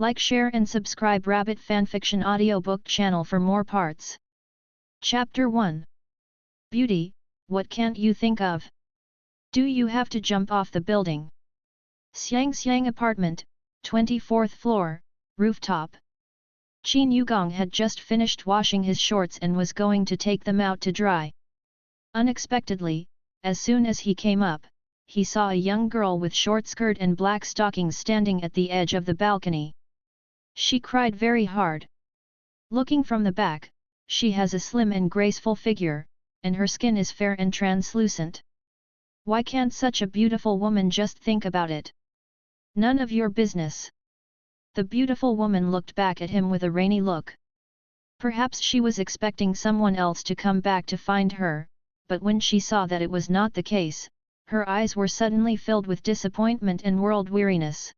Like, share and subscribe Rabbit Fanfiction audiobook channel for more parts. Chapter 1. Beauty, what can't you think of? Do you have to jump off the building? Xiang apartment, 24th floor, rooftop. Qin Yugong had just finished washing his shorts and was going to take them out to dry. Unexpectedly, as soon as he came up, he saw a young girl with short skirt and black stockings standing at the edge of the balcony. She cried very hard. Looking from the back, she has a slim and graceful figure, and her skin is fair and translucent. Why can't such a beautiful woman just think about it? None of your business. The beautiful woman looked back at him with a rainy look. Perhaps she was expecting someone else to come back to find her, but when she saw that it was not the case, her eyes were suddenly filled with disappointment and world-weariness.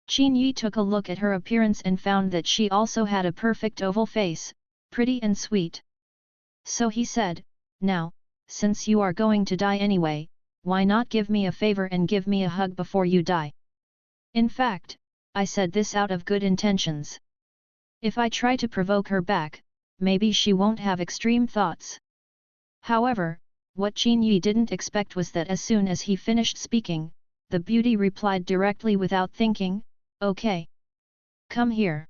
Qin Yi took a look at her appearance and found that she also had a perfect oval face, pretty and sweet. So he said, "Now, since you are going to die anyway, why not give me a favor and give me a hug before you die? In fact, I said this out of good intentions. If I try to provoke her back, maybe she won't have extreme thoughts." However, what Qin Yi didn't expect was that as soon as he finished speaking, the beauty replied directly without thinking, "Okay. Come here."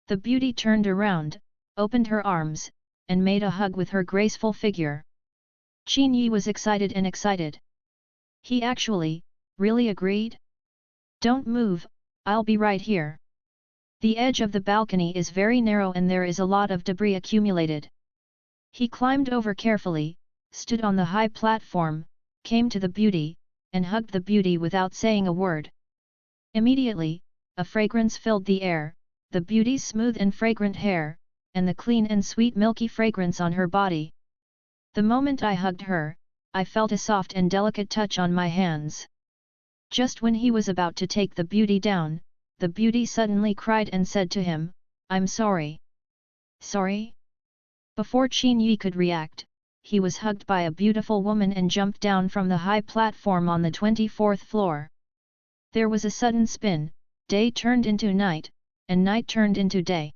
The beauty turned around, opened her arms, and made a hug with her graceful figure. Qin Yi was excited. He actually, really agreed? "Don't move, I'll be right here." The edge of the balcony is very narrow and there is a lot of debris accumulated. He climbed over carefully, stood on the high platform, came to the beauty, and hugged the beauty without saying a word. Immediately, a fragrance filled the air, the beauty's smooth and fragrant hair, and the clean and sweet milky fragrance on her body. The moment I hugged her, I felt a soft and delicate touch on my hands. Just when he was about to take the beauty down, the beauty suddenly cried and said to him, "I'm sorry." "Sorry?" Before Qin Yi could react, he was hugged by a beautiful woman and jumped down from the high platform on the 24th floor. There was a sudden spin, day turned into night, and night turned into day.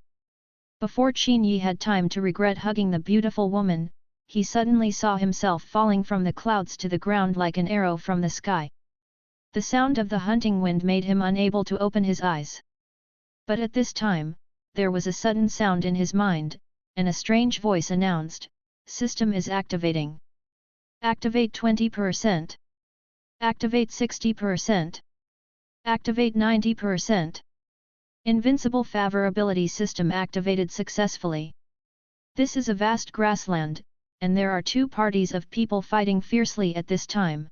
Before Qin Yi had time to regret hugging the beautiful woman, he suddenly saw himself falling from the clouds to the ground like an arrow from the sky. The sound of the hunting wind made him unable to open his eyes. But at this time, there was a sudden sound in his mind, and a strange voice announced, "System is activating. Activate 20%. Activate 60%. Activate 90%. Invincible favorability system activated successfully." This is a vast grassland, and there are two parties of people fighting fiercely at this time.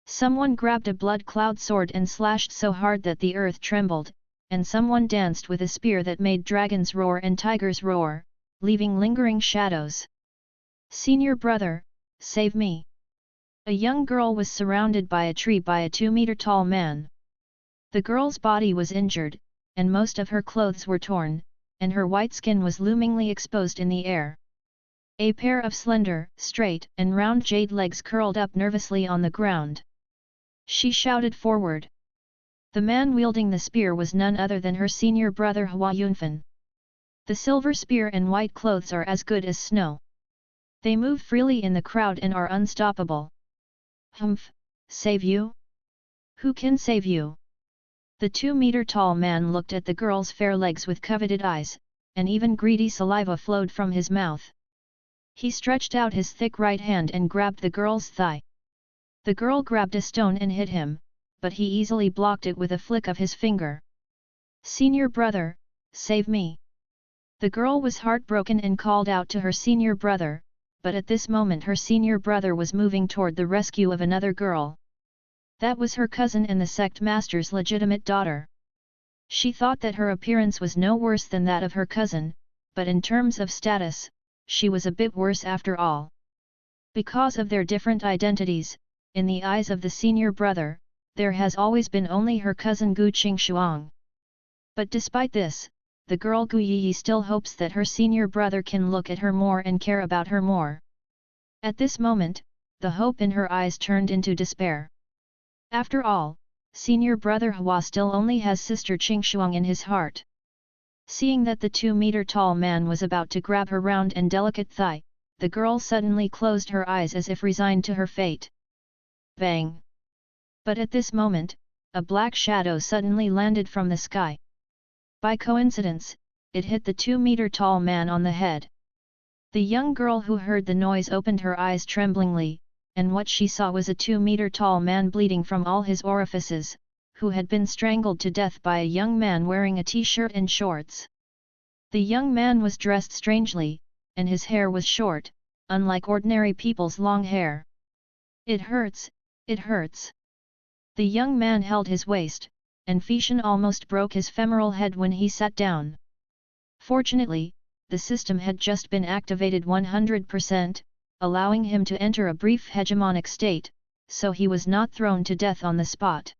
Someone grabbed a blood cloud sword and slashed so hard that the earth trembled, and someone danced with a spear that made dragons roar and tigers roar, leaving lingering shadows. "Senior brother, save me!" A young girl was surrounded by a tree by a 2-meter-tall man. The girl's body was injured, and most of her clothes were torn, and her white skin was loomingly exposed in the air. A pair of slender, straight, and round jade legs curled up nervously on the ground. She shouted forward. The man wielding the spear was none other than her senior brother Hua Yunfan. The silver spear and white clothes are as good as snow. They move freely in the crowd and are unstoppable. "Humph, save you? Who can save you?" The 2-meter-tall man looked at the girl's fair legs with coveted eyes, and even greedy saliva flowed from his mouth. He stretched out his thick right hand and grabbed the girl's thigh. The girl grabbed a stone and hit him, but he easily blocked it with a flick of his finger. "Senior brother, save me!" The girl was heartbroken and called out to her senior brother, but at this moment her senior brother was moving toward the rescue of another girl. That was her cousin and the sect master's legitimate daughter. She thought that her appearance was no worse than that of her cousin, but in terms of status, she was a bit worse after all. Because of their different identities, in the eyes of the senior brother, there has always been only her cousin Gu Qingshuang. But despite this, the girl Gu Yi still hopes that her senior brother can look at her more and care about her more. At this moment, the hope in her eyes turned into despair. After all, senior brother Hua still only has sister Qingshuang in his heart. Seeing that the 2-meter-tall man was about to grab her round and delicate thigh, the girl suddenly closed her eyes as if resigned to her fate. Bang! But at this moment, a black shadow suddenly landed from the sky. By coincidence, it hit the 2-meter-tall man on the head. The young girl who heard the noise opened her eyes tremblingly, and what she saw was a 2-meter-tall man bleeding from all his orifices, who had been strangled to death by a young man wearing a t-shirt and shorts. The young man was dressed strangely, and his hair was short, unlike ordinary people's long hair. It hurts, it hurts. The young man held his waist, and Feishan almost broke his femoral head when he sat down. Fortunately, the system had just been activated 100%, allowing him to enter a brief hegemonic state, so he was not thrown to death on the spot.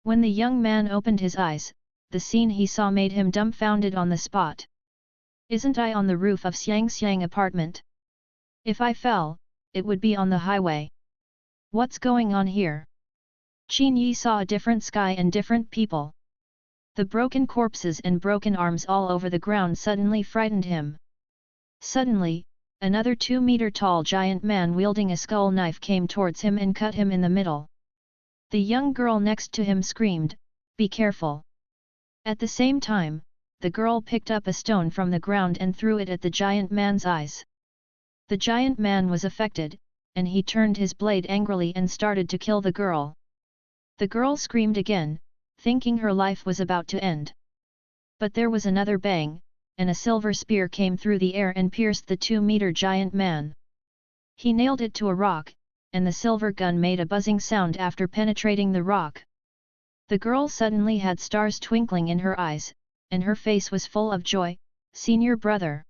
When the young man opened his eyes, the scene he saw made him dumbfounded on the spot. Isn't I on the roof of Xiang apartment? If I fell, it would be on the highway. What's going on here? Qin Yi saw a different sky and different people. The broken corpses and broken arms all over the ground suddenly frightened him. Suddenly, another 2-meter-tall giant man wielding a skull knife came towards him and cut him in the middle. The young girl next to him screamed, "Be careful!" At the same time, the girl picked up a stone from the ground and threw it at the giant man's eyes. The giant man was affected, and he turned his blade angrily and started to kill the girl. The girl screamed again, thinking her life was about to end. But there was another bang, and a silver spear came through the air and pierced the 2-meter giant man. He nailed it to a rock, and the silver gun made a buzzing sound after penetrating the rock. The girl suddenly had stars twinkling in her eyes, and her face was full of joy. "Senior brother!"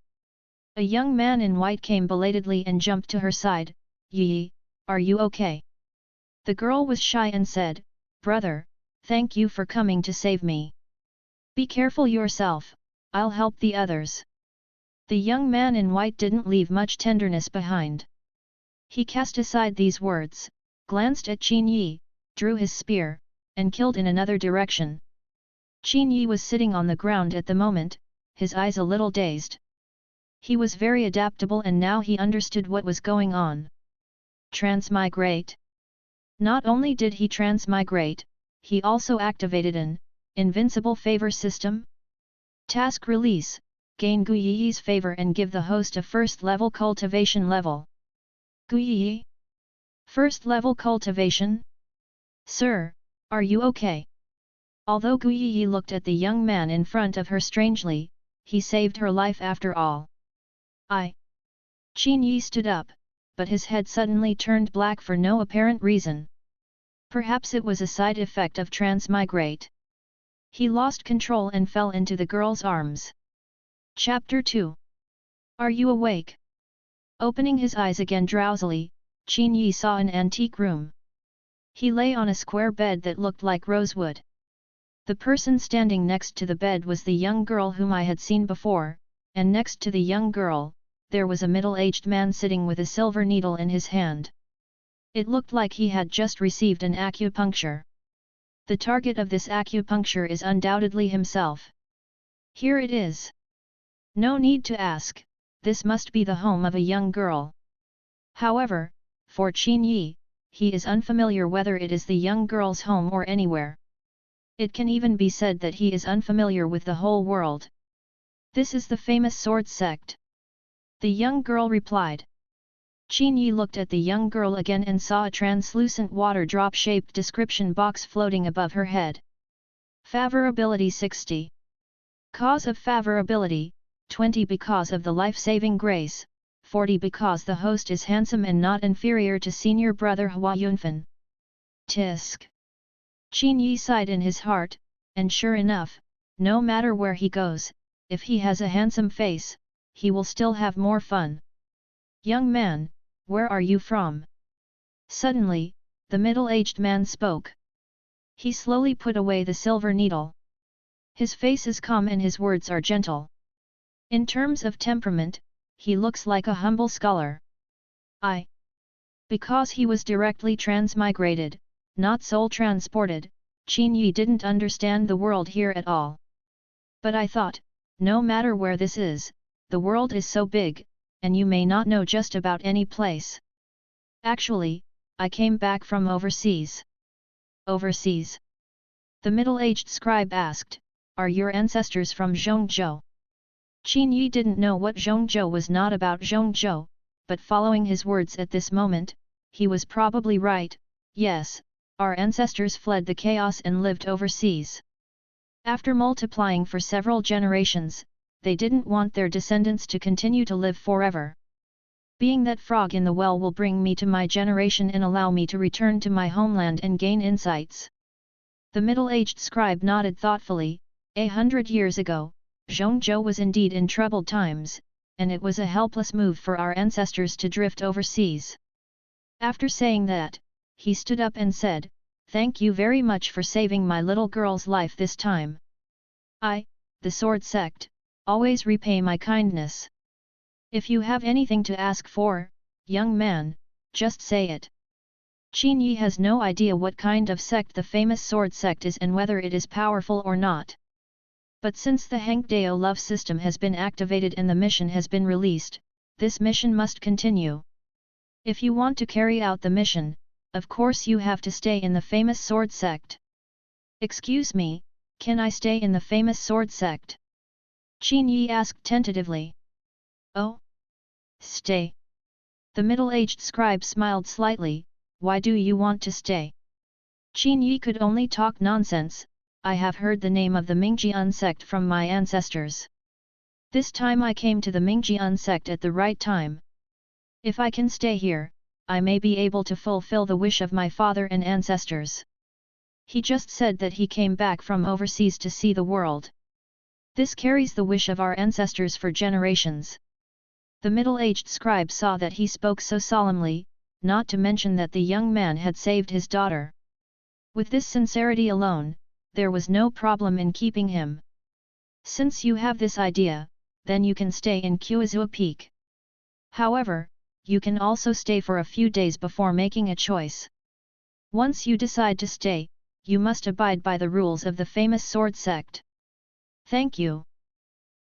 A young man in white came belatedly and jumped to her side. "Yi, are you okay?" The girl was shy and said, "Brother, thank you for coming to save me. Be careful yourself, I'll help the others." The young man in white didn't leave much tenderness behind. He cast aside these words, glanced at Qin Yi, drew his spear, and killed in another direction. Qin Yi was sitting on the ground at the moment, his eyes a little dazed. He was very adaptable and now he understood what was going on. Transmigrate. Not only did he transmigrate, he also activated an invincible favor system. Task release, gain Gu Yi's favor and give the host a first-level cultivation level. Gu Yi? First-level cultivation? Sir, are you okay? Although Gu Yi looked at the young man in front of her strangely, he saved her life after all. Qin Yi stood up, but his head suddenly turned black for no apparent reason. Perhaps it was a side effect of Transmigrate. He lost control and fell into the girl's arms. Chapter 2. Are you awake? Opening his eyes again drowsily, Qin Yi saw an antique room. He lay on a square bed that looked like rosewood. The person standing next to the bed was the young girl whom I had seen before, and next to the young girl, there was a middle-aged man sitting with a silver needle in his hand. It looked like he had just received an acupuncture. The target of this acupuncture is undoubtedly himself. Here it is. No need to ask, this must be the home of a young girl. However, for Qin Yi, he is unfamiliar whether it is the young girl's home or anywhere. It can even be said that he is unfamiliar with the whole world. This is the famous sword sect. The young girl replied. Qin Yi looked at the young girl again and saw a translucent water drop-shaped description box floating above her head. Favorability 60. Cause of favorability, 20 because of the life-saving grace, 40 because the host is handsome and not inferior to senior brother Hua Yunfan. Tisk. Qin Yi sighed in his heart, and sure enough, no matter where he goes, if he has a handsome face, he will still have more fun. Young man, where are you from? Suddenly, the middle-aged man spoke. He slowly put away the silver needle. His face is calm and his words are gentle. In terms of temperament, he looks like a humble scholar. Because he was directly transmigrated, not soul transported, Qin Yi didn't understand the world here at all. But I thought, no matter where this is, the world is so big, and you may not know just about any place. Actually, I came back from overseas. Overseas? The middle-aged scribe asked, are your ancestors from Zhongzhou? Qin Yi didn't know what Zhongzhou was not about Zhongzhou, but following his words at this moment, he was probably right. Yes, our ancestors fled the chaos and lived overseas. After multiplying for several generations, they didn't want their descendants to continue to live forever. Being that frog in the well will bring me to my generation and allow me to return to my homeland and gain insights. The middle-aged scribe nodded thoughtfully. 100 years ago, Zhongzhou was indeed in troubled times, and it was a helpless move for our ancestors to drift overseas. After saying that, he stood up and said, thank you very much for saving my little girl's life this time. I, the sword sect, always repay my kindness. If you have anything to ask for, young man, just say it. Qin Yi has no idea what kind of sect the famous sword sect is and whether it is powerful or not. But since the Hangdao love system has been activated and the mission has been released, this mission must continue. If you want to carry out the mission, of course you have to stay in the famous sword sect. Excuse me, can I stay in the famous sword sect? Qin Yi asked tentatively. Oh? Stay. The middle-aged scribe smiled slightly. Why do you want to stay? Qin Yi could only talk nonsense. I have heard the name of the Mingjian sect from my ancestors. This time I came to the Mingjian sect at the right time. If I can stay here, I may be able to fulfill the wish of my father and ancestors. He just said that he came back from overseas to see the world. This carries the wish of our ancestors for generations. The middle-aged scribe saw that he spoke so solemnly, not to mention that the young man had saved his daughter. With this sincerity alone, there was no problem in keeping him. Since you have this idea, then you can stay in Kuizhou Peak. However, you can also stay for a few days before making a choice. Once you decide to stay, you must abide by the rules of the famous sword sect. Thank you.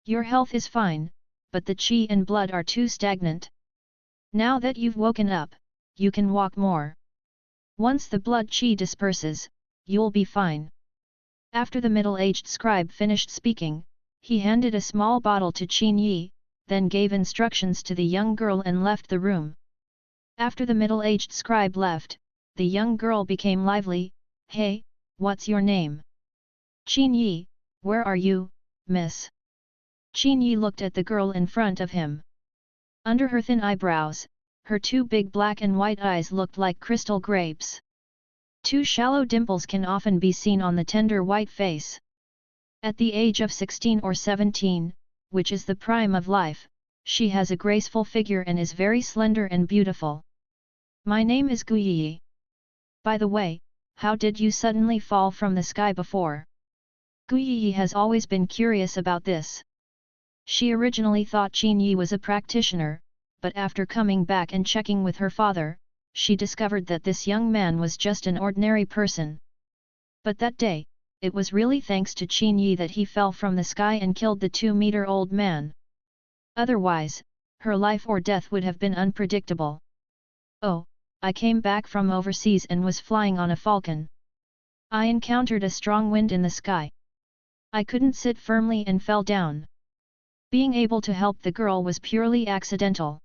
Your health is fine, but the qi and blood are too stagnant. Now that you've woken up, you can walk more. Once the blood qi disperses, you'll be fine. After the middle-aged scribe finished speaking, he handed a small bottle to Qin Yi, then gave instructions to the young girl and left the room. After the middle-aged scribe left, the young girl became lively. Hey, what's your name? Qin Yi, where are you, miss? Qin Yi looked at the girl in front of him. Under her thin eyebrows, her two big black and white eyes looked like crystal grapes. Two shallow dimples can often be seen on the tender white face. At the age of 16 or 17, which is the prime of life, she has a graceful figure and is very slender and beautiful. My name is Gu Yi. By the way, how did you suddenly fall from the sky before? Gu Yi has always been curious about this. She originally thought Qin Yi was a practitioner, but after coming back and checking with her father, she discovered that this young man was just an ordinary person. But that day, it was really thanks to Qin Yi that he fell from the sky and killed the 2-meter-old man. Otherwise, her life or death would have been unpredictable. Oh, I came back from overseas and was flying on a falcon. I encountered a strong wind in the sky. I couldn't sit firmly and fell down. Being able to help the girl was purely accidental.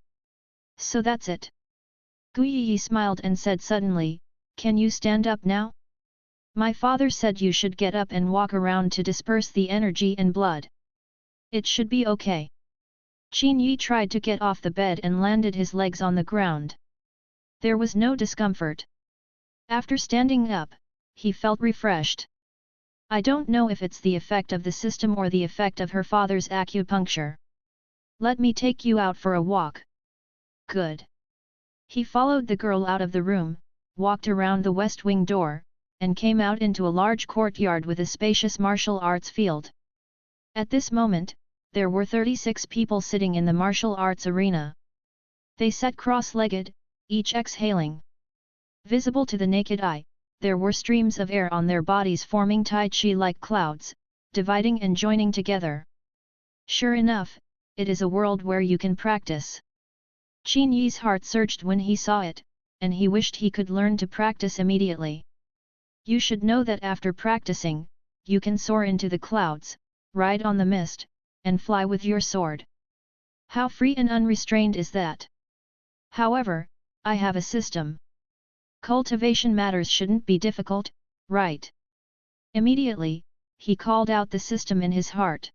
So that's it. Gu Yi smiled and said suddenly, can you stand up now? My father said you should get up and walk around to disperse the energy and blood. It should be okay. Qin Yi tried to get off the bed and landed his legs on the ground. There was no discomfort. After standing up, he felt refreshed. I don't know if it's the effect of the system or the effect of her father's acupuncture. Let me take you out for a walk. Good. He followed the girl out of the room, walked around the west wing door, and came out into a large courtyard with a spacious martial arts field. At this moment, there were 36 people sitting in the martial arts arena. They sat cross-legged, each exhaling. Visible to the naked eye, there were streams of air on their bodies forming Tai Chi like clouds, dividing and joining together. Sure enough, it is a world where you can practice. Qin Yi's heart surged when he saw it, and he wished he could learn to practice immediately. You should know that after practicing, you can soar into the clouds, ride on the mist, and fly with your sword. How free and unrestrained is that? However, I have a system. Cultivation matters shouldn't be difficult, right? Immediately, he called out the system in his heart.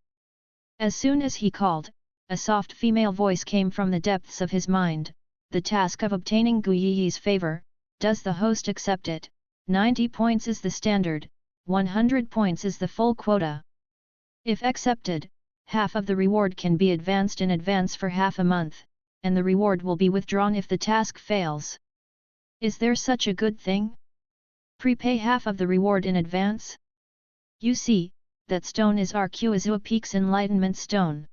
As soon as he called, a soft female voice came from the depths of his mind. The task of obtaining Gu Yi's favor, does the host accept it? 90 points is the standard, 100 points is the full quota. If accepted, half of the reward can be advanced in advance for half a month, and the reward will be withdrawn if the task fails. Is there such a good thing? Prepay half of the reward in advance? You see, that stone is our Qiuzhou Peak's enlightenment stone.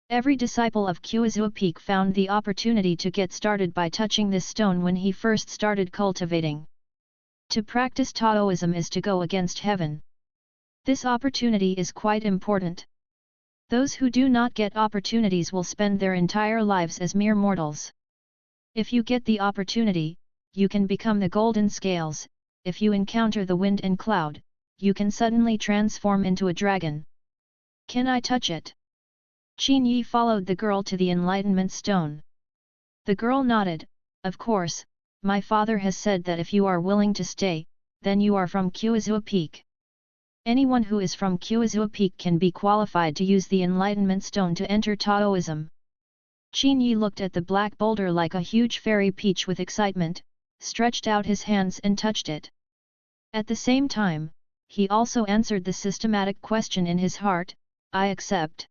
Every disciple of Qiuzhou Peak found the opportunity to get started by touching this stone when he first started cultivating. To practice Taoism is to go against heaven. This opportunity is quite important. Those who do not get opportunities will spend their entire lives as mere mortals. If you get the opportunity, you can become the golden scales. If you encounter the wind and cloud, you can suddenly transform into a dragon. Can I touch it? Qin Yi followed the girl to the enlightenment stone. The girl nodded. Of course, my father has said that if you are willing to stay, then you are from Qiuzhou Peak. Anyone who is from Qiuzhou Peak can be qualified to use the enlightenment stone to enter Taoism. Qin Yi looked at the black boulder like a huge fairy peach with excitement, stretched out his hands and touched it. At the same time, he also answered the systematic question in his heart, I accept.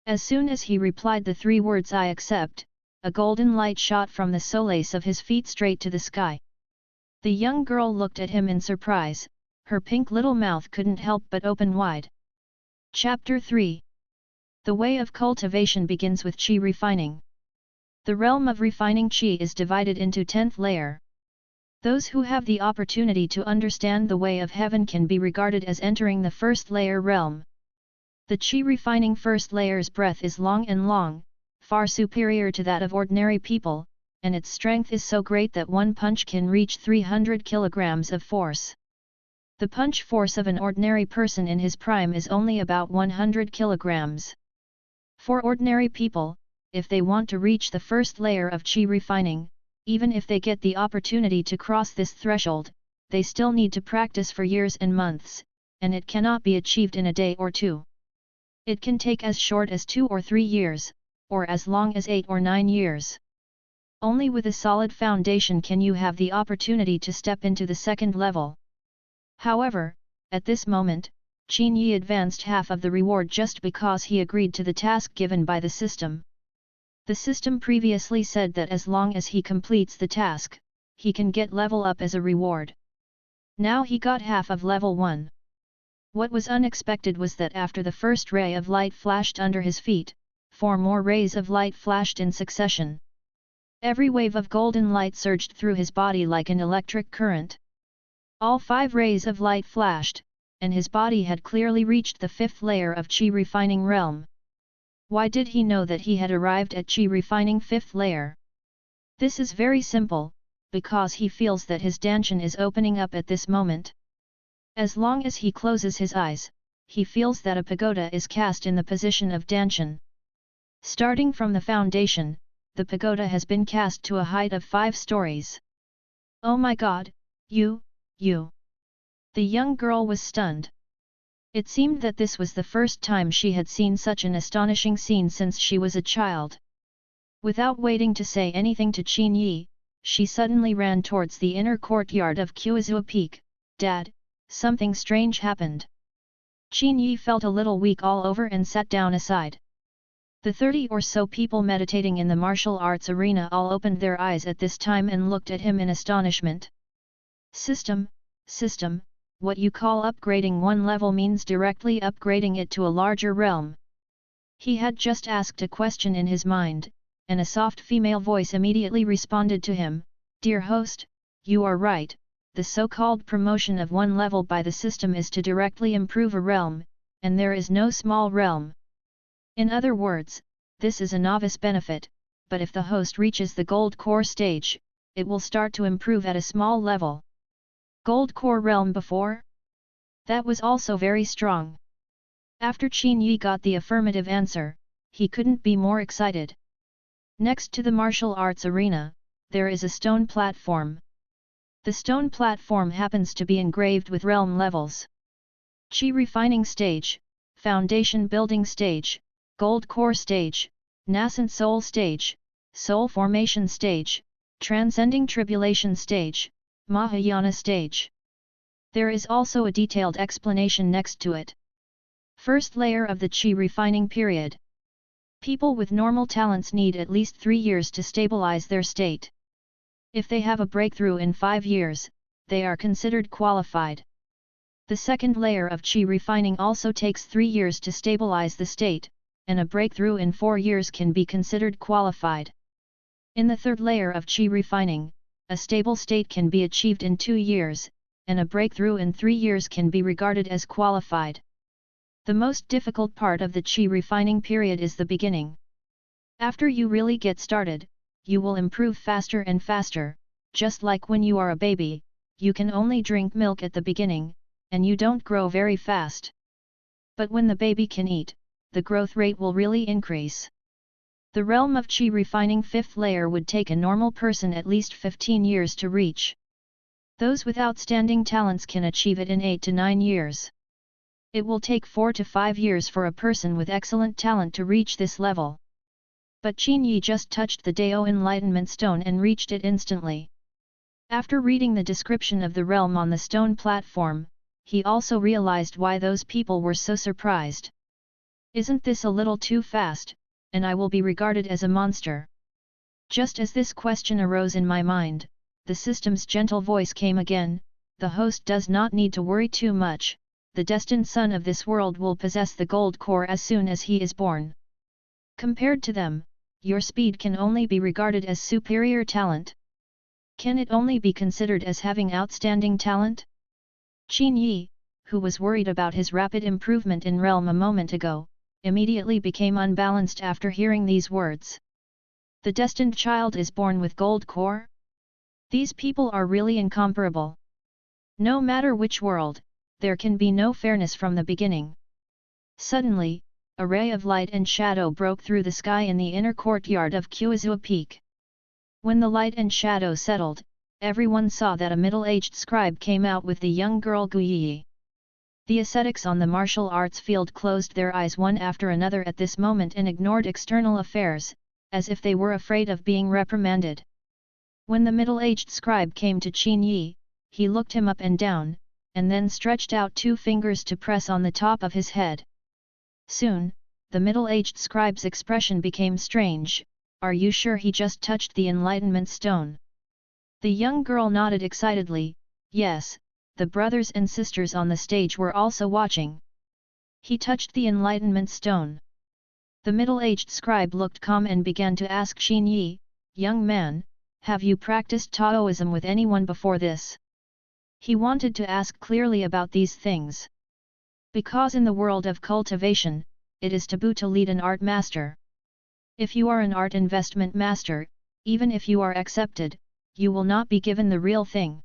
As soon as he replied the three words I accept, a golden light shot from the solace of his feet straight to the sky. The young girl looked at him in surprise, her pink little mouth couldn't help but open wide. Chapter 3. The way of cultivation begins with Qi refining. The realm of refining Qi is divided into 10th layer. Those who have the opportunity to understand the way of heaven can be regarded as entering the first layer realm. The Qi refining first layer's breath is long and long, far superior to that of ordinary people, and its strength is so great that one punch can reach 300 kilograms of force. The punch force of an ordinary person in his prime is only about 100 kilograms. For ordinary people, if they want to reach the first layer of Qi refining, even if they get the opportunity to cross this threshold, they still need to practice for years and months, and it cannot be achieved in a day or two. It can take as short as 2 or 3 years, or as long as 8 or 9 years. Only with a solid foundation can you have the opportunity to step into the second level. However, at this moment, Qin Yi advanced half of the reward just because he agreed to the task given by the system. The system previously said that as long as he completes the task, he can get level up as a reward. Now he got half of level 1. What was unexpected was that after the first ray of light flashed under his feet, 4 more rays of light flashed in succession. Every wave of golden light surged through his body like an electric current. All 5 rays of light flashed, and his body had clearly reached the 5th layer of Qi refining realm. Why did he know that he had arrived at Qi refining 5th layer? This is very simple, because he feels that his danshan is opening up at this moment. As long as he closes his eyes, he feels that a pagoda is cast in the position of danshan. Starting from the foundation, the pagoda has been cast to a height of 5 stories. Oh my god, you! The young girl was stunned. It seemed that this was the first time she had seen such an astonishing scene since she was a child. Without waiting to say anything to Qin Yi, she suddenly ran towards the inner courtyard of Qiuzhou Peak. Dad, something strange happened. Qin Yi felt a little weak all over and sat down aside. The 30 or so people meditating in the martial arts arena all opened their eyes at this time and looked at him in astonishment. System, what you call upgrading one level means directly upgrading it to a larger realm. He had just asked a question in his mind, and a soft female voice immediately responded to him, Dear host, you are right, the so-called promotion of one level by the system is to directly improve a realm, and there is no small realm. In other words, this is a novice benefit, but if the host reaches the gold core stage, it will start to improve at a small level. Gold core realm before? That was also very strong. After Qin Yi got the affirmative answer, he couldn't be more excited. Next to the martial arts arena, there is a stone platform. The stone platform happens to be engraved with realm levels. Qi refining stage, foundation building stage, gold core stage, nascent soul stage, soul formation stage, transcending tribulation stage, Mahayana stage. There is also a detailed explanation next to it. First layer of the Qi refining period. People with normal talents need at least 3 years to stabilize their state. If they have a breakthrough in 5 years, they are considered qualified. The second layer of Qi refining also takes 3 years to stabilize the state, and a breakthrough in 4 years can be considered qualified. In the third layer of Qi refining, a stable state can be achieved in 2 years, and a breakthrough in 3 years can be regarded as qualified. The most difficult part of the Qi refining period is the beginning. After you really get started, you will improve faster and faster, just like when you are a baby, you can only drink milk at the beginning, and you don't grow very fast. But when the baby can eat, the growth rate will really increase. The realm of Qi refining 5th layer would take a normal person at least 15 years to reach. Those with outstanding talents can achieve it in 8 to 9 years. It will take 4 to 5 years for a person with excellent talent to reach this level. But Qin Yi just touched the Dao Enlightenment Stone and reached it instantly. After reading the description of the realm on the stone platform, he also realized why those people were so surprised. Isn't this a little too fast, and I will be regarded as a monster? Just as this question arose in my mind, the system's gentle voice came again, the host does not need to worry too much, the destined son of this world will possess the gold core as soon as he is born. Compared to them, your speed can only be regarded as superior talent. Can it only be considered as having outstanding talent? Qin Yi, who was worried about his rapid improvement in realm a moment ago, immediately became unbalanced after hearing these words. The destined child is born with gold core? These people are really incomparable. No matter which world, there can be no fairness from the beginning. Suddenly, a ray of light and shadow broke through the sky in the inner courtyard of Kuizua Peak. When the light and shadow settled, everyone saw that a middle-aged scribe came out with the young girl Guyi. The ascetics on the martial arts field closed their eyes one after another at this moment and ignored external affairs, as if they were afraid of being reprimanded. When the middle-aged scribe came to Qin Yi, he looked him up and down, and then stretched out 2 fingers to press on the top of his head. Soon, the middle-aged scribe's expression became strange. Are you sure he just touched the enlightenment stone? The young girl nodded excitedly. Yes, the brothers and sisters on the stage were also watching. He touched the enlightenment stone. The middle-aged scribe looked calm and began to ask Qin Yi, young man, have you practiced Taoism with anyone before this? He wanted to ask clearly about these things. Because in the world of cultivation, it is taboo to lead an art master. If you are an art investment master, even if you are accepted, you will not be given the real thing.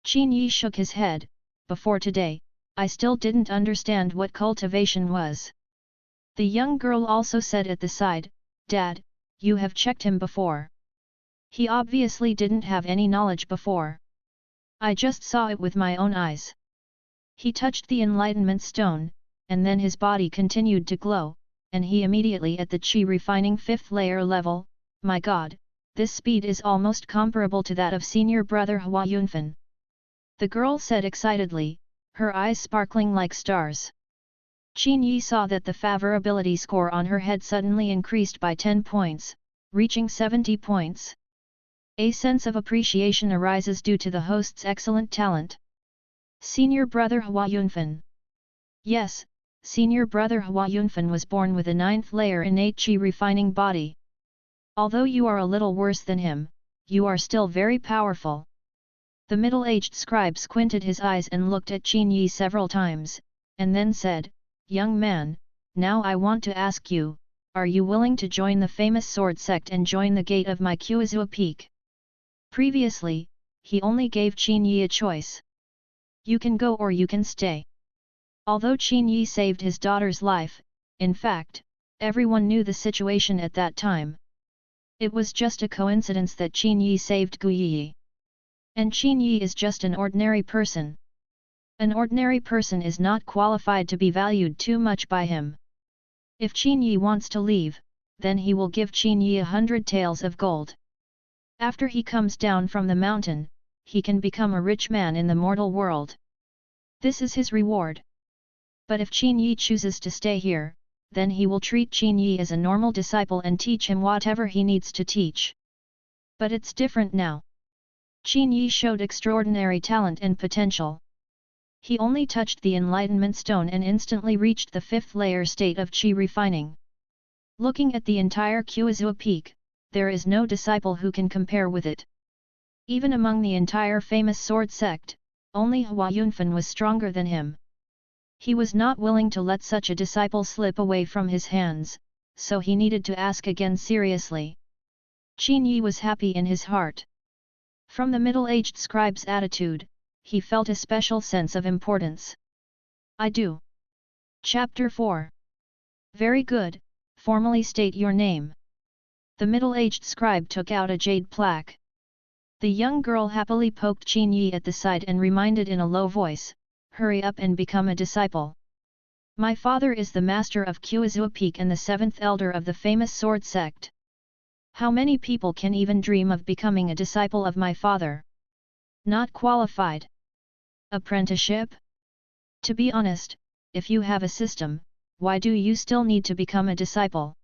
Qin Yi shook his head. Before today, I still didn't understand what cultivation was. The young girl also said at the side, Dad, you have checked him before. He obviously didn't have any knowledge before. I just saw it with my own eyes. He touched the enlightenment stone, and then his body continued to glow, and he immediately at the Qi refining 5th layer level. My God, this speed is almost comparable to that of senior brother Hua Yunfan. The girl said excitedly, her eyes sparkling like stars. Qin Yi saw that the favorability score on her head suddenly increased by 10 points, reaching 70 points. A sense of appreciation arises due to the host's excellent talent. Senior brother Hua Yunfan. Yes, senior brother Hua Yunfan was born with a 9th layer innate Qi refining body. Although you are a little worse than him, you are still very powerful. The middle-aged scribe squinted his eyes and looked at Qin Yi several times, and then said, "Young man, now I want to ask you, are you willing to join the famous sword sect and join the gate of my Usse peak?" Previously, he only gave Qin Yi a choice. You can go or you can stay. Although Qin Yi saved his daughter's life, in fact, everyone knew the situation at that time. It was just a coincidence that Qin Yi saved Gu Yi. And Qin Yi is just an ordinary person. An ordinary person is not qualified to be valued too much by him. If Qin Yi wants to leave, then he will give Qin Yi 100 taels of gold. After he comes down from the mountain, he can become a rich man in the mortal world. This is his reward. But if Qin Yi chooses to stay here, then he will treat Qin Yi as a normal disciple and teach him whatever he needs to teach. But it's different now. Qin Yi showed extraordinary talent and potential. He only touched the enlightenment stone and instantly reached the 5th layer state of Qi refining. Looking at the entire Usse peak, there is no disciple who can compare with it. Even among the entire famous sword sect, only Hua Yunfan was stronger than him. He was not willing to let such a disciple slip away from his hands, so he needed to ask again seriously. Qin Yi was happy in his heart. From the middle-aged scribe's attitude, he felt a special sense of importance. I do. Chapter 4. Very good, formally state your name. The middle-aged scribe took out a jade plaque. The young girl happily poked Qin Yi at the side and reminded in a low voice, "Hurry up and become a disciple. My father is the master of Usse peak and the 7th elder of the famous sword sect. How many people can even dream of becoming a disciple of my father? Not qualified. Apprenticeship? To be honest, if you have a system, why do you still need to become a disciple?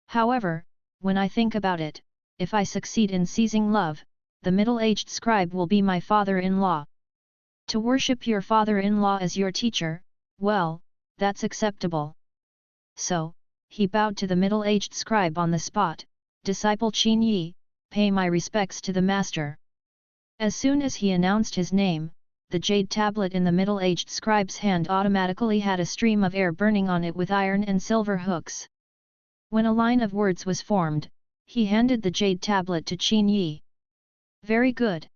However, when I think about it, if I succeed in seizing love, the middle-aged scribe will be my father-in-law. To worship your father-in-law as your teacher, well, that's acceptable." So, he bowed to the middle-aged scribe on the spot, "Disciple Qin Yi, pay my respects to the master." As soon as he announced his name, the jade tablet in the middle-aged scribe's hand automatically had a stream of air burning on it with iron and silver hooks. When a line of words was formed, he handed the jade tablet to Qin Yi. "Very good.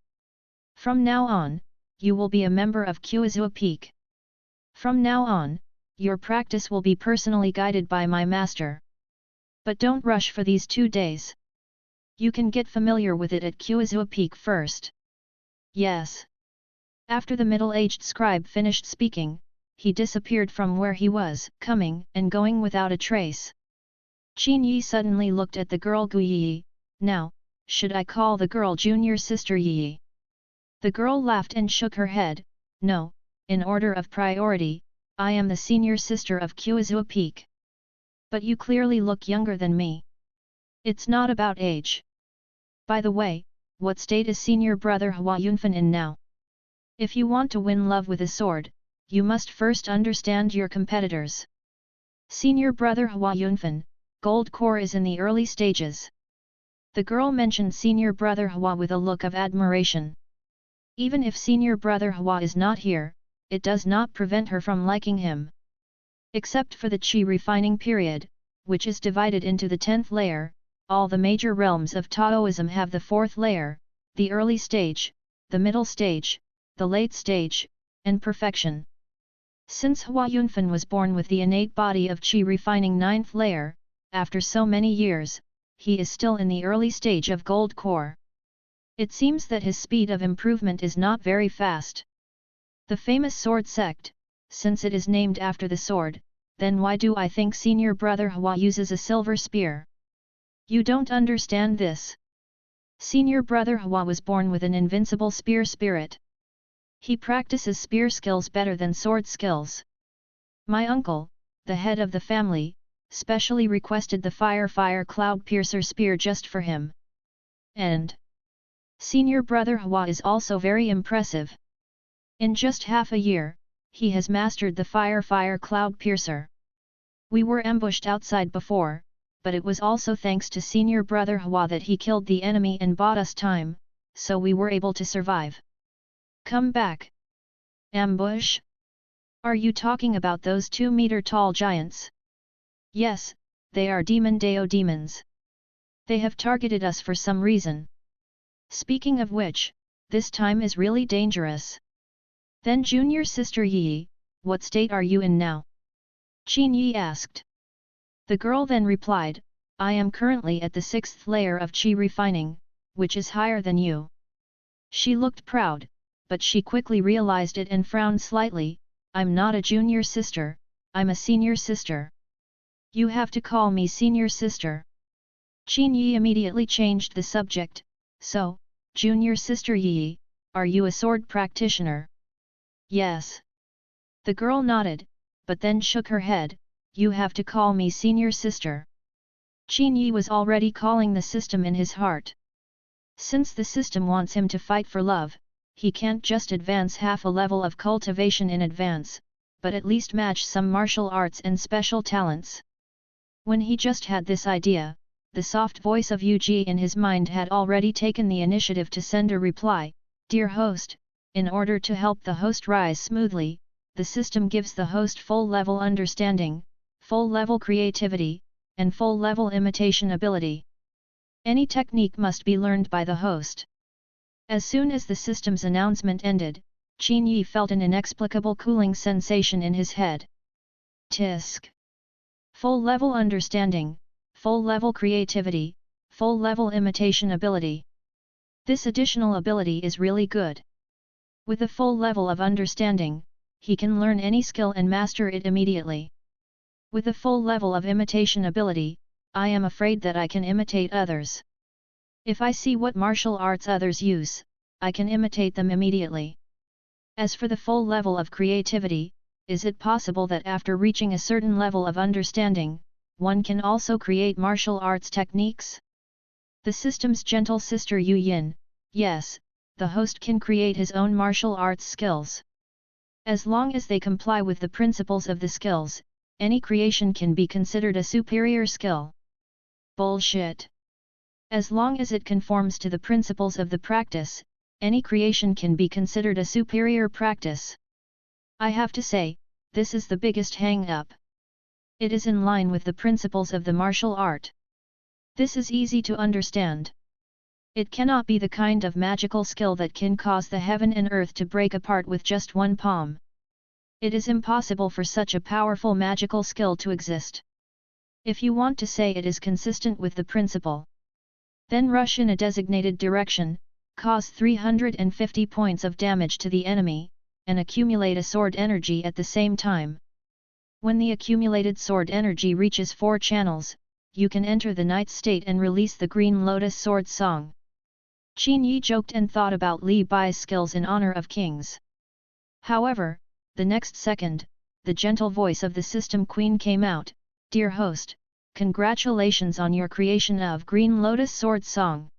From now on, you will be a member of Usse peak. From now on, your practice will be personally guided by my master. But don't rush for these 2 days. You can get familiar with it at Usse peak first." "Yes." After the middle-aged scribe finished speaking, he disappeared from where he was, coming and going without a trace. Qin Yi suddenly looked at the girl Gu Yi. "Now, should I call the girl junior sister Yi?" The girl laughed and shook her head. "No, in order of priority, I am the senior sister of Usse peak. But you clearly look younger than me. It's not about age. By the way, what state is senior brother Hua Yunfan in now? If you want to win love with a sword, you must first understand your competitors. Senior brother Hua Yunfan, gold core is in the early stages." The girl mentioned senior brother Hua with a look of admiration. Even if senior brother Hua is not here, it does not prevent her from liking him. Except for the Qi refining period, which is divided into the 10th layer, all the major realms of Taoism have the 4th layer, the early stage, the middle stage, the late stage, and perfection. Since Hua Yunfan was born with the innate body of Qi refining 9th layer, after so many years, he is still in the early stage of gold core. It seems that his speed of improvement is not very fast. The famous sword sect, since it is named after the sword, then why do I think senior brother Hua uses a silver spear? You don't understand this. Senior brother Hua was born with an invincible spear spirit. He practices spear skills better than sword skills. My uncle, the head of the family, specially requested the fire cloud piercer spear just for him. And senior brother Hua is also very impressive. In just half a year, he has mastered the fire cloud piercer. We were ambushed outside before, but it was also thanks to senior brother Hua that he killed the enemy and bought us time, so we were able to survive. Come back! Ambush? Are you talking about those 2-meter-tall giants? Yes, they are demon Deo demons. They have targeted us for some reason. Speaking of which, this time is really dangerous. Then junior sister Yi, what state are you in now? Qin Yi asked. The girl then replied, I am currently at the 6th layer of Qi refining, which is higher than you. She looked proud, but she quickly realized it and frowned slightly, I'm not a junior sister, I'm a senior sister. You have to call me senior sister. Qin Yi immediately changed the subject, so, junior sister Yi, are you a sword practitioner? Yes. The girl nodded, but then shook her head, you have to call me senior sister. Qin Yi was already calling the system in his heart. Since the system wants him to fight for love, he can't just advance half a level of cultivation in advance, but at least match some martial arts and special talents. When he just had this idea, the soft voice of Yuji in his mind had already taken the initiative to send a reply, Dear host, in order to help the host rise smoothly, the system gives the host full-level understanding, full-level creativity, and full-level imitation ability. Any technique must be learned by the host. As soon as the system's announcement ended, Qin Yi felt an inexplicable cooling sensation in his head. Tisk. Full-level understanding, full-level creativity, full-level imitation ability. This additional ability is really good. With a full level of understanding, he can learn any skill and master it immediately. With a full level of imitation ability, I am afraid that I can imitate others. If I see what martial arts others use, I can imitate them immediately. As for the full level of creativity, is it possible that after reaching a certain level of understanding, one can also create martial arts techniques? The system's gentle sister Yu Yin, yes, the host can create his own martial arts skills. As long as they comply with the principles of the skills, any creation can be considered a superior skill. Bullshit. As long as it conforms to the principles of the practice, any creation can be considered a superior practice. I have to say, this is the biggest hang-up. It is in line with the principles of the martial art. This is easy to understand. It cannot be the kind of magical skill that can cause the heaven and earth to break apart with just one palm. It is impossible for such a powerful magical skill to exist. If you want to say it is consistent with the principle, then rush in a designated direction, cause 350 points of damage to the enemy, and accumulate a sword energy at the same time. When the accumulated sword energy reaches 4 channels, you can enter the night state and release the Green Lotus Sword Song. Qin Yi joked and thought about Li Bai's skills in honor of kings. However, the next second, the gentle voice of the system queen came out, Dear host, congratulations on your creation of Green Lotus Sword Song.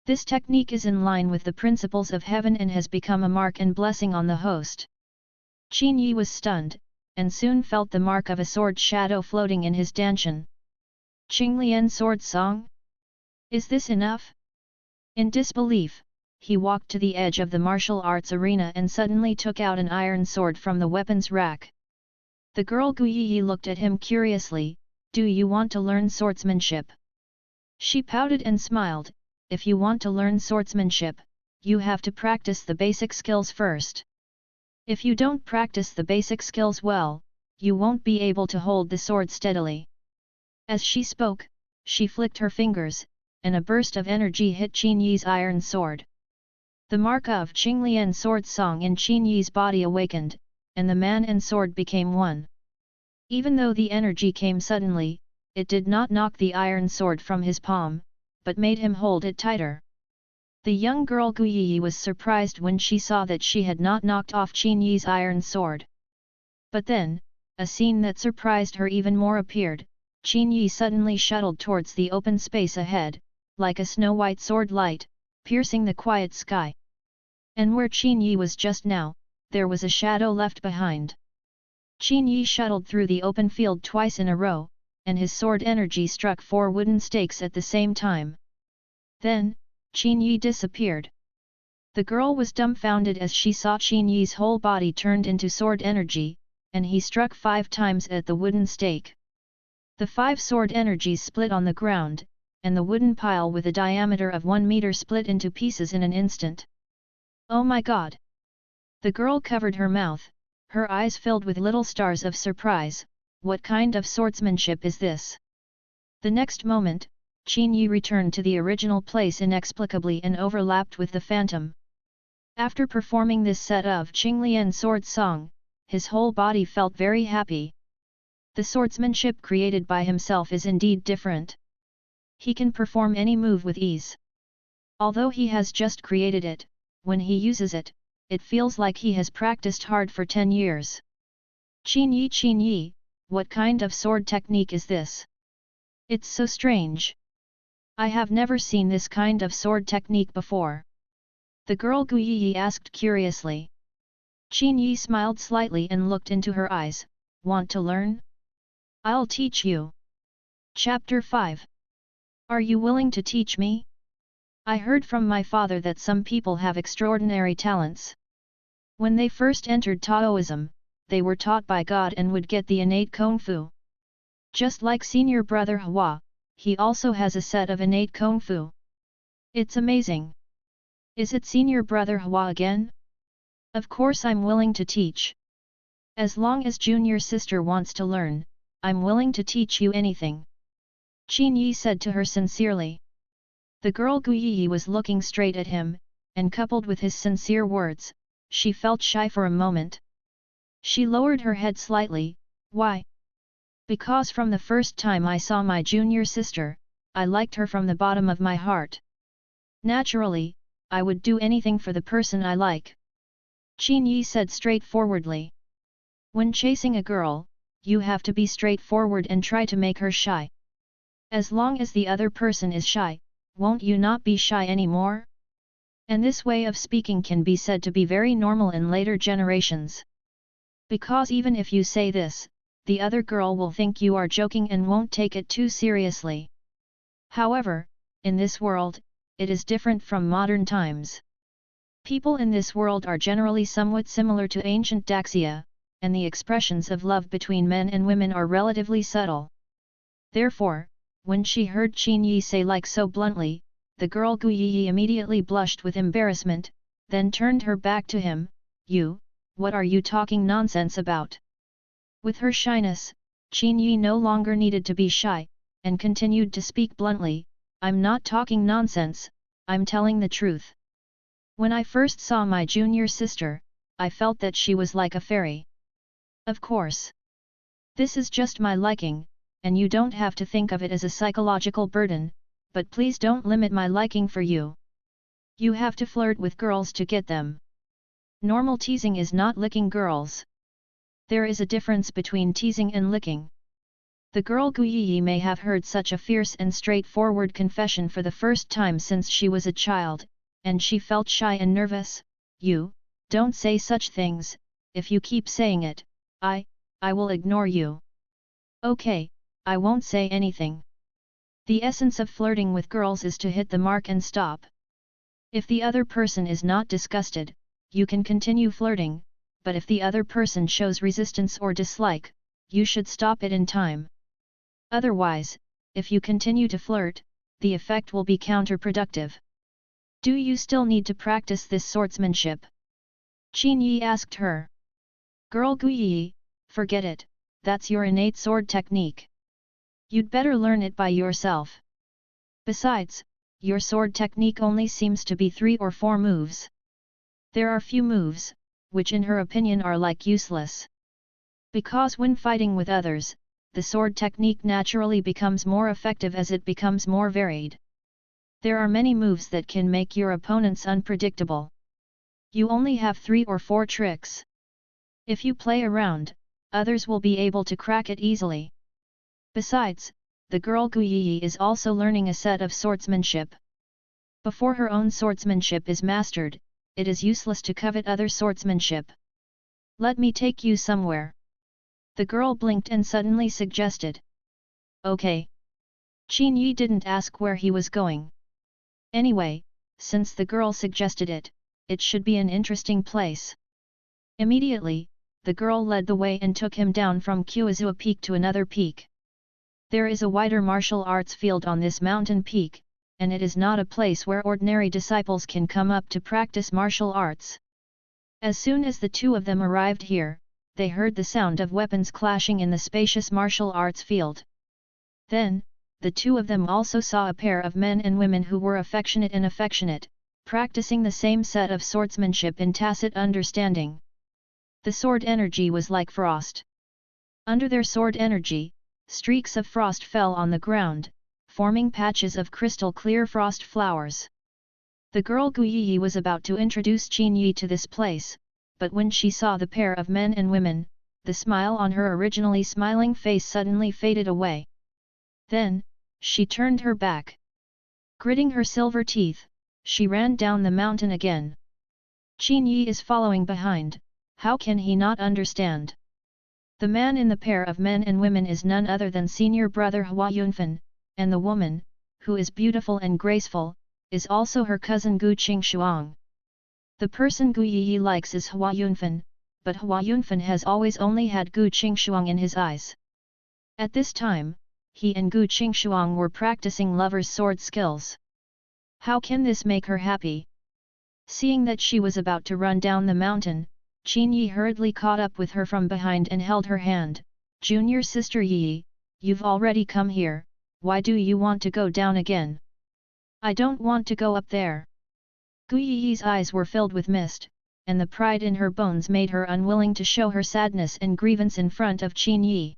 This technique is in line with the principles of heaven and has become a mark and blessing on the host. Qin Yi was stunned, and soon felt the mark of a sword shadow floating in his dantian. Qinglian Sword Song? Is this enough? In disbelief, he walked to the edge of the martial arts arena and suddenly took out an iron sword from the weapons rack. The girl Guiyi looked at him curiously, Do you want to learn swordsmanship? She pouted and smiled, If you want to learn swordsmanship, you have to practice the basic skills first. If you don't practice the basic skills well, you won't be able to hold the sword steadily. As she spoke, she flicked her fingers, and a burst of energy hit Qin Yi's iron sword. The mark of Qinglian Sword Song in Qin Yi's body awakened, and the man and sword became one. Even though the energy came suddenly, it did not knock the iron sword from his palm, but made him hold it tighter. The young girl Guiyi was surprised when she saw that she had not knocked off Qin Yi's iron sword. But then, a scene that surprised her even more appeared. Qin Yi suddenly shuttled towards the open space ahead, like a snow-white sword light, piercing the quiet sky. And where Qin Yi was just now, there was a shadow left behind. Qin Yi shuttled through the open field twice in a row, and his sword energy struck 4 wooden stakes at the same time. Then, Qin Yi disappeared. The girl was dumbfounded as she saw Qin Yi's whole body turned into sword energy, and he struck 5 times at the wooden stake. The 5 sword energies split on the ground, and the wooden pile with a diameter of 1 meter split into pieces in an instant. Oh my god! The girl covered her mouth, her eyes filled with little stars of surprise. What kind of swordsmanship is this? The next moment, Qin Yi returned to the original place inexplicably and overlapped with the phantom. After performing this set of Qinglian sword song, his whole body felt very happy. The swordsmanship created by himself is indeed different. He can perform any move with ease. Although he has just created it, when he uses it, it feels like he has practiced hard for 10 years. Qin Yi, what kind of sword technique is this? It's so strange. I have never seen this kind of sword technique before. The girl Gu Yi asked curiously. Qin Yi smiled slightly and looked into her eyes. Want to learn? I'll teach you. Chapter 5. Are you willing to teach me? I heard from my father that some people have extraordinary talents. When they first entered Taoism, they were taught by God and would get the innate Kung Fu. Just like senior brother Hua, he also has a set of innate Kung Fu. It's amazing. Is it senior brother Hua again? Of course I'm willing to teach. As long as junior sister wants to learn, I'm willing to teach you anything. Qin Yi said to her sincerely. The girl Gu Yi was looking straight at him, and coupled with his sincere words, she felt shy for a moment. She lowered her head slightly. Why? Because from the first time I saw my junior sister, I liked her from the bottom of my heart. Naturally, I would do anything for the person I like. Qin Yi said straightforwardly. When chasing a girl, you have to be straightforward and try to make her shy. As long as the other person is shy, won't you not be shy anymore? And this way of speaking can be said to be very normal in later generations. Because even if you say this, the other girl will think you are joking and won't take it too seriously. However, in this world, it is different from modern times. People in this world are generally somewhat similar to ancient Daxia, and the expressions of love between men and women are relatively subtle. Therefore, when she heard Qin Yi say like so bluntly, the girl Gu Yi immediately blushed with embarrassment, then turned her back to him. You, what are you talking nonsense about? With her shyness, Qin Yi no longer needed to be shy, and continued to speak bluntly. I'm not talking nonsense, I'm telling the truth. When I first saw my junior sister, I felt that she was like a fairy. Of course. This is just my liking, and you don't have to think of it as a psychological burden, but please don't limit my liking for you. You have to flirt with girls to get them. Normal teasing is not licking girls. There is a difference between teasing and licking. The girl Gu Yi may have heard such a fierce and straightforward confession for the first time since she was a child, and she felt shy and nervous. You, don't say such things, if you keep saying it, I will ignore you. Okay, I won't say anything. The essence of flirting with girls is to hit the mark and stop. If the other person is not disgusted, you can continue flirting, but if the other person shows resistance or dislike, you should stop it in time. Otherwise, if you continue to flirt, the effect will be counterproductive. Do you still need to practice this swordsmanship? Qin Yi asked her. Girl Gu Yi, forget it, that's your innate sword technique. You'd better learn it by yourself. Besides, your sword technique only seems to be 3 or 4 moves. There are few moves, which in her opinion are like useless. Because when fighting with others, the sword technique naturally becomes more effective as it becomes more varied. There are many moves that can make your opponents unpredictable. You only have 3 or 4 tricks. If you play around, others will be able to crack it easily. Besides, the girl Gu Yi is also learning a set of swordsmanship. Before her own swordsmanship is mastered, it is useless to covet other swordsmanship. Let me take you somewhere. The girl blinked and suddenly suggested. Okay. Qin Yi didn't ask where he was going. Anyway, since the girl suggested it, it should be an interesting place. Immediately, the girl led the way and took him down from Kuazua Peak to another peak. There is a wider martial arts field on this mountain peak, and it is not a place where ordinary disciples can come up to practice martial arts. As soon as the two of them arrived here, they heard the sound of weapons clashing in the spacious martial arts field. Then, the two of them also saw a pair of men and women who were affectionate, practicing the same set of swordsmanship in tacit understanding. The sword energy was like frost. Under their sword energy, streaks of frost fell on the ground, forming patches of crystal-clear frost flowers. The girl Guiyi was about to introduce Qin Yi to this place, but when she saw the pair of men and women, the smile on her originally smiling face suddenly faded away. Then, she turned her back. Gritting her silver teeth, she ran down the mountain again. Qin Yi is following behind, how can he not understand? The man in the pair of men and women is none other than senior brother Hua Yunfan, and the woman, who is beautiful and graceful, is also her cousin Gu Qingshuang. The person Gu Yi likes is Hua Yunfan, but Hua Yunfan has always only had Gu Qingshuang in his eyes. At this time, he and Gu Qingshuang were practicing lovers' sword skills. How can this make her happy? Seeing that she was about to run down the mountain, Qin Yi hurriedly caught up with her from behind and held her hand. Junior sister Yi, you've already come here, why do you want to go down again? I don't want to go up there. Gu Yi's eyes were filled with mist, and the pride in her bones made her unwilling to show her sadness and grievance in front of Qin Yi.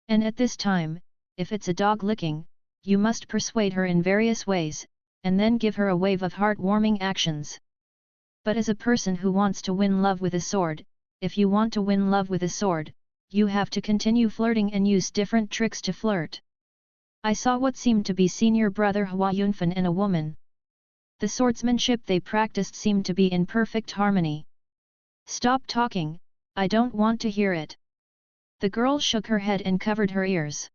And at this time, if it's a dog licking, you must persuade her in various ways, and then give her a wave of heart-warming actions. But as a person who wants to win love with a sword, if you want to win love with a sword, you have to continue flirting and use different tricks to flirt. I saw what seemed to be senior brother Hua Yunfan and a woman. The swordsmanship they practiced seemed to be in perfect harmony. Stop talking, I don't want to hear it. The girl shook her head and covered her ears.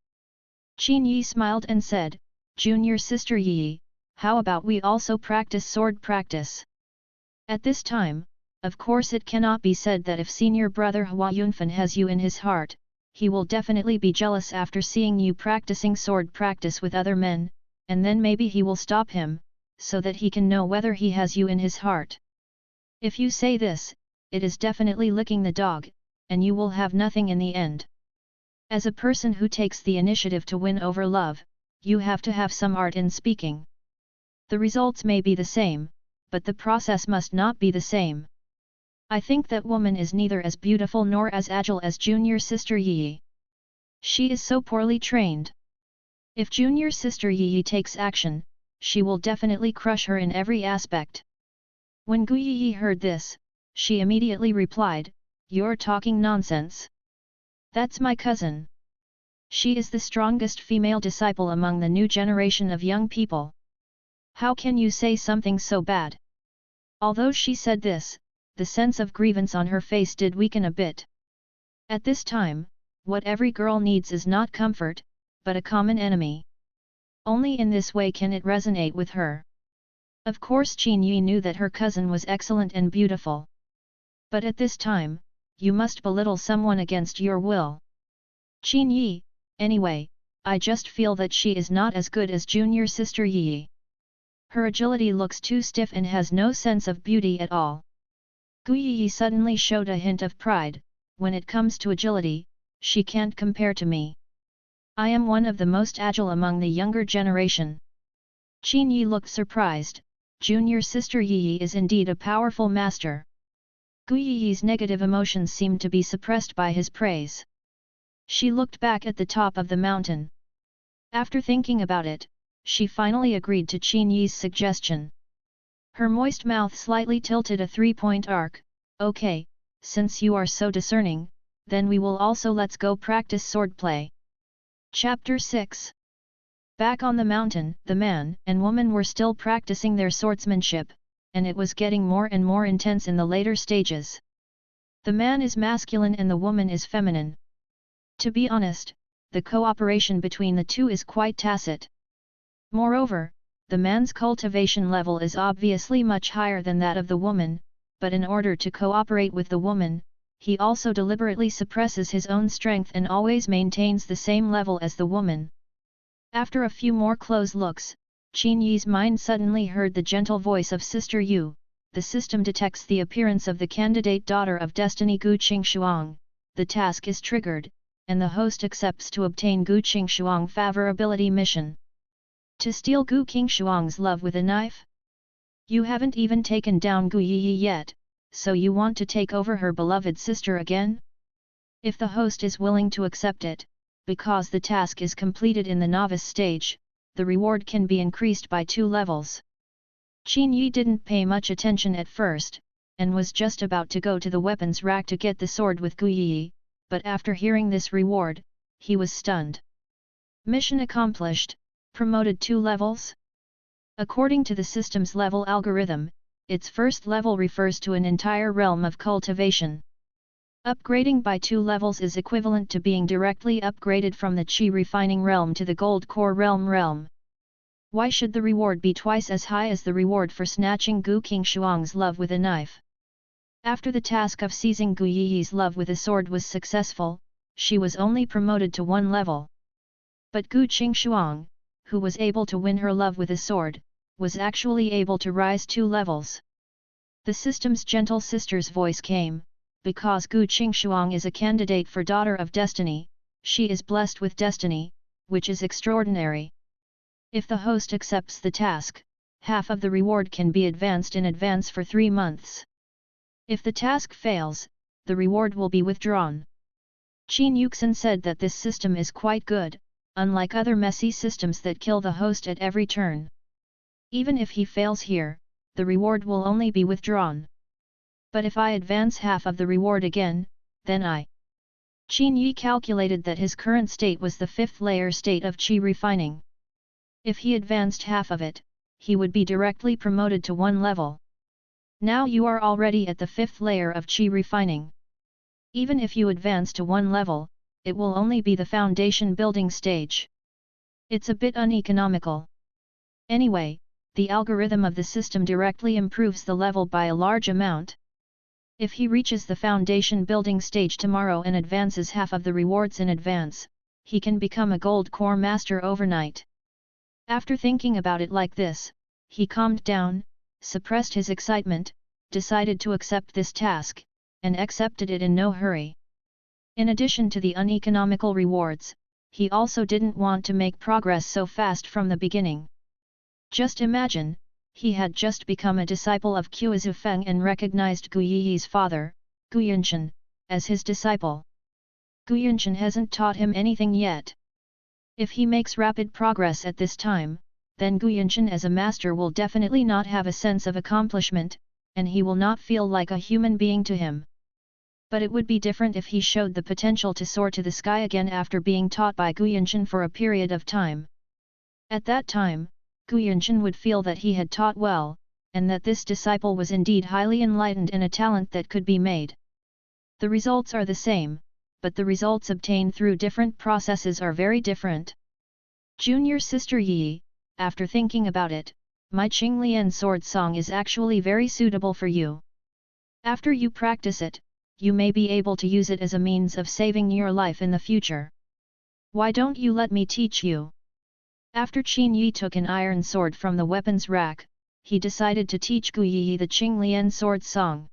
Qin Yi smiled and said, Junior sister Yi, how about we also practice sword practice? At this time, of course it cannot be said that if senior brother Hua Yunfan has you in his heart, he will definitely be jealous after seeing you practicing sword practice with other men, and then maybe he will stop him, so that he can know whether he has you in his heart. If you say this, it is definitely licking the dog, and you will have nothing in the end. As a person who takes the initiative to win over love, you have to have some art in speaking. The results may be the same, but the process must not be the same. I think that woman is neither as beautiful nor as agile as junior sister Yi. She is so poorly trained. If junior sister Yi takes action, she will definitely crush her in every aspect. When Gu Yi heard this, she immediately replied, You're talking nonsense. That's my cousin. She is the strongest female disciple among the new generation of young people. How can you say something so bad? Although she said this, the sense of grievance on her face did weaken a bit. At this time, what every girl needs is not comfort, but a common enemy. Only in this way can it resonate with her. Of course Qin Yi knew that her cousin was excellent and beautiful. But at this time, you must belittle someone against your will. Qin Yi, anyway, I just feel that she is not as good as junior sister Yi. Her agility looks too stiff and has no sense of beauty at all. Gu Yi suddenly showed a hint of pride, when it comes to agility, she can't compare to me. I am one of the most agile among the younger generation. Qin Yi looked surprised, junior sister Yi is indeed a powerful master. Gu Yi's negative emotions seemed to be suppressed by his praise. She looked back at the top of the mountain. After thinking about it, she finally agreed to Qin Yi's suggestion. Her moist mouth slightly tilted a three-point arc. Okay, since you are so discerning, then we will also let's go practice swordplay. Chapter 6. Back on the mountain, the man and woman were still practicing their swordsmanship, and it was getting more and more intense in the later stages. The man is masculine and the woman is feminine. To be honest, the cooperation between the two is quite tacit. Moreover, the man's cultivation level is obviously much higher than that of the woman, but in order to cooperate with the woman, he also deliberately suppresses his own strength and always maintains the same level as the woman. After a few more close looks, Qin Yi's mind suddenly heard the gentle voice of Sister Yu. The system detects the appearance of the candidate daughter of destiny Gu Qingshuang. The task is triggered, and the host accepts to obtain Gu Qingshuang favorability mission. To steal Gu Qingshuang's love with a knife? You haven't even taken down Gu Yiyi yet, so you want to take over her beloved sister again? If the host is willing to accept it, because the task is completed in the novice stage, the reward can be increased by 2 levels. Qin Yi didn't pay much attention at first, and was just about to go to the weapons rack to get the sword with Gu Yi, but after hearing this reward, he was stunned. Mission accomplished, promoted 2 levels? According to the system's level algorithm, its first level refers to an entire realm of cultivation. Upgrading by 2 levels is equivalent to being directly upgraded from the Qi refining realm to the Gold Core realm. Why should the reward be twice as high as the reward for snatching Gu Qingshuang's love with a knife? After the task of seizing Gu Yiyi's love with a sword was successful, she was only promoted to 1 level. But Gu Qingshuang, who was able to win her love with a sword, was actually able to rise 2 levels. The system's gentle sister's voice came, because Gu Qingshuang is a candidate for Daughter of Destiny, she is blessed with destiny, which is extraordinary. If the host accepts the task, half of the reward can be advanced in advance for 3 months. If the task fails, the reward will be withdrawn. Qin Yuxin said that this system is quite good, unlike other messy systems that kill the host at every turn. Even if he fails here, the reward will only be withdrawn. But if I advance half of the reward again, then Qin Yi calculated that his current state was the 5th layer state of Qi refining. If he advanced half of it, he would be directly promoted to 1 level. Now you are already at the 5th layer of Qi refining. Even if you advance to 1 level, it will only be the foundation building stage. It's a bit uneconomical. Anyway, the algorithm of the system directly improves the level by a large amount. If he reaches the foundation building stage tomorrow and advances half of the rewards in advance, he can become a gold core master overnight. After thinking about it like this, he calmed down, suppressed his excitement, decided to accept this task, and accepted it in no hurry. In addition to the uneconomical rewards, he also didn't want to make progress so fast from the beginning. Just imagine, he had just become a disciple of Qu Zifeng and recognized Gu Yiyi's father, Gu Yunshan, as his disciple. Gu Yunshan hasn't taught him anything yet. If he makes rapid progress at this time, then Gu Yunshan as a master will definitely not have a sense of accomplishment, and he will not feel like a human being to him. But it would be different if he showed the potential to soar to the sky again after being taught by Gu Yunshan for a period of time. At that time, Gu Yunshan would feel that he had taught well, and that this disciple was indeed highly enlightened and a talent that could be made. The results are the same, but the results obtained through different processes are very different. Junior Sister Yi, after thinking about it, my Qinglian sword song is actually very suitable for you. After you practice it, you may be able to use it as a means of saving your life in the future. Why don't you let me teach you? After Qin Yi took an iron sword from the weapons rack, he decided to teach Gu Yiyi the Qinglian sword song.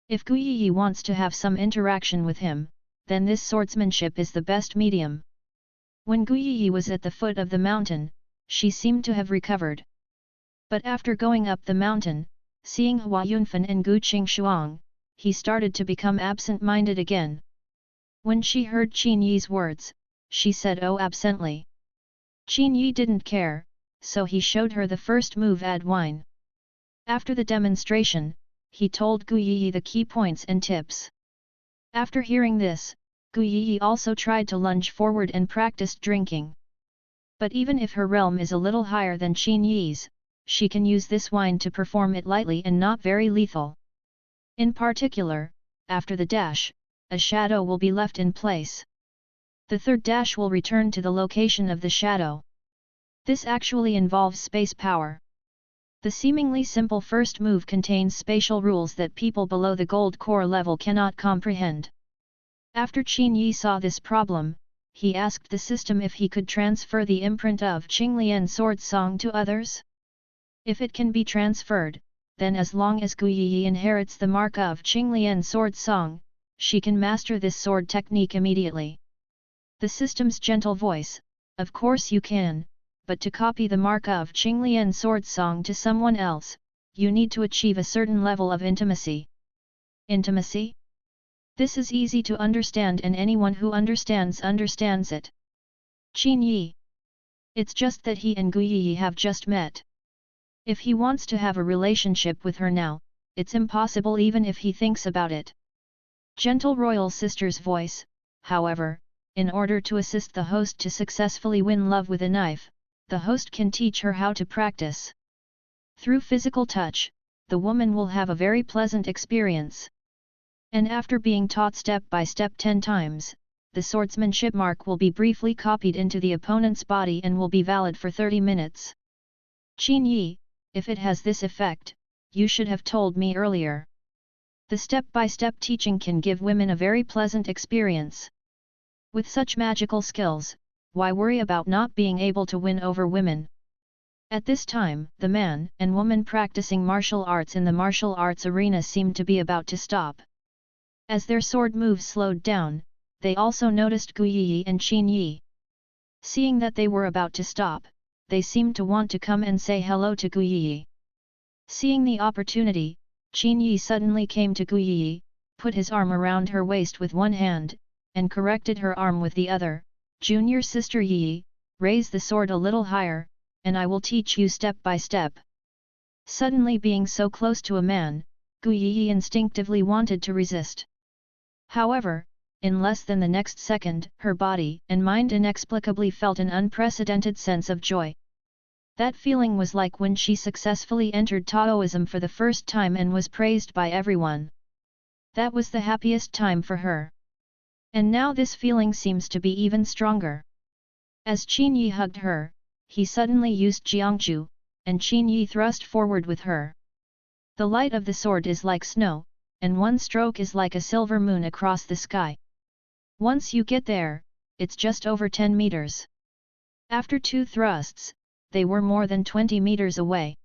If Gu Yiyi wants to have some interaction with him, then this swordsmanship is the best medium. When Gu Yiyi was at the foot of the mountain, she seemed to have recovered. But after going up the mountain, seeing Hua Yunfan and Gu Qingshuang, he started to become absent-minded again. When she heard Qin Yi's words, she said "oh" absently. Qin Yi didn't care, so he showed her the first move Ad Wine. After the demonstration, he told Gu Yiyi the key points and tips. After hearing this, Gu Yiyi also tried to lunge forward and practiced drinking. But even if her realm is a little higher than Qin Yi's, she can use this wine to perform it lightly and not very lethal. In particular, after the dash, a shadow will be left in place. The third dash will return to the location of the shadow. This actually involves space power. The seemingly simple first move contains spatial rules that people below the gold core level cannot comprehend. After Qin Yi saw this problem, he asked the system if he could transfer the imprint of Qinglian sword song to others. If it can be transferred, then as long as Gu Yi inherits the mark of Qinglian sword song, she can master this sword technique immediately. The system's gentle voice, of course you can, but to copy the mark of Qinglian sword song to someone else, you need to achieve a certain level of intimacy. Intimacy? This is easy to understand and anyone who understands it. Qin Yi. It's just that he and Gu Yi have just met. If he wants to have a relationship with her now, it's impossible even if he thinks about it. Gentle royal sister's voice, however, in order to assist the host to successfully win love with a knife, the host can teach her how to practice. Through physical touch, the woman will have a very pleasant experience. And after being taught step by step 10 times, the swordsmanship mark will be briefly copied into the opponent's body and will be valid for 30 minutes. Qin Yi, if it has this effect, you should have told me earlier. The step-by-step teaching can give women a very pleasant experience. With such magical skills, why worry about not being able to win over women? At this time, the man and woman practicing martial arts in the martial arts arena seemed to be about to stop. As their sword moves slowed down, they also noticed Gu Yi and Qin Yi. Seeing that they were about to stop, they seemed to want to come and say hello to Gu Yi. Seeing the opportunity, Qin Yi suddenly came to Gu Yi, put his arm around her waist with one hand, and corrected her arm with the other. Junior sister Yi, raise the sword a little higher, and I will teach you step by step. Suddenly being so close to a man, Gu Yi instinctively wanted to resist. However, in less than the next second, her body and mind inexplicably felt an unprecedented sense of joy. That feeling was like when she successfully entered Taoism for the first time and was praised by everyone. That was the happiest time for her. And now this feeling seems to be even stronger. As Qin Yi hugged her, he suddenly used Jiangju, and Qin Yi thrust forward with her. The light of the sword is like snow, and one stroke is like a silver moon across the sky. Once you get there, it's just over 10 meters. After 2 thrusts, they were more than 20 meters away.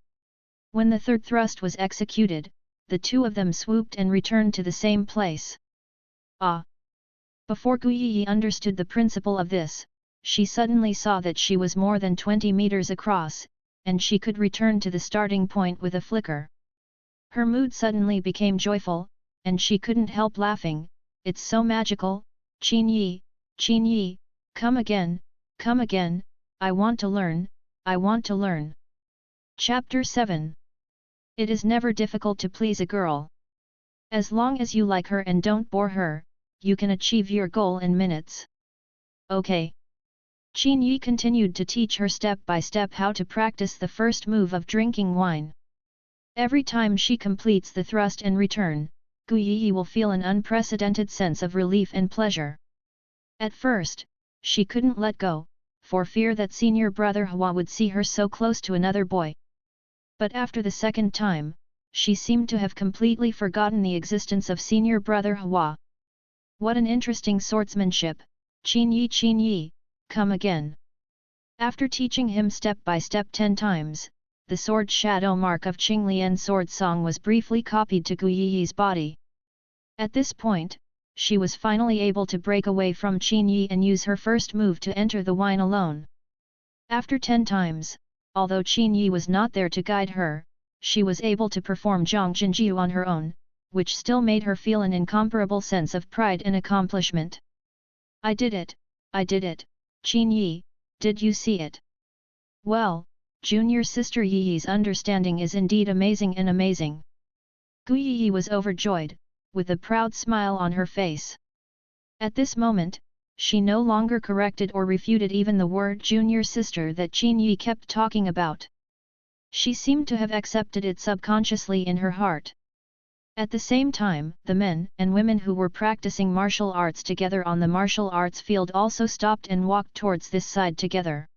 When the third thrust was executed, the two of them swooped and returned to the same place. Ah! Before Gu Yi understood the principle of this, she suddenly saw that she was more than 20 meters across, and she could return to the starting point with a flicker. Her mood suddenly became joyful, and she couldn't help laughing. It's so magical, Qin Yi, come again, I want to learn, I want to learn. Chapter 7. It is never difficult to please a girl. As long as you like her and don't bore her, you can achieve your goal in minutes. Okay. Qin Yi continued to teach her step by step how to practice the first move of drinking wine. Every time she completes the thrust and return, Gu Yi will feel an unprecedented sense of relief and pleasure. At first, she couldn't let go, for fear that senior brother Hua would see her so close to another boy. But after the second time, she seemed to have completely forgotten the existence of senior brother Hua. What an interesting swordsmanship, Qin Yi, come again. After teaching him step by step 10 times, the sword shadow mark of Qinglian sword song was briefly copied to Gu Yi's body. At this point, she was finally able to break away from Qin Yi and use her first move to enter the wine alone. After 10 times, although Qin Yi was not there to guide her, she was able to perform Zhongjinjiu on her own, which still made her feel an incomparable sense of pride and accomplishment. I did it, Qin Yi, did you see it? Well, junior sister Yi's understanding is indeed amazing and amazing. Gu Yi was overjoyed, with a proud smile on her face. At this moment, she no longer corrected or refuted even the word junior sister that Qin Yi kept talking about. She seemed to have accepted it subconsciously in her heart. At the same time, the men and women who were practicing martial arts together on the martial arts field also stopped and walked towards this side together.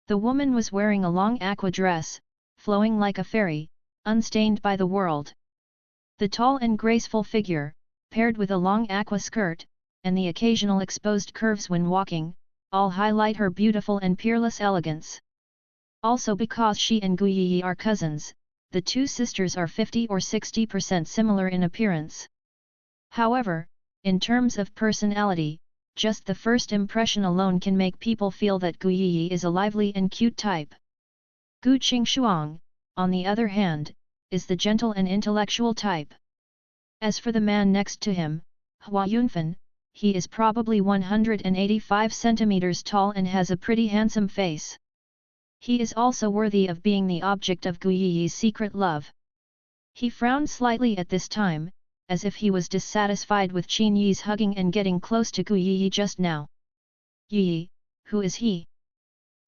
The woman was wearing a long aqua dress, flowing like a fairy, unstained by the world. The tall and graceful figure, paired with a long aqua skirt, and the occasional exposed curves when walking, all highlight her beautiful and peerless elegance. Also because she and Gu Yi are cousins, the two sisters are 50 or 60% similar in appearance. However, in terms of personality, just the first impression alone can make people feel that Gu Yi is a lively and cute type. Gu Qingshuang, on the other hand, is the gentle and intellectual type. As for the man next to him, Hua Yunfen, he is probably 185 centimeters tall and has a pretty handsome face. He is also worthy of being the object of Gu Yi's secret love. He frowned slightly at this time, as if he was dissatisfied with Qin Yi's hugging and getting close to Gu Yi just now. Yi, who is he?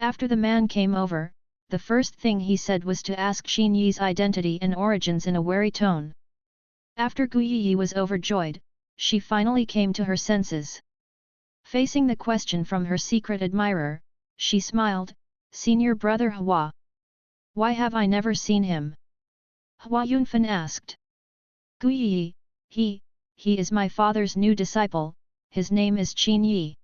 After the man came over, the first thing he said was to ask Qin Yi's identity and origins in a wary tone. After Gu Yi was overjoyed, she finally came to her senses. Facing the question from her secret admirer, she smiled, "Senior brother Hua. Why have I never seen him?" Hua Yunfen asked. "Gu Yi, he is my father's new disciple, his name is Qin Yi."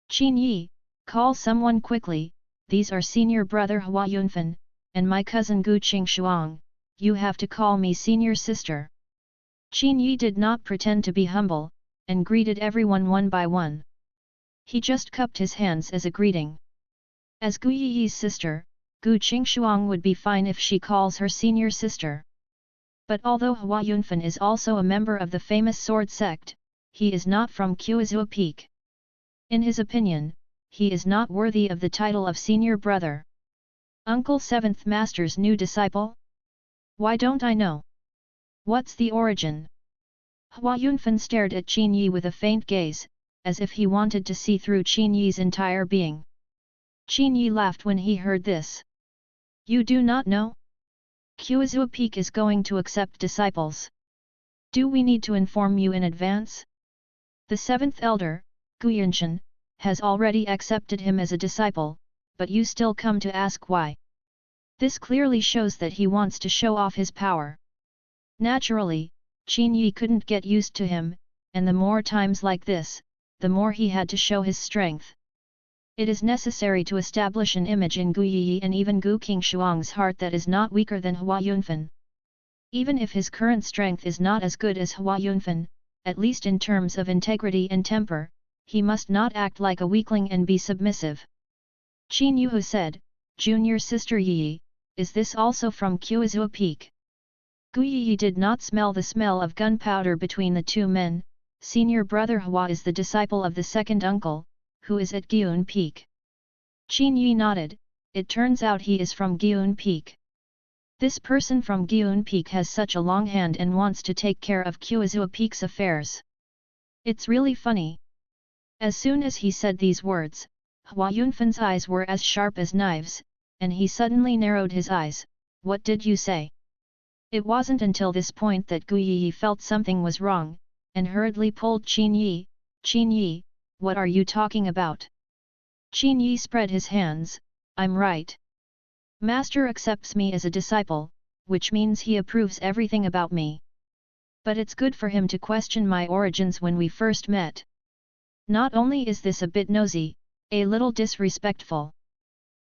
"Qin Yi, call someone quickly, these are senior brother Hua Yunfen, and my cousin Gu Qingshuang, you have to call me senior sister." Qin Yi did not pretend to be humble, and greeted everyone one by one. He just cupped his hands as a greeting. As Gu Yi's sister, Gu Qingshuang would be fine if she calls her senior sister. But although Hua Yunfen is also a member of the famous sword sect, he is not from Usse Peak. In his opinion, he is not worthy of the title of senior brother. Uncle 7th Master's new disciple? Why don't I know? What's the origin? Hua Yunfen stared at Qin Yi with a faint gaze, as if he wanted to see through Qin Yi's entire being. Qin Yi laughed when he heard this. "You do not know? Usse Peak is going to accept disciples. Do we need to inform you in advance? The 7th elder, Gu Yunshan, has already accepted him as a disciple, but you still come to ask why. This clearly shows that he wants to show off his power." Naturally, Qin Yi couldn't get used to him, and the more times like this, the more he had to show his strength. It is necessary to establish an image in Gu Yi and even Gu Qingshuang's heart that is not weaker than Hua Yunfen. Even if his current strength is not as good as Hua Yunfen, at least in terms of integrity and temper, he must not act like a weakling and be submissive. Qin Yu said, "Junior sister Yi, is this also from Usse Peak?" Gu Yi did not smell the smell of gunpowder between the two men. Senior brother Hua is the disciple of the second uncle, who is at Gyun Peak. Qin Yi nodded, "It turns out he is from Gyun Peak. This person from Gyun Peak has such a long hand and wants to take care of Usse Peak's affairs. It's really funny." As soon as he said these words, Hua Yunfen's eyes were as sharp as knives, and he suddenly narrowed his eyes. "What did you say?" It wasn't until this point that Gu Yi felt something was wrong, and hurriedly pulled Qin Yi. "Qin Yi, what are you talking about?" Qin Yi spread his hands. "I'm right. Master accepts me as a disciple, which means he approves everything about me. But it's good for him to question my origins when we first met. Not only is this a bit nosy, a little disrespectful.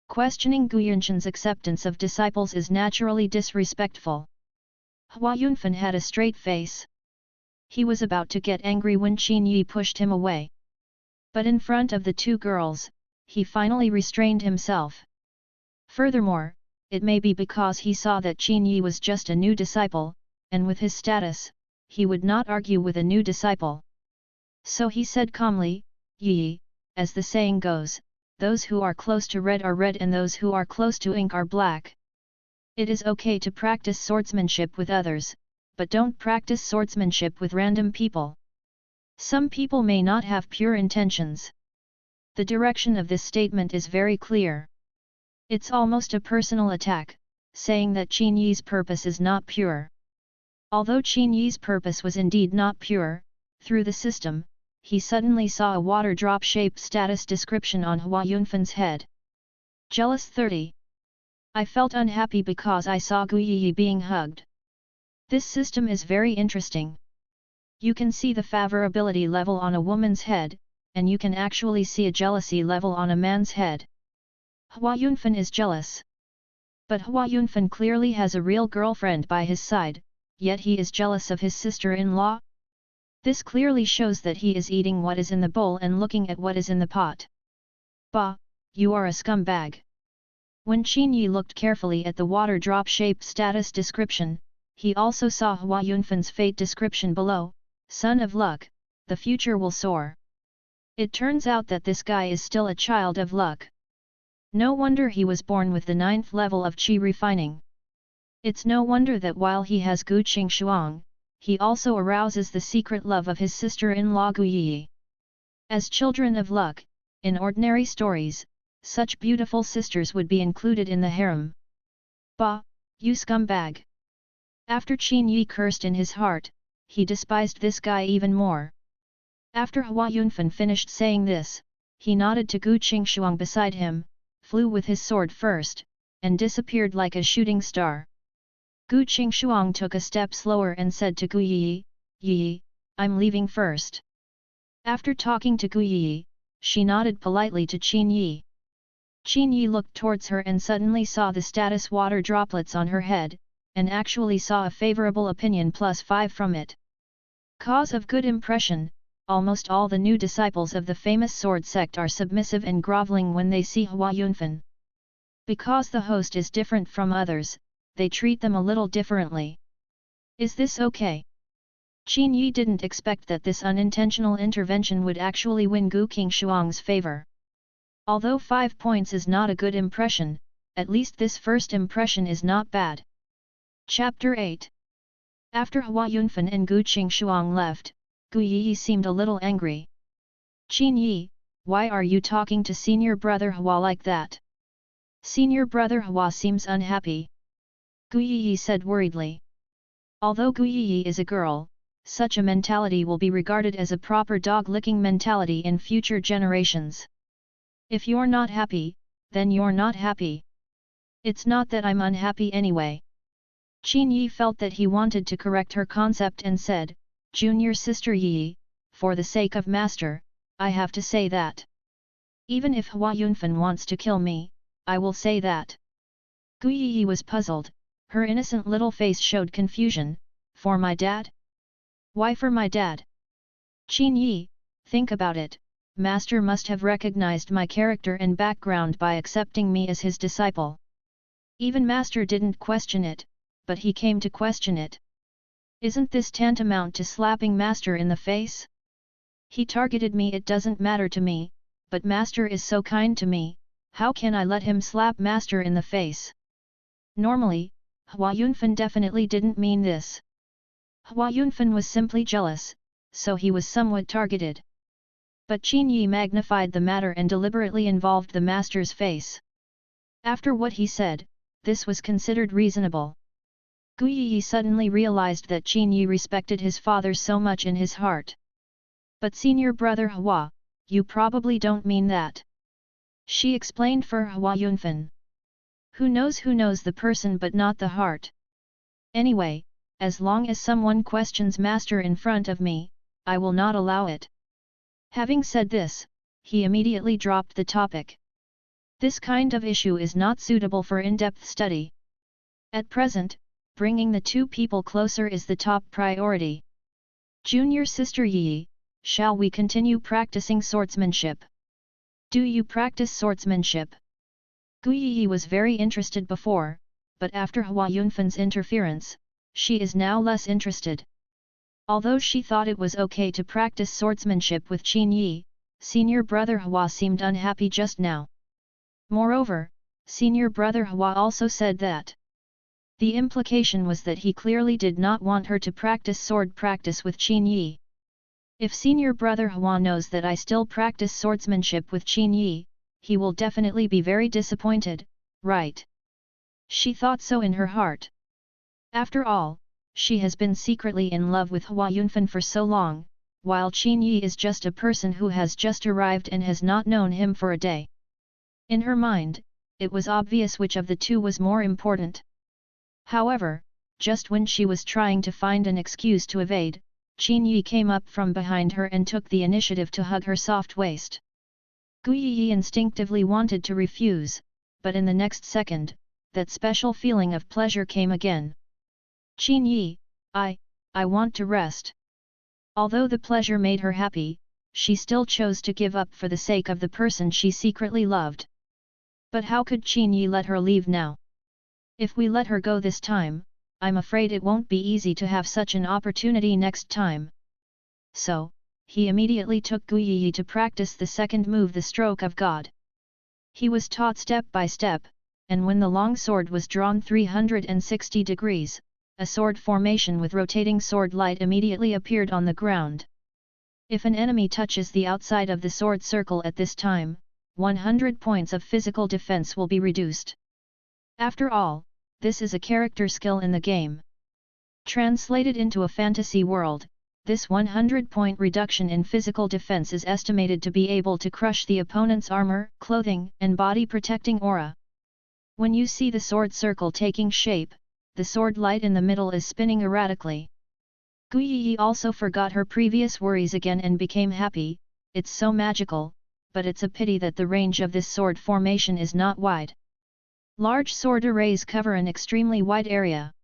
Questioning Gu Yunshan's acceptance of disciples is naturally disrespectful." Hua Yunfen had a straight face. He was about to get angry when Qin Yi pushed him away. But in front of the two girls, he finally restrained himself. Furthermore, it may be because he saw that Qin Yi was just a new disciple, and with his status, he would not argue with a new disciple. So he said calmly, "Yi, as the saying goes, those who are close to red are red and those who are close to ink are black. It is okay to practice swordsmanship with others, but don't practice swordsmanship with random people. Some people may not have pure intentions." The direction of this statement is very clear. It's almost a personal attack, saying that Qin Yi's purpose is not pure. Although Qin Yi's purpose was indeed not pure, through the system, he suddenly saw a water drop-shaped status description on Hua Yunfen's head. Jealous 30. I felt unhappy because I saw Gu Yi being hugged. This system is very interesting. You can see the favorability level on a woman's head, and you can actually see a jealousy level on a man's head. Hua Yunfen is jealous. But Hua Yunfen clearly has a real girlfriend by his side, yet he is jealous of his sister-in-law? This clearly shows that he is eating what is in the bowl and looking at what is in the pot. Bah, you are a scumbag. When Qin Yi looked carefully at the water drop shape status description, he also saw Hua Yunfen's fate description below, Son of Luck, the future will soar. It turns out that this guy is still a child of luck. No wonder he was born with the 9th level of Qi refining. It's no wonder that while he has Gu Qing, he also arouses the secret love of his sister-in-law Gu Yi. As children of luck, in ordinary stories, such beautiful sisters would be included in the harem. Bah, you scumbag! After Qin Yi cursed in his heart, he despised this guy even more. After Hua Yunfen finished saying this, he nodded to Gu Qing beside him, flew with his sword first, and disappeared like a shooting star. Gu Qing took a step slower and said to Gu Yi, Yi, I'm leaving first. After talking to Gu Yi, she nodded politely to Qin Yi. Qin Yi looked towards her and suddenly saw the status water droplets on her head, and actually saw a favorable opinion +5 from it. Cause of good impression, almost all the new disciples of the famous sword sect are submissive and groveling when they see Hua Yunfen. Because the host is different from others, they treat them a little differently. Is this okay? Qin Yi didn't expect that this unintentional intervention would actually win Gu Qingshuang's favor. Although 5 points is not a good impression, at least this first impression is not bad. Chapter 8. After Hua Yunfen and Gu Qingshuang left, Gu Yi seemed a little angry. Qin Yi, why are you talking to senior brother Hua like that? Senior brother Hua seems unhappy. Gu Yi said worriedly. Although Gu Yi is a girl, such a mentality will be regarded as a proper dog-licking mentality in future generations. If you're not happy, then you're not happy. It's not that I'm unhappy anyway. Qin Yi felt that he wanted to correct her concept and said, Junior sister Yi, for the sake of master, I have to say that. Even if Hua Yunfen wants to kill me, I will say that. Gu Yi was puzzled, her innocent little face showed confusion. For my dad? Why for my dad? Qin Yi, think about it, master must have recognized my character and background by accepting me as his disciple. Even master didn't question it, but he came to question it. Isn't this tantamount to slapping master in the face? He targeted me, it doesn't matter to me, but master is so kind to me, how can I let him slap master in the face? Normally, Hua Yunfen definitely didn't mean this. Hua Yunfen was simply jealous, so he was somewhat targeted. But Qin Yi magnified the matter and deliberately involved the master's face. After what he said, this was considered reasonable. Gu Yi suddenly realized that Qin Yi respected his father so much in his heart. But senior brother Hua, you probably don't mean that. She explained for Hua Yunfen. Who knows the person but not the heart. Anyway, as long as someone questions master in front of me, I will not allow it. Having said this, he immediately dropped the topic. This kind of issue is not suitable for in-depth study. At present, bringing the two people closer is the top priority. Junior sister Yi, shall we continue practicing swordsmanship? Do you practice swordsmanship? Gu Yi was very interested before, but after Hua Yunfen's interference, she is now less interested. Although she thought it was okay to practice swordsmanship with Qin Yi, senior brother Hua seemed unhappy just now. Moreover, senior brother Hua also said that. The implication was that he clearly did not want her to practice sword practice with Qin Yi. If senior brother Hua knows that I still practice swordsmanship with Qin Yi, he will definitely be very disappointed, right? She thought so in her heart. After all, she has been secretly in love with Hua Yunfen for so long, while Qin Yi is just a person who has just arrived and has not known him for a day. In her mind, it was obvious which of the two was more important. However, just when she was trying to find an excuse to evade, Qin Yi came up from behind her and took the initiative to hug her soft waist. Gu Yi instinctively wanted to refuse, but in the next second, that special feeling of pleasure came again. Qin Yi, I want to rest. Although the pleasure made her happy, she still chose to give up for the sake of the person she secretly loved. But how could Qin Yi let her leave now? If we let her go this time, I'm afraid it won't be easy to have such an opportunity next time. So, he immediately took Gu Yi to practice the second move, the stroke of God. He was taught step by step, and when the long sword was drawn 360 degrees, a sword formation with rotating sword light immediately appeared on the ground. If an enemy touches the outside of the sword circle at this time, 100 points of physical defense will be reduced. After all, this is a character skill in the game. Translated into a fantasy world, this 100-point reduction in physical defense is estimated to be able to crush the opponent's armor, clothing, and body-protecting aura. When you see the sword circle taking shape, the sword light in the middle is spinning erratically. Gu Yi also forgot her previous worries again and became happy. It's so magical, but it's a pity that the range of this sword formation is not wide. Large sword arrays cover an extremely wide area.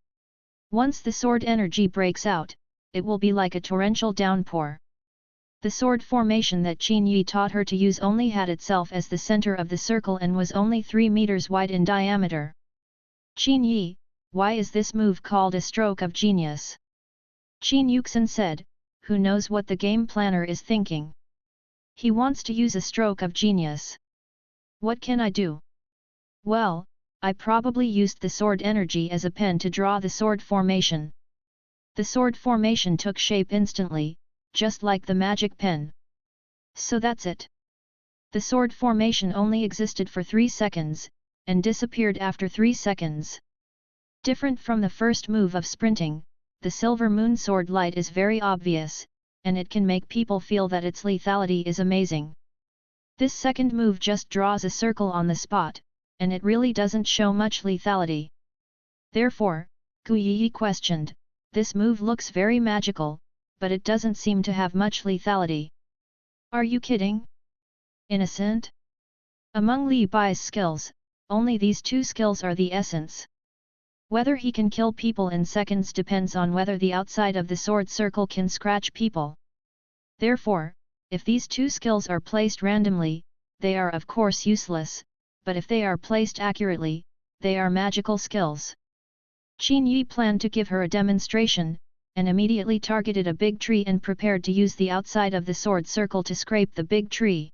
Once the sword energy breaks out, it will be like a torrential downpour. The sword formation that Qin Yi taught her to use only had itself as the center of the circle and was only 3 meters wide in diameter. Qin Yi, why is this move called a stroke of genius? Qin Yuxin said, who knows what the game planner is thinking? He wants to use a stroke of genius. What can I do? Well, I probably used the sword energy as a pen to draw the sword formation. The sword formation took shape instantly, just like the magic pen. So that's it. The sword formation only existed for 3 seconds, and disappeared after 3 seconds. Different from the first move of sprinting, the silver moon sword light is very obvious, and it can make people feel that its lethality is amazing. This second move just draws a circle on the spot, and it really doesn't show much lethality. Therefore, Gu Yi questioned, this move looks very magical, but it doesn't seem to have much lethality. Are you kidding? Innocent? Among Li Bai's skills, only these 2 skills are the essence. Whether he can kill people in seconds depends on whether the outside of the sword circle can scratch people. Therefore, if these 2 skills are placed randomly, they are of course useless, but if they are placed accurately, they are magical skills. Qin Yi planned to give her a demonstration, and immediately targeted a big tree and prepared to use the outside of the sword circle to scrape the big tree.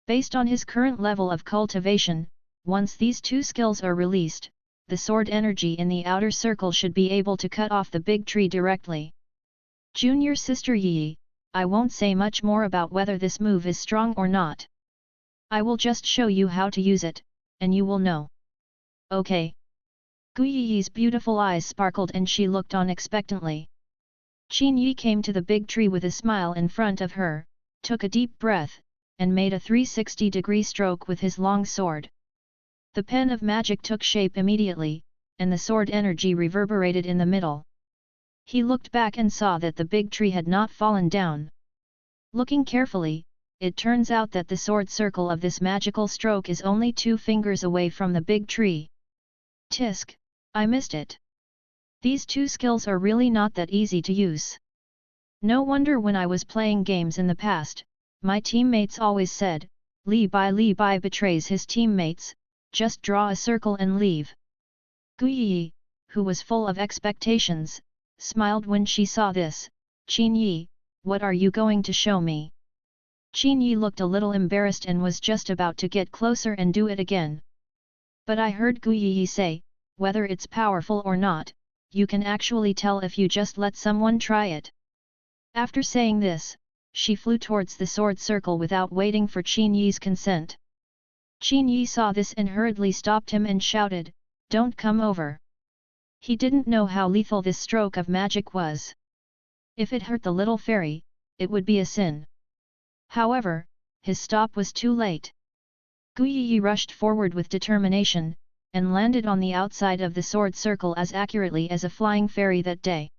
Based on his current level of cultivation, once these 2 skills are released, the sword energy in the outer circle should be able to cut off the big tree directly. Junior sister Yi, I won't say much more about whether this move is strong or not. I will just show you how to use it, and you will know. Okay. Gu Yi's beautiful eyes sparkled and she looked on expectantly. Qin Yi came to the big tree with a smile in front of her, took a deep breath, and made a 360-degree stroke with his long sword. The pen of magic took shape immediately, and the sword energy reverberated in the middle. He looked back and saw that the big tree had not fallen down. Looking carefully, it turns out that the sword circle of this magical stroke is only 2 fingers away from the big tree. Tisk, I missed it. These 2 skills are really not that easy to use. No wonder when I was playing games in the past, my teammates always said, Li Bai betrays his teammates, just draw a circle and leave. Gu Yi, who was full of expectations, smiled when she saw this. Qin Yi, what are you going to show me? Qin Yi looked a little embarrassed and was just about to get closer and do it again. But I heard Gu Yi say, whether it's powerful or not, you can actually tell if you just let someone try it. After saying this, she flew towards the sword circle without waiting for Qin Yi's consent. Qin Yi saw this and hurriedly stopped him and shouted, don't come over. He didn't know how lethal this stroke of magic was. If it hurt the little fairy, it would be a sin. However, his stop was too late. Gu Yi rushed forward with determination, and landed on the outside of the sword circle as accurately as a flying fairy that day.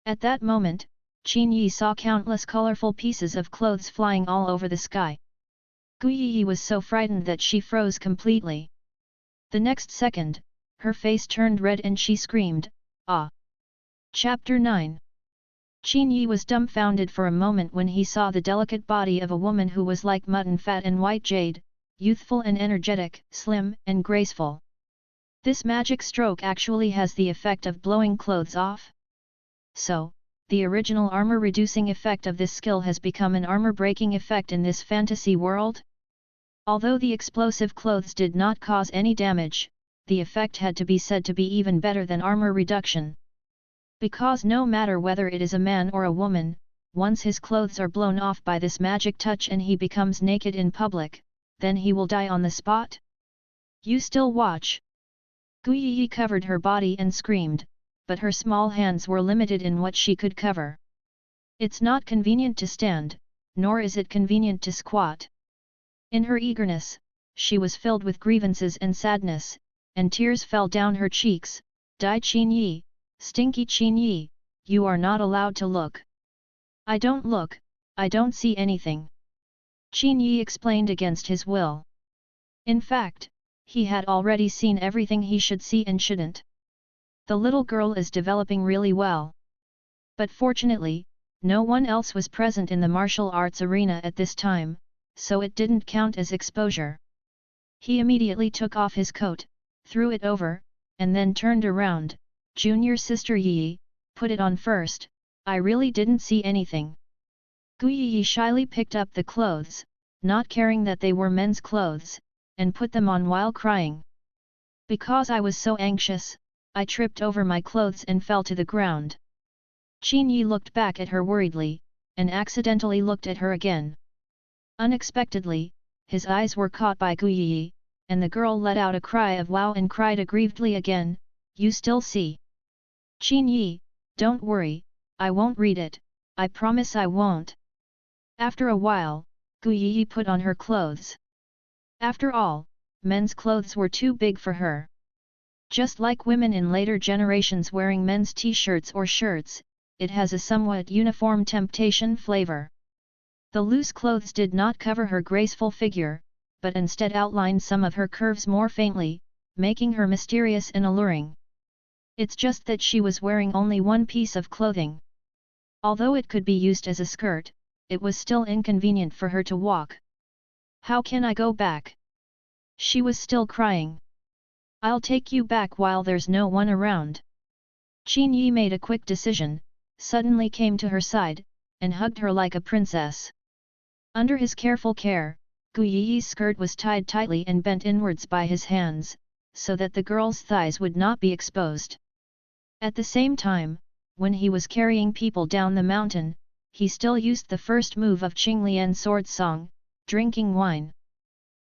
At that moment, Qin Yi saw countless colorful pieces of clothes flying all over the sky. Gu Yi was so frightened that she froze completely. The next second, her face turned red and she screamed, "Ah!" Chapter 9. Qin Yi was dumbfounded for a moment when he saw the delicate body of a woman who was like mutton fat and white jade, youthful and energetic, slim and graceful. This magic stroke actually has the effect of blowing clothes off. So, the original armor-reducing effect of this skill has become an armor-breaking effect in this fantasy world? Although the explosive clothes did not cause any damage, the effect had to be said to be even better than armor reduction. Because no matter whether it is a man or a woman, once his clothes are blown off by this magic touch and he becomes naked in public, then he will die on the spot? You still watch? Gu Yi covered her body and screamed, but her small hands were limited in what she could cover. It's not convenient to stand, nor is it convenient to squat. In her eagerness, she was filled with grievances and sadness, and tears fell down her cheeks. "Dai Qin Yi, stinky Qin Yi, you are not allowed to look." "I don't look, I don't see anything." Qin Yi explained against his will. In fact, he had already seen everything he should see and shouldn't. The little girl is developing really well. But fortunately, no one else was present in the martial arts arena at this time, so it didn't count as exposure. He immediately took off his coat, threw it over, and then turned around. "Junior sister Yi, put it on first, I really didn't see anything." Gu Yi shyly picked up the clothes, not caring that they were men's clothes, and put them on while crying. "Because I was so anxious, I tripped over my clothes and fell to the ground." Qin Yi looked back at her worriedly, and accidentally looked at her again. Unexpectedly, his eyes were caught by Gu Yi, and the girl let out a cry of wow and cried aggrievedly again, "You still see?" "Qin Yi, don't worry, I won't read it, I promise I won't." After a while, Gu Yi put on her clothes. After all, men's clothes were too big for her. Just like women in later generations wearing men's t-shirts or shirts, it has a somewhat uniform temptation flavor. The loose clothes did not cover her graceful figure, but instead outlined some of her curves more faintly, making her mysterious and alluring. It's just that she was wearing only one piece of clothing. Although it could be used as a skirt, it was still inconvenient for her to walk. "How can I go back?" She was still crying. "I'll take you back while there's no one around." Qin Yi made a quick decision, suddenly came to her side, and hugged her like a princess. Under his careful care, Gu Yi's skirt was tied tightly and bent inwards by his hands, so that the girl's thighs would not be exposed. At the same time, when he was carrying people down the mountain, he still used the first move of Qinglian's sword song, drinking wine.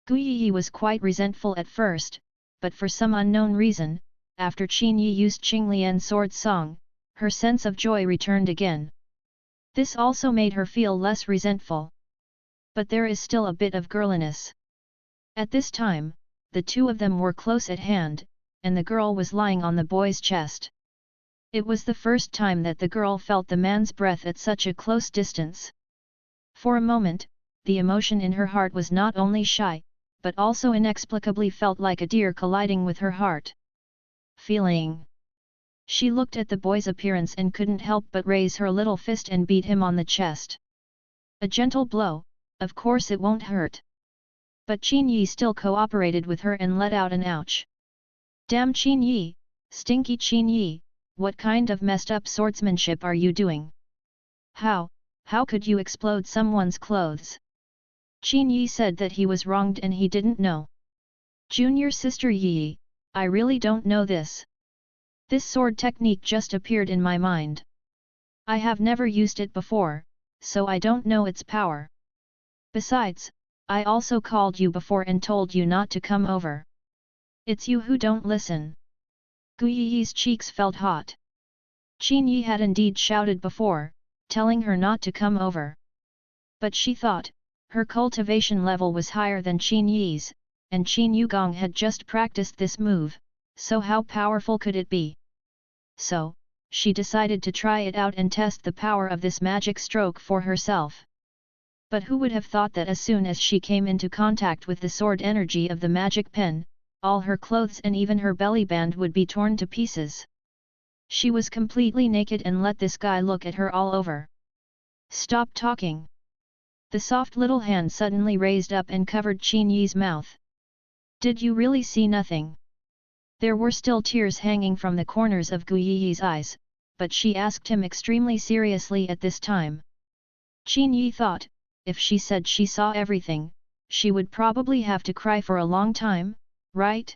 Gu Yi was quite resentful at first, but for some unknown reason, after Qin Yi used Qinglian's sword song, her sense of joy returned again. This also made her feel less resentful. But there is still a bit of girliness. At this time, the two of them were close at hand, and the girl was lying on the boy's chest. It was the first time that the girl felt the man's breath at such a close distance. For a moment, the emotion in her heart was not only shy, but also inexplicably felt like a deer colliding with her heart. Feeling. She looked at the boy's appearance and couldn't help but raise her little fist and beat him on the chest. A gentle blow, of course it won't hurt. But Qin Yi still cooperated with her and let out an ouch. "Damn Qin Yi, stinky Qin Yi, what kind of messed up swordsmanship are you doing? How could you explode someone's clothes?" Qin Yi said that he was wronged and he didn't know. "Junior sister Yi, I really don't know this. This sword technique just appeared in my mind. I have never used it before, so I don't know its power. Besides, I also called you before and told you not to come over. It's you who don't listen." Gu Yi's cheeks felt hot. Qin Yi had indeed shouted before, telling her not to come over. But she thought, her cultivation level was higher than Qin Yi's, and Qin Yugong had just practiced this move, so how powerful could it be? So, she decided to try it out and test the power of this magic stroke for herself. But who would have thought that as soon as she came into contact with the sword energy of the magic pen, all her clothes and even her belly band would be torn to pieces. She was completely naked and let this guy look at her all over. Stop talking. The soft little hand suddenly raised up and covered Qin Yi's mouth. Did you really see nothing? There were still tears hanging from the corners of Gu Yi's eyes, but she asked him extremely seriously at this time. Qin Yi thought, if she said she saw everything, she would probably have to cry for a long time, right?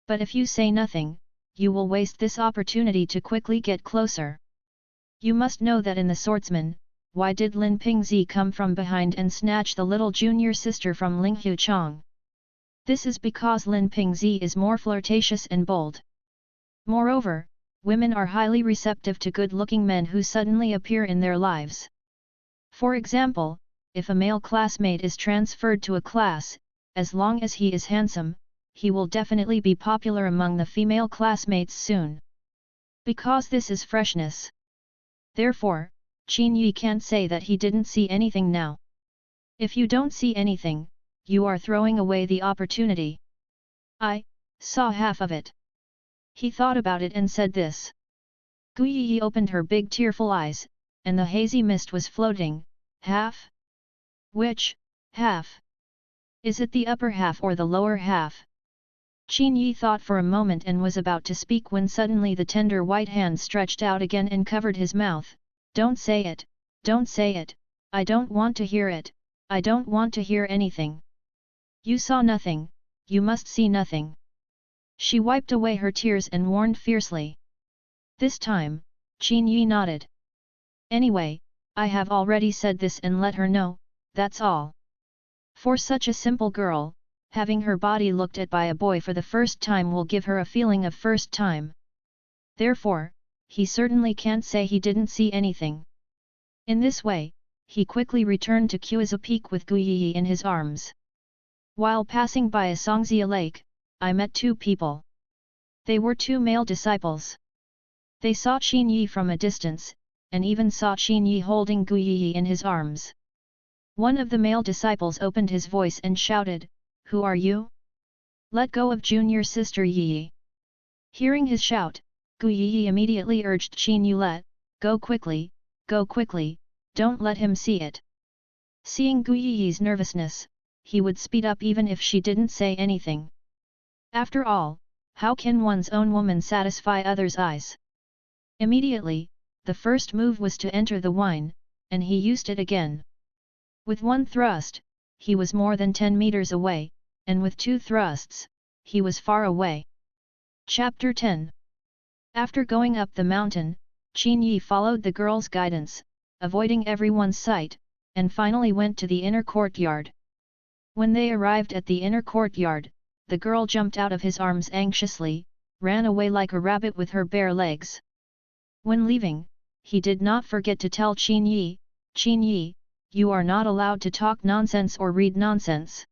But if you say nothing, you will waste this opportunity to quickly get closer. You must know that in the swordsman, why did Lin Pingzi come from behind and snatch the little junior sister from Ling Huchang? This is because Lin Pingzi is more flirtatious and bold. Moreover, women are highly receptive to good-looking men who suddenly appear in their lives. For example, if a male classmate is transferred to a class, as long as he is handsome, he will definitely be popular among the female classmates soon. Because this is freshness. Therefore, Qin Yi can't say that he didn't see anything now. If you don't see anything, you are throwing away the opportunity. I saw half of it. He thought about it and said this. Gu Yi opened her big tearful eyes, and the hazy mist was floating. Half? Which half? Is it the upper half or the lower half? Qin Yi thought for a moment and was about to speak when suddenly the tender white hand stretched out again and covered his mouth. Don't say it, don't say it, I don't want to hear it, I don't want to hear anything. You saw nothing, you must see nothing. She wiped away her tears and warned fiercely. This time, Qin Yi nodded. Anyway, I have already said this and let her know, that's all. For such a simple girl, having her body looked at by a boy for the first time will give her a feeling of first time. Therefore, he certainly can't say he didn't see anything. In this way, he quickly returned to Qiuzu Peak with Gu Yi in his arms. While passing by a Songzia lake, I met two people. They were two male disciples. They saw Qin Yi from a distance, and even saw Qin Yi holding Gu Yi in his arms. One of the male disciples opened his voice and shouted, "Who are you? Let go of junior sister Yi." Hearing his shout, Gu Yi immediately urged Qin Yi, go quickly, don't let him see it." Seeing Gu Yi's nervousness, he would speed up even if she didn't say anything. After all, how can one's own woman satisfy others' eyes? Immediately, the first move was to enter the wine, and he used it again. With one thrust, he was more than 10 meters away, and with two thrusts, he was far away. Chapter 10. After going up the mountain, Qin Yi followed the girl's guidance, avoiding everyone's sight, and finally went to the inner courtyard. When they arrived at the inner courtyard, the girl jumped out of his arms anxiously, ran away like a rabbit with her bare legs. When leaving, he did not forget to tell Qin Yi, you are not allowed to talk nonsense or read nonsense.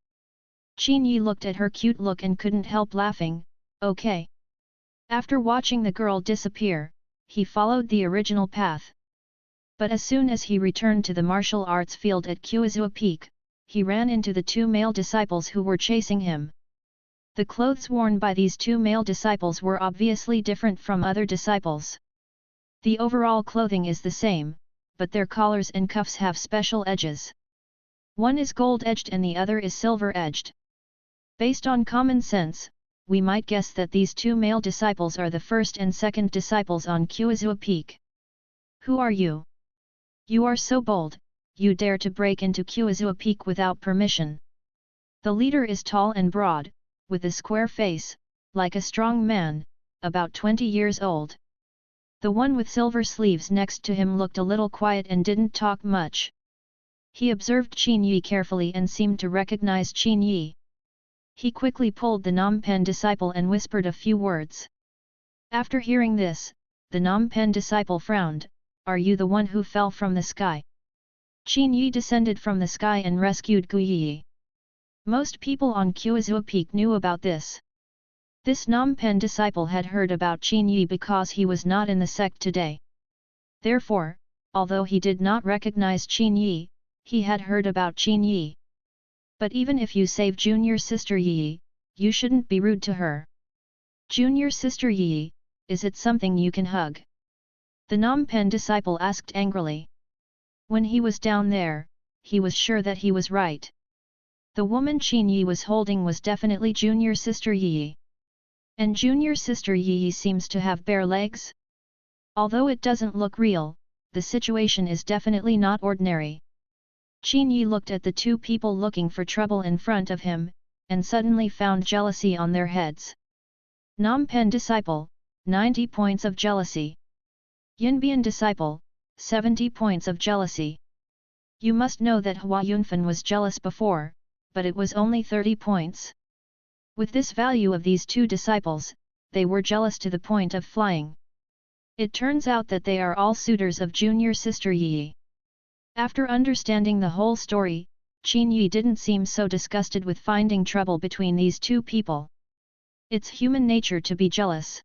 Qin Yi looked at her cute look and couldn't help laughing, okay. After watching the girl disappear, he followed the original path. But as soon as he returned to the martial arts field at Qiuzu Peak, he ran into the two male disciples who were chasing him. The clothes worn by these two male disciples were obviously different from other disciples. The overall clothing is the same, but their collars and cuffs have special edges. One is gold-edged and the other is silver-edged. Based on common sense, we might guess that these two male disciples are the first and second disciples on Qiuzu Peak. Who are you? You are so bold, you dare to break into Qiuzu Peak without permission. The leader is tall and broad, with a square face, like a strong man, about 20 years old. The one with silver sleeves next to him looked a little quiet and didn't talk much. He observed Qin Yi carefully and seemed to recognize Qin Yi. He quickly pulled the Nampen disciple and whispered a few words. After hearing this, the Nampen disciple frowned, "Are you the one who fell from the sky?" Qin Yi descended from the sky and rescued Gu Yi. Most people on Kuazua Peak knew about this. This Nam Pen disciple had heard about Qin Yi because he was not in the sect today. Therefore, although he did not recognize Qin Yi, he had heard about Qin Yi. But even if you save junior sister Yi, you shouldn't be rude to her. Junior sister Yi, is it something you can hug? The Nam Pen disciple asked angrily. When he was down there, he was sure that he was right. The woman Qin Yi was holding was definitely junior sister Yi. And junior sister Yi seems to have bare legs? Although it doesn't look real, the situation is definitely not ordinary. Qin Yi looked at the two people looking for trouble in front of him, and suddenly found jealousy on their heads. Nam Pen disciple, 90 points of jealousy. Yinbian disciple, 70 points of jealousy. You must know that Hua Yunfan was jealous before, but it was only 30 points. With this value of these two disciples, they were jealous to the point of flying. It turns out that they are all suitors of junior sister Yi. After understanding the whole story, Qin Yi didn't seem so disgusted with finding trouble between these two people. It's human nature to be jealous.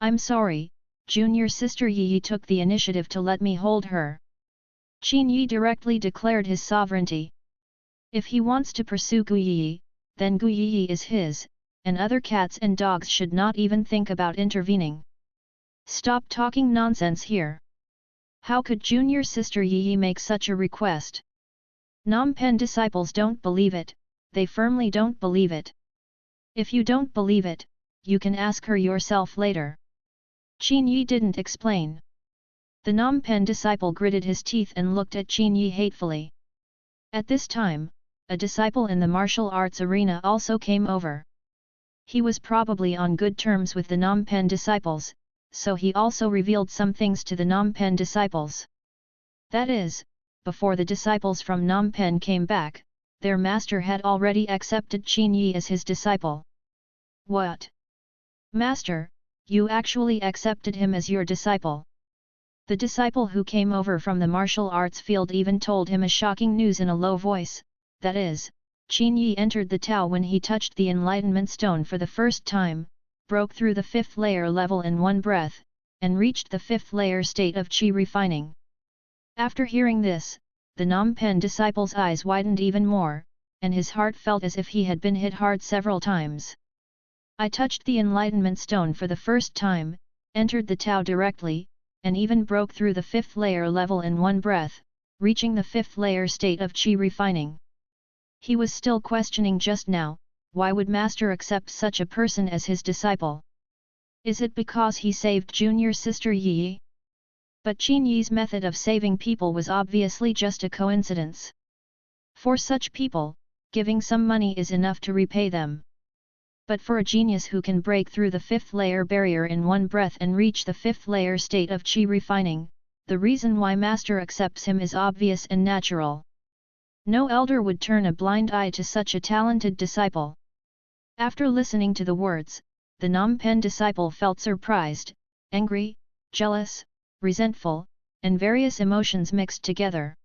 I'm sorry, junior sister Yi took the initiative to let me hold her. Qin Yi directly declared his sovereignty. If he wants to pursue Gu Yi, then Gu Yi is his, and other cats and dogs should not even think about intervening. Stop talking nonsense here. How could junior sister Yi make such a request? Nam Pen disciples don't believe it, they firmly don't believe it. If you don't believe it, you can ask her yourself later. Qin Yi didn't explain. The Nam Pen disciple gritted his teeth and looked at Qin Yi hatefully. At this time, a disciple in the martial arts arena also came over. He was probably on good terms with the Nam Pen disciples, so he also revealed some things to the Nam Pen disciples. That is, before the disciples from Nam Pen came back, their master had already accepted Qin Yi as his disciple. What? Master, you actually accepted him as your disciple? The disciple who came over from the martial arts field even told him a shocking news in a low voice, that is, Qin Yi entered the Tao when he touched the Enlightenment Stone for the first time, broke through the 5th layer level in one breath, and reached the 5th layer state of Qi refining. After hearing this, the Nam Pen disciple's eyes widened even more, and his heart felt as if he had been hit hard several times. I touched the Enlightenment Stone for the first time, entered the Tao directly, and even broke through the 5th layer level in one breath, reaching the 5th layer state of Qi refining. He was still questioning just now, why would Master accept such a person as his disciple? Is it because he saved junior sister Yi? But Qin Yi's method of saving people was obviously just a coincidence. For such people, giving some money is enough to repay them. But for a genius who can break through the 5th layer barrier in one breath and reach the 5th layer state of Qi refining, the reason why Master accepts him is obvious and natural. No elder would turn a blind eye to such a talented disciple. After listening to the words, the Nam Pen disciple felt surprised, angry, jealous, resentful, and various emotions mixed together.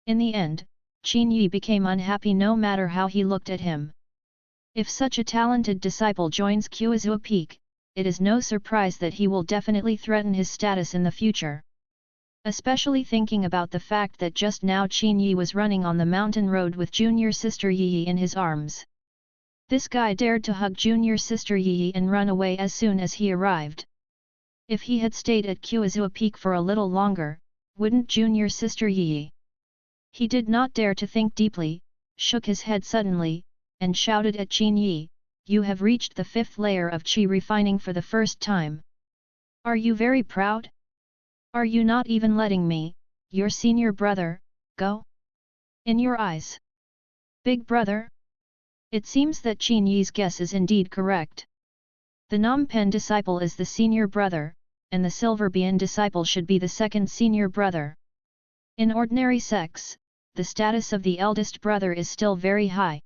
In the end, Qin Yi became unhappy no matter how he looked at him. If such a talented disciple joins Kuazua Peak, it is no surprise that he will definitely threaten his status in the future. Especially thinking about the fact that just now Qin Yi was running on the mountain road with junior sister Yi in his arms. This guy dared to hug junior sister Yi and run away as soon as he arrived. If he had stayed at Kuazua Peak for a little longer, wouldn't junior sister Yi? He did not dare to think deeply, shook his head suddenly, and shouted at Qin Yi, "You have reached the 5th layer of Qi refining for the first time. Are you very proud? Are you not even letting me, your senior brother, go? In your eyes? Big brother?" It seems that Qin Yi's guess is indeed correct. The Nam Pen disciple is the senior brother, and the Silver Bian disciple should be the second senior brother. In ordinary sects, the status of the eldest brother is still very high.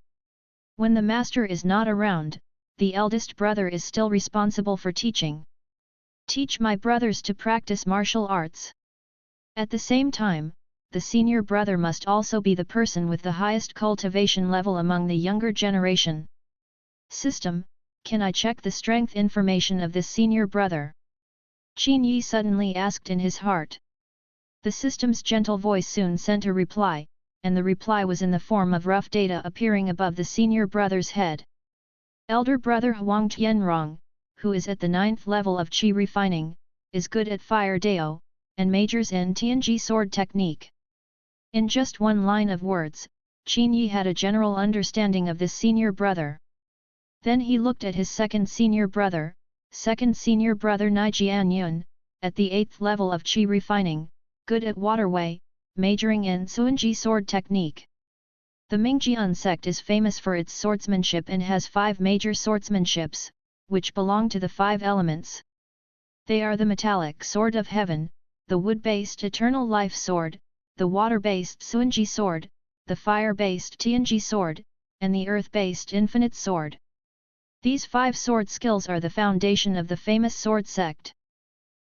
When the master is not around, the eldest brother is still responsible for teaching. Teach my brothers to practice martial arts. At the same time, the senior brother must also be the person with the highest cultivation level among the younger generation. System, can I check the strength information of this senior brother? Qin Yi suddenly asked in his heart. The system's gentle voice soon sent a reply, and the reply was in the form of rough data appearing above the senior brother's head. Elder brother Huang Tianrong, who is at the 9th level of Qi refining, is good at Fire Dao, and majors in Tianji sword technique. In just one line of words, Qin Yi had a general understanding of this senior brother. Then he looked at his second senior brother Nai Jianyun, at the 8th level of Qi refining, good at waterway, majoring in Suanji sword technique. The Mingjian sect is famous for its swordsmanship and has 5 major swordsmanships, which belong to the 5 elements. They are the metallic sword of heaven, the wood-based eternal life sword, the water-based Suanji sword, the fire-based Tianji sword, and the earth-based infinite sword. These 5 sword skills are the foundation of the famous sword sect.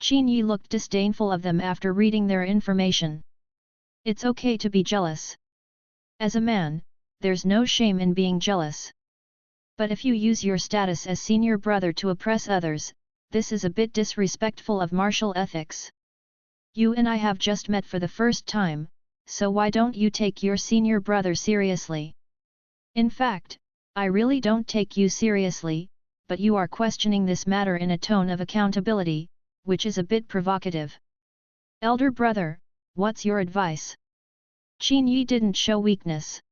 Qin Yi looked disdainful of them after reading their information. It's okay to be jealous. As a man, there's no shame in being jealous. But if you use your status as senior brother to oppress others, this is a bit disrespectful of martial ethics. You and I have just met for the first time, so why don't you take your senior brother seriously? In fact, I really don't take you seriously, but you are questioning this matter in a tone of accountability, which is a bit provocative. Elder brother, what's your advice? Qin Yi didn't show weakness.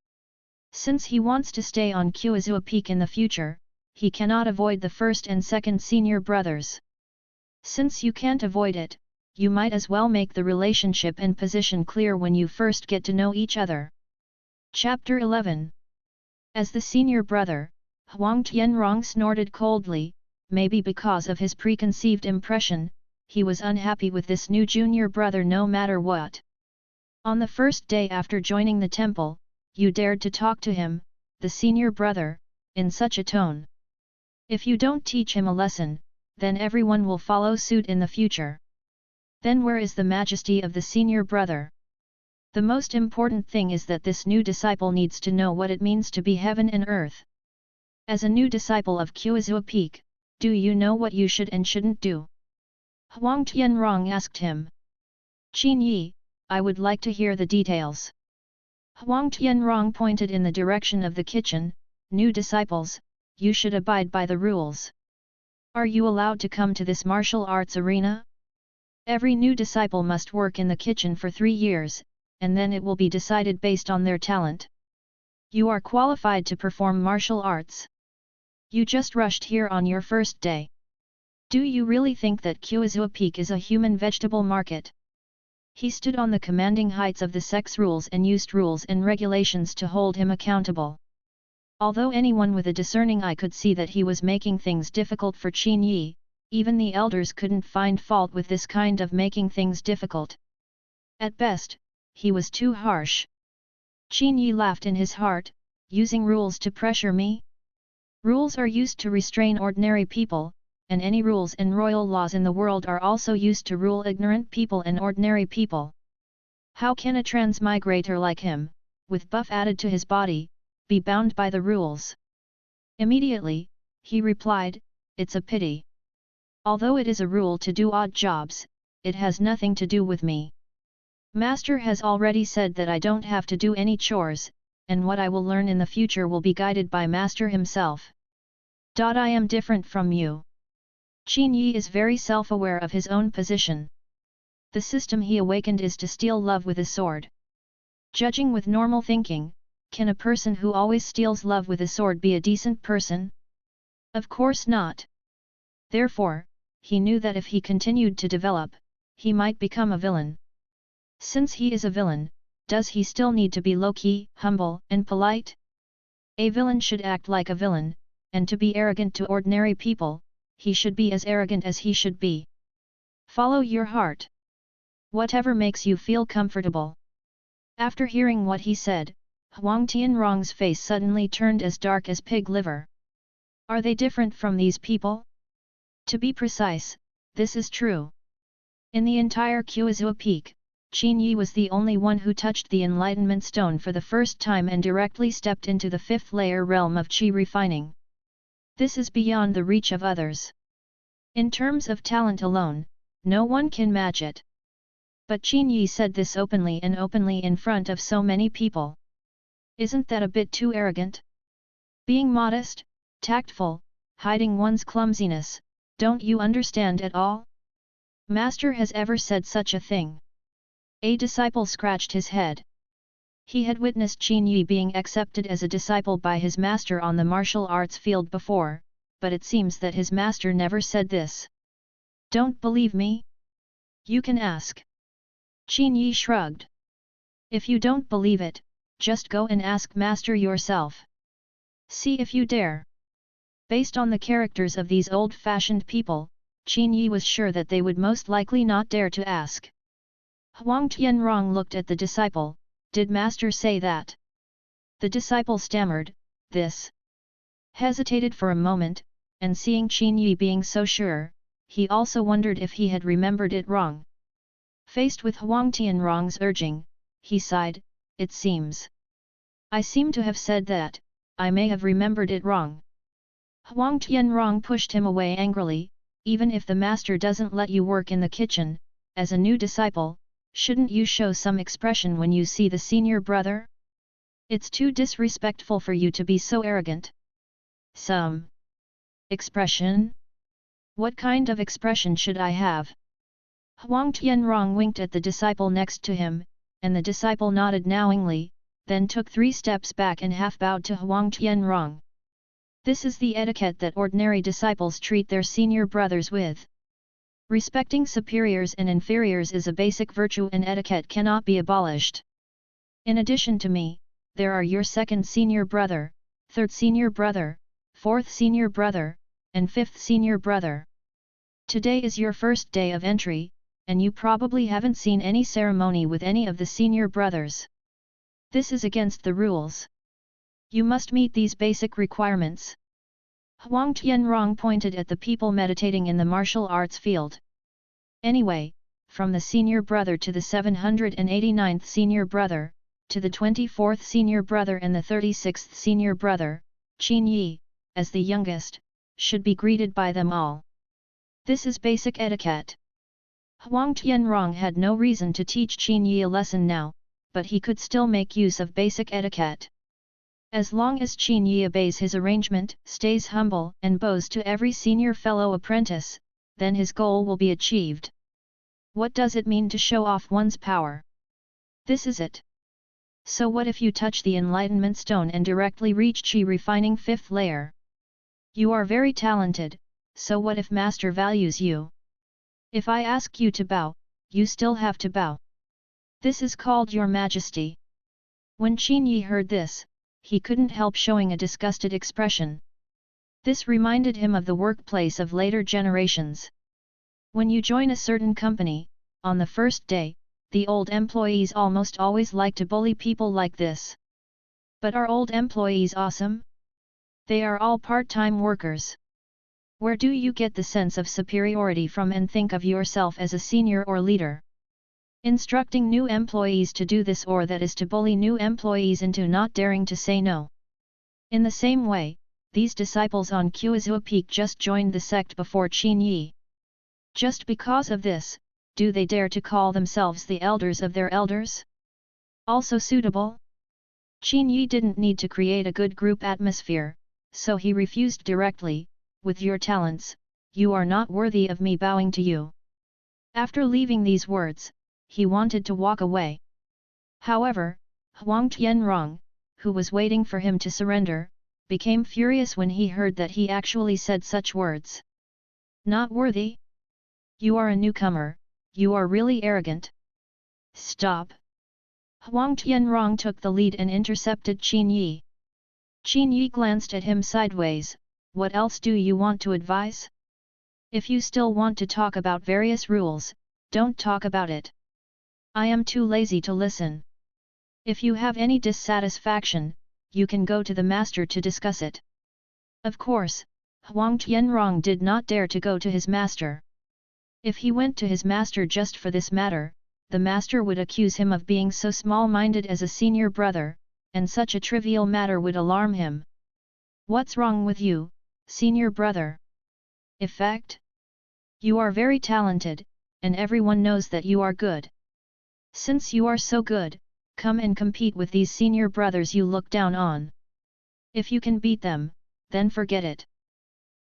Since he wants to stay on Kuazua Peak in the future, he cannot avoid the first and second senior brothers. Since you can't avoid it, you might as well make the relationship and position clear when you first get to know each other. Chapter 11. As the senior brother, Huang Tianrong snorted coldly, maybe because of his preconceived impression, he was unhappy with this new junior brother no matter what. On the first day after joining the temple, you dared to talk to him, the senior brother, in such a tone. If you don't teach him a lesson, then everyone will follow suit in the future. Then where is the majesty of the senior brother? The most important thing is that this new disciple needs to know what it means to be heaven and earth. As a new disciple of Kuazua Peak, do you know what you should and shouldn't do? Huang Tianrong asked him. Qin Yi, I would like to hear the details. Huang Tianrong pointed in the direction of the kitchen. New disciples, you should abide by the rules. Are you allowed to come to this martial arts arena? Every new disciple must work in the kitchen for 3 years, and then it will be decided based on their talent. You are qualified to perform martial arts. You just rushed here on your first day. Do you really think that Kuazua Peak is a human vegetable market? He stood on the commanding heights of the sect's rules and used rules and regulations to hold him accountable. Although anyone with a discerning eye could see that he was making things difficult for Qin Yi, even the elders couldn't find fault with this kind of making things difficult. At best, he was too harsh. Qin Yi laughed in his heart, using rules to pressure me? Rules are used to restrain ordinary people, and any rules and royal laws in the world are also used to rule ignorant people and ordinary people. How can a transmigrator like him, with buff added to his body, be bound by the rules? Immediately, he replied, it's a pity. Although it is a rule to do odd jobs, it has nothing to do with me. Master has already said that I don't have to do any chores, and what I will learn in the future will be guided by Master himself. I am different from you. Qin Yi is very self-aware of his own position. The system he awakened is to steal love with a sword. Judging with normal thinking, can a person who always steals love with a sword be a decent person? Of course not. Therefore, he knew that if he continued to develop, he might become a villain. Since he is a villain, does he still need to be low-key, humble, and polite? A villain should act like a villain, and to be arrogant to ordinary people, he should be as arrogant as he should be. Follow your heart. Whatever makes you feel comfortable. After hearing what he said, Huang Tianrong's face suddenly turned as dark as pig liver. Are they different from these people? To be precise, this is true. In the entire Kuazua Peak, Qin Yi was the only one who touched the Enlightenment Stone for the first time and directly stepped into the fifth layer realm of Qi refining. This is beyond the reach of others. In terms of talent alone, no one can match it. But Qin Yi said this openly and openly in front of so many people. Isn't that a bit too arrogant? Being modest, tactful, hiding one's clumsiness, don't you understand at all? Master has ever said such a thing? A disciple scratched his head. He had witnessed Qin Yi being accepted as a disciple by his master on the martial arts field before, but it seems that his master never said this. Don't believe me? You can ask. Qin Yi shrugged. If you don't believe it, just go and ask master yourself. See if you dare. Based on the characters of these old-fashioned people, Qin Yi was sure that they would most likely not dare to ask. Huang Tianrong looked at the disciple. Did master say that? The disciple stammered, this. Hesitated for a moment, and seeing Qin Yi being so sure, he also wondered if he had remembered it wrong. Faced with Huang Tianrong's urging, he sighed, it seems. I seem to have said that, I may have remembered it wrong. Huang Tianrong pushed him away angrily. Even if the master doesn't let you work in the kitchen, as a new disciple, shouldn't you show some expression when you see the senior brother? It's too disrespectful for you to be so arrogant. Some expression? What kind of expression should I have? Huang Tianrong winked at the disciple next to him, and the disciple nodded knowingly, then took 3 steps back and half bowed to Huang Tianrong. This is the etiquette that ordinary disciples treat their senior brothers with. Respecting superiors and inferiors is a basic virtue and etiquette cannot be abolished. In addition to me, there are your second senior brother, third senior brother, fourth senior brother, and fifth senior brother. Today is your first day of entry, and you probably haven't seen any ceremony with any of the senior brothers. This is against the rules. You must meet these basic requirements. Huang Tianrong pointed at the people meditating in the martial arts field. Anyway, from the senior brother to the 789th senior brother, to the 24th senior brother and the 36th senior brother, Qin Yi, as the youngest, should be greeted by them all. This is basic etiquette. Huang Tianrong had no reason to teach Qin Yi a lesson now, but he could still make use of basic etiquette. As long as Qin Yi obeys his arrangement, stays humble and bows to every senior fellow apprentice, then his goal will be achieved. What does it mean to show off one's power? This is it. So what if you touch the Enlightenment Stone and directly reach Qi refining 5th layer? You are very talented, so what if master values you? If I ask you to bow, you still have to bow. This is called your majesty. When Qin Yi heard this, he couldn't help showing a disgusted expression. This reminded him of the workplace of later generations. When you join a certain company, on the first day, the old employees almost always like to bully people like this. But are old employees awesome? They are all part-time workers. Where do you get the sense of superiority from and think of yourself as a senior or leader? Instructing new employees to do this or that is to bully new employees into not daring to say no. In the same way, these disciples on Kuizhou Peak just joined the sect before Qin Yi. Just because of this, do they dare to call themselves the elders of their elders? Also suitable? Qin Yi didn't need to create a good group atmosphere, so he refused directly, with your talents, you are not worthy of me bowing to you. After leaving these words, he wanted to walk away. However, Huang Tianrong, who was waiting for him to surrender, became furious when he heard that he actually said such words. Not worthy? You are a newcomer, you are really arrogant. Stop! Huang Tianrong took the lead and intercepted Qin Yi. Qin Yi glanced at him sideways. What else do you want to advise? If you still want to talk about various rules, don't talk about it. I am too lazy to listen. If you have any dissatisfaction, you can go to the master to discuss it. Of course, Huang Tianrong did not dare to go to his master. If he went to his master just for this matter, the master would accuse him of being so small-minded as a senior brother, and such a trivial matter would alarm him. What's wrong with you, senior brother? Effect? You are very talented, and everyone knows that you are good. Since you are so good, come and compete with these senior brothers you look down on. If you can beat them, then forget it.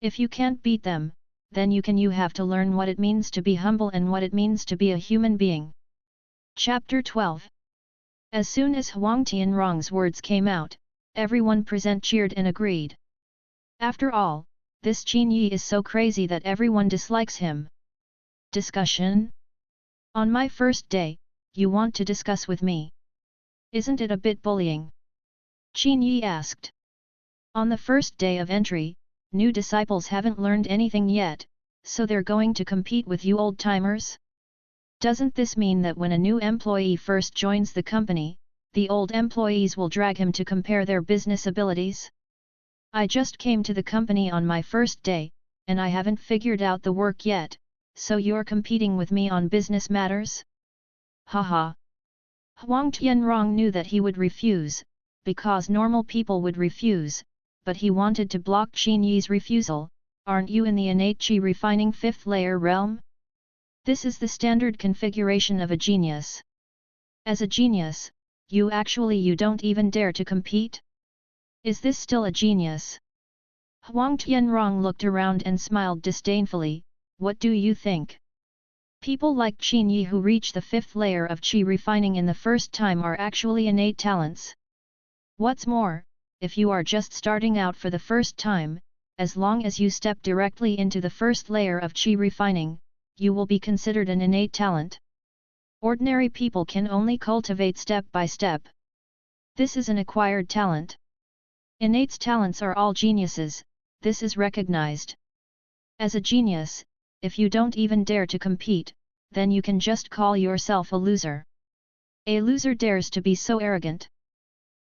If you can't beat them, then you have to learn what it means to be humble and what it means to be a human being. Chapter 12. As soon as Huang Tianrong's words came out, everyone present cheered and agreed. After all, this Qin Yi is so crazy that everyone dislikes him. Discussion? On my first day, you want to discuss with me? Isn't it a bit bullying? Qin Yi asked. On the first day of entry, new disciples haven't learned anything yet, so they're going to compete with you old-timers? Doesn't this mean that when a new employee first joins the company, the old employees will drag him to compare their business abilities? I just came to the company on my first day, and I haven't figured out the work yet, so you're competing with me on business matters? Haha. Huang Tianrong knew that he would refuse, because normal people would refuse, but he wanted to block Qin Yi's refusal. Aren't you in the innate qi refining 5th layer realm? This is the standard configuration of a genius. As a genius, you don't even dare to compete? Is this still a genius? Huang Tianrong looked around and smiled disdainfully. What do you think? People like Qin Yi who reach the 5th layer of qi refining in the first time are actually innate talents. What's more, if you are just starting out for the first time, as long as you step directly into the first layer of qi refining, you will be considered an innate talent. Ordinary people can only cultivate step by step. This is an acquired talent. Innate talents are all geniuses, this is recognized. As a genius, if you don't even dare to compete, then you can just call yourself a loser. A loser dares to be so arrogant.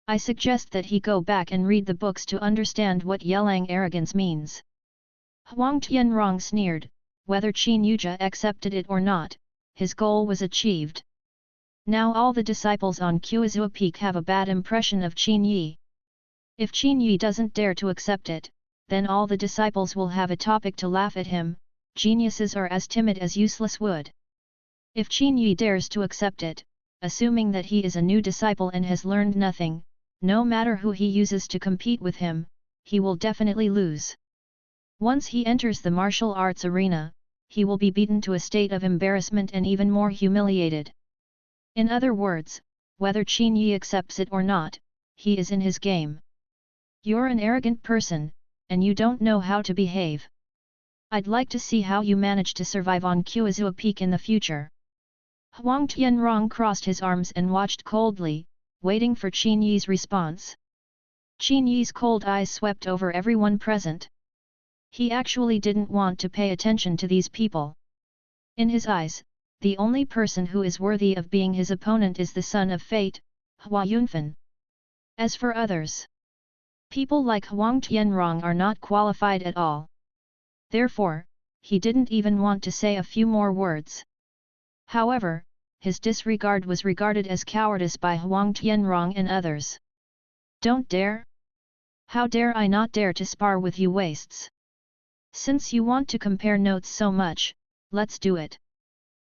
I suggest that he go back and read the books to understand what yelling arrogance means. Huang Tianrong sneered. Whether Qin Yuja accepted it or not, his goal was achieved. Now all the disciples on Kuizua Peak have a bad impression of Qin Yi. If Qin Yi doesn't dare to accept it, then all the disciples will have a topic to laugh at him. Geniuses are as timid as useless wood. If Qin Yi dares to accept it, assuming that he is a new disciple and has learned nothing, no matter who he uses to compete with him, he will definitely lose. Once he enters the martial arts arena, he will be beaten to a state of embarrassment and even more humiliated. In other words, whether Qin Yi accepts it or not, he is in his game. You're an arrogant person, and you don't know how to behave. I'd like to see how you manage to survive on Kuizua Peak in the future. Huang Tianrong crossed his arms and watched coldly, waiting for Qin Yi's response. Qin Yi's cold eyes swept over everyone present. He actually didn't want to pay attention to these people. In his eyes, the only person who is worthy of being his opponent is the son of fate, Hua Yunfan. As for others, people like Huang Tianrong are not qualified at all. Therefore, he didn't even want to say a few more words. However, his disregard was regarded as cowardice by Huang Tianrong and others. Don't dare? How dare I not dare to spar with you wastes? Since you want to compare notes so much, let's do it.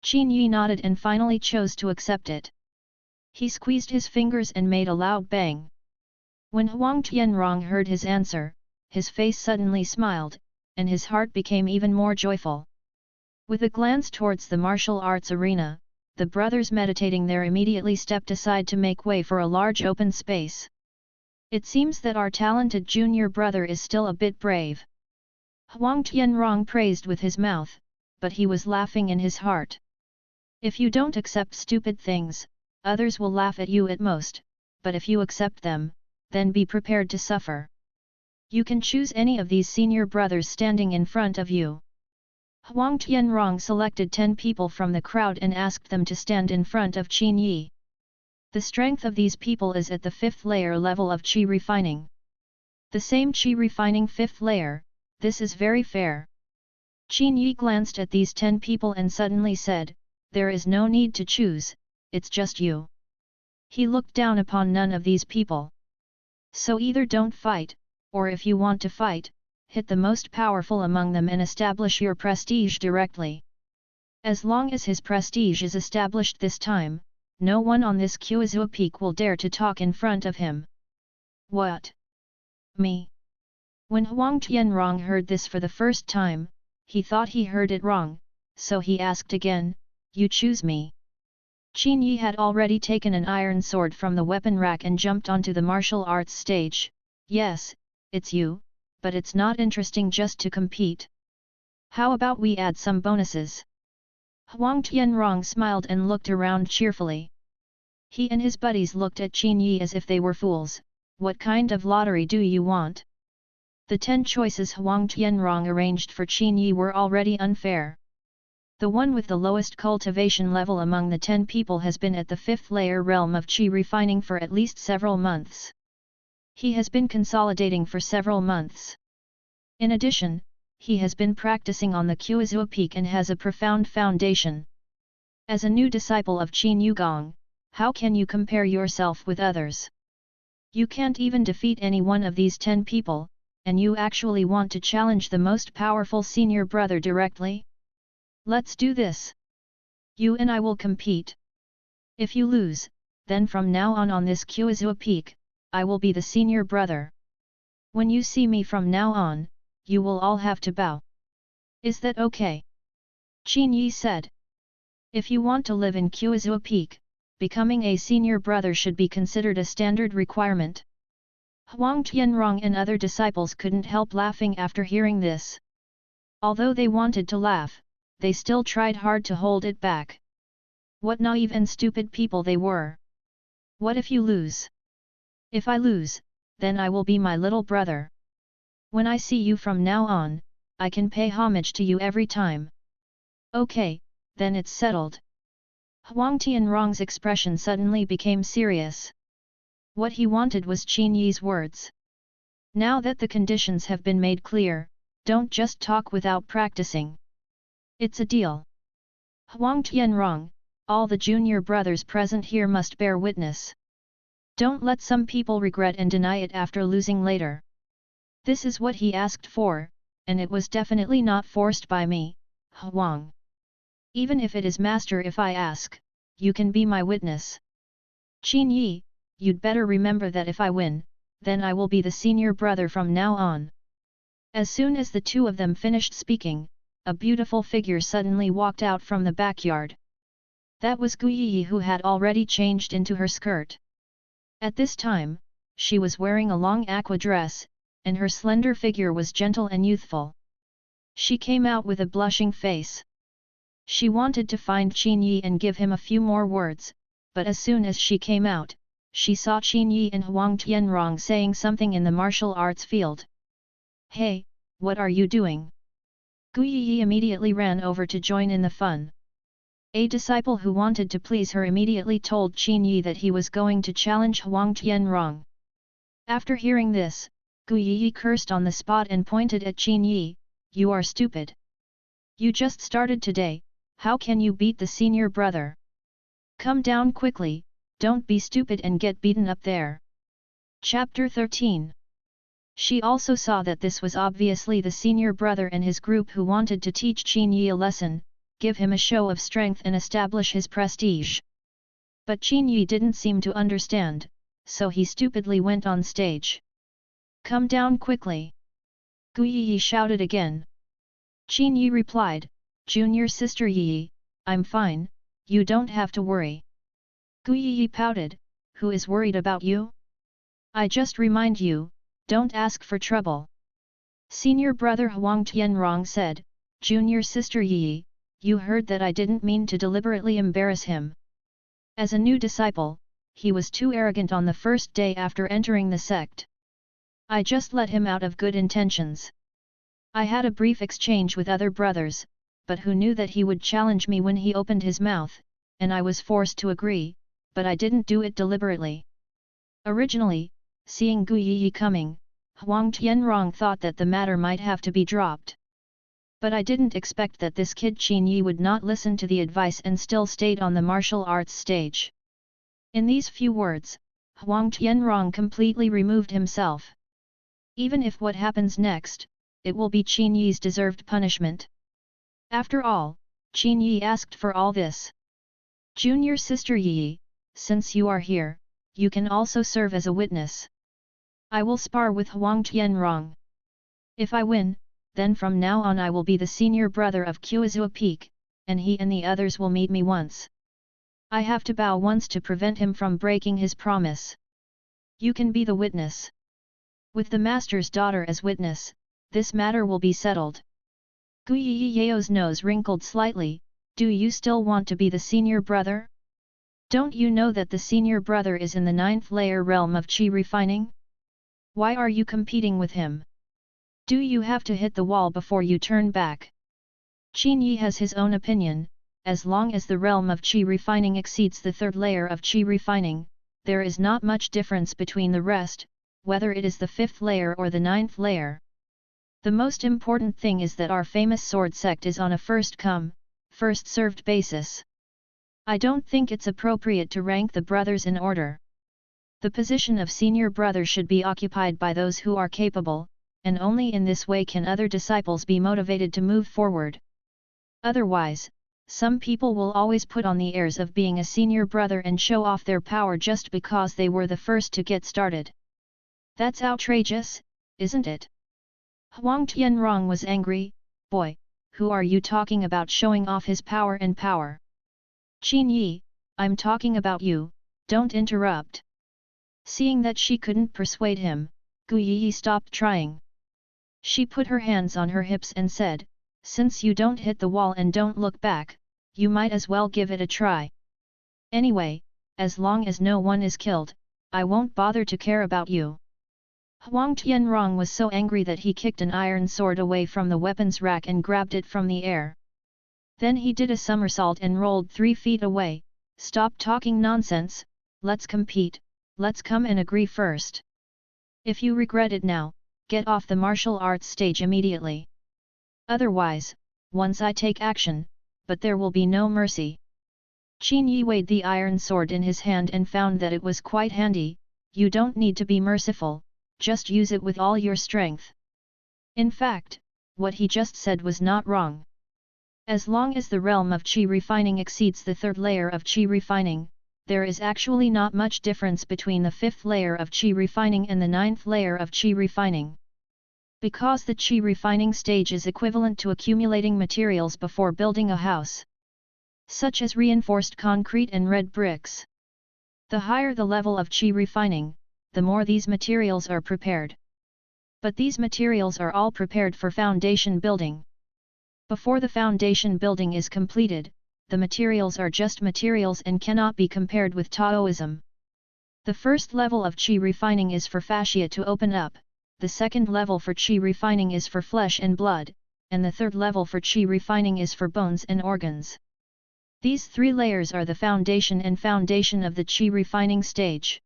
Qin Yi nodded and finally chose to accept it. He squeezed his fingers and made a loud bang. When Huang Tianrong heard his answer, his face suddenly smiled, and his heart became even more joyful. With a glance towards the martial arts arena, the brothers meditating there immediately stepped aside to make way for a large open space. It seems that our talented junior brother is still a bit brave. Huang Tianrong praised with his mouth, but he was laughing in his heart. If you don't accept stupid things, others will laugh at you at most, but if you accept them, then be prepared to suffer. You can choose any of these senior brothers standing in front of you. Huang Tianrong selected 10 people from the crowd and asked them to stand in front of Qin Yi. The strength of these people is at the 5th layer level of qi refining. The same qi refining 5th layer. This is very fair. Qin Yi glanced at these 10 people and suddenly said, there is no need to choose, it's just you. He looked down upon none of these people. So either don't fight, or if you want to fight, hit the most powerful among them and establish your prestige directly. As long as his prestige is established this time, no one on this Usse peak will dare to talk in front of him. What? Me? When Huang Tianrong heard this for the first time, he thought he heard it wrong, so he asked again, you choose me? Qin Yi had already taken an iron sword from the weapon rack and jumped onto the martial arts stage. Yes, it's you, but it's not interesting just to compete. How about we add some bonuses? Huang Tianrong smiled and looked around cheerfully. He and his buddies looked at Qin Yi as if they were fools. What kind of lottery do you want? The 10 choices Huang Tianrong arranged for Qin Yi were already unfair. The one with the lowest cultivation level among the 10 people has been at the 5th layer realm of Qi refining for at least several months. He has been consolidating for several months. In addition, he has been practicing on the Usse peak and has a profound foundation. As a new disciple of Qin Yugong, how can you compare yourself with others? You can't even defeat any one of these 10 people, and you actually want to challenge the most powerful senior brother directly? Let's do this. You and I will compete. If you lose, then from now on this Usse peak, I will be the senior brother. When you see me from now on, you will all have to bow. Is that okay? Qin Yi said. If you want to live in Usse peak, becoming a senior brother should be considered a standard requirement. Huang Tianrong and other disciples couldn't help laughing after hearing this. Although they wanted to laugh, they still tried hard to hold it back. What naive and stupid people they were. What if you lose? If I lose, then I will be my little brother. When I see you from now on, I can pay homage to you every time. Okay, then it's settled. Huang Tianrong's expression suddenly became serious. What he wanted was Qin Yi's words. Now that the conditions have been made clear, don't just talk without practicing. It's a deal. Huang Tianrong, all the junior brothers present here must bear witness. Don't let some people regret and deny it after losing later. This is what he asked for, and it was definitely not forced by me, Huang. Even if it is master if I ask, you can be my witness. Qin Yi, you'd better remember that if I win, then I will be the senior brother from now on. As soon as the two of them finished speaking, a beautiful figure suddenly walked out from the backyard. That was Gu Yi who had already changed into her skirt. At this time, she was wearing a long aqua dress, and her slender figure was gentle and youthful. She came out with a blushing face. She wanted to find Qin Yi and give him a few more words, but as soon as she came out, she saw Qin Yi and Huang Tianrong saying something in the martial arts field. Hey, what are you doing? Gu Yi immediately ran over to join in the fun. A disciple who wanted to please her immediately told Qin Yi that he was going to challenge Huang Tianrong. After hearing this, Gu Yi cursed on the spot and pointed at Qin Yi, "You are stupid. You just started today, how can you beat the senior brother? Come down quickly, don't be stupid and get beaten up there." Chapter 13. She also saw that this was obviously the senior brother and his group who wanted to teach Qin Yi a lesson, give him a show of strength and establish his prestige. But Qin Yi didn't seem to understand, so he stupidly went on stage. "Come down quickly!" Gu Yi shouted again. Qin Yi replied, "Junior sister Yi, I'm fine, you don't have to worry." Gu Yi pouted, "Who is worried about you? I just remind you, don't ask for trouble." Senior brother Huang Tianrong said, "Junior sister Yi, you heard that I didn't mean to deliberately embarrass him. As a new disciple, he was too arrogant on the first day after entering the sect. I just let him out of good intentions. I had a brief exchange with other brothers, but who knew that he would challenge me when he opened his mouth, and I was forced to agree, but I didn't do it deliberately." Originally, seeing Gu Yi coming, Huang Tianrong thought that the matter might have to be dropped. But I didn't expect that this kid Qin Yi would not listen to the advice and still stayed on the martial arts stage. In these few words, Huang Tianrong completely removed himself. Even if what happens next, it will be Qin Yi's deserved punishment. After all, Qin Yi asked for all this. Junior sister Yi, since you are here, you can also serve as a witness. I will spar with Huang Tianrong. If I win, then from now on I will be the senior brother of Kuizua Peak, and he and the others will meet me once. I have to bow once to prevent him from breaking his promise. You can be the witness. With the master's daughter as witness, this matter will be settled. Gu Yiyao's nose wrinkled slightly. Do you still want to be the senior brother? Don't you know that the senior brother is in the 9th layer realm of Qi refining? Why are you competing with him? Do you have to hit the wall before you turn back? Qin Yi has his own opinion. As long as the realm of Qi refining exceeds the 3rd layer of Qi refining, there is not much difference between the rest, whether it is the 5th layer or the 9th layer. The most important thing is that our famous sword sect is on a first come, first served basis. I don't think it's appropriate to rank the brothers in order. The position of senior brother should be occupied by those who are capable, and only in this way can other disciples be motivated to move forward. Otherwise, some people will always put on the airs of being a senior brother and show off their power just because they were the first to get started. That's outrageous, isn't it? Huang Tianrong was angry. Boy, who are you talking about showing off his power and power? Qin Yi, I'm talking about you, don't interrupt. Seeing that she couldn't persuade him, Gu Yi stopped trying. She put her hands on her hips and said, since you don't hit the wall and don't look back, you might as well give it a try. Anyway, as long as no one is killed, I won't bother to care about you. Huang Tianrong was so angry that he kicked an iron sword away from the weapons rack and grabbed it from the air. Then he did a somersault and rolled 3 feet away. Stop talking nonsense, let's compete, let's come and agree first. If you regret it now, get off the martial arts stage immediately. Otherwise, once I take action, but there will be no mercy. Qin Yi weighed the iron sword in his hand and found that it was quite handy. You don't need to be merciful, just use it with all your strength. In fact, what he just said was not wrong. As long as the realm of Qi refining exceeds the 3rd layer of Qi refining, there is actually not much difference between the 5th layer of Qi refining and the 9th layer of Qi refining. Because the Qi refining stage is equivalent to accumulating materials before building a house, such as reinforced concrete and red bricks. The higher the level of Qi refining, the more these materials are prepared. But these materials are all prepared for foundation building. Before the foundation building is completed, the materials are just materials and cannot be compared with Taoism. The first level of Qi refining is for fascia to open up, the second level for Qi refining is for flesh and blood, and the third level for Qi refining is for bones and organs. These 3 layers are the foundation of the Qi refining stage.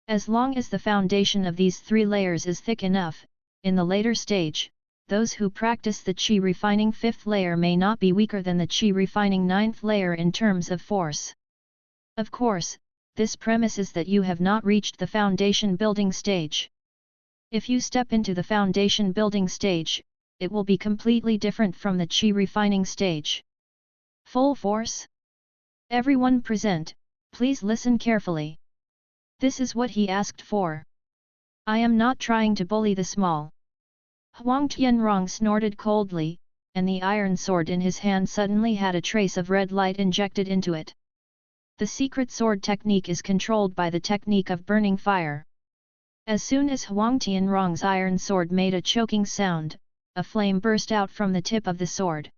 As long as the foundation of these 3 layers is thick enough, in the later stage, those who practice the Qi refining 5th layer may not be weaker than the Qi refining 9th layer in terms of force. Of course, this premises that you have not reached the foundation building stage. If you step into the foundation building stage, it will be completely different from the Qi refining stage. Full force? Everyone present, please listen carefully. This is what he asked for. I am not trying to bully the small. Huang Tianrong snorted coldly, and the iron sword in his hand suddenly had a trace of red light injected into it. The secret sword technique is controlled by the technique of burning fire. As soon as Huang Tianrong's iron sword made a choking sound, a flame burst out from the tip of the sword.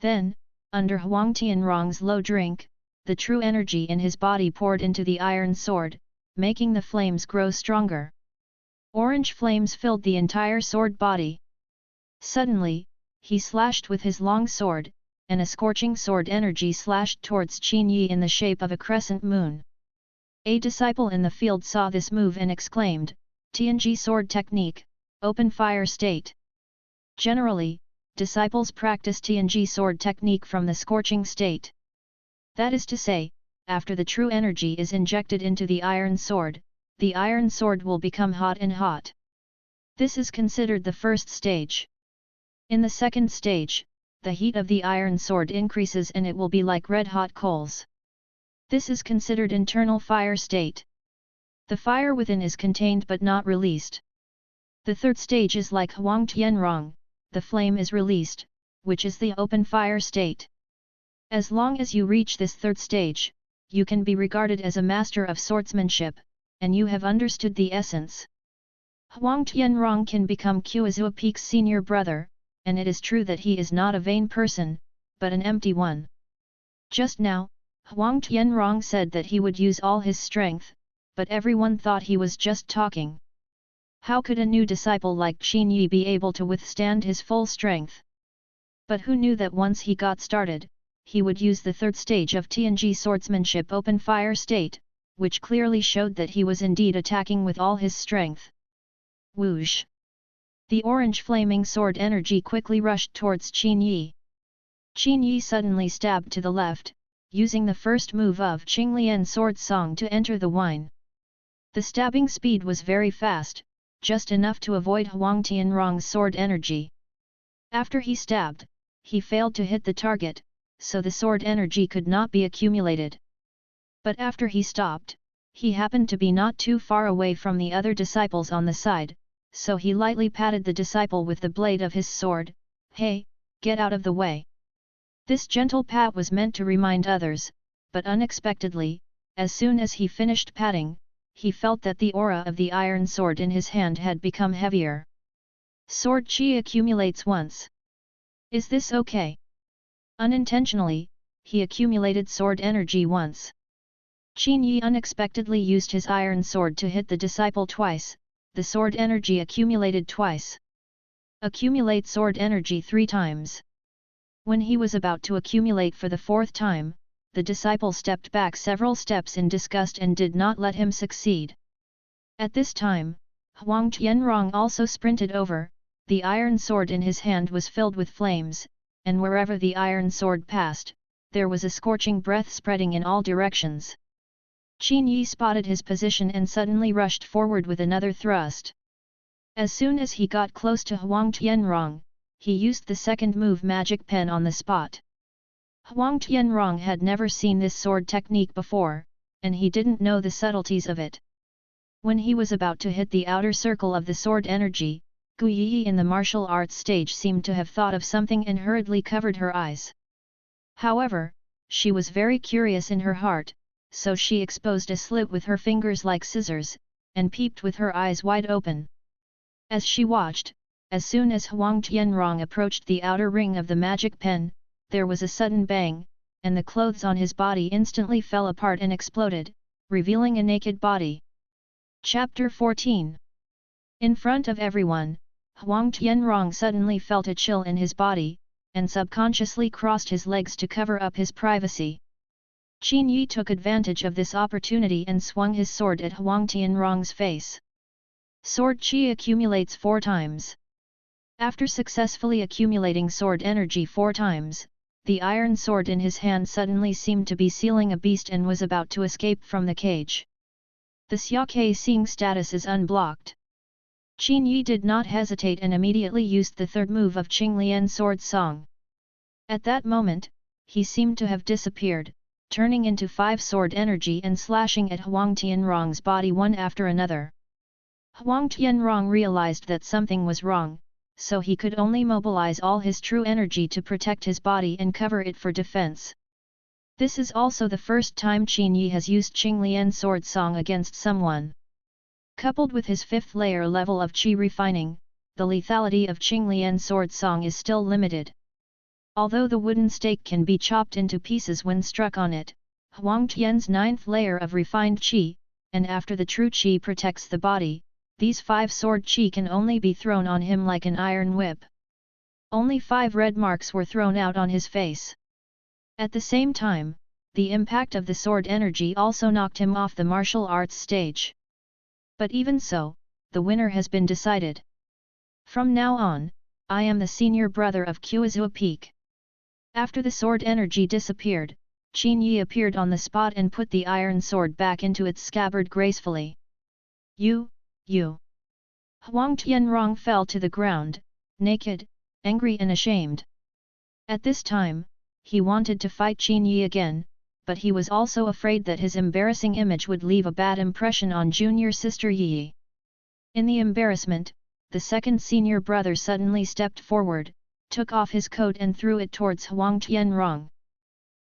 Then, under Huang Tianrong's low drink, the true energy in his body poured into the iron sword, making the flames grow stronger. Orange flames filled the entire sword body. Suddenly, he slashed with his long sword, and a scorching sword energy slashed towards Qin Yi in the shape of a crescent moon. A disciple in the field saw this move and exclaimed, Tianji sword technique, open fire state. Generally, disciples practice Tianji sword technique from the scorching state. That is to say, after the true energy is injected into the iron sword will become hot and hot. This is considered the first stage. In the second stage, the heat of the iron sword increases and it will be like red-hot coals. This is considered internal fire state. The fire within is contained but not released. The third stage is like Huang Tianrong, the flame is released, which is the open fire state. As long as you reach this third stage, you can be regarded as a master of swordsmanship, and you have understood the essence. Huang Tianrong can become Quzhou Peak's senior brother, and it is true that he is not a vain person, but an empty one. Just now, Huang Tianrong said that he would use all his strength, but everyone thought he was just talking. How could a new disciple like Qin Yi be able to withstand his full strength? But who knew that once he got started, he would use the third stage of Tianji swordsmanship open fire state, which clearly showed that he was indeed attacking with all his strength. Whoosh! The orange flaming sword energy quickly rushed towards Qin Yi. Qin Yi suddenly stabbed to the left, using the first move of Qinglian sword song to enter the wine. The stabbing speed was very fast, just enough to avoid Huang Tianrong's sword energy. After he stabbed, he failed to hit the target, so the sword energy could not be accumulated. But after he stopped, he happened to be not too far away from the other disciples on the side, so he lightly patted the disciple with the blade of his sword. "Hey, get out of the way." This gentle pat was meant to remind others, but unexpectedly, as soon as he finished patting, he felt that the aura of the iron sword in his hand had become heavier. Sword chi accumulates once. Is this okay? Unintentionally, he accumulated sword energy once. Qin Yi unexpectedly used his iron sword to hit the disciple twice, the sword energy accumulated twice. Accumulate sword energy 3 times. When he was about to accumulate for the 4th time, the disciple stepped back several steps in disgust and did not let him succeed. At this time, Huang Tianrong also sprinted over, the iron sword in his hand was filled with flames, and wherever the iron sword passed, there was a scorching breath spreading in all directions. Qin Yi spotted his position and suddenly rushed forward with another thrust. As soon as he got close to Huang Tianrong, he used the second move magic pen on the spot. Huang Tianrong had never seen this sword technique before, and he didn't know the subtleties of it. When he was about to hit the outer circle of the sword energy, Gu Yi in the martial arts stage seemed to have thought of something and hurriedly covered her eyes. However, she was very curious in her heart, so she exposed a slit with her fingers like scissors, and peeped with her eyes wide open. As she watched, as soon as Huang Tianrong approached the outer ring of the magic pen, there was a sudden bang, and the clothes on his body instantly fell apart and exploded, revealing a naked body. Chapter 14. In front of everyone, Huang Tianrong suddenly felt a chill in his body, and subconsciously crossed his legs to cover up his privacy. Qin Yi took advantage of this opportunity and swung his sword at Huang Tianrong's face. Sword chi accumulates 4 times. After successfully accumulating sword energy 4 times, the iron sword in his hand suddenly seemed to be sealing a beast and was about to escape from the cage. The Xiaokei Xing status is unblocked. Qin Yi did not hesitate and immediately used the third move of Qinglian sword song. At that moment, he seemed to have disappeared, turning into 5 sword energy and slashing at Huang Tianrong's body one after another. Huang Tianrong realized that something was wrong, so he could only mobilize all his true energy to protect his body and cover it for defense. This is also the first time Qin Yi has used Qinglian sword song against someone. Coupled with his 5th layer level of qi refining, the lethality of Qinglian sword song is still limited. Although the wooden stake can be chopped into pieces when struck on it, Huang Tian's 9th layer of refined qi, and after the true qi protects the body, these 5 sword qi can only be thrown on him like an iron whip. Only 5 red marks were thrown out on his face. At the same time, the impact of the sword energy also knocked him off the martial arts stage. But even so, the winner has been decided. From now on, I am the senior brother of Usse Peak. After the sword energy disappeared, Qin Yi appeared on the spot and put the iron sword back into its scabbard gracefully. You! Huang Tianrong fell to the ground, naked, angry and ashamed. At this time, he wanted to fight Qin Yi again, but he was also afraid that his embarrassing image would leave a bad impression on junior sister Yi. In the embarrassment, the second senior brother suddenly stepped forward, took off his coat and threw it towards Huang Tianrong.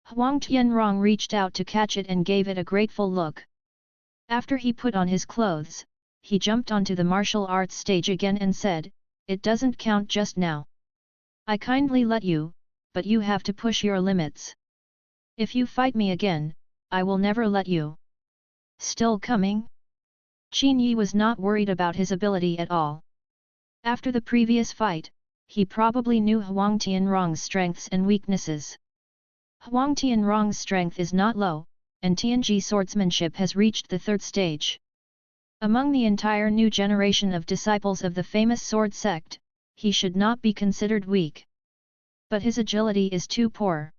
Huang Tianrong reached out to catch it and gave it a grateful look. After he put on his clothes, he jumped onto the martial arts stage again and said, "It doesn't count just now. I kindly let you, but you have to push your limits. If you fight me again, I will never let you." Still coming? Qin Yi was not worried about his ability at all. After the previous fight, he probably knew Huang Tianrong's strengths and weaknesses. Huang Tianrong's strength is not low, and Tianji swordsmanship has reached the third stage. Among the entire new generation of disciples of the famous sword sect, he should not be considered weak. But his agility is too poor.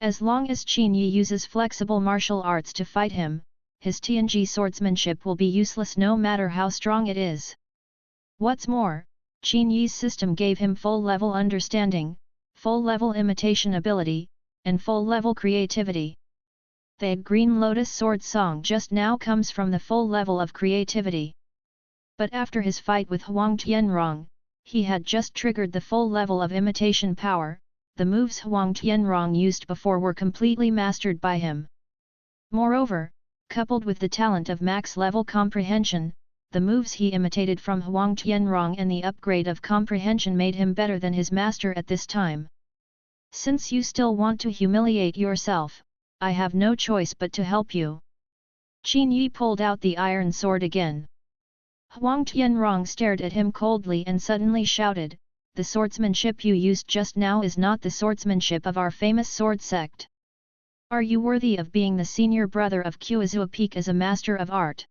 As long as Qin Yi uses flexible martial arts to fight him, his Tianji swordsmanship will be useless no matter how strong it is. What's more, Qin Yi's system gave him full-level understanding, full-level imitation ability, and full-level creativity. The Green Lotus Sword song just now comes from the full level of creativity. But after his fight with Huang Tianrong, he had just triggered the full level of imitation power. The moves Huang Tianrong used before were completely mastered by him. Moreover, coupled with the talent of max-level comprehension, the moves he imitated from Huang Tianrong and the upgrade of comprehension made him better than his master at this time. Since you still want to humiliate yourself, I have no choice but to help you. Qin Yi pulled out the iron sword again. Huang Tianrong stared at him coldly and suddenly shouted, "The swordsmanship you used just now is not the swordsmanship of our famous sword sect. Are you worthy of being the senior brother of Usse Peak as a master of art?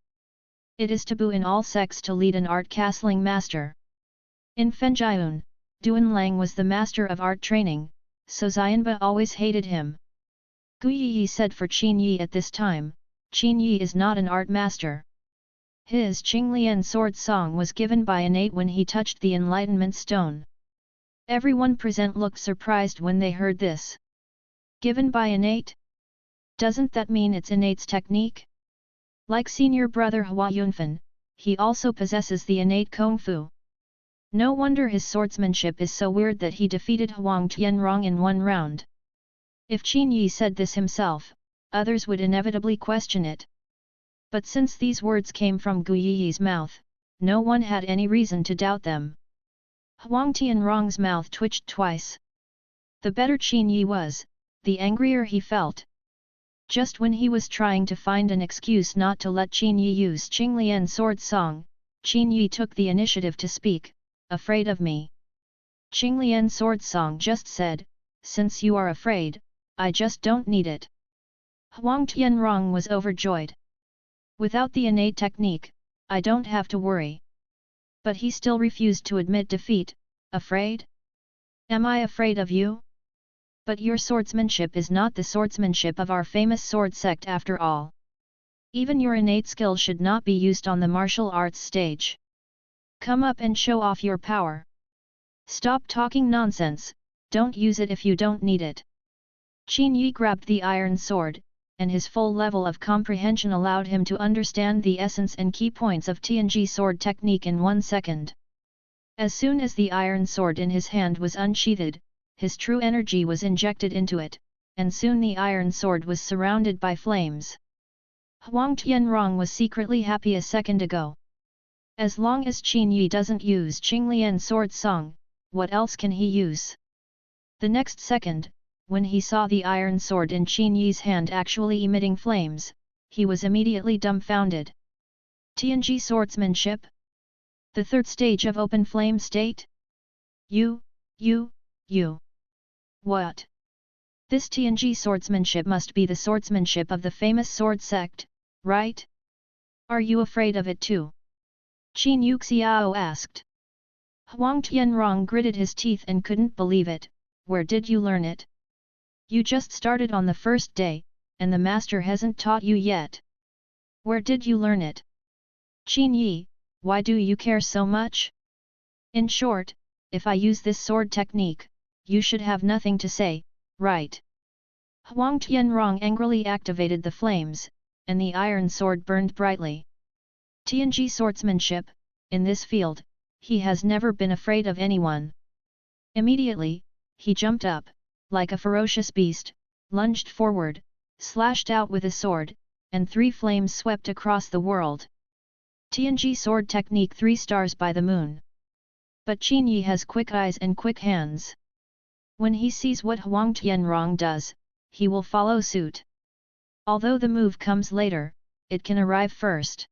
It is taboo in all sects to lead an art castling master. In Fenjian, Duanlang was the master of art training, so Xianba always hated him." Gu Yi said for Qin Yi at this time, "Qin Yi is not an art master. His Qinglian sword song was given by innate when he touched the enlightenment stone." Everyone present looked surprised when they heard this. Given by innate? Doesn't that mean it's innate's technique? Like senior brother Hua Yunfan, he also possesses the innate Kung Fu. No wonder his swordsmanship is so weird that he defeated Huang Tianrong in one round. If Qin Yi said this himself, others would inevitably question it. But since these words came from Gu Yi's mouth, no one had any reason to doubt them. Huang Tianrong's mouth twitched twice. The better Qin Yi was, the angrier he felt. Just when he was trying to find an excuse not to let Qin Yi use Qinglian sword song, Qin Yi took the initiative to speak, "Afraid of me?" Qinglian sword song just said, "Since you are afraid, I just don't need it." Huang Tianrong was overjoyed. Without the innate technique, I don't have to worry. But he still refused to admit defeat. Afraid? Am I afraid of you? But your swordsmanship is not the swordsmanship of our famous sword sect after all. Even your innate skill should not be used on the martial arts stage. Come up and show off your power. Stop talking nonsense, don't use it if you don't need it. Qin Yi grabbed the iron sword, and his full level of comprehension allowed him to understand the essence and key points of Tianji sword technique in 1 second. As soon as the iron sword in his hand was unsheathed, his true energy was injected into it, and soon the iron sword was surrounded by flames. Huang Tianrong was secretly happy a second ago. As long as Qin Yi doesn't use Qinglian sword song, what else can he use? The next second, when he saw the iron sword in Qin Yi's hand actually emitting flames, he was immediately dumbfounded. Tianji swordsmanship? The third stage of open flame state? You. What? This Tianji swordsmanship must be the swordsmanship of the famous sword sect, right? Are you afraid of it too? Qin Yuxiao asked. Huang Tianrong gritted his teeth and couldn't believe it. Where did you learn it? You just started on the first day, and the master hasn't taught you yet. Where did you learn it? Qin Yi, why do you care so much? In short, if I use this sword technique, you should have nothing to say, right? Huang Tianrong angrily activated the flames, and the iron sword burned brightly. Tianji swordsmanship, in this field, he has never been afraid of anyone. Immediately, he jumped up, like a ferocious beast, lunged forward, slashed out with a sword, and 3 flames swept across the world. Tianji sword technique 3 stars by the moon. But Qin Yi has quick eyes and quick hands. When he sees what Huang Tianrong does, he will follow suit. Although the move comes later, it can arrive first.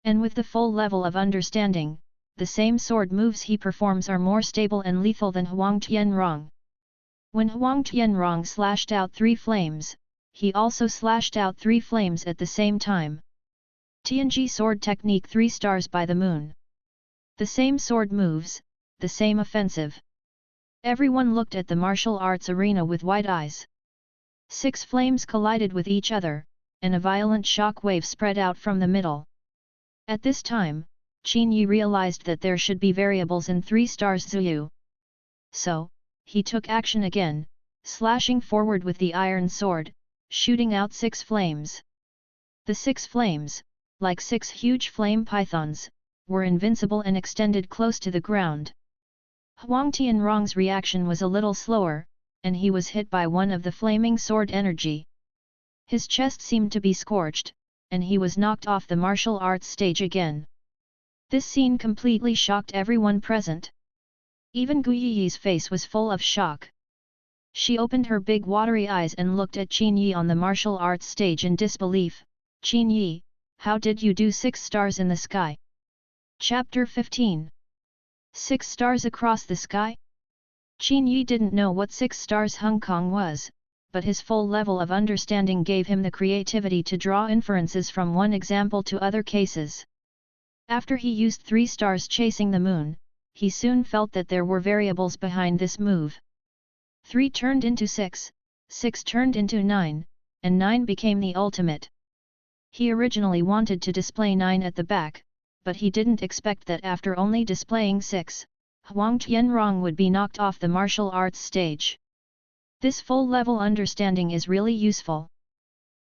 And with the full level of understanding, the same sword moves he performs are more stable and lethal than Huang Tianrong. When Huang Tianrong slashed out 3 flames, he also slashed out 3 flames at the same time. Tianji sword technique 3 stars by the moon. The same sword moves, the same offensive. Everyone looked at the martial arts arena with wide eyes. 6 flames collided with each other, and a violent shock wave spread out from the middle. At this time, Qin Yi realized that there should be variables in 3 stars Zuyu. So, he took action again, slashing forward with the iron sword, shooting out 6 flames. The 6 flames, like 6 huge flame pythons, were invincible and extended close to the ground. Huang Tianrong's reaction was a little slower, and he was hit by one of the flaming sword energy. His chest seemed to be scorched, and he was knocked off the martial arts stage again. This scene completely shocked everyone present. Even Gu Yi's face was full of shock. She opened her big watery eyes and looked at Qin Yi on the martial arts stage in disbelief. Qin Yi, how did you do 6 stars in the sky? Chapter 15. 6 stars across the sky? Qin Yi didn't know what 6 stars Hong Kong was, but his full level of understanding gave him the creativity to draw inferences from one example to other cases. After he used 3 stars chasing the moon, he soon felt that there were variables behind this move. 3 turned into 6, 6 turned into 9, and 9 became the ultimate. He originally wanted to display 9 at the back, but he didn't expect that after only displaying 6, Huang Tianrong would be knocked off the martial arts stage. This full-level understanding is really useful.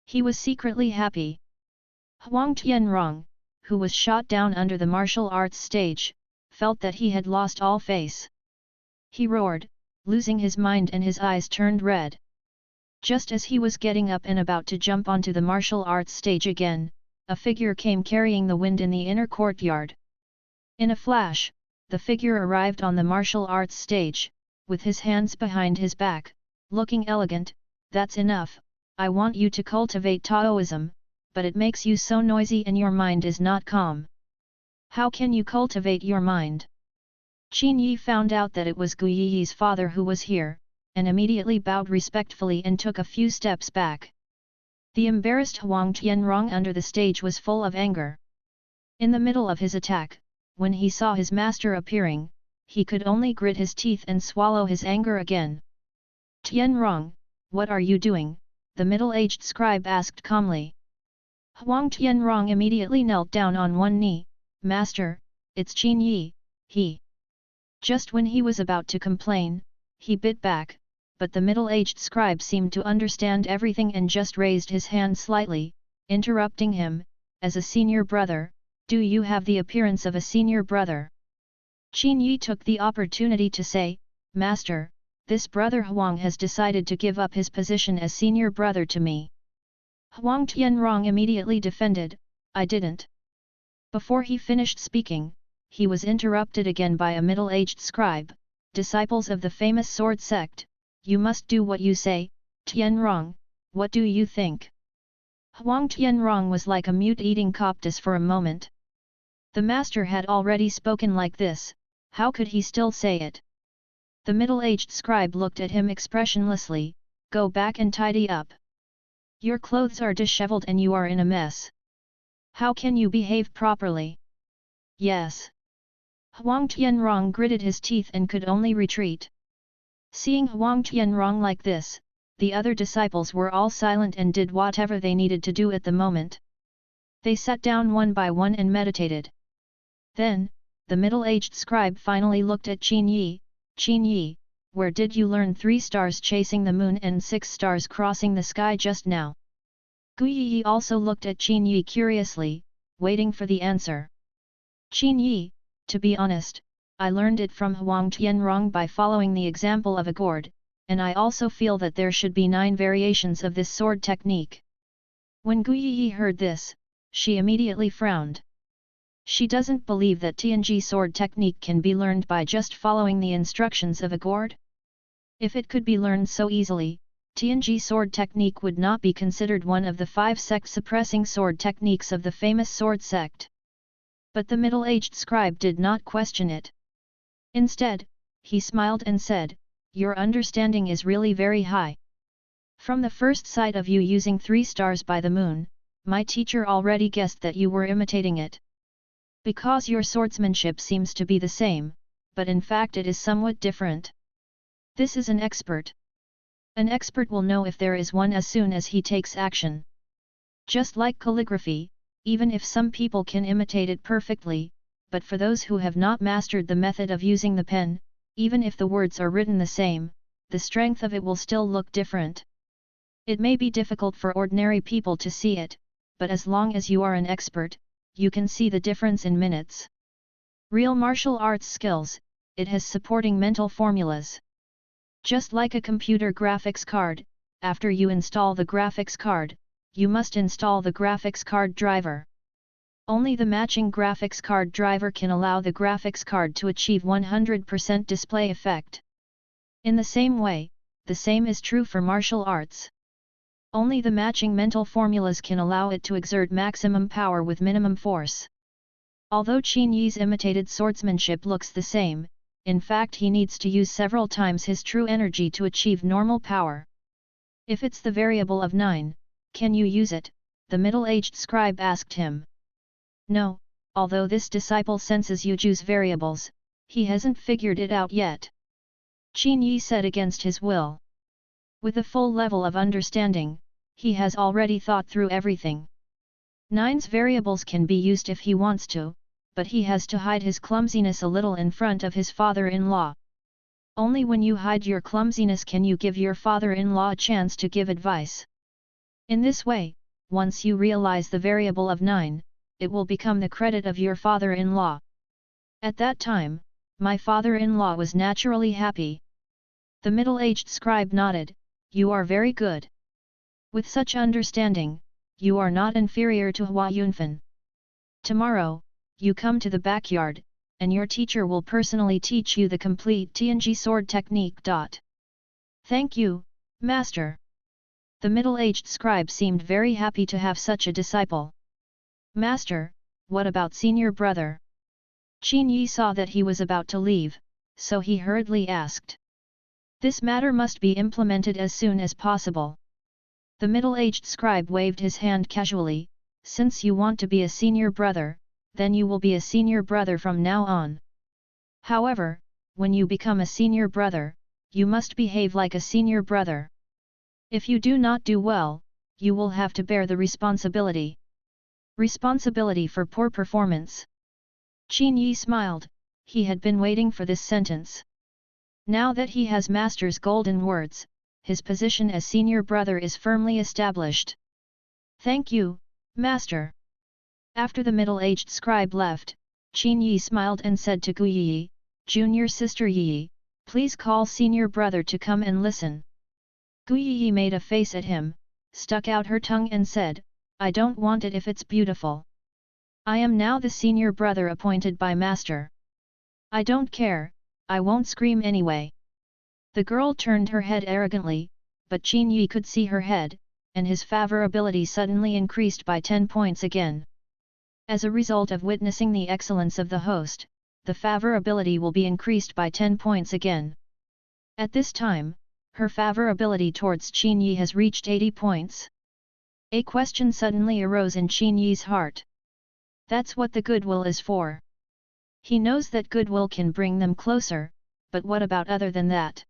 He was secretly happy. Huang Tianrong, who was shot down under the martial arts stage, felt that he had lost all face. He roared, losing his mind, and his eyes turned red. Just as he was getting up and about to jump onto the martial arts stage again, a figure came carrying the wind in the inner courtyard. In a flash, the figure arrived on the martial arts stage, with his hands behind his back, looking elegant. That's enough, I want you to cultivate Taoism, but it makes you so noisy and your mind is not calm. How can you cultivate your mind? Qin Yi found out that it was Gu Yi's father who was here, and immediately bowed respectfully and took a few steps back. The embarrassed Huang Tianrong under the stage was full of anger. In the middle of his attack, when he saw his master appearing, he could only grit his teeth and swallow his anger again. Tianrong, what are you doing? The middle-aged scribe asked calmly. Huang Tianrong immediately knelt down on one knee. Master, it's Qin Yi, he. Just when he was about to complain, he bit back, but the middle-aged scribe seemed to understand everything and just raised his hand slightly, interrupting him, as a senior brother, do you have the appearance of a senior brother? Qin Yi took the opportunity to say, Master, this brother Huang has decided to give up his position as senior brother to me. Huang Tianrong immediately defended, I didn't. Before he finished speaking, he was interrupted again by a middle-aged scribe, disciples of the famous sword sect, you must do what you say. Tianrong, what do you think? Huang Tianrong was like a mute eating coptis for a moment. The master had already spoken like this, how could he still say it? The middle-aged scribe looked at him expressionlessly, go back and tidy up. Your clothes are disheveled and you are in a mess. How can you behave properly? Yes. Huang Tianrong gritted his teeth and could only retreat. Seeing Huang Tianrong like this, the other disciples were all silent and did whatever they needed to do at the moment. They sat down one by one and meditated. Then, the middle-aged scribe finally looked at Qin Yi. "Qin Yi, where did you learn 3 stars chasing the moon and 6 stars crossing the sky just now?" Gu Yi also looked at Qin Yi curiously, waiting for the answer. "Qin Yi, to be honest, I learned it from Huang Tianrong by following the example of a gourd, and I also feel that there should be 9 variations of this sword technique." When Gu Yi heard this, she immediately frowned. She doesn't believe that Tianji sword technique can be learned by just following the instructions of a gourd. If it could be learned so easily, Tianji sword technique would not be considered one of the 5 sect-suppressing sword techniques of the famous sword sect. But the middle-aged scribe did not question it. Instead, he smiled and said, "Your understanding is really very high. From the first sight of you using 3 stars by the moon, my teacher already guessed that you were imitating it. Because your swordsmanship seems to be the same, but in fact it is somewhat different. This is an expert. An expert will know if there is one as soon as he takes action. Just like calligraphy, even if some people can imitate it perfectly, but for those who have not mastered the method of using the pen, even if the words are written the same, the strength of it will still look different. It may be difficult for ordinary people to see it, but as long as you are an expert, you can see the difference in minutes. Real martial arts skills, it has supporting mental formulas. Just like a computer graphics card, after you install the graphics card, you must install the graphics card driver. Only the matching graphics card driver can allow the graphics card to achieve 100% display effect. In the same way, the same is true for martial arts. Only the matching mental formulas can allow it to exert maximum power with minimum force. Although Qin Yi's imitated swordsmanship looks the same, in fact he needs to use several times his true energy to achieve normal power. "If it's the variable of 9, can you use it?" the middle-aged scribe asked him. "No, although this disciple senses Yuju's variables, he hasn't figured it out yet," Qin Yi said against his will. With a full level of understanding, he has already thought through everything. 9's variables can be used if he wants to, but he has to hide his clumsiness a little in front of his father-in-law. Only when you hide your clumsiness can you give your father-in-law a chance to give advice. In this way, once you realize the variable of 9, it will become the credit of your father-in-law. At that time, my father-in-law was naturally happy. The middle-aged scribe nodded, "You are very good. With such understanding, you are not inferior to Hua Yunfan. Tomorrow, you come to the backyard, and your teacher will personally teach you the complete Tianji sword technique. Thank you, Master." The middle-aged scribe seemed very happy to have such a disciple. "Master, what about senior brother?" Qin Yi saw that he was about to leave, so he hurriedly asked. "This matter must be implemented as soon as possible." The middle-aged scribe waved his hand casually, "Since you want to be a senior brother, then you will be a senior brother from now on. However, when you become a senior brother, you must behave like a senior brother. If you do not do well, you will have to bear the responsibility." Responsibility for poor performance. Qin Yi smiled, he had been waiting for this sentence. Now that he has Master's golden words, his position as senior brother is firmly established. "Thank you, Master." After the middle-aged scribe left, Qin Yi smiled and said to Gu Yi, "Junior sister Yi, please call senior brother to come and listen." Gu Yi made a face at him, stuck out her tongue and said, "I don't want it if it's beautiful. I am now the senior brother appointed by Master. I don't care, I won't scream anyway." The girl turned her head arrogantly, but Qin Yi could see her head, and his favorability suddenly increased by 10 points again. As a result of witnessing the excellence of the host, the favorability will be increased by 10 points again. At this time, her favorability towards Qin Yi has reached 80 points. A question suddenly arose in Qin Yi's heart. That's what the goodwill is for. He knows that goodwill can bring them closer, but what about other than that?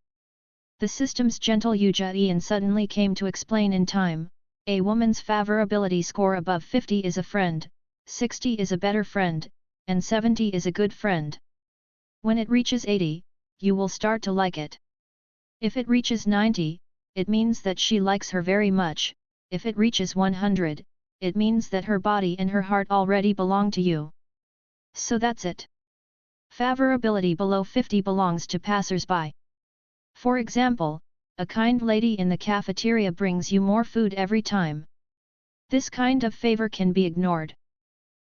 The system's gentle Ujjayin suddenly came to explain in time, a woman's favorability score above 50 is a friend, 60 is a better friend, and 70 is a good friend. When it reaches 80, you will start to like it. If it reaches 90, it means that she likes her very much. If it reaches 100, it means that her body and her heart already belong to you. So that's it. Favorability below 50 belongs to passers-by. For example, a kind lady in the cafeteria brings you more food every time. This kind of favor can be ignored.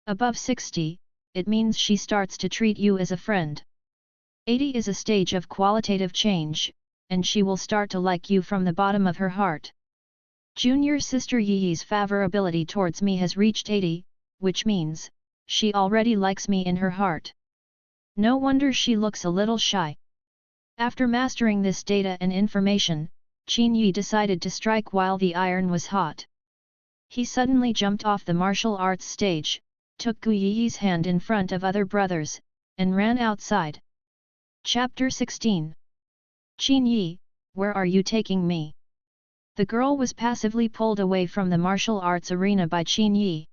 Above 60, it means she starts to treat you as a friend. 80 is a stage of qualitative change, and she will start to like you from the bottom of her heart. Junior sister Yi's favorability towards me has reached 80, which means, she already likes me in her heart. No wonder she looks a little shy. After mastering this data and information, Qin Yi decided to strike while the iron was hot. He suddenly jumped off the martial arts stage, took Gu Yi's hand in front of other brothers, and ran outside. Chapter 16. Qin Yi, where are you taking me? The girl was passively pulled away from the martial arts arena by Qin Yi.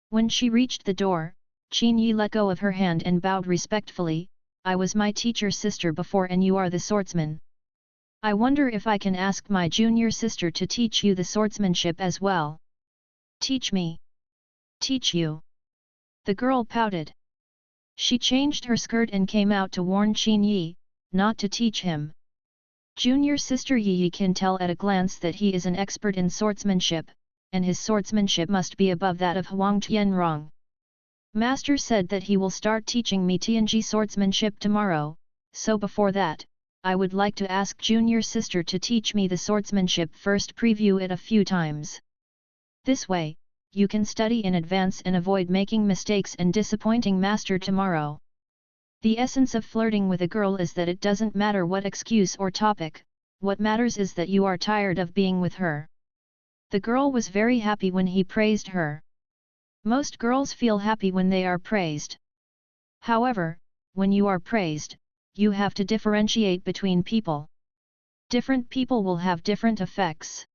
When she reached the door, Qin Yi let go of her hand and bowed respectfully. I was my teacher's sister before and you are the swordsman. I wonder if I can ask my junior sister to teach you the swordsmanship as well. Teach me. Teach you. The girl pouted. She changed her skirt and came out to warn Qin Yi, not to teach him. Junior sister Yi can tell at a glance that he is an expert in swordsmanship, and his swordsmanship must be above that of Huang Tianrong. Master said that he will start teaching me Tianji swordsmanship tomorrow, so before that, I would like to ask junior sister to teach me the swordsmanship first, preview it a few times. This way, you can study in advance and avoid making mistakes and disappointing master tomorrow. The essence of flirting with a girl is that it doesn't matter what excuse or topic, what matters is that you are tired of being with her. The girl was very happy when he praised her. Most girls feel happy when they are praised. However, when you are praised, you have to differentiate between people. Different people will have different effects.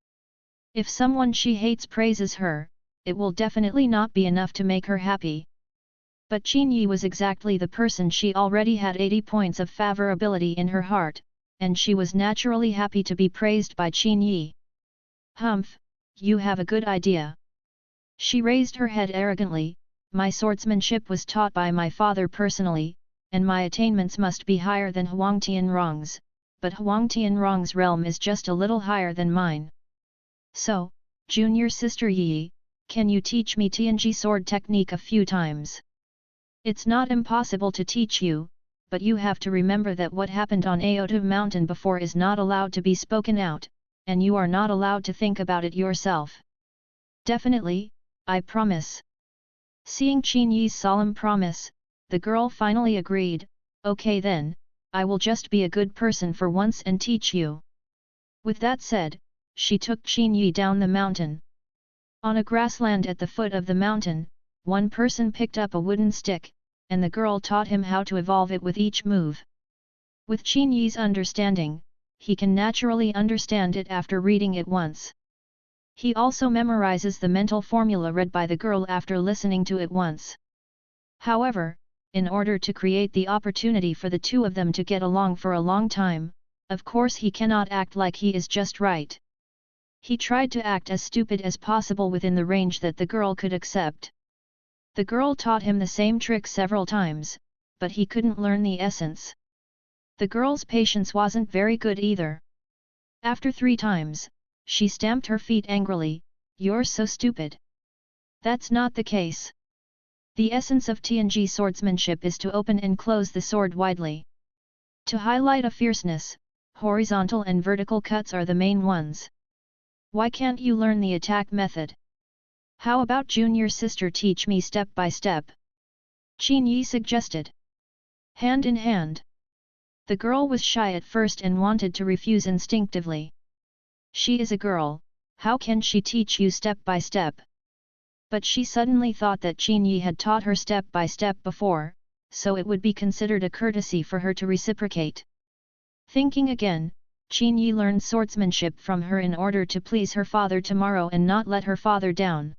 If someone she hates praises her, it will definitely not be enough to make her happy. But Qin Yi was exactly the person she already had 80 points of favorability in her heart, and she was naturally happy to be praised by Qin Yi. Humph, you have a good idea. She raised her head arrogantly. My swordsmanship was taught by my father personally, and my attainments must be higher than Huang Tianrong's, but Huang Tianrong's realm is just a little higher than mine. So, junior sister Yi, can you teach me Tianji sword technique a few times? It's not impossible to teach you, but you have to remember that what happened on Aotu Mountain before is not allowed to be spoken out, and you are not allowed to think about it yourself. Definitely, I promise. Seeing Qin Yi's solemn promise, the girl finally agreed, okay then, I will just be a good person for once and teach you. With that said, she took Qin Yi down the mountain. On a grassland at the foot of the mountain, one person picked up a wooden stick, and the girl taught him how to evolve it with each move. With Qin Yi's understanding, he can naturally understand it after reading it once. He also memorizes the mental formula read by the girl after listening to it once. However, in order to create the opportunity for the two of them to get along for a long time, of course he cannot act like he is just right. He tried to act as stupid as possible within the range that the girl could accept. The girl taught him the same trick several times, but he couldn't learn the essence. The girl's patience wasn't very good either. After 3 times, she stamped her feet angrily, "You're so stupid. That's not the case. The essence of Tianji swordsmanship is to open and close the sword widely. To highlight a fierceness, horizontal and vertical cuts are the main ones. Why can't you learn the attack method? How about junior sister teach me step by step?" Qin Yi suggested. Hand in hand. The girl was shy at first and wanted to refuse instinctively. She is a girl, how can she teach you step by step? But she suddenly thought that Qin Yi had taught her step by step before, so it would be considered a courtesy for her to reciprocate. Thinking again, Qin Yi learned swordsmanship from her in order to please her father tomorrow and not let her father down.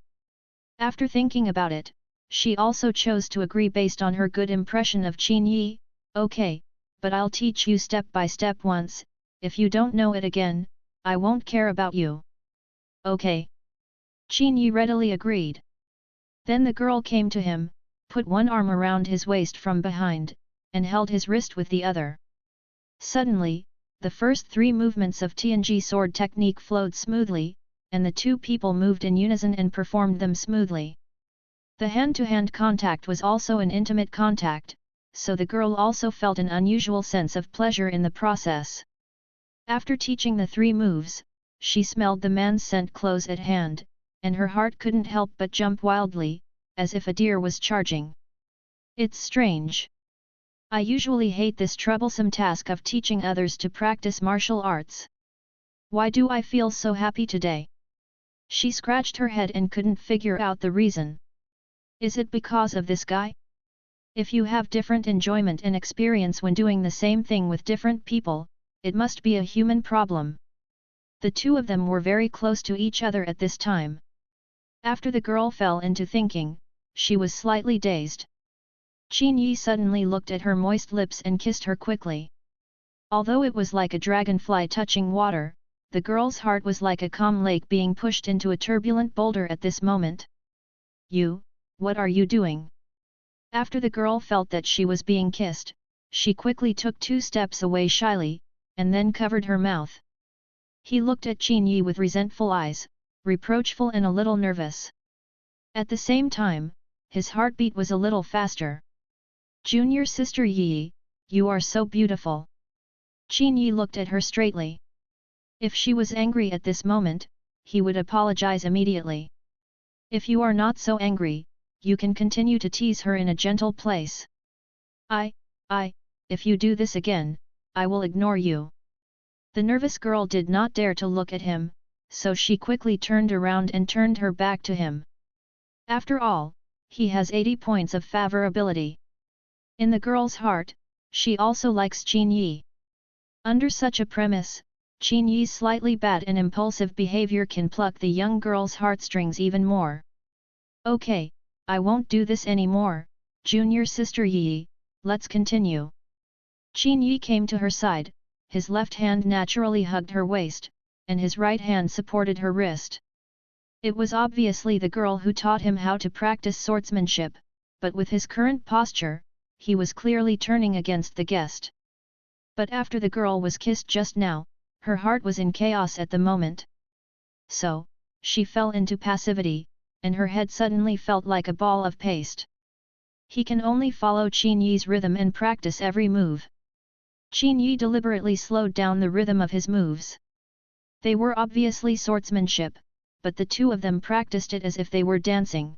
After thinking about it, she also chose to agree based on her good impression of Qin Yi. Okay, but I'll teach you step by step once, if you don't know it again, I won't care about you. Okay. Qin Yi readily agreed. Then the girl came to him, put one arm around his waist from behind, and held his wrist with the other. Suddenly, the first 3 movements of Tianji sword technique flowed smoothly, and the 2 people moved in unison and performed them smoothly. The hand-to-hand contact was also an intimate contact, so the girl also felt an unusual sense of pleasure in the process. After teaching the 3 moves, she smelled the man's scent close at hand, and her heart couldn't help but jump wildly, as if a deer was charging. It's strange. I usually hate this troublesome task of teaching others to practice martial arts. Why do I feel so happy today? She scratched her head and couldn't figure out the reason. Is it because of this guy? If you have different enjoyment and experience when doing the same thing with different people, it must be a human problem. The 2 of them were very close to each other at this time. After the girl fell into thinking, she was slightly dazed. Qin Yi suddenly looked at her moist lips and kissed her quickly. Although it was like a dragonfly touching water, the girl's heart was like a calm lake being pushed into a turbulent boulder at this moment. You, what are you doing? After the girl felt that she was being kissed, she quickly took 2 steps away shyly, and then covered her mouth. He looked at Qin Yi with resentful eyes, reproachful and a little nervous. At the same time, his heartbeat was a little faster. Junior sister Yi, you are so beautiful. Qin Yi looked at her straightly. If she was angry at this moment, he would apologize immediately. If you are not so angry, you can continue to tease her in a gentle place. If you do this again, I will ignore you. The nervous girl did not dare to look at him, so she quickly turned around and turned her back to him. After all, he has 80 points of favorability. In the girl's heart, she also likes Qin Yi. Under such a premise, Qin Yi's slightly bad and impulsive behavior can pluck the young girl's heartstrings even more. Okay, I won't do this anymore, junior sister Yi, let's continue. Qin Yi came to her side, his left hand naturally hugged her waist, and his right hand supported her wrist. It was obviously the girl who taught him how to practice swordsmanship, but with his current posture, he was clearly turning against the guest. But after the girl was kissed just now, her heart was in chaos at the moment. So, she fell into passivity, and her head suddenly felt like a ball of paste. He can only follow Qin Yi's rhythm and practice every move. Qin Yi deliberately slowed down the rhythm of his moves. They were obviously swordsmanship, but the 2 of them practiced it as if they were dancing.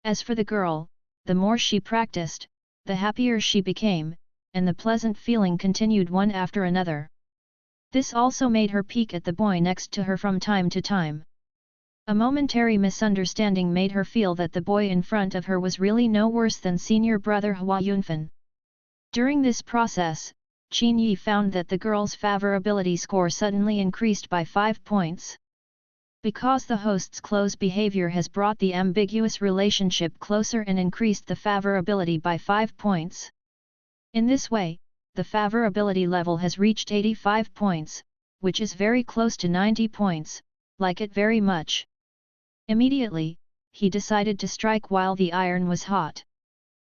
As for the girl, the more she practiced, the happier she became, and the pleasant feeling continued one after another. This also made her peek at the boy next to her from time to time. A momentary misunderstanding made her feel that the boy in front of her was really no worse than senior brother Hua Yunfan. During this process, Qin Yi found that the girl's favorability score suddenly increased by 5 points. Because the host's close behavior has brought the ambiguous relationship closer and increased the favorability by 5 points. In this way, the favorability level has reached 85 points, which is very close to 90 points, like it very much. Immediately, he decided to strike while the iron was hot.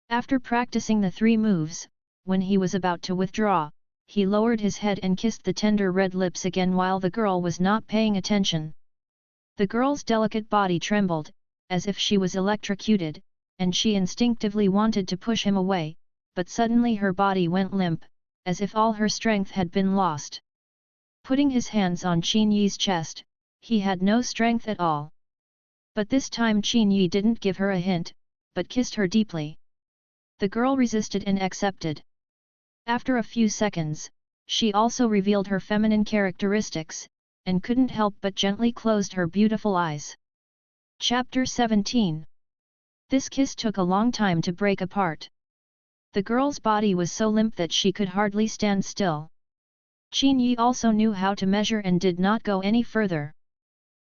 After practicing the 3 moves, when he was about to withdraw, he lowered his head and kissed the tender red lips again while the girl was not paying attention. The girl's delicate body trembled, as if she was electrocuted, and she instinctively wanted to push him away, but suddenly her body went limp, as if all her strength had been lost. Putting his hands on Qin Yi's chest, he had no strength at all. But this time Qin Yi didn't give her a hint, but kissed her deeply. The girl resisted and accepted. After a few seconds, she also revealed her feminine characteristics, and couldn't help but gently closed her beautiful eyes. Chapter 17. This kiss took a long time to break apart. The girl's body was so limp that she could hardly stand still. Qin Yi also knew how to measure and did not go any further.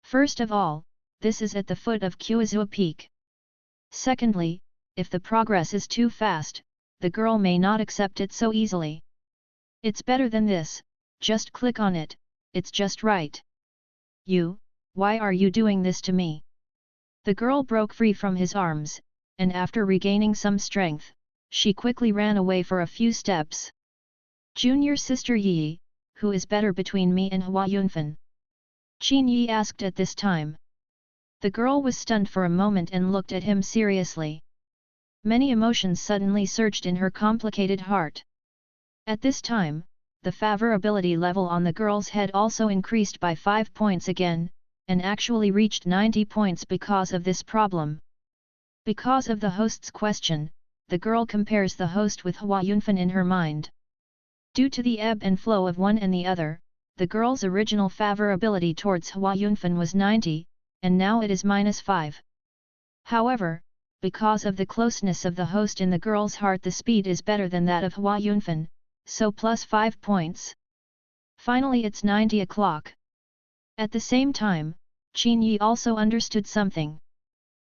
First of all, this is at the foot of Kuizua Peak. Secondly, if the progress is too fast, the girl may not accept it so easily. It's better than this, just click on it, it's just right. You, why are you doing this to me? The girl broke free from his arms, and after regaining some strength, she quickly ran away for a few steps. Junior sister Yi, who is better between me and Hua Yunfan? Qin Yi asked at this time. The girl was stunned for a moment and looked at him seriously. Many emotions suddenly surged in her complicated heart. At this time, the favorability level on the girl's head also increased by 5 points again, and actually reached 90 points because of this problem. Because of the host's question, the girl compares the host with Hua Yunfan in her mind. Due to the ebb and flow of one and the other, the girl's original favorability towards Hua Yunfan was 90, and now it is -5. However, because of the closeness of the host in the girl's heart, the speed is better than that of Hua Yunfan, so +5 points. Finally it's 90 o'clock. At the same time, Qin Yi also understood something.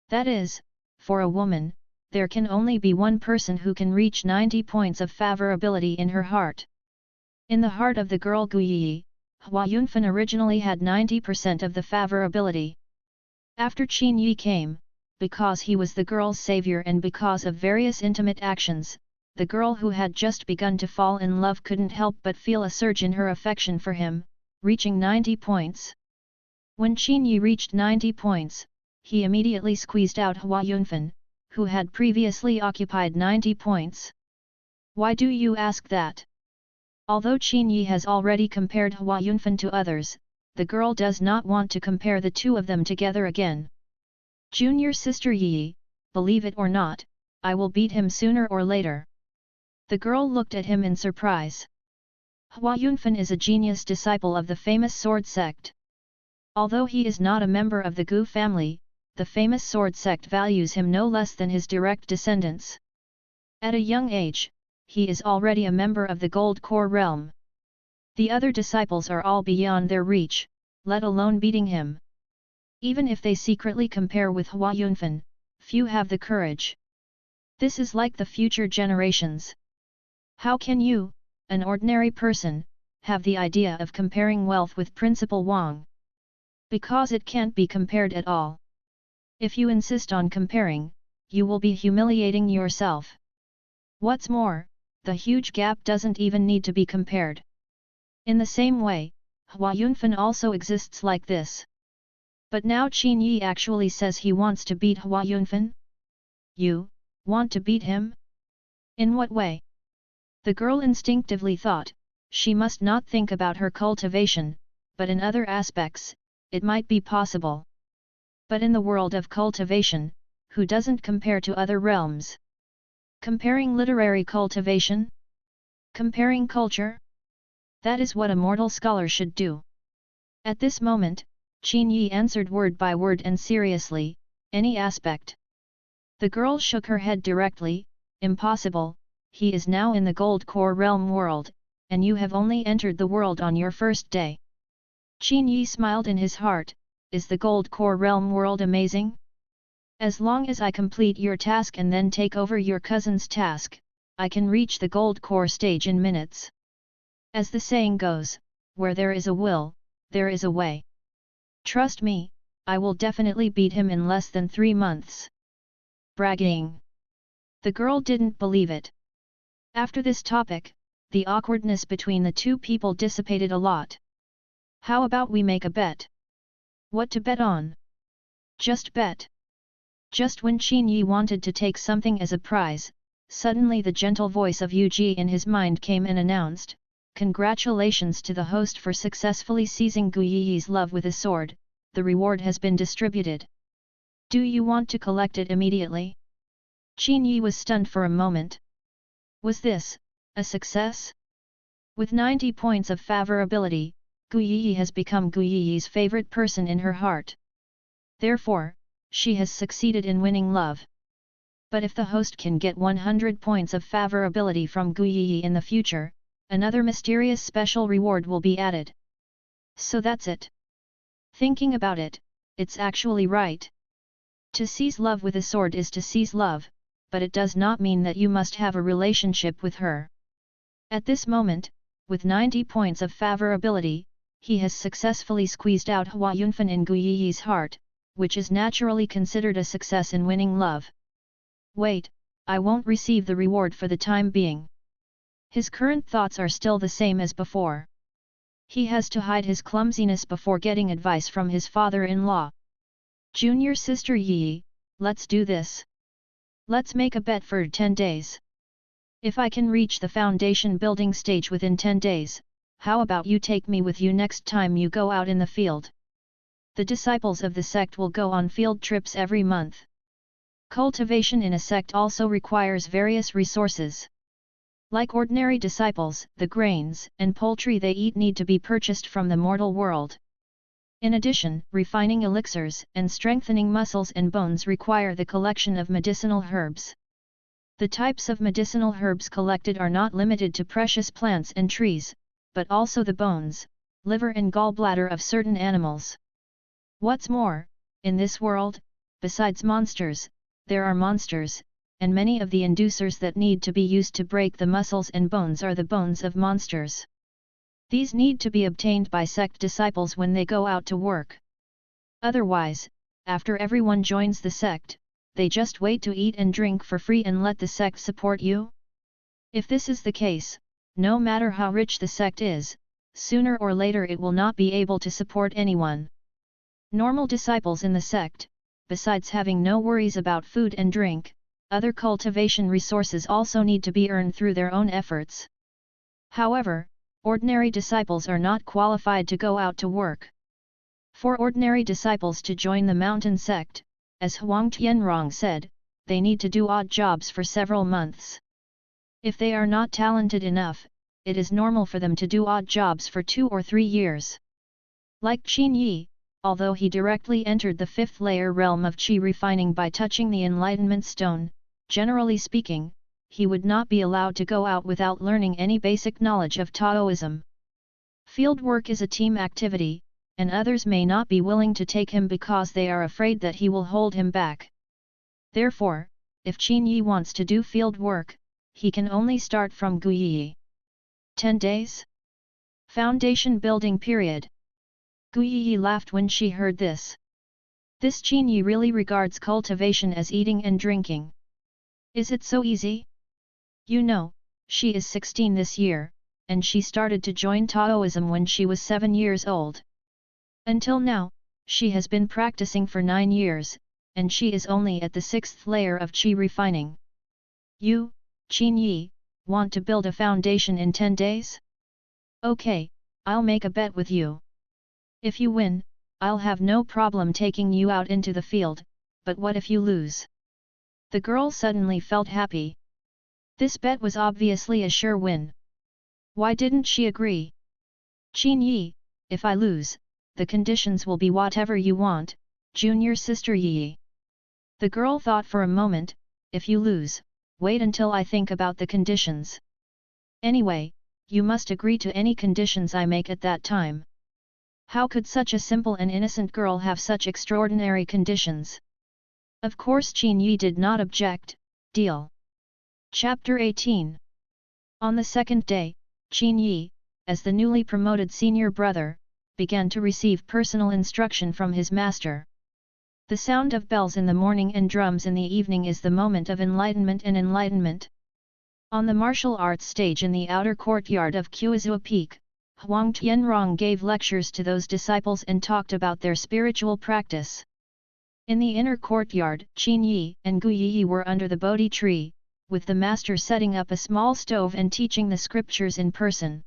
That is, for a woman, there can only be one person who can reach 90 points of favorability in her heart. In the heart of the girl Gu Yi, Hua Yunfan originally had 90% of the favorability. After Qin Yi came, because he was the girl's savior and because of various intimate actions, the girl who had just begun to fall in love couldn't help but feel a surge in her affection for him, reaching 90 points. When Qin Yi reached 90 points, he immediately squeezed out Hua Yunfan, who had previously occupied 90 points. Why do you ask that? Although Qin Yi has already compared Hua Yunfan to others, the girl does not want to compare the two of them together again. Junior sister Yi, believe it or not, I will beat him sooner or later. The girl looked at him in surprise. Hua Yunfan is a genius disciple of the famous sword sect. Although he is not a member of the Gu family, the famous sword sect values him no less than his direct descendants. At a young age, he is already a member of the Gold Core realm. The other disciples are all beyond their reach, let alone beating him. Even if they secretly compare with Hua Yunfan, few have the courage. This is like the future generations. How can you, an ordinary person, have the idea of comparing wealth with Principal Wang? Because it can't be compared at all. If you insist on comparing, you will be humiliating yourself. What's more, the huge gap doesn't even need to be compared. In the same way, Hua Yunfan also exists like this. But now Qin Yi actually says he wants to beat Hua Yunfan? You, want to beat him? In what way? The girl instinctively thought, she must not think about her cultivation, but in other aspects, it might be possible. But in the world of cultivation, who doesn't compare to other realms? Comparing literary cultivation? Comparing culture? That is what a mortal scholar should do. At this moment, Qin Yi answered word by word and seriously, any aspect. The girl shook her head directly, impossible, he is now in the Gold Core realm world, and you have only entered the world on your first day. Qin Yi smiled in his heart, is the Gold Core realm world amazing? As long as I complete your task and then take over your cousin's task, I can reach the Gold Core stage in minutes. As the saying goes, where there is a will, there is a way. Trust me, I will definitely beat him in less than 3 months. Bragging. The girl didn't believe it. After this topic, the awkwardness between the two people dissipated a lot. How about we make a bet? What to bet on? Just bet. Just when Qin Yi wanted to take something as a prize, suddenly the gentle voice of Yu Ji in his mind came and announced, congratulations to the host for successfully seizing Gu Yi's love with a sword, the reward has been distributed. Do you want to collect it immediately? Qin Yi was stunned for a moment. Was this a success? With 90 points of favorability, Gu Yi has become Gu Yi's favorite person in her heart. Therefore, she has succeeded in winning love. But if the host can get 100 points of favorability from Guiyi in the future, another mysterious special reward will be added. So that's it. Thinking about it, it's actually right. To seize love with a sword is to seize love, but it does not mean that you must have a relationship with her. At this moment, with 90 points of favorability, he has successfully squeezed out Hua Yunfan in Guiyi's heart, which is naturally considered a success in winning love. Wait, I won't receive the reward for the time being. His current thoughts are still the same as before. He has to hide his clumsiness before getting advice from his father-in-law. Junior sister Yi, let's do this. Let's make a bet for 10 days. If I can reach the foundation building stage within 10 days, how about you take me with you next time you go out in the field? The disciples of the sect will go on field trips every month. Cultivation in a sect also requires various resources. Like ordinary disciples, the grains and poultry they eat need to be purchased from the mortal world. In addition, refining elixirs and strengthening muscles and bones require the collection of medicinal herbs. The types of medicinal herbs collected are not limited to precious plants and trees, but also the bones, liver and gallbladder of certain animals. What's more, in this world, besides monsters, there are monsters, and many of the inducers that need to be used to break the muscles and bones are the bones of monsters. These need to be obtained by sect disciples when they go out to work. Otherwise, after everyone joins the sect, they just wait to eat and drink for free and let the sect support you? If this is the case, no matter how rich the sect is, sooner or later it will not be able to support anyone. Normal disciples in the sect, besides having no worries about food and drink, other cultivation resources also need to be earned through their own efforts. However, ordinary disciples are not qualified to go out to work. For ordinary disciples to join the mountain sect, as Huang Tianrong said, they need to do odd jobs for several months. If they are not talented enough, it is normal for them to do odd jobs for 2 or 3 years. Like Qin Yi, although he directly entered the 5th layer realm of qi refining by touching the enlightenment stone, generally speaking, he would not be allowed to go out without learning any basic knowledge of Taoism. Field work is a team activity, and others may not be willing to take him because they are afraid that he will hold him back. Therefore, if Qin Yi wants to do field work, he can only start from Guiyi. 10 days? Foundation building period. Guiyi laughed when she heard this. This Qin Yi really regards cultivation as eating and drinking. Is it so easy? You know, she is 16 this year, and she started to join Taoism when she was 7 years old. Until now, she has been practicing for 9 years, and she is only at the 6th layer of qi refining. You, Qin Yi, want to build a foundation in 10 days? Okay, I'll make a bet with you. If you win, I'll have no problem taking you out into the field, but what if you lose? The girl suddenly felt happy. This bet was obviously a sure win. Why didn't she agree? Qin Yi, if I lose, the conditions will be whatever you want, junior sister Yi. The girl thought for a moment, if you lose, wait until I think about the conditions. Anyway, you must agree to any conditions I make at that time. How could such a simple and innocent girl have such extraordinary conditions? Of course Qin Yi did not object. Deal. Chapter 18. On the second day, Qin Yi, as the newly promoted senior brother, began to receive personal instruction from his master. The sound of bells in the morning and drums in the evening is the moment of enlightenment and enlightenment. On the martial arts stage in the outer courtyard of Kuizua Peak, Huang Tianrong gave lectures to those disciples and talked about their spiritual practice. In the inner courtyard, Qin Yi and Guiyi were under the Bodhi tree, with the master setting up a small stove and teaching the scriptures in person.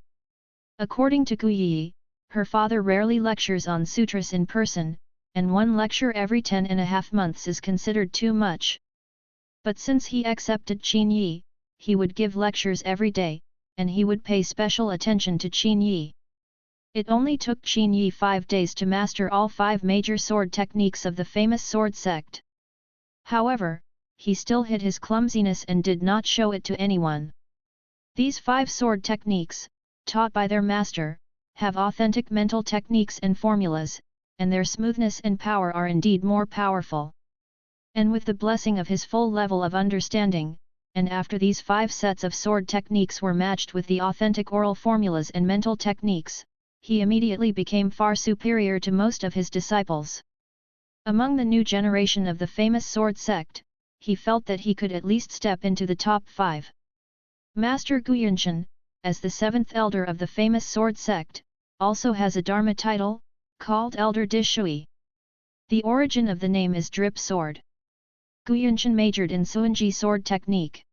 According to Guiyi, her father rarely lectures on sutras in person, and 1 lecture every 10.5 months is considered too much. But since he accepted Qin Yi, he would give lectures every day, and he would pay special attention to Qin Yi. It only took Qin Yi 5 days to master all 5 major sword techniques of the famous sword sect. However, he still hid his clumsiness and did not show it to anyone. These 5 sword techniques, taught by their master, have authentic mental techniques and formulas, and their smoothness and power are indeed more powerful. And with the blessing of his full level of understanding, and after these 5 sets of sword techniques were matched with the authentic oral formulas and mental techniques, he immediately became far superior to most of his disciples. Among the new generation of the famous sword sect, he felt that he could at least step into the top 5. Master Guyanchen, as the 7th elder of the famous sword sect, also has a dharma title, called Elder de Shui. The origin of the name is drip sword. Guyanchen majored in Suanji sword technique.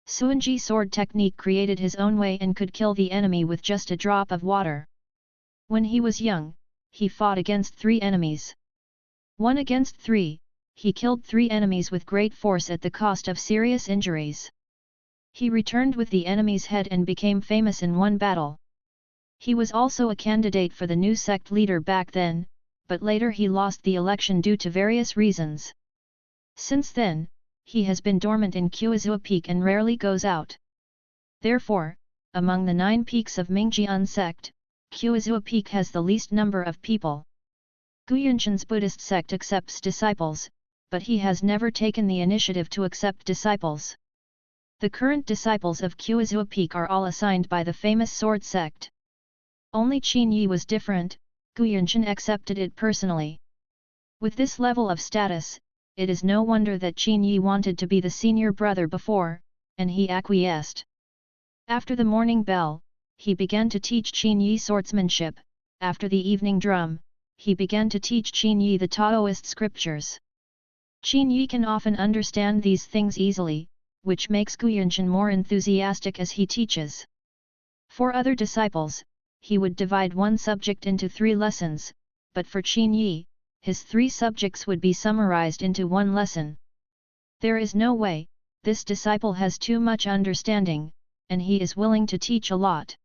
Suanji sword technique created his own way and could kill the enemy with just a drop of water. When he was young, he fought against 3 enemies. 1 against 3, he killed 3 enemies with great force at the cost of serious injuries. He returned with the enemy's head and became famous in one battle. He was also a candidate for the new sect leader back then, but later he lost the election due to various reasons. Since then, he has been dormant in Qiuzhou Peak and rarely goes out. Therefore, among the 9 peaks of Mingjian sect, Qiuzhou Peak has the least number of people. Guyanchen's Buddhist sect accepts disciples, but he has never taken the initiative to accept disciples. The current disciples of Qiuzhou Peak are all assigned by the famous sword sect. Only Qin Yi was different, Guyanchen accepted it personally. With this level of status, it is no wonder that Qin Yi wanted to be the senior brother before, and he acquiesced. After the morning bell, he began to teach Qin Yi swordsmanship. After the evening drum, he began to teach Qin Yi the Taoist scriptures. Qin Yi can often understand these things easily, which makes Guyanchen more enthusiastic as he teaches. For other disciples, he would divide one subject into 3 lessons, but for Qin Yi, his 3 subjects would be summarized into one lesson. There is no way, this disciple has too much understanding, and he is willing to teach a lot.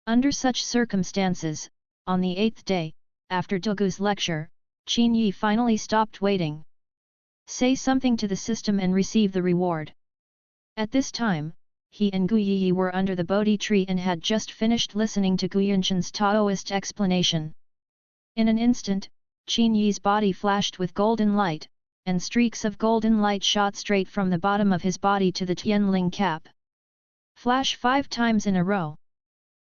Under such circumstances, on the 8th day, after Dugu's lecture, Qin Yi finally stopped waiting. Say something to the system and receive the reward. At this time, he and Gu Yi were under the Bodhi tree and had just finished listening to Guyanchen's Taoist explanation. In an instant, Qin Yi's body flashed with golden light, and streaks of golden light shot straight from the bottom of his body to the Tianling cap. Flash 5 times in a row.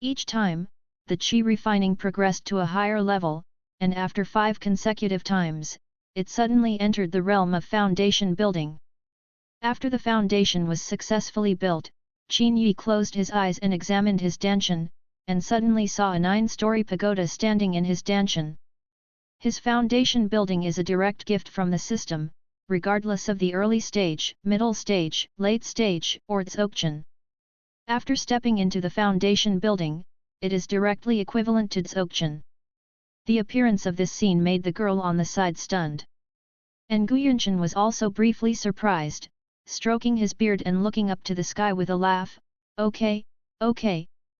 Each time, the qi refining progressed to a higher level, and after 5 consecutive times, it suddenly entered the realm of foundation building. After the foundation was successfully built, Qin Yi closed his eyes and examined his danshan, and suddenly saw a 9-story pagoda standing in his danshan. His foundation building is a direct gift from the system, regardless of the early stage, middle stage, late stage, or dzogchen. After stepping into the foundation building, it is directly equivalent to dzogchen. The appearance of this scene made the girl on the side stunned. And Guyanchen was also briefly surprised, stroking his beard and looking up to the sky with a laugh. Okay,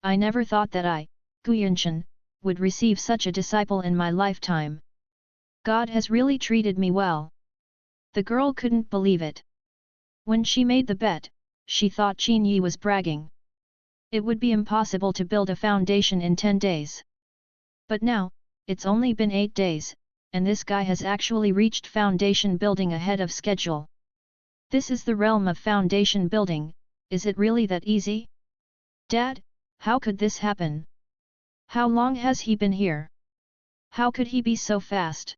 I never thought that I, Guyanchen, would receive such a disciple in my lifetime. God has really treated me well. The girl couldn't believe it. When she made the bet, she thought Qin Yi was bragging. It would be impossible to build a foundation in 10 days. But now, it's only been 8 days, and this guy has actually reached foundation building ahead of schedule. This is the realm of foundation building. Is it really that easy? Dad, how could this happen? How long has he been here? How could he be so fast?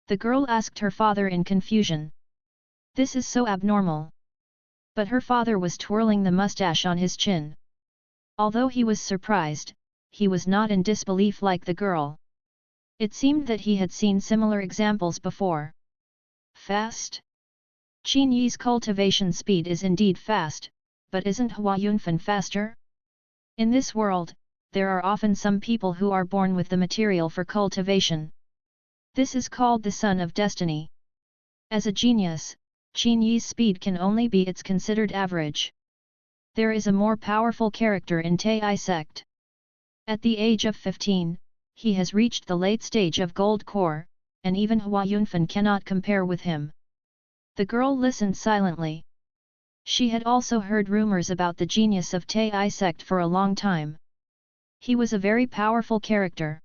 The girl asked her father in confusion. This is so abnormal. But her father was twirling the mustache on his chin. Although he was surprised, he was not in disbelief like the girl. It seemed that he had seen similar examples before. Fast? Qin Yi's cultivation speed is indeed fast, but isn't Hua Yunfan faster? In this world, there are often some people who are born with the material for cultivation. This is called the son of destiny. As a genius, Qin Yi's speed can only be its considered average. There is a more powerful character in Tai sect. At the age of 15, he has reached the late stage of gold core, and even Hua Yunfan cannot compare with him. The girl listened silently. She had also heard rumors about the genius of Tai sect for a long time. He was a very powerful character.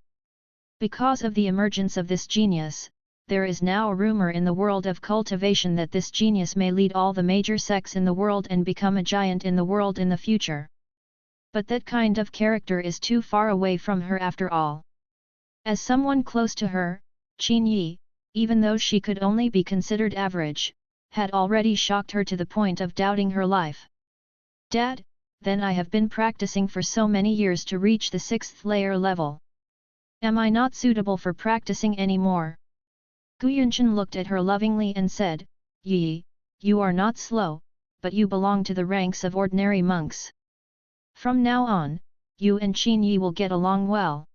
Because of the emergence of this genius, there is now a rumor in the world of cultivation that this genius may lead all the major sects in the world and become a giant in the world in the future. But that kind of character is too far away from her after all. As someone close to her, Qin Yi, even though she could only be considered average, had already shocked her to the point of doubting her life. Dad, then I have been practicing for so many years to reach the 6th layer level. Am I not suitable for practicing anymore? Gu Yunshan looked at her lovingly and said, Yi, you are not slow, but you belong to the ranks of ordinary monks. From now on, you and Qin Yi will get along well.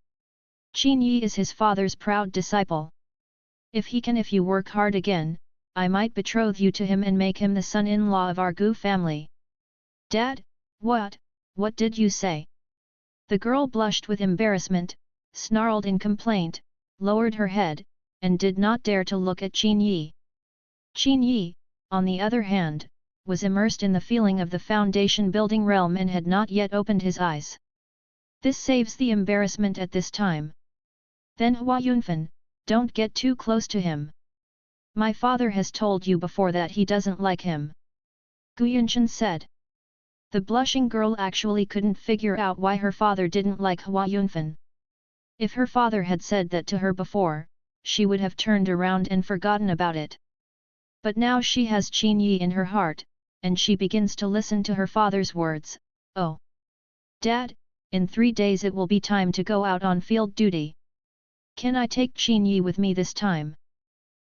Qin Yi is his father's proud disciple. If you work hard again, I might betroth you to him and make him the son-in-law of our Gu family. Dad, what did you say? The girl blushed with embarrassment, snarled in complaint, lowered her head, and did not dare to look at Qin Yi. Qin Yi, on the other hand, was immersed in the feeling of the foundation building realm and had not yet opened his eyes. This saves the embarrassment at this time. Then Hua Yunfan, don't get too close to him. My father has told you before that he doesn't like him. Gu Yunshan said. The blushing girl actually couldn't figure out why her father didn't like Hua Yunfan. If her father had said that to her before, she would have turned around and forgotten about it. But now she has Qin Yi in her heart, and she begins to listen to her father's words. Oh! Dad, in 3 days it will be time to go out on field duty. Can I take Qin Yi with me this time?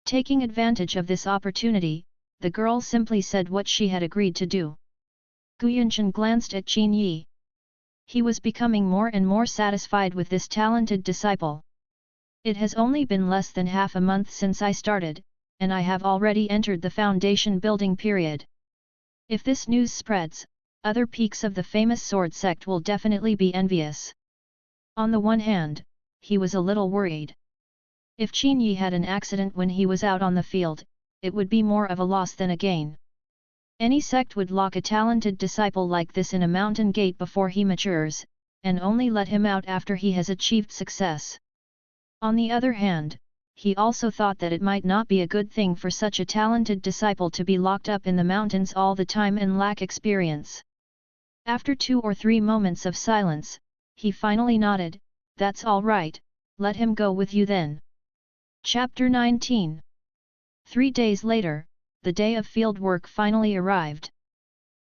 Taking advantage of this opportunity, the girl simply said what she had agreed to do. Gu Yunshan glanced at Qin Yi. He was becoming more and more satisfied with this talented disciple. It has only been less than half a month since I started, and I have already entered the foundation building period. If this news spreads, other peaks of the famous sword sect will definitely be envious. On the one hand, he was a little worried. If Qin Yi had an accident when he was out on the field, it would be more of a loss than a gain. Any sect would lock a talented disciple like this in a mountain gate before he matures, and only let him out after he has achieved success. On the other hand, he also thought that it might not be a good thing for such a talented disciple to be locked up in the mountains all the time and lack experience. After 2 or 3 moments of silence, he finally nodded, "That's all right, let him go with you then." Chapter 19. 3 days later, the day of field work finally arrived.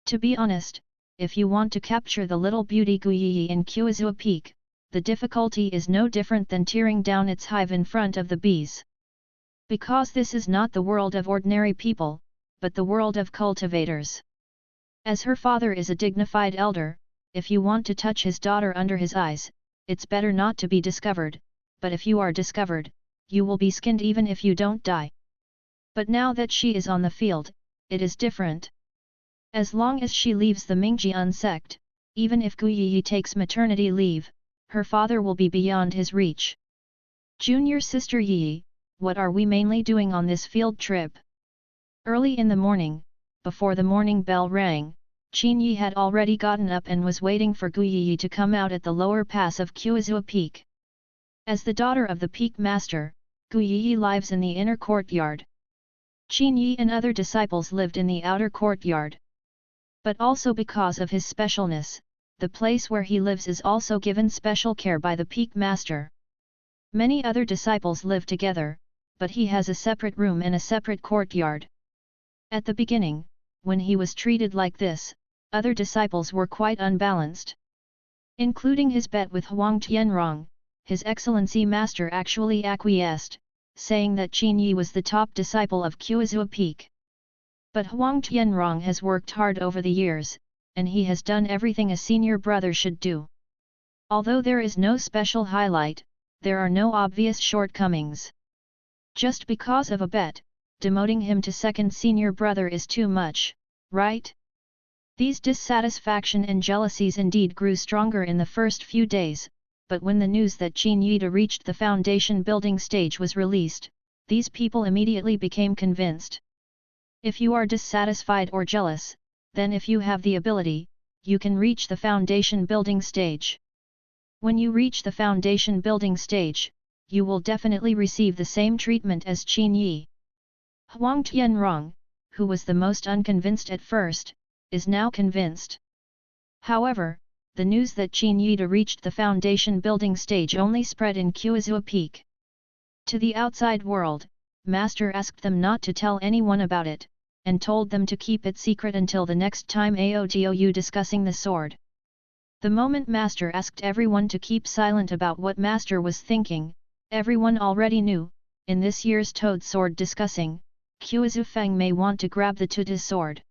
To be honest, if you want to capture the little beauty Guiyi in Kuizua Peak, the difficulty is no different than tearing down its hive in front of the bees. Because this is not the world of ordinary people, but the world of cultivators. As her father is a dignified elder, if you want to touch his daughter under his eyes, it's better not to be discovered, but if you are discovered, you will be skinned even if you don't die. But now that she is on the field, it is different. As long as she leaves the Mingjian sect, even if Guiyi takes maternity leave, her father will be beyond his reach. Junior sister Yi, what are we mainly doing on this field trip? Early in the morning, before the morning bell rang, Qin Yi had already gotten up and was waiting for Guiyi to come out at the lower pass of Kuizua Peak. As the daughter of the Peak Master, Guiyi lives in the inner courtyard. Qin Yi and other disciples lived in the outer courtyard. But also because of his specialness, the place where he lives is also given special care by the Peak Master. Many other disciples live together, but he has a separate room and a separate courtyard. At the beginning, when he was treated like this, other disciples were quite unbalanced. Including his bet with Huang Tianrong, His Excellency Master actually acquiesced, saying that Qin Yi was the top disciple of Kuizua Peak. But Huang Tianrong has worked hard over the years, and he has done everything a senior brother should do. Although there is no special highlight, there are no obvious shortcomings. Just because of a bet, demoting him to second senior brother is too much, right? These dissatisfaction and jealousies indeed grew stronger in the first few days, but when the news that Qin Yi reached the foundation building stage was released, these people immediately became convinced. If you are dissatisfied or jealous, then if you have the ability, you can reach the foundation building stage. When you reach the foundation building stage, you will definitely receive the same treatment as Qin Yi. Huang Tianrong, who was the most unconvinced at first, is now convinced. However, the news that Qin Yi reached the foundation building stage only spread in Qiuzhou Peak. To the outside world, Master asked them not to tell anyone about it, and told them to keep it secret until the next time AOTOU discussing the sword. The moment Master asked everyone to keep silent about what Master was thinking, everyone already knew, in this year's Toad Sword discussing, Qiuzhou Feng may want to grab the Tutu sword.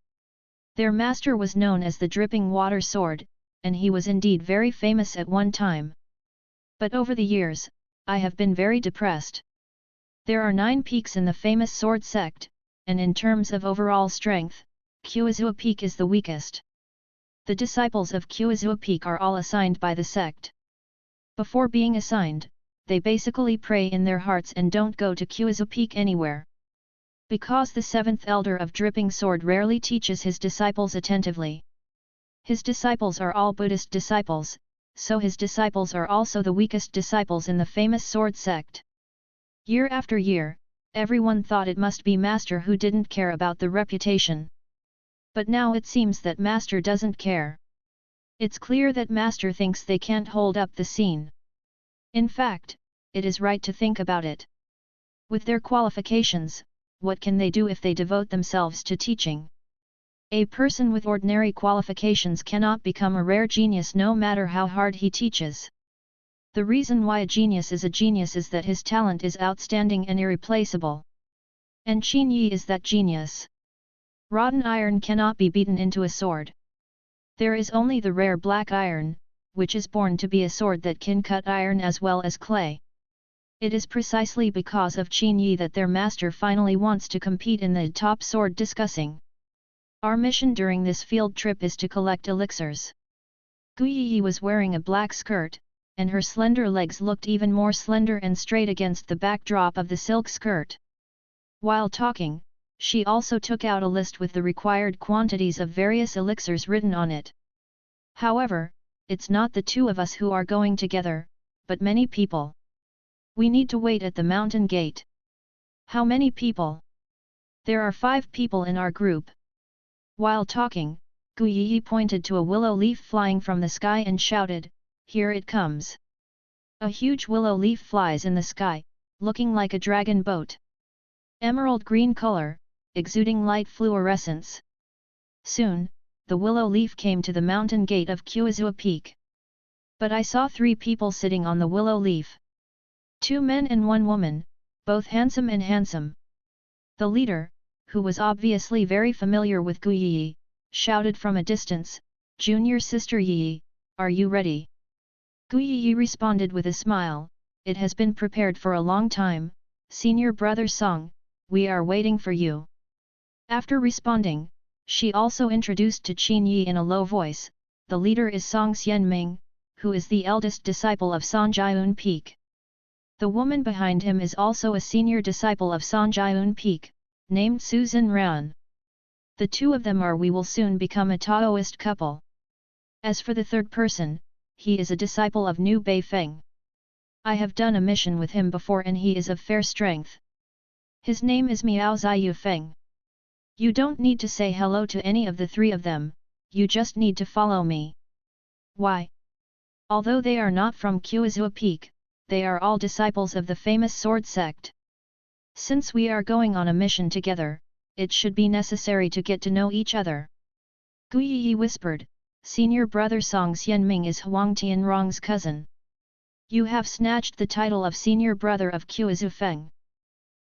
Their master was known as the Dripping Water Sword, and he was indeed very famous at one time. But over the years, I have been very depressed. There are 9 peaks in the famous sword sect, and in terms of overall strength, Qiuzhou Peak is the weakest. The disciples of Qiuzhou Peak are all assigned by the sect. Before being assigned, they basically pray in their hearts and don't go to Qiuzhou Peak anywhere. Because the 7th elder of Dripping Sword rarely teaches his disciples attentively. His disciples are all Buddhist disciples, so his disciples are also the weakest disciples in the famous sword sect. Year after year, everyone thought it must be Master who didn't care about the reputation. But now it seems that Master doesn't care. It's clear that Master thinks they can't hold up the scene. In fact, it is right to think about it. With their qualifications, what can they do if they devote themselves to teaching? A person with ordinary qualifications cannot become a rare genius no matter how hard he teaches. The reason why a genius is that his talent is outstanding and irreplaceable. And Qin Yi is that genius. Rotten iron cannot be beaten into a sword. There is only the rare black iron, which is born to be a sword that can cut iron as well as clay. It is precisely because of Qin Yi that their master finally wants to compete in the top sword discussing. Our mission during this field trip is to collect elixirs. Gu Yi was wearing a black skirt, and her slender legs looked even more slender and straight against the backdrop of the silk skirt. While talking, she also took out a list with the required quantities of various elixirs written on it. However, it's not the 2 of us who are going together, but many people. We need to wait at the mountain gate. How many people? There are 5 people in our group. While talking, Gu Yi pointed to a willow leaf flying from the sky and shouted, "Here it comes!" A huge willow leaf flies in the sky, looking like a dragon boat. Emerald green color, exuding light fluorescence. Soon, the willow leaf came to the mountain gate of Qiuzhou Peak. But I saw 3 people sitting on the willow leaf. 2 men and 1 woman, both handsome and handsome. The leader, who was obviously very familiar with Gu Yi, shouted from a distance, "Junior sister Yi, are you ready?" Gu Yi responded with a smile, "It has been prepared for a long time, senior brother Song, we are waiting for you." After responding, she also introduced to Qin Yi in a low voice, "The leader is Song Xianming, who is the eldest disciple of Sanjiun Peak. The woman behind him is also a senior disciple of Sanjiun Peak, named Susan Ran. The 2 of them we will soon become a Taoist couple. As for the 3rd person, he is a disciple of Nu Bei Feng. I have done a mission with him before and he is of fair strength. His name is Miao Ziyu Feng. You don't need to say hello to any of the 3 of them, you just need to follow me." Why? Although they are not from Qiuzhou Peak, they are all disciples of the famous sword sect. Since we are going on a mission together, it should be necessary to get to know each other. Gu Yi whispered, "Senior brother Song Xianming is Huang Tianrong's cousin. You have snatched the title of senior brother of Qiuzhou Feng.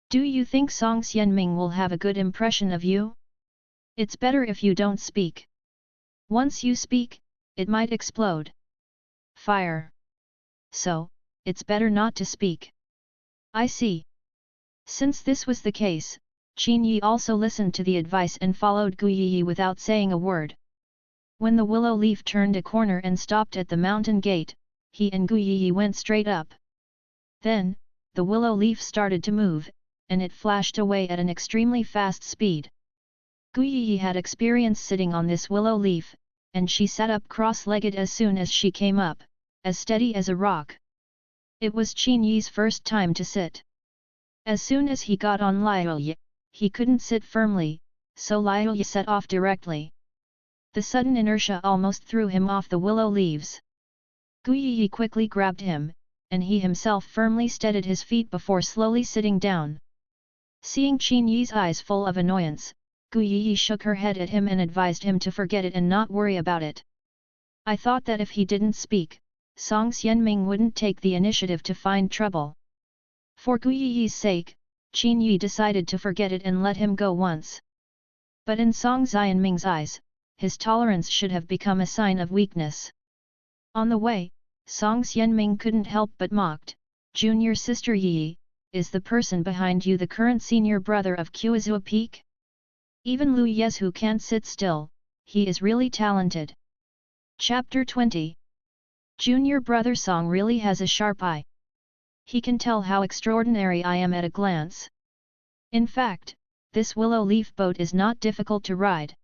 Do you think Song Xianming will have a good impression of you? It's better if you don't speak. Once you speak, it might explode. Fire. So, it's better not to speak." I see. Since this was the case, Qin Yi also listened to the advice and followed Gu Yi without saying a word. When the willow leaf turned a corner and stopped at the mountain gate, he and Gu Yi went straight up. Then, the willow leaf started to move, and it flashed away at an extremely fast speed. Gu Yi had experience sitting on this willow leaf, and she sat up cross-legged as soon as she came up, as steady as a rock. It was Qin Yi's first time to sit. As soon as he got on Liu, he couldn't sit firmly, so Liu set off directly. The sudden inertia almost threw him off the willow leaves. Gu Yi quickly grabbed him, and he himself firmly steadied his feet before slowly sitting down. Seeing Qin Yi's eyes full of annoyance, Gu Yi shook her head at him and advised him to forget it and not worry about it. I thought that if he didn't speak, Song Xianming wouldn't take the initiative to find trouble. For Gu Yi's sake, Qin Yi decided to forget it and let him go once. But in Song Xianming's eyes, his tolerance should have become a sign of weakness. On the way, Song Xianming couldn't help but mocked, "Junior sister Yi, is the person behind you the current senior brother of Usse Peak? Even Lu Yezu can't sit still, he is really talented." Chapter 20. Junior brother Song really has a sharp eye. He can tell how extraordinary I am at a glance. In fact, this willow leaf boat is not difficult to ride.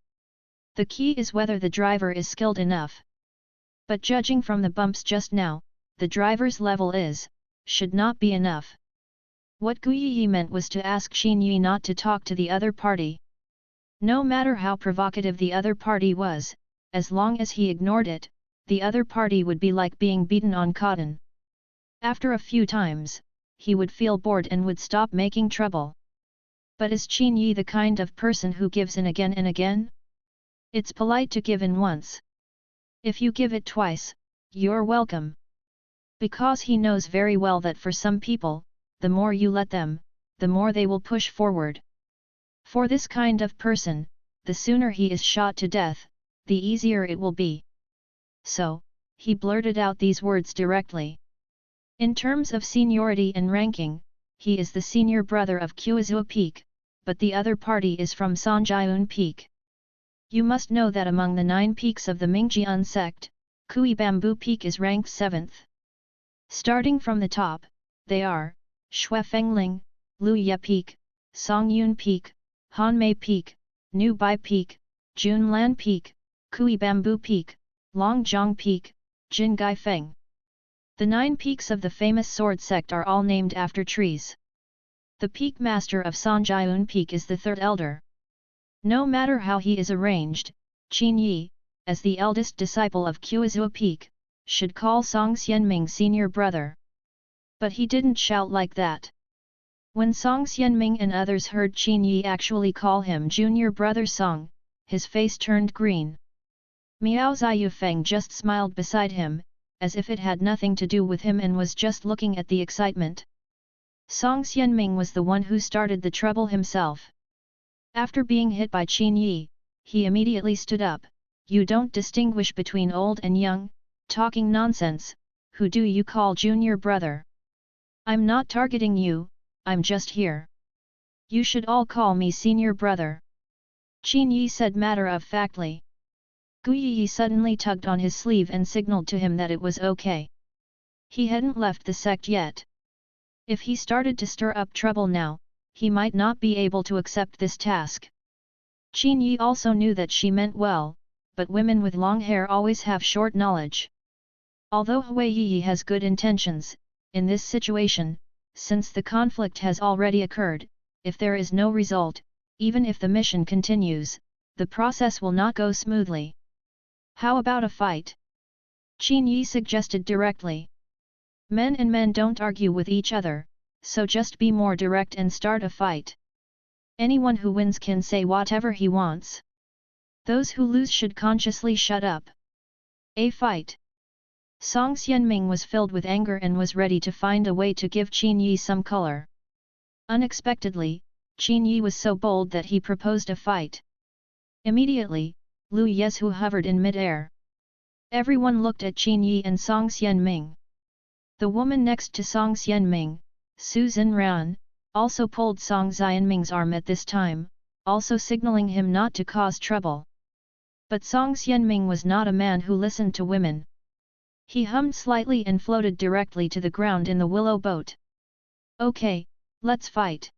The key is whether the driver is skilled enough. But judging from the bumps just now, the driver's level should not be enough. What Gu Yi meant was to ask Qin Yi not to talk to the other party. No matter how provocative the other party was, as long as he ignored it, the other party would be like being beaten on cotton. After a few times, he would feel bored and would stop making trouble. But is Qin Yi the kind of person who gives in again and again? It's polite to give in once. If you give it twice, you're welcome. Because he knows very well that for some people, the more you let them, the more they will push forward. For this kind of person, the sooner he is shot to death, the easier it will be. So, he blurted out these words directly. In terms of seniority and ranking, he is the senior brother of Usse Peak, but the other party is from Sanjian Peak. You must know that among the 9 peaks of the Mingjian sect, Kui Bamboo Peak is ranked 7th. Starting from the top, they are Shuefengling, Luye Peak, Songyun Peak, Hanmei Peak, Nu Bai Peak, Junlan Peak, Kui Bamboo Peak, Longjiang Peak, Jingai Feng. The 9 peaks of the famous sword sect are all named after trees. The peak master of Sanjian Peak is the 3rd elder. No matter how he is arranged, Qin Yi, as the eldest disciple of Usse Peak, should call Song Xianming senior brother. But he didn't shout like that. When Song Xianming and others heard Qin Yi actually call him junior brother Song, his face turned green. Miao Ziyufeng just smiled beside him, as if it had nothing to do with him and was just looking at the excitement. Song Xianming was the one who started the trouble himself. After being hit by Qin Yi, he immediately stood up. "You don't distinguish between old and young, talking nonsense, who do you call junior brother? I'm not targeting you, I'm just here. You should all call me senior brother," Qin Yi said matter-of-factly. Gu Yi suddenly tugged on his sleeve and signaled to him that it was okay. He hadn't left the sect yet. If he started to stir up trouble now, he might not be able to accept this task. Qin Yi also knew that she meant well, but women with long hair always have short knowledge. Although Hui Yi has good intentions, in this situation, since the conflict has already occurred, if there is no result, even if the mission continues, the process will not go smoothly. "How about a fight?" Qin Yi suggested directly. "Men and men don't argue with each other, so just be more direct and start a fight. Anyone who wins can say whatever he wants. Those who lose should consciously shut up." A fight. Song Xianming was filled with anger and was ready to find a way to give Qin Yi some color. Unexpectedly, Qin Yi was so bold that he proposed a fight. Immediately, Lu Yezu hovered in mid-air. Everyone looked at Qin Yi and Song Xianming. The woman next to Song Xianming, Su Zhenran, also pulled Song Xianming's arm at this time, also signaling him not to cause trouble. But Song Xianming was not a man who listened to women. He hummed slightly and floated directly to the ground in the willow boat. "Okay, let's fight.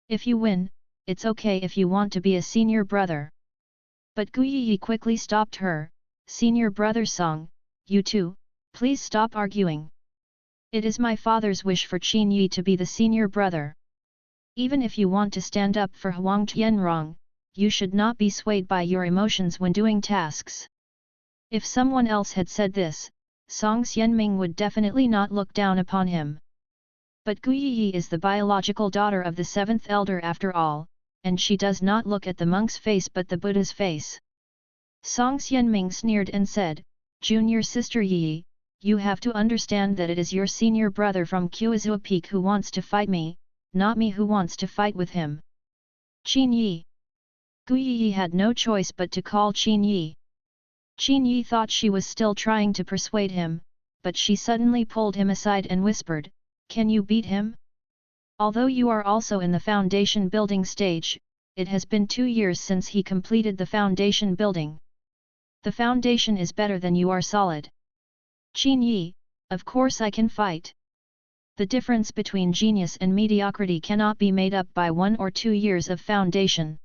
If you win, it's okay if you want to be a senior brother. But Gu Yi quickly stopped her. Senior brother Song, you two, please stop arguing. It is my father's wish for Qin Yi to be the senior brother. Even if you want to stand up for Huang Tianrong, you should not be swayed by your emotions when doing tasks. If someone else had said this, Song Xianming would definitely not look down upon him. But Gu Yi is the biological daughter of the seventh elder after all, and she does not look at the monk's face but the Buddha's face. Song Xianming sneered and said, "Junior sister Yi, you have to understand that it is your senior brother from Quzhou Peak who wants to fight me, not me who wants to fight with him." Qin Yi. Gu Yi had no choice but to call Qin Yi. Qin Yi thought she was still trying to persuade him, but she suddenly pulled him aside and whispered, "Can you beat him? Although you are also in the foundation building stage, it has been 2 years since he completed the foundation building. The foundation is better than you are solid." Qin Yi, of course I can fight. The difference between genius and mediocrity cannot be made up by 1 or 2 years of foundation.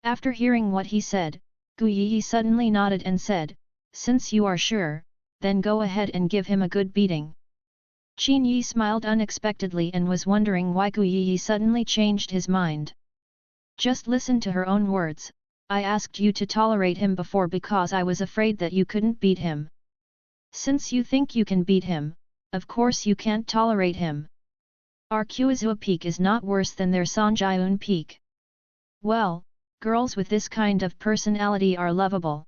After hearing what he said, Gu Yi suddenly nodded and said, "Since you are sure, then go ahead and give him a good beating." Qin Yi smiled unexpectedly and was wondering why Gu Yi suddenly changed his mind. "Just listen to her own words, I asked you to tolerate him before because I was afraid that you couldn't beat him. Since you think you can beat him, of course you can't tolerate him. Our Quzhou Peak is not worse than their Sanjiun Peak. Well, girls with this kind of personality are lovable.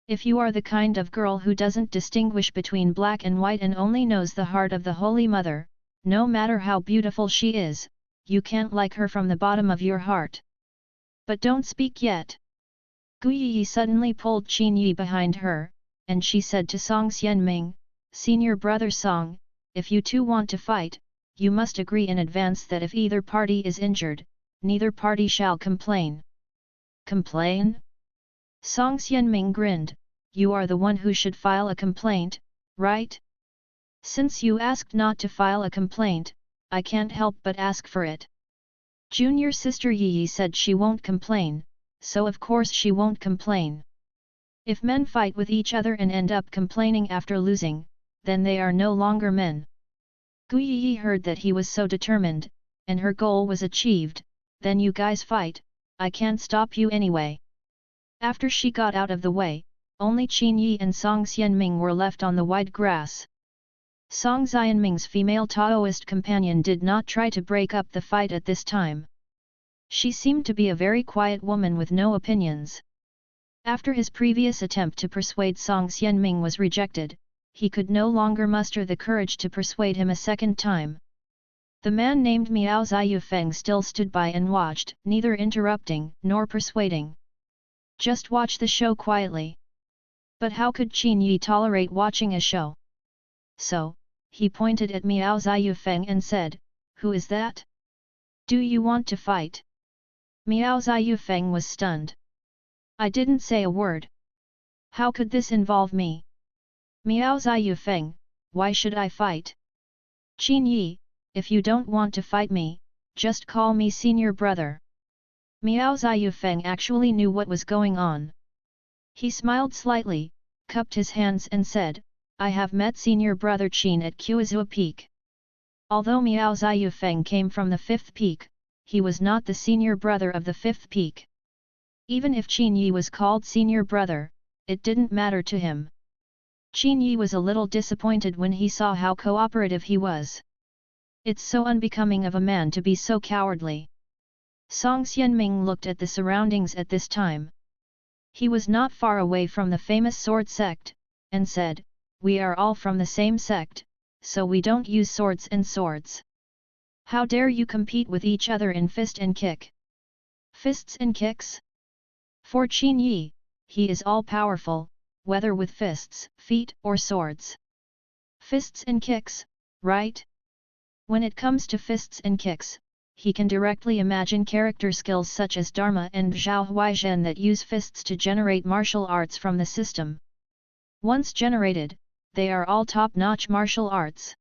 If you are the kind of girl who doesn't distinguish between black and white and only knows the heart of the Holy Mother, no matter how beautiful she is, you can't like her from the bottom of your heart. But don't speak yet." Gu Yi suddenly pulled Qin Yi behind her, and she said to Song Xianming, "Senior brother Song, if you two want to fight, you must agree in advance that if either party is injured, neither party shall complain." "Complain?" Song Xianming grinned, "You are the one who should file a complaint, right? Since you asked not to file a complaint, I can't help but ask for it." Junior sister Yi said she won't complain, so of course she won't complain. If men fight with each other and end up complaining after losing, then they are no longer men. Gu Yi heard that he was so determined, and her goal was achieved. "Then you guys fight, I can't stop you anyway." After she got out of the way, only Qin Yi and Song Xianming were left on the wide grass. Song Xianming's female Taoist companion did not try to break up the fight at this time. She seemed to be a very quiet woman with no opinions. After his previous attempt to persuade Song Xianming was rejected, he could no longer muster the courage to persuade him a second time. The man named Miao Ziyufeng still stood by and watched, neither interrupting nor persuading. Just watch the show quietly. But how could Qin Yi tolerate watching a show? So, he pointed at Miao Ziyufeng and said, "Who is that? Do you want to fight?" Miao Ziyufeng was stunned. "I didn't say a word. How could this involve me?" "Miao Ziyufeng, why should I fight?" "Qin Yi, if you don't want to fight me, just call me senior brother." Miao Ziyufeng actually knew what was going on. He smiled slightly, cupped his hands and said, "I have met senior brother Qin at Quzhou Peak." Although Miao Ziyufeng came from the 5th peak, he was not the senior brother of the 5th peak. Even if Qin Yi was called senior brother, it didn't matter to him. Qin Yi was a little disappointed when he saw how cooperative he was. It's so unbecoming of a man to be so cowardly. Song Xianming looked at the surroundings at this time. He was not far away from the famous sword sect, and said, "We are all from the same sect, so we don't use swords and swords. How dare you compete with each other in fist and kick?" Fists and kicks? For Qin Yi, he is all-powerful, whether with fists, feet or swords. Fists and kicks, right? When it comes to fists and kicks, he can directly imagine character skills such as Dharma and Zhao Huaizhen that use fists to generate martial arts from the system. Once generated, they are all top-notch martial arts.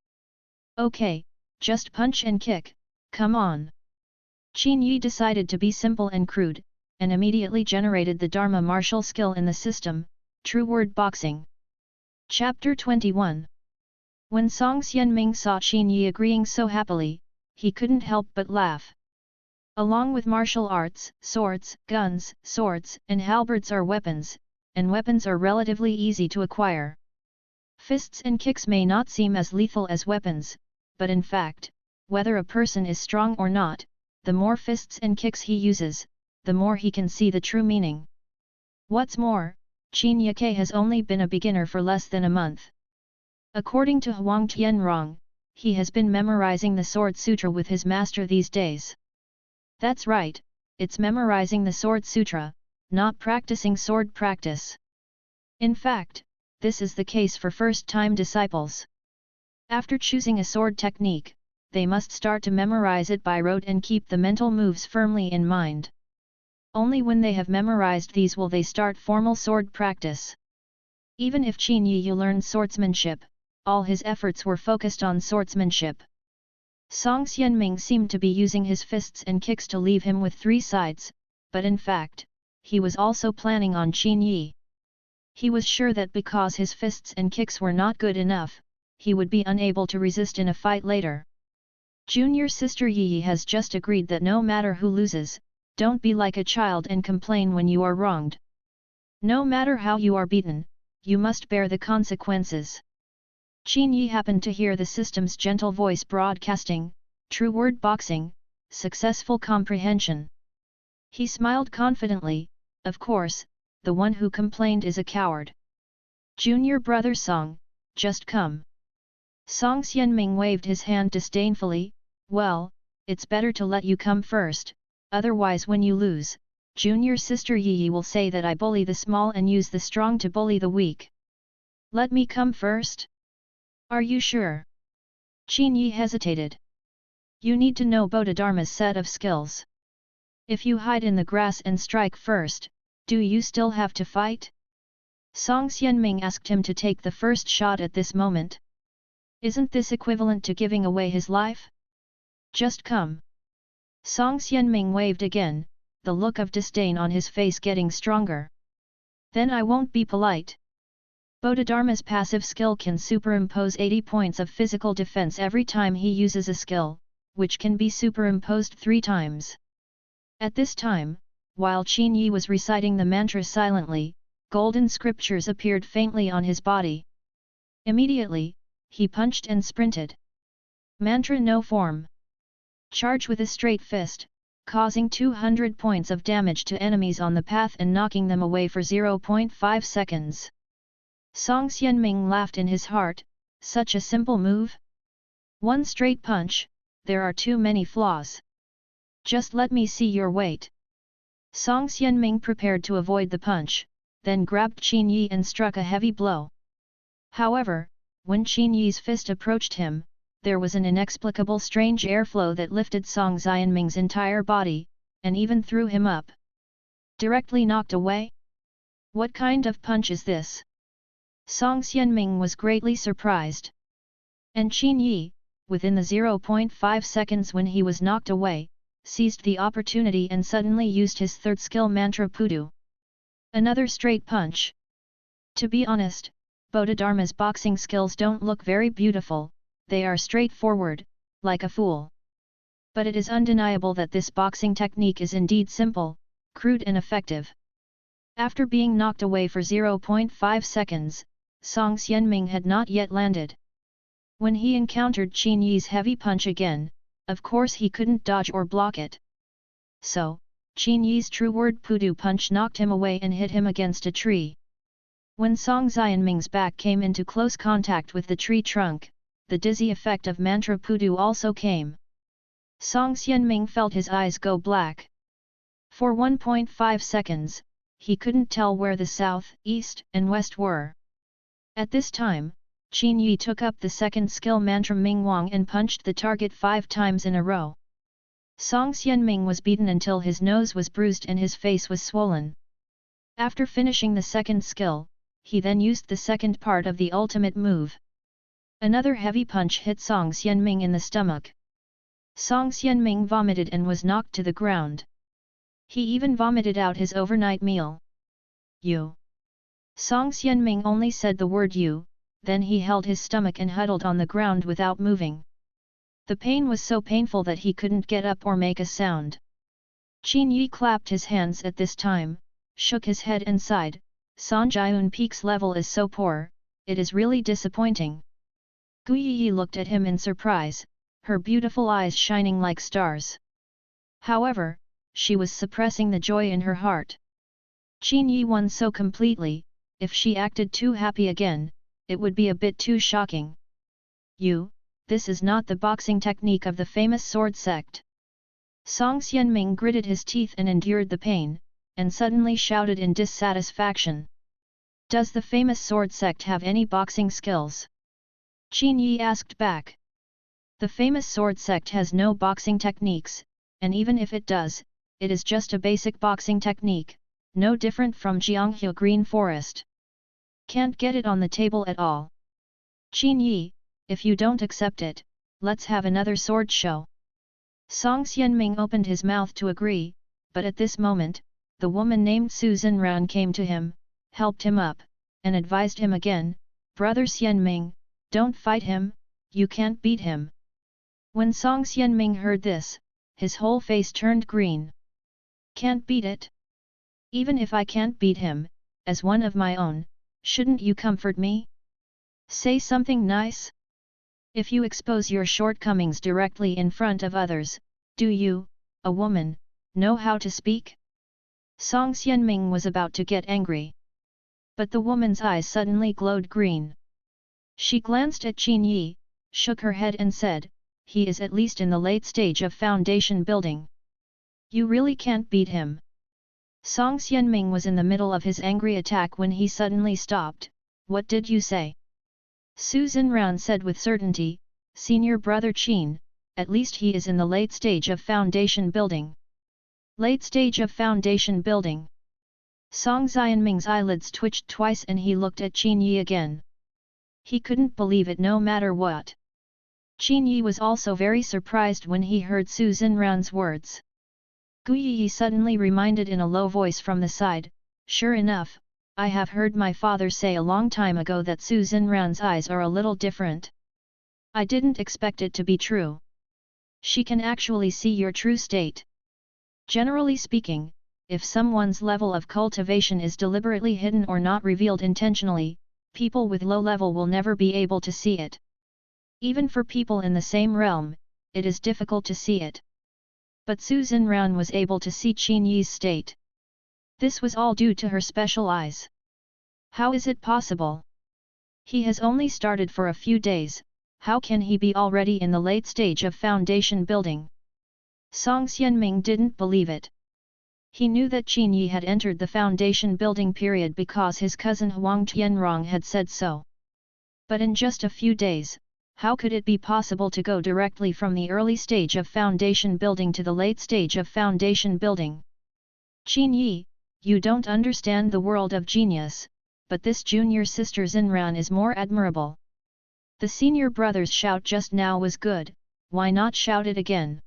"Okay, just punch and kick, come on." Qin Yi decided to be simple and crude, and immediately generated the Dharma martial skill in the system, True Word Boxing. Chapter 21. When Song Xianming saw Qin Yi agreeing so happily, he couldn't help but laugh. Along with martial arts, swords, guns, swords, and halberds are weapons, and weapons are relatively easy to acquire. Fists and kicks may not seem as lethal as weapons, but in fact, whether a person is strong or not, the more fists and kicks he uses, the more he can see the true meaning. What's more, Qin Yi has only been a beginner for less than a month. According to Huang Tianrong, he has been memorizing the Sword Sutra with his master these days. That's right, it's memorizing the Sword Sutra, not practicing sword practice. In fact, this is the case for first-time disciples. After choosing a sword technique, they must start to memorize it by rote and keep the mental moves firmly in mind. Only when they have memorized these will they start formal sword practice. Even if Qin Yi learned swordsmanship, all his efforts were focused on swordsmanship. Song Xianming seemed to be using his fists and kicks to leave him with three sides, but in fact, he was also planning on Qin Yi. He was sure that because his fists and kicks were not good enough, he would be unable to resist in a fight later. Junior sister Yi has just agreed that no matter who loses, don't be like a child and complain when you are wronged. No matter how you are beaten, you must bear the consequences. Qin Yi happened to hear the system's gentle voice broadcasting, True Word Boxing, successful comprehension. He smiled confidently, of course, the one who complained is a coward. Junior brother Song, just come. Song Xianming waved his hand disdainfully, well, it's better to let you come first, otherwise when you lose, junior sister Yi will say that I bully the small and use the strong to bully the weak. Let me come first? Are you sure? Qin Yi hesitated. You need to know Bodhidharma's set of skills. If you hide in the grass and strike first, do you still have to fight? Song Xianming asked him to take the first shot at this moment. Isn't this equivalent to giving away his life? Just come. Song Xianming waved again, the look of disdain on his face getting stronger. Then I won't be polite. Bodhidharma's passive skill can superimpose 80 points of physical defense every time he uses a skill, which can be superimposed 3 times. At this time, while Qin Yi was reciting the mantra silently, golden scriptures appeared faintly on his body. Immediately, he punched and sprinted. Mantra no form. Charge with a straight fist, causing 200 points of damage to enemies on the path and knocking them away for 0.5 seconds. Song Xianming laughed in his heart, such a simple move? One straight punch, there are too many flaws. Just let me see your weight. Song Xianming prepared to avoid the punch, then grabbed Qin Yi and struck a heavy blow. However, when Qin Yi's fist approached him, there was an inexplicable strange airflow that lifted Song Xianming's entire body, and even threw him up. Directly knocked away? What kind of punch is this? Song Xianming was greatly surprised. And Qin Yi, within the 0.5 seconds when he was knocked away, seized the opportunity and suddenly used his third skill mantra Pudu. Another straight punch. To be honest, Bodhidharma's boxing skills don't look very beautiful, they are straightforward, like a fool. But it is undeniable that this boxing technique is indeed simple, crude and effective. After being knocked away for 0.5 seconds, Song Xianming had not yet landed. When he encountered Qin Yi's heavy punch again, of course he couldn't dodge or block it. So, Qin Yi's true word Pudu punch knocked him away and hit him against a tree. When Song Xianming's back came into close contact with the tree trunk, the dizzy effect of mantra Pudu also came. Song Xianming felt his eyes go black. For 1.5 seconds, he couldn't tell where the south, east, and west were. At this time, Qin Yi took up the second skill mantra Mingwang and punched the target 5 times in a row. Song Xianming was beaten until his nose was bruised and his face was swollen. After finishing the second skill, he then used the second part of the ultimate move. Another heavy punch hit Song Xianming in the stomach. Song Xianming vomited and was knocked to the ground. He even vomited out his overnight meal. You. Song Xianming only said the word you, then he held his stomach and huddled on the ground without moving. The pain was so painful that he couldn't get up or make a sound. Qin Yi clapped his hands at this time, shook his head and sighed, San Jiun Peak's level is so poor, it is really disappointing. Gu Yi looked at him in surprise, her beautiful eyes shining like stars. However, she was suppressing the joy in her heart. Qin Yi won so completely, if she acted too happy again, it would be a bit too shocking. You, this is not the boxing technique of the famous sword sect. Song Xianming gritted his teeth and endured the pain, and suddenly shouted in dissatisfaction. Does the famous sword sect have any boxing skills? Qin Yi asked back. The famous sword sect has no boxing techniques, and even if it does, it is just a basic boxing technique, no different from Jianghe Green Forest. Can't get it on the table at all. Qin Yi, if you don't accept it, let's have another sword show. Song Xianming opened his mouth to agree, but at this moment, the woman named Su Zhenran came to him, helped him up, and advised him again, Brother Xianming, don't fight him, you can't beat him. When Song Xianming heard this, his whole face turned green. Can't beat it? Even if I can't beat him, as one of my own, shouldn't you comfort me? Say something nice? If you expose your shortcomings directly in front of others, do you, a woman, know how to speak? Song Xianming was about to get angry. But the woman's eyes suddenly glowed green. She glanced at Qin Yi, shook her head and said, he is at least in the late stage of foundation building. You really can't beat him. Song Xianming was in the middle of his angry attack when he suddenly stopped. What did you say? Su Zhenran said with certainty, Senior Brother Qin, at least he is in the late stage of foundation building. Late stage of foundation building. Song Xianming's eyelids twitched twice and he looked at Qin Yi again. He couldn't believe it no matter what. Qin Yi was also very surprised when he heard Su Zhenran's words. Gu Yi suddenly reminded in a low voice from the side, sure enough, I have heard my father say a long time ago that Su Zhenran's eyes are a little different. I didn't expect it to be true. She can actually see your true state. Generally speaking, if someone's level of cultivation is deliberately hidden or not revealed intentionally, people with low level will never be able to see it. Even for people in the same realm, it is difficult to see it. But Su Zhenran was able to see Qin Yi's state. This was all due to her special eyes. How is it possible? He has only started for a few days, how can he be already in the late stage of foundation building? Song Xianming didn't believe it. He knew that Qin Yi had entered the foundation building period because his cousin Huang Tianrong had said so. But in just a few days, how could it be possible to go directly from the early stage of foundation building to the late stage of foundation building? Qin Yi, you don't understand the world of genius, but this junior sister Zhenran is more admirable. The senior brother's shout just now was good, why not shout it again?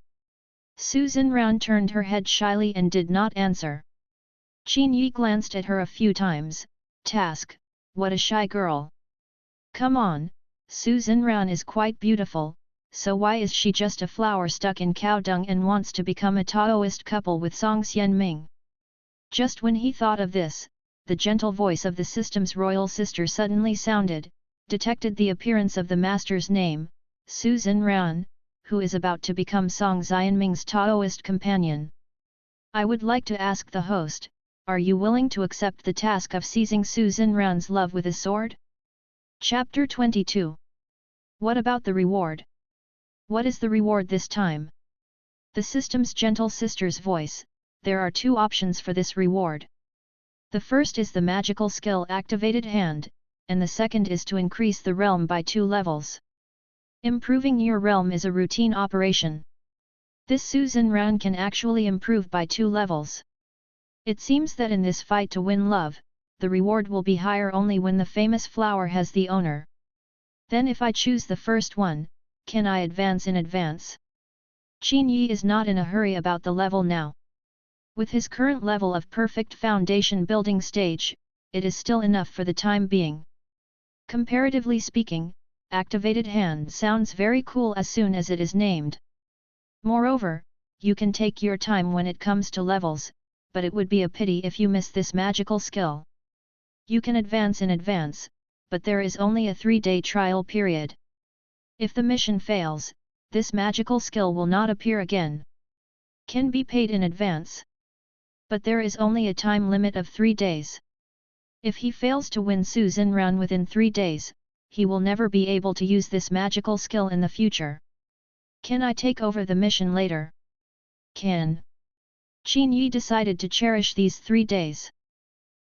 Su Zhenran turned her head shyly and did not answer. Qin Yi glanced at her a few times, task, what a shy girl. Come on, Su Zhenran is quite beautiful, so why is she just a flower stuck in cow dung and wants to become a Taoist couple with Song Xianming? Just when he thought of this, the gentle voice of the system's royal sister suddenly sounded, detected the appearance of the master's name, Su Zhenran, who is about to become Song Xianming's Taoist companion. I would like to ask the host, are you willing to accept the task of seizing Su Zhenran's love with a sword? Chapter 22. What about the reward? What is the reward this time? The system's gentle sister's voice, there are two options for this reward. The first is the magical skill activated hand, and the second is to increase the realm by 2 levels. Improving your realm is a routine operation. This Su Zhenran can actually improve by 2 levels. It seems that in this fight to win love, the reward will be higher only when the famous flower has the owner. Then if I choose the first one, can I advance in advance? Qin Yi is not in a hurry about the level now. With his current level of perfect foundation building stage, it is still enough for the time being. Comparatively speaking, activated hand sounds very cool as soon as it is named. Moreover, you can take your time when it comes to levels, but it would be a pity if you miss this magical skill. You can advance in advance, but there is only a 3-day trial period. If the mission fails, this magical skill will not appear again. Can be paid in advance. But there is only a time limit of 3 days. If he fails to win Su Xinran within 3 days, he will never be able to use this magical skill in the future. Can I take over the mission later? Can. Qin Yi decided to cherish these 3 days.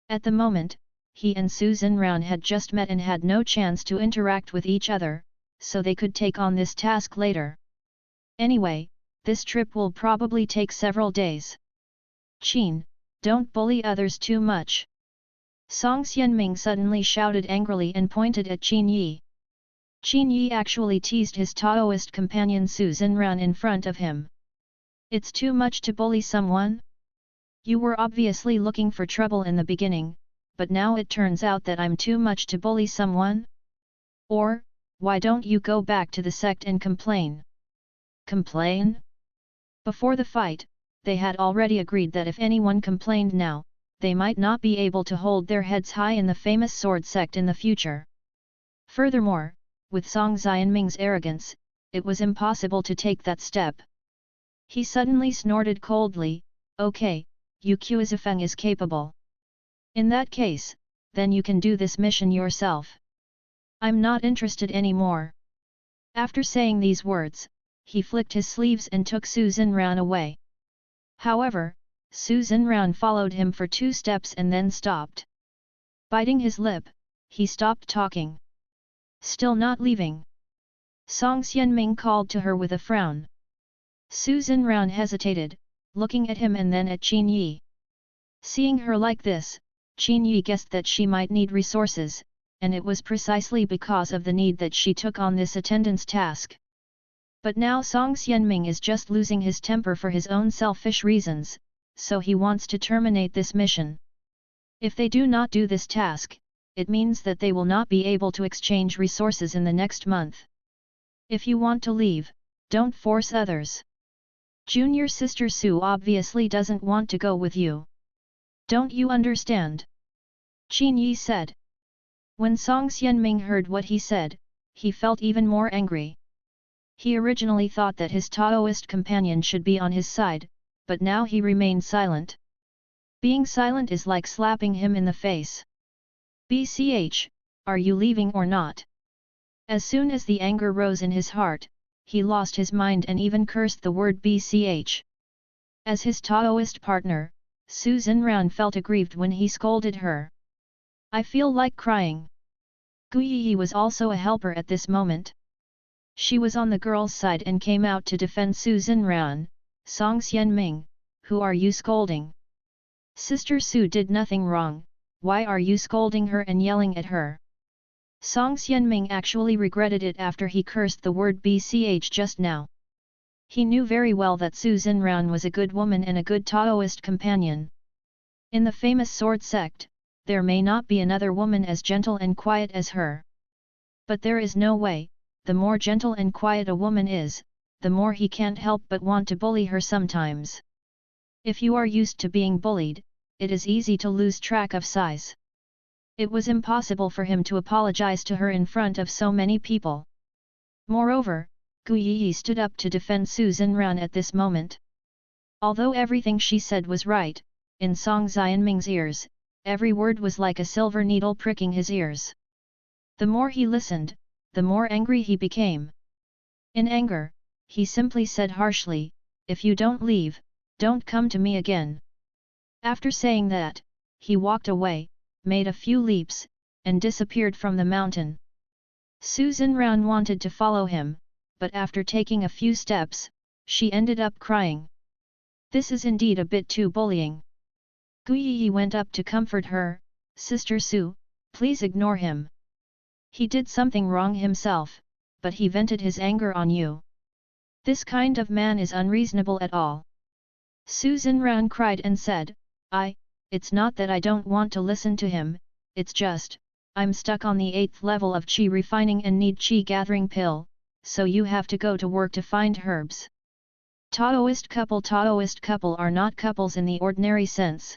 At the moment, he and Su Xinran had just met and had no chance to interact with each other, so they could take on this task later. Anyway, this trip will probably take several days. Qin, don't bully others too much. Song Xianming suddenly shouted angrily and pointed at Qin Yi. Qin Yi actually teased his Taoist companion Su Xinran in front of him. It's too much to bully someone? You were obviously looking for trouble in the beginning, but now it turns out that I'm too much to bully someone? Or, why don't you go back to the sect and complain? Complain? Before the fight, they had already agreed that if anyone complained now, they might not be able to hold their heads high in the famous sword sect in the future. Furthermore, with Song Xianming's arrogance, it was impossible to take that step. He suddenly snorted coldly, "Okay, Yu Zifeng is capable. In that case, then you can do this mission yourself. I'm not interested anymore." After saying these words, he flicked his sleeves and took Su Xinran away. However, Su Xinran followed him for 2 steps and then stopped. Biting his lip, he stopped talking. "Still not leaving?" Song Xianming called to her with a frown. Su Xinran hesitated, looking at him and then at Qin Yi. Seeing her like this, Qin Yi guessed that she might need resources, and it was precisely because of the need that she took on this attendance task. But now Song Xianming is just losing his temper for his own selfish reasons, so he wants to terminate this mission. If they do not do this task, it means that they will not be able to exchange resources in the next month. If you want to leave, don't force others. Junior sister Su obviously doesn't want to go with you. Don't you understand? Qin Yi said. When Song Xianming heard what he said, he felt even more angry. He originally thought that his Taoist companion should be on his side, but now he remained silent. Being silent is like slapping him in the face. "BCH, are you leaving or not?" As soon as the anger rose in his heart, he lost his mind and even cursed the word BCH. As his Taoist partner, Su Xinran felt aggrieved when he scolded her. "I feel like crying." Gu Yi was also a helper at this moment. She was on the girl's side and came out to defend Su Xinran. "Song Xianming, who are you scolding? Sister Su did nothing wrong, why are you scolding her and yelling at her?" Song Xianming actually regretted it after he cursed the word BCH just now. He knew very well that Su Xinran was a good woman and a good Taoist companion. In the famous sword sect, there may not be another woman as gentle and quiet as her. But there is no way, the more gentle and quiet a woman is, the more he can't help but want to bully her sometimes. If you are used to being bullied, it is easy to lose track of size. It was impossible for him to apologize to her in front of so many people. Moreover, Gu Yi stood up to defend Su Xinran at this moment. Although everything she said was right, in Song Xianming's ears, every word was like a silver needle pricking his ears. The more he listened, the more angry he became. In anger, he simply said harshly, "If you don't leave, don't come to me again." After saying that, he walked away, made a few leaps, and disappeared from the mountain. Su Xinran wanted to follow him, but after taking a few steps, she ended up crying. This is indeed a bit too bullying. Gu Yi went up to comfort her, "Sister Su, please ignore him. He did something wrong himself, but he vented his anger on you. This kind of man is unreasonable at all. Susan Round cried and said, It's not that I don't want to listen to him, it's just, I'm stuck on the 8th level of chi refining and need chi gathering pill, so you have to go to work to find herbs. Taoist couple are not couples in the ordinary sense.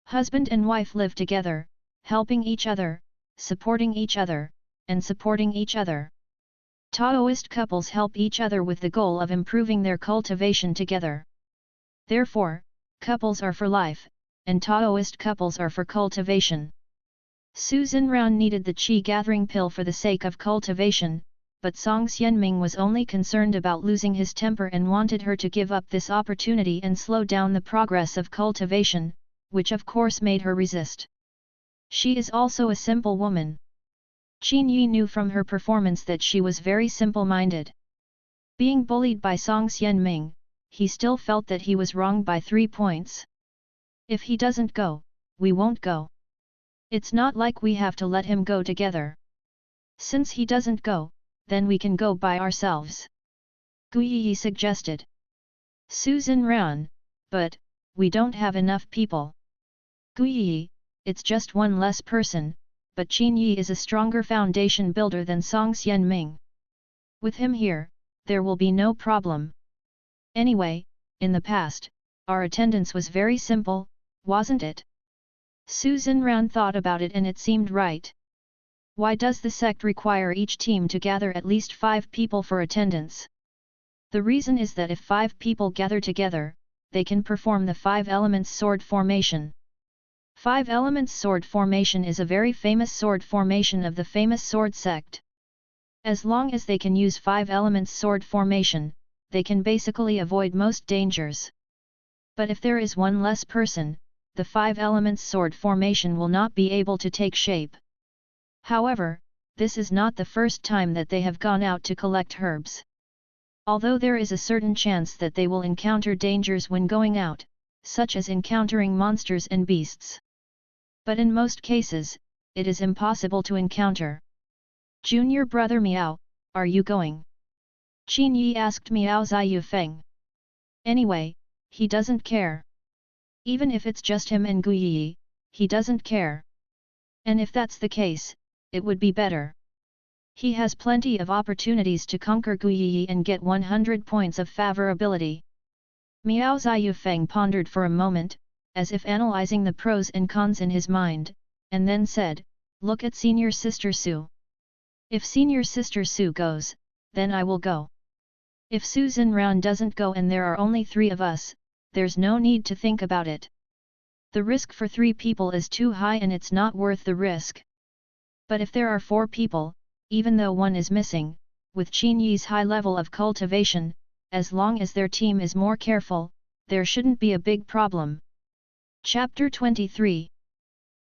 Husband and wife live together, helping each other, supporting each other, and supporting each other. Taoist couples help each other with the goal of improving their cultivation together. Therefore, couples are for life, and Taoist couples are for cultivation. Susan Round needed the qi gathering pill for the sake of cultivation, but Song Xianming was only concerned about losing his temper and wanted her to give up this opportunity and slow down the progress of cultivation, which of course made her resist. She is also a simple woman. Qin Yi knew from her performance that she was very simple-minded. Being bullied by Song Xianming, he still felt that he was wrong by 3 points. If he doesn't go, we won't go. It's not like we have to let him go together. Since he doesn't go, then we can go by ourselves. Gu Yi suggested. Susan Round, but, we don't have enough people. Gu Yi, it's just one less person, but Qin Yi is a stronger foundation builder than Song Xianming. With him here, there will be no problem. Anyway, in the past, our attendance was very simple, wasn't it? Susan Round thought about it and it seemed right. Why does the sect require each team to gather at least 5 people for attendance? The reason is that if 5 people gather together, they can perform the 5 elements sword formation. 5 elements sword formation is a very famous sword formation of the famous sword sect. As long as they can use 5 elements sword formation, they can basically avoid most dangers. But if there is one less person, the 5 elements sword formation will not be able to take shape. However, this is not the first time that they have gone out to collect herbs. Although there is a certain chance that they will encounter dangers when going out, such as encountering monsters and beasts. But in most cases, it is impossible to encounter. Junior brother Miao, are you going? Qin Yi asked Miao Ziyu Feng. Anyway, he doesn't care. Even if it's just him and Gu Yi, he doesn't care. And if that's the case, it would be better. He has plenty of opportunities to conquer Gu Yi and get 100 points of favorability. Miao Ziyu Feng pondered for a moment, as if analyzing the pros and cons in his mind, and then said, look at senior sister Su. If senior sister Su goes, then I will go. If Susan Round doesn't go and there are only 3 of us, there's no need to think about it. The risk for 3 people is too high and it's not worth the risk. But if there are 4 people, even though one is missing, with Qin Yi's high level of cultivation, as long as their team is more careful, there shouldn't be a big problem. Chapter 23.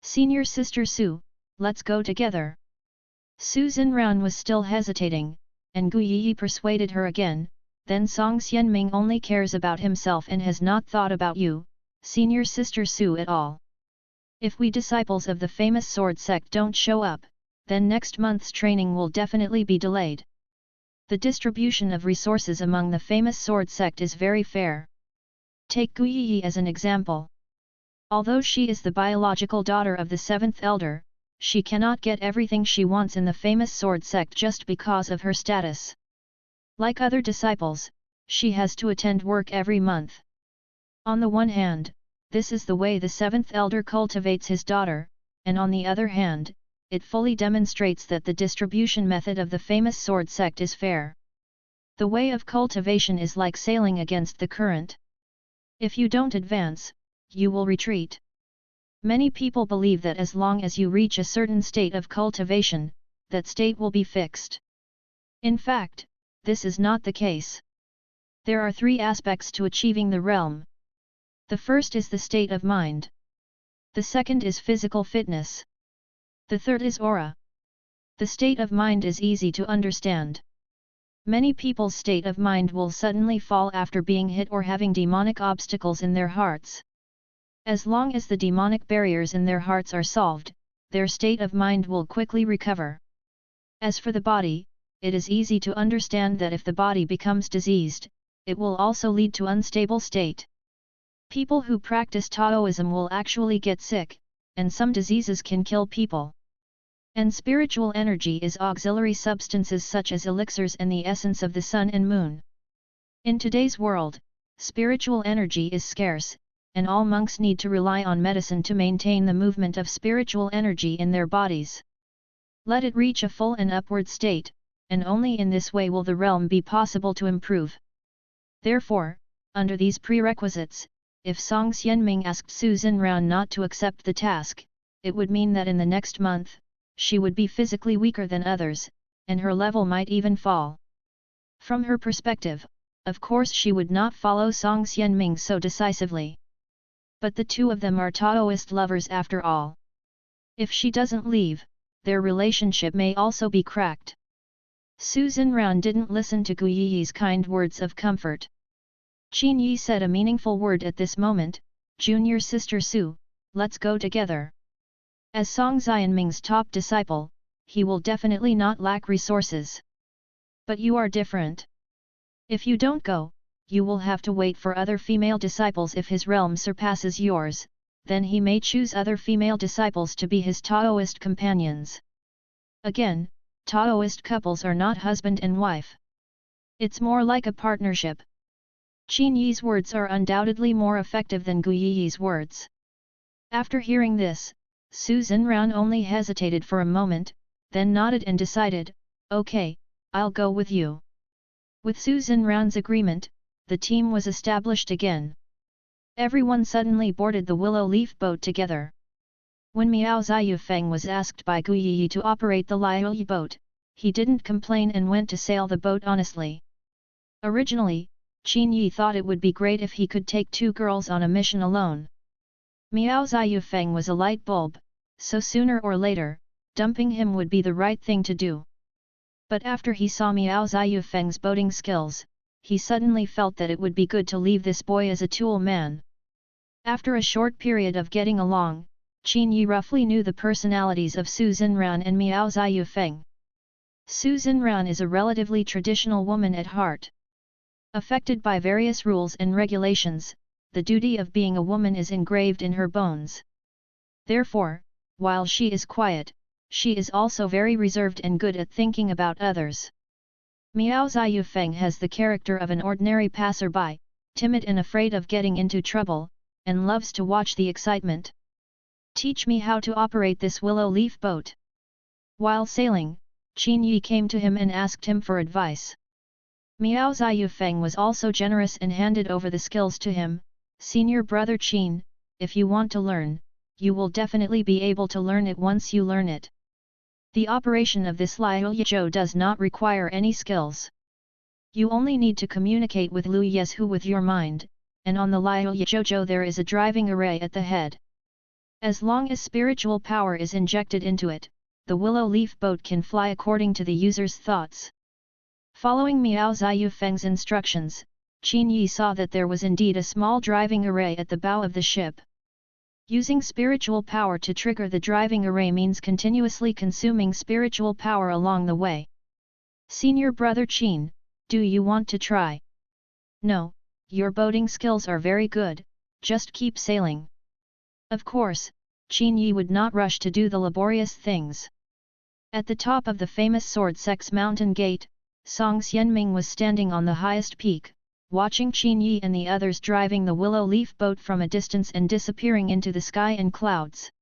Senior Sister Su, let's go together. Susan Round was still hesitating, and Gu Yi persuaded her again, then Song Xianming only cares about himself and has not thought about you, Senior Sister Su at all. If we disciples of the famous sword sect don't show up, then next month's training will definitely be delayed. The distribution of resources among the famous sword sect is very fair. Take Gu Yi as an example. Although she is the biological daughter of the 7th elder, she cannot get everything she wants in the famous sword sect just because of her status. Like other disciples, she has to attend work every month. On the one hand, this is the way the 7th elder cultivates his daughter, and on the other hand, it fully demonstrates that the distribution method of the famous sword sect is fair. The way of cultivation is like sailing against the current. If you don't advance, you will retreat. Many people believe that as long as you reach a certain state of cultivation, that state will be fixed. In fact, this is not the case. There are 3 aspects to achieving the realm. The first is the state of mind. The second is physical fitness. The third is aura. The state of mind is easy to understand. Many people's state of mind will suddenly fall after being hit or having demonic obstacles in their hearts. As long as the demonic barriers in their hearts are solved, their state of mind will quickly recover. As for the body, it is easy to understand that if the body becomes diseased, it will also lead to unstable state. People who practice Taoism will actually get sick, and some diseases can kill people. And spiritual energy is auxiliary substances such as elixirs and the essence of the sun and moon. In today's world, spiritual energy is scarce, and all monks need to rely on medicine to maintain the movement of spiritual energy in their bodies. Let it reach a full and upward state, and only in this way will the realm be possible to improve. Therefore, under these prerequisites, if Song Xianming asked Su Xinran not to accept the task, it would mean that in the next month, she would be physically weaker than others, and her level might even fall. From her perspective, of course she would not follow Song Xianming so decisively. But the two of them are Taoist lovers after all. If she doesn't leave, their relationship may also be cracked. Su Xinran didn't listen to Gu Yi's kind words of comfort. Qin Yi said a meaningful word at this moment, "Junior sister Su, let's go together." As Song Xianming's top disciple, he will definitely not lack resources. But you are different. If you don't go, you will have to wait for other female disciples. If his realm surpasses yours, then he may choose other female disciples to be his Taoist companions. Again, Taoist couples are not husband and wife. It's more like a partnership. Qin Yi's words are undoubtedly more effective than Gu Yi's words. After hearing this, Su Xinran only hesitated for a moment, then nodded and decided, "Okay, I'll go with you." With Su Xinran's agreement, the team was established again. Everyone suddenly boarded the willow leaf boat together. When Miao Ziyufeng was asked by Gu Yi to operate the Liu boat, he didn't complain and went to sail the boat honestly. Originally, Qin Yi thought it would be great if he could take two girls on a mission alone. Miao Ziyufeng was a light bulb, so sooner or later, dumping him would be the right thing to do. But after he saw Miao Ziyufeng's boating skills, he suddenly felt that it would be good to leave this boy as a tool man. After a short period of getting along, Qin Yi roughly knew the personalities of Su Xinran and Miao Ziyufeng. Su Xinran is a relatively traditional woman at heart. Affected by various rules and regulations, the duty of being a woman is engraved in her bones. Therefore, while she is quiet, she is also very reserved and good at thinking about others. Miao Ziyufeng has the character of an ordinary passerby, timid and afraid of getting into trouble, and loves to watch the excitement. "Teach me how to operate this willow leaf boat." While sailing, Qin Yi came to him and asked him for advice. Miao Ziyufeng was also generous and handed over the skills to him. "Senior brother Qin, if you want to learn, you will definitely be able to learn it once you learn it. The operation of this Liu Yizhou does not require any skills. You only need to communicate with Liu Yizhou with your mind, and on the Liu Yizhou there is a driving array at the head. As long as spiritual power is injected into it, the willow leaf boat can fly according to the user's thoughts." Following Miao Ziyufeng's instructions, Qin Yi saw that there was indeed a small driving array at the bow of the ship. Using spiritual power to trigger the driving array means continuously consuming spiritual power along the way. "Senior brother Qin, do you want to try?" "No, your boating skills are very good, just keep sailing." Of course, Qin Yi would not rush to do the laborious things. At the top of the famous Sword Sex Mountain Gate, Song Xianming was standing on the highest peak, watching Qin Yi and the others driving the willow leaf boat from a distance and disappearing into the sky and clouds.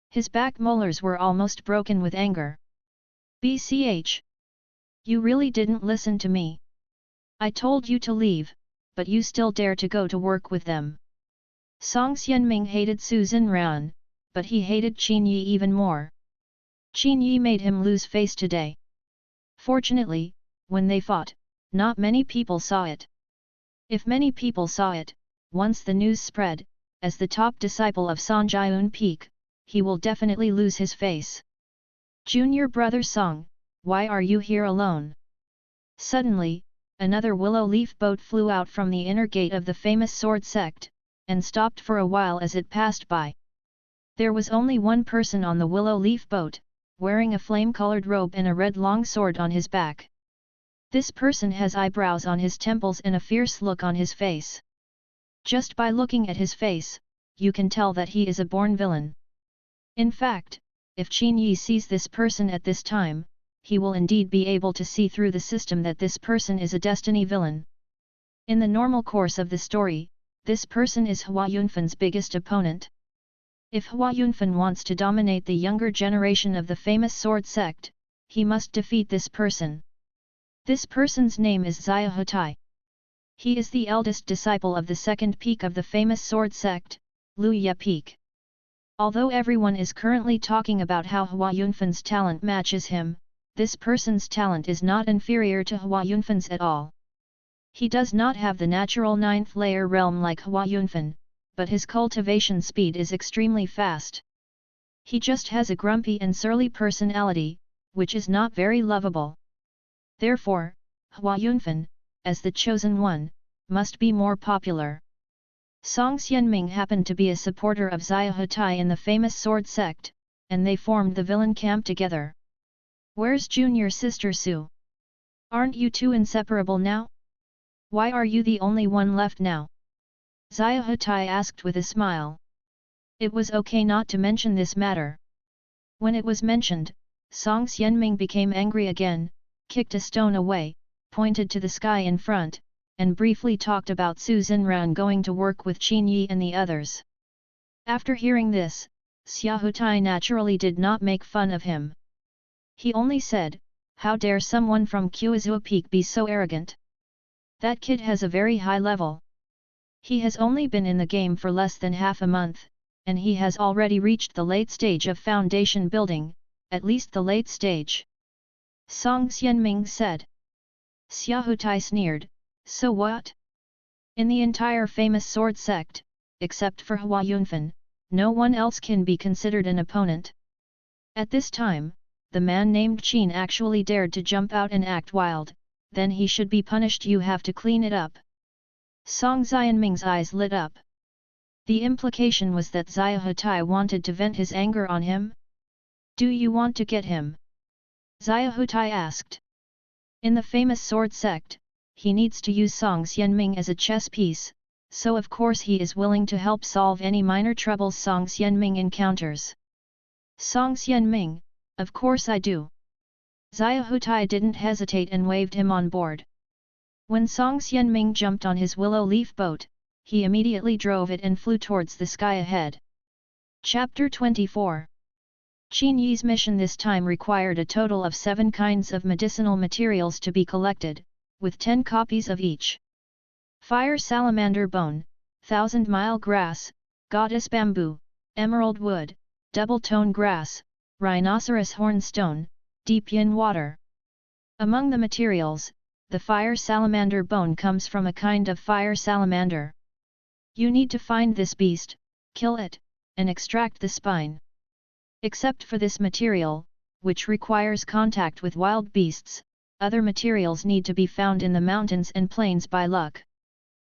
His back molars were almost broken with anger. "BCH! You really didn't listen to me. I told you to leave, but you still dare to go to work with them." Song Xianming hated Su Xinran, but he hated Qin Yi even more. Qin Yi made him lose face today. Fortunately, when they fought, not many people saw it. If many people saw it, once the news spread, as the top disciple of Sanjiun Peak, he will definitely lose his face. "Junior brother Song, why are you here alone?" Suddenly, another willow leaf boat flew out from the inner gate of the famous sword sect, and stopped for a while as it passed by. There was only one person on the willow leaf boat, wearing a flame-colored robe and a red long sword on his back. This person has eyebrows on his temples and a fierce look on his face. Just by looking at his face, you can tell that he is a born villain. In fact, if Qin Yi sees this person at this time, he will indeed be able to see through the system that this person is a destiny villain. In the normal course of the story, this person is Hua Yunfan's biggest opponent. If Hua Yunfan wants to dominate the younger generation of the famous sword sect, he must defeat this person. This person's name is Xia Hutai. He is the eldest disciple of the second peak of the famous sword sect, Lu Ye Peak. Although everyone is currently talking about how Hua Yunfan's talent matches him, this person's talent is not inferior to Hua Yunfan's at all. He does not have the natural 9th layer realm like Hua Yunfan, but his cultivation speed is extremely fast. He just has a grumpy and surly personality, which is not very lovable. Therefore, Hua Yunfan, as the chosen one, must be more popular. Song Xianming happened to be a supporter of Xia Hutai in the famous sword sect, and they formed the villain camp together. Where's junior sister Su? Aren't you two inseparable now? Why are you the only one left now? Xia Hutai asked with a smile. It was okay not to mention this matter. When it was mentioned, Song Xianming became angry again, kicked a stone away, pointed to the sky in front, and briefly talked about Su Xinran going to work with Qin Yi and the others. After hearing this, Xia Hutai naturally did not make fun of him. He only said, "How dare someone from Quizhou Peak be so arrogant? That kid has a very high level. He has only been in the game for less than half a month, and he has already reached the late stage of foundation building, at least the late stage." Song Xianming said. Xia Hutai sneered, "So what? In the entire famous sword sect, except for Hua Yunfan, no one else can be considered an opponent." At this time, the man named Qin actually dared to jump out and act wild, then he should be punished. You have to clean it up. Song Xianming's eyes lit up. The implication was that Xia Hutai wanted to vent his anger on him? Do you want to get him? Xia Hutai asked. In the famous sword sect, he needs to use Song Xianming as a chess piece, so of course he is willing to help solve any minor troubles Song Xianming encounters. Song Xianming, of course I do. Xia Hutai didn't hesitate and waved him on board. When Song Xianming jumped on his willow leaf boat, he immediately drove it and flew towards the sky ahead. Chapter 24. Qin Yi's mission this time required a total of 7 kinds of medicinal materials to be collected, with 10 copies of each. Fire salamander bone, 1000-mile grass, goddess bamboo, emerald wood, double-tone grass, rhinoceros horn stone, deep yin water. Among the materials, the fire salamander bone comes from a kind of fire salamander. You need to find this beast, kill it, and extract the spine. Except for this material, which requires contact with wild beasts, other materials need to be found in the mountains and plains by luck.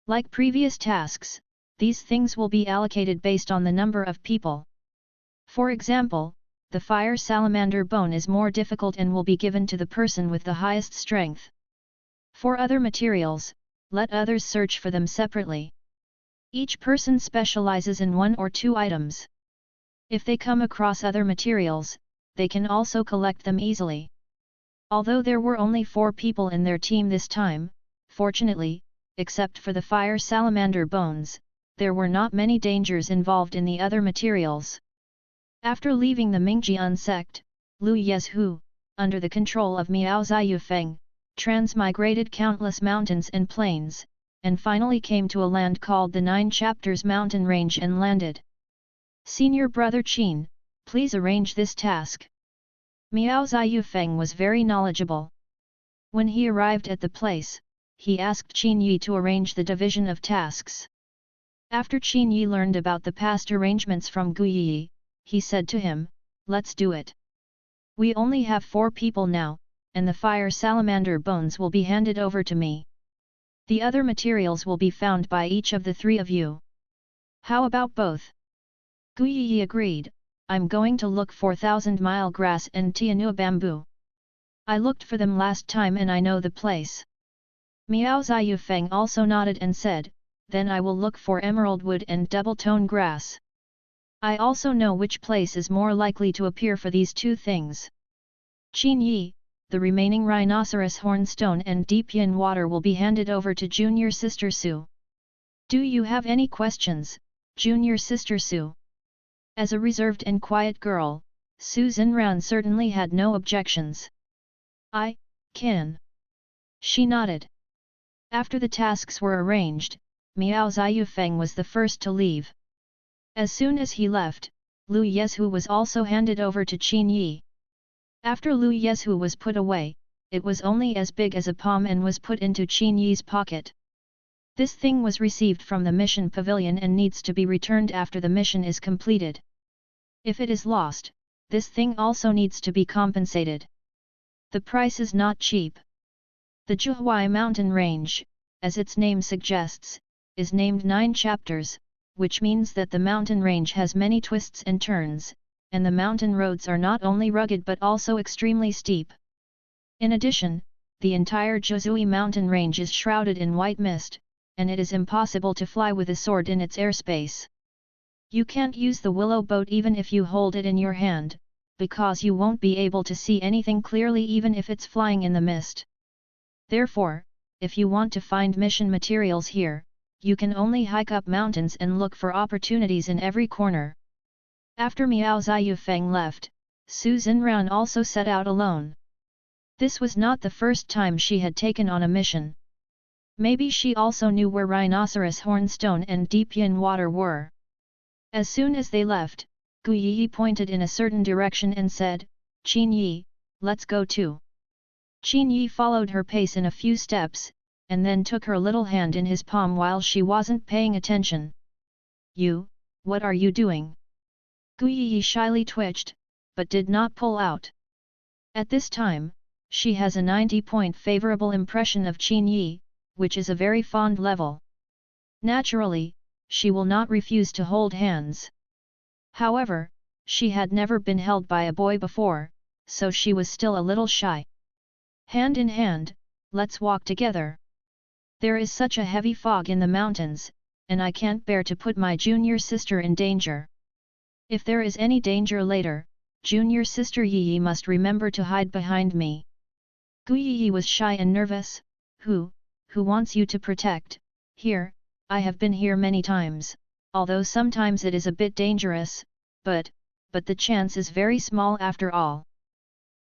Like previous tasks, these things will be allocated based on the number of people. For example, the fire salamander bone is more difficult and will be given to the person with the highest strength. For other materials, let others search for them separately. Each person specializes in 1 or 2 items. If they come across other materials, they can also collect them easily. Although there were only 4 people in their team this time, fortunately, except for the fire salamander bones, there were not many dangers involved in the other materials. After leaving the Mingjian sect, Lu Yezhu, under the control of Miao Ziyufeng, transmigrated countless mountains and plains, and finally came to a land called the 9 Chapters Mountain Range and landed. Senior brother Qin, please arrange this task. Miao Ziyufeng was very knowledgeable. When he arrived at the place, he asked Qin Yi to arrange the division of tasks. After Qin Yi learned about the past arrangements from Gu Yi, he said to him, "Let's do it. We only have 4 people now, and the fire salamander bones will be handed over to me. The other materials will be found by each of the 3 of you. How about both?" Gu Yi agreed, I'm going to look for 1000-mile grass and Tianua bamboo. I looked for them last time and I know the place. Miao Ziyufeng also nodded and said, then I will look for emerald wood and double-tone grass. I also know which place is more likely to appear for these two things. Qin Yi, the remaining rhinoceros hornstone and deep yin water will be handed over to junior sister Su. Do you have any questions, junior sister Su? As a reserved and quiet girl, Su Zhenran certainly had no objections. I can. She nodded. After the tasks were arranged, Miao Ziyufeng was the first to leave. As soon as he left, Lu Yezhu was also handed over to Qin Yi. After Lu Yezhu was put away, it was only as big as a palm and was put into Qin Yi's pocket. This thing was received from the mission pavilion and needs to be returned after the mission is completed. If it is lost, this thing also needs to be compensated. The price is not cheap. The Zhuhai mountain range, as its name suggests, is named 9 chapters, which means that the mountain range has many twists and turns, and the mountain roads are not only rugged but also extremely steep. In addition, the entire Zhuzui mountain range is shrouded in white mist, and it is impossible to fly with a sword in its airspace. You can't use the willow boat even if you hold it in your hand, because you won't be able to see anything clearly even if it's flying in the mist. Therefore, if you want to find mission materials here, you can only hike up mountains and look for opportunities in every corner. After Miao Ziyufeng left, Su Zhenran also set out alone. This was not the first time she had taken on a mission. Maybe she also knew where Rhinoceros Hornstone and Deep Yin Water were. As soon as they left, Gu Yi pointed in a certain direction and said, Qin Yi, let's go too. Qin Yi followed her pace in a few steps, and then took her little hand in his palm while she wasn't paying attention. You, what are you doing? Gu Yi shyly twitched, but did not pull out. At this time, she has a 90-point favorable impression of Qin Yi, which is a very fond level. Naturally, she will not refuse to hold hands. However, she had never been held by a boy before, so she was still a little shy. Hand in hand, let's walk together. There is such a heavy fog in the mountains, and I can't bear to put my junior sister in danger. If there is any danger later, junior sister Yi must remember to hide behind me. Gu Yi was shy and nervous. Who wants you to protect? Here, I have been here many times, although sometimes it is a bit dangerous, but the chance is very small after all.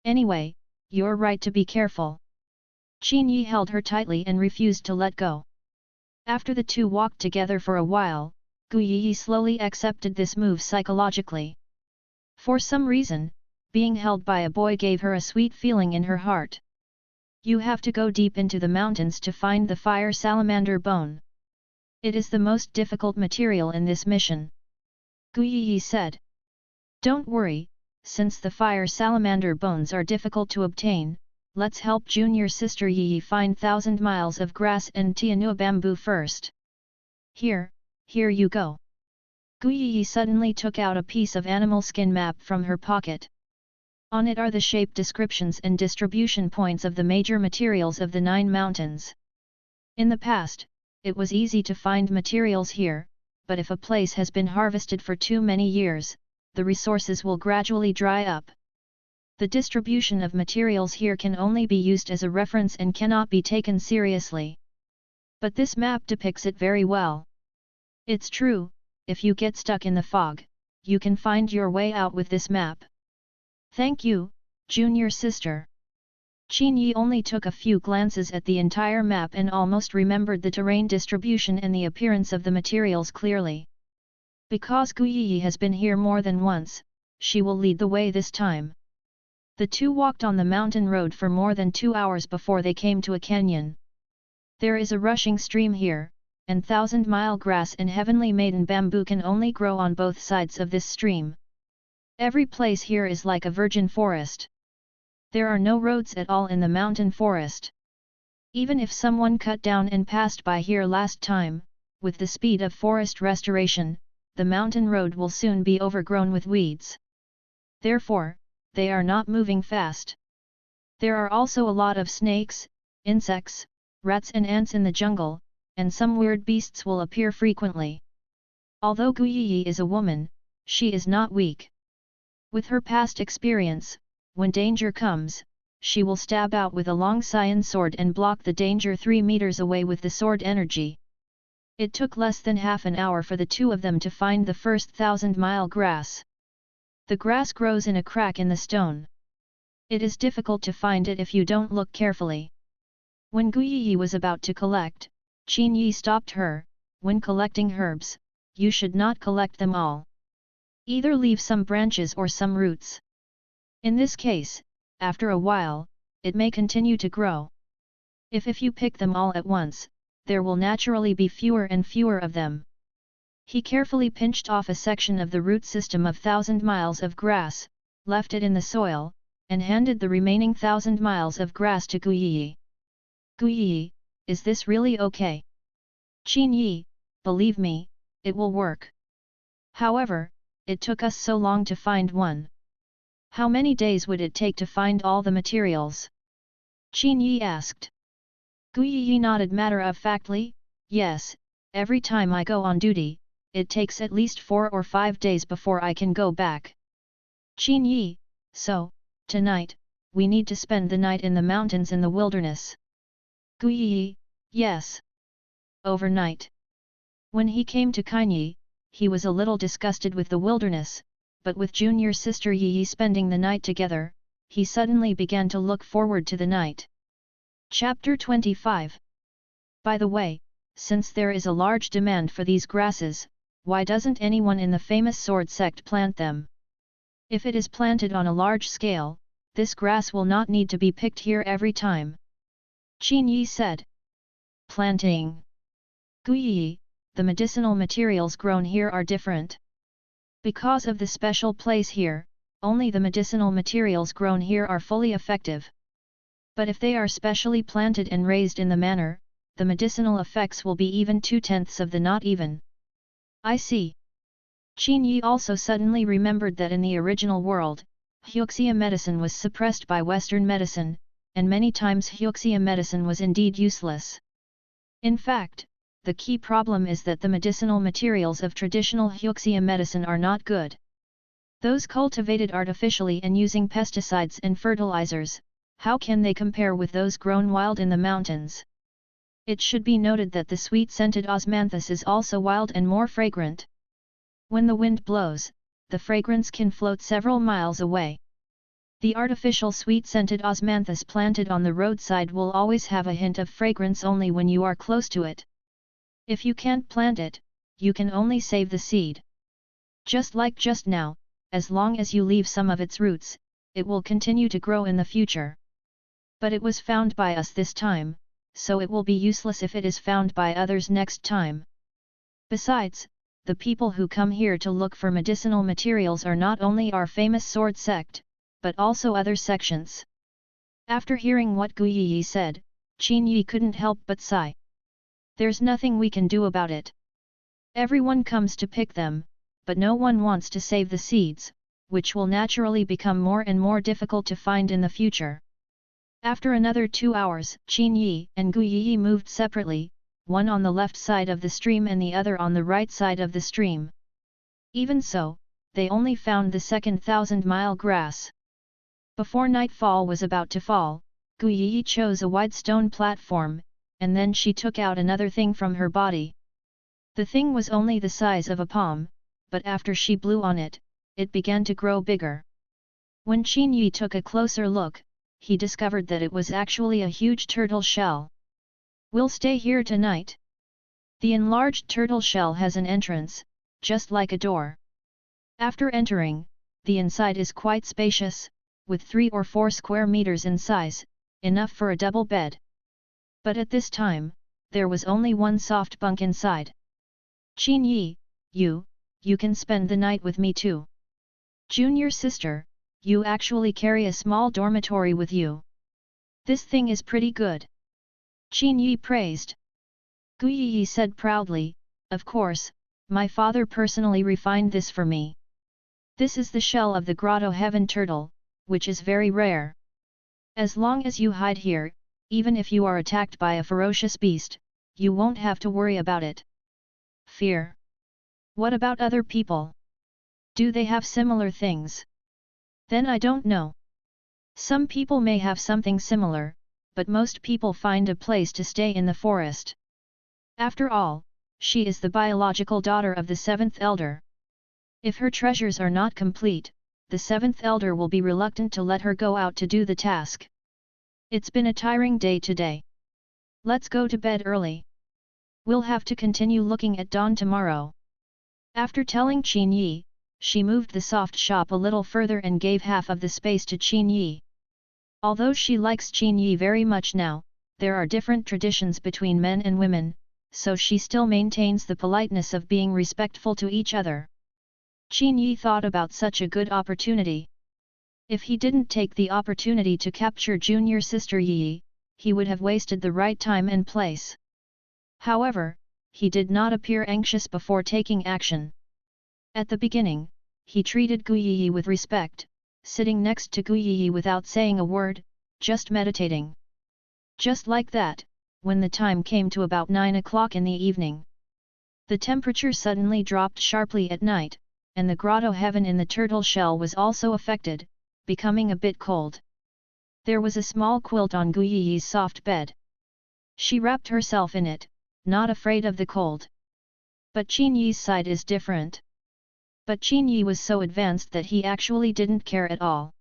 Anyway, you're right to be careful. Qin Yi held her tightly and refused to let go. After the two walked together for a while, Gu Yi slowly accepted this move psychologically. For some reason, being held by a boy gave her a sweet feeling in her heart. You have to go deep into the mountains to find the fire salamander bone. It is the most difficult material in this mission. Gu Yi said. Don't worry, since the fire salamander bones are difficult to obtain, let's help junior sister Yi find 1000 miles of grass and Tianua bamboo first. Here you go. Gu Yi suddenly took out a piece of animal skin map from her pocket. On it are the shape descriptions and distribution points of the major materials of the 9 mountains. In the past, it was easy to find materials here, but if a place has been harvested for too many years, the resources will gradually dry up. The distribution of materials here can only be used as a reference and cannot be taken seriously. But this map depicts it very well. It's true, if you get stuck in the fog, you can find your way out with this map. Thank you, junior sister. Qin Yi only took a few glances at the entire map and almost remembered the terrain distribution and the appearance of the materials clearly. Because Gu Yi has been here more than once, she will lead the way this time. The two walked on the mountain road for more than 2 hours before they came to a canyon. There is a rushing stream here, and 1000-mile grass and heavenly maiden bamboo can only grow on both sides of this stream. Every place here is like a virgin forest. There are no roads at all in the mountain forest. Even if someone cut down and passed by here last time, with the speed of forest restoration, the mountain road will soon be overgrown with weeds. Therefore, they are not moving fast. There are also a lot of snakes, insects, rats and ants in the jungle, and some weird beasts will appear frequently. Although Guiyi is a woman, she is not weak. With her past experience, when danger comes, she will stab out with a long cyan sword and block the danger 3 meters away with the sword energy. It took less than half an hour for the two of them to find the first 1,000-mile grass. The grass grows in a crack in the stone. It is difficult to find it if you don't look carefully. When Guiyi was about to collect, Qin Yi stopped her. When collecting herbs, you should not collect them all. Either leave some branches or some roots. In this case, after a while, it may continue to grow. If you pick them all at once, there will naturally be fewer and fewer of them. He carefully pinched off a section of the root system of 1,000 miles of grass, left it in the soil, and handed the remaining 1,000 miles of grass to Guiyi. Guiyi, is this really okay? Qin Yi, believe me, it will work. However, it took us so long to find one. How many days would it take to find all the materials? Qin Yi asked. Guiyi nodded matter-of-factly, yes, every time I go on duty, it takes at least 4 or 5 days before I can go back. Qin Yi, so, tonight, we need to spend the night in the mountains in the wilderness. Guiyi, yes. Overnight. When he came to Kainyi, he was a little disgusted with the wilderness, but with junior sister Yi spending the night together, he suddenly began to look forward to the night. Chapter 25. By the way, since there is a large demand for these grasses, why doesn't anyone in the famous sword sect plant them? If it is planted on a large scale, this grass will not need to be picked here every time. Qin Yi said. Planting. Guiyi, the medicinal materials grown here are different. Because of the special place here, only the medicinal materials grown here are fully effective. But if they are specially planted and raised in the manner, the medicinal effects will be even 2/10 of the not even. I see. Qin Yi also suddenly remembered that in the original world, Huxia medicine was suppressed by Western medicine, and many times Huxia medicine was indeed useless. In fact, the key problem is that the medicinal materials of traditional Huxia medicine are not good. Those cultivated artificially and using pesticides and fertilizers, how can they compare with those grown wild in the mountains? It should be noted that the sweet-scented osmanthus is also wild and more fragrant. When the wind blows, the fragrance can float several miles away. The artificial sweet-scented osmanthus planted on the roadside will always have a hint of fragrance only when you are close to it. If you can't plant it, you can only save the seed. Just like just now, as long as you leave some of its roots, it will continue to grow in the future. But it was found by us this time, so it will be useless if it is found by others next time. Besides, the people who come here to look for medicinal materials are not only our famous sword sect, but also other sections. After hearing what Guiyi said, Qin Yi couldn't help but sigh. There's nothing we can do about it. Everyone comes to pick them, but no one wants to save the seeds, which will naturally become more and more difficult to find in the future. After another 2 hours, Qin Yi and Guiyi moved separately, one on the left side of the stream and the other on the right side of the stream. Even so, they only found the second 1,000-mile grass. Before nightfall was about to fall, Guiyi chose a wide stone platform, and then she took out another thing from her body. The thing was only the size of a palm, but after she blew on it, it began to grow bigger. When Qin Yi took a closer look, he discovered that it was actually a huge turtle shell. We'll stay here tonight. The enlarged turtle shell has an entrance, just like a door. After entering, the inside is quite spacious, with 3 or 4 square meters in size, enough for a double bed. But at this time, there was only one soft bunk inside. Qin Yi, you can spend the night with me too. Junior sister, you actually carry a small dormitory with you. This thing is pretty good. Qin Yi praised. Guiyi said proudly, of course, my father personally refined this for me. This is the shell of the grotto heaven turtle, which is very rare. As long as you hide here, even if you are attacked by a ferocious beast, you won't have to worry about it. Fear. What about other people? Do they have similar things? Then I don't know. Some people may have something similar, but most people find a place to stay in the forest. After all, she is the biological daughter of the seventh elder. If her treasures are not complete, the seventh elder will be reluctant to let her go out to do the task. It's been a tiring day today. Let's go to bed early. We'll have to continue looking at dawn tomorrow. After telling Qin Yi, she moved the soft shop a little further and gave half of the space to Qin Yi. Although she likes Qin Yi very much now, there are different traditions between men and women, so she still maintains the politeness of being respectful to each other. Qin Yi thought about such a good opportunity. If he didn't take the opportunity to capture junior sister Yi, he would have wasted the right time and place. However, he did not appear anxious before taking action. At the beginning, he treated Gu Yi with respect, sitting next to Gu Yi without saying a word, just meditating. Just like that, when the time came to about 9 o'clock in the evening, the temperature suddenly dropped sharply at night, and the grotto heaven in the turtle shell was also affected, becoming a bit cold. There was a small quilt on Gu Yi's soft bed. She wrapped herself in it, not afraid of the cold. But Qin Yi's side is different. But Qin Yi was so advanced that he actually didn't care at all.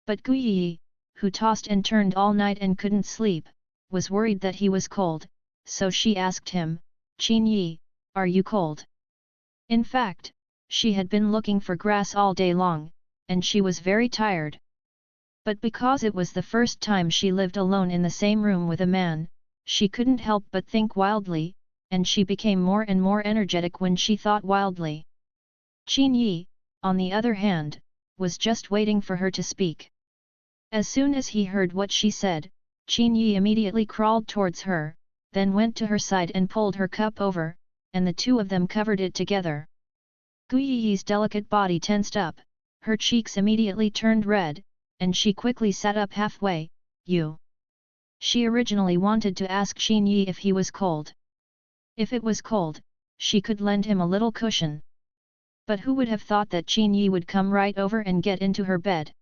But Gu Yi, who tossed and turned all night and couldn't sleep, was worried that he was cold, so she asked him, "Qin Yi, are you cold?" In fact, she had been looking for grass all day long, and she was very tired. But because it was the first time she lived alone in the same room with a man, she couldn't help but think wildly, and she became more and more energetic when she thought wildly. Qin Yi, on the other hand, was just waiting for her to speak. As soon as he heard what she said, Qin Yi immediately crawled towards her, then went to her side and pulled her cup over, and the two of them covered it together. Gu Yi's delicate body tensed up, her cheeks immediately turned red, and she quickly sat up halfway. "You." She originally wanted to ask Qin Yi if he was cold. If it was cold, she could lend him a little cushion. But who would have thought that Qin Yi would come right over and get into her bed?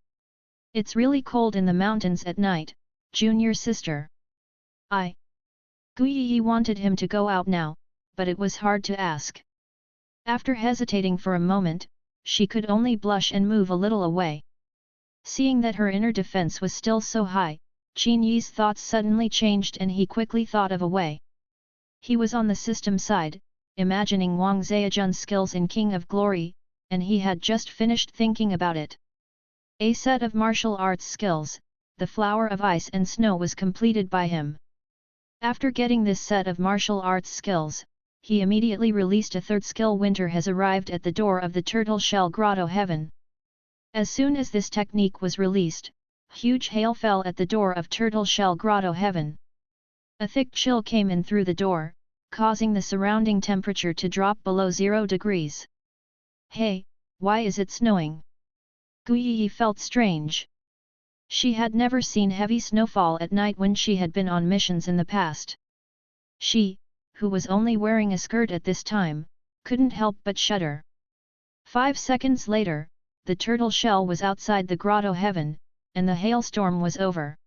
"It's really cold in the mountains at night, junior sister." Gu Yi wanted him to go out now, but it was hard to ask. After hesitating for a moment, she could only blush and move a little away. Seeing that her inner defense was still so high, Qin Yi's thoughts suddenly changed and he quickly thought of a way. He was on the system side, imagining Wang Zhejian's skills in King of Glory, and he had just finished thinking about it. A set of martial arts skills, the Flower of Ice and Snow, was completed by him. After getting this set of martial arts skills, he immediately released a third skill. Winter has arrived at the door of the turtle shell grotto heaven. As soon as this technique was released, huge hail fell at the door of turtle shell grotto heaven. A thick chill came in through the door, causing the surrounding temperature to drop below 0 degrees. "Hey, why is it snowing?" Gu Yi felt strange. She had never seen heavy snowfall at night when she had been on missions in the past. She, who was only wearing a skirt at this time, couldn't help but shudder. 5 seconds later, the turtle shell was outside the grotto heaven, and the hailstorm was over.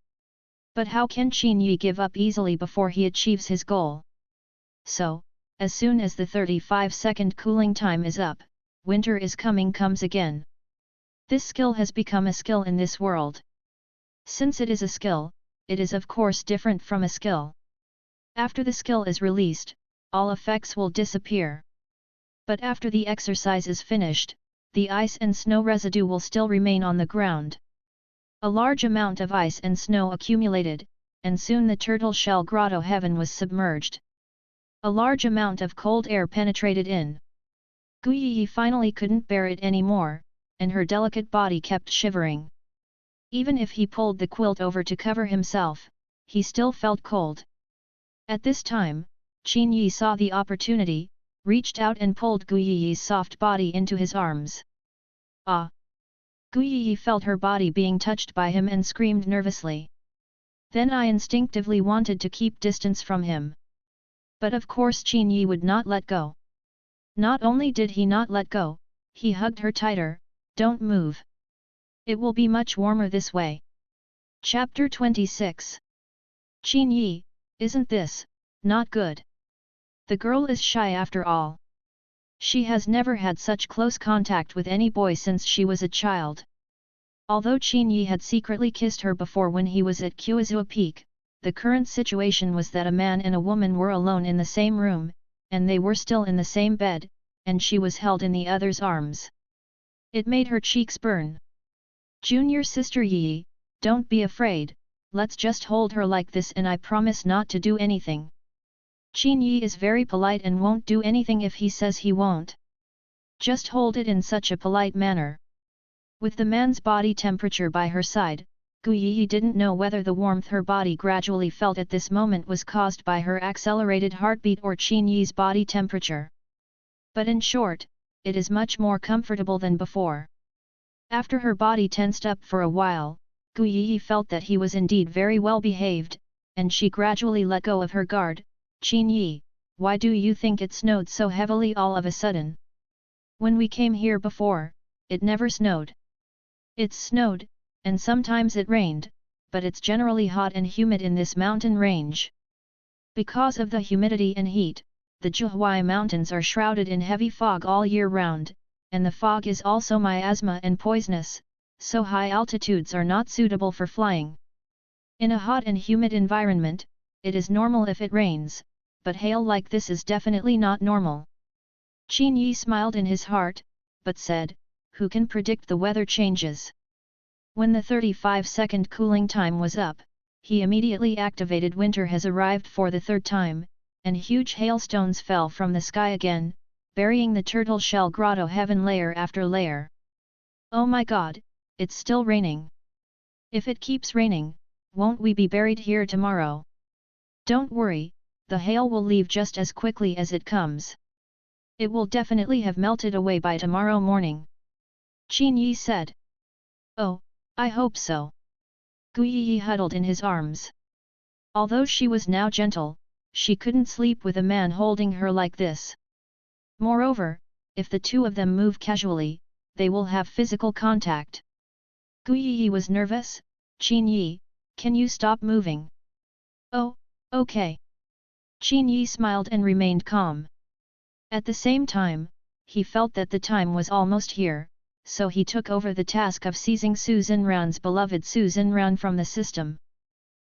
But how can Qin Yi give up easily before he achieves his goal? So, as soon as the 35-second cooling time is up, winter is coming comes again. This skill has become a skill in this world. Since it is a skill, it is of course different from a skill. After the skill is released, all effects will disappear. But after the exercise is finished, the ice and snow residue will still remain on the ground. A large amount of ice and snow accumulated, and soon the turtle shell grotto heaven was submerged. A large amount of cold air penetrated in. Gu Yi finally couldn't bear it anymore, and her delicate body kept shivering. Even if he pulled the quilt over to cover himself, he still felt cold. At this time, Qin Yi saw the opportunity, reached out and pulled Gu Yi's soft body into his arms. Ah! Gu Yi felt her body being touched by him and screamed nervously. Then I instinctively wanted to keep distance from him. But of course Qin Yi would not let go. Not only did he not let go, he hugged her tighter. Don't move. It will be much warmer this way. Chapter 26. Qin Yi, isn't this not good? The girl is shy after all. She has never had such close contact with any boy since she was a child. Although Qin Yi had secretly kissed her before when he was at Kuazua Peak, the current situation was that a man and a woman were alone in the same room, and they were still in the same bed, and she was held in the other's arms. It made her cheeks burn. Junior sister Yi, don't be afraid, let's just hold her like this and I promise not to do anything. Qin Yi is very polite and won't do anything if he says he won't. Just hold it in such a polite manner. With the man's body temperature by her side, Gu Yi didn't know whether the warmth her body gradually felt at this moment was caused by her accelerated heartbeat or Qin Yi's body temperature. But in short, it is much more comfortable than before. After her body tensed up for a while, Gu Yi felt that he was indeed very well behaved, and she gradually let go of her guard. Qin Yi, why do you think it snowed so heavily all of a sudden? When we came here before, it never snowed. It's snowed, and sometimes it rained, but it's generally hot and humid in this mountain range. Because of the humidity and heat, the Zhuhai Mountains are shrouded in heavy fog all year round, and the fog is also miasma and poisonous, so high altitudes are not suitable for flying. In a hot and humid environment, it is normal if it rains, but hail like this is definitely not normal. Qin Yi smiled in his heart, but said, who can predict the weather changes? When the 35-second cooling time was up, he immediately activated Winter has arrived for the third time, and huge hailstones fell from the sky again, burying the turtle shell grotto heaven layer after layer. Oh my god, it's still raining. If it keeps raining, won't we be buried here tomorrow? Don't worry, the hail will leave just as quickly as it comes. It will definitely have melted away by tomorrow morning. Qin Yi said. Oh, I hope so. Gu Yi huddled in his arms. Although she was now gentle, she couldn't sleep with a man holding her like this. Moreover, if the two of them move casually, they will have physical contact. Gu Yi was nervous. Qin Yi, can you stop moving? Oh, okay. Qin Yi smiled and remained calm. At the same time, he felt that the time was almost here, so he took over the task of seizing Su Xinran's beloved Su Xinran from the system.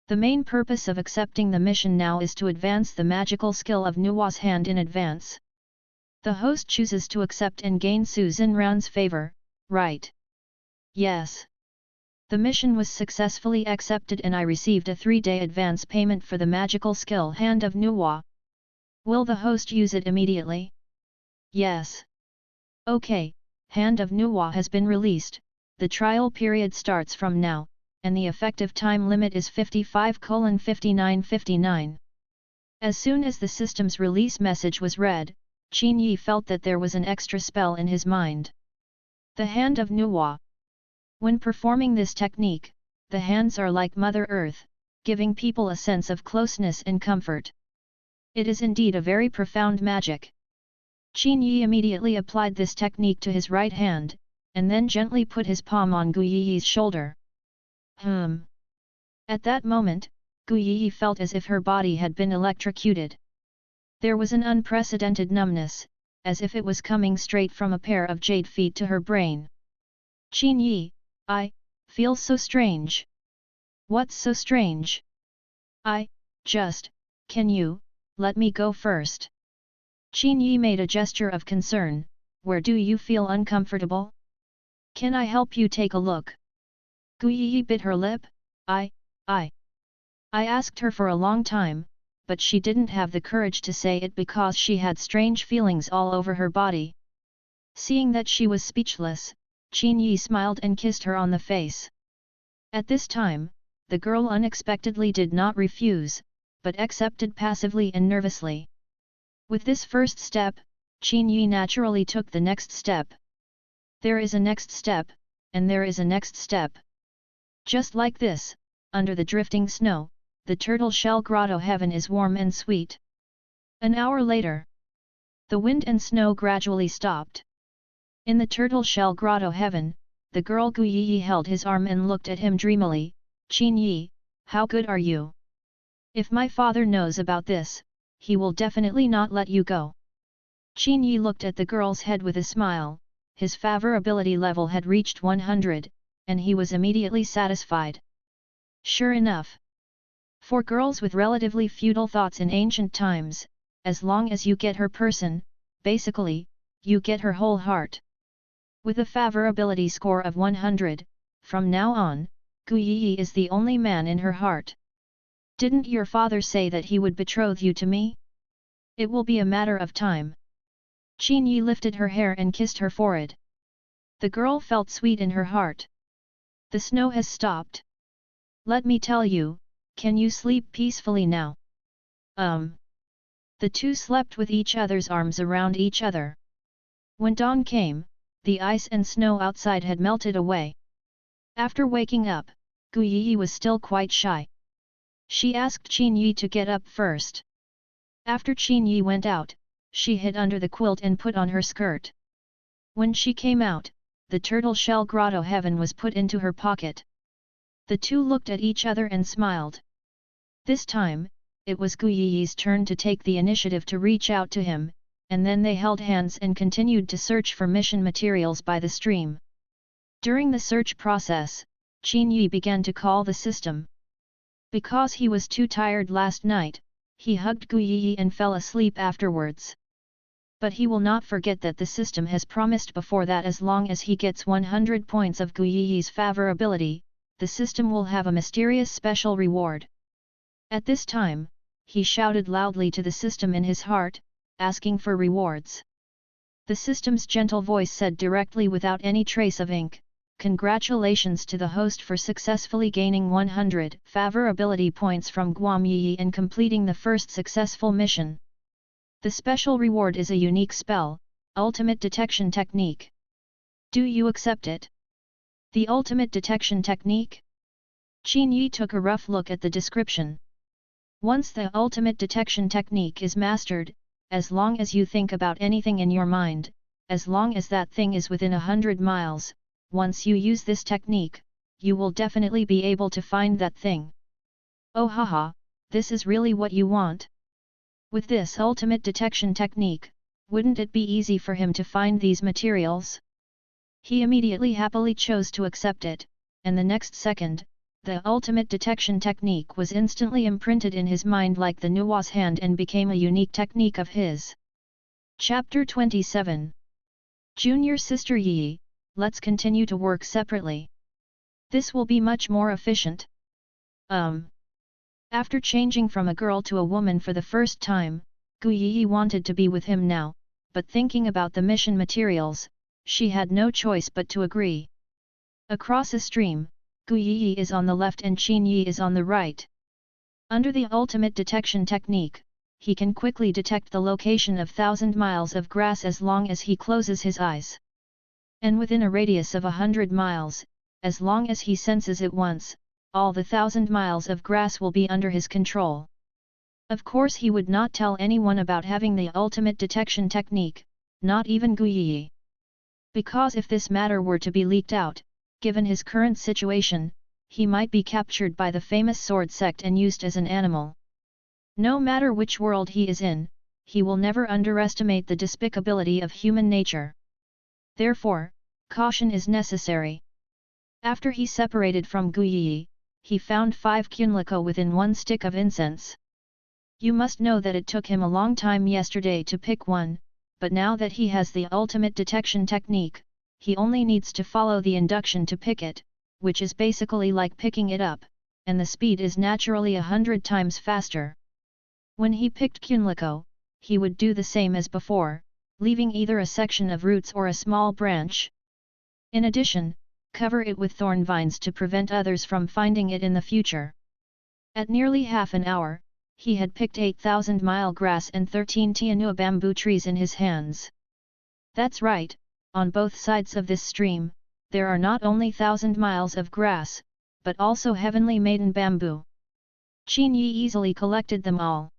The main purpose of accepting the mission now is to advance the magical skill of Nuwa's hand in advance. The host chooses to accept and gain Su Xinran's favor, right? Yes. The mission was successfully accepted and I received a 3-day advance payment for the magical skill Hand of Nuwa. Will the host use it immediately? Yes. Okay, Hand of Nuwa has been released, the trial period starts from now, and the effective time limit is 55:59:59. As soon as the system's release message was read, Qin Yi felt that there was an extra spell in his mind. The Hand of Nuwa. When performing this technique, the hands are like Mother Earth, giving people a sense of closeness and comfort. It is indeed a very profound magic. Qin Yi immediately applied this technique to his right hand, and then gently put his palm on Gu Yi's shoulder. At that moment, Gu Yi felt as if her body had been electrocuted. There was an unprecedented numbness, as if it was coming straight from a pair of jade feet to her brain. Qin Yi, I feel so strange. What's so strange? Can you let me go first? Qin Yi made a gesture of concern. Where do you feel uncomfortable? Can I help you take a look? Gu Yi bit her lip. I asked her for a long time, but she didn't have the courage to say it because she had strange feelings all over her body. Seeing that she was speechless, Qin Yi smiled and kissed her on the face. At this time, the girl unexpectedly did not refuse, but accepted passively and nervously. With this first step, Qin Yi naturally took the next step. There is a next step, and there is a next step. Just like this, under the drifting snow, the turtle shell grotto heaven is warm and sweet. An hour later, the wind and snow gradually stopped. In the turtle shell grotto heaven, the girl Gu Yi held his arm and looked at him dreamily. Qin Yi, how good are you? If my father knows about this, he will definitely not let you go. Qin Yi looked at the girl's head with a smile. His favorability level had reached 100, and he was immediately satisfied. Sure enough. For girls with relatively feudal thoughts in ancient times, as long as you get her person, basically, you get her whole heart. With a favorability score of 100, from now on, Gu Yi is the only man in her heart. Didn't your father say that he would betroth you to me? It will be a matter of time. Qin Yi lifted her hair and kissed her forehead. The girl felt sweet in her heart. The snow has stopped. Let me tell you, can you sleep peacefully now? The two slept with each other's arms around each other. When dawn came, the ice and snow outside had melted away. After waking up, Gu Yi was still quite shy. She asked Qin Yi to get up first. After Qin Yi went out, she hid under the quilt and put on her skirt. When she came out, the turtle shell grotto heaven was put into her pocket. The two looked at each other and smiled. This time, it was Gu Yi's turn to take the initiative to reach out to him, and then they held hands and continued to search for mission materials by the stream. During the search process, Qin Yi began to call the system. Because he was too tired last night, he hugged Gu Yi and fell asleep afterwards. But he will not forget that the system has promised before that as long as he gets 100 points of Gu Yi's favorability, the system will have a mysterious special reward. At this time, he shouted loudly to the system in his heart, asking for rewards. The system's gentle voice said directly without any trace of ink, "Congratulations to the host for successfully gaining 100 favorability points from Guam Yi and completing the first successful mission. The special reward is a unique spell, Ultimate Detection Technique. Do you accept it?" The Ultimate Detection Technique? Qin Yi took a rough look at the description. Once the Ultimate Detection Technique is mastered, as long as you think about anything in your mind, as long as that thing is within 100 miles, once you use this technique, you will definitely be able to find that thing. Oh haha, this is really what you want? With this ultimate detection technique, wouldn't it be easy for him to find these materials? He immediately happily chose to accept it, and the next second, the ultimate detection technique was instantly imprinted in his mind like the Nuwa's hand and became a unique technique of his. Chapter 27. Junior Sister Yi, let's continue to work separately. This will be much more efficient. After changing from a girl to a woman for the first time, Gu Yi wanted to be with him now, but thinking about the mission materials, she had no choice but to agree. Across a stream, Gu Yi is on the left and Qin Yi is on the right. Under the ultimate detection technique, he can quickly detect the location of 1,000 miles of grass as long as he closes his eyes. And within a radius of 100 miles, as long as he senses it once, all the 1,000 miles of grass will be under his control. Of course he would not tell anyone about having the ultimate detection technique, not even Gu Yi. Because if this matter were to be leaked out, given his current situation, he might be captured by the famous sword sect and used as an animal. No matter which world he is in, he will never underestimate the despicability of human nature. Therefore, caution is necessary. After he separated from Gu Yi, he found 5 kunliko within 1 stick of incense. You must know that it took him a long time yesterday to pick one, but now that he has the ultimate detection technique, he only needs to follow the induction to pick it, which is basically like picking it up, and the speed is naturally 100 times faster. When he picked kunliko, he would do the same as before, leaving either a section of roots or a small branch. In addition, cover it with thorn vines to prevent others from finding it in the future. At nearly half an hour, he had picked 8,000 mile grass and 13 tianua bamboo trees in his hands. That's right, on both sides of this stream, there are not only 1,000 miles of grass, but also heavenly maiden bamboo. Qin Yi easily collected them all.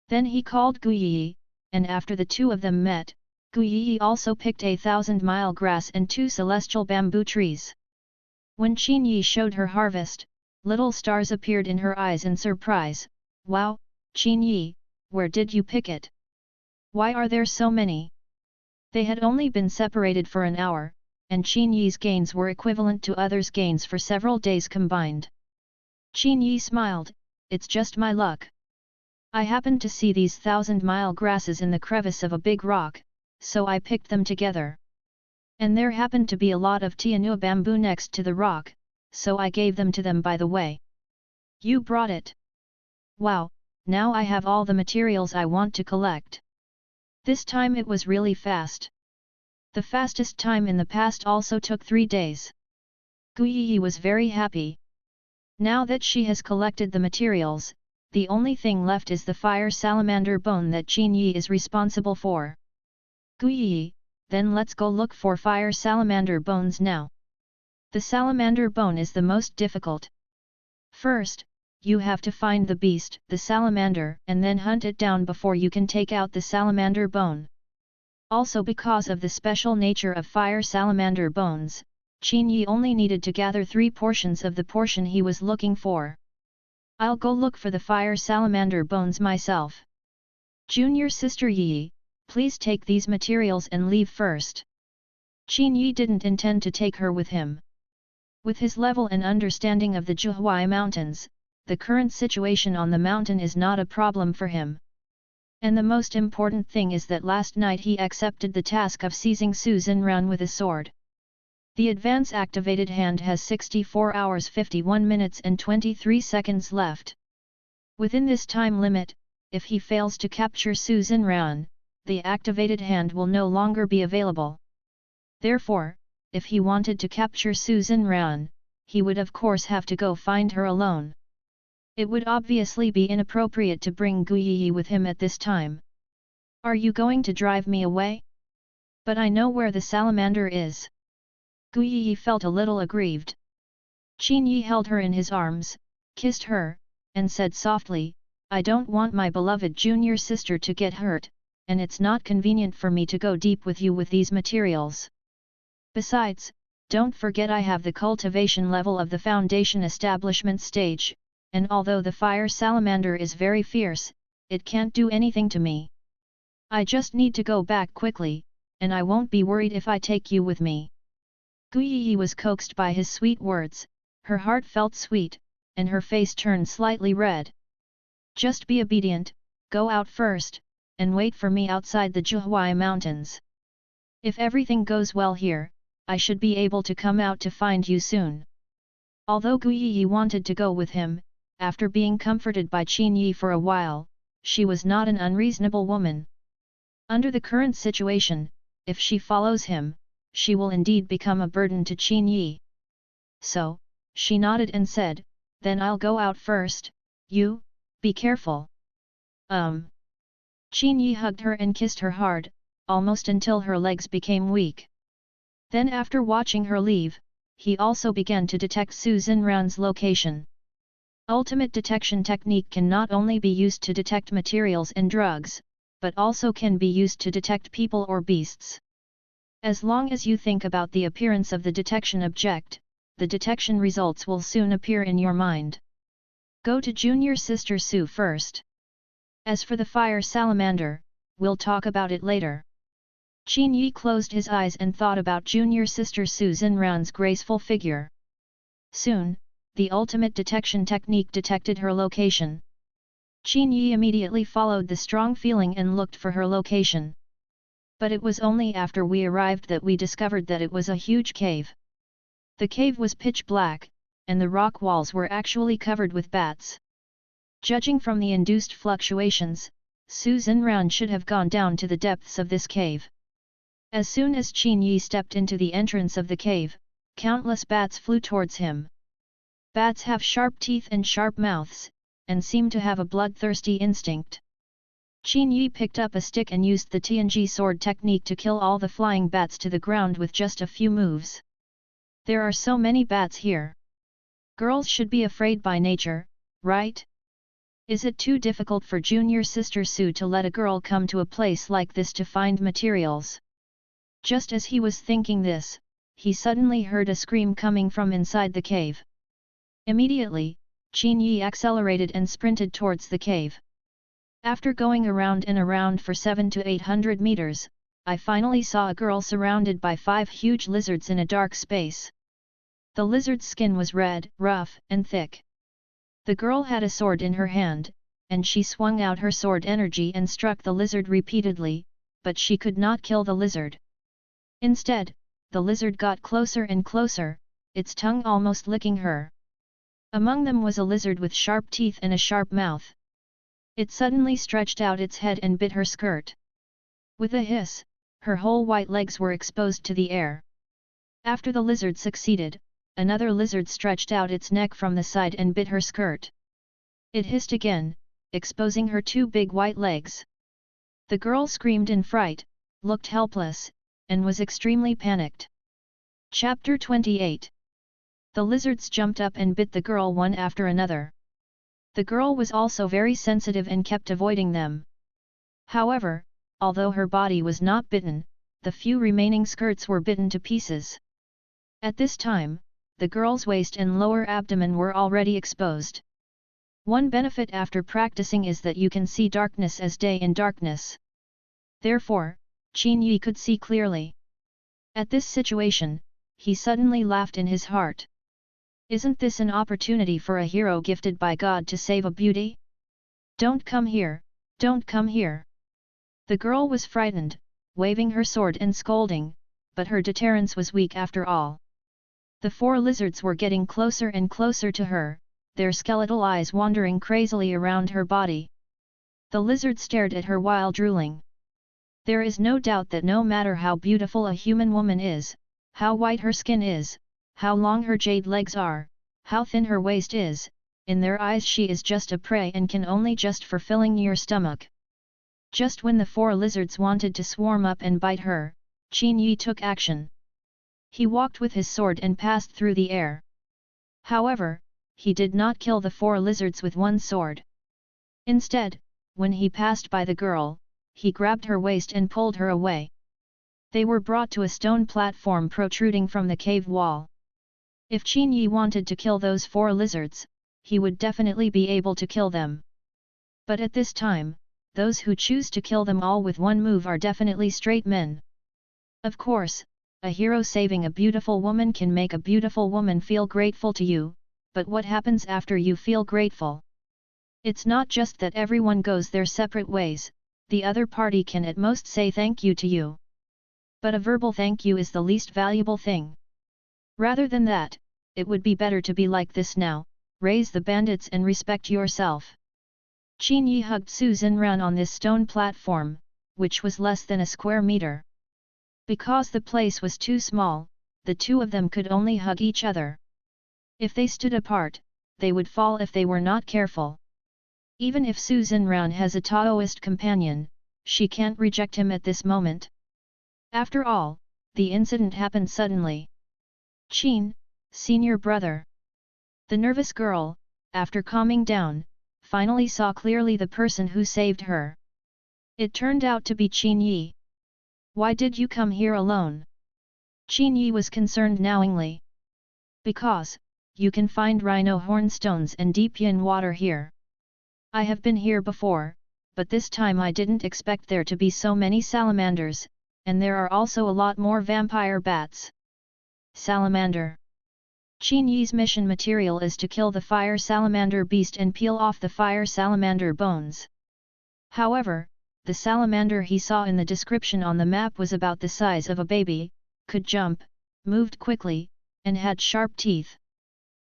Then he called Gu Yi, and after the two of them met, Gu Yi also picked 1,000-mile grass and 2 celestial bamboo trees. When Qin Yi showed her harvest, little stars appeared in her eyes in surprise. Wow, Qin Yi, where did you pick it? Why are there so many? They had only been separated for an hour, and Qin Yi's gains were equivalent to others' gains for several days combined. Qin Yi smiled, it's just my luck. I happened to see these 1,000-mile grasses in the crevice of a big rock, so I picked them together. And there happened to be a lot of tianua bamboo next to the rock, so I gave them to them by the way. You brought it. Wow, now I have all the materials I want to collect. This time it was really fast. The fastest time in the past also took 3 days. Gu Yi was very happy. Now that she has collected the materials, the only thing left is the fire salamander bone that Qin Yi is responsible for. Gu Yi, then let's go look for fire salamander bones now. The salamander bone is the most difficult. First, you have to find the beast, the salamander, and then hunt it down before you can take out the salamander bone. Also because of the special nature of fire salamander bones, Qin Yi only needed to gather 3 portions of the portion he was looking for. I'll go look for the fire salamander bones myself. Junior sister Yi, please take these materials and leave first. Qin Yi didn't intend to take her with him. With his level and understanding of the Zhuhai Mountains, the current situation on the mountain is not a problem for him. And the most important thing is that last night he accepted the task of seizing Su Xinran with a sword. The advance activated hand has 64 hours 51 minutes and 23 seconds left. Within this time limit, if he fails to capture Su Xinran, the activated hand will no longer be available. Therefore, if he wanted to capture Su Xinran, he would of course have to go find her alone. It would obviously be inappropriate to bring Gu Yi with him at this time. Are you going to drive me away? But I know where the salamander is. Gu Yi felt a little aggrieved. Qin Yi held her in his arms, kissed her, and said softly, I don't want my beloved junior sister to get hurt, and it's not convenient for me to go deep with you with these materials. Besides, don't forget I have the cultivation level of the foundation establishment stage, and although the fire salamander is very fierce, it can't do anything to me. I just need to go back quickly, and I won't be worried if I take you with me. Gu Yi was coaxed by his sweet words, her heart felt sweet, and her face turned slightly red. Just be obedient, go out first, and wait for me outside the Zhuhai Mountains. If everything goes well here, I should be able to come out to find you soon. Although Gu Yi wanted to go with him, after being comforted by Qin Yi for a while, she was not an unreasonable woman. Under the current situation, if she follows him, she will indeed become a burden to Qin Yi. So, she nodded and said, then I'll go out first, you, be careful. Qin Yi hugged her and kissed her hard, almost until her legs became weak. Then after watching her leave, he also began to detect Su Xinran's location. Ultimate detection technique can not only be used to detect materials and drugs, but also can be used to detect people or beasts. As long as you think about the appearance of the detection object, the detection results will soon appear in your mind. Go to junior sister Su first. As for the fire salamander, we'll talk about it later. Qin Yi closed his eyes and thought about junior sister Su Xinran's graceful figure. Soon, the ultimate detection technique detected her location. Qin Yi immediately followed the strong feeling and looked for her location. But it was only after we arrived that we discovered that it was a huge cave. The cave was pitch black, and the rock walls were actually covered with bats. Judging from the induced fluctuations, Su Xinran should have gone down to the depths of this cave. As soon as Qin Yi stepped into the entrance of the cave, countless bats flew towards him. Bats have sharp teeth and sharp mouths, and seem to have a bloodthirsty instinct. Qin Yi picked up a stick and used the Tianji sword technique to kill all the flying bats to the ground with just a few moves. There are so many bats here. Girls should be afraid by nature, right? Is it too difficult for junior sister Su to let a girl come to a place like this to find materials? Just as he was thinking this, he suddenly heard a scream coming from inside the cave. Immediately, Qin Yi accelerated and sprinted towards the cave. After going around and around for 700 to 800 meters, I finally saw a girl surrounded by 5 huge lizards in a dark space. The lizard's skin was red, rough, and thick. The girl had a sword in her hand, and she swung out her sword energy and struck the lizard repeatedly, but she could not kill the lizard. Instead, the lizard got closer and closer, its tongue almost licking her. Among them was a lizard with sharp teeth and a sharp mouth. It suddenly stretched out its head and bit her skirt. With a hiss, her whole white legs were exposed to the air. After the lizard succeeded, another lizard stretched out its neck from the side and bit her skirt. It hissed again, exposing her 2 big white legs. The girl screamed in fright, looked helpless, and was extremely panicked. Chapter 28. The lizards jumped up and bit the girl one after another. The girl was also very sensitive and kept avoiding them. However, although her body was not bitten, the few remaining skirts were bitten to pieces. At this time, the girl's waist and lower abdomen were already exposed. One benefit after practicing is that you can see darkness as day in darkness. Therefore, Qin Yi could see clearly. At this situation, he suddenly laughed in his heart. Isn't this an opportunity for a hero gifted by God to save a beauty? Don't come here, don't come here. The girl was frightened, waving her sword and scolding, but her deterrence was weak after all. The 4 lizards were getting closer and closer to her, their skeletal eyes wandering crazily around her body. The lizard stared at her while drooling. There is no doubt that no matter how beautiful a human woman is, how white her skin is, how long her jade legs are, how thin her waist is, in their eyes she is just a prey and can only just for filling your stomach. Just when the 4 lizards wanted to swarm up and bite her, Qin Yi took action. He walked with his sword and passed through the air. However, he did not kill the 4 lizards with one sword. Instead, when he passed by the girl, he grabbed her waist and pulled her away. They were brought to a stone platform protruding from the cave wall. If Qin Yi wanted to kill those 4 lizards, he would definitely be able to kill them. But at this time, those who choose to kill them all with one move are definitely straight men. Of course, a hero saving a beautiful woman can make a beautiful woman feel grateful to you, but what happens after you feel grateful? It's not just that everyone goes their separate ways, the other party can at most say thank you to you. But a verbal thank you is the least valuable thing. Rather than that, it would be better to be like this now, raise the bandits and respect yourself. Qin Yi hugged Su Xinran on this stone platform, which was less than a square meter. Because the place was too small, the 2 of them could only hug each other. If they stood apart, they would fall if they were not careful. Even if Su Xinran has a Taoist companion, she can't reject him at this moment. After all, the incident happened suddenly. Qin, senior brother. The nervous girl, after calming down, finally saw clearly the person who saved her. It turned out to be Qin Yi. Why did you come here alone? Qin Yi was concerned knowingly. Because, you can find rhino horn stones and deep yin water here. I have been here before, but this time I didn't expect there to be so many salamanders, and there are also a lot more vampire bats. Salamander. Qin Yi's mission material is to kill the fire salamander beast and peel off the fire salamander bones. However, the salamander he saw in the description on the map was about the size of a baby, could jump, moved quickly, and had sharp teeth.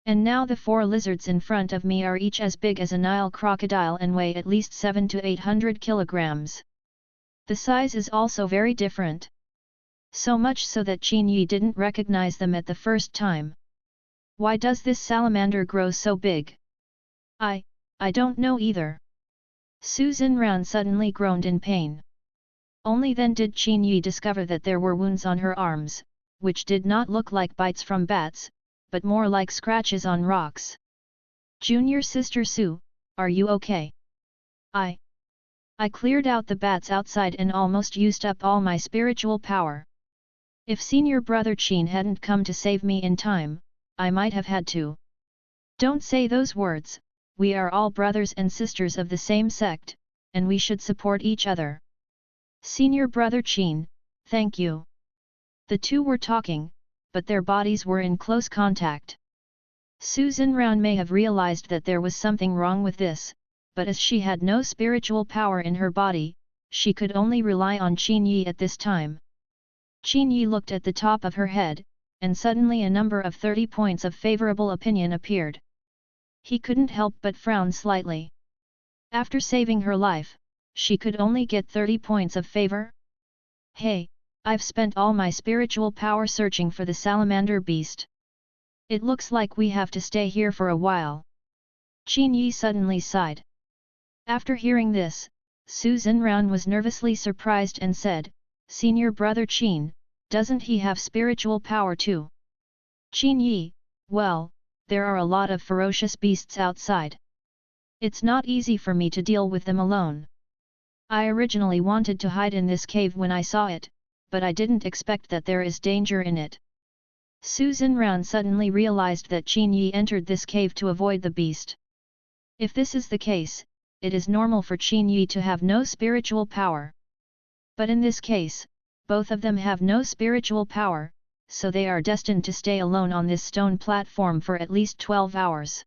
And now the 4 lizards in front of me are each as big as a Nile crocodile and weigh at least 700 to 800 kilograms. The size is also very different. So much so that Qin Yi didn't recognize them at the first time. Why does this salamander grow so big? I don't know either. Su Xinran suddenly groaned in pain. Only then did Qin Yi discover that there were wounds on her arms, which did not look like bites from bats, but more like scratches on rocks. Junior sister Su, are you okay? I cleared out the bats outside and almost used up all my spiritual power. If senior brother Qin hadn't come to save me in time, I might have had to. Don't say those words, we are all brothers and sisters of the same sect, and we should support each other. Senior brother Qin, thank you. The two were talking, but their bodies were in close contact. Su Xinran may have realized that there was something wrong with this, but as she had no spiritual power in her body, she could only rely on Qin Yi at this time. Qin Yi looked at the top of her head, and suddenly a number of 30 points of favorable opinion appeared. He couldn't help but frown slightly. After saving her life, she could only get 30 points of favor? Hey, I've spent all my spiritual power searching for the salamander beast. It looks like we have to stay here for a while. Qin Yi suddenly sighed. After hearing this, Su Xinran was nervously surprised and said, Senior brother Qin, doesn't he have spiritual power too? Qin Yi, well, there are a lot of ferocious beasts outside. It's not easy for me to deal with them alone. I originally wanted to hide in this cave when I saw it, but I didn't expect that there is danger in it. Su Xinran suddenly realized that Qin Yi entered this cave to avoid the beast. If this is the case, it is normal for Qin Yi to have no spiritual power. But in this case, both of them have no spiritual power, so they are destined to stay alone on this stone platform for at least 12 hours.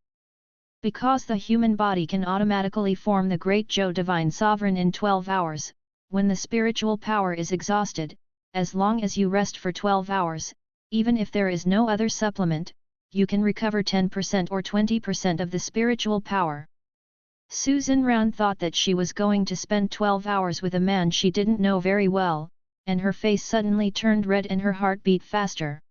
Because the human body can automatically form the Great Zhou Divine Sovereign in 12 hours, when the spiritual power is exhausted, as long as you rest for 12 hours, even if there is no other supplement, you can recover 10% or 20% of the spiritual power. Su Xinran thought that she was going to spend 12 hours with a man she didn't know very well, and her face suddenly turned red and her heart beat faster.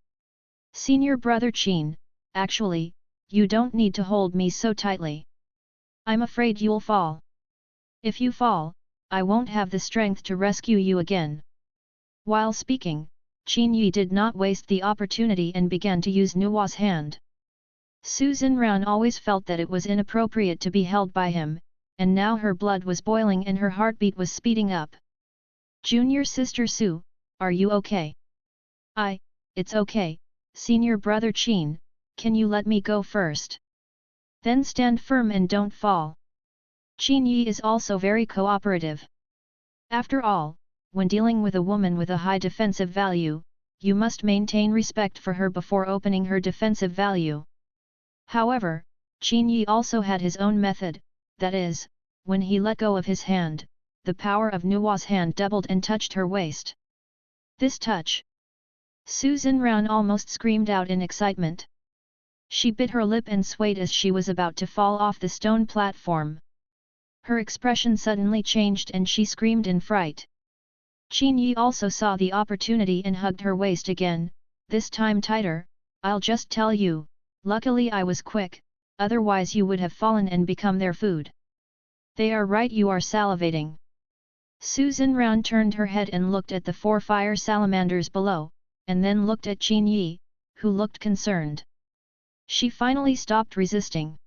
Senior brother Qin, actually, you don't need to hold me so tightly. I'm afraid you'll fall. If you fall, I won't have the strength to rescue you again. While speaking, Qin Yi did not waste the opportunity and began to use Nuo's hand. Su Xinran always felt that it was inappropriate to be held by him, and now her blood was boiling and her heartbeat was speeding up. Junior sister Su, are you okay? It's okay, senior brother Qin, can you let me go first? Then stand firm and don't fall. Qin Yi is also very cooperative. After all, when dealing with a woman with a high defensive value, you must maintain respect for her before opening her defensive value. However, Qin Yi also had his own method, that is, when he let go of his hand, the power of Nuo's hand doubled and touched her waist. This touch! Su Xinran almost screamed out in excitement. She bit her lip and swayed as she was about to fall off the stone platform. Her expression suddenly changed and she screamed in fright. Qin Yi also saw the opportunity and hugged her waist again, this time tighter. I'll just tell you, luckily I was quick, otherwise you would have fallen and become their food. They are right, you are salivating. Su Xinran turned her head and looked at the 4 fire salamanders below, and then looked at Qin Yi, who looked concerned. She finally stopped resisting.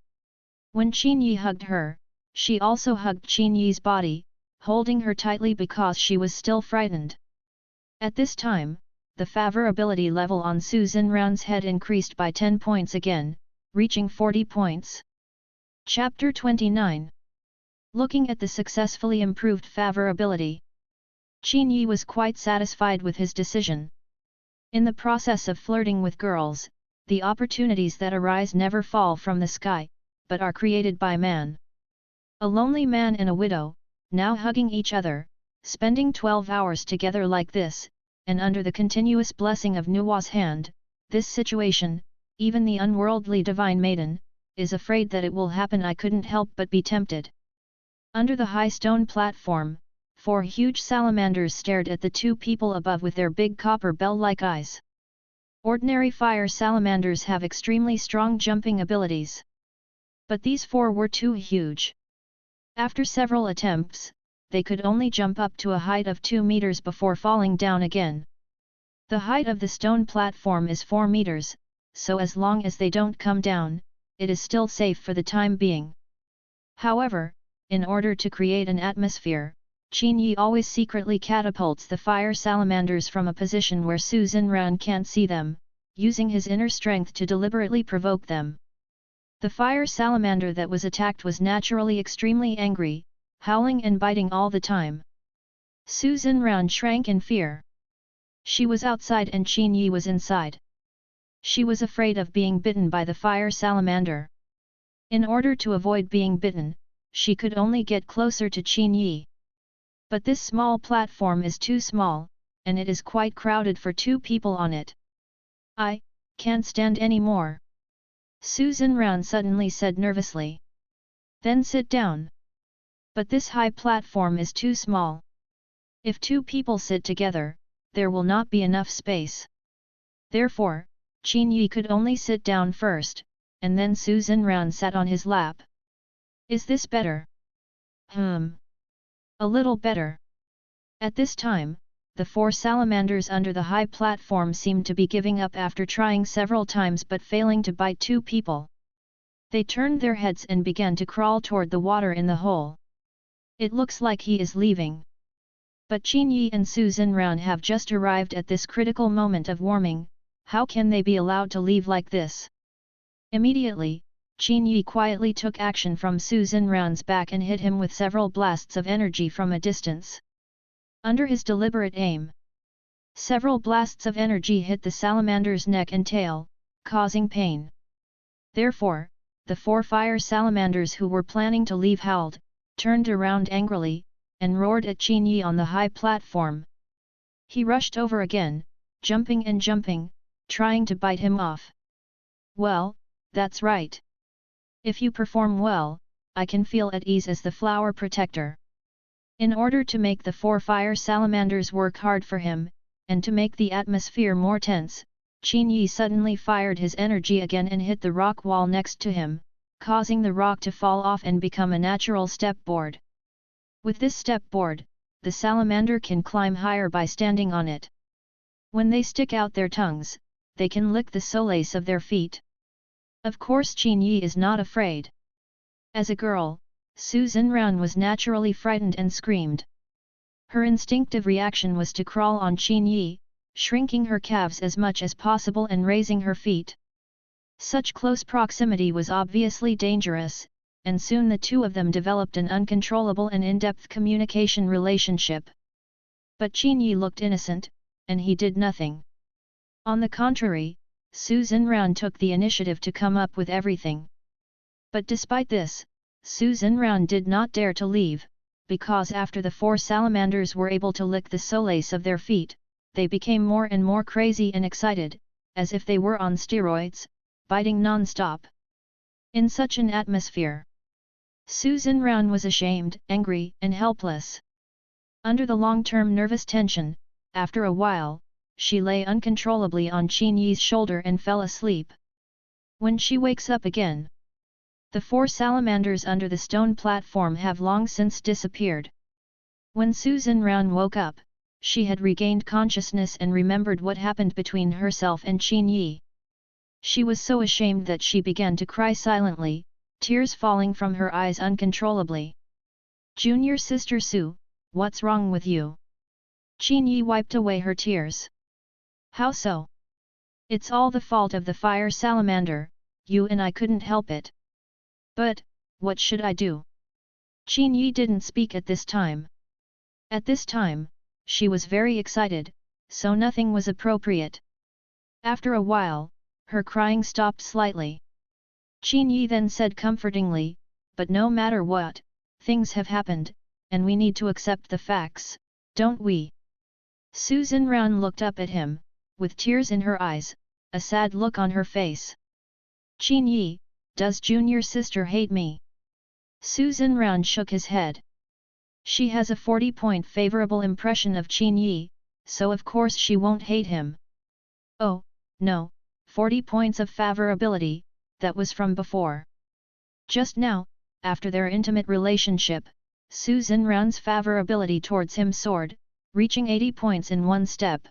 When Qin Yi hugged her, she also hugged Qin Yi's body, holding her tightly because she was still frightened. At this time, the favorability level on Su Xinran's head increased by 10 points again, reaching 40 points. Chapter 29. Looking at the successfully improved favorability, Qin Yi was quite satisfied with his decision. In the process of flirting with girls, the opportunities that arise never fall from the sky, but are created by man. A lonely man and a widow, now hugging each other, spending 12 hours together like this, and under the continuous blessing of Nuo's hand, this situation, even the unworldly divine maiden, is afraid that it will happen. I couldn't help but be tempted. Under the high stone platform, 4 huge salamanders stared at the 2 people above with their big copper bell-like eyes. Ordinary fire salamanders have extremely strong jumping abilities. But these 4 were too huge. After several attempts, they could only jump up to a height of 2 meters before falling down again. The height of the stone platform is 4 meters, so as long as they don't come down, it is still safe for the time being. However, in order to create an atmosphere, Qin Yi always secretly catapults the fire salamanders from a position where Su Xinran can't see them, using his inner strength to deliberately provoke them. The fire salamander that was attacked was naturally extremely angry, howling and biting all the time. Su Xinran shrank in fear. She was outside and Qin Yi was inside. She was afraid of being bitten by the fire salamander. In order to avoid being bitten, she could only get closer to Qin Yi. But this small platform is too small, and it is quite crowded for 2 people on it. I can't stand any more. Su Xinran suddenly said nervously. Then sit down. But this high platform is too small. If 2 people sit together, there will not be enough space. Therefore, Qin Yi could only sit down first, and then Su Xinran sat on his lap. Is this better? A little better. At this time, the 4 salamanders under the high platform seemed to be giving up after trying several times but failing to bite 2 people. They turned their heads and began to crawl toward the water in the hole. It looks like he is leaving. But Qin Yi and Su Xinran have just arrived at this critical moment of warming. How can they be allowed to leave like this? Immediately, Qin Yi quietly took action from Su Xinran's back and hit him with several blasts of energy from a distance. Under his deliberate aim, several blasts of energy hit the salamander's neck and tail, causing pain. Therefore, the 4 fire salamanders who were planning to leave howled, turned around angrily, and roared at Qin Yi on the high platform. He rushed over again, jumping and jumping, trying to bite him off. Well, that's right. If you perform well, I can feel at ease as the flower protector. In order to make the 4 fire salamanders work hard for him, and to make the atmosphere more tense, Qin Yi suddenly fired his energy again and hit the rock wall next to him, causing the rock to fall off and become a natural step board. With this step board, the salamander can climb higher by standing on it. When they stick out their tongues, they can lick the soles of their feet. Of course Qin Yi is not afraid. As a girl, Su Xinran was naturally frightened and screamed. Her instinctive reaction was to crawl on Qin Yi, shrinking her calves as much as possible and raising her feet. Such close proximity was obviously dangerous, and soon the 2 of them developed an uncontrollable and in-depth communication relationship. But Qin Yi looked innocent, and he did nothing. On the contrary, Su Xinran took the initiative to come up with everything. But despite this, Su Xinran did not dare to leave, because after the 4 salamanders were able to lick the soles of their feet, they became more and more crazy and excited, as if they were on steroids, biting non-stop. In such an atmosphere, Su Xinran was ashamed, angry, and helpless. Under the long-term nervous tension, after a while, she lay uncontrollably on Qin Yi's shoulder and fell asleep. When she wakes up again, the 4 salamanders under the stone platform have long since disappeared. When Su Xinran woke up, she had regained consciousness and remembered what happened between herself and Qin Yi. She was so ashamed that she began to cry silently, tears falling from her eyes uncontrollably. "Junior sister Su, what's wrong with you?" Qin Yi wiped away her tears. "How so? It's all the fault of the fire salamander, you and I couldn't help it." "But, what should I do?" Qin Yi didn't speak at this time. At this time, she was very excited, so nothing was appropriate. After a while, her crying stopped slightly. Qin Yi then said comfortingly, "But no matter what, things have happened, and we need to accept the facts, don't we?" Su Xinran looked up at him, with tears in her eyes, a sad look on her face. "Qin Yi, does junior sister hate me?" Su Xinran shook his head. She has a 40-point favorable impression of Qin Yi, so of course she won't hate him. "Oh, no, 40 points of favorability, that was from before. Just now, after their intimate relationship, Su Xinran's favorability towards him soared, reaching 80 points in one step.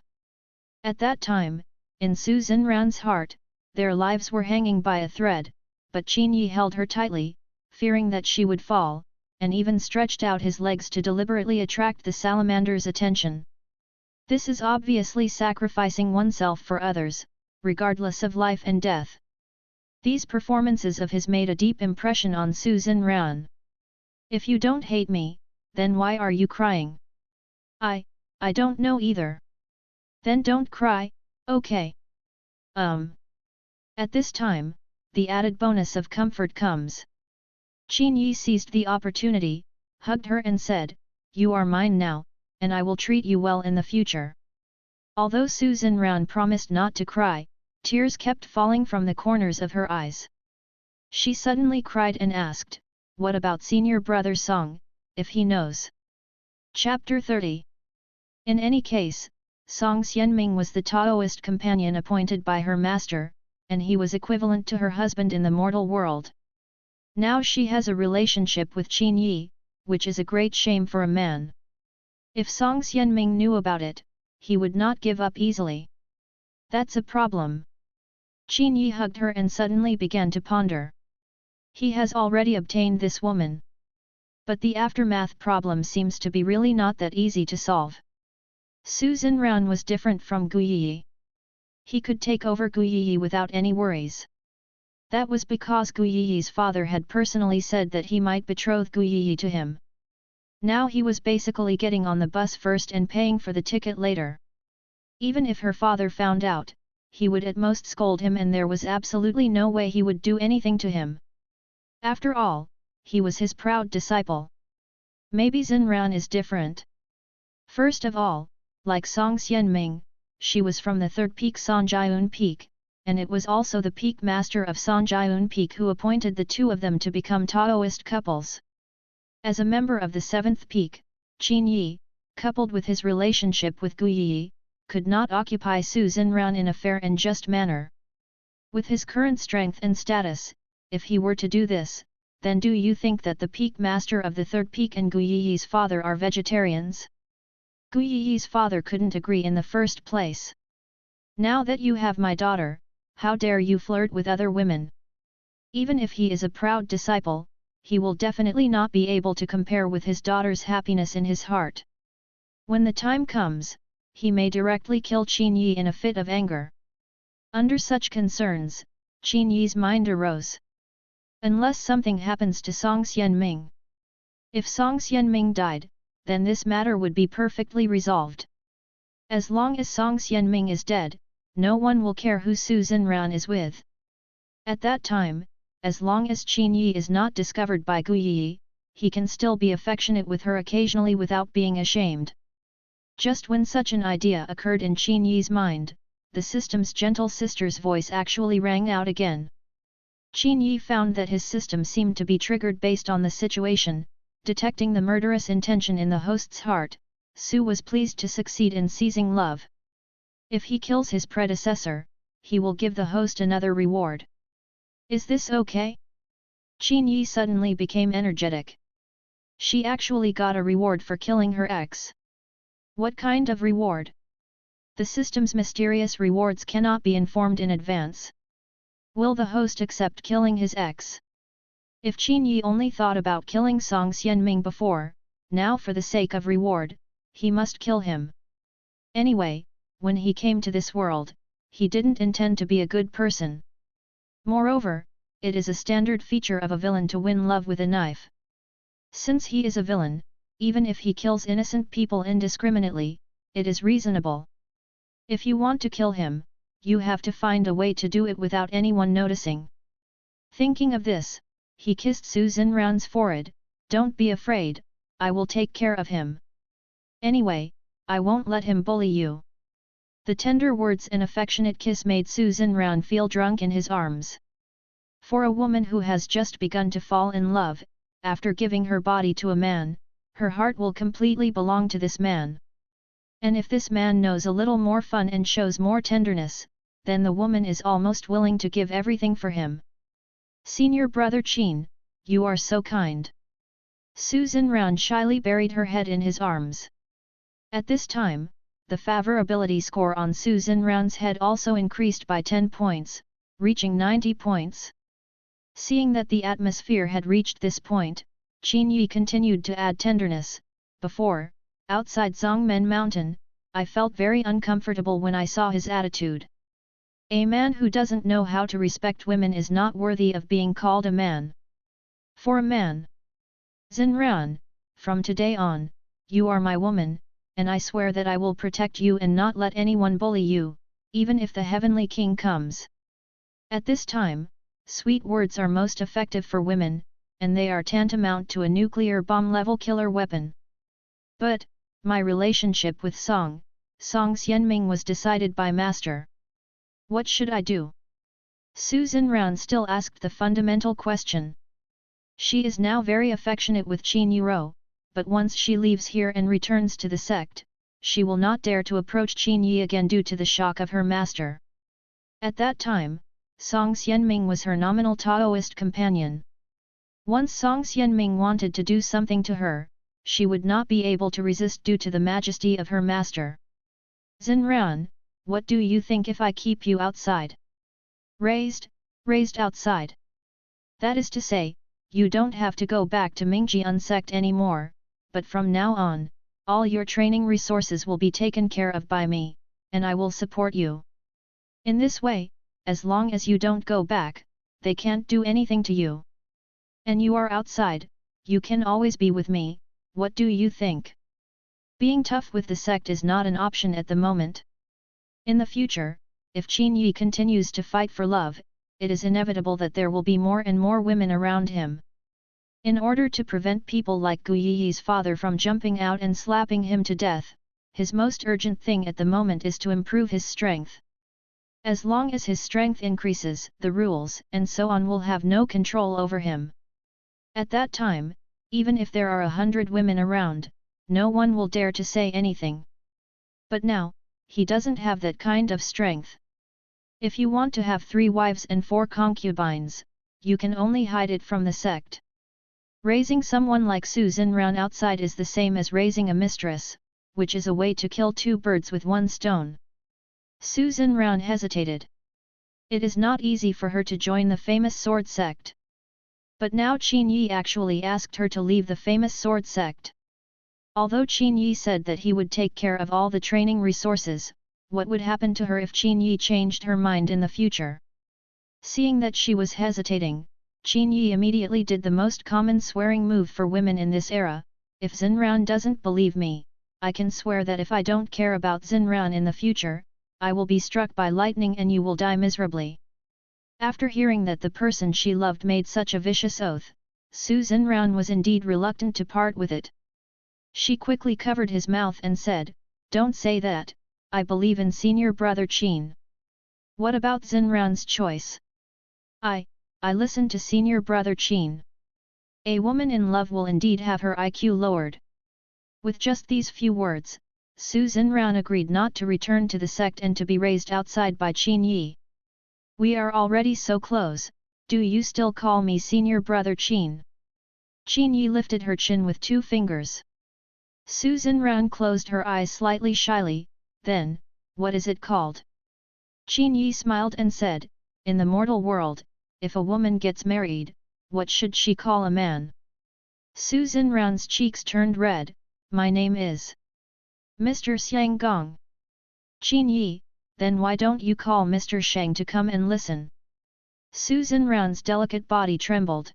At that time, in Su Xinran's heart, their lives were hanging by a thread, but Qin Yi held her tightly, fearing that she would fall, and even stretched out his legs to deliberately attract the salamander's attention. This is obviously sacrificing oneself for others, regardless of life and death. These performances of his made a deep impression on Su Xinran. If you don't hate me, then why are you crying? I don't know either. Then don't cry, okay? At this time, the added bonus of comfort comes. Qin Yi seized the opportunity, hugged her and said, "You are mine now, and I will treat you well in the future." Although Su Xinran promised not to cry, tears kept falling from the corners of her eyes. She suddenly cried and asked, "What about senior brother Song, if he knows?" Chapter 30. In any case, Song Xianming was the Taoist companion appointed by her master, and he was equivalent to her husband in the mortal world. Now she has a relationship with Qin Yi, which is a great shame for a man. If Song Xianming knew about it, he would not give up easily. That's a problem. Qin Yi hugged her and suddenly began to ponder. He has already obtained this woman. But the aftermath problem seems to be really not that easy to solve. Su Xinran was different from Gu Yi. He could take over Gu Yi without any worries. That was because Gu Yi's father had personally said that he might betroth Gu Yi to him. Now he was basically getting on the bus first and paying for the ticket later. Even if her father found out, he would at most scold him and there was absolutely no way he would do anything to him. After all, he was his proud disciple. Maybe Xinran is different. First of all, like Song Xianming, she was from the third peak Sanjiun Peak, and it was also the peak master of Sanjiun Peak who appointed the two of them to become Taoist couples. As a member of the seventh peak, Qin Yi, coupled with his relationship with Gu Yi, could not occupy Su Xinran in a fair and just manner. With his current strength and status, if he were to do this, then do you think that the peak master of the third peak and Gu Yi's father are vegetarians? Gu Yi's father couldn't agree in the first place. Now that you have my daughter, how dare you flirt with other women? Even if he is a proud disciple, he will definitely not be able to compare with his daughter's happiness in his heart. When the time comes, he may directly kill Qin Yi in a fit of anger. Under such concerns, Qin Yi's mind arose. Unless something happens to Song Xianming. If Song Xianming died, then this matter would be perfectly resolved. As long as Song Xianming is dead, no one will care who Su Xinran is with. At that time, as long as Qin Yi is not discovered by Gu Yi, he can still be affectionate with her occasionally without being ashamed. Just when such an idea occurred in Qin Yi's mind, the system's gentle sister's voice actually rang out again. Qin Yi found that his system seemed to be triggered based on the situation, detecting the murderous intention in the host's heart. Su was pleased to succeed in seizing love. If he kills his predecessor, he will give the host another reward. Is this okay? Qin Yi suddenly became energetic. She actually got a reward for killing her ex. What kind of reward? The system's mysterious rewards cannot be informed in advance. Will the host accept killing his ex? If Qin Yi only thought about killing Song Xianming before, now for the sake of reward, he must kill him. Anyway, when he came to this world, he didn't intend to be a good person. Moreover, it is a standard feature of a villain to win love with a knife. Since he is a villain, even if he kills innocent people indiscriminately, it is reasonable. If you want to kill him, you have to find a way to do it without anyone noticing. Thinking of this, he kissed Su Xinran's forehead. Don't be afraid, I will take care of him. Anyway, I won't let him bully you. The tender words and affectionate kiss made Su Xinran feel drunk in his arms. For a woman who has just begun to fall in love, after giving her body to a man, her heart will completely belong to this man. And if this man knows a little more fun and shows more tenderness, then the woman is almost willing to give everything for him. Senior brother Qin, you are so kind." Su Xinran shyly buried her head in his arms. At this time, the favorability score on Su Xinran's head also increased by 10 points, reaching 90 points. Seeing that the atmosphere had reached this point, Qin Yi continued to add tenderness. "Before, outside Zongmen Mountain, I felt very uncomfortable when I saw his attitude. A man who doesn't know how to respect women is not worthy of being called a man. For a man. Xinran, from today on, you are my woman, and I swear that I will protect you and not let anyone bully you, even if the Heavenly King comes." At this time, sweet words are most effective for women, and they are tantamount to a nuclear bomb-level killer weapon. But, my relationship with Song Xianming was decided by Master. What should I do? Su Xinran still asked the fundamental question. She is now very affectionate with Qin Yiro, but once she leaves here and returns to the sect, she will not dare to approach Qin Yi again due to the shock of her master. At that time, Song Xianming was her nominal Taoist companion. Once Song Xianming wanted to do something to her, she would not be able to resist due to the majesty of her master. "Xinran, what do you think if I keep you outside? Raised outside. That is to say, you don't have to go back to Mingjian sect anymore, but from now on, all your training resources will be taken care of by me, and I will support you. In this way, as long as you don't go back, they can't do anything to you. And you are outside, you can always be with me, what do you think? Being tough with the sect is not an option at the moment. In the future, if Qin Yi continues to fight for love, it is inevitable that there will be more and more women around him. In order to prevent people like Gu Yi's father from jumping out and slapping him to death, his most urgent thing at the moment is to improve his strength. As long as his strength increases, the rules and so on will have no control over him. At that time, even if there are 100 women around, no one will dare to say anything. But now, he doesn't have that kind of strength. If you want to have 3 wives and 4 concubines, you can only hide it from the sect. Raising someone like Su Xinran outside is the same as raising a mistress, which is a way to kill 2 birds with 1 stone. Su Xinran hesitated. It is not easy for her to join the famous sword sect. But now Qin Yi actually asked her to leave the famous sword sect. Although Qin Yi said that he would take care of all the training resources, what would happen to her if Qin Yi changed her mind in the future? Seeing that she was hesitating, Qin Yi immediately did the most common swearing move for women in this era. "If Xinran doesn't believe me, I can swear that if I don't care about Xinran in the future, I will be struck by lightning and you will die miserably." After hearing that the person she loved made such a vicious oath, Su Xinran was indeed reluctant to part with it. She quickly covered his mouth and said, "Don't say that, I believe in senior brother Qin. What about Xinran's choice? I listen to senior brother Qin. A woman in love will indeed have her IQ lowered." With just these few words, Su Xinran agreed not to return to the sect and to be raised outside by Qin Yi. "We are already so close, do you still call me senior brother Qin?" Qin Yi lifted her chin with 2 fingers. Su Xinran closed her eyes slightly shyly, then, "What is it called?" Qin Yi smiled and said, "In the mortal world, if a woman gets married, what should she call a man?" Su Xinran's cheeks turned red. "My name is Mr. Xiang Gong." "Qin Yi, then why don't you call Mr. Shang to come and listen?" Su Xinran's delicate body trembled.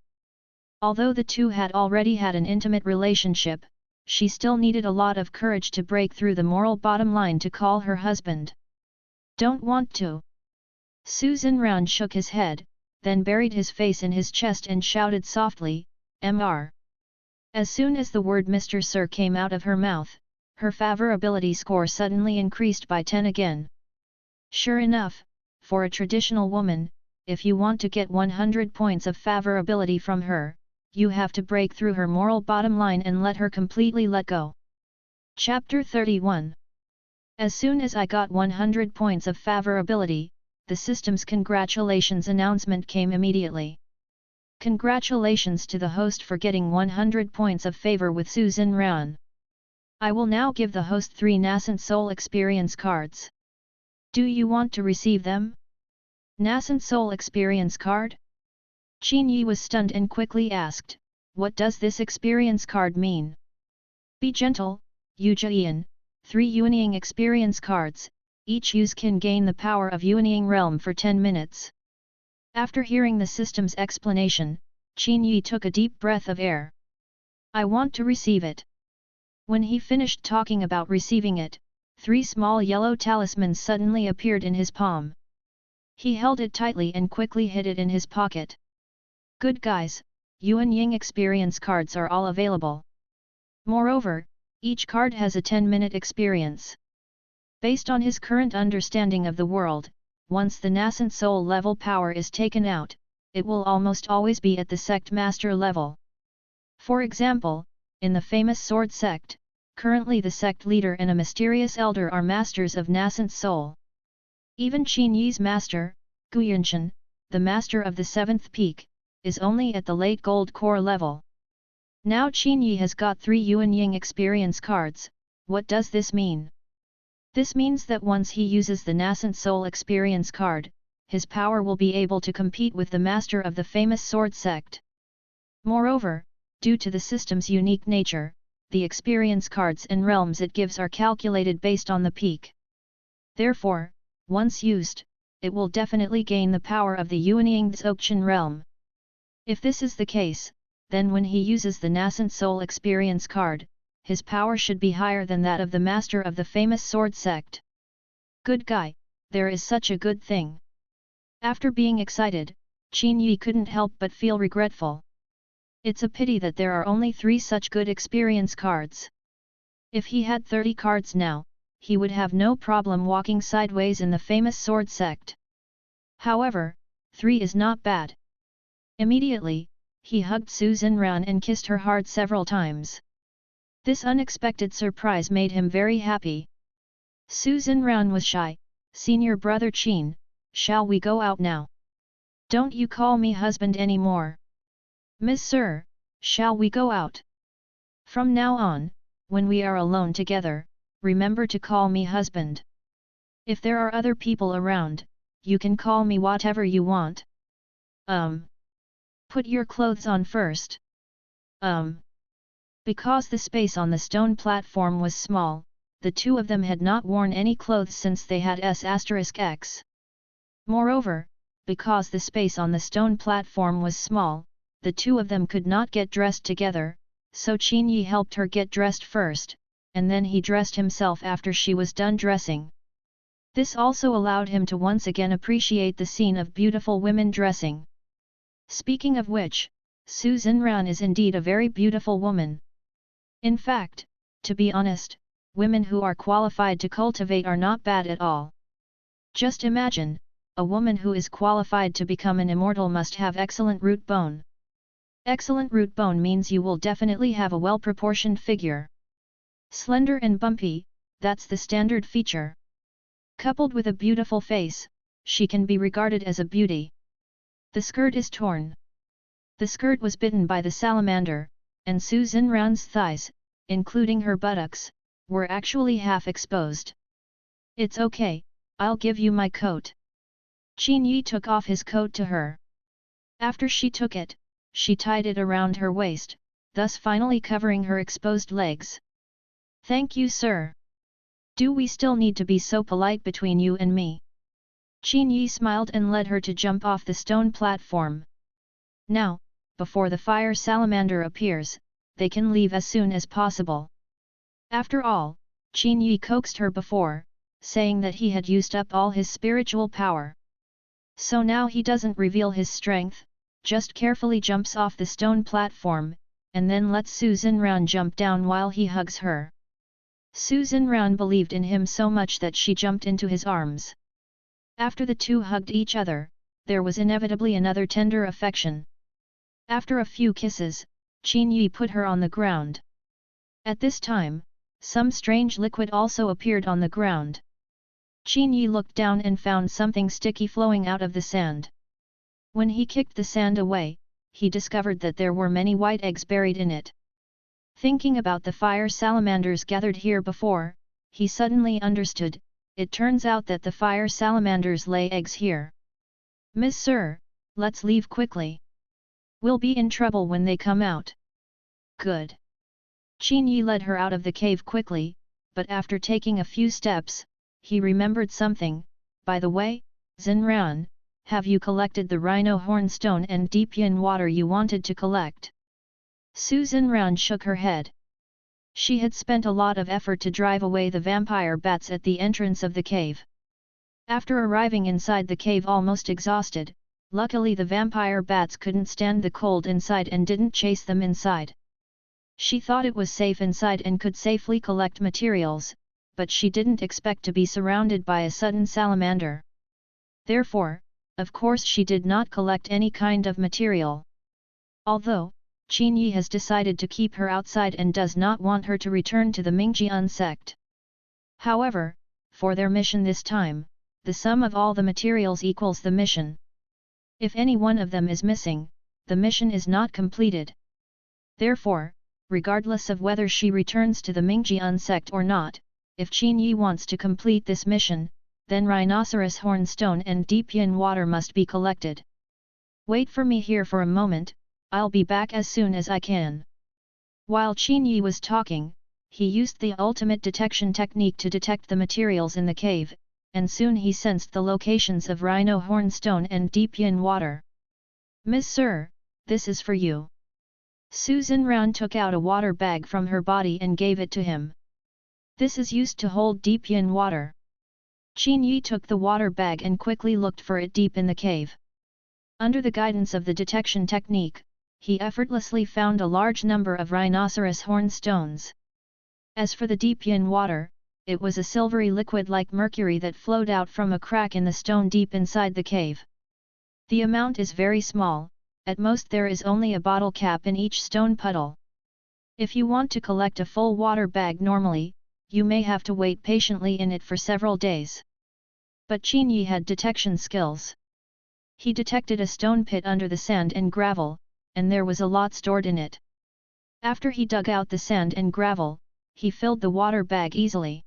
Although the two had already had an intimate relationship, she still needed a lot of courage to break through the moral bottom line to call her husband. "Don't want to." Su Xinran shook his head, then buried his face in his chest and shouted softly, "Mr." As soon as the word Mr. Sir came out of her mouth, her favorability score suddenly increased by 10 again. Sure enough, for a traditional woman, if you want to get 100 points of favorability from her, you have to break through her moral bottom line and let her completely let go. Chapter 31. As soon as I got 100 points of favorability, the system's congratulations announcement came immediately. Congratulations to the host for getting 100 points of favor with Su Xinran. I will now give the host 3 nascent soul experience cards. Do you want to receive them? Nascent soul experience card? Qin Yi was stunned and quickly asked, what does this experience card mean? Be gentle, Yu Jian, 3 Yuanying experience cards, each use can gain the power of Yuanying realm for 10 minutes. After hearing the system's explanation, Qin Yi took a deep breath of air. I want to receive it. When he finished talking about receiving it, 3 small yellow talismans suddenly appeared in his palm. He held it tightly and quickly hid it in his pocket. Good guys, Yuanying experience cards are all available. Moreover, each card has a 10-minute experience. Based on his current understanding of the world, once the nascent soul level power is taken out, it will almost always be at the sect master level. For example, in the famous sword sect, currently the sect leader and a mysterious elder are masters of nascent soul. Even Qin Yi's master, Guyanshan, the master of the 7th peak, is only at the late gold core level. Now Qin Yi has got 3 Yuanying experience cards. What does this mean? This means that once he uses the nascent soul experience card, his power will be able to compete with the master of the famous sword sect. Moreover, due to the system's unique nature, the experience cards and realms it gives are calculated based on the peak. Therefore, once used, it will definitely gain the power of the Yuanying Dzogchen realm. If this is the case, then when he uses the nascent soul experience card, his power should be higher than that of the master of the famous sword sect. Good guy, there is such a good thing. After being excited, Qin Yi couldn't help but feel regretful. It's a pity that there are only 3 such good experience cards. If he had 30 cards now, he would have no problem walking sideways in the famous sword sect. However, 3 is not bad. Immediately, he hugged Su Xinran and kissed her hard several times. This unexpected surprise made him very happy. Su Xinran was shy. Senior brother Qin, shall we go out now? Don't you call me husband anymore. Miss Sir, shall we go out? From now on, when we are alone together, remember to call me husband. If there are other people around, you can call me whatever you want. Put your clothes on first. Because the space on the stone platform was small, the 2 of them had not worn any clothes since they had S*X. Moreover, because the space on the stone platform was small, the 2 of them could not get dressed together, so Qin Yi helped her get dressed first, and then he dressed himself after she was done dressing. This also allowed him to once again appreciate the scene of beautiful women dressing. Speaking of which, Su Xinran is indeed a very beautiful woman. In fact, to be honest, women who are qualified to cultivate are not bad at all. Just imagine, a woman who is qualified to become an immortal must have excellent root bone. Excellent root bone means you will definitely have a well-proportioned figure. Slender and bumpy, that's the standard feature. Coupled with a beautiful face, she can be regarded as a beauty. The skirt is torn. The skirt was bitten by the salamander, and Su Xinran's thighs, including her buttocks, were actually half exposed. It's okay, I'll give you my coat. Qin Yi took off his coat to her. After she took it, she tied it around her waist, thus finally covering her exposed legs. Thank you, sir. Do we still need to be so polite between you and me? Qin Yi smiled and led her to jump off the stone platform. Now, before the fire salamander appears, they can leave as soon as possible. After all, Qin Yi coaxed her before, saying that he had used up all his spiritual power. So now he doesn't reveal his strength, just carefully jumps off the stone platform, and then lets Su Xinran jump down while he hugs her. Su Xinran believed in him so much that she jumped into his arms. After the 2 hugged each other, there was inevitably another tender affection. After a few kisses, Qin Yi put her on the ground. At this time, some strange liquid also appeared on the ground. Qin Yi looked down and found something sticky flowing out of the sand. When he kicked the sand away, he discovered that there were many white eggs buried in it. Thinking about the fire salamanders gathered here before, he suddenly understood, it turns out that the fire salamanders lay eggs here. Miss Sir, let's leave quickly. We'll be in trouble when they come out. Good. Qin Yi led her out of the cave quickly, but after taking a few steps, he remembered something. By the way, Xinran, have you collected the rhino horn stone and deep yin water you wanted to collect? Su Xinran shook her head. She had spent a lot of effort to drive away the vampire bats at the entrance of the cave. After arriving inside the cave almost exhausted, luckily the vampire bats couldn't stand the cold inside and didn't chase them inside. She thought it was safe inside and could safely collect materials, but she didn't expect to be surrounded by a sudden salamander. Therefore, of course she did not collect any kind of material. Although, Qin Yi has decided to keep her outside and does not want her to return to the Mingjian sect. However, for their mission this time, the sum of all the materials equals the mission. If any one of them is missing, the mission is not completed. Therefore, regardless of whether she returns to the Mingjian sect or not, if Qin Yi wants to complete this mission, then rhinoceros horn stone and deep yin water must be collected. Wait for me here for a moment, I'll be back as soon as I can. While Qin Yi was talking, he used the ultimate detection technique to detect the materials in the cave, and soon he sensed the locations of rhino horn stone and deep yin water. Miss Sir, this is for you. Su Xinran took out a water bag from her body and gave it to him. This is used to hold deep yin water. Qin Yi took the water bag and quickly looked for it deep in the cave. Under the guidance of the detection technique, he effortlessly found a large number of rhinoceros horn stones. As for the deep yin water, it was a silvery liquid like mercury that flowed out from a crack in the stone deep inside the cave. The amount is very small, at most there is only a bottle cap in each stone puddle. If you want to collect a full water bag normally, you may have to wait patiently in it for several days. But Qin Yi had detection skills. He detected a stone pit under the sand and gravel, and there was a lot stored in it. After he dug out the sand and gravel, he filled the water bag easily.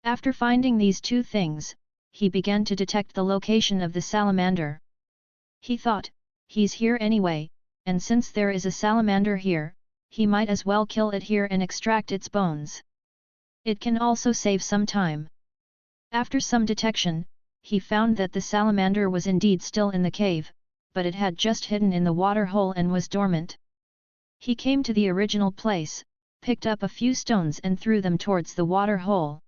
After finding these two things, he began to detect the location of the salamander. He thought, he's here anyway, and since there is a salamander here, he might as well kill it here and extract its bones. It can also save some time. After some detection, he found that the salamander was indeed still in the cave, but it had just hidden in the water hole and was dormant. He came to the original place, picked up a few stones and threw them towards the water hole.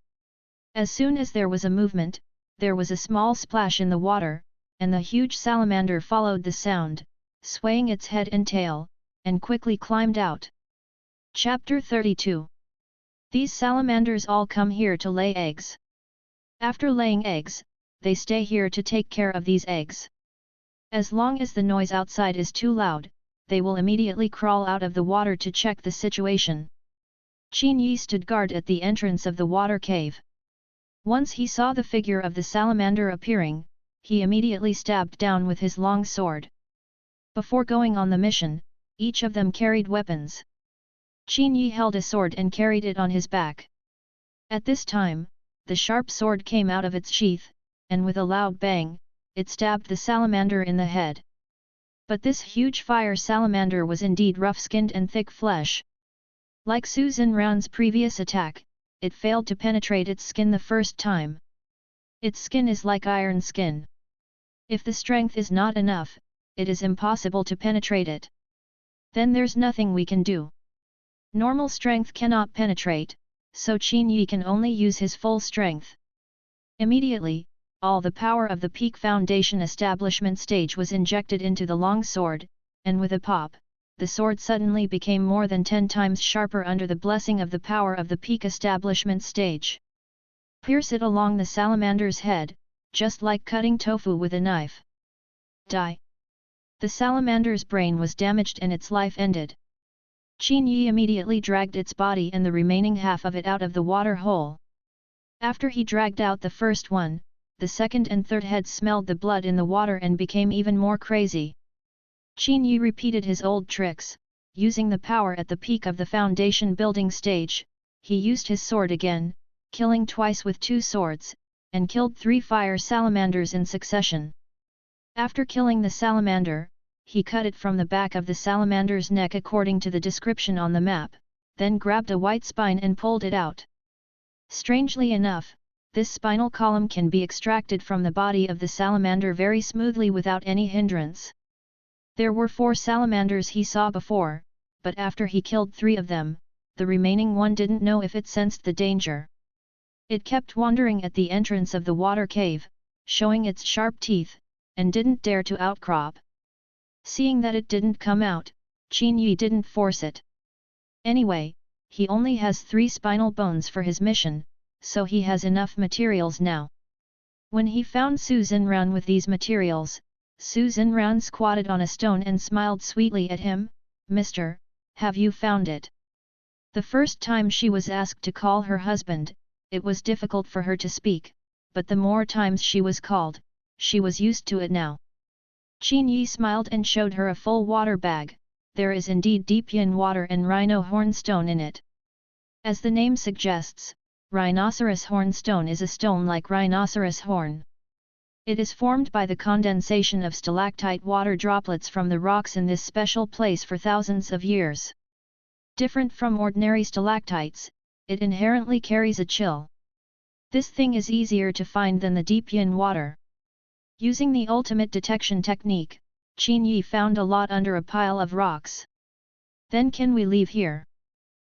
As soon as there was a movement, there was a small splash in the water, and the huge salamander followed the sound, swaying its head and tail, and quickly climbed out. Chapter 32. These salamanders all come here to lay eggs. After laying eggs, they stay here to take care of these eggs. As long as the noise outside is too loud, they will immediately crawl out of the water to check the situation. Qin Yi stood guard at the entrance of the water cave. Once he saw the figure of the salamander appearing, he immediately stabbed down with his long sword. Before going on the mission, each of them carried weapons. Qin Yi held a sword and carried it on his back. At this time, the sharp sword came out of its sheath, and with a loud bang, it stabbed the salamander in the head. But this huge fire salamander was indeed rough-skinned and thick flesh. Like Su Xinran's previous attack, it failed to penetrate its skin the first time. Its skin is like iron skin. If the strength is not enough, it is impossible to penetrate it. Then there's nothing we can do. Normal strength cannot penetrate, so Qin Yi can only use his full strength. Immediately, all the power of the peak foundation establishment stage was injected into the long sword, and with a pop, the sword suddenly became more than 10 times sharper under the blessing of the power of the peak establishment stage. Pierce it along the salamander's head, just like cutting tofu with a knife. Die! The salamander's brain was damaged and its life ended. Qin Yi immediately dragged its body and the remaining half of it out of the water hole. After he dragged out the first one, the second and third heads smelled the blood in the water and became even more crazy. Qin Yi repeated his old tricks, using the power at the peak of the foundation building stage. He used his sword again, killing twice with 2 swords, and killed 3 fire salamanders in succession. After killing the salamander, he cut it from the back of the salamander's neck according to the description on the map, then grabbed a white spine and pulled it out. Strangely enough, this spinal column can be extracted from the body of the salamander very smoothly without any hindrance. There were 4 salamanders he saw before, but after he killed 3 of them, the remaining one didn't know if it sensed the danger. It kept wandering at the entrance of the water cave, showing its sharp teeth, and didn't dare to outcrop. Seeing that it didn't come out, Qin Yi didn't force it. Anyway, he only has 3 spinal bones for his mission, so he has enough materials now. When he found Su Xinran with these materials, Su Xinran squatted on a stone and smiled sweetly at him. "Mister, have you found it?" The first time she was asked to call her husband, it was difficult for her to speak, but the more times she was called, she was used to it now. Qin Yi smiled and showed her a full water bag. There is indeed deep yin water and rhino hornstone in it. As the name suggests, rhinoceros hornstone is a stone like rhinoceros horn. It is formed by the condensation of stalactite water droplets from the rocks in this special place for thousands of years. Different from ordinary stalactites, it inherently carries a chill. This thing is easier to find than the deep yin water. Using the ultimate detection technique, Qin Yi found a lot under a pile of rocks. "Then can we leave here?"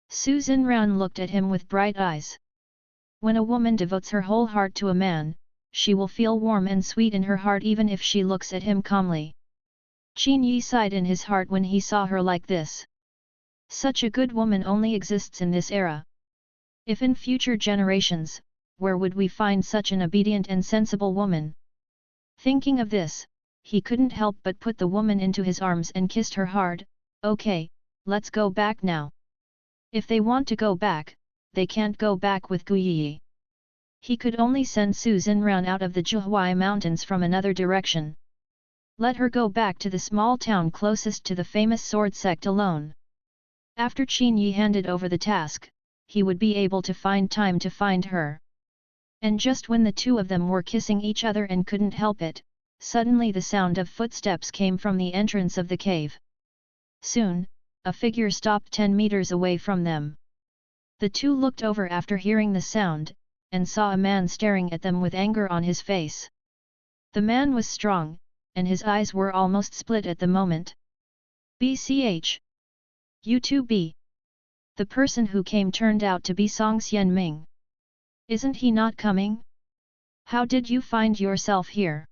Su Xinran looked at him with bright eyes. When a woman devotes her whole heart to a man, she will feel warm and sweet in her heart even if she looks at him calmly. Qin Yi sighed in his heart when he saw her like this. Such a good woman only exists in this era. If in future generations, where would we find such an obedient and sensible woman? Thinking of this, he couldn't help but put the woman into his arms and kissed her hard. "Okay, let's go back now." If they want to go back, they can't go back with Gu Yi. He could only send Su Xinran out of the Zhuhai mountains from another direction. Let her go back to the small town closest to the famous sword sect alone. After Qin Yi handed over the task, he would be able to find time to find her. And just when the 2 of them were kissing each other and couldn't help it, suddenly the sound of footsteps came from the entrance of the cave. Soon, a figure stopped 10 meters away from them. The 2 looked over after hearing the sound, and saw a man staring at them with anger on his face. The man was strong, and his eyes were almost split at the moment. "BCH! You too be!" The person who came turned out to be Song Xianming. "Isn't he not coming? How did you find yourself here?"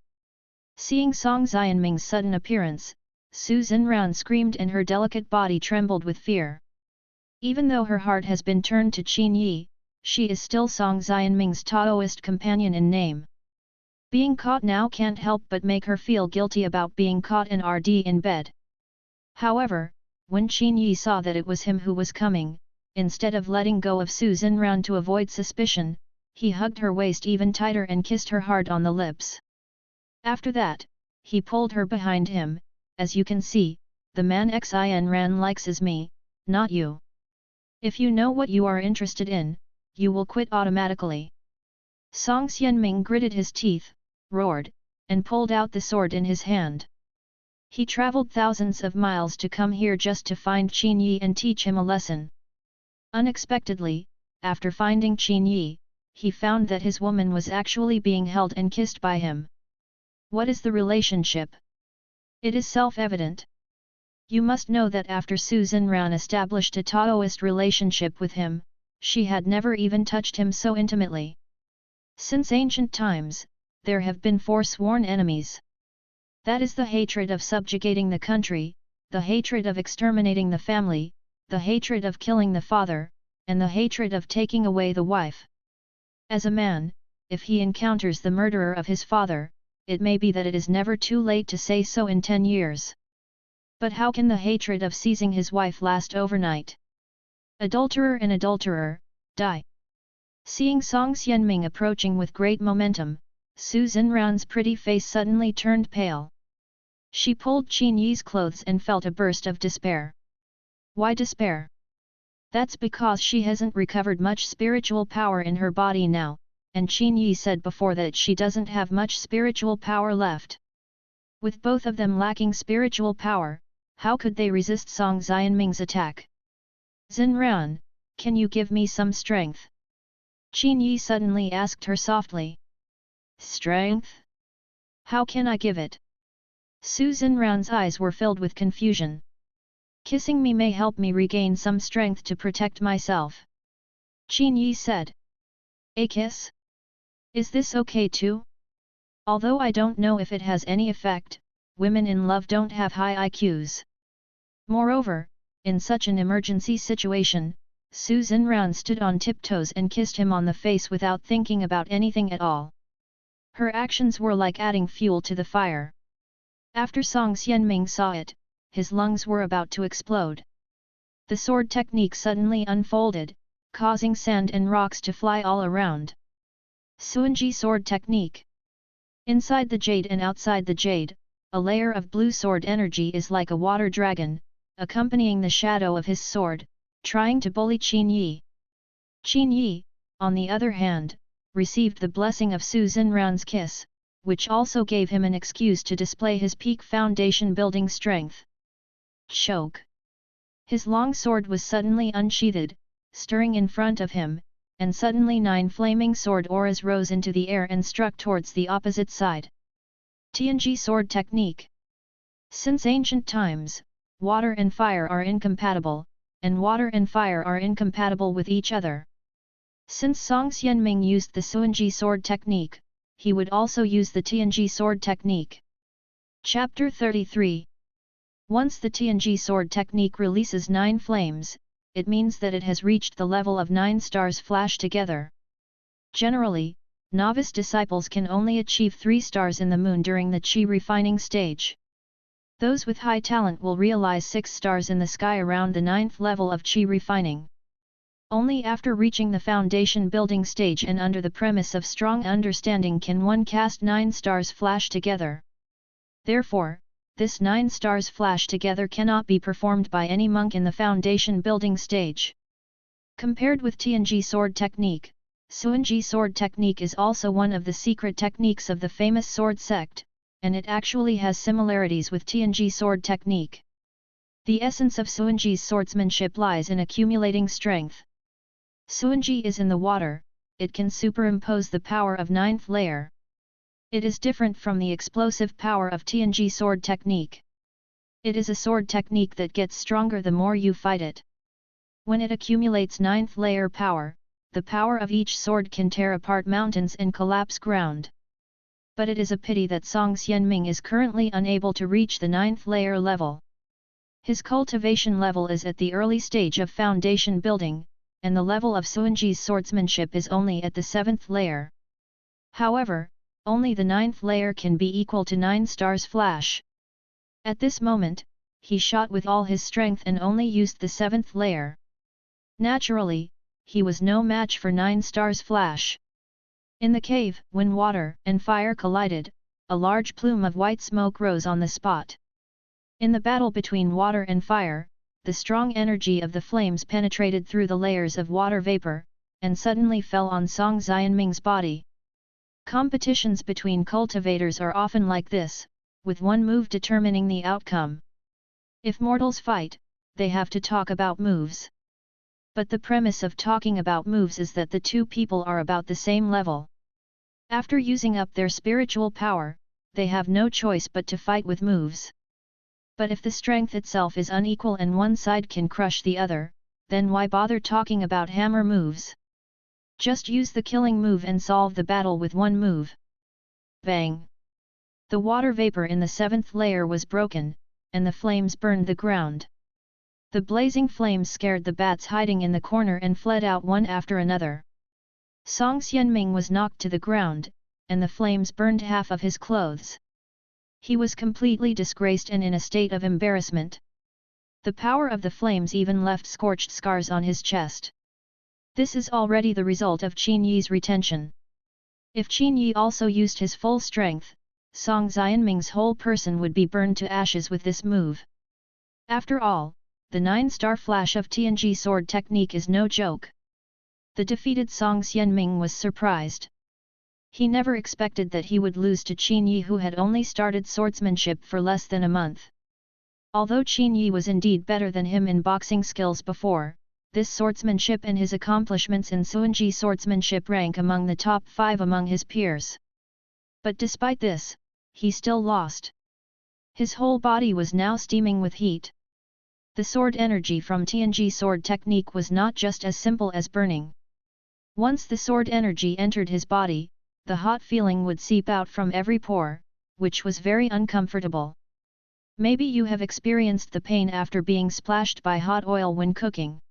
Seeing Song Xianming's sudden appearance, Su Xinran screamed and her delicate body trembled with fear. Even though her heart has been turned to Qin Yi, she is still Song Xianming's Taoist companion in name. Being caught now can't help but make her feel guilty about being caught and RD in bed. However, when Qin Yi saw that it was him who was coming, instead of letting go of Su Xinran to avoid suspicion, he hugged her waist even tighter and kissed her hard on the lips. After that, he pulled her behind him. "As you can see, the man Xinran likes is me, not you. If you know what you are interested in, you will quit automatically." Song Xianming gritted his teeth, roared, and pulled out the sword in his hand. He traveled thousands of miles to come here just to find Qin Yi and teach him a lesson. Unexpectedly, after finding Qin Yi, he found that his woman was actually being held and kissed by him. What is the relationship? It is self-evident. You must know that after Su Xinran established a Taoist relationship with him, she had never even touched him so intimately. Since ancient times, there have been 4 sworn enemies. That is the hatred of subjugating the country, the hatred of exterminating the family, the hatred of killing the father, and the hatred of taking away the wife. As a man, if he encounters the murderer of his father, it may be that it is never too late to say so in 10 years. But how can the hatred of seizing his wife last overnight? Adulterer and adulterer, die! Seeing Song Xianming approaching with great momentum, Su Xinran's pretty face suddenly turned pale. She pulled Qin Yi's clothes and felt a burst of despair. Why despair? That's because she hasn't recovered much spiritual power in her body now, and Qin Yi said before that she doesn't have much spiritual power left. With both of them lacking spiritual power, how could they resist Song Xianming's attack? Xinran, can you give me some strength? Qin Yi suddenly asked her softly. Strength? How can I give it? Su Xinran's eyes were filled with confusion. Kissing me may help me regain some strength to protect myself. Qin Yi said. A kiss? Is this okay too? Although I don't know if it has any effect, women in love don't have high IQs. Moreover, in such an emergency situation, Su Xinran stood on tiptoes and kissed him on the face without thinking about anything at all. Her actions were like adding fuel to the fire. After Song Xianming saw it, his lungs were about to explode. The sword technique suddenly unfolded, causing sand and rocks to fly all around. Suanji sword technique. Inside the jade and outside the jade, a layer of blue sword energy is like a water dragon, accompanying the shadow of his sword, trying to bully Qin Yi. Qin Yi, on the other hand, received the blessing of Su Xinran's kiss, which also gave him an excuse to display his peak foundation building strength. Choke! His long sword was suddenly unsheathed, stirring in front of him, and suddenly 9 flaming sword auras rose into the air and struck towards the opposite side. Tianji sword technique. Since ancient times, water and fire are incompatible, and water and fire are incompatible with each other. Since Song Xianming used the Suanji sword technique, he would also use the Tianji sword technique. Chapter 33. Once the Tianji sword technique releases 9 flames, it means that it has reached the level of 9 stars flash together. Generally, novice disciples can only achieve 3 stars in the moon during the Qi refining stage. Those with high talent will realize 6 stars in the sky around the 9th level of Qi refining. Only after reaching the foundation building stage and under the premise of strong understanding can one cast 9 stars flash together. Therefore, this 9 stars flash together cannot be performed by any monk in the foundation building stage. Compared with Tianji sword technique, Suanji sword technique is also one of the secret techniques of the famous sword sect, and it actually has similarities with Tianji sword technique. The essence of Suanji's swordsmanship lies in accumulating strength. Suanji is in the water, it can superimpose the power of 9th layer. It is different from the explosive power of Tianji sword technique. It is a sword technique that gets stronger the more you fight it. When it accumulates 9th layer power, the power of each sword can tear apart mountains and collapse ground. But it is a pity that Song Xianming is currently unable to reach the 9th layer level. His cultivation level is at the early stage of foundation building, and the level of Suanji's swordsmanship is only at the 7th layer. However, only the 9th layer can be equal to 9 stars flash. At this moment, he shot with all his strength and only used the 7th layer. Naturally, he was no match for 9 stars flash. In the cave, when water and fire collided, a large plume of white smoke rose on the spot. In the battle between water and fire, the strong energy of the flames penetrated through the layers of water vapor, and suddenly fell on Song Xianming's body. Competitions between cultivators are often like this, with one move determining the outcome. If mortals fight, they have to talk about moves. But the premise of talking about moves is that the two people are about the same level. After using up their spiritual power, they have no choice but to fight with moves. But if the strength itself is unequal and one side can crush the other, then why bother talking about hammer moves? Just use the killing move and solve the battle with one move. Bang! The water vapor in the 7th layer was broken, and the flames burned the ground. The blazing flames scared the bats hiding in the corner and fled out one after another. Song Xianming was knocked to the ground, and the flames burned half of his clothes. He was completely disgraced and in a state of embarrassment. The power of the flames even left scorched scars on his chest. This is already the result of Qin Yi's retention. If Qin Yi also used his full strength, Song Xianming's whole person would be burned to ashes with this move. After all, the 9-star flash of TNG sword technique is no joke. The defeated Song Xianming was surprised. He never expected that he would lose to Qin Yi, who had only started swordsmanship for less than a month. Although Qin Yi was indeed better than him in boxing skills before, this swordsmanship and his accomplishments in Suanji swordsmanship rank among the top 5 among his peers. But despite this, he still lost. His whole body was now steaming with heat. The sword energy from TNG sword technique was not just as simple as burning. Once the sword energy entered his body, the hot feeling would seep out from every pore, which was very uncomfortable. Maybe you have experienced the pain after being splashed by hot oil when cooking.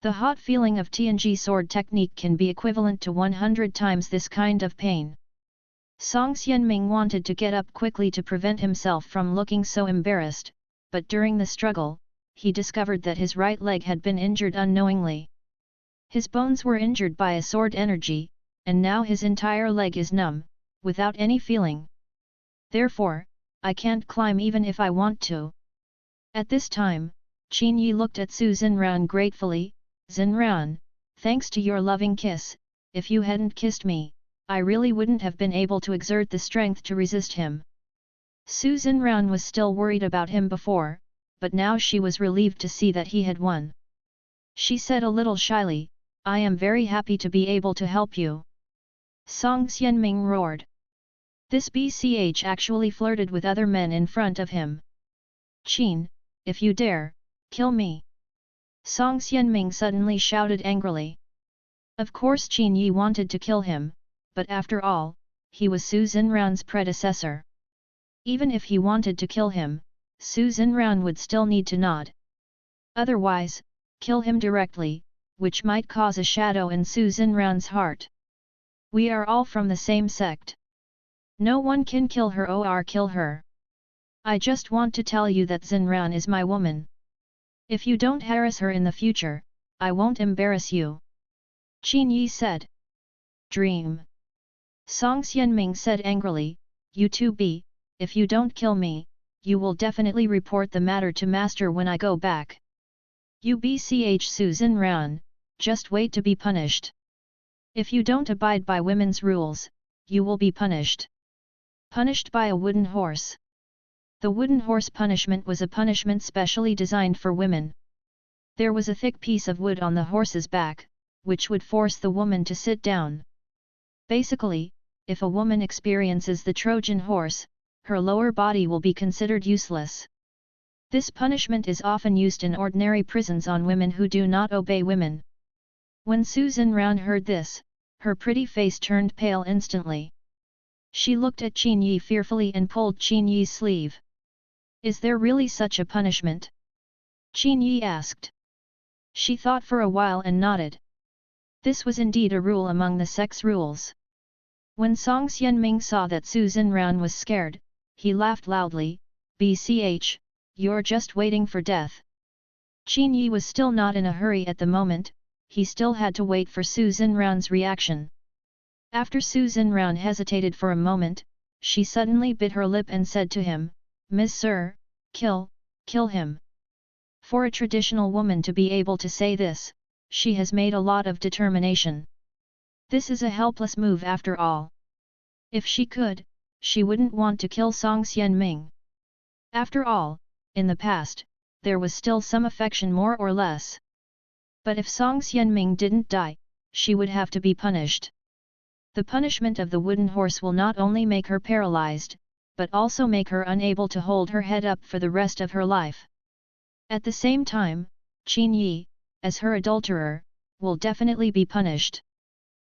The hot feeling of TNG sword technique can be equivalent to 100 times this kind of pain. Song Xianming wanted to get up quickly to prevent himself from looking so embarrassed, but during the struggle, he discovered that his right leg had been injured unknowingly. His bones were injured by a sword energy, and now his entire leg is numb, without any feeling. Therefore, I can't climb even if I want to. At this time, Qin Yi looked at Su Xinran gratefully. Xinran, thanks to your loving kiss, if you hadn't kissed me, I really wouldn't have been able to exert the strength to resist him. Su Xinran was still worried about him before, but now she was relieved to see that he had won. She said a little shyly, I am very happy to be able to help you. Song Xianming roared. This BCH actually flirted with other men in front of him. Qin, if you dare, kill me! Song Xianming suddenly shouted angrily. Of course Qin Yi wanted to kill him, but after all, he was Su Xinran's predecessor. Even if he wanted to kill him, Su Xinran would still need to nod. Otherwise, kill him directly, which might cause a shadow in Su Xinran's heart. We are all from the same sect. No one can kill her or kill her. I just want to tell you that Xinran is my woman. If you don't harass her in the future, I won't embarrass you. Qin Yi said. Dream. Song Xianming said angrily, you too be, if you don't kill me, you will definitely report the matter to master when I go back. You bch Su Xinran, just wait to be punished. If you don't abide by women's rules, you will be punished. Punished by a wooden horse. The wooden horse punishment was a punishment specially designed for women. There was a thick piece of wood on the horse's back, which would force the woman to sit down. Basically, if a woman experiences the Trojan horse, her lower body will be considered useless. This punishment is often used in ordinary prisons on women who do not obey women. When Su Xinran heard this, her pretty face turned pale instantly. She looked at Qin Yi fearfully and pulled Qin Yi's sleeve. Is there really such a punishment? Qin Yi asked. She thought for a while and nodded. This was indeed a rule among the sex rules. When Song Xianming saw that Su Xinran was scared, he laughed loudly, BCH, you're just waiting for death. Qin Yi was still not in a hurry at the moment, he still had to wait for Su Xinran's reaction. After Su Xinran hesitated for a moment, she suddenly bit her lip and said to him, Miss Sir, kill him. For a traditional woman to be able to say this, she has made a lot of determination. This is a helpless move after all. If she could, she wouldn't want to kill Song Xianming. After all, in the past, there was still some affection more or less. But if Song Xianming didn't die, she would have to be punished. The punishment of the wooden horse will not only make her paralyzed, but also make her unable to hold her head up for the rest of her life. At the same time, Qin Yi, as her adulterer, will definitely be punished.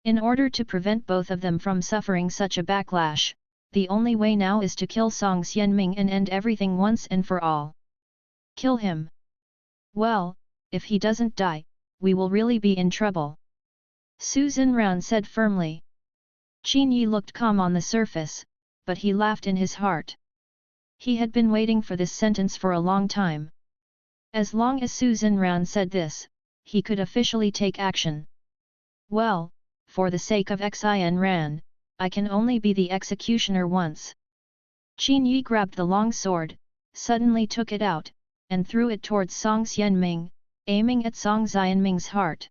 In order to prevent both of them from suffering such a backlash, the only way now is to kill Song Xianming and end everything once and for all. Kill him. Well, if he doesn't die, we will really be in trouble. Su Xinran said firmly. Qin Yi looked calm on the surface, but he laughed in his heart. He had been waiting for this sentence for a long time. As long as Su Xinran said this, he could officially take action. Well, for the sake of Xin Ran, I can only be the executioner once. Qin Yi grabbed the long sword, suddenly took it out, and threw it towards Song Xianming, aiming at Song Xianming's heart.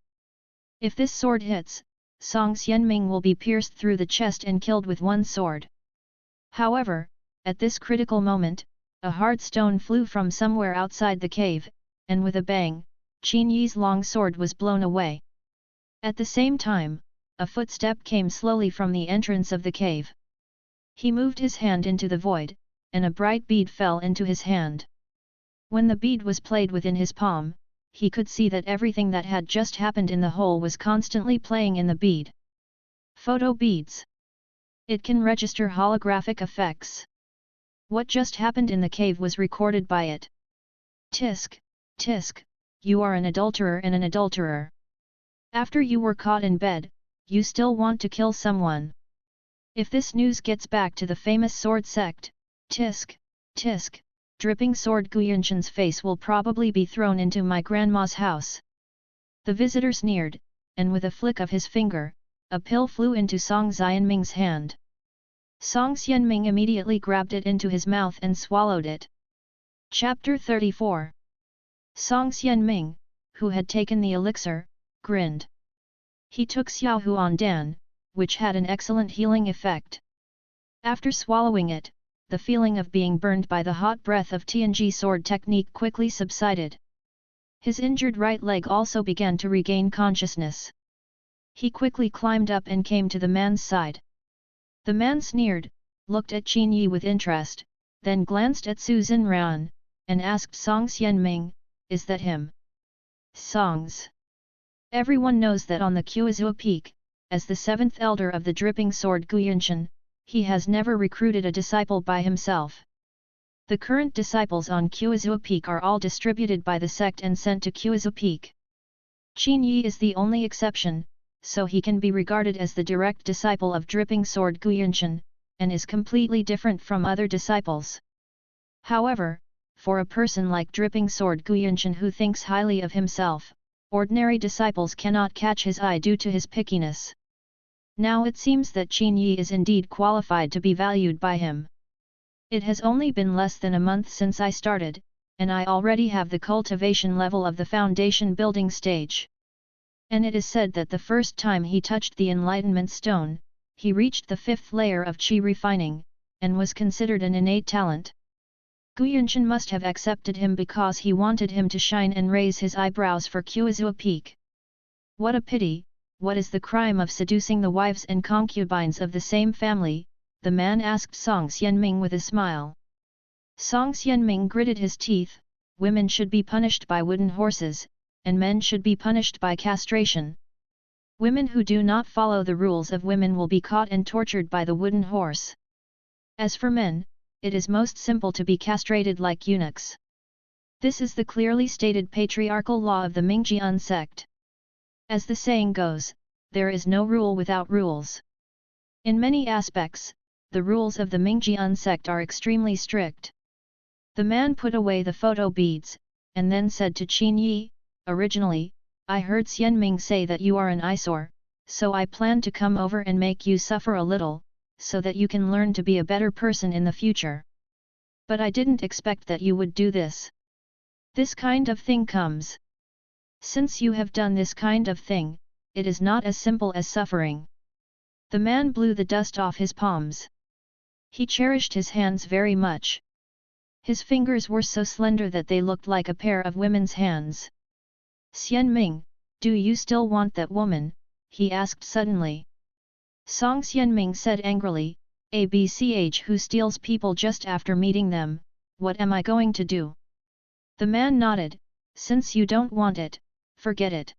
If this sword hits, Song Xianming will be pierced through the chest and killed with one sword. However, at this critical moment, a hard stone flew from somewhere outside the cave, and with a bang, Qin Yi's long sword was blown away. At the same time, a footstep came slowly from the entrance of the cave. He moved his hand into the void, and a bright bead fell into his hand. When the bead was played within his palm, he could see that everything that had just happened in the hole was constantly playing in the bead. Photo beads. It can register holographic effects. What just happened in the cave was recorded by it. Tisk, tisk, you are an adulterer and an adulterer. After you were caught in bed, you still want to kill someone. If this news gets back to the famous sword sect, tisk, tisk, dripping sword Guyanshan's face will probably be thrown into my grandma's house. The visitor sneered, and with a flick of his finger, a pill flew into Song Xianming's hand. Song Xianming immediately grabbed it into his mouth and swallowed it. Chapter 34. Song Xianming, who had taken the elixir, grinned. He took Xiao Huan Dan, which had an excellent healing effect. After swallowing it, the feeling of being burned by the hot breath of Tianji sword technique quickly subsided. His injured right leg also began to regain consciousness. He quickly climbed up and came to the man's side. The man sneered, looked at Qin Yi with interest, then glanced at Su Zhenran, and asked Song Xianming, "Is that him?" Songs. Everyone knows that on the Qiuzhou Peak, as the seventh elder of the dripping sword Guyanshan, he has never recruited a disciple by himself. The current disciples on Qiuzhou Peak are all distributed by the sect and sent to Qiuzhou Peak. Qin Yi is the only exception, so he can be regarded as the direct disciple of dripping sword Guyanshan, and is completely different from other disciples. However, for a person like dripping sword Guyanshan who thinks highly of himself, ordinary disciples cannot catch his eye due to his pickiness. Now it seems that Qin Yi is indeed qualified to be valued by him. It has only been less than a month since I started, and I already have the cultivation level of the foundation building stage. And it is said that the first time he touched the enlightenment stone, he reached the 5th layer of qi refining, and was considered an innate talent. Guyanshan must have accepted him because he wanted him to shine and raise his eyebrows for Qiuzhou Peak. What a pity! What is the crime of seducing the wives and concubines of the same family? The man asked Song Xianming with a smile. Song Xianming gritted his teeth. Women should be punished by wooden horses, and men should be punished by castration. Women who do not follow the rules of women will be caught and tortured by the wooden horse. As for men, it is most simple to be castrated like eunuchs. This is the clearly stated patriarchal law of the Mingjian sect. As the saying goes, there is no rule without rules. In many aspects, the rules of the Mingjian sect are extremely strict. The man put away the photo beads, and then said to Qin Yi, "Originally, I heard Xianming say that you are an eyesore, so I planned to come over and make you suffer a little, so that you can learn to be a better person in the future. But I didn't expect that you would do this. This kind of thing comes. Since you have done this kind of thing, it is not as simple as suffering." The man blew the dust off his palms. He cherished his hands very much. His fingers were so slender that they looked like a pair of women's hands. "Xianming, do you still want that woman?" he asked suddenly. Song Xianming said angrily, "Abch who steals people just after meeting them, what am I going to do?" The man nodded, "Since you don't want it, forget it.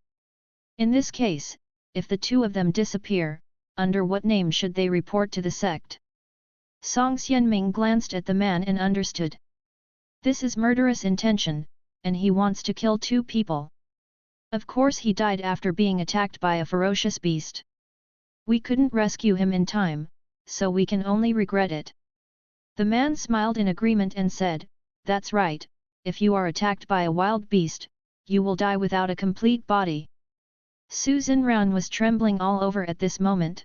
In this case, if the two of them disappear, under what name should they report to the sect?" Song Xianming glanced at the man and understood. This is murderous intention, and he wants to kill two people. Of course he died after being attacked by a ferocious beast. We couldn't rescue him in time, so we can only regret it. The man smiled in agreement and said, "That's right, if you are attacked by a wild beast, you will die without a complete body." Su Zhenran was trembling all over at this moment.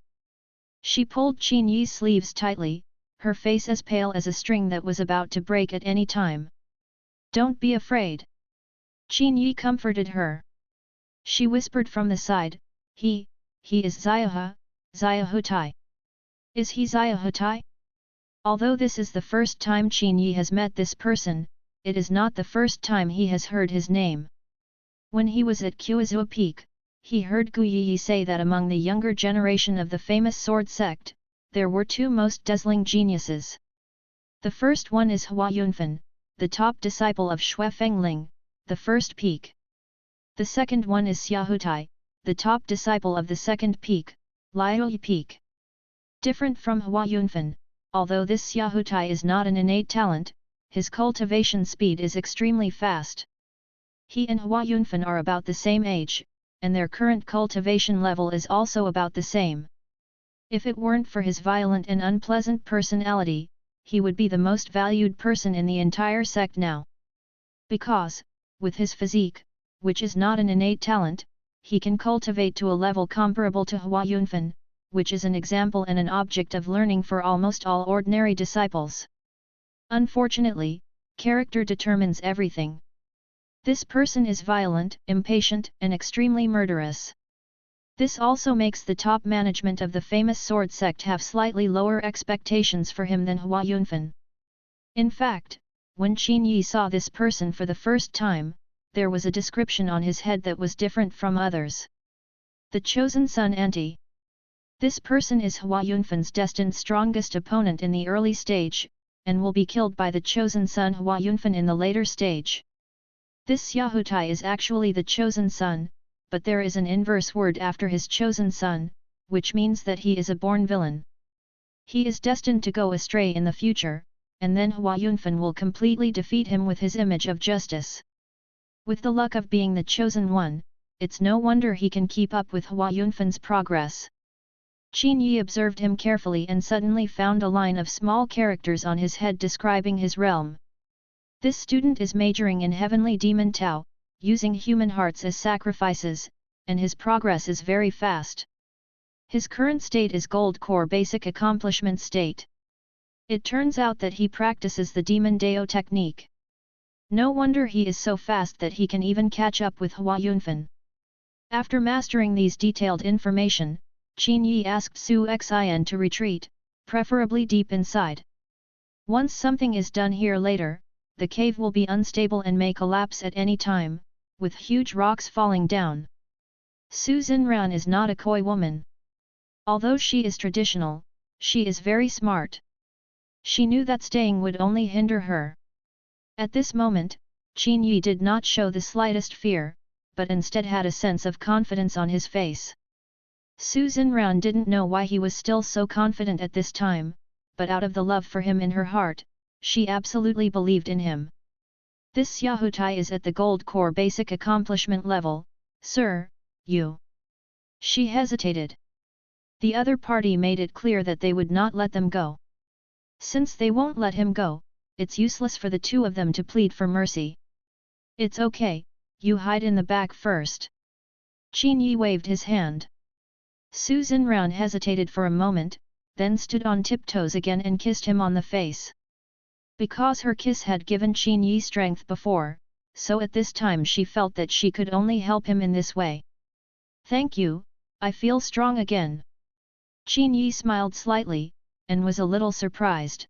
She pulled Qin Yi's sleeves tightly, her face as pale as a string that was about to break at any time. "Don't be afraid." Qin Yi comforted her. She whispered from the side, He is Xiaohutai. Is he Xiaohutai? Although this is the first time Qin Yi has met this person, it is not the first time he has heard his name. When he was at Kuizhou Peak, he heard Gu Yi say that among the younger generation of the famous sword sect, there were two most dazzling geniuses. The first one is Hua Yunfan, the top disciple of Xue Fengling, the first peak. The second one is Xiaohutai, the top disciple of the second peak, Liaoyi Peak. Different from Hua Yunfan, although this Xiaohutai is not an innate talent, his cultivation speed is extremely fast. He and Hua Yunfan are about the same age, and their current cultivation level is also about the same. If it weren't for his violent and unpleasant personality, he would be the most valued person in the entire sect now. Because, with his physique, which is not an innate talent, he can cultivate to a level comparable to Hua Yunfan, which is an example and an object of learning for almost all ordinary disciples. Unfortunately, character determines everything. This person is violent, impatient, and extremely murderous. This also makes the top management of the famous sword sect have slightly lower expectations for him than Hua Yunfan. In fact, when Qin Yi saw this person for the first time, there was a description on his head that was different from others. The Chosen Son Anti. This person is Hua Yunfan's destined strongest opponent in the early stage, and will be killed by the Chosen Son Hua Yunfan in the later stage. This Xiaohutai is actually the Chosen Son, but there is an inverse word after his Chosen Son, which means that he is a born villain. He is destined to go astray in the future, and then Hua Yunfan will completely defeat him with his image of justice. With the luck of being the Chosen One, it's no wonder he can keep up with Hua Yunfan's progress. Qin Yi observed him carefully and suddenly found a line of small characters on his head describing his realm. This student is majoring in Heavenly Demon Tao, using human hearts as sacrifices, and his progress is very fast. His current state is Gold Core Basic Accomplishment State. It turns out that he practices the Demon Dao technique. No wonder he is so fast that he can even catch up with Hua Yunfan. After mastering these detailed information, Qin Yi asked Su Xian to retreat, preferably deep inside. Once something is done here later, the cave will be unstable and may collapse at any time, with huge rocks falling down. Su Xinran is not a coy woman. Although she is traditional, she is very smart. She knew that staying would only hinder her. At this moment, Qin Yi did not show the slightest fear, but instead had a sense of confidence on his face. Su Xinran didn't know why he was still so confident at this time, but out of the love for him in her heart, she absolutely believed in him. This Xiaohutai is at the Gold Core Basic Accomplishment level, sir, you. She hesitated. The other party made it clear that they would not let them go. Since they won't let him go, it's useless for the two of them to plead for mercy. It's okay, you hide in the back first. Qin Yi waved his hand. Su Xinran hesitated for a moment, then stood on tiptoes again and kissed him on the face. Because her kiss had given Qin Yi strength before, so at this time she felt that she could only help him in this way. Thank you, I feel strong again. Qin Yi smiled slightly, and was a little surprised.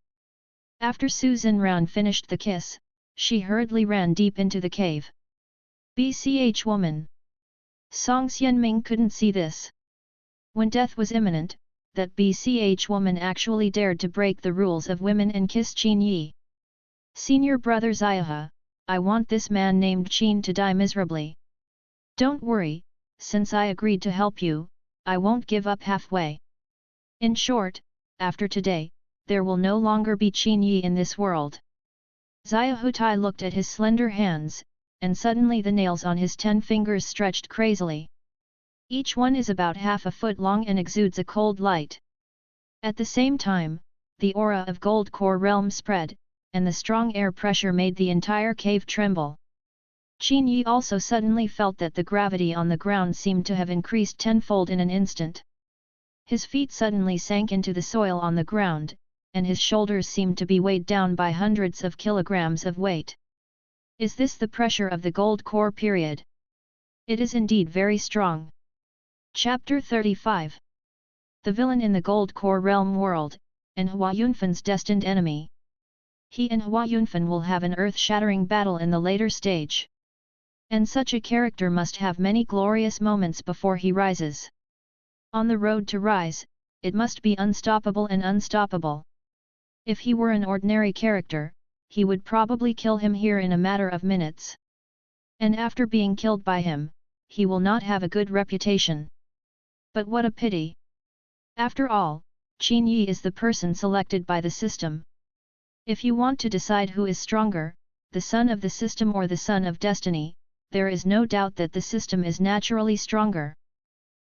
After Su Xinran finished the kiss, she hurriedly ran deep into the cave. BCH woman. Song Xianming couldn't see this. When death was imminent, that BCH woman actually dared to break the rules of women and kiss Qin Yi. Senior brother Xiaohe, I want this man named Qin to die miserably. Don't worry, since I agreed to help you, I won't give up halfway. In short, after today, there will no longer be Qin Yi in this world. Xiaohutai looked at his slender hands, and suddenly the nails on his 10 fingers stretched crazily. Each one is about half a foot long and exudes a cold light. At the same time, the aura of Gold Core Realm spread, and the strong air pressure made the entire cave tremble. Qin Yi also suddenly felt that the gravity on the ground seemed to have increased tenfold in an instant. His feet suddenly sank into the soil on the ground, and his shoulders seemed to be weighed down by hundreds of kilograms of weight. Is this the pressure of the gold core period? It is indeed very strong. Chapter 35. The villain in the gold core realm world, and Hua Yunfan's destined enemy. He and Hua Yunfan will have an earth-shattering battle in the later stage. And such a character must have many glorious moments before he rises. On the road to rise, it must be unstoppable and unstoppable. If he were an ordinary character, he would probably kill him here in a matter of minutes. And after being killed by him, he will not have a good reputation. But what a pity! After all, Qin Yi is the person selected by the system. If you want to decide who is stronger, the son of the system or the son of destiny, there is no doubt that the system is naturally stronger.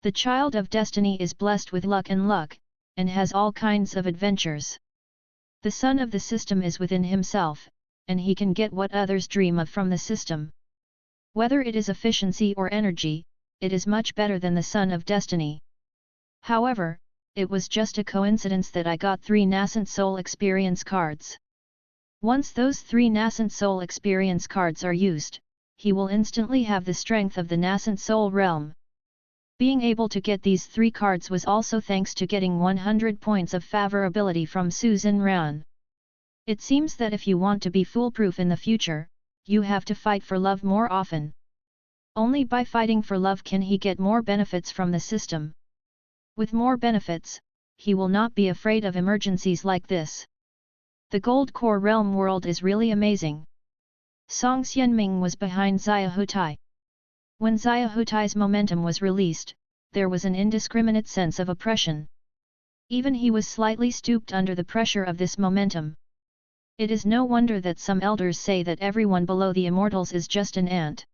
The child of destiny is blessed with luck, and has all kinds of adventures. The son of the system is within himself, and he can get what others dream of from the system. Whether it is efficiency or energy, it is much better than the son of destiny. However, it was just a coincidence that I got 3 nascent soul experience cards. Once those 3 nascent soul experience cards are used, he will instantly have the strength of the nascent soul realm. Being able to get these 3 cards was also thanks to getting 100 points of favorability from Su Ran. It seems that if you want to be foolproof in the future, you have to fight for love more often. Only by fighting for love can he get more benefits from the system. With more benefits, he will not be afraid of emergencies like this. The Gold Core Realm world is really amazing. Song Xianming was behind Xia Hutai. When Xia Hutai's momentum was released, there was an indiscriminate sense of oppression. Even he was slightly stooped under the pressure of this momentum. It is no wonder that some elders say that everyone below the immortals is just an ant.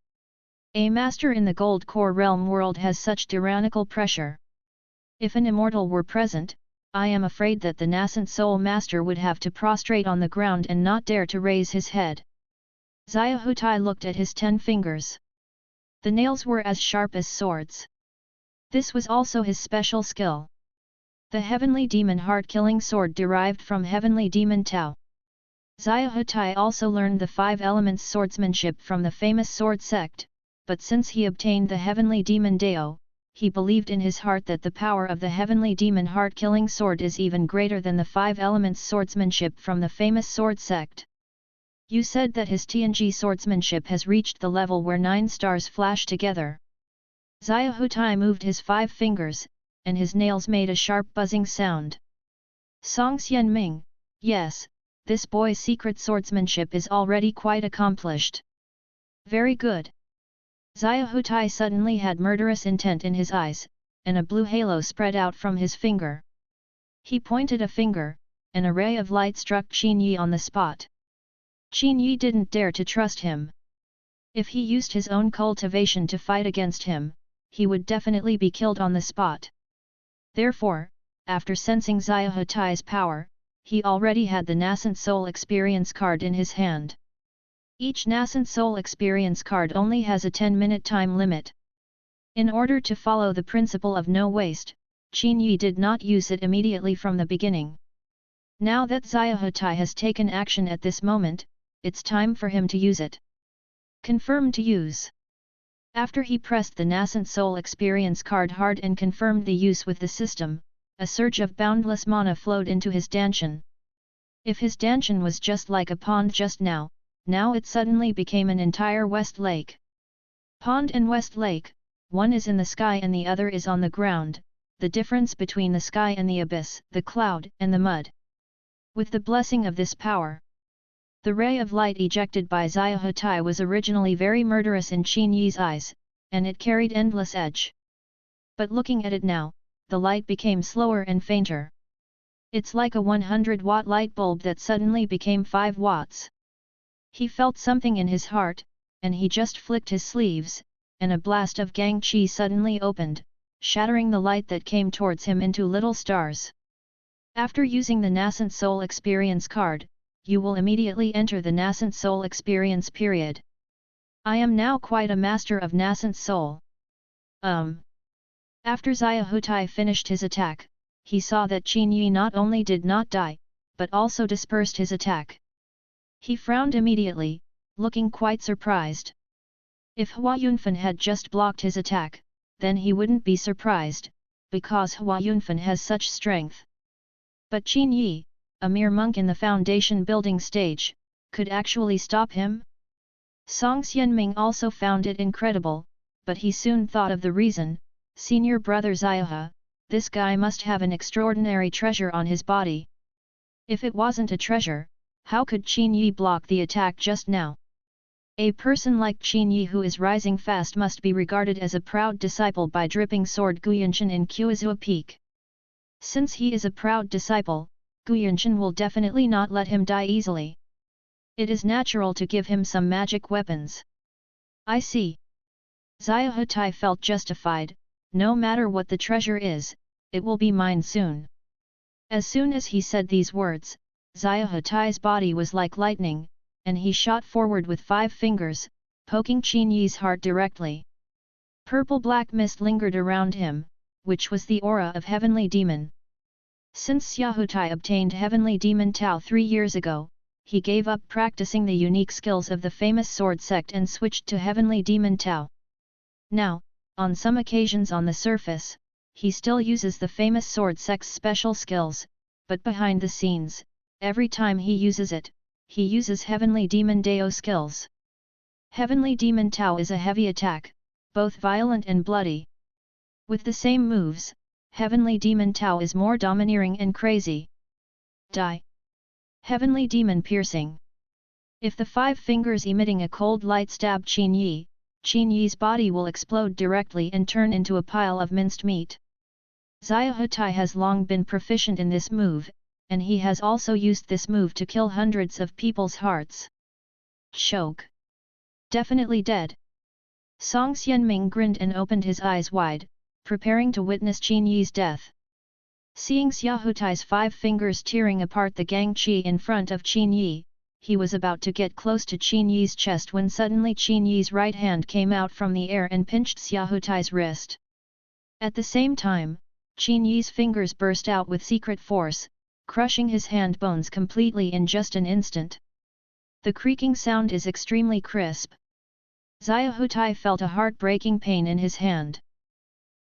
A master in the Gold Core Realm world has such tyrannical pressure. If an immortal were present, I am afraid that the nascent soul master would have to prostrate on the ground and not dare to raise his head. Xia Hutai looked at his 10 fingers. The nails were as sharp as swords. This was also his special skill. The Heavenly Demon Heart-Killing Sword derived from Heavenly Demon Tao. Xia Hutai also learned the 5 elements swordsmanship from the famous sword sect, but since he obtained the Heavenly Demon Dao, he believed in his heart that the power of the Heavenly Demon Heart-Killing Sword is even greater than the 5 elements swordsmanship from the famous sword sect. You said that his TNG swordsmanship has reached the level where 9 stars flash together. Xia Hutai moved his 5 fingers, and his nails made a sharp buzzing sound. Song Xianming, yes, this boy's secret swordsmanship is already quite accomplished. Very good. Xia Hutai suddenly had murderous intent in his eyes, and a blue halo spread out from his finger. He pointed a finger, and a ray of light struck Qin Yi on the spot. Qin Yi didn't dare to trust him. If he used his own cultivation to fight against him, he would definitely be killed on the spot. Therefore, after sensing Xia Hutai's power, he already had the nascent soul experience card in his hand. Each nascent soul experience card only has a 10-minute time limit. In order to follow the principle of no waste, Qin Yi did not use it immediately from the beginning. Now that Xia Hutai has taken action at this moment, it's time for him to use it. Confirm to use. After he pressed the nascent soul experience card hard and confirmed the use with the system, a surge of boundless mana flowed into his danshan. If his danshan was just like a pond just now it suddenly became an entire West Lake. Pond and West Lake, one is in the sky and the other is on the ground, the difference between the sky and the abyss, the cloud and the mud. With the blessing of this power, the ray of light ejected by Xia Hutai was originally very murderous in Qin Yi's eyes, and it carried endless edge. But looking at it now, the light became slower and fainter. It's like a 100-watt light bulb that suddenly became 5 watts. He felt something in his heart, and he just flicked his sleeves, and a blast of Gang Qi suddenly opened, shattering the light that came towards him into little stars. After using the Nascent Soul Experience card, you will immediately enter the Nascent Soul Experience period. I am now quite a master of Nascent Soul. After Xia Hutai finished his attack, he saw that Qin Yi not only did not die, but also dispersed his attack. He frowned immediately, looking quite surprised. If Hua Yunfen had just blocked his attack, then he wouldn't be surprised, because Hua Yunfen has such strength. But Qin Yi, a mere monk in the foundation building stage, could actually stop him? Song Xianming also found it incredible, but he soon thought of the reason. Senior brother Xiaohe, this guy must have an extraordinary treasure on his body. If it wasn't a treasure, how could Qin Yi block the attack just now? A person like Qin Yi who is rising fast must be regarded as a proud disciple by dripping sword Guyanchen in Quizhua Peak. Since he is a proud disciple, Guyanchen will definitely not let him die easily. It is natural to give him some magic weapons. I see. Xiaohe felt justified. No matter what the treasure is, it will be mine soon. As soon as he said these words, Xiaohe's body was like lightning, and he shot forward with 5 fingers, poking Qin Yi's heart directly. Purple-black mist lingered around him, which was the aura of Heavenly Demon. Since Xiaohe obtained Heavenly Demon Tao 3 years ago, he gave up practicing the unique skills of the famous sword sect and switched to Heavenly Demon Tao. Now, on some occasions on the surface, he still uses the famous sword sect's special skills, but behind the scenes, every time he uses it, he uses Heavenly Demon Dao skills. Heavenly Demon Tao is a heavy attack, both violent and bloody. With the same moves, Heavenly Demon Tao is more domineering and crazy. Die! Heavenly Demon Piercing. If the 5 fingers emitting a cold light stab Qin Yi's body will explode directly and turn into a pile of minced meat. Xiaohe has long been proficient in this move, and he has also used this move to kill hundreds of people's hearts. Choke. Definitely dead. Song Xianming grinned and opened his eyes wide, preparing to witness Qin Yi's death. Seeing Xiaohe's 5 fingers tearing apart the gangqi in front of Qin Yi, he was about to get close to Qin Yi's chest when suddenly Qin Yi's right hand came out from the air and pinched Xiaohe's wrist. At the same time, Qin Yi's fingers burst out with secret force, crushing his hand bones completely in just an instant. The creaking sound is extremely crisp. Xiaohe felt a heart-breaking pain in his hand.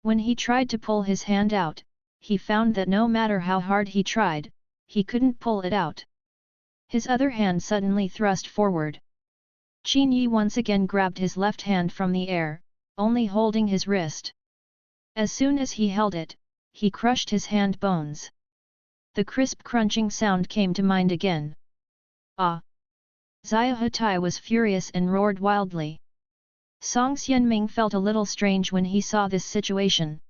When he tried to pull his hand out, he found that no matter how hard he tried, he couldn't pull it out. His other hand suddenly thrust forward. Qin Yi once again grabbed his left hand from the air, only holding his wrist. As soon as he held it, he crushed his hand bones. The crisp crunching sound came to mind again. Ah! Xiaohe was furious and roared wildly. Song Xianming felt a little strange when he saw this situation.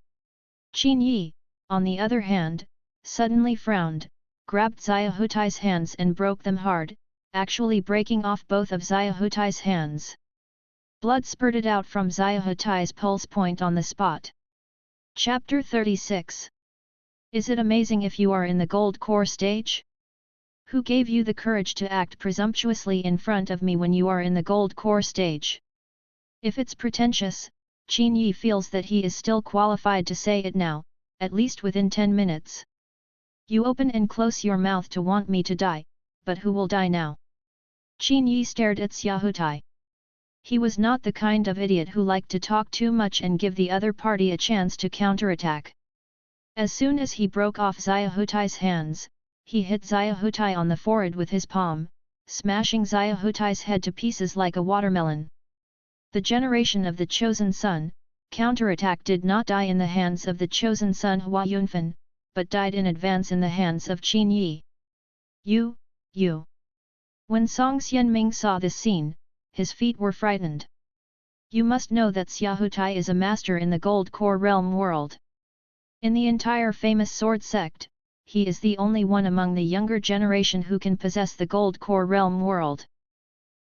Qin Yi, on the other hand, suddenly frowned, grabbed Xiaohe's hands and broke them hard, actually breaking off both of Xiaohe's hands. Blood spurted out from Xiaohe's pulse point on the spot. Chapter 36. Is it amazing if you are in the gold core stage? Who gave you the courage to act presumptuously in front of me when you are in the gold core stage? If it's pretentious, Qin Yi feels that he is still qualified to say it now, at least within 10 minutes. You open and close your mouth to want me to die, but who will die now? Qin Yi stared at Xiaohe. He was not the kind of idiot who liked to talk too much and give the other party a chance to counterattack. As soon as he broke off Xiaohe's hands, he hit Xiaohe on the forehead with his palm, smashing Xiaohe's head to pieces like a watermelon. The generation of the Chosen Sun, counterattack did not die in the hands of the Chosen Sun Hua Yunfen, but died in advance in the hands of Qin Yi. You! When Song Xianming saw this scene, his feet were frightened. You must know that Xiaohe is a master in the Gold Core Realm world. In the entire famous sword sect, he is the only one among the younger generation who can possess the Gold Core Realm world.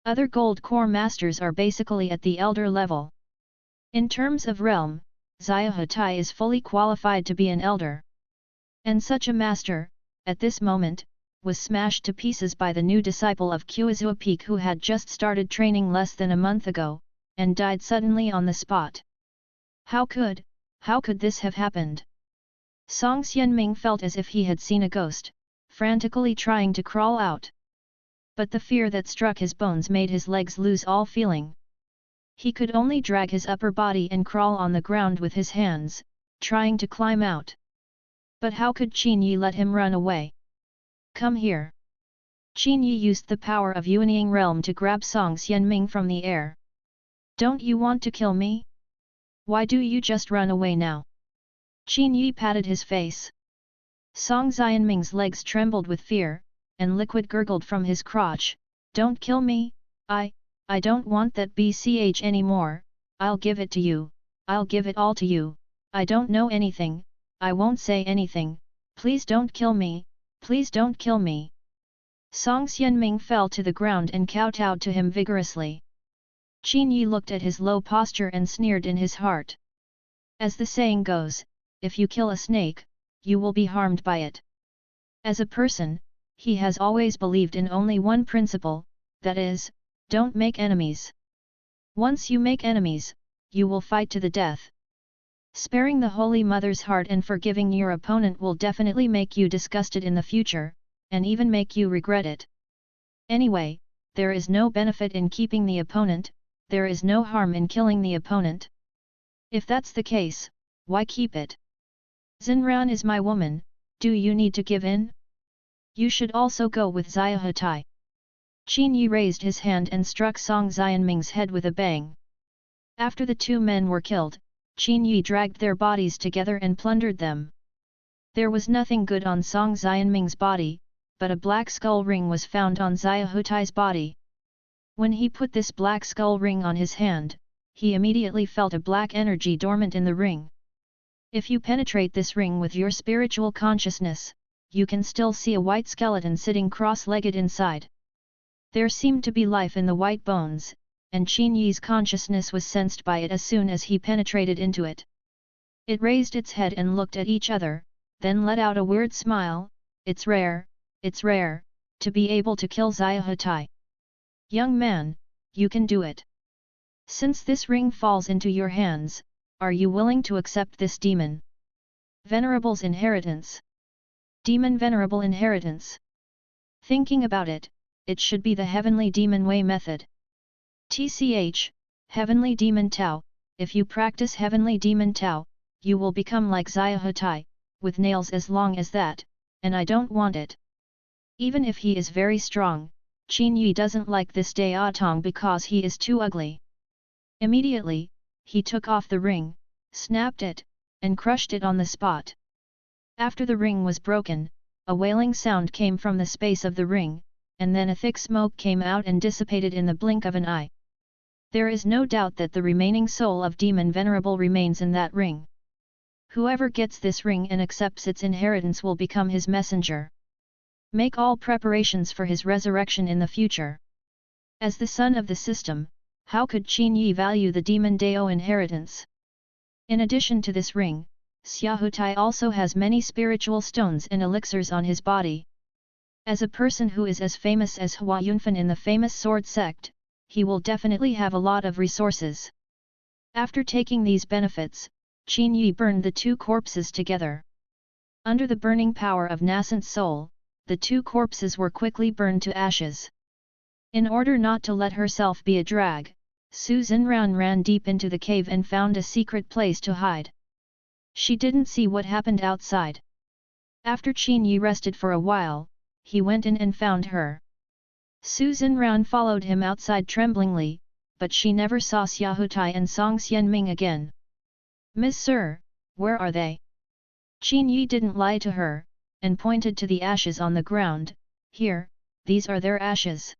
Other Gold Core masters are basically at the elder level. In terms of realm, Xiaohe is fully qualified to be an elder. And such a master, at this moment, was smashed to pieces by the new disciple of Quizhua Peak who had just started training less than a month ago, and died suddenly on the spot. How could this have happened? Song Xianming felt as if he had seen a ghost, frantically trying to crawl out. But the fear that struck his bones made his legs lose all feeling. He could only drag his upper body and crawl on the ground with his hands, trying to climb out. But how could Qin Yi let him run away? Come here. Qin Yi used the power of Yuanying realm to grab Song Xianming from the air. Don't you want to kill me? Why do you just run away now? Qin Yi patted his face. Song Xianming's legs trembled with fear, and liquid gurgled from his crotch. Don't kill me, I don't want that BCH anymore, I'll give it to you, I'll give it all to you, I don't know anything, I won't say anything, please don't kill me, please don't kill me. Song Xianming fell to the ground and kowtowed to him vigorously. Qin Yi looked at his low posture and sneered in his heart. As the saying goes, if you kill a snake, you will be harmed by it. As a person, he has always believed in only one principle, that is, don't make enemies. Once you make enemies, you will fight to the death. Sparing the Holy Mother's heart and forgiving your opponent will definitely make you disgusted in the future, and even make you regret it. Anyway, there is no benefit in keeping the opponent, there is no harm in killing the opponent. If that's the case, why keep it? Xinran is my woman, do you need to give in? You should also go with Xiaohutai. Qin Yi raised his hand and struck Song Xianming's head with a bang. After the two men were killed, Qin Yi dragged their bodies together and plundered them. There was nothing good on Song Xianming's body, but a black skull ring was found on Xiaohutai's body. When he put this black skull ring on his hand, he immediately felt a black energy dormant in the ring. If you penetrate this ring with your spiritual consciousness, you can still see a white skeleton sitting cross-legged inside. There seemed to be life in the white bones, and Qin Yi's consciousness was sensed by it as soon as he penetrated into it. It raised its head and looked at each other, then let out a weird smile. It's rare, to be able to kill Xiaohutai. Young man, you can do it. Since this ring falls into your hands, are you willing to accept this demon? Venerable's inheritance. Demon Venerable inheritance. Thinking about it, it should be the Heavenly Demon Way method. TCH, Heavenly Demon Tao, if you practice Heavenly Demon Tao, you will become like Xiaohutai, with nails as long as that, and I don't want it. Even if he is very strong, Qin Yi doesn't like this Daotong because he is too ugly. Immediately, he took off the ring, snapped it, and crushed it on the spot. After the ring was broken, a wailing sound came from the space of the ring, and then a thick smoke came out and dissipated in the blink of an eye. There is no doubt that the remaining soul of Demon Venerable remains in that ring. Whoever gets this ring and accepts its inheritance will become his messenger. Make all preparations for his resurrection in the future. As the son of the system, how could Qin Yi value the Demon Dao inheritance? In addition to this ring, Xiaohutai also has many spiritual stones and elixirs on his body. As a person who is as famous as Hua Yunfan in the famous sword sect, he will definitely have a lot of resources. After taking these benefits, Qin Yi burned the two corpses together. Under the burning power of nascent soul, the two corpses were quickly burned to ashes. In order not to let herself be a drag, Su Xinran ran deep into the cave and found a secret place to hide. She didn't see what happened outside. After Qin Yi rested for a while, he went in and found her. Su Xinran followed him outside tremblingly, but she never saw Xiaohutai and Song Xianming again. "Miss Sir, where are they?" Qin Yi didn't lie to her, and pointed to the ashes on the ground. "Here, these are their ashes."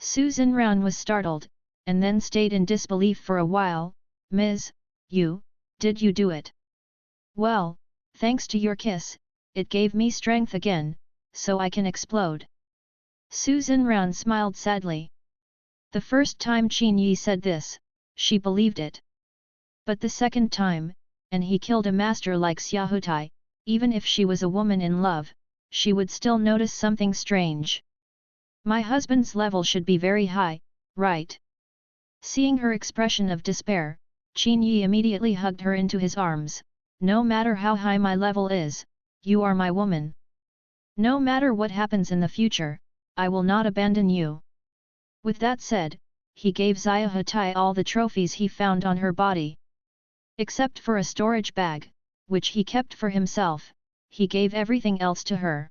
Su Xinran was startled, and then stayed in disbelief for a while. "Ms. Did you do it?" "Well, thanks to your kiss, it gave me strength again, so I can explode." Su Xinran smiled sadly. The first time Qin Yi said this, she believed it. But the second time, and he killed a master like Xiaohutai, even if she was a woman in love, she would still notice something strange. My husband's level should be very high, right? Seeing her expression of despair, Qin Yi immediately hugged her into his arms. "No matter how high my level is, you are my woman." No matter what happens in the future, I will not abandon you. With that said, he gave Xiaohutai all the trophies he found on her body. Except for a storage bag, which he kept for himself, he gave everything else to her.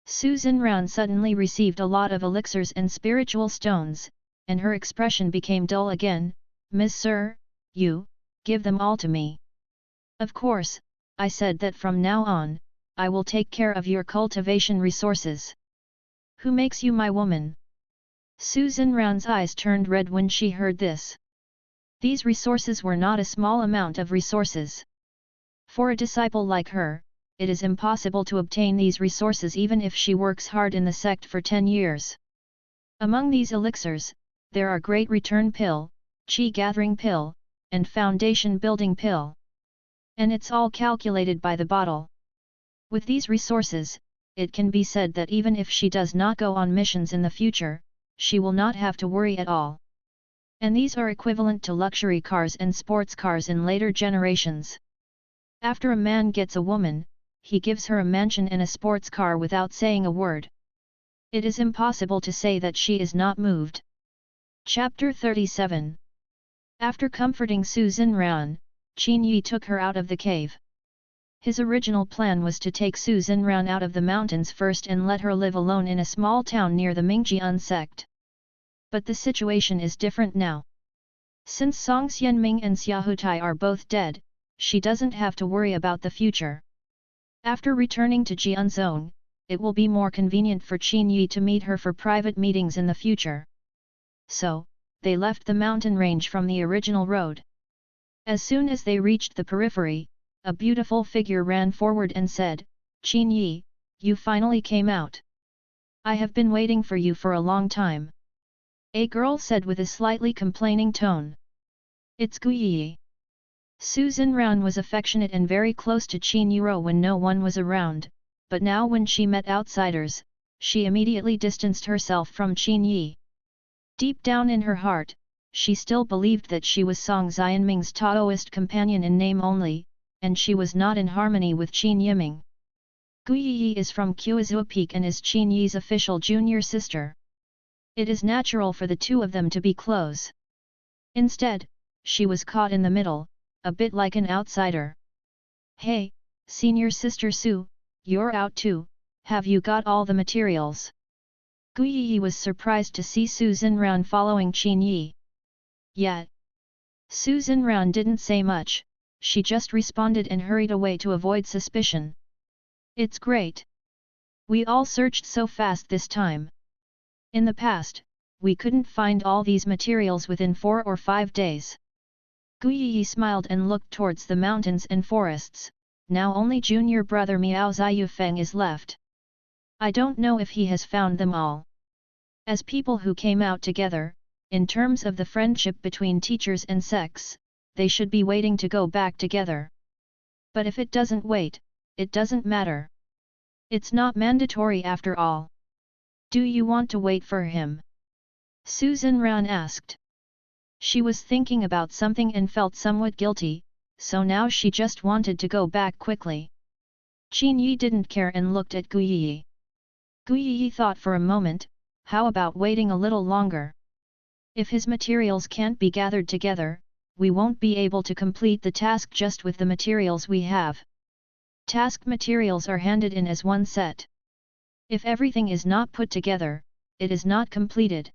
Su Xinran suddenly received a lot of elixirs and spiritual stones, and her expression became dull again. Miss Sir, you, give them all to me. Of course, I said that from now on, I will take care of your cultivation resources. Who makes you my woman? Su Xinran's eyes turned red when she heard this. These resources were not a small amount of resources. For a disciple like her, it is impossible to obtain these resources even if she works hard in the sect for 10 years. Among these elixirs, there are Great Return Pill, Qi Gathering Pill, and Foundation Building Pill. And it's all calculated by the bottle. With these resources, it can be said that even if she does not go on missions in the future, she will not have to worry at all. And these are equivalent to luxury cars and sports cars in later generations. After a man gets a woman, he gives her a mansion and a sports car without saying a word. It is impossible to say that she is not moved. Chapter 37. After comforting Su Xinran, Qin Yi took her out of the cave. His original plan was to take Su Xinran out of the mountains first and let her live alone in a small town near the Mingjian sect. But the situation is different now. Since Song Xianming and Xiaohutai are both dead, she doesn't have to worry about the future. After returning to Jianzhong, it will be more convenient for Qin Yi to meet her for private meetings in the future. So, they left the mountain range from the original road. As soon as they reached the periphery, a beautiful figure ran forward and said, "Qin Yi, you finally came out. I have been waiting for you for a long time." A girl said with a slightly complaining tone. "It's Gu Yi." Su Xinran was affectionate and very close to Qin Yiro when no one was around, but now when she met outsiders, she immediately distanced herself from Qin Yi. Deep down in her heart, she still believed that she was Song Xianming's Taoist companion in name only, and she was not in harmony with Qin Yiming. Gu Yi is from Quizhou Peak and is Qin Yi's official junior sister. It is natural for the two of them to be close. Instead, she was caught in the middle, a bit like an outsider. "Hey, senior sister Su, you're out too, have you got all the materials?" Gu Yi was surprised to see Su Xinran following Qin Yi. Yet, Su Xinran didn't say much, she just responded and hurried away to avoid suspicion. "It's great. We all searched so fast this time. In the past, we couldn't find all these materials within 4 or 5 days." Gu Yi smiled and looked towards the mountains and forests. Now only junior brother Miao Ziyufeng is left. I don't know if he has found them all. As people who came out together, in terms of the friendship between teachers and sects, they should be waiting to go back together. But if it doesn't wait, it doesn't matter. It's not mandatory after all. Do you want to wait for him? Su Xinran asked. She was thinking about something and felt somewhat guilty, so now she just wanted to go back quickly. Qin Yi didn't care and looked at Gu Yi. Gu Yi thought for a moment, how about waiting a little longer? If his materials can't be gathered together, we won't be able to complete the task just with the materials we have. Task materials are handed in as one set. If everything is not put together, it is not completed.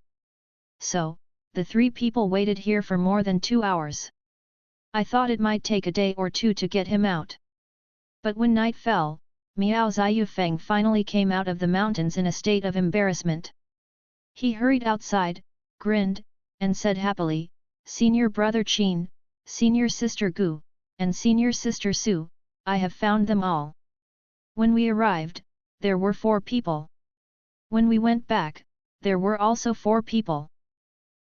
So, the 3 people waited here for more than 2 hours. I thought it might take a day or 2 to get him out. But when night fell, Miao Ziyufeng finally came out of the mountains in a state of embarrassment. He hurried outside, grinned, and said happily, "Senior brother Qin, senior sister Gu, and senior sister Su, I have found them all." When we arrived, there were 4 people. When we went back, there were also 4 people.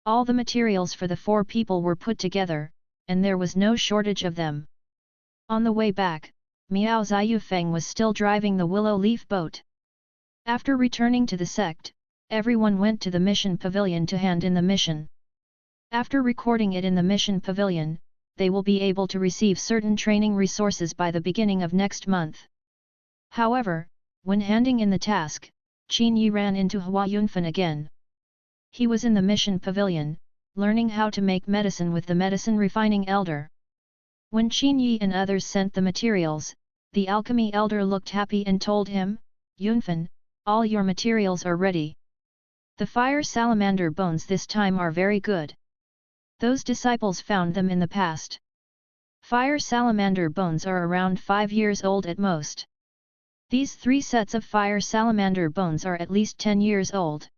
All the materials for the 4 people were put together, and there was no shortage of them. On the way back, Miao Ziyufeng was still driving the willow leaf boat. After returning to the sect, everyone went to the mission pavilion to hand in the mission. After recording it in the mission pavilion, they will be able to receive certain training resources by the beginning of next month. However, When handing in the task, Qin Yi ran into Hua Yunfen again. He was in the mission pavilion, learning how to make medicine with the medicine refining elder. When Qin Yi and others sent the materials, the alchemy elder looked happy and told him, "Yunfen, all your materials are ready. The fire salamander bones this time are very good. Those disciples found them in the past. Fire salamander bones are around 5 years old at most. These 3 sets of fire salamander bones are at least 10 years old.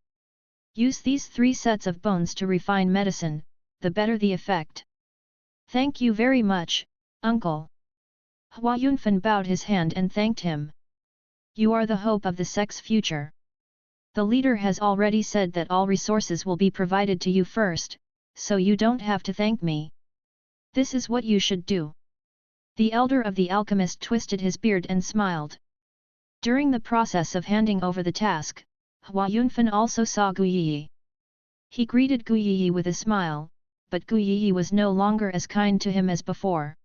Use these 3 sets of bones to refine medicine, the better the effect." "Thank you very much, uncle." Hua Yunfen bowed his hand and thanked him. "You are the hope of the sect's future. The leader has already said that all resources will be provided to you first, so you don't have to thank me. This is what you should do." The elder of the alchemist twisted his beard and smiled. During the process of handing over the task, Hua Yunfen also saw Gu Yi. He greeted Gu Yi with a smile, but Gu Yi was no longer as kind to him as before.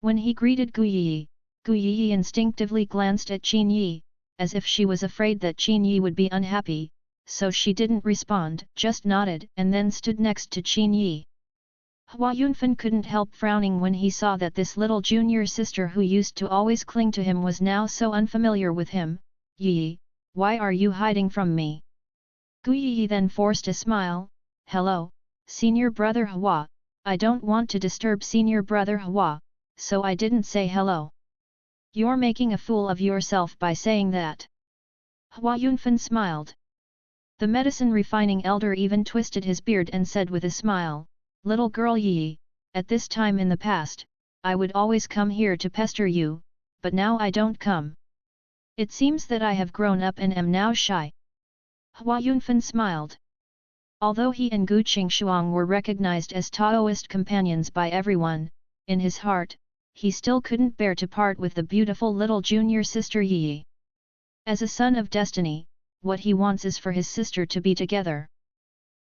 When he greeted Gu Yi instinctively glanced at Qin Yi, as if she was afraid that Qin Yi would be unhappy, so she didn't respond, just nodded and then stood next to Qin Yi. Hua Yunfen couldn't help frowning when he saw that this little junior sister who used to always cling to him was now so unfamiliar with him. "Yi, why are you hiding from me?" Gu Yi then forced a smile. "Hello, senior brother Hua, I don't want to disturb senior brother Hua, so I didn't say hello." "You're making a fool of yourself by saying that." Hua Yunfen smiled. The medicine refining elder even twisted his beard and said with a smile, "Little girl Yi, at this time in the past, I would always come here to pester you, but now I don't come. It seems that I have grown up and am now shy." Hua Yunfen smiled. Although he and Gu Qingshuang were recognized as Taoist companions by everyone, in his heart, he still couldn't bear to part with the beautiful little junior sister Yi. As a son of destiny, what he wants is for his sister to be together.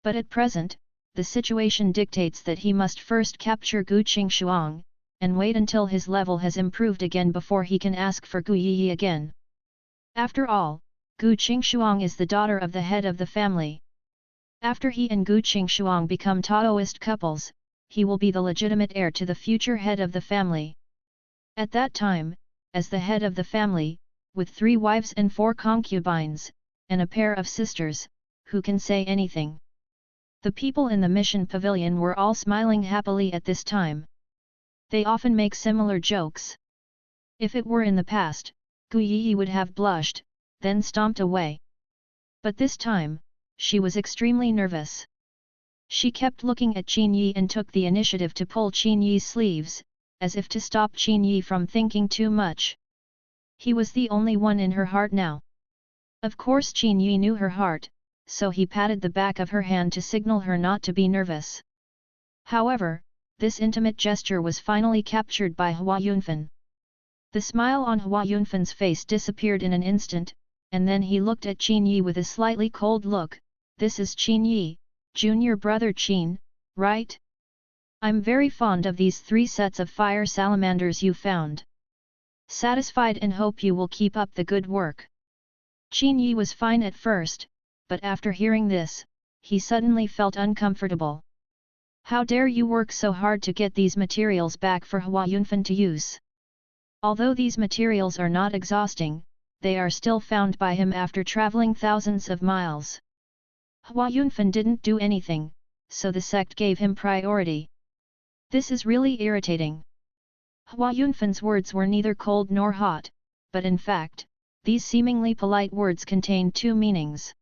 But at present, the situation dictates that he must first capture Gu Qingshuang, and wait until his level has improved again before he can ask for Gu Yi again. After all, Gu Qingshuang is the daughter of the head of the family. After he and Gu Qingshuang become Taoist couples, he will be the legitimate heir to the future head of the family. At that time, as the head of the family, with 3 wives and 4 concubines, and a pair of sisters, who can say anything? The people in the mission pavilion were all smiling happily at this time. They often make similar jokes. If it were in the past, Gu Yi would have blushed, then stomped away. But this time, she was extremely nervous. She kept looking at Qin Yi and took the initiative to pull Qin Yi's sleeves, as if to stop Qin Yi from thinking too much. He was the only one in her heart now. Of course Qin Yi knew her heart, so he patted the back of her hand to signal her not to be nervous. However, this intimate gesture was finally captured by Hua Yunfen. The smile on Hua Yunfen's face disappeared in an instant, and then he looked at Qin Yi with a slightly cold look. "This is Qin Yi, junior brother Qin, right? I'm very fond of these 3 sets of fire salamanders you found. Satisfied and hope you will keep up the good work." Qin Yi was fine at first, but after hearing this, he suddenly felt uncomfortable. How dare you work so hard to get these materials back for Hua Yunfen to use? Although these materials are not exhausting, they are still found by him after traveling thousands of miles. Hua Yunfen didn't do anything, so the sect gave him priority. This is really irritating. Hua Yunfen's words were neither cold nor hot, but in fact, these seemingly polite words contain 2 meanings.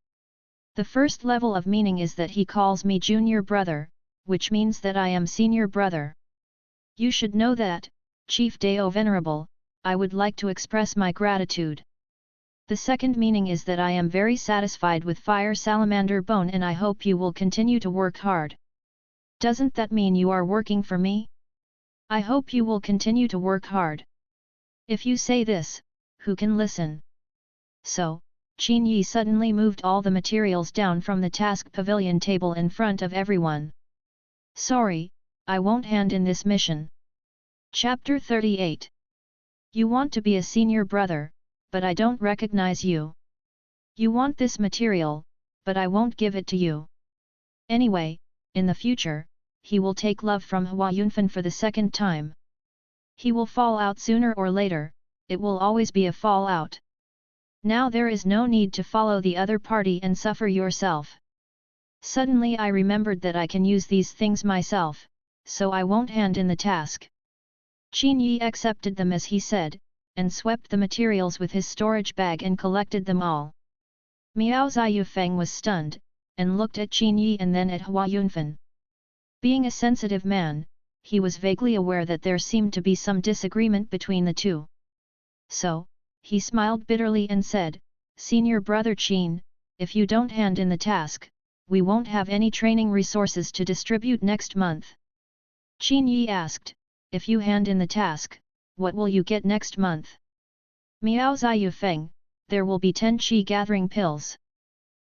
The first level of meaning is that he calls me junior brother, which means that I am senior brother. You should know that, Chief Dao Venerable, I would like to express my gratitude. The second meaning is that I am very satisfied with fire salamander bone and I hope you will continue to work hard. Doesn't that mean you are working for me? I hope you will continue to work hard. If you say this, who can listen? So, Qin Yi suddenly moved all the materials down from the task pavilion table in front of everyone. Sorry, I won't hand in this mission. Chapter 38. You want to be a senior brother, but I don't recognize you. You want this material, but I won't give it to you. Anyway, in the future, he will take love from Hua Yunfan for the second time. He will fall out sooner or later, it will always be a fallout. Now there is no need to follow the other party and suffer yourself. Suddenly I remembered that I can use these things myself, so I won't hand in the task. Qin Yi accepted them as he said, and swept the materials with his storage bag and collected them all. Miao Ziyufeng was stunned, and looked at Qin Yi and then at Hua Yunfan. Being a sensitive man, he was vaguely aware that there seemed to be some disagreement between the two. So, he smiled bitterly and said, "Senior brother Qin, if you don't hand in the task, we won't have any training resources to distribute next month." Qin Yi asked, "If you hand in the task, what will you get next month?" Miao Ziyufeng, "There will be 10 qi gathering pills."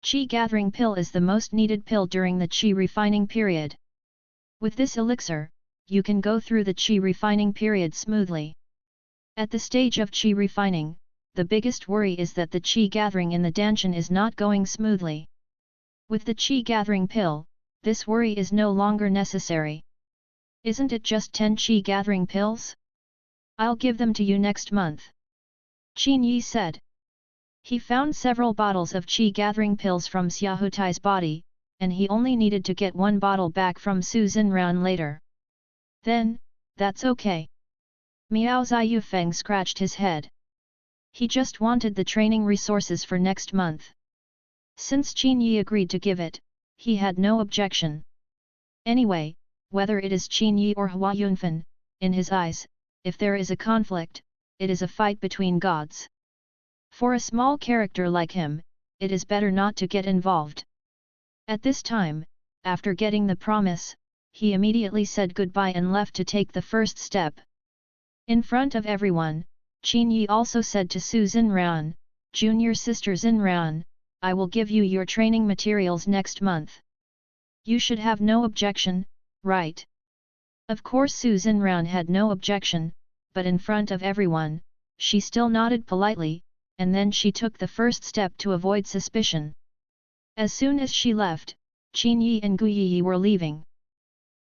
Qi gathering pill is the most needed pill during the qi refining period. With this elixir, you can go through the qi refining period smoothly. At the stage of qi refining, the biggest worry is that the qi gathering in the danshan is not going smoothly. With the qi gathering pill, this worry is no longer necessary. Isn't it just 10 qi gathering pills? I'll give them to you next month. Qin Yi said. He found several bottles of qi gathering pills from Xiahutai's body, and he only needed to get one bottle back from Su Xinran later. Then, that's okay. Miao Ziyufeng scratched his head. He just wanted the training resources for next month. Since Qin Yi agreed to give it, he had no objection. Anyway, whether it is Qin Yi or Hua Yunfan, in his eyes, if there is a conflict, it is a fight between gods. For a small character like him, it is better not to get involved. At this time, after getting the promise, he immediately said goodbye and left to take the first step. In front of everyone, Qin Yi also said to Su Xinran, "Junior sister Xinran, I will give you your training materials next month. You should have no objection, right?" Of course Su Xinran had no objection, but in front of everyone, she still nodded politely, and then she took the first step to avoid suspicion. As soon as she left, Qin Yi and Gu Yi were leaving.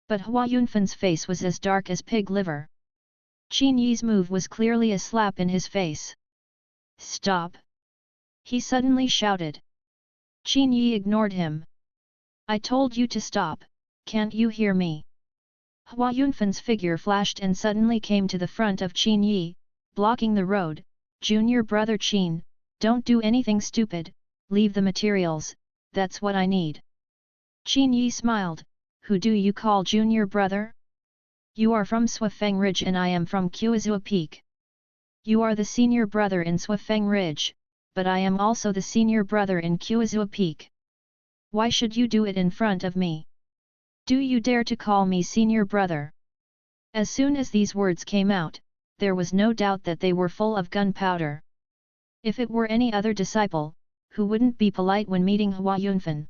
But Hua Yunfan's face was as dark as pig liver. Qin Yi's move was clearly a slap in his face. "Stop!" he suddenly shouted. Qin Yi ignored him. "I told you to stop, can't you hear me?" Hua Yunfan's figure flashed and suddenly came to the front of Qin Yi, blocking the road. "Junior brother Qin, don't do anything stupid, leave the materials, that's what I need." Qin Yi smiled, "Who do you call junior brother? You are from Swafeng Ridge and I am from Quizhua Peak. You are the senior brother in Swafeng Ridge, but I am also the senior brother in Quizhua Peak. Why should you do it in front of me? Do you dare to call me senior brother?" As soon as these words came out, there was no doubt that they were full of gunpowder. If it were any other disciple, who wouldn't be polite when meeting Hua Yunfan?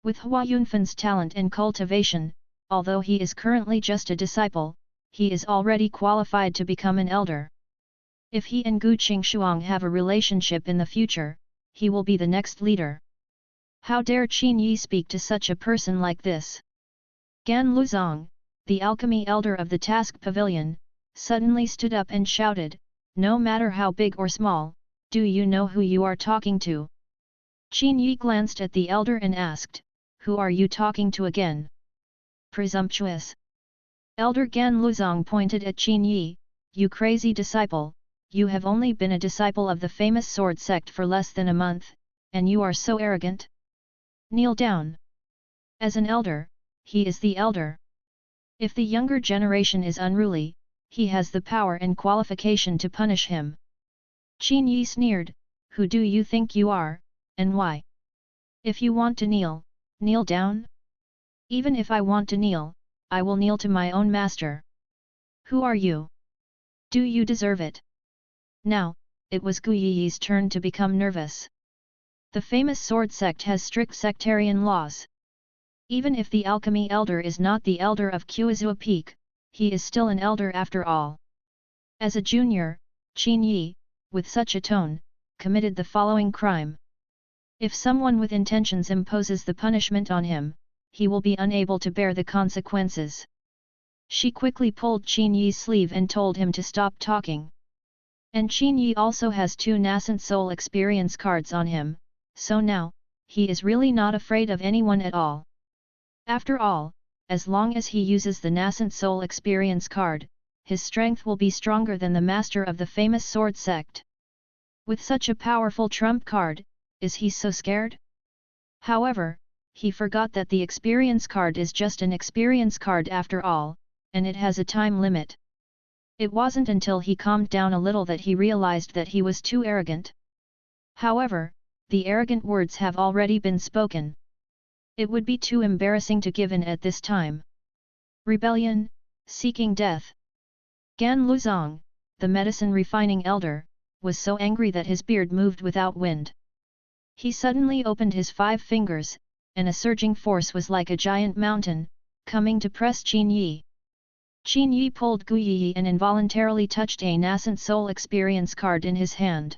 With Hua Yunfan's talent and cultivation, although he is currently just a disciple, he is already qualified to become an elder. If he and Gu Qingshuang have a relationship in the future, he will be the next leader. How dare Qin Yi speak to such a person like this? Gan Luzong, the alchemy elder of the task pavilion, suddenly stood up and shouted, "No matter how big or small, do you know who you are talking to?" Qin Yi glanced at the elder and asked, "Who are you talking to again?" "Presumptuous." Elder Gan Luzong pointed at Qin Yi, "You crazy disciple, you have only been a disciple of the famous sword sect for less than a month, and you are so arrogant? Kneel down." As an elder, he is the elder. If the younger generation is unruly, he has the power and qualification to punish him. Qin Yi sneered, "Who do you think you are, and why? If you want to kneel, kneel down. Even if I want to kneel, I will kneel to my own master. Who are you? Do you deserve it?" Now, it was Gu Yi's turn to become nervous. The famous sword sect has strict sectarian laws. Even if the alchemy elder is not the elder of Quizhua Peak, he is still an elder after all. As a junior, Qin Yi, with such a tone, committed the following crime. If someone with intentions imposes the punishment on him, he will be unable to bear the consequences. She quickly pulled Qin Yi's sleeve and told him to stop talking. And Qin Yi also has 2 nascent soul experience cards on him, so now, he is really not afraid of anyone at all. After all, as long as he uses the nascent soul experience card, his strength will be stronger than the master of the famous sword sect. With such a powerful trump card, is he so scared? However, he forgot that the experience card is just an experience card after all, and it has a time limit. It wasn't until he calmed down a little that he realized that he was too arrogant. However, the arrogant words have already been spoken. It would be too embarrassing to give in at this time. Rebellion, seeking death. Gan Luzong, the medicine refining elder, was so angry that his beard moved without wind. He suddenly opened his 5 fingers, and a surging force was like a giant mountain, coming to press Qin Yi. Qin Yi pulled Gu Yi and involuntarily touched a nascent soul experience card in his hand.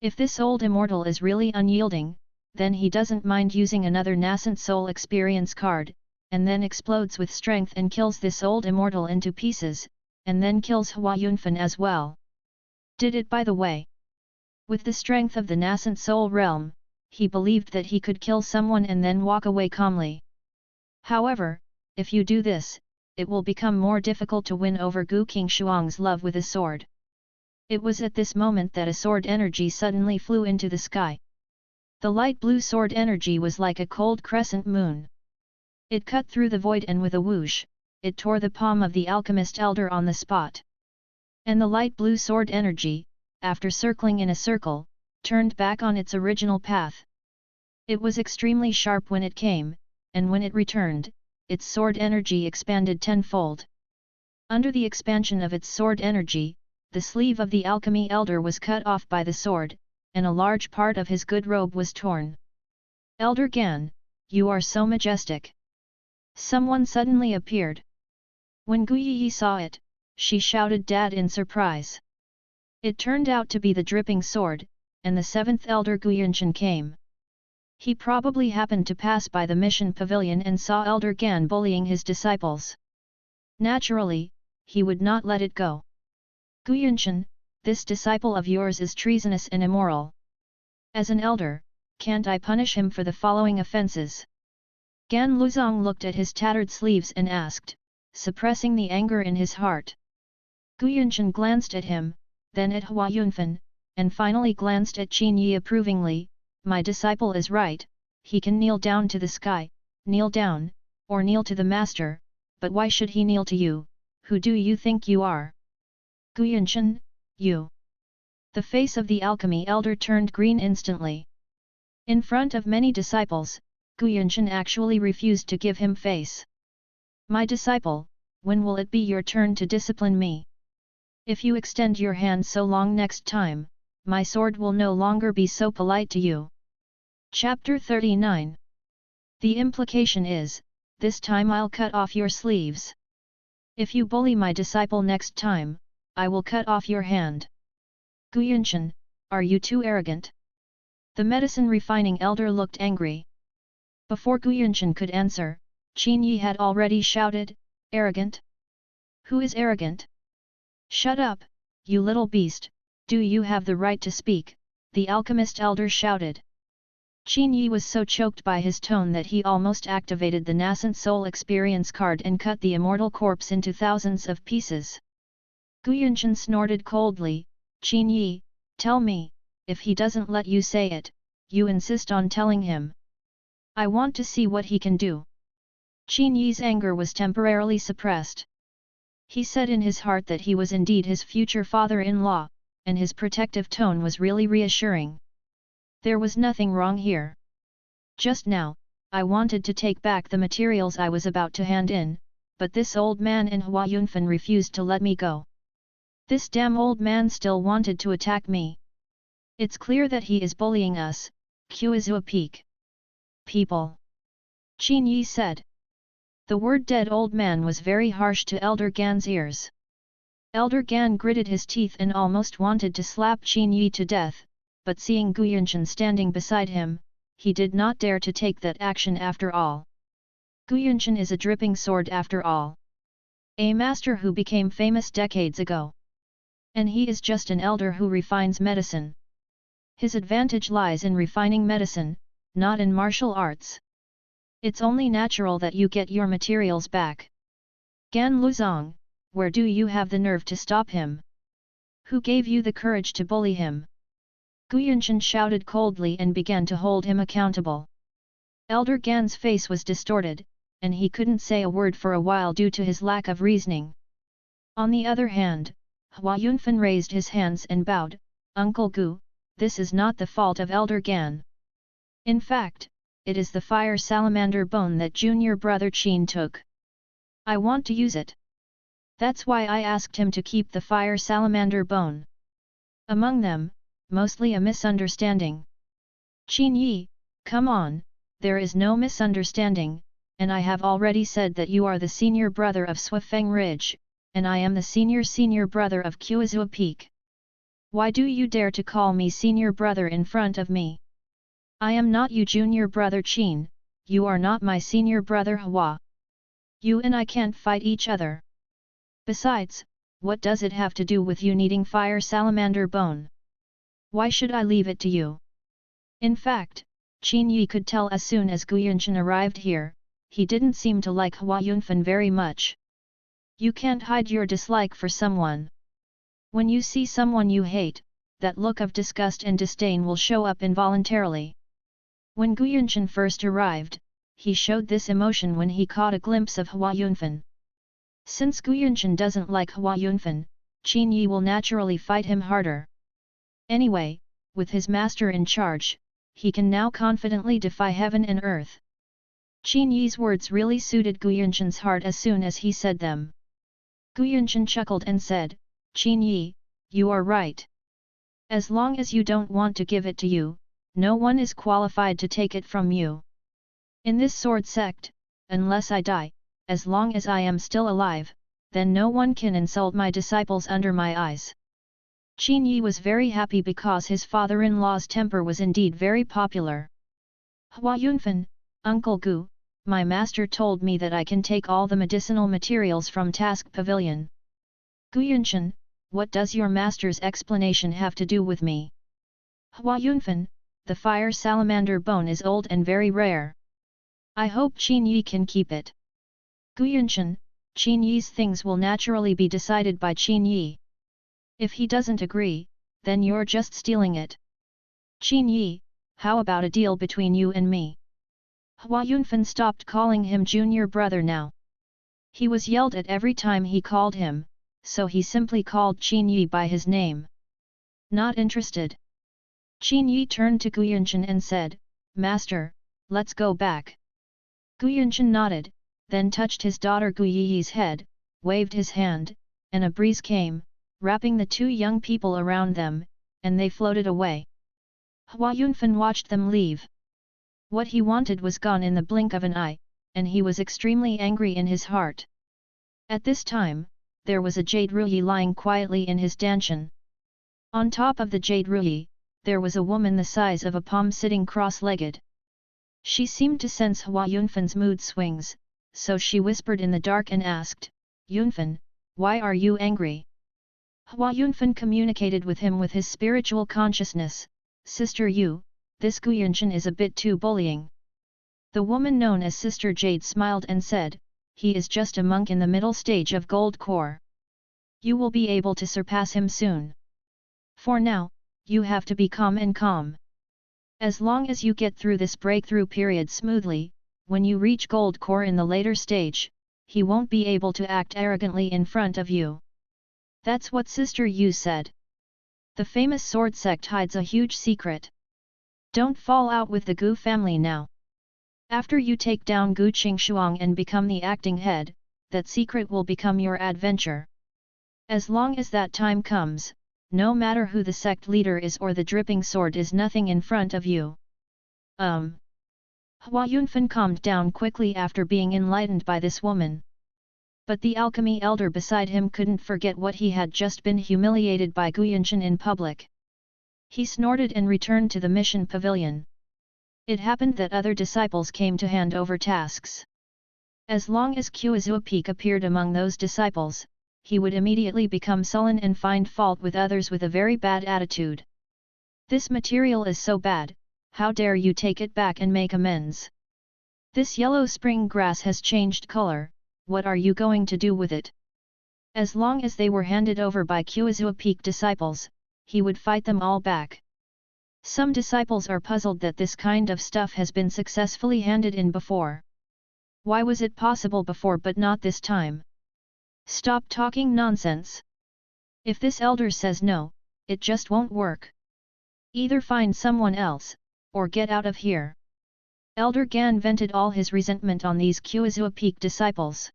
If this old immortal is really unyielding, then he doesn't mind using another nascent soul experience card, and then explodes with strength and kills this old immortal into pieces, and then kills Hua Yunfan as well. Did it by the way. With the strength of the nascent soul realm, he believed that he could kill someone and then walk away calmly. However, if you do this, it will become more difficult to win over Gu Qingshuang's love with a sword. It was at this moment that a sword energy suddenly flew into the sky. The light blue sword energy was like a cold crescent moon. It cut through the void and with a whoosh, it tore the palm of the alchemist elder on the spot. And the light blue sword energy, after circling in a circle, turned back on its original path. It was extremely sharp when it came, and when it returned, its sword energy expanded tenfold. Under the expansion of its sword energy, the sleeve of the alchemy elder was cut off by the sword, and a large part of his good robe was torn. Elder Gan, you are so majestic. Someone suddenly appeared. When Gu Yi saw it, she shouted "Dad" in surprise. It turned out to be the dripping sword, and the 7th elder Gu Yunshan came. He probably happened to pass by the mission pavilion and saw Elder Gan bullying his disciples. Naturally, he would not let it go. Gu Yunshan, this disciple of yours is treasonous and immoral. As an elder, can't I punish him for the following offences? Gan Luzong looked at his tattered sleeves and asked, suppressing the anger in his heart. Gu Yunshan glanced at him, then at Hua Yunfan, and finally glanced at Qin Yi approvingly. My disciple is right, he can kneel down to the sky, kneel down, or kneel to the master, but why should he kneel to you? Who do you think you are? Gu Yunshan, you. The face of the alchemy elder turned green instantly. In front of many disciples, Gu Yunshan actually refused to give him face. My disciple, when will it be your turn to discipline me? If you extend your hand so long next time, my sword will no longer be so polite to you. Chapter 39. The implication is, this time I'll cut off your sleeves. If you bully my disciple next time, I will cut off your hand. Gu Yunshan, are you too arrogant? The medicine refining elder looked angry. Before Gu Yunshan could answer, Qin Yi had already shouted, arrogant? Who is arrogant? Shut up, you little beast, do you have the right to speak? The alchemist elder shouted. Qin Yi was so choked by his tone that he almost activated the nascent soul experience card and cut the immortal corpse into thousands of pieces. Gu Yunshan snorted coldly, Qin Yi, tell me, if he doesn't let you say it, you insist on telling him. I want to see what he can do. Qin Yi's anger was temporarily suppressed. He said in his heart that he was indeed his future father-in-law, and his protective tone was really reassuring. There was nothing wrong here. Just now, I wanted to take back the materials I was about to hand in, but this old man in Hua Yunfan refused to let me go. This damn old man still wanted to attack me. It's clear that he is bullying us, Kuizua Peak. People. Qin Yi said. The word dead old man was very harsh to Elder Gan's ears. Elder Gan gritted his teeth and almost wanted to slap Qin Yi to death, but seeing Gu Yunshan standing beside him, he did not dare to take that action after all. Gu Yunshan is a dripping sword after all. A master who became famous decades ago. And he is just an elder who refines medicine. His advantage lies in refining medicine, not in martial arts. It's only natural that you get your materials back. Gan Luzong, where do you have the nerve to stop him? Who gave you the courage to bully him? Gu Yunshan shouted coldly and began to hold him accountable. Elder Gan's face was distorted, and he couldn't say a word for a while due to his lack of reasoning. On the other hand, Hua Yunfan raised his hands and bowed, "Uncle Gu, this is not the fault of Elder Gan. In fact, it is the fire salamander bone that junior brother Qin took. I want to use it. That's why I asked him to keep the fire salamander bone. Among them, mostly a misunderstanding. Qin Yi, come on, there is no misunderstanding, and I have already said that you are the senior brother of Swifeng Ridge, and I am the senior brother of Kuizua Peak. Why do you dare to call me senior brother in front of me? I am not you junior brother Qin, you are not my senior brother Hua. You and I can't fight each other. Besides, what does it have to do with you needing fire salamander bone? Why should I leave it to you?" In fact, Qin Yi could tell as soon as Gu Yunshan arrived here, he didn't seem to like Hua Yunfan very much. You can't hide your dislike for someone. When you see someone you hate, that look of disgust and disdain will show up involuntarily. When Gu Yunshan first arrived, he showed this emotion when he caught a glimpse of Hua Yunfan. Since Gu Yunshan doesn't like Hua Yunfan, Qin Yi will naturally fight him harder. Anyway, with his master in charge, he can now confidently defy heaven and earth. Qin Yi's words really suited Gu Yunshan's heart as soon as he said them. Gu Yunshan chuckled and said, "Qin Yi, you are right. As long as you don't want to give it to you, no one is qualified to take it from you. In this sword sect, unless I die, as long as I am still alive, then no one can insult my disciples under my eyes." Qin Yi was very happy because his father-in-law's temper was indeed very popular. "Hua Yunfan, Uncle Gu, my master told me that I can take all the medicinal materials from Task Pavilion." "Gu Yunshan, what does your master's explanation have to do with me?" "Hua Yunfan, the fire salamander bone is old and very rare. I hope Qin Yi can keep it." "Gu Yunshan, Qin Yi's things will naturally be decided by Qin Yi. If he doesn't agree, then you're just stealing it. Qin Yi, how about a deal between you and me?" Hua Yunfan stopped calling him junior brother now. He was yelled at every time he called him, so he simply called Qin Yi by his name. "Not interested." Qin Yi turned to Gu Yunshan and said, "Master, let's go back." Gu Yunshan nodded, then touched his daughter Gu Yi's head, waved his hand, and a breeze came, wrapping the two young people around them, and they floated away. Hua Yunfan watched them leave. What he wanted was gone in the blink of an eye, and he was extremely angry in his heart. At this time, there was a jade ruyi lying quietly in his danshan. On top of the jade ruyi, there was a woman the size of a palm sitting cross-legged. She seemed to sense Hua Yunfan's mood swings, so she whispered in the dark and asked, "Yunfan, why are you angry?" Hua Yunfan communicated with him with his spiritual consciousness, "Sister Yu, this Gu Yunshan is a bit too bullying." The woman known as Sister Jade smiled and said, "He is just a monk in the middle stage of Gold Core. You will be able to surpass him soon. For now, you have to be calm and calm. As long as you get through this breakthrough period smoothly, when you reach Gold Core in the later stage, he won't be able to act arrogantly in front of you." That's what Sister Yu said. The famous sword sect hides a huge secret. Don't fall out with the Gu family now. After you take down Gu Qingshuang and become the acting head, that secret will become your adventure. As long as that time comes, no matter who the sect leader is or the dripping sword is nothing in front of you. Hua Yunfan calmed down quickly after being enlightened by this woman. But the alchemy elder beside him couldn't forget what he had just been humiliated by Guyanchen in public. He snorted and returned to the mission pavilion. It happened that other disciples came to hand over tasks. As long as Usse appeared among those disciples, he would immediately become sullen and find fault with others with a very bad attitude. This material is so bad, how dare you take it back and make amends? This yellow spring grass has changed color, what are you going to do with it? As long as they were handed over by Usse disciples, he would fight them all back. Some disciples are puzzled that this kind of stuff has been successfully handed in before. Why was it possible before but not this time? Stop talking nonsense. If this elder says no, it just won't work. Either find someone else, or get out of here. Elder Gan vented all his resentment on these Usse disciples.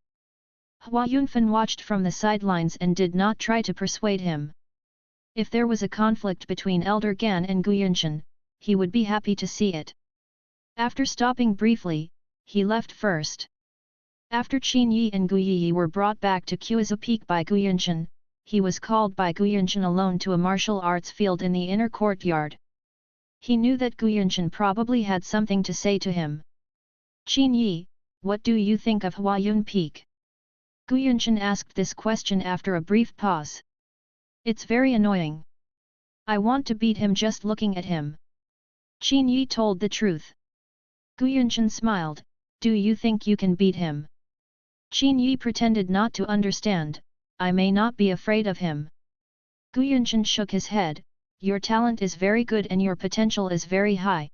Hua Yunfan watched from the sidelines and did not try to persuade him. If there was a conflict between Elder Gan and Guyanchen, he would be happy to see it. After stopping briefly, he left first. After Qin Yi and Gu Yi were brought back to Usse by Guyanchen, he was called by Guyanchen alone to a martial arts field in the inner courtyard. He knew that Guyanchen probably had something to say to him. Qin Yi, what do you think of Hua Yunpeak? Guyanchen asked this question after a brief pause. It's very annoying. I want to beat him just looking at him. Qin Yi told the truth. Guyanchen smiled, do you think you can beat him? Qin Yi pretended not to understand, I may not be afraid of him. Guyanchen shook his head, your talent is very good and your potential is very high.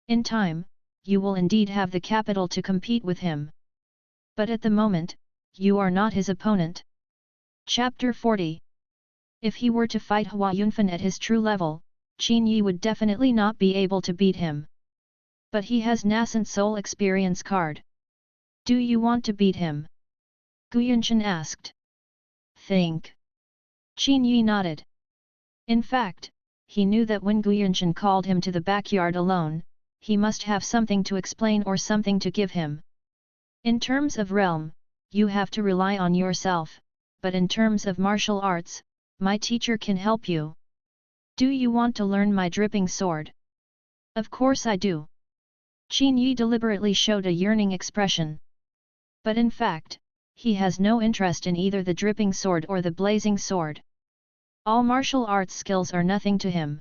In time, you will indeed have the capital to compete with him. But at the moment, you are not his opponent. Chapter 40. If he were to fight Hua Yunfan at his true level, Qin Yi would definitely not be able to beat him. But he has nascent soul experience card. Do you want to beat him? Guyanchen asked. Think. Qin Yi nodded. In fact, he knew that when Guyanchen called him to the backyard alone, he must have something to explain or something to give him. In terms of realm, you have to rely on yourself, but in terms of martial arts, my teacher can help you. Do you want to learn my dripping sword? Of course I do. Qin Yi deliberately showed a yearning expression. But in fact, he has no interest in either the dripping sword or the blazing sword. All martial arts skills are nothing to him.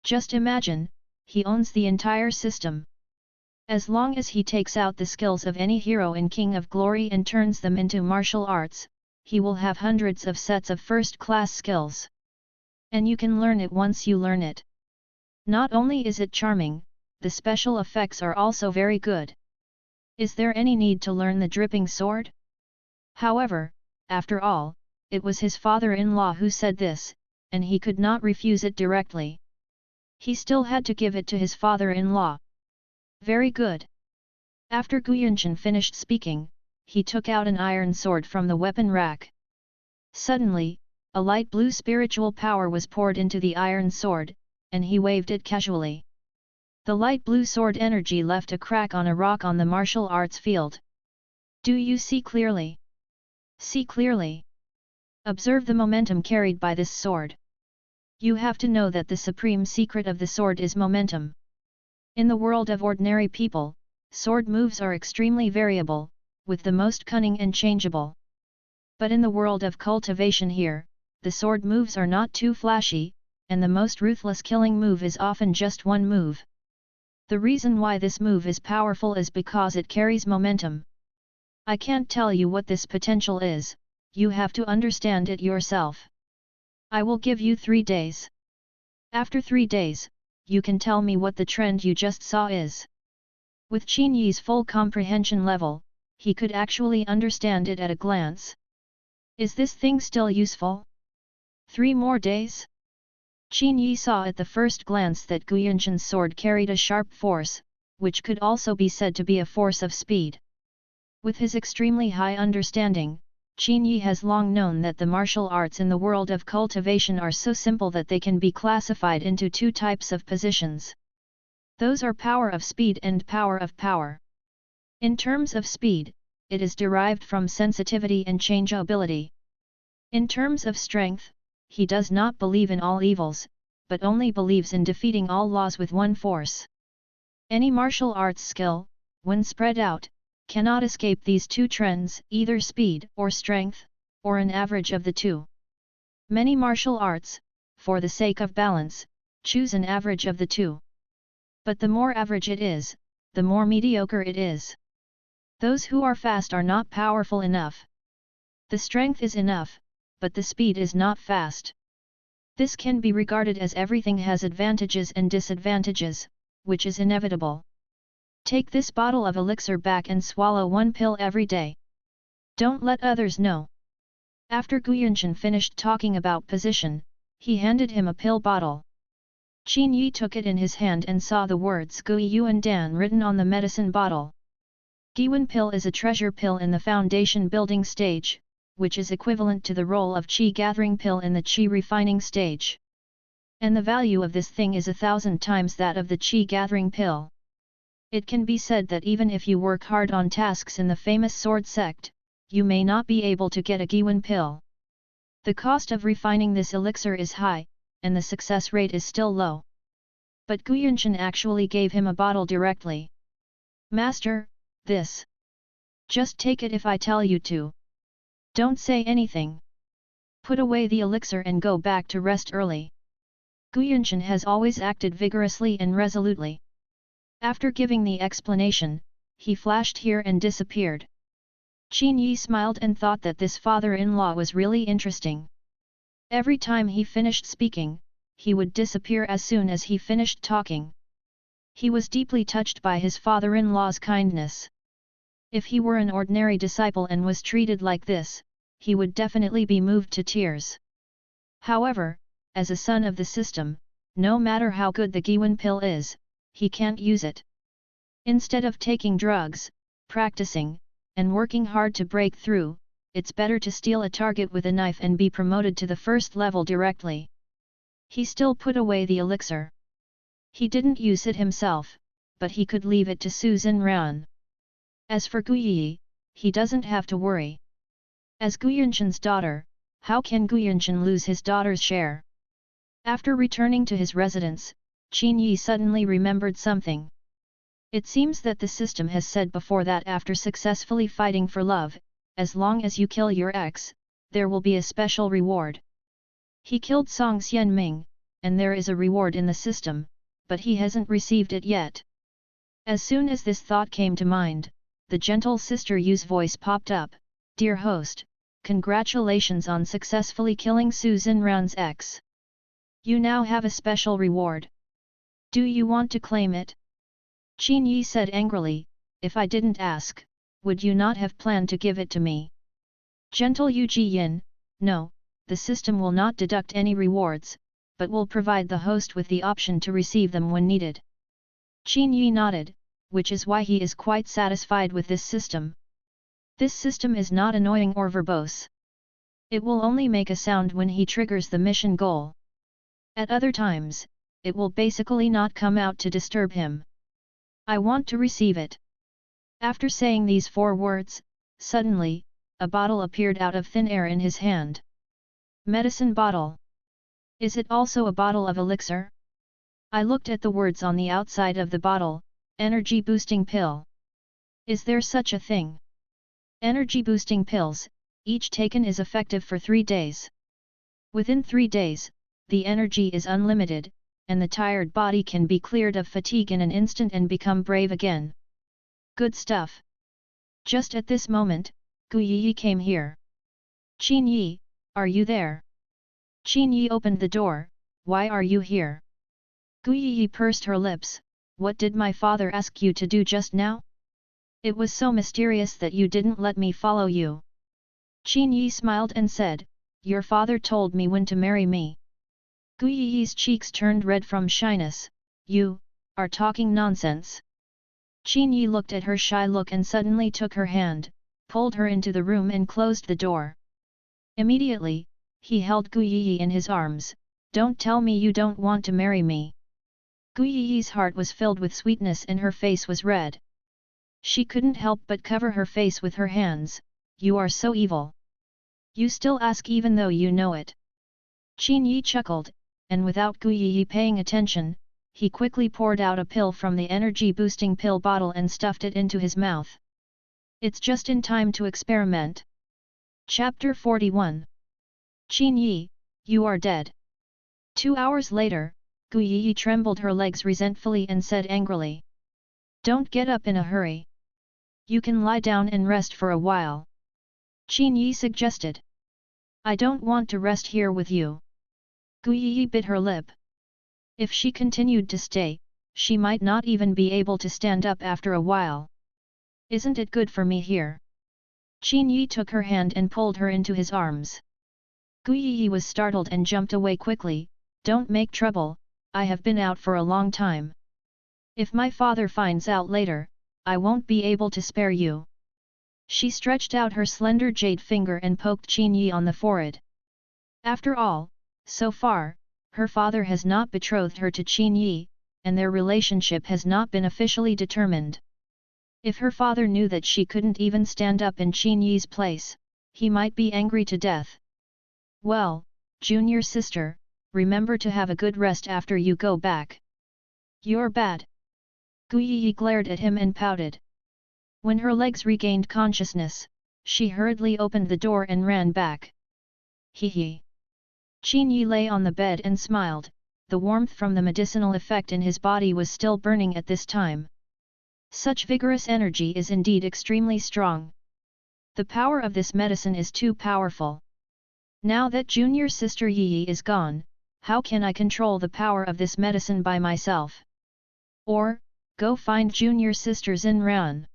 Just imagine, he owns the entire system. As long as he takes out the skills of any hero in King of Glory and turns them into martial arts, he will have hundreds of sets of first-class skills. And you can learn it once you learn it. Not only is it charming, the special effects are also very good. Is there any need to learn the dripping sword? However, after all, it was his father-in-law who said this, and he could not refuse it directly. He still had to give it to his father-in-law. Very good. After Guyanchen finished speaking, he took out an iron sword from the weapon rack. Suddenly, a light blue spiritual power was poured into the iron sword, and he waved it casually. The light blue sword energy left a crack on a rock on the martial arts field. Do you see clearly? See clearly. Observe the momentum carried by this sword. You have to know that the supreme secret of the sword is momentum. In the world of ordinary people, sword moves are extremely variable, with the most cunning and changeable. But in the world of cultivation here, the sword moves are not too flashy, and the most ruthless killing move is often just one move. The reason why this move is powerful is because it carries momentum. I can't tell you what this potential is, you have to understand it yourself. I will give you 3 days. After 3 days, you can tell me what the trend you just saw is. With Qin Yi's full comprehension level, he could actually understand it at a glance. Is this thing still useful? 3 more days? Qin Yi saw at the first glance that Guyanchen's sword carried a sharp force, which could also be said to be a force of speed. With his extremely high understanding, Qin Yi has long known that the martial arts in the world of cultivation are so simple that they can be classified into 2 types of positions. Those are power of speed and power of power. In terms of speed, it is derived from sensitivity and changeability. In terms of strength, he does not believe in all evils, but only believes in defeating all laws with one force. Any martial arts skill, when spread out, cannot escape these two trends, either speed or strength, or an average of the two. Many martial arts, for the sake of balance, choose an average of the two. But the more average it is, the more mediocre it is. Those who are fast are not powerful enough. The strength is enough, but the speed is not fast. This can be regarded as everything has advantages and disadvantages, which is inevitable. Take this bottle of elixir back and swallow one pill every day. Don't let others know. After Guyanchen finished talking about position, he handed him a pill bottle. Qin Yi took it in his hand and saw the words Gui Yuan Dan written on the medicine bottle. Giwan pill is a treasure pill in the foundation building stage, which is equivalent to the role of Qi gathering pill in the Qi refining stage. And the value of this thing is 1,000 times that of the Qi gathering pill. It can be said that even if you work hard on tasks in the famous sword sect, you may not be able to get a Giwan pill. The cost of refining this elixir is high, and the success rate is still low. But Guyanchen actually gave him a bottle directly. Master, this. Just take it if I tell you to. Don't say anything. Put away the elixir and go back to rest early. Guyanchen has always acted vigorously and resolutely. After giving the explanation, he flashed here and disappeared. Qin Yi smiled and thought that this father-in-law was really interesting. Every time he finished speaking, he would disappear as soon as he finished talking. He was deeply touched by his father-in-law's kindness. If he were an ordinary disciple and was treated like this, he would definitely be moved to tears. However, as a son of the system, no matter how good the Giwan pill is, he can't use it. Instead of taking drugs, practicing, and working hard to break through, it's better to steal a target with a knife and be promoted to the first level directly. He still put away the elixir. He didn't use it himself, but he could leave it to Su Xinran. As for Guyi, he doesn't have to worry. As Guyanchen's daughter, how can Guyanchen lose his daughter's share? After returning to his residence, Qin Yi suddenly remembered something. It seems that the system has said before that after successfully fighting for love, as long as you kill your ex, there will be a special reward. He killed Song Xianming, and there is a reward in the system, but he hasn't received it yet. As soon as this thought came to mind, the gentle Sister Yu's voice popped up, "Dear host, congratulations on successfully killing Su Xinran's ex. You now have a special reward. Do you want to claim it?" Qin Yi said angrily, "If I didn't ask, would you not have planned to give it to me?" Gentle Yu Jiyin, "No, the system will not deduct any rewards, but will provide the host with the option to receive them when needed." Qin Yi nodded, which is why he is quite satisfied with this system. This system is not annoying or verbose. It will only make a sound when he triggers the mission goal. At other times, it will basically not come out to disturb him. "I want to receive it." After saying these 4 words, suddenly, a bottle appeared out of thin air in his hand. Medicine bottle. Is it also a bottle of elixir? I looked at the words on the outside of the bottle, energy boosting pill. Is there such a thing? Energy boosting pills, each taken is effective for 3 days. Within 3 days, the energy is unlimited, and the tired body can be cleared of fatigue in an instant and become brave again. Good stuff. Just at this moment, Gu Yi came here. "Qin Yi, are you there?" Qin Yi opened the door, "Why are you here?" Gu Yi pursed her lips, "What did my father ask you to do just now? It was so mysterious that you didn't let me follow you." Qin Yi smiled and said, "Your father told me when to marry me." Gu Yi's cheeks turned red from shyness. "You are talking nonsense." Qin Yi looked at her shy look and suddenly took her hand, pulled her into the room and closed the door. Immediately, he held Gu Yi in his arms. "Don't tell me you don't want to marry me." Gu Yi's heart was filled with sweetness and her face was red. She couldn't help but cover her face with her hands. You are so evil. You still ask even though you know it. Qin Yi chuckled, and without Gu Yi paying attention, he quickly poured out a pill from the energy-boosting pill bottle and stuffed it into his mouth. It's just in time to experiment. Chapter 41. Qin Yi, you are dead. 2 hours later, Gu Yi trembled her legs resentfully and said angrily. Don't get up in a hurry. You can lie down and rest for a while. Qin Yi suggested. I don't want to rest here with you. Gu Yi bit her lip. If she continued to stay, she might not even be able to stand up after a while. Isn't it good for me here? Qin Yi took her hand and pulled her into his arms. Gu Yi was startled and jumped away quickly. Don't make trouble, I have been out for a long time. If my father finds out later, I won't be able to spare you. She stretched out her slender jade finger and poked Qin Yi on the forehead. After all, so far, her father has not betrothed her to Qin Yi, and their relationship has not been officially determined. If her father knew that she couldn't even stand up in Qin Yi's place, he might be angry to death. Well, junior sister, remember to have a good rest after you go back. You're bad. Gu Yi glared at him and pouted. When her legs regained consciousness, she hurriedly opened the door and ran back. Hee hee. Qin Yi lay on the bed and smiled. The warmth from the medicinal effect in his body was still burning at this time. Such vigorous energy is indeed extremely strong. The power of this medicine is too powerful. Now that junior sister Yi is gone, how can I control the power of this medicine by myself? Or, go find junior sister Xinran.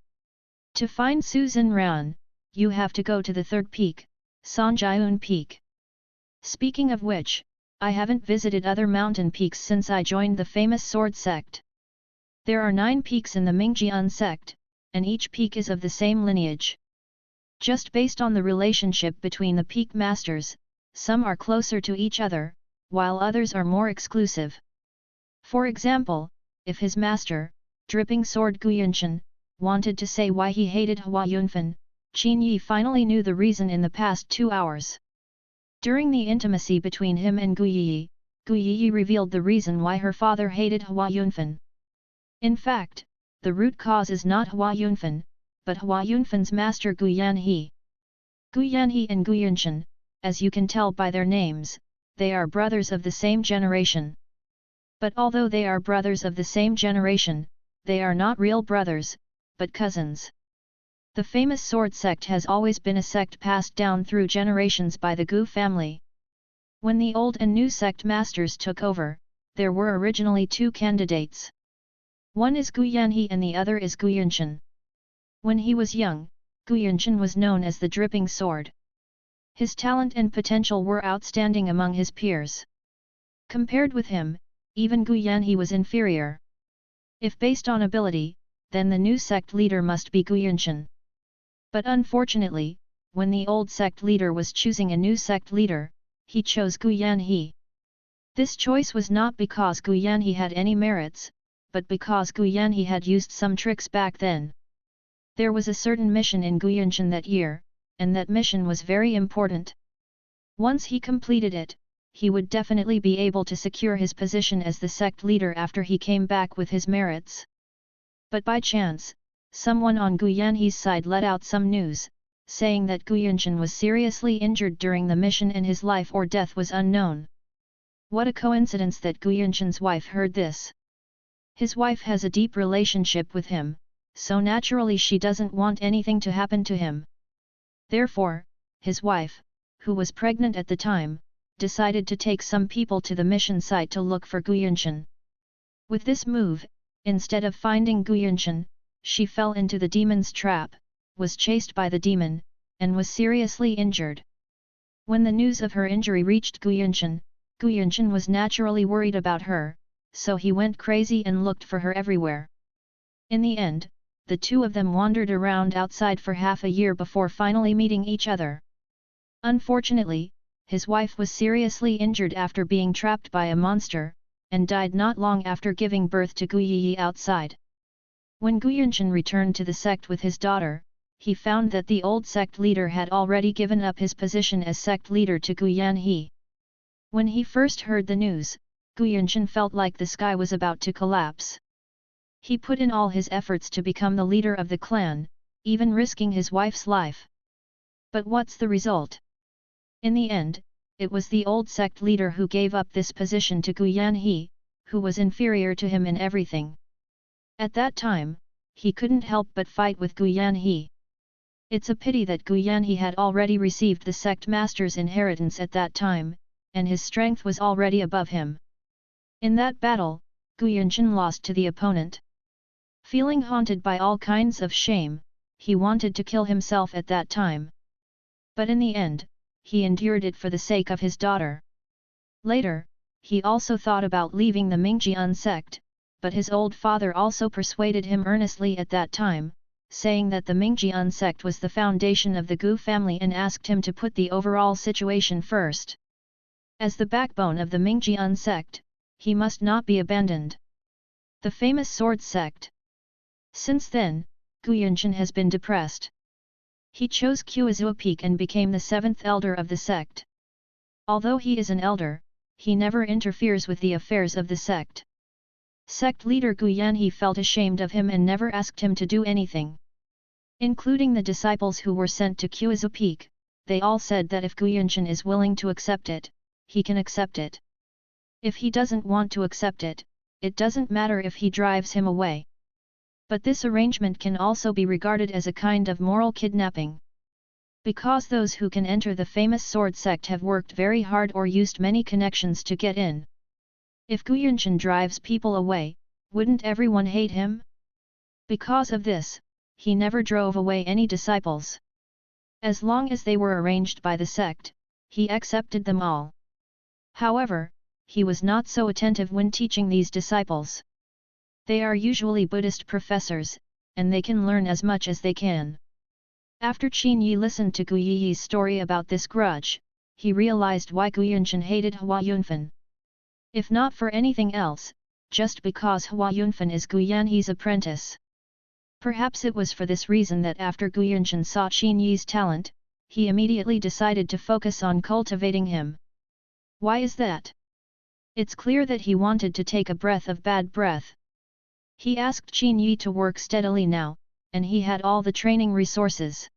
To find Su Xinran, you have to go to the third peak, Sanjiun Peak. Speaking of which, I haven't visited other mountain peaks since I joined the famous sword sect. There are 9 peaks in the Mingjian sect, and each peak is of the same lineage. Just based on the relationship between the peak masters, some are closer to each other, while others are more exclusive. For example, if his master, Dripping Sword Guyanshan, wanted to say why he hated Hua Yunfan, Qin Yi finally knew the reason in the past 2 hours. During the intimacy between him and Gu Yi revealed the reason why her father hated Hua Yunfan. In fact, the root cause is not Hua Yunfan, but Hua Yunfan's master Gu Yanhe. Gu Yanhe and Gu Yanshan, as you can tell by their names, they are brothers of the same generation. But although they are brothers of the same generation, they are not real brothers, but cousins. The famous sword sect has always been a sect passed down through generations by the Gu family. When the old and new sect masters took over, there were originally 2 candidates. One is Gu Yanhe and the other is Gu Yanshan. When he was young, Gu Yanshan was known as the Dripping Sword. His talent and potential were outstanding among his peers. Compared with him, even Gu Yanhe was inferior. If based on ability, then the new sect leader must be Gu Yanshan. But unfortunately, when the old sect leader was choosing a new sect leader, he chose Gu Yanhe. This choice was not because Gu Yanhe had any merits, but because Gu Yanhe had used some tricks back then. There was a certain mission in Gu Yanshan that year, and that mission was very important. Once he completed it, he would definitely be able to secure his position as the sect leader after he came back with his merits. But by chance, someone on Gu Yanhe's side let out some news, saying that Gu Yanshan was seriously injured during the mission and his life or death was unknown. What a coincidence that Gu Yanshan's wife heard this. His wife has a deep relationship with him, so naturally she doesn't want anything to happen to him. Therefore, his wife, who was pregnant at the time, decided to take some people to the mission site to look for Gu Yanshan. With this move, instead of finding Gu Yanshan, she fell into the demon's trap, was chased by the demon, and was seriously injured. When the news of her injury reached Gu Yanshan was naturally worried about her, so he went crazy and looked for her everywhere. In the end, the 2 of them wandered around outside for half a year before finally meeting each other. Unfortunately, his wife was seriously injured after being trapped by a monster, and died not long after giving birth to Gu Yi outside. When Gu Yunshan returned to the sect with his daughter, he found that the old sect leader had already given up his position as sect leader to Gu Yanhe. When he first heard the news, Gu Yunshan felt like the sky was about to collapse. He put in all his efforts to become the leader of the clan, even risking his wife's life. But what's the result? In the end, it was the old sect leader who gave up this position to Gu Yanhe, who was inferior to him in everything. At that time, he couldn't help but fight with Gu Yanhe. It's a pity that Gu Yanhe had already received the sect master's inheritance at that time, and his strength was already above him. In that battle, Gu Yunshan lost to the opponent. Feeling haunted by all kinds of shame, he wanted to kill himself at that time. But in the end, he endured it for the sake of his daughter. Later, he also thought about leaving the Mingjian sect, but his old father also persuaded him earnestly at that time, saying that the Mingjian sect was the foundation of the Gu family and asked him to put the overall situation first. As the backbone of the Mingjian sect, he must not be abandoned. The famous sword sect. Since then, Gu Yunshan has been depressed. He chose Usse Peak and became the seventh elder of the sect. Although he is an elder, he never interferes with the affairs of the sect. Sect leader Gu Yanhe felt ashamed of him and never asked him to do anything. Including the disciples who were sent to Usse Peak, they all said that if Gu Yunshan is willing to accept it, he can accept it. If he doesn't want to accept it, it doesn't matter if he drives him away. But this arrangement can also be regarded as a kind of moral kidnapping. Because those who can enter the famous sword sect have worked very hard or used many connections to get in. If Gu Yunshan drives people away, wouldn't everyone hate him? Because of this, he never drove away any disciples. As long as they were arranged by the sect, he accepted them all. However, he was not so attentive when teaching these disciples. They are usually Buddhist professors, and they can learn as much as they can. After Qin Yi listened to Gu Yi's story about this grudge, he realized why Gu Yunshan hated Hua Yunfan. If not for anything else, just because Hua Yunfan is Gu Yanhe's apprentice. Perhaps it was for this reason that after Gu Yunshan saw Qin Yi's talent, he immediately decided to focus on cultivating him. Why is that? It's clear that he wanted to take a breath of bad breath. He asked Qin Yi to work steadily now, and he had all the training resources.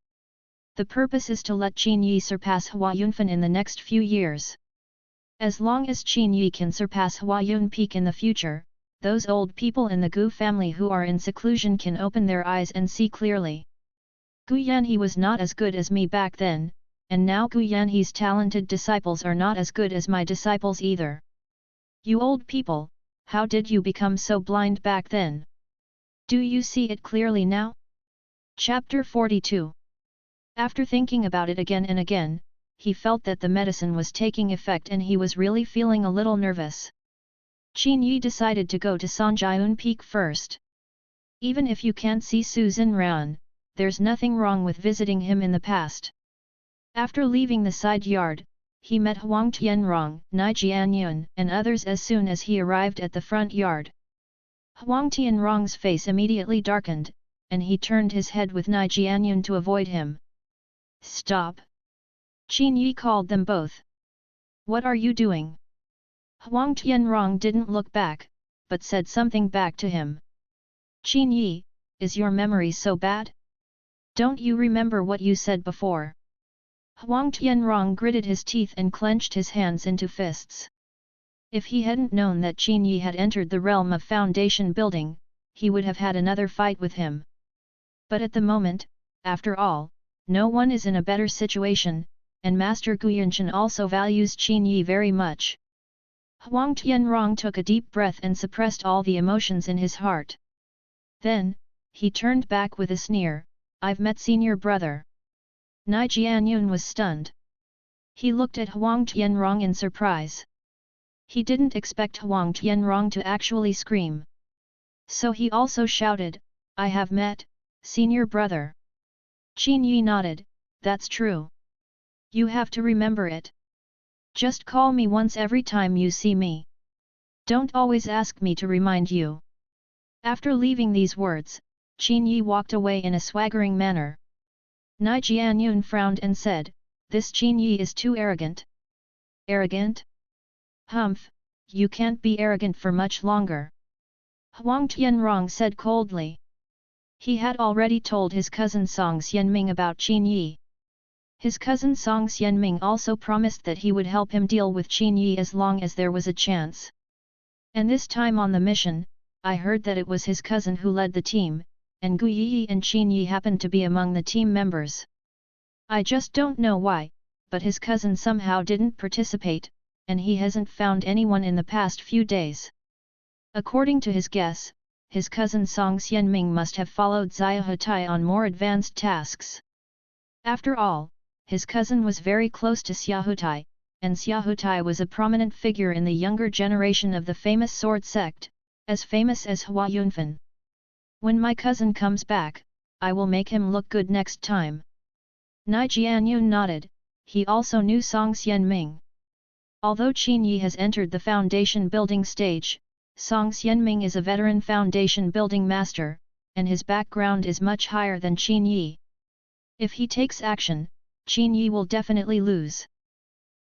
The purpose is to let Qin Yi surpass Hua Yunfan in the next few years. As long as Qin Yi can surpass Hua Yun Peak in the future, those old people in the Gu family who are in seclusion can open their eyes and see clearly. Gu Yanhe was not as good as me back then, and now Gu Yanhe's talented disciples are not as good as my disciples either. You old people, how did you become so blind back then? Do you see it clearly now? Chapter 42. After thinking about it again and again, he felt that the medicine was taking effect and he was really feeling a little nervous. Qin Yi decided to go to Sanjian Peak first. Even if you can't see Su Zhenran, there's nothing wrong with visiting him in the past. After leaving the side yard, he met Huang Tianrong, Nai Jianyun, and others as soon as he arrived at the front yard. Huang Tianrong's face immediately darkened, and he turned his head with Nai Jianyun to avoid him. Stop! Qin Yi called them both. What are you doing? Huang Tianrong didn't look back, but said something back to him. Qin Yi, is your memory so bad? Don't you remember what you said before? Huang Tianrong gritted his teeth and clenched his hands into fists. If he hadn't known that Qin Yi had entered the realm of foundation building, he would have had another fight with him. But at the moment, after all, no one is in a better situation, and Master Gu Yunshan also values Qin Yi very much. Huang Tianrong took a deep breath and suppressed all the emotions in his heart. Then, he turned back with a sneer, I've met senior brother. Nai Jianyun was stunned. He looked at Huang Tianrong in surprise. He didn't expect Huang Tianrong to actually scream. So he also shouted, I have met, senior brother. Qin Yi nodded, that's true. You have to remember it. Just call me once every time you see me. Don't always ask me to remind you. After leaving these words, Qin Yi walked away in a swaggering manner. Ni Jianyun frowned and said, "This Qin Yi is too arrogant." "Arrogant? Humph, you can't be arrogant for much longer," Huang Tianrong said coldly. He had already told his cousin Song Xianming about Qin Yi. His cousin Song Xianming also promised that he would help him deal with Qin Yi as long as there was a chance. And this time on the mission, I heard that it was his cousin who led the team, and Gu Yi and Qin Yi happened to be among the team members. I just don't know why, but his cousin somehow didn't participate, and he hasn't found anyone in the past few days. According to his guess, his cousin Song Xianming must have followed Xiaohutai on more advanced tasks. After all, his cousin was very close to Xiaohutai, and Xiaohutai was a prominent figure in the younger generation of the famous sword sect, as famous as Hua Yunfan. When my cousin comes back, I will make him look good next time. Ni Jianyun nodded, he also knew Song Xianming. Although Qin Yi has entered the foundation building stage, Song Xianming is a veteran foundation building master, and his background is much higher than Qin Yi. If he takes action, Qin Yi will definitely lose.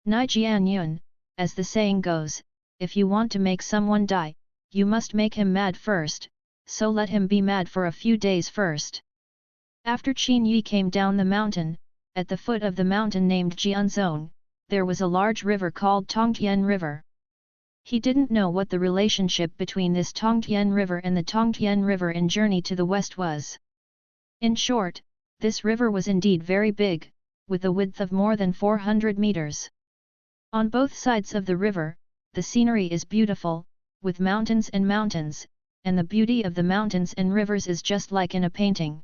Ni Jianyun, as the saying goes, if you want to make someone die, you must make him mad first, so let him be mad for a few days first. After Qin Yi came down the mountain, at the foot of the mountain named Jianzong, there was a large river called Tongtian River. He didn't know what the relationship between this Tongtian River and the Tongtian River in Journey to the West was. In short, this river was indeed very big, with a width of more than 400 meters. On both sides of the river, the scenery is beautiful, with mountains, and the beauty of the mountains and rivers is just like in a painting.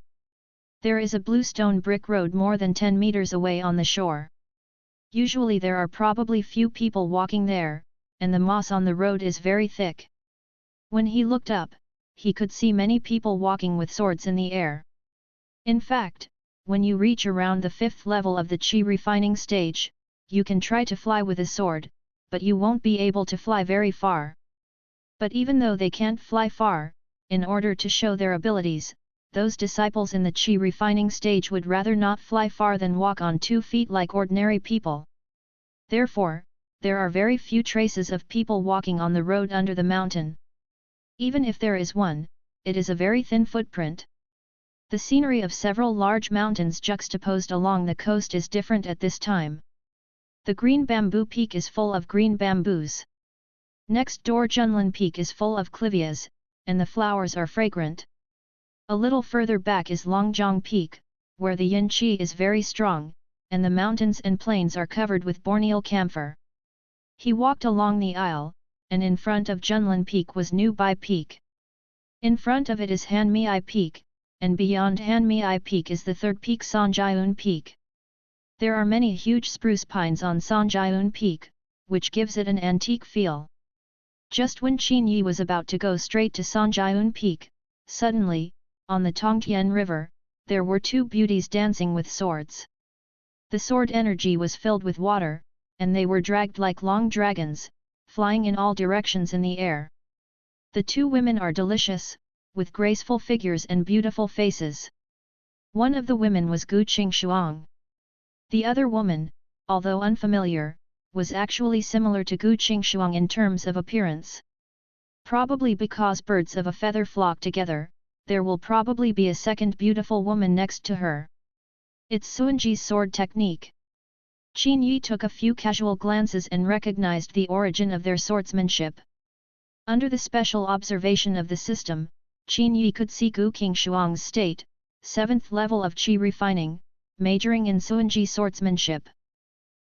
There is a blue stone brick road more than 10 meters away on the shore. Usually there are probably few people walking there, and the moss on the road is very thick. When he looked up, he could see many people walking with swords in the air. In fact, when you reach around the 5th level of the Qi refining stage, you can try to fly with a sword, but you won't be able to fly very far. But even though they can't fly far, in order to show their abilities, those disciples in the Qi refining stage would rather not fly far than walk on 2 feet like ordinary people. Therefore, there are very few traces of people walking on the road under the mountain. Even if there is one, it is a very thin footprint. The scenery of several large mountains juxtaposed along the coast is different at this time. The green bamboo peak is full of green bamboos. Next door Junlin Peak is full of clivias, and the flowers are fragrant. A little further back is Longjiang Peak, where the yin qi is very strong, and the mountains and plains are covered with Borneal camphor. He walked along the aisle, and in front of Junlin Peak was Nu Bai Peak. In front of it is Hanmei Peak, and beyond Hanmei Peak is the third peak Sanjiun Peak. There are many huge spruce pines on Sanjiun Peak, which gives it an antique feel. Just when Qin Yi was about to go straight to Sanjiun Peak, suddenly, on the Tongtian River, there were 2 beauties dancing with swords. The sword energy was filled with water, and they were dragged like long dragons, flying in all directions in the air. The 2 women are delicious, with graceful figures and beautiful faces. One of the women was Gu Qingshuang. The other woman, although unfamiliar, was actually similar to Gu Qingshuang in terms of appearance. Probably because birds of a feather flock together, there will probably be a second beautiful woman next to her. It's Suanji's sword technique. Qin Yi took a few casual glances and recognized the origin of their swordsmanship. Under the special observation of the system, Qin Yi could see Gu Qingshuang's state, 7th level of Qi refining, majoring in Suanji swordsmanship.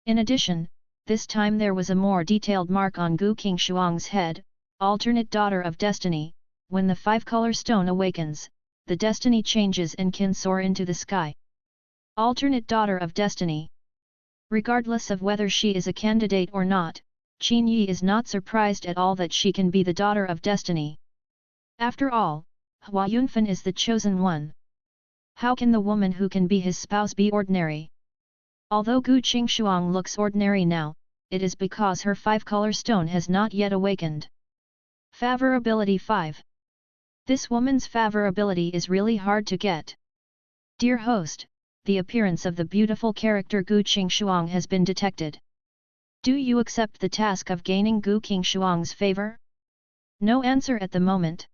In addition, this time there was a more detailed mark on Gu Qingshuang's head, alternate daughter of destiny. When the 5-color stone awakens, the destiny changes and can soar into the sky. Alternate daughter of destiny. Regardless of whether she is a candidate or not, Qin Yi is not surprised at all that she can be the daughter of destiny. After all, Hua Yunfan is the chosen one. How can the woman who can be his spouse be ordinary? Although Gu Qingshuang looks ordinary now, it is because her 5-color stone has not yet awakened. Favorability 5. This woman's favorability is really hard to get. Dear host, the appearance of the beautiful character Gu Qingshuang has been detected. Do you accept the task of gaining Gu Qingshuang's favor? No answer at the moment.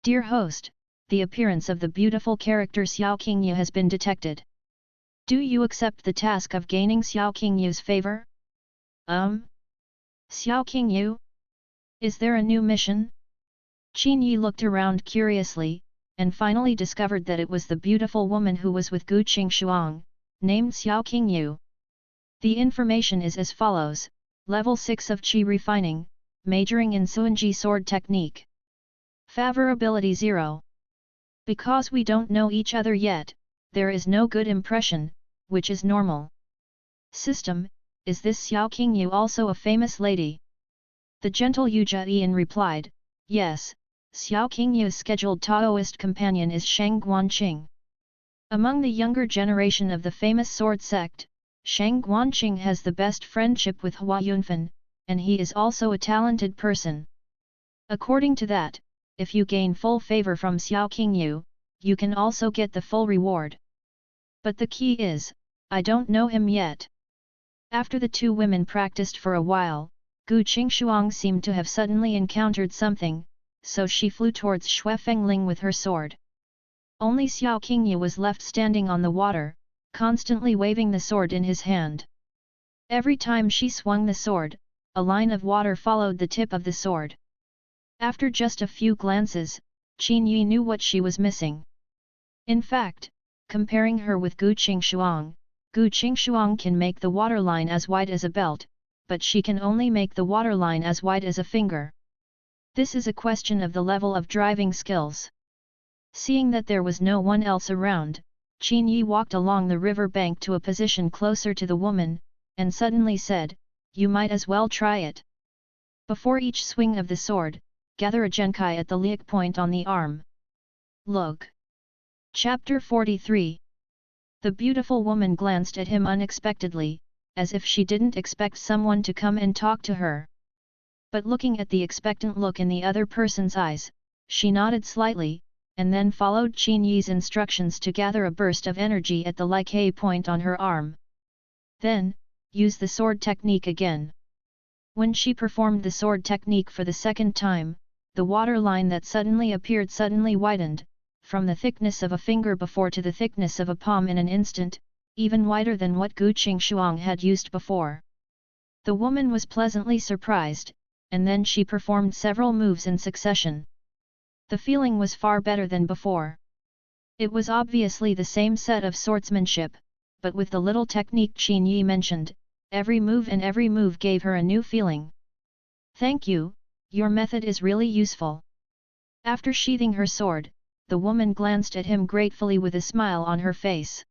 Dear host, the appearance of the beautiful character Xiao Qingyu has been detected. Do you accept the task of gaining Xiao Qingyu's favor? Xiao Qingyu? Is there a new mission? Qin Yi looked around curiously, and finally discovered that it was the beautiful woman who was with Gu Qingshuang, named Xiao Qingyu. The information is as follows: Level 6 of Qi Refining, majoring in Suanji sword technique. Favorability 0. Because we don't know each other yet, there is no good impression, which is normal. System: is this Xiao Qingyu also a famous lady? The gentle Yu Jian replied, yes, Xiao Qingyu's scheduled Taoist companion is Shang Guanqing. Among the younger generation of the famous sword sect, Shang Guanqing has the best friendship with Hua Yunfan, and he is also a talented person. According to that, if you gain full favor from Xiao Qingyu, you can also get the full reward. But the key is, I don't know him yet. After the two women practiced for a while, Gu Qingshuang seemed to have suddenly encountered something, so she flew towards Xue Fengling with her sword. Only Xiao Qingyu was left standing on the water, constantly waving the sword in his hand. Every time she swung the sword, a line of water followed the tip of the sword. After just a few glances, Qin Yi knew what she was missing. In fact, comparing her with Gu Qingshuang can make the waterline as wide as a belt, but she can only make the waterline as wide as a finger. This is a question of the level of driving skills. Seeing that there was no one else around, Qin Yi walked along the river bank to a position closer to the woman, and suddenly said, "You might as well try it. Before each swing of the sword, gather a genkai at the liak point on the arm." Look. Chapter 43. The beautiful woman glanced at him unexpectedly, as if she didn't expect someone to come and talk to her. But looking at the expectant look in the other person's eyes, she nodded slightly, and then followed Qin Yi's instructions to gather a burst of energy at the like point on her arm. Then, use the sword technique again. When she performed the sword technique for the second time, the water line that suddenly appeared suddenly widened, from the thickness of a finger before to the thickness of a palm in an instant, even wider than what Gu Qingshuang had used before. The woman was pleasantly surprised, and then she performed several moves in succession. The feeling was far better than before. It was obviously the same set of swordsmanship, but with the little technique Qin Yi mentioned, every move gave her a new feeling. "Thank you, your method is really useful." After sheathing her sword, the woman glanced at him gratefully with a smile on her face.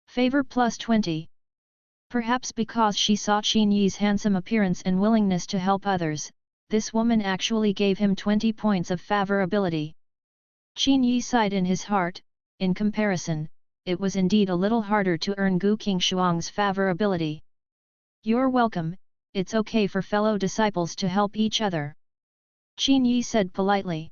Favor plus 20. Perhaps because she saw Qin Yi's handsome appearance and willingness to help others, this woman actually gave him 20 points of favorability. Qin Yi sighed in his heart. In comparison, it was indeed a little harder to earn Gu Qingshuang's favorability. "You're welcome, it's okay for fellow disciples to help each other," Qin Yi said politely.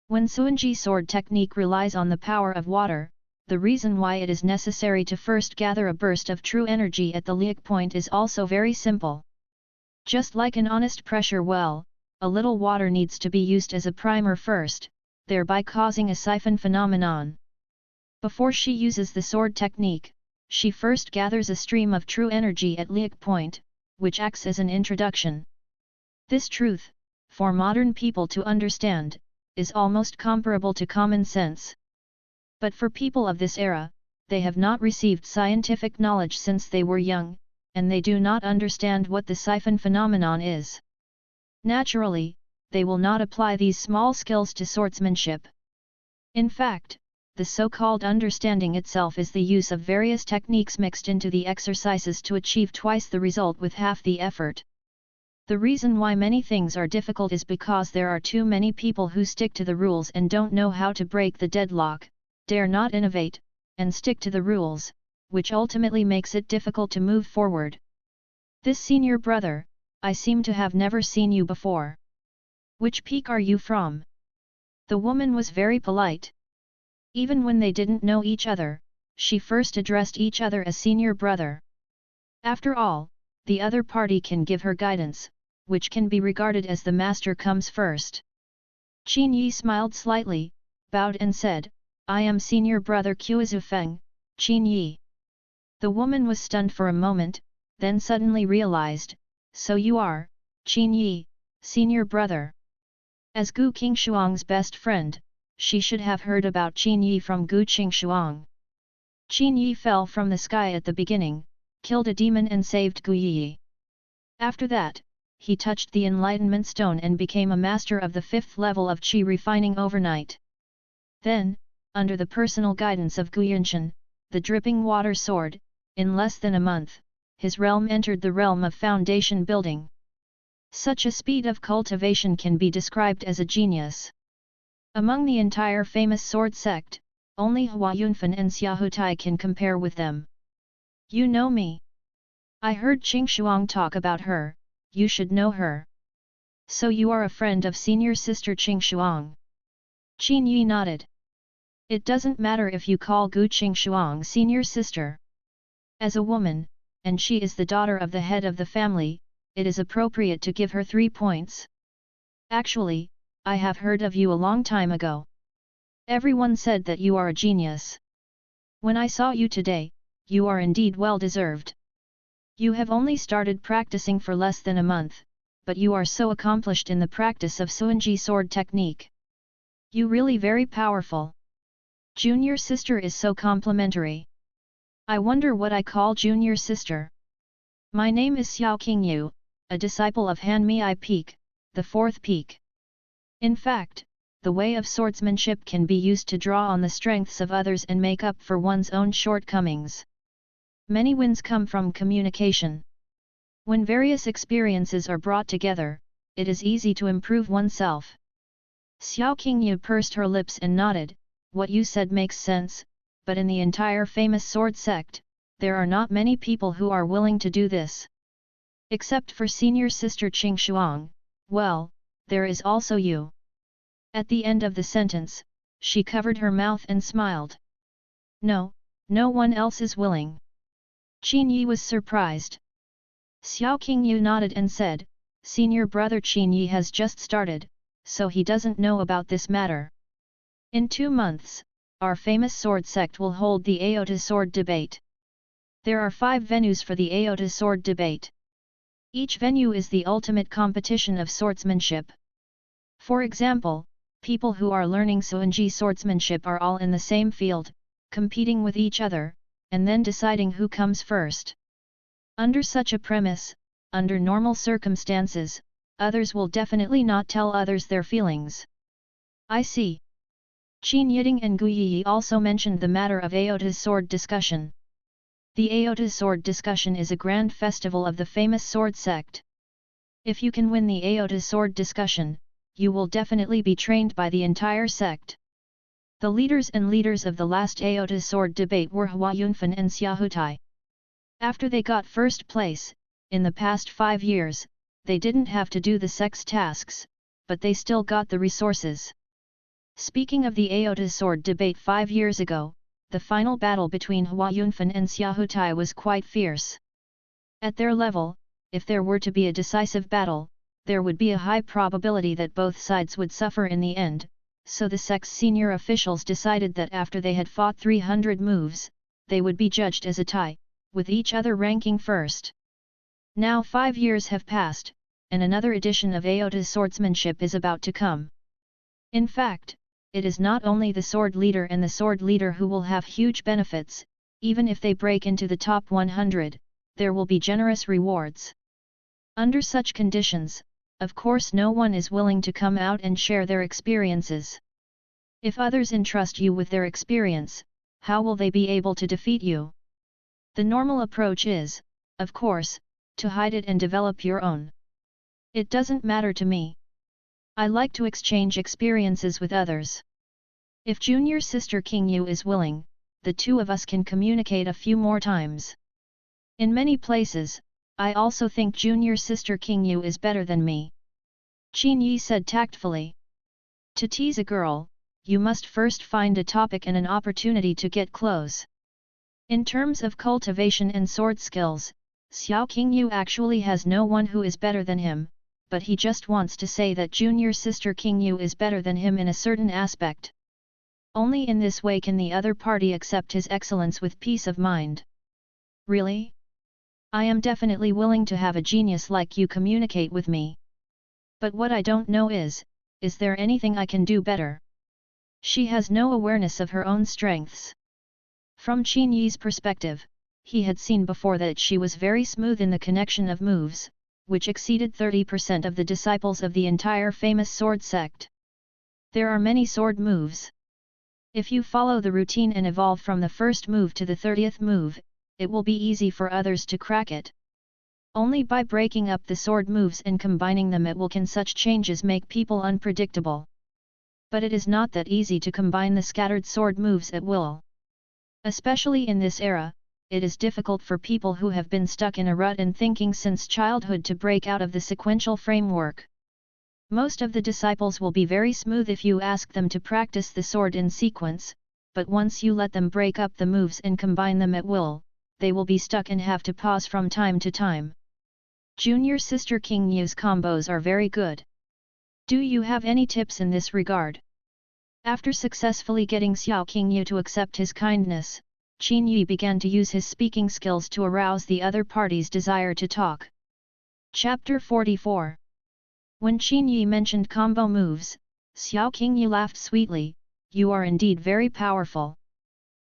When Suanji sword technique relies on the power of water, the reason why it is necessary to first gather a burst of true energy at the liak point is also very simple. Just like an honest pressure well, a little water needs to be used as a primer first, thereby causing a siphon phenomenon. Before she uses the sword technique, she first gathers a stream of true energy at liak point, which acts as an introduction. This truth, for modern people to understand, is almost comparable to common sense. But for people of this era, they have not received scientific knowledge since they were young, and they do not understand what the siphon phenomenon is. Naturally, they will not apply these small skills to swordsmanship. In fact, the so-called understanding itself is the use of various techniques mixed into the exercises to achieve twice the result with half the effort. The reason why many things are difficult is because there are too many people who stick to the rules and don't know how to break the deadlock, dare not innovate, and stick to the rules, which ultimately makes it difficult to move forward. "This senior brother, I seem to have never seen you before. Which peak are you from?" The woman was very polite. Even when they didn't know each other, she first addressed each other as senior brother. After all, the other party can give her guidance, which can be regarded as the master comes first. Qin Yi smiled slightly, bowed and said, I am senior brother Qiuzu Feng, Qin Yi. The woman was stunned for a moment, then suddenly realized, so you are, Qin Yi, senior brother. As Gu Qingshuang's best friend, she should have heard about Qin Yi from Gu Qingshuang. Qin Yi fell from the sky at the beginning, killed a demon and saved Gu Yi. After that, he touched the enlightenment stone and became a master of the 5th level of qi refining overnight. Then, under the personal guidance of Gu Yinshan, the dripping water sword, in less than a month, his realm entered the realm of foundation building. Such a speed of cultivation can be described as a genius. Among the entire famous sword sect, only Hua Yunfan and Xiaohutai can compare with them. You know me. I heard Qingshuang talk about her, you should know her. So you are a friend of senior sister Qingshuang. Qin Yi nodded. It doesn't matter if you call Gu Qingshuang senior sister. As a woman, and she is the daughter of the head of the family, it is appropriate to give her 3 points. Actually, I have heard of you a long time ago. Everyone said that you are a genius. When I saw you today, you are indeed well deserved. You have only started practicing for less than a month, but you are so accomplished in the practice of Suanji sword technique. You really very powerful. Junior sister is so complimentary. I wonder what I call junior sister. My name is Xiao Qingyu, a disciple of Han Mi Peak, the 4th peak. In fact, the way of swordsmanship can be used to draw on the strengths of others and make up for one's own shortcomings. Many wins come from communication. When various experiences are brought together, it is easy to improve oneself. Xiao Qingyu pursed her lips and nodded, what you said makes sense, but in the entire famous sword sect, there are not many people who are willing to do this. Except for senior sister Qingshuang, well, there is also you. At the end of the sentence, she covered her mouth and smiled. No, no one else is willing. Qin Yi was surprised. Xiao Qingyu nodded and said, senior brother Qin Yi has just started, so he doesn't know about this matter. In 2 months, our famous sword sect will hold the Aota sword debate. There are 5 venues for the Aota sword debate. Each venue is the ultimate competition of swordsmanship. For example, people who are learning Suanji swordsmanship are all in the same field, competing with each other, and then deciding who comes first. Under such a premise, under normal circumstances, others will definitely not tell others their feelings. I see. Qin Yiting and Gu Yi also mentioned the matter of Aota's sword discussion. The Aota sword discussion is a grand festival of the famous sword sect. If you can win the Aota sword discussion, you will definitely be trained by the entire sect. The leaders of the last Aota sword debate were Hua Yunfan and Xiaohutai. After they got first place, in the past 5 years, they didn't have to do the sect's tasks, but they still got the resources. Speaking of the Aota sword debate 5 years ago, the final battle between Hua Yunfan and Xiaohutai was quite fierce. At their level, if there were to be a decisive battle, there would be a high probability that both sides would suffer in the end, so the sect's senior officials decided that after they had fought 300 moves, they would be judged as a tie, with each other ranking first. Now 5 years have passed, and another edition of Aota's swordsmanship is about to come. In fact, it is not only the sword leader and the sword leader who will have huge benefits, even if they break into the top 100, there will be generous rewards. Under such conditions, of course no one is willing to come out and share their experiences. If others entrust you with their experience, how will they be able to defeat you? The normal approach is, of course, to hide it and develop your own. It doesn't matter to me. I like to exchange experiences with others. If junior sister Qingyu is willing, the 2 of us can communicate a few more times. In many places, I also think junior sister Qingyu is better than me. Qin Yi said tactfully. To tease a girl, you must first find a topic and an opportunity to get close. In terms of cultivation and sword skills, Xiao Qingyu actually has no one who is better than him, but he just wants to say that junior sister Qingyu is better than him in a certain aspect. Only in this way can the other party accept his excellence with peace of mind. Really? I am definitely willing to have a genius like you communicate with me. But what I don't know is there anything I can do better? She has no awareness of her own strengths. From Qin Yi's perspective, he had seen before that she was very smooth in the connection of moves, which exceeded 30% of the disciples of the entire famous sword sect. There are many sword moves. If you follow the routine and evolve from the first move to the 30th move, it will be easy for others to crack it. Only by breaking up the sword moves and combining them can such changes make people unpredictable. But it is not that easy to combine the scattered sword moves at will. Especially in this era, it is difficult for people who have been stuck in a rut and thinking since childhood to break out of the sequential framework. Most of the disciples will be very smooth if you ask them to practice the sword in sequence, but once you let them break up the moves and combine them at will, they will be stuck and have to pause from time to time. Junior sister Qingyu's combos are very good. Do you have any tips in this regard? After successfully getting Xiao Qingyu to accept his kindness, Qin Yi began to use his speaking skills to arouse the other party's desire to talk. Chapter 44. When Qin Yi mentioned combo moves, Xiao Qingyu laughed sweetly. You are indeed very powerful.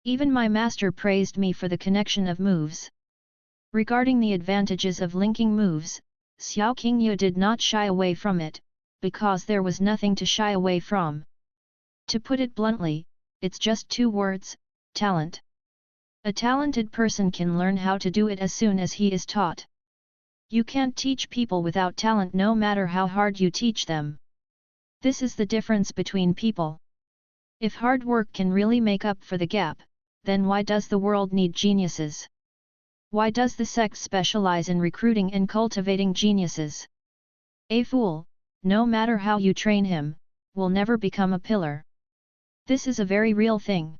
Even my master praised me for the connection of moves. Regarding the advantages of linking moves, Xiao Qingyu did not shy away from it, because there was nothing to shy away from. To put it bluntly, it's just two words: talent. A talented person can learn how to do it as soon as he is taught. You can't teach people without talent no matter how hard you teach them. This is the difference between people. If hard work can really make up for the gap, then why does the world need geniuses? Why does the sect specialize in recruiting and cultivating geniuses? A fool, no matter how you train him, will never become a pillar. This is a very real thing.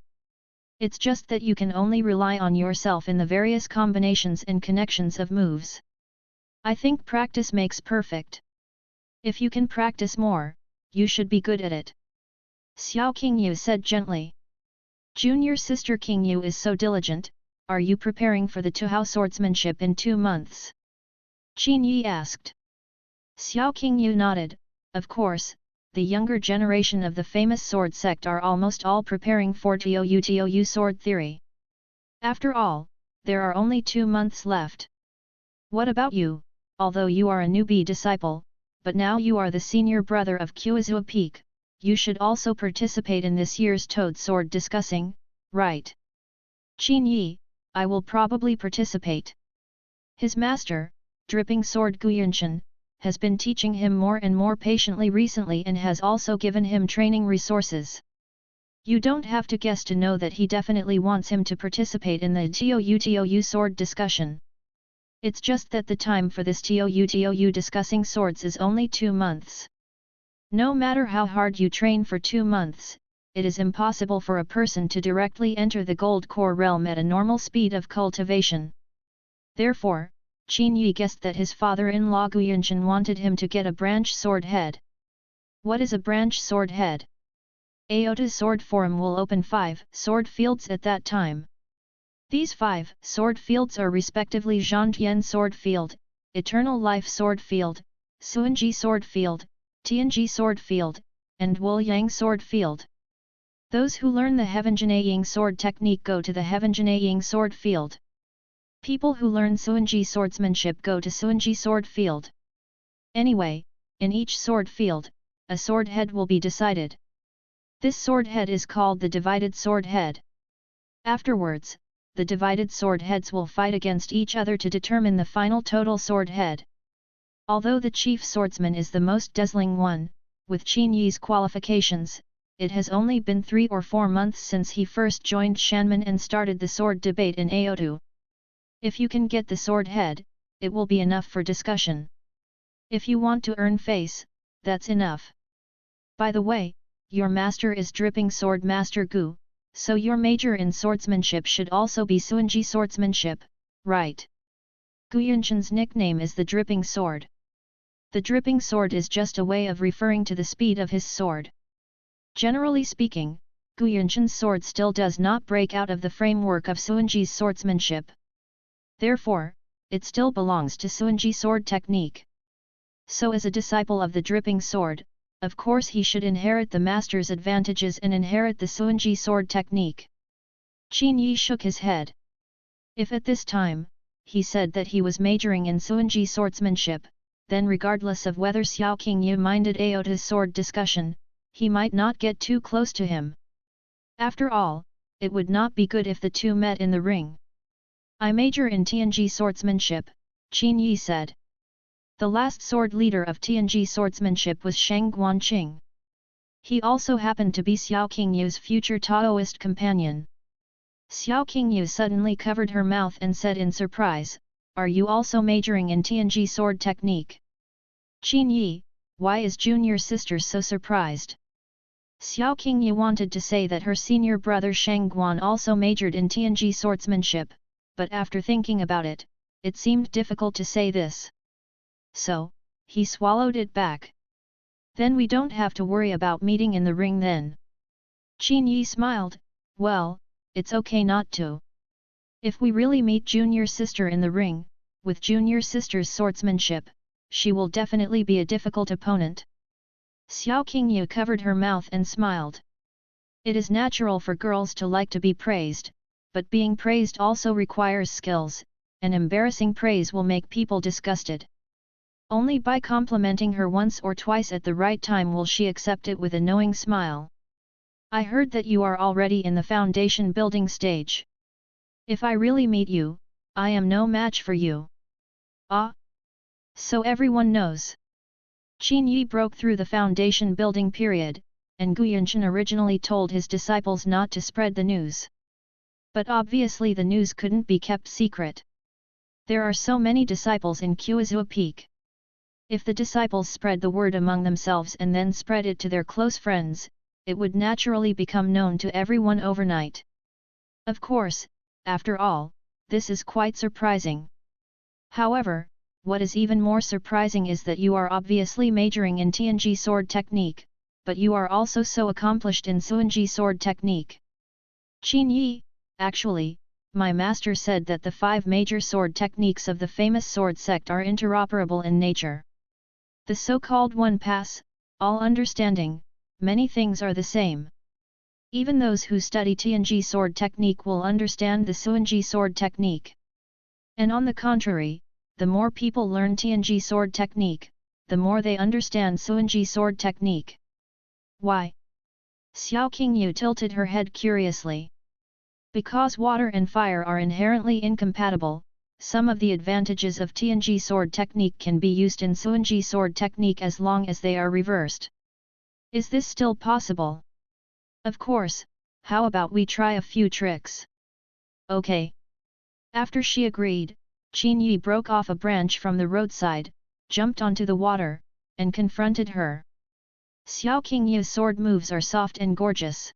It's just that you can only rely on yourself in the various combinations and connections of moves. I think practice makes perfect. If you can practice more, you should be good at it. Xiao Qingyu said gently. Junior sister Qingyu is so diligent. Are you preparing for the Tuhao swordsmanship in 2 months? Qin Yi asked. Xiao Qingyu nodded. Of course, the younger generation of the famous sword sect are almost all preparing for Tou sword theory. After all, there are only 2 months left. What about you? Although you are a newbie disciple, but now you are the senior brother of Qiuzhou Peak, you should also participate in this year's Toad Sword discussing, right? Qin Yi, I will probably participate. His master, Dripping Sword Guyanshan, has been teaching him more and more patiently recently and has also given him training resources. You don't have to guess to know that he definitely wants him to participate in the Tou sword discussion. It's just that the time for this Tou discussing swords is only 2 months. No matter how hard you train for 2 months, it is impossible for a person to directly enter the gold core realm at a normal speed of cultivation. Therefore, Qin Yi guessed that his father-in-law Guyanshan wanted him to get a branch sword head. What is a branch sword head? Aota's sword forum will open 5 sword fields at that time. These 5 sword fields are respectively Zhangtian sword field, Eternal Life sword field, Suanji sword field, Tianji sword field, and Wuoyang sword field. Those who learn the Heavenjanaying sword technique go to the Heavenjanaying sword field. People who learn Suanji swordsmanship go to Suanji sword field. Anyway, in each sword field, a sword head will be decided. This sword head is called the divided sword head. Afterwards, the divided sword heads will fight against each other to determine the final total sword head. Although the chief swordsman is the most dazzling one, with Qin Yi's qualifications, it has only been 3 or 4 months since he first joined Shanman and started the sword debate in Aotu. If you can get the sword head, it will be enough for discussion. If you want to earn face, that's enough. By the way, your master is Dripping Sword Master Gu, so your major in swordsmanship should also be Suanji swordsmanship, right? Gu Yunshan's nickname is the Dripping Sword. The Dripping Sword is just a way of referring to the speed of his sword. Generally speaking, Gu Yunshan's sword still does not break out of the framework of Suanji's swordsmanship. Therefore, it still belongs to Suanji sword technique. So as a disciple of the Dripping Sword, of course he should inherit the master's advantages and inherit the Suanji sword technique. Qin Yi shook his head. If at this time, he said that he was majoring in Suanji swordsmanship, then regardless of whether Xiao Qingyu minded Aota's sword discussion, he might not get too close to him. After all, it would not be good if the two met in the ring. I major in Tianji swordsmanship, Qin Yi said. The last sword leader of Tianji swordsmanship was Sheng Guanqing. He also happened to be Xiao Qingyu's future Taoist companion. Xiao Qingyu suddenly covered her mouth and said in surprise, "Are you also majoring in Tianji sword technique?" Qin Yi, why is junior sister so surprised? Xiao Qingyu wanted to say that her senior brother Sheng Guan also majored in Tianji swordsmanship, but after thinking about it, it seemed difficult to say this. So, he swallowed it back. Then we don't have to worry about meeting in the ring then. Qin Yi smiled, well, it's okay not to. If we really meet junior sister in the ring, with junior sister's swordsmanship, she will definitely be a difficult opponent. Xiao Qingyu covered her mouth and smiled. It is natural for girls to like to be praised, but being praised also requires skills, and embarrassing praise will make people disgusted. Only by complimenting her once or twice at the right time will she accept it with a knowing smile. I heard that you are already in the foundation building stage. If I really meet you, I am no match for you. Ah? So everyone knows. Qin Yi broke through the foundation building period, and Gu Yunshan originally told his disciples not to spread the news. But obviously the news couldn't be kept secret. There are so many disciples in Kuizua Peak. If the disciples spread the word among themselves and then spread it to their close friends, it would naturally become known to everyone overnight. Of course, after all, this is quite surprising. However, what is even more surprising is that you are obviously majoring in Tianji sword technique, but you are also so accomplished in Suanji sword technique. Qin Yi, actually, my master said that the 5 major sword techniques of the famous sword sect are interoperable in nature. The so-called one pass, all understanding, many things are the same. Even those who study Tianji sword technique will understand the Suanji sword technique. And on the contrary, the more people learn Tianji sword technique, the more they understand Suanji sword technique. Why? Xiao Qingyu tilted her head curiously. Because water and fire are inherently incompatible, some of the advantages of Tianji sword technique can be used in Suanji sword technique as long as they are reversed. Is this still possible? Of course, how about we try a few tricks? Okay. After she agreed, Qin Yi broke off a branch from the roadside, jumped onto the water, and confronted her. Xiao Qingyu's sword moves are soft and gorgeous.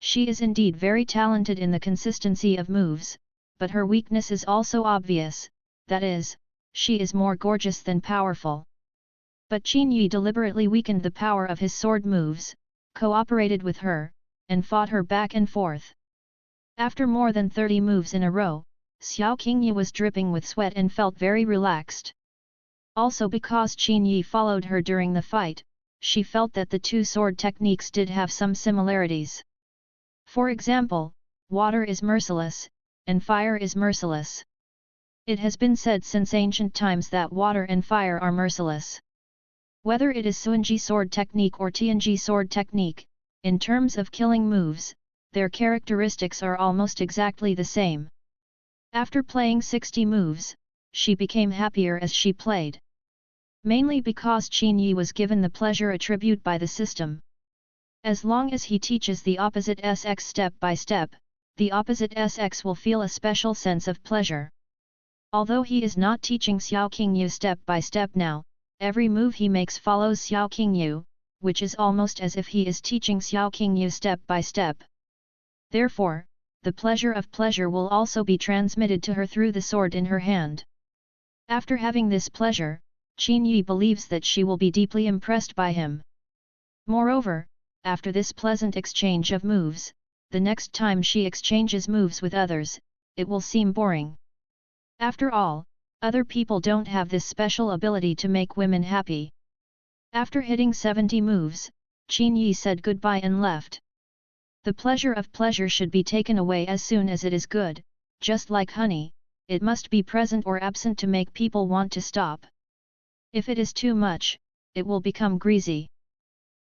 She is indeed very talented in the consistency of moves, but her weakness is also obvious, that is, she is more gorgeous than powerful. But Qin Yi deliberately weakened the power of his sword moves, cooperated with her, and fought her back and forth. After more than 30 moves in a row, Xiao Qingyu was dripping with sweat and felt very relaxed. Also because Qin Yi followed her during the fight, she felt that the two sword techniques did have some similarities. For example, water is merciless, and fire is merciless. It has been said since ancient times that water and fire are merciless. Whether it is Suanji sword technique or Tianji sword technique, in terms of killing moves, their characteristics are almost exactly the same. After playing 60 moves, she became happier as she played. Mainly because Qin Yi was given the pleasure attribute by the system. As long as he teaches the opposite SX step by step, the opposite SX will feel a special sense of pleasure. Although he is not teaching Xiao Qingyu step by step now, every move he makes follows Xiao Qingyu, which is almost as if he is teaching Xiao Qingyu step by step. Therefore, the pleasure of pleasure will also be transmitted to her through the sword in her hand. After having this pleasure, Qin Yi believes that she will be deeply impressed by him. Moreover, after this pleasant exchange of moves, the next time she exchanges moves with others, it will seem boring. After all, other people don't have this special ability to make women happy. After hitting 70 moves, Qin Yi said goodbye and left. The pleasure of pleasure should be taken away as soon as it is good, just like honey, it must be present or absent to make people want to stop. If it is too much, it will become greasy.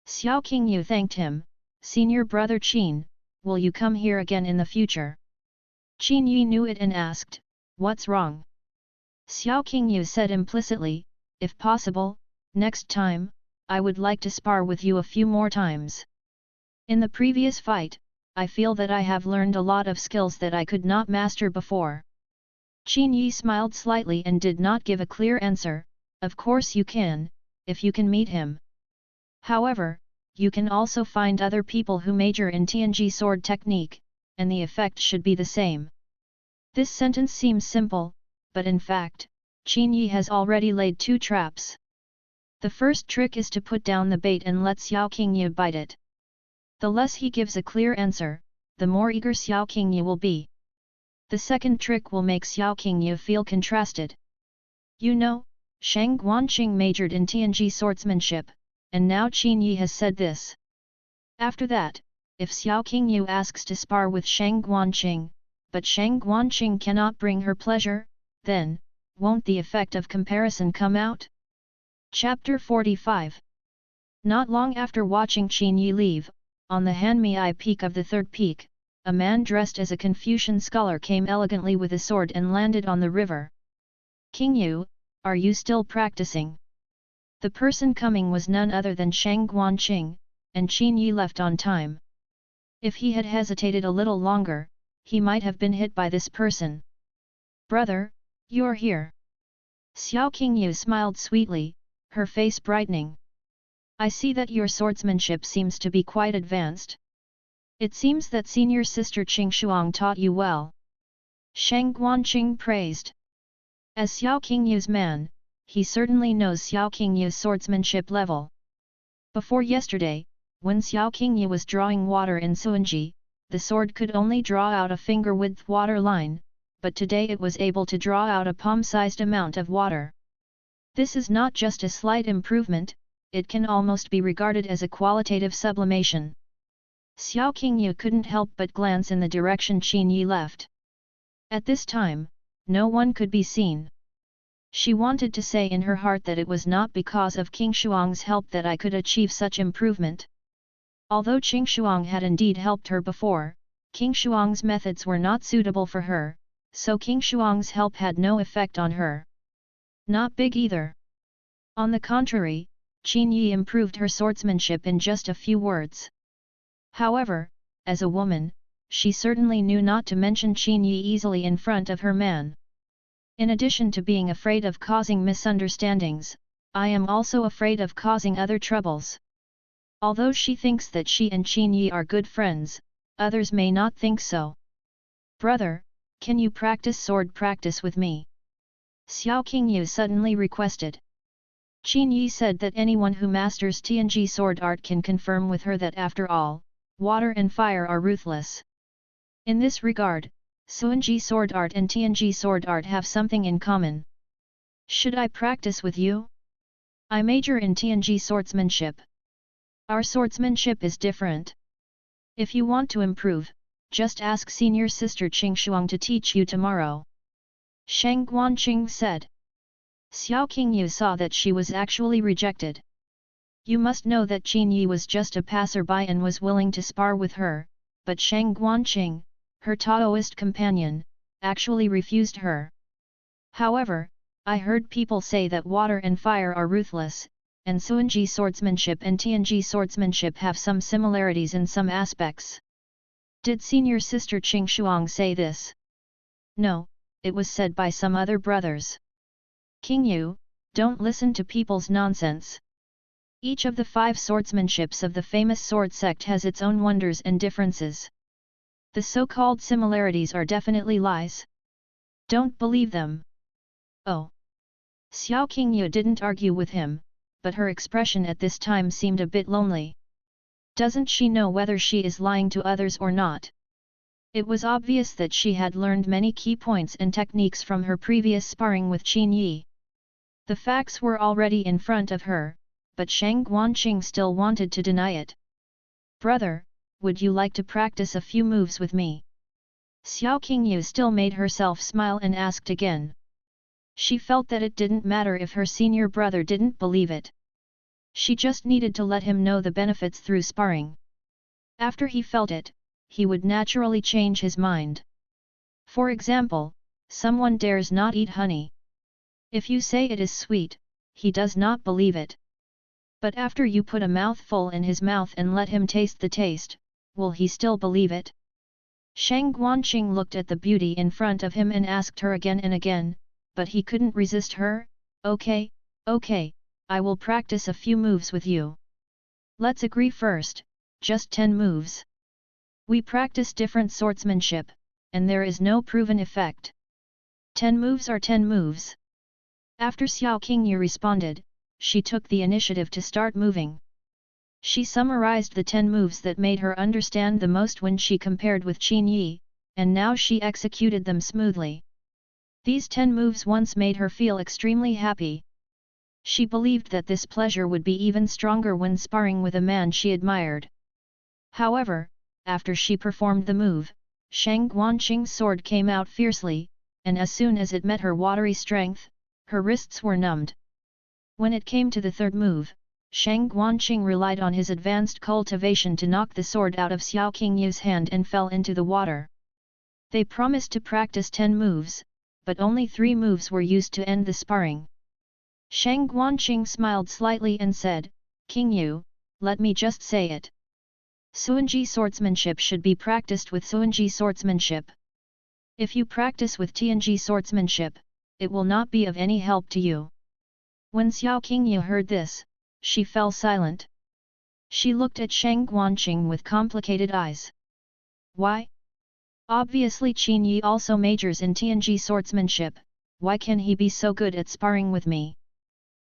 Xiao Qingyu thanked him, "Senior brother Qin, will you come here again in the future?" Qin Yi knew it and asked, "What's wrong?" Xiao Qingyu said implicitly, "If possible, next time, I would like to spar with you a few more times. In the previous fight, I feel that I have learned a lot of skills that I could not master before." Qin Yi smiled slightly and did not give a clear answer, "Of course you can, if you can meet him. However, you can also find other people who major in Tianji sword technique, and the effect should be the same." This sentence seems simple, but in fact, Qin Yi has already laid 2 traps. The first trick is to put down the bait and let Xiao Qingyu bite it. The less he gives a clear answer, the more eager Xiao Qingyu will be. The second trick will make Xiao Qingyu feel contrasted. You know, Shang Guanqing majored in Tianji swordsmanship, and now Qin Yi has said this. After that, if Xiao Qingyu asks to spar with Shang Guanqing, but Shang Guanqing cannot bring her pleasure, then, won't the effect of comparison come out? Chapter 45. Not long after watching Qin Yi leave, on the Hanmei peak of the third peak, a man dressed as a Confucian scholar came elegantly with a sword and landed on the river. "Qingyu, are you still practicing?" The person coming was none other than Shang Guanqing, and Qin Yi left on time. If he had hesitated a little longer, he might have been hit by this person. "Brother, you're here." Xiao Qingyu smiled sweetly, her face brightening. "I see that your swordsmanship seems to be quite advanced. It seems that senior sister Qing Shuang taught you well." Shang Guanqing praised. As Xiao Qingyu's man, he certainly knows Xiao Qingyu's swordsmanship level. Before yesterday, when Xiao Qingyu was drawing water in Suanji, the sword could only draw out a finger-width water line, but today it was able to draw out a palm-sized amount of water. This is not just a slight improvement, it can almost be regarded as a qualitative sublimation. Xiao Qingyu couldn't help but glance in the direction Qin Yi left. At this time, no one could be seen. She wanted to say in her heart that it was not because of King Shuang's help that I could achieve such improvement. Although Qing Shuang had indeed helped her before, King Shuang's methods were not suitable for her, so King Shuang's help had no effect on her. Not big either. On the contrary, Qin Yi improved her swordsmanship in just a few words. However, as a woman, she certainly knew not to mention Qin Yi easily in front of her man. In addition to being afraid of causing misunderstandings, I am also afraid of causing other troubles. Although she thinks that she and Qin Yi are good friends, others may not think so. "Brother, can you practice sword practice with me?" Xiao Qingyu suddenly requested. Qin Yi said that anyone who masters Tianji sword art can confirm with her that after all, water and fire are ruthless. In this regard, Suanji sword art and Tianji sword art have something in common. "Should I practice with you? I major in Tianji swordsmanship. Our swordsmanship is different. If you want to improve, just ask senior sister Qing Shuang to teach you tomorrow." Shang Guanqing said. Xiao Qingyu saw that she was actually rejected. You must know that Qin Yi was just a passerby and was willing to spar with her, but Shang Guanqing, her Taoist companion, actually refused her. "However, I heard people say that water and fire are ruthless, and Suanji swordsmanship and Tianji swordsmanship have some similarities in some aspects." Did senior sister Qing Shuang say this? No, it was said by some other brothers. "Qingyu, don't listen to people's nonsense. Each of the 5 swordsmanships of the famous sword sect has its own wonders and differences. The so-called similarities are definitely lies. Don't believe them. Oh. Xiao Qingyu didn't argue with him, but her expression at this time seemed a bit lonely. Doesn't she know whether she is lying to others or not? It was obvious that she had learned many key points and techniques from her previous sparring with Qin Yi. The facts were already in front of her, but Shang Guanqing still wanted to deny it. Brother, would you like to practice a few moves with me? Xiao Qingyu still made herself smile and asked again. She felt that it didn't matter if her senior brother didn't believe it. She just needed to let him know the benefits through sparring. After he felt it, he would naturally change his mind. For example, someone dares not eat honey. If you say it is sweet, he does not believe it. But after you put a mouthful in his mouth and let him taste the taste, will he still believe it? Shang Guanqing looked at the beauty in front of him and asked her again and again, but he couldn't resist her. Okay, I will practice a few moves with you. Let's agree first, just 10 moves. We practice different swordsmanship, and there is no proven effect. 10 moves are 10 moves. After Xiao Qingyu responded, she took the initiative to start moving. She summarized the 10 moves that made her understand the most when she compared with Qin Yi, and now she executed them smoothly. These 10 moves once made her feel extremely happy. She believed that this pleasure would be even stronger when sparring with a man she admired. However, after she performed the move, Shang Guanqing's sword came out fiercely, and as soon as it met her watery strength, her wrists were numbed. When it came to the third move, Shang Guanqing relied on his advanced cultivation to knock the sword out of Xiao Qingyu's hand and fell into the water. They promised to practice 10 moves, but only 3 moves were used to end the sparring. Shang Guanqing smiled slightly and said, Qingyu, let me just say it. Suanji swordsmanship should be practiced with Suanji swordsmanship. If you practice with Tianji swordsmanship, it will not be of any help to you. When Xiao Qingyu heard this, she fell silent. She looked at Shang Guanqing with complicated eyes. Why? Obviously Qin Yi also majors in Tianji swordsmanship, why can he be so good at sparring with me?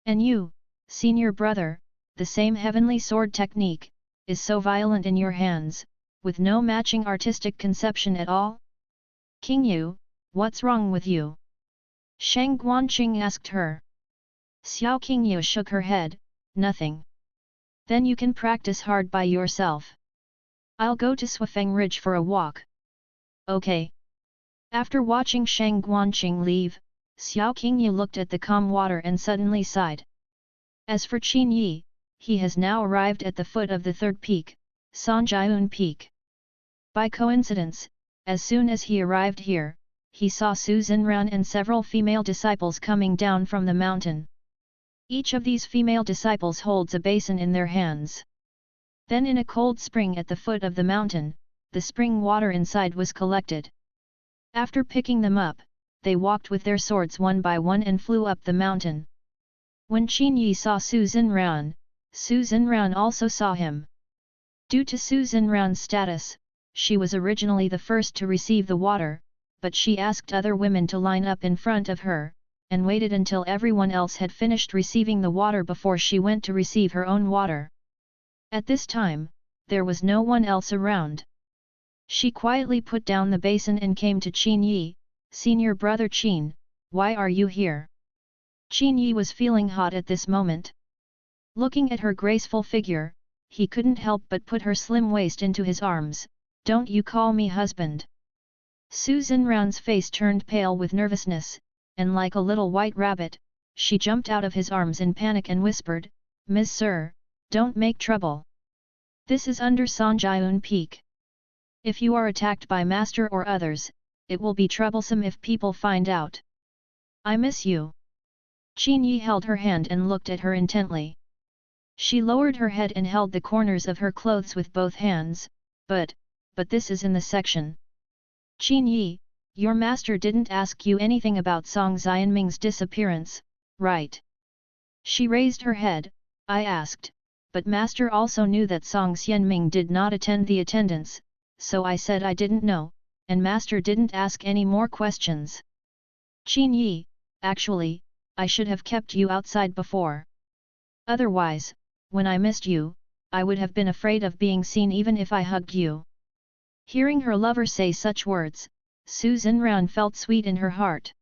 And you, senior brother, the same heavenly sword technique, is so violent in your hands, with no matching artistic conception at all? Qingyu, what's wrong with you? Shang Guanqing asked her. Xiao Qingyu shook her head, nothing. Then you can practice hard by yourself. I'll go to Swifeng Ridge for a walk. Okay. After watching Shang Guanqing leave, Xiao Qingyu looked at the calm water and suddenly sighed. As for Qin Yi, he has now arrived at the foot of the third peak, Sanjiun Peak. By coincidence, as soon as he arrived here, he saw Su Xinran and several female disciples coming down from the mountain. Each of these female disciples holds a basin in their hands. Then in a cold spring at the foot of the mountain, the spring water inside was collected. After picking them up, they walked with their swords one by one and flew up the mountain. When Qin Yi saw Su Xinran also saw him. Due to Su Xinran's status, she was originally the first to receive the water, but she asked other women to line up in front of her, and waited until everyone else had finished receiving the water before she went to receive her own water. At this time, there was no one else around. She quietly put down the basin and came to Qin Yi, "Senior brother Qin, why are you here?" Qin Yi was feeling hot at this moment. Looking at her graceful figure, he couldn't help but put her slim waist into his arms. "Don't you call me husband?" Su Xinran's face turned pale with nervousness, and like a little white rabbit, she jumped out of his arms in panic and whispered, "Ms. Sir, don't make trouble. This is under Sanjiun Peak. If you are attacked by master or others, it will be troublesome if people find out. I miss you." Qin Yi held her hand and looked at her intently. She lowered her head and held the corners of her clothes with both hands, but this is in the section. "Qin Yi, your master didn't ask you anything about Song Xianming's disappearance, right?" She raised her head. "I asked, but master also knew that Song Xianming did not attend the attendance, so I said I didn't know, and master didn't ask any more questions. Qin Yi, actually, I should have kept you outside before. Otherwise, when I missed you, I would have been afraid of being seen even if I hugged you. Hearing her lover say such words, Su Zhenran felt sweet in her heart.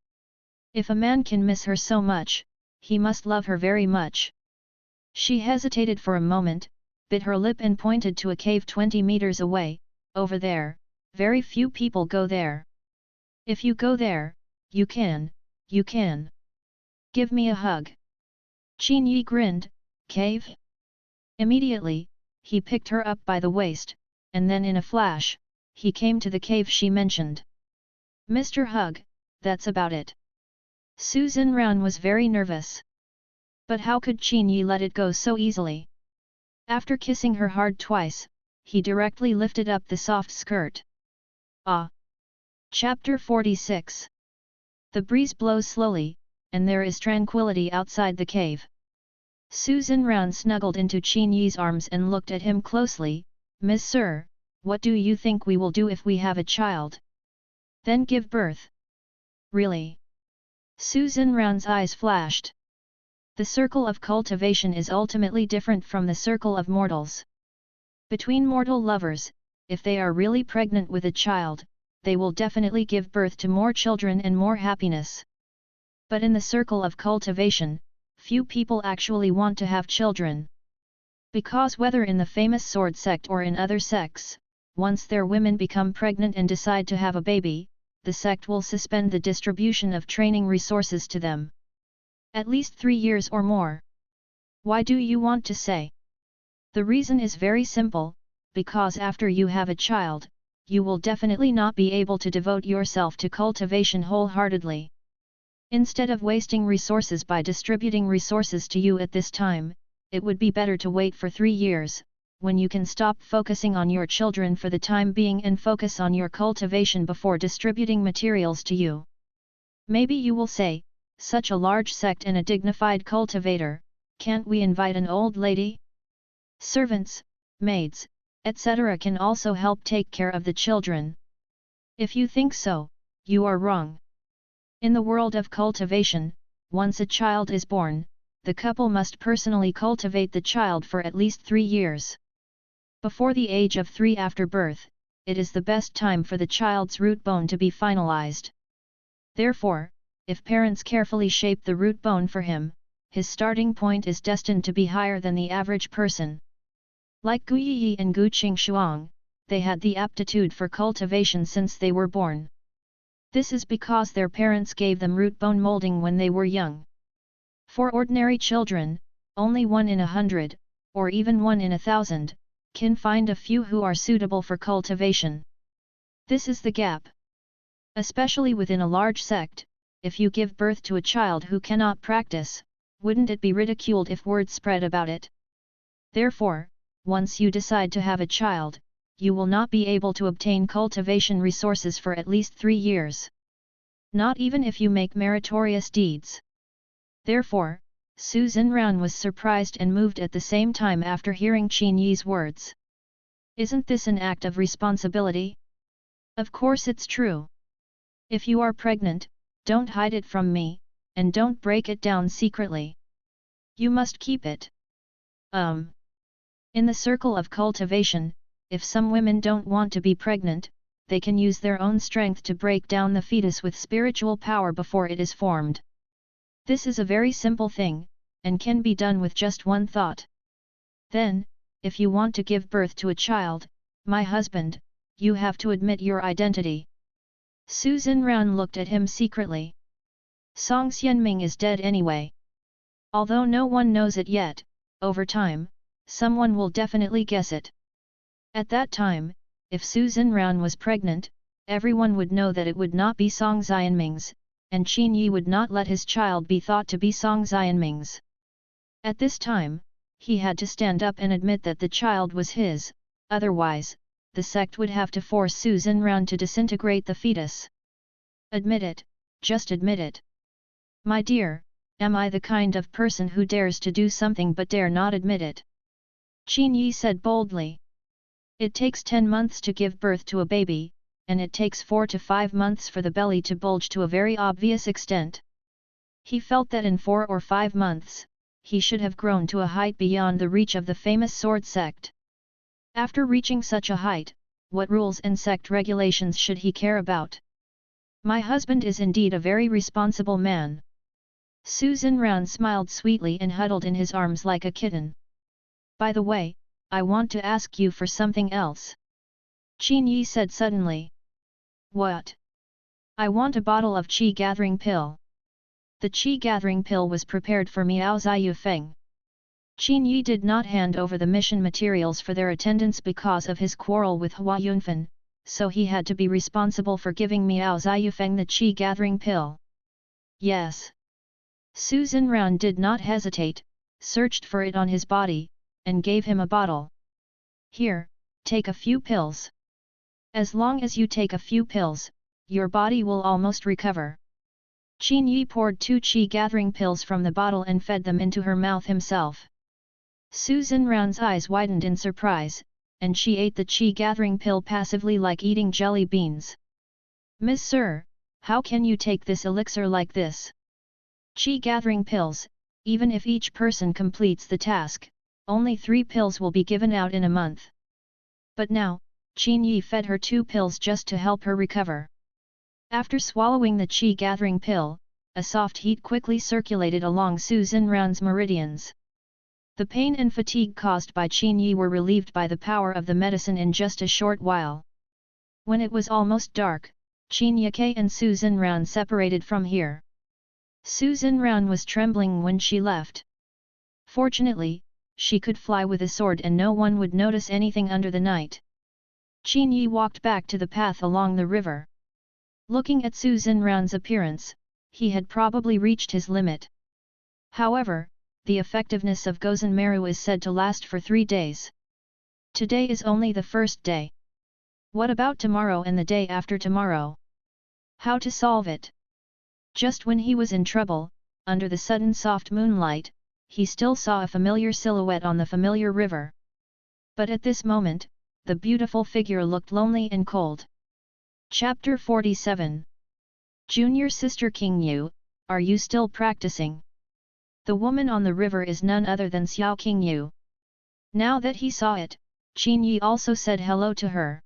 If a man can miss her so much, he must love her very much. She hesitated for a moment, bit her lip and pointed to a cave 20 meters away. Over there, very few people go there. If you go there, you can. Give me a hug. Qin Yi grinned, cave? Immediately, he picked her up by the waist, and then in a flash, he came to the cave she mentioned. Mr. Hug, that's about it. Su Zhenran was very nervous. But how could Qin Yi let it go so easily? After kissing her hard twice, he directly lifted up the soft skirt. Ah! Chapter 46. The breeze blows slowly, and there is tranquility outside the cave. Su Zhenran snuggled into Qin Yi's arms and looked at him closely. Miss Sir, what do you think we will do if we have a child? Then give birth. Really? Su Zhenran's eyes flashed. The circle of cultivation is ultimately different from the circle of mortals. Between mortal lovers, if they are really pregnant with a child, they will definitely give birth to more children and more happiness. But in the circle of cultivation, few people actually want to have children. Because whether in the famous sword sect or in other sects, once their women become pregnant and decide to have a baby, the sect will suspend the distribution of training resources to them. At least 3 years or more. Why do you want to say? The reason is very simple, because after you have a child, you will definitely not be able to devote yourself to cultivation wholeheartedly. Instead of wasting resources by distributing resources to you at this time, it would be better to wait for 3 years, when you can stop focusing on your children for the time being and focus on your cultivation before distributing materials to you. Maybe you will say, such a large sect and a dignified cultivator, can't we invite an old lady? Servants, maids, etc. can also help take care of the children. If you think so, you are wrong. In the world of cultivation, once a child is born, the couple must personally cultivate the child for at least 3 years. Before the age of 3 after birth, it is the best time for the child's root bone to be finalized. Therefore, if parents carefully shape the root bone for him, his starting point is destined to be higher than the average person. Like Gu Yiyi and Gu Qingshuang, they had the aptitude for cultivation since they were born. This is because their parents gave them root bone molding when they were young. For ordinary children, only 1 in 100, or even 1 in 1,000, can find a few who are suitable for cultivation. This is the gap. Especially within a large sect, if you give birth to a child who cannot practice, wouldn't it be ridiculed if word spread about it? Therefore, once you decide to have a child, you will not be able to obtain cultivation resources for at least 3 years. Not even if you make meritorious deeds. Therefore, Su Zhenran was surprised and moved at the same time after hearing Qin Yi's words. Isn't this an act of responsibility? Of course it's true. If you are pregnant, don't hide it from me, and don't break it down secretly. You must keep it. In the circle of cultivation, if some women don't want to be pregnant, they can use their own strength to break down the fetus with spiritual power before it is formed. This is a very simple thing, and can be done with just one thought. Then, if you want to give birth to a child, my husband, you have to admit your identity. Su Zhenran looked at him secretly. Song Xianming is dead anyway. Although no one knows it yet, over time, someone will definitely guess it. At that time, if Su Zhenran was pregnant, everyone would know that it would not be Song Xianming's, and Qin Yi would not let his child be thought to be Song Xianming's. At this time, he had to stand up and admit that the child was his, otherwise, the sect would have to force Su Zhenran to disintegrate the fetus. Admit it, just admit it. My dear, am I the kind of person who dares to do something but dare not admit it? Qin Yi said boldly. It takes 10 months to give birth to a baby, and it takes 4 to 5 months for the belly to bulge to a very obvious extent. He felt that in 4 or 5 months, he should have grown to a height beyond the reach of the famous sword sect. After reaching such a height, what rules and sect regulations should he care about? My husband is indeed a very responsible man. Su Xinran smiled sweetly and huddled in his arms like a kitten. By the way, I want to ask you for something else. Qin Yi said suddenly. What? I want a bottle of qi gathering pill. The qi gathering pill was prepared for Miao Ziyu Feng. Qin Yi did not hand over the mission materials for their attendance because of his quarrel with Hua Yunfen, so he had to be responsible for giving Miao Ziyu Feng the qi gathering pill. Yes. Su Xinran did not hesitate, searched for it on his body, and gave him a bottle. Here, take a few pills. As long as you take a few pills, your body will almost recover. Qin Yi poured 2 qi gathering pills from the bottle and fed them into her mouth himself. Su Xinran's eyes widened in surprise, and she ate the qi gathering pill passively like eating jelly beans. Miss Sir, how can you take this elixir like this? Qi gathering pills, even if each person completes the task, only 3 pills will be given out in a month. But now, Qin Yi fed her 2 pills just to help her recover. After swallowing the qi gathering pill, a soft heat quickly circulated along Su Xinran's meridians. The pain and fatigue caused by Qin Yi were relieved by the power of the medicine in just a short while. When it was almost dark, Qin Yike and Su Xinran separated from here. Su Xinran was trembling when she left. Fortunately, she could fly with a sword and no one would notice anything under the night. Qin Yi walked back to the path along the river. Looking at Su Xinran's appearance, he had probably reached his limit. However, the effectiveness of Gozen Meru is said to last for 3 days. Today is only the first day. What about tomorrow and the day after tomorrow? How to solve it? Just when he was in trouble, under the sudden soft moonlight, he still saw a familiar silhouette on the familiar river. But at this moment, the beautiful figure looked lonely and cold. Chapter 47. Junior Sister King Yu, are you still practicing? The woman on the river is none other than Xiao King Yu. Now that he saw it, Qin Yi also said hello to her.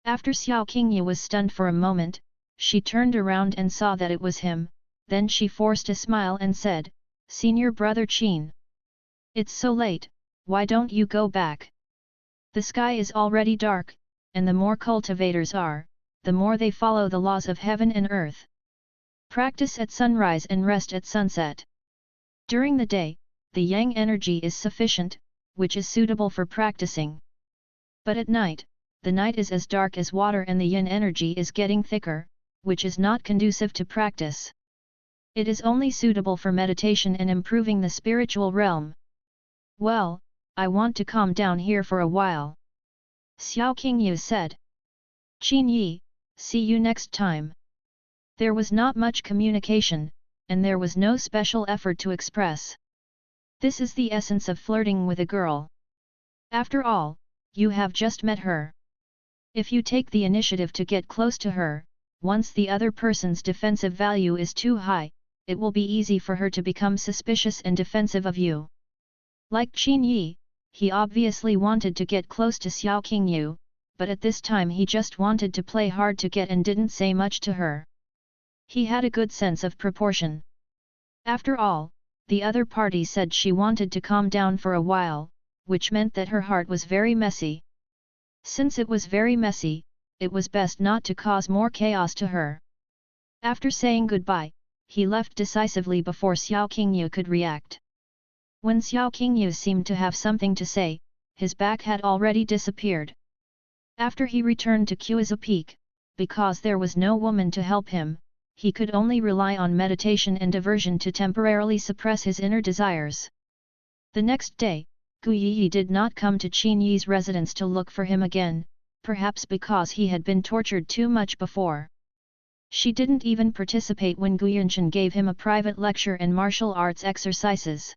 After Xiao King Yu was stunned for a moment, she turned around and saw that it was him, then she forced a smile and said, Senior brother Qin. It's so late, why don't you go back? The sky is already dark, and the more cultivators are, the more they follow the laws of heaven and earth. Practice at sunrise and rest at sunset. During the day, the yang energy is sufficient, which is suitable for practicing. But at night, the night is as dark as water and the yin energy is getting thicker, which is not conducive to practice. It is only suitable for meditation and improving the spiritual realm. Well, I want to calm down here for a while. Xiao Qingyu said. Qin Yi, see you next time. There was not much communication, and there was no special effort to express. This is the essence of flirting with a girl. After all, you have just met her. If you take the initiative to get close to her, once the other person's defensive value is too high, it will be easy for her to become suspicious and defensive of you. Like Qin Yi, he obviously wanted to get close to Xiao Qingyu, but at this time he just wanted to play hard to get and didn't say much to her. He had a good sense of proportion. After all, the other party said she wanted to calm down for a while, which meant that her heart was very messy. Since it was very messy, it was best not to cause more chaos to her. After saying goodbye, he left decisively before Xiao Qingyu could react. When Xiao Qingyu seemed to have something to say, his back had already disappeared. After he returned to Qiuza Peak, because there was no woman to help him, he could only rely on meditation and diversion to temporarily suppress his inner desires. The next day, Gu Yi did not come to Qin Yi's residence to look for him again, perhaps because he had been tortured too much before. She didn't even participate when Gu Yunshan gave him a private lecture and martial arts exercises.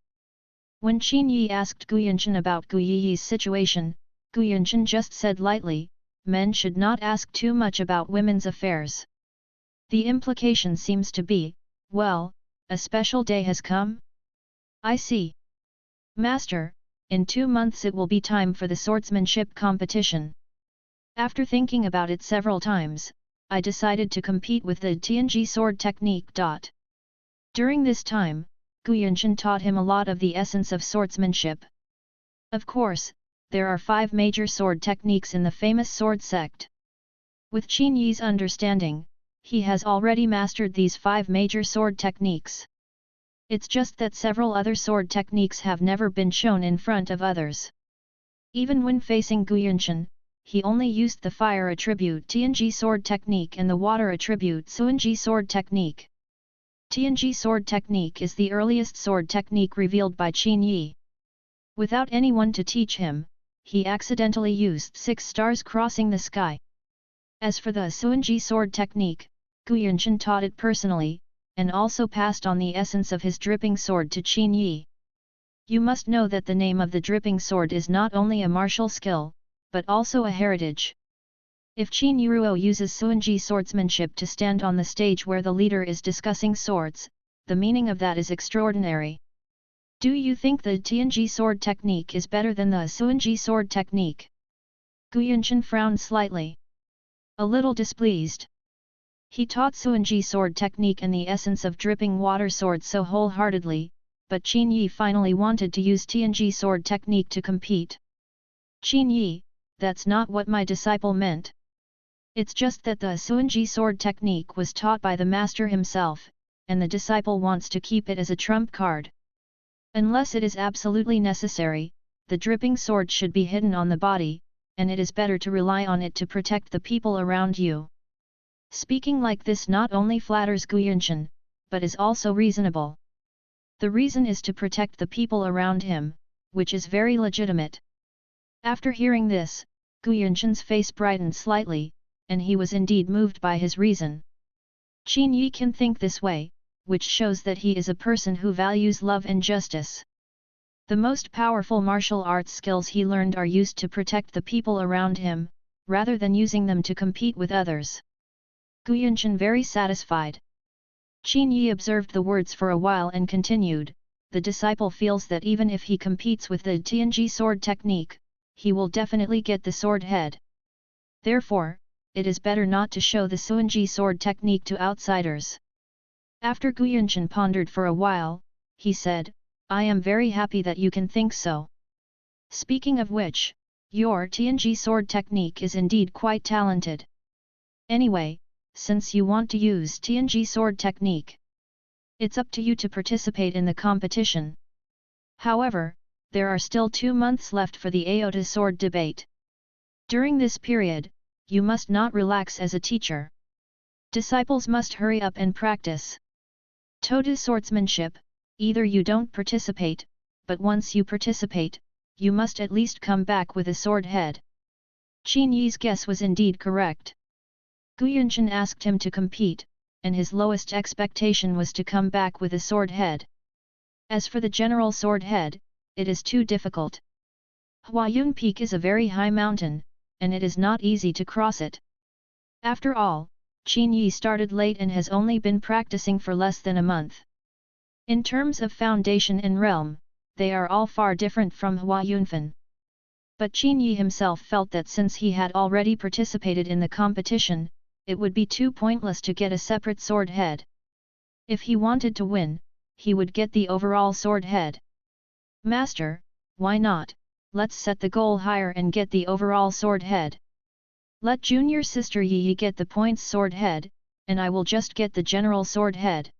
When Qin Yi asked Gu Yunshan about Gu Yi's situation, Gu Yunshan just said lightly, men should not ask too much about women's affairs. The implication seems to be, well, a special day has come? I see. Master, in 2 months it will be time for the swordsmanship competition. After thinking about it several times, I decided to compete with the Tianji sword technique. During this time, Gu Yunshan taught him a lot of the essence of swordsmanship. Of course, there are 5 major sword techniques in the famous sword sect. With Qin Yi's understanding, he has already mastered these 5 major sword techniques. It's just that several other sword techniques have never been shown in front of others. Even when facing Gu Yunshan, he only used the fire attribute Tianji sword technique and the water attribute Suanji sword technique. Tianji sword technique is the earliest sword technique revealed by Qin Yi. Without anyone to teach him, he accidentally used 6 stars crossing the sky. As for the Suanji sword technique, Gu Yunshan taught it personally, and also passed on the essence of his dripping sword to Qin Yi. You must know that the name of the dripping sword is not only a martial skill, but also a heritage. If Qin Yiruo uses Suanji swordsmanship to stand on the stage where the leader is discussing swords, the meaning of that is extraordinary. Do you think the Tianji sword technique is better than the Suanji sword technique? Gu Yunshan frowned slightly. A little displeased. He taught Suanji sword technique and the essence of dripping water sword so wholeheartedly, but Qin Yi finally wanted to use Tianji sword technique to compete. Qin Yi, that's not what my disciple meant. It's just that the Suanji sword technique was taught by the master himself, and the disciple wants to keep it as a trump card. Unless it is absolutely necessary, the dripping sword should be hidden on the body, and it is better to rely on it to protect the people around you. Speaking like this not only flatters Gu Yunshan, but is also reasonable. The reason is to protect the people around him, which is very legitimate. After hearing this, Gu Yunshan's face brightened slightly, and he was indeed moved by his reason. Qin Yi can think this way, which shows that he is a person who values love and justice. The most powerful martial arts skills he learned are used to protect the people around him, rather than using them to compete with others. Gu Yunshan very satisfied. Qin Yi observed the words for a while and continued, the disciple feels that even if he competes with the Tianji sword technique, he will definitely get the sword head. Therefore, it is better not to show the Suanji sword technique to outsiders. After Gu Yunshan pondered for a while, he said, I am very happy that you can think so. Speaking of which, your Tianji sword technique is indeed quite talented. Anyway, since you want to use Tianji sword technique, it's up to you to participate in the competition. However, there are still 2 months left for the Aota sword debate. During this period, you must not relax as a teacher. Disciples must hurry up and practice. Toda swordsmanship, either you don't participate, but once you participate, you must at least come back with a sword head. Qin Yi's guess was indeed correct. Gu Yunshan asked him to compete, and his lowest expectation was to come back with a sword head. As for the general sword head, it is too difficult. Huayun Peak is a very high mountain, and it is not easy to cross it. After all, Qin Yi started late and has only been practicing for less than a month. In terms of foundation and realm, they are all far different from Huayunfen. But Qin Yi himself felt that since he had already participated in the competition, it would be too pointless to get a separate sword head. If he wanted to win, he would get the overall sword head. Master, why not? Let's set the goal higher and get the overall sword head. Let junior sister Yi get the points sword head, and I will just get the general sword head.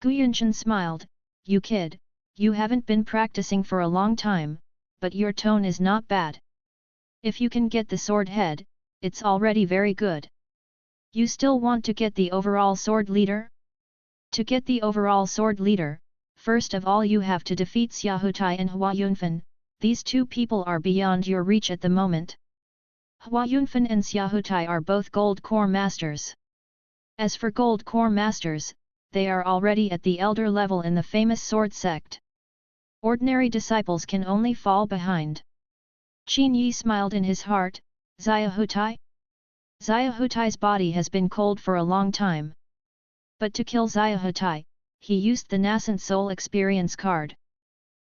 Gu Yunshan smiled, you kid, you haven't been practicing for a long time, but your tone is not bad. If you can get the sword head, it's already very good. You still want to get the overall sword leader? To get the overall sword leader, first of all you have to defeat Xiaohutai and Huayunfen. These 2 people are beyond your reach at the moment. Huayunfen and Xiaohutai are both Gold Core Masters. As for Gold Core Masters, they are already at the elder level in the famous sword sect. Ordinary disciples can only fall behind. Qin Yi smiled in his heart. Xiaohutai? Xiahutai's body has been cold for a long time. But to kill Xiaohutai, he used the nascent soul experience card.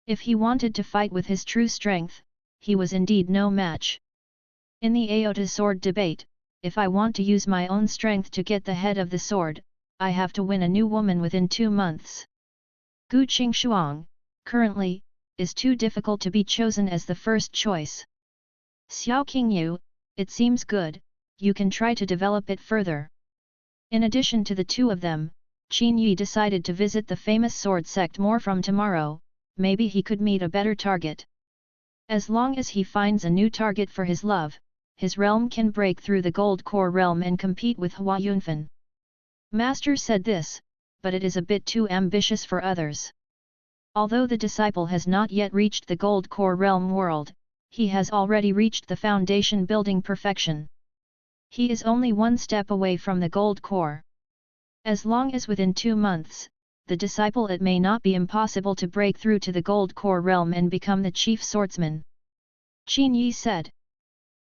If he wanted to fight with his true strength, he was indeed no match. In the Aota sword debate, if I want to use my own strength to get the head of the sword, I have to win a new woman within 2 months. Gu Qingshuang, currently, is too difficult to be chosen as the first choice. Xiao Qingyu, it seems good, you can try to develop it further. In addition to the two of them, Qin Yi decided to visit the famous sword sect more from tomorrow, maybe he could meet a better target. As long as he finds a new target for his love, his realm can break through the gold core realm and compete with Hua Yunfan. Master said this, but it is a bit too ambitious for others. Although the disciple has not yet reached the gold core realm world, he has already reached the foundation building perfection. He is only one step away from the gold core. As long as within 2 months, the disciple, it may not be impossible to break through to the gold core realm and become the chief swordsman. Qin Yi said.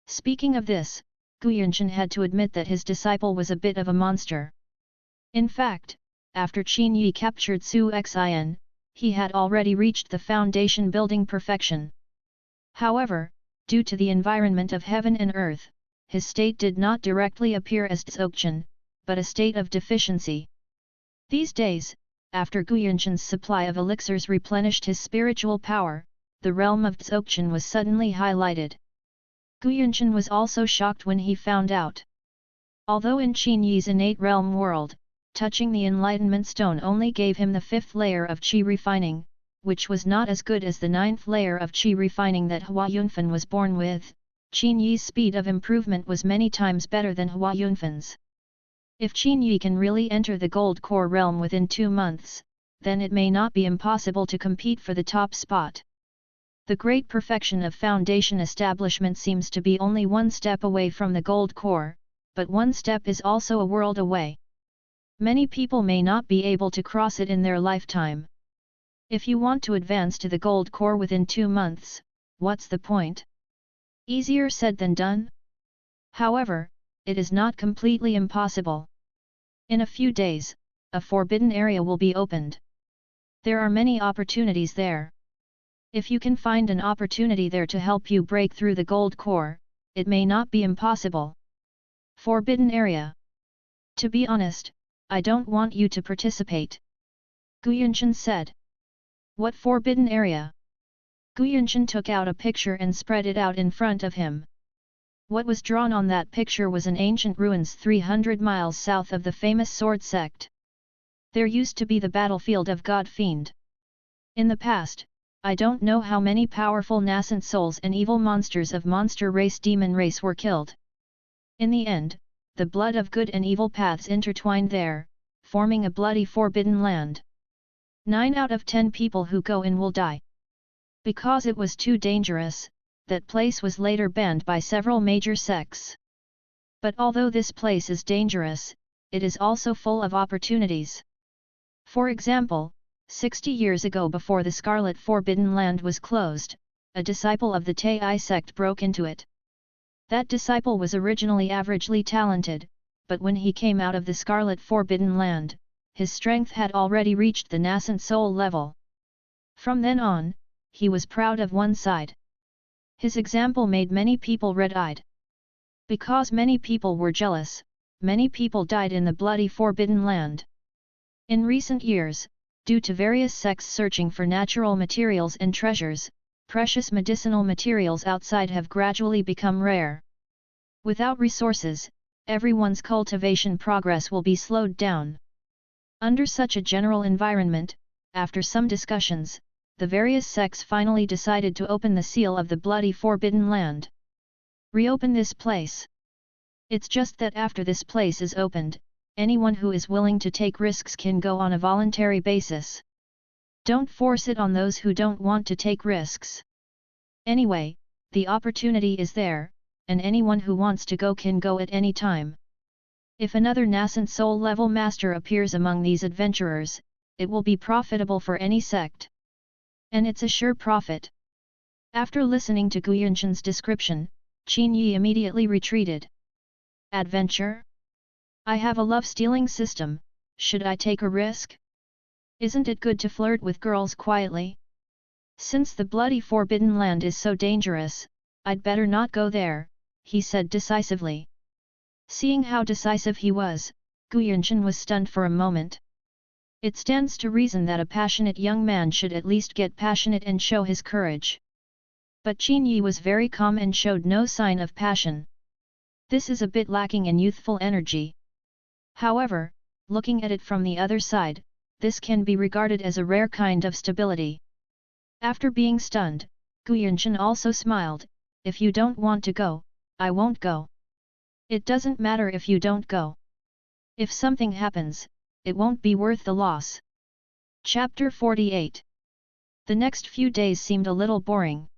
Speaking of this, Gu Yunshan had to admit that his disciple was a bit of a monster. In fact, after Qin Yi captured Su Xin, he had already reached the foundation building perfection. However, due to the environment of heaven and earth, his state did not directly appear as Dzogchen, but a state of deficiency. These days, after Gu Yunshan's supply of elixirs replenished his spiritual power, the realm of Dzogchen was suddenly highlighted. Gu Yunshan was also shocked when he found out. Although in Qin Yi's innate realm world, touching the Enlightenment Stone only gave him the 5th layer of Qi refining, which was not as good as the 9th layer of Qi refining that Hua Yunfan was born with, Qin Yi's speed of improvement was many times better than Hua Yunfan's. If Qin Yi can really enter the gold core realm within 2 months, then it may not be impossible to compete for the top spot. The great perfection of foundation establishment seems to be only one step away from the gold core, but one step is also a world away. Many people may not be able to cross it in their lifetime. If you want to advance to the gold core within 2 months, what's the point? Easier said than done? However, it is not completely impossible. In a few days, a forbidden area will be opened. There are many opportunities there. If you can find an opportunity there to help you break through the gold core, it may not be impossible. Forbidden area. To be honest, I don't want you to participate. Gu Yunshan said. What forbidden area? Gu Yunshan took out a picture and spread it out in front of him. What was drawn on that picture was an ancient ruins 300 miles south of the famous sword sect. There used to be the battlefield of God Fiend. In the past, I don't know how many powerful nascent souls and evil monsters of monster race demon race were killed. In the end, the blood of good and evil paths intertwined there, forming a bloody forbidden land. 9 out of 10 people who go in will die. Because it was too dangerous, that place was later banned by several major sects. But although this place is dangerous, it is also full of opportunities. For example, 60 years ago, before the Scarlet Forbidden Land was closed, a disciple of the Tai sect broke into it. That disciple was originally averagely talented, but when he came out of the Scarlet Forbidden Land, his strength had already reached the nascent soul level. From then on, he was proud of one side. His example made many people red-eyed. Because many people were jealous, many people died in the bloody Forbidden Land. In recent years, due to various sects searching for natural materials and treasures, precious medicinal materials outside have gradually become rare. Without resources, everyone's cultivation progress will be slowed down. Under such a general environment, after some discussions, the various sects finally decided to open the seal of the bloody Forbidden Land. Reopen this place. It's just that after this place is opened, anyone who is willing to take risks can go on a voluntary basis. Don't force it on those who don't want to take risks. Anyway, the opportunity is there, and anyone who wants to go can go at any time. If another nascent soul level master appears among these adventurers, it will be profitable for any sect. And it's a sure profit. After listening to Gu Yunshan's description, Qin Yi immediately retreated. Adventure? I have a love-stealing system, should I take a risk? Isn't it good to flirt with girls quietly? Since the bloody forbidden land is so dangerous, I'd better not go there, he said decisively. Seeing how decisive he was, Gu Yunshan was stunned for a moment. It stands to reason that a passionate young man should at least get passionate and show his courage. But Qin Yi was very calm and showed no sign of passion. This is a bit lacking in youthful energy. However, looking at it from the other side, this can be regarded as a rare kind of stability. After being stunned, Gu Yunshan also smiled, if you don't want to go, I won't go. It doesn't matter if you don't go. If something happens, it won't be worth the loss. Chapter 48. The next few days seemed a little boring.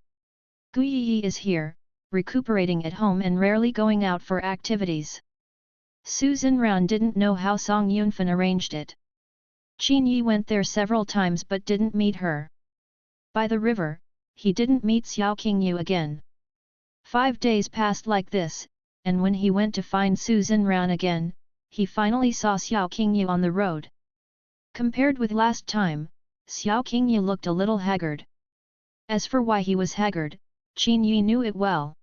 Gu Yi is here, recuperating at home and rarely going out for activities. Su Xinran didn't know how Song Yunfan arranged it. Qin Yi went there several times but didn't meet her. By the river, he didn't meet Xiao Qingyu again. 5 days passed like this, and when he went to find Su Xinran again, he finally saw Xiao Qingyu on the road. Compared with last time, Xiao Qingyu looked a little haggard. As for why he was haggard, Qin Yi knew it well.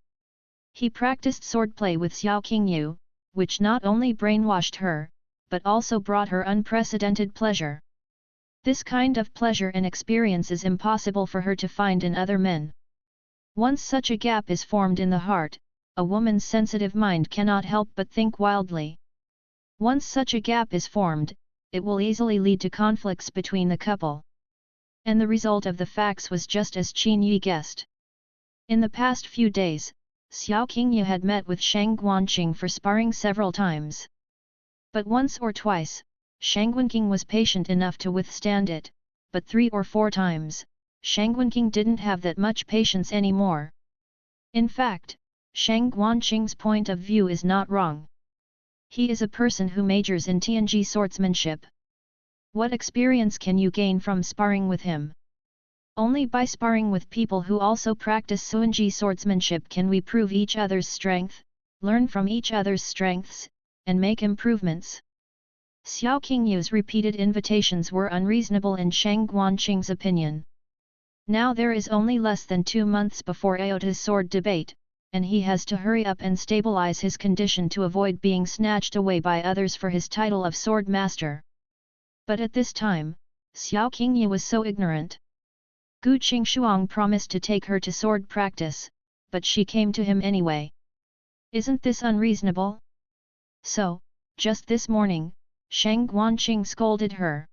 He practiced swordplay with Xiao Qingyu, which not only brainwashed her, but also brought her unprecedented pleasure. This kind of pleasure and experience is impossible for her to find in other men. Once such a gap is formed in the heart, a woman's sensitive mind cannot help but think wildly. Once such a gap is formed, it will easily lead to conflicts between the couple. And the result of the facts was just as Qin Yi guessed. In the past few days, Xiao Qingyu had met with Shang Guanqing for sparring several times. But once or twice, Shang Guanqing was patient enough to withstand it, but 3 or 4 times, Shang Guanqing didn't have that much patience anymore. In fact, Shang Guanqing's point of view is not wrong. He is a person who majors in Tianji swordsmanship. What experience can you gain from sparring with him? Only by sparring with people who also practice Suanji swordsmanship can we prove each other's strength, learn from each other's strengths, and make improvements. Xiao Qingyu's repeated invitations were unreasonable in Shang Guanqing's opinion. Now there is only less than 2 months before Aota's sword debate, and he has to hurry up and stabilize his condition to avoid being snatched away by others for his title of sword master. But at this time, Xiao Qingyu was so ignorant. Gu Qingshuang promised to take her to sword practice, but she came to him anyway. Isn't this unreasonable? So, just this morning, Shang Guanqing scolded her.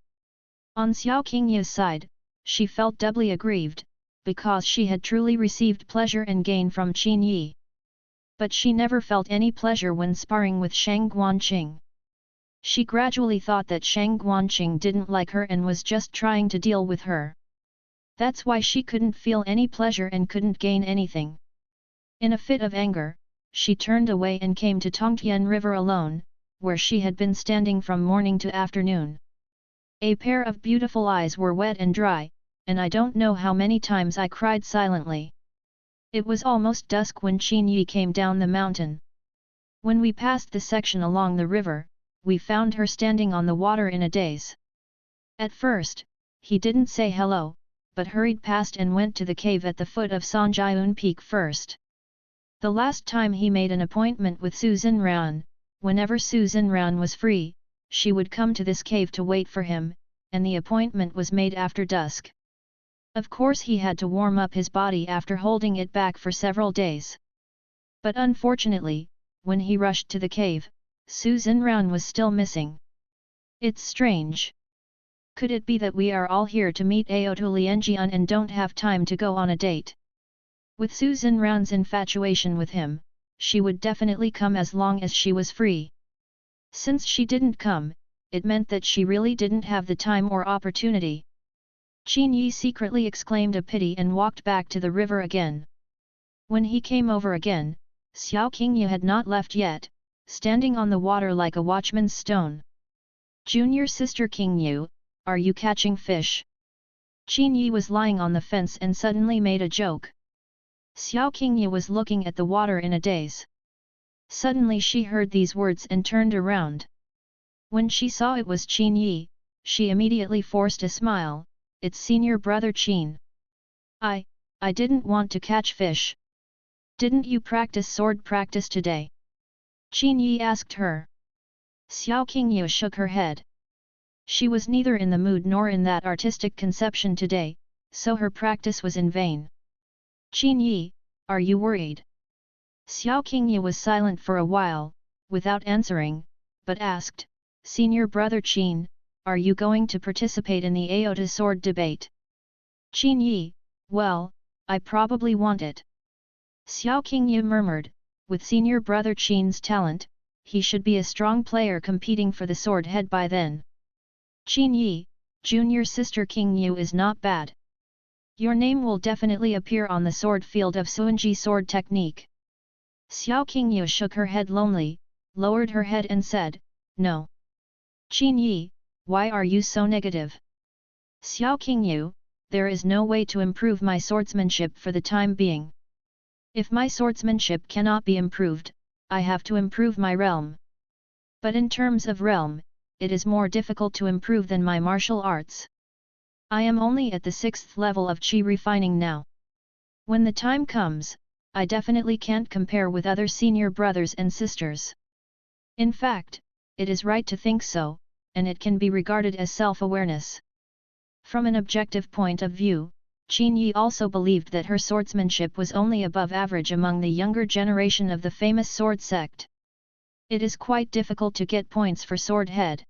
On Xiao Qingyu's side, she felt doubly aggrieved, because she had truly received pleasure and gain from Qin Yi. But she never felt any pleasure when sparring with Shang Guanqing. She gradually thought that Shang Guanqing didn't like her and was just trying to deal with her. That's why she couldn't feel any pleasure and couldn't gain anything. In a fit of anger, she turned away and came to Tongtian River alone, where she had been standing from morning to afternoon. A pair of beautiful eyes were wet and dry, and I don't know how many times I cried silently. It was almost dusk when Qin Yi came down the mountain. When we passed the section along the river, we found her standing on the water in a daze. At first, he didn't say hello, but hurried past and went to the cave at the foot of Sanjiun Peak first. The last time he made an appointment with Su Xinran, whenever Su Xinran was free, she would come to this cave to wait for him, and the appointment was made after dusk. Of course he had to warm up his body after holding it back for several days. But unfortunately, when he rushed to the cave, Su Xinran was still missing. It's strange. Could it be that we are all here to meet Aotu Lianjian and don't have time to go on a date? With Su Xinran's infatuation with him, she would definitely come as long as she was free. Since she didn't come, it meant that she really didn't have the time or opportunity. Qin Yi secretly exclaimed a pity and walked back to the river again. When he came over again, Xiao Qingyu had not left yet, standing on the water like a watchman's stone. Junior sister Qingyu, are you catching fish? Qin Yi was lying on the fence and suddenly made a joke. Xiao Qingyu was looking at the water in a daze. Suddenly she heard these words and turned around. When she saw it was Qin Yi, she immediately forced a smile. It's senior brother Qin. I didn't want to catch fish. Didn't you practice sword practice today? Qin Yi asked her. Xiao Qingyu shook her head. She was neither in the mood nor in that artistic conception today, so her practice was in vain. Qin Yi, are you worried? Xiao Qingyu was silent for a while, without answering, but asked, Senior brother Qin, are you going to participate in the Aota sword debate? Qin Yi, well, I probably want it. Xiao Qingyu murmured, with senior brother Qin's talent, he should be a strong player competing for the sword head by then. Qin Yi, junior sister Qingyu is not bad. Your name will definitely appear on the sword field of Suanji sword technique. Xiao Qingyu shook her head lonely, lowered her head and said, no. Qin Yi, why are you so negative? Xiao Qingyu, there is no way to improve my swordsmanship for the time being. If my swordsmanship cannot be improved, I have to improve my realm. But in terms of realm, it is more difficult to improve than my martial arts. I am only at the 6th level of Qi refining now. When the time comes, I definitely can't compare with other senior brothers and sisters. In fact, it is right to think so, and it can be regarded as self-awareness. From an objective point of view, Qin Yi also believed that her swordsmanship was only above average among the younger generation of the famous sword sect. It is quite difficult to get points for sword head.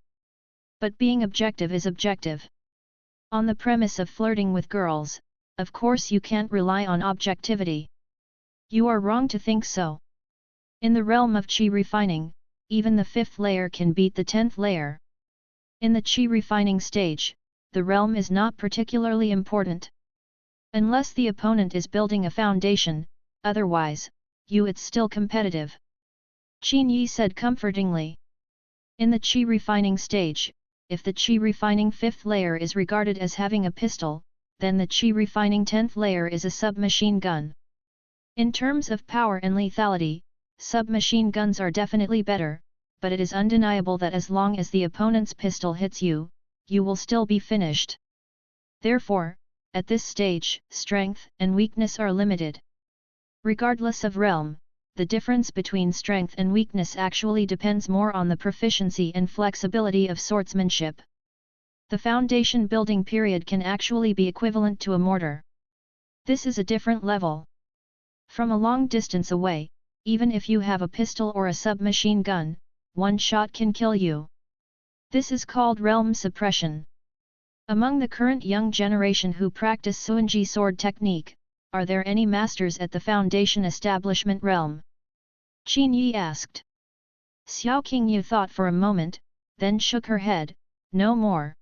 But being objective is objective. On the premise of flirting with girls, of course you can't rely on objectivity. You are wrong to think so. In the realm of Qi refining, even the 5th layer can beat the 10th layer. In the Qi refining stage, the realm is not particularly important. Unless the opponent is building a foundation, otherwise, it's still competitive. Qin Yi said comfortingly. In the Qi refining stage, if the Qi refining 5th layer is regarded as having a pistol, then the Qi refining 10th layer is a submachine gun. In terms of power and lethality, submachine guns are definitely better, but it is undeniable that as long as the opponent's pistol hits you, you will still be finished. Therefore, at this stage, strength and weakness are limited. Regardless of realm, the difference between strength and weakness actually depends more on the proficiency and flexibility of swordsmanship. The foundation building period can actually be equivalent to a mortar. This is a different level. From a long distance away, even if you have a pistol or a submachine gun, one shot can kill you. This is called realm suppression. Among the current young generation who practice Suanji sword technique, are there any masters at the foundation establishment realm? Qin Yi asked. Xiao Qingyu thought for a moment, then shook her head, no more.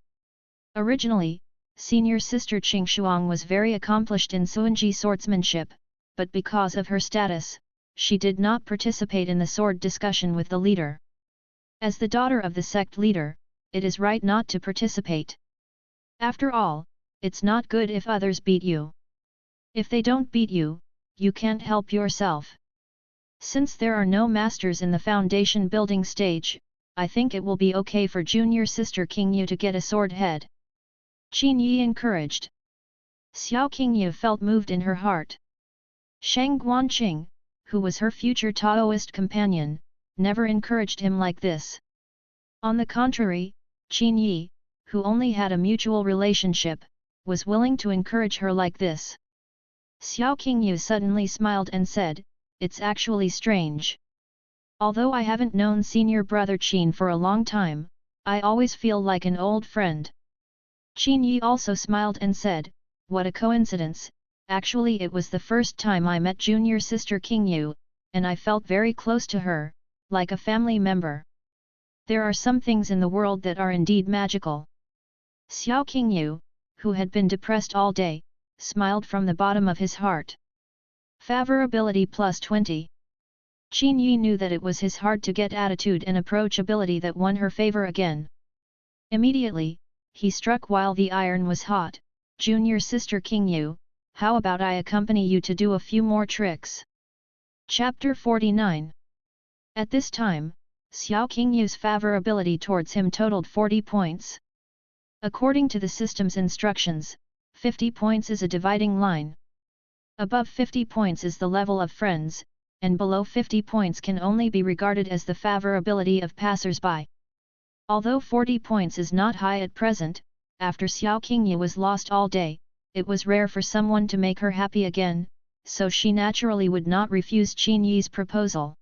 Originally, senior sister Qingshuang was very accomplished in Suanji swordsmanship, but because of her status, she did not participate in the sword discussion with the leader. As the daughter of the sect leader, it is right not to participate. After all, it's not good if others beat you. If they don't beat you, you can't help yourself. Since there are no masters in the foundation building stage, I think it will be okay for junior sister Qingyu to get a sword head. Qin Yi encouraged. Xiao Qingyu felt moved in her heart. Shang Guanqing, who was her future Taoist companion, never encouraged him like this. On the contrary, Qin Yi, who only had a mutual relationship, was willing to encourage her like this. Xiao Qingyu suddenly smiled and said, it's actually strange. Although I haven't known senior brother Qin for a long time, I always feel like an old friend. Qin Yi also smiled and said, what a coincidence, actually it was the first time I met junior sister Qingyu, and I felt very close to her, like a family member. There are some things in the world that are indeed magical. Xiao Qingyu, who had been depressed all day, smiled from the bottom of his heart. Favorability plus 20. Qin Yi knew that it was his hard-to-get attitude and approachability that won her favor again. Immediately, he struck while the iron was hot, Junior sister Qingyu, how about I accompany you to do a few more tricks? Chapter 49. At this time, Xiao Qingyu's favorability towards him totaled 40 points. According to the system's instructions, 50 points is a dividing line. Above 50 points is the level of friends, and below 50 points can only be regarded as the favorability of passers-by. Although 40 points is not high at present, after Xiao Qingyu was lost all day, it was rare for someone to make her happy again, so she naturally would not refuse Qin Yi's proposal.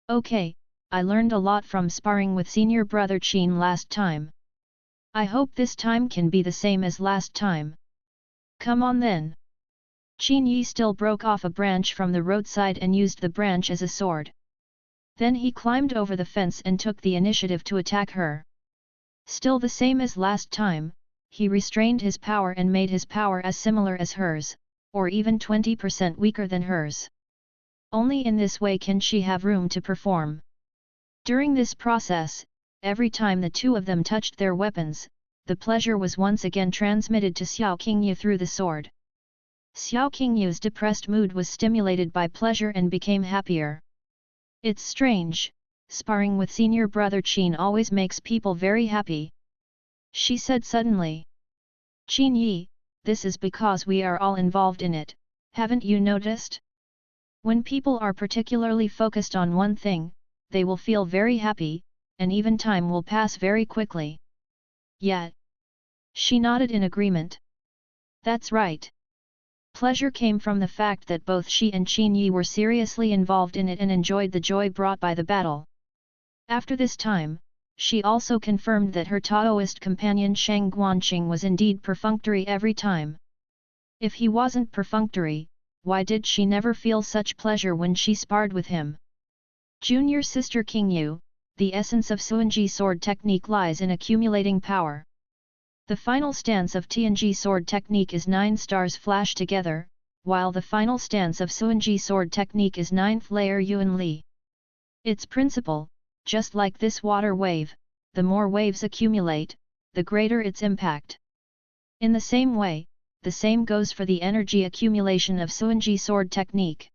Okay, I learned a lot from sparring with senior brother Qin last time. I hope this time can be the same as last time. Come on then. Qin Yi still broke off a branch from the roadside and used the branch as a sword. Then he climbed over the fence and took the initiative to attack her. Still the same as last time, he restrained his power and made his power as similar as hers, or even 20% weaker than hers. Only in this way can she have room to perform. During this process, every time the two of them touched their weapons, the pleasure was once again transmitted to Xiao Qingyu through the sword. Xiao Qingyu's depressed mood was stimulated by pleasure and became happier. It's strange, sparring with senior brother Qin always makes people very happy. She said suddenly. Qin Yi, this is because we are all involved in it, haven't you noticed? When people are particularly focused on one thing, they will feel very happy, and even time will pass very quickly. Yet. She nodded in agreement. That's right. Pleasure came from the fact that both she and Qin Yi were seriously involved in it and enjoyed the joy brought by the battle. After this time, she also confirmed that her Taoist companion Shang Guanqing was indeed perfunctory every time. If he wasn't perfunctory, why did she never feel such pleasure when she sparred with him? Junior sister Qingyu, the essence of Suanji sword technique lies in accumulating power. The final stance of Tianji sword technique is 9 stars flash together, while the final stance of Suanji sword technique is 9th layer Yuan Li. Its principle, just like this water wave, the more waves accumulate, the greater its impact. In the same way, the same goes for the energy accumulation of Suanji sword technique.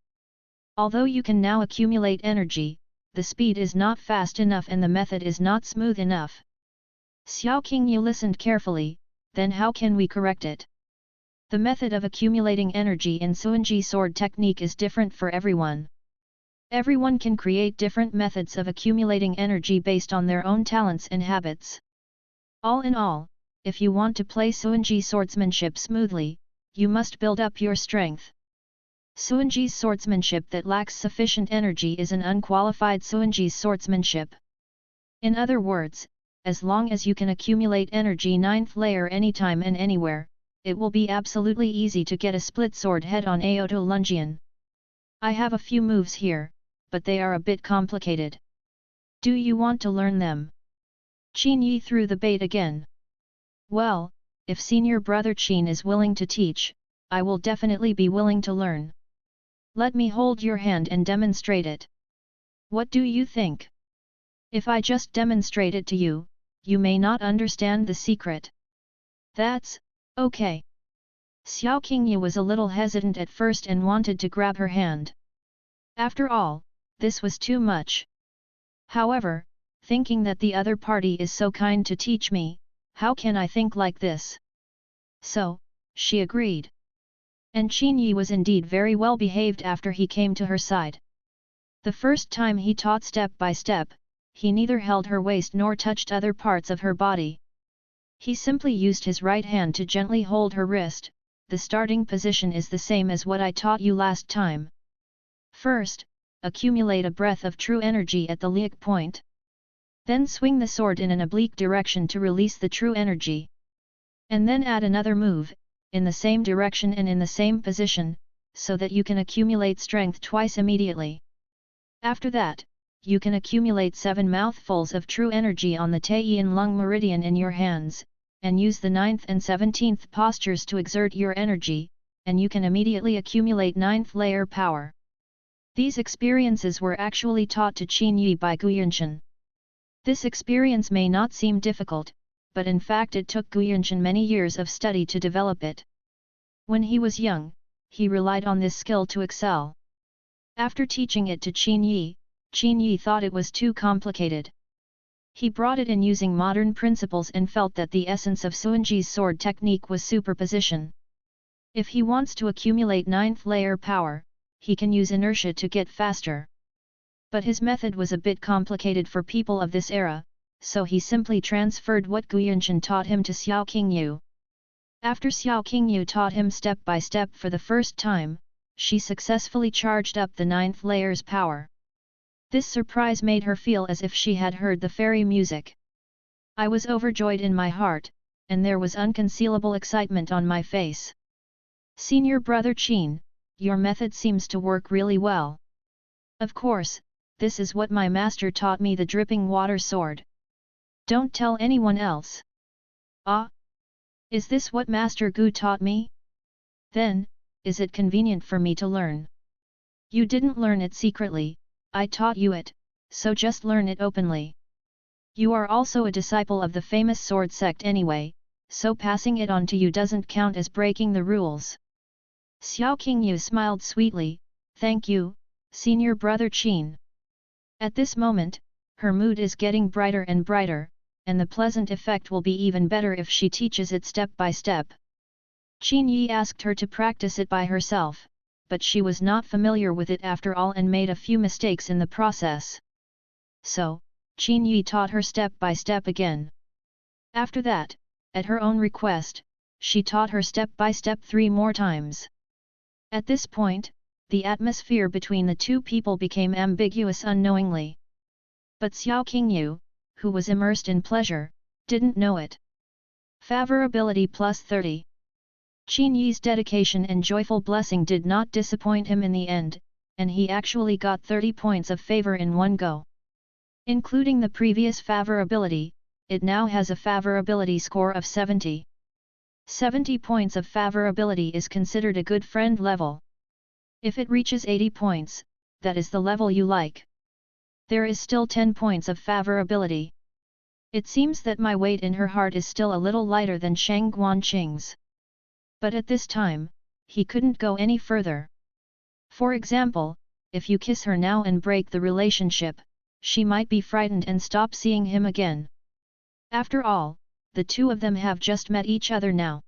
Although you can now accumulate energy, the speed is not fast enough and the method is not smooth enough. Xiao Qingyu listened carefully, then how can we correct it? The method of accumulating energy in Suanji sword technique is different for everyone. Everyone can create different methods of accumulating energy based on their own talents and habits. All in all, if you want to play Suanji swordsmanship smoothly, you must build up your strength. Suanji's swordsmanship that lacks sufficient energy is an unqualified Suanji's swordsmanship. In other words, as long as you can accumulate energy 9th layer anytime and anywhere, it will be absolutely easy to get a split sword head on Aoto Lungian. I have a few moves here, but they are a bit complicated. Do you want to learn them? Qin Yi threw the bait again. Well, if senior brother Qin is willing to teach, I will definitely be willing to learn. Let me hold your hand and demonstrate it. What do you think? If I just demonstrate it to you, you may not understand the secret. That's okay. Xiao Qingyu was a little hesitant at first and wanted to grab her hand. After all, this was too much. However, thinking that the other party is so kind to teach me, how can I think like this? So, she agreed. And Qin Yi was indeed very well behaved after he came to her side. The first time he taught step by step, he neither held her waist nor touched other parts of her body. He simply used his right hand to gently hold her wrist. The starting position is the same as what I taught you last time. First, accumulate a breath of true energy at the liak point. Then swing the sword in an oblique direction to release the true energy. And then add another move, in the same direction and in the same position, so that you can accumulate strength twice immediately. After that, you can accumulate 7 mouthfuls of true energy on the Taiyin lung meridian in your hands, and use the 9th and 17th postures to exert your energy, and you can immediately accumulate 9th layer power. These experiences were actually taught to Qin Yi by Guyanshan. This experience may not seem difficult, but in fact it took Guyanchen many years of study to develop it. When he was young, he relied on this skill to excel. After teaching it to Qin Yi thought it was too complicated. He brought it in using modern principles and felt that the essence of Suanji's sword technique was superposition. If he wants to accumulate 9th layer power, he can use inertia to get faster. But his method was a bit complicated for people of this era, so he simply transferred what Guyanchen taught him to Xiao Qingyu. After Xiao Qingyu taught him step by step for the first time, she successfully charged up the 9th layer's power. This surprise made her feel as if she had heard the fairy music. I was overjoyed in my heart, and there was unconcealable excitement on my face. Senior brother Qin, your method seems to work really well. Of course, this is what my master taught me, the dripping water sword. Don't tell anyone else. Ah? Is this what Master Gu taught me? Then, is it convenient for me to learn? You didn't learn it secretly, I taught you it, so just learn it openly. You are also a disciple of the famous sword sect anyway, so passing it on to you doesn't count as breaking the rules. Xiao Qingyu smiled sweetly, thank you, senior brother Qin. At this moment, her mood is getting brighter and brighter, and the pleasant effect will be even better if she teaches it step by step. Qin Yi asked her to practice it by herself, but she was not familiar with it after all and made a few mistakes in the process. So, Qin Yi taught her step by step again. After that, at her own request, she taught her step by step 3 more times. At this point, the atmosphere between the two people became ambiguous unknowingly. But Xiao Qingyu, who was immersed in pleasure, didn't know it. Favorability plus 30. Qin Yi's dedication and joyful blessing did not disappoint him in the end, and he actually got 30 points of favor in one go. Including the previous favorability, it now has a favorability score of 70. 70 points of favorability is considered a good friend level. If it reaches 80 points, that is the level you like. There is still 10 points of favorability. It seems that my weight in her heart is still a little lighter than Shang Guanqing's. But at this time, he couldn't go any further. For example, if you kiss her now and break the relationship, she might be frightened and stop seeing him again. After all, the two of them have just met each other now.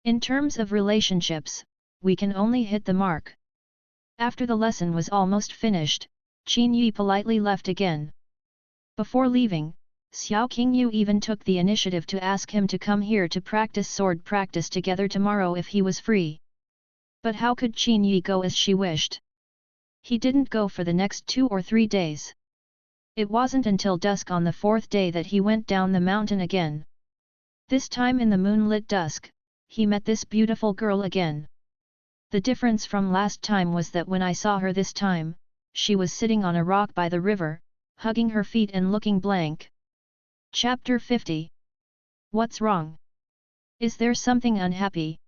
In terms of relationships, we can only hit the mark. After the lesson was almost finished, Qin Yi politely left again. Before leaving, Xiao Qingyu even took the initiative to ask him to come here to practice sword practice together tomorrow if he was free. But how could Qin Yi go as she wished? He didn't go for the next 2 or 3 days. It wasn't until dusk on the 4th day that he went down the mountain again. This time in the moonlit dusk, he met this beautiful girl again. The difference from last time was that when I saw her this time, she was sitting on a rock by the river, hugging her feet and looking blank. Chapter 50. What's wrong? Is there something unhappy?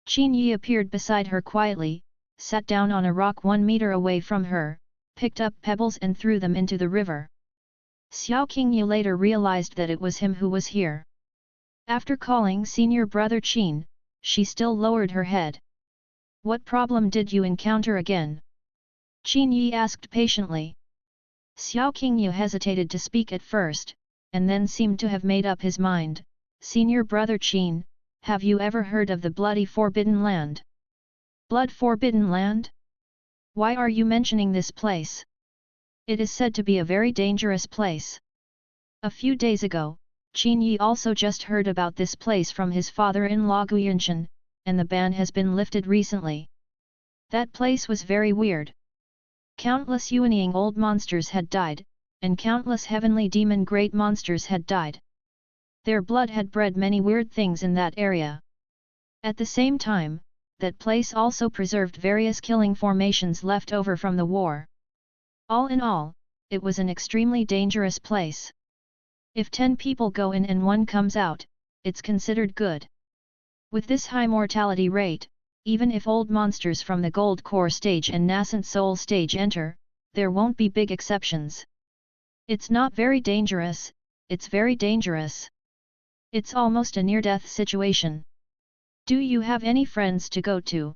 Qin Yi appeared beside her quietly, sat down on a rock 1 meter away from her, picked up pebbles and threw them into the river. Xiao Qingyu later realized that it was him who was here. After calling senior brother Qin, she still lowered her head. What problem did you encounter again? Qin Yi asked patiently. Xiao Qingyu hesitated to speak at first, and then seemed to have made up his mind. Senior brother Qin, have you ever heard of the bloody Forbidden Land? Blood Forbidden Land? Why are you mentioning this place? It is said to be a very dangerous place. A few days ago, Qin Yi also just heard about this place from his father-in-law Guyanchen, and the ban has been lifted recently. That place was very weird. Countless Yuanying old monsters had died, and countless heavenly demon great monsters had died. Their blood had bred many weird things in that area. At the same time, that place also preserved various killing formations left over from the war. All in all, it was an extremely dangerous place. If 10 people go in and 1 comes out, it's considered good. With this high mortality rate, even if old monsters from the Gold Core stage and Nascent Soul stage enter, there won't be big exceptions. It's not very dangerous, it's very dangerous. It's almost a near-death situation. Do you have any friends to go to?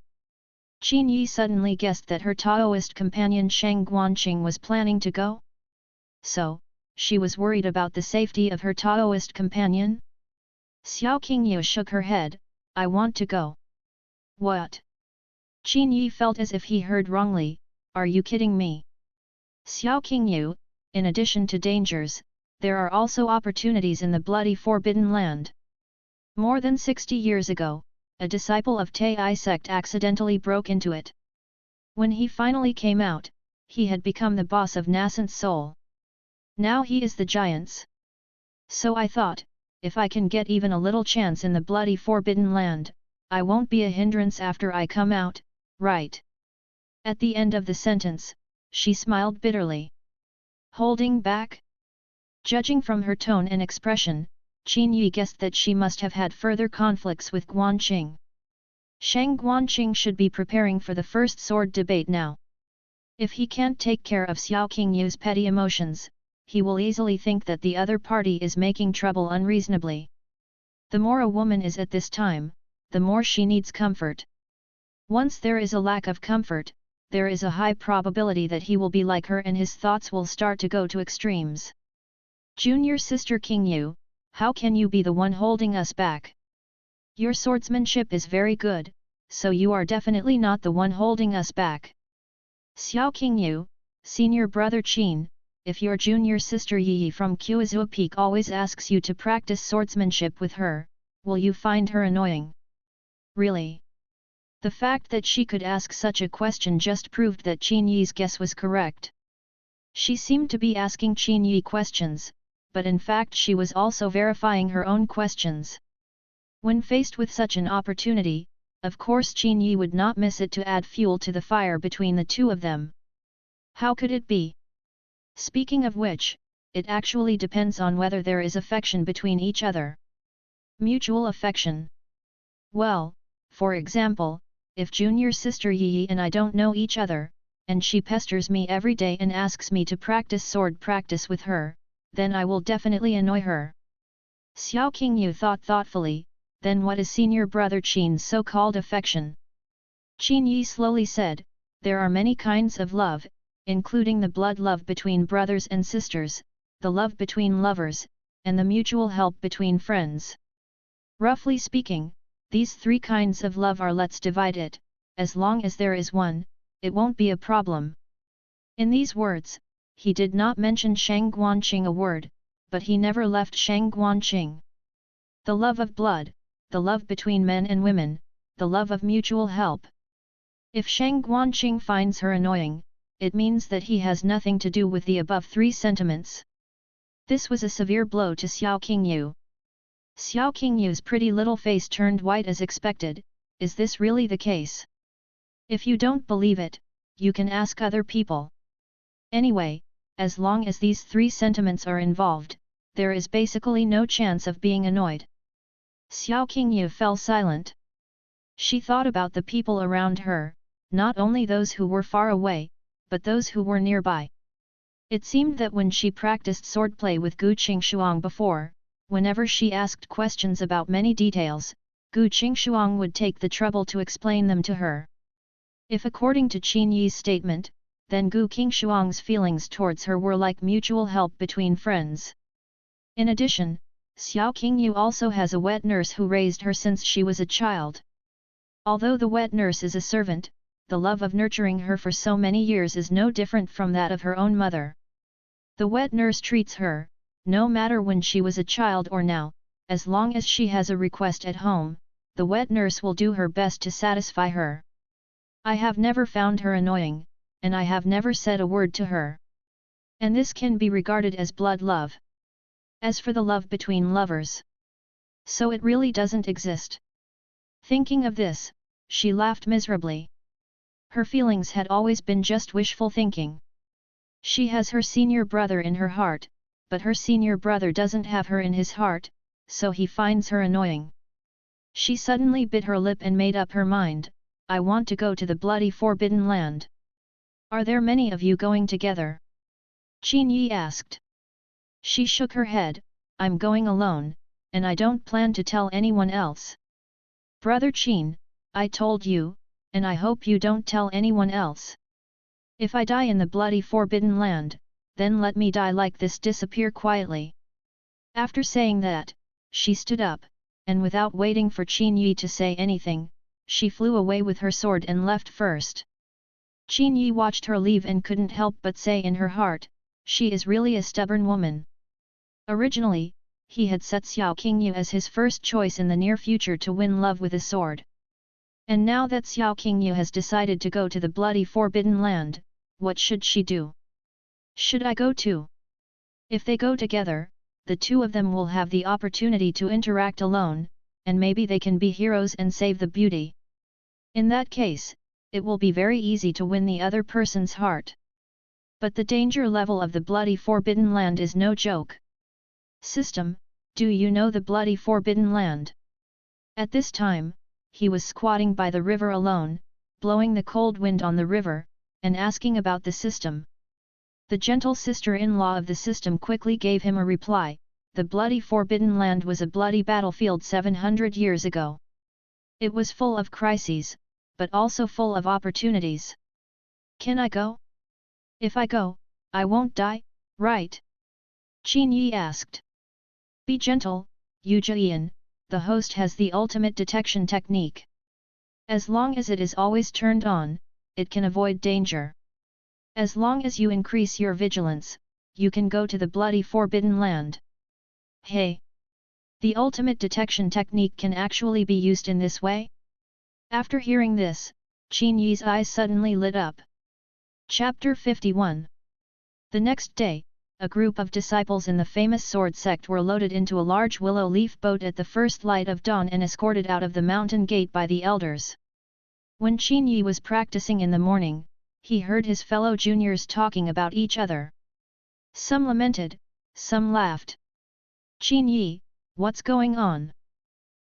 Qin Yi suddenly guessed that her Taoist companion Shang Guanqing was planning to go. So, she was worried about the safety of her Taoist companion? Xiao Qingyu shook her head, I want to go. What? Qin Yi felt as if he heard wrongly, are you kidding me? Xiao Qingyu, in addition to dangers, there are also opportunities in the bloody Forbidden Land. More than 60 years ago, a disciple of Tai sect accidentally broke into it. When he finally came out, he had become the boss of nascent soul. Now he is the giants. So I thought, if I can get even a little chance in the bloody Forbidden Land, I won't be a hindrance after I come out, right? At the end of the sentence, she smiled bitterly. Holding back? Judging from her tone and expression, Qin Yi guessed that she must have had further conflicts with Guanqing. Shang Guanqing should be preparing for the first sword debate now. If he can't take care of Xiao Qingyu's petty emotions, he will easily think that the other party is making trouble unreasonably. The more a woman is at this time, the more she needs comfort. Once there is a lack of comfort, there is a high probability that he will be like her and his thoughts will start to go to extremes. Junior sister Qingyu, how can you be the one holding us back? Your swordsmanship is very good, so you are definitely not the one holding us back. Xiao Qingyu, senior brother Qin, if your junior sister Yi from Kuizhou Peak always asks you to practice swordsmanship with her, will you find her annoying? Really? The fact that she could ask such a question just proved that Qin Yi's guess was correct. She seemed to be asking Qin Yi questions, but in fact she was also verifying her own questions. When faced with such an opportunity, of course Qin Yi would not miss it to add fuel to the fire between the two of them. How could it be? Speaking of which, it actually depends on whether there is affection between each other. Mutual affection. Well, for example, if junior sister Yi and I don't know each other, and she pesters me every day and asks me to practice sword practice with her, then I will definitely annoy her. Xiao Qingyu thought thoughtfully, then what is senior brother Qin's so-called affection? Qin Yi slowly said, there are many kinds of love, including the blood love between brothers and sisters, the love between lovers, and the mutual help between friends. Roughly speaking, these three kinds of love are. Let's divide it, as long as there is one, it won't be a problem. In these words, he did not mention Shang Guanqing a word, but he never left Shang Guanqing. The love of blood, the love between men and women, the love of mutual help. If Shang Guanqing finds her annoying, it means that he has nothing to do with the above three sentiments. This was a severe blow to Xiao Qingyu. Xiao Qingyu's pretty little face turned white as expected, is this really the case? If you don't believe it, you can ask other people. Anyway, as long as these three sentiments are involved, there is basically no chance of being annoyed. Xiao Qingyu fell silent. She thought about the people around her, not only those who were far away, but those who were nearby. It seemed that when she practiced swordplay with Gu Qingshuang before, whenever she asked questions about many details, Gu Qingshuang would take the trouble to explain them to her. If according to Qin Yi's statement, then Gu Qingshuang's feelings towards her were like mutual help between friends. In addition, Xiao Qingyu also has a wet nurse who raised her since she was a child. Although the wet nurse is a servant, the love of nurturing her for so many years is no different from that of her own mother. The wet nurse treats her, no matter when she was a child or now, as long as she has a request at home, the wet nurse will do her best to satisfy her. I have never found her annoying, and I have never said a word to her. And this can be regarded as blood love. As for the love between lovers, so it really doesn't exist. Thinking of this, she laughed miserably. Her feelings had always been just wishful thinking. She has her senior brother in her heart, but her senior brother doesn't have her in his heart, so he finds her annoying. She suddenly bit her lip and made up her mind, I want to go to the bloody Forbidden Land. Are there many of you going together? Qin Yi asked. She shook her head, I'm going alone, and I don't plan to tell anyone else. Brother Qin, I told you, and I hope you don't tell anyone else. If I die in the bloody forbidden land, then let me die like this, disappear quietly. After saying that, she stood up, and without waiting for Qin Yi to say anything, she flew away with her sword and left first. Qin Yi watched her leave and couldn't help but say in her heart, she is really a stubborn woman. Originally, he had set Xiao Qingyu as his first choice in the near future to win love with a sword. And now that Xiao Qingyu has decided to go to the bloody forbidden land, what should she do? Should I go too? If they go together, the two of them will have the opportunity to interact alone, and maybe they can be heroes and save the beauty. In that case, it will be very easy to win the other person's heart. But the danger level of the bloody forbidden land is no joke. System, do you know the bloody forbidden land? At this time, he was squatting by the river alone, blowing the cold wind on the river, and asking about the system. The gentle sister-in-law of the system quickly gave him a reply. The bloody forbidden land was a bloody battlefield 700 years ago. It was full of crises, but also full of opportunities. Can I go? If I go, I won't die, right? Qin Yi asked. Be gentle, Yujian, the host has the ultimate detection technique. As long as it is always turned on, it can avoid danger. As long as you increase your vigilance, you can go to the bloody forbidden land. Hey! The ultimate detection technique can actually be used in this way? After hearing this, Qin Yi's eyes suddenly lit up. Chapter 51. The next day, a group of disciples in the famous sword sect were loaded into a large willow leaf boat at the first light of dawn and escorted out of the mountain gate by the elders. When Qin Yi was practicing in the morning, he heard his fellow juniors talking about each other. Some lamented, some laughed. Qin Yi, what's going on?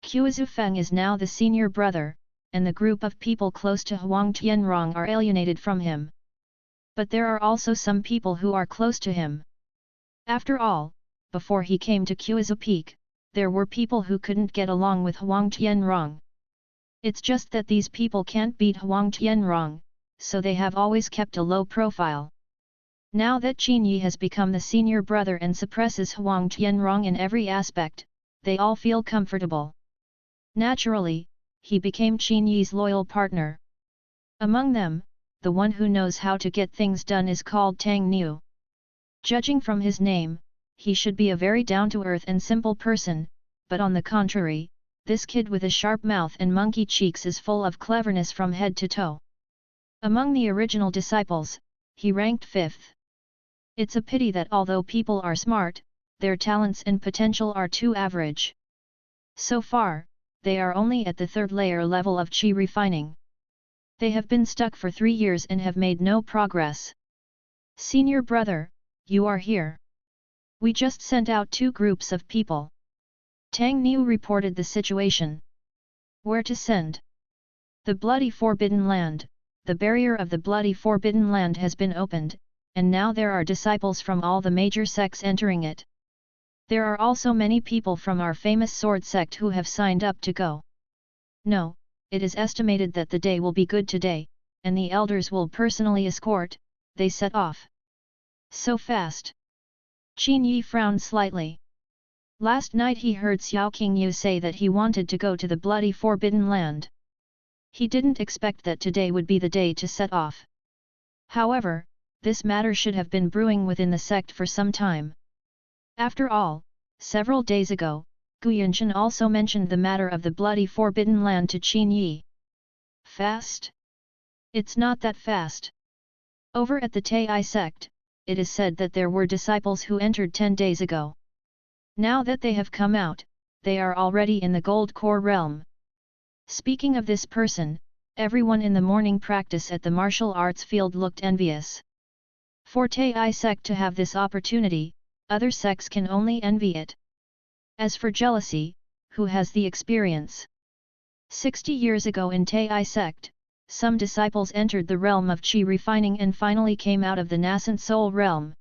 Qiuzu Feng is now the senior brother, and the group of people close to Huang Tianrong are alienated from him. But there are also some people who are close to him. After all, before he came to Qiuzu Peak, there were people who couldn't get along with Huang Tianrong. It's just that these people can't beat Huang Tianrong, so they have always kept a low profile. Now that Qin Yi has become the senior brother and suppresses Huang Tianrong in every aspect, they all feel comfortable. Naturally, he became Qin Yi's loyal partner. Among them, the one who knows how to get things done is called Tang Niu. Judging from his name, he should be a very down-to-earth and simple person, but on the contrary, this kid with a sharp mouth and monkey cheeks is full of cleverness from head to toe. Among the original disciples, he ranked 5th. It's a pity that although people are smart, their talents and potential are too average. So far, they are only at the 3rd layer level of qi refining. They have been stuck for 3 years and have made no progress. Senior brother, you are here. We just sent out 2 groups of people. Tang Niu reported the situation. Where to send? The bloody forbidden land. The barrier of the bloody forbidden land has been opened, and now there are disciples from all the major sects entering it. There are also many people from our famous sword sect who have signed up to go. No, it is estimated that the day will be good today, and the elders will personally escort. They set off. So fast. Qin Yi frowned slightly. Last night he heard Xiao Qingyu say that he wanted to go to the bloody forbidden land. He didn't expect that today would be the day to set off. However, this matter should have been brewing within the sect for some time. After all, several days ago, Gu Yunshan also mentioned the matter of the bloody forbidden land to Qin Yi. Fast? It's not that fast. Over at the Tai sect, it is said that there were disciples who entered 10 days ago. Now that they have come out, they are already in the gold core realm. Speaking of this person, everyone in the morning practice at the martial arts field looked envious. For Tai sect to have this opportunity, other sects can only envy it. As for jealousy, who has the experience? 60 years ago in Tai sect, some disciples entered the realm of qi refining and finally came out of the nascent soul realm.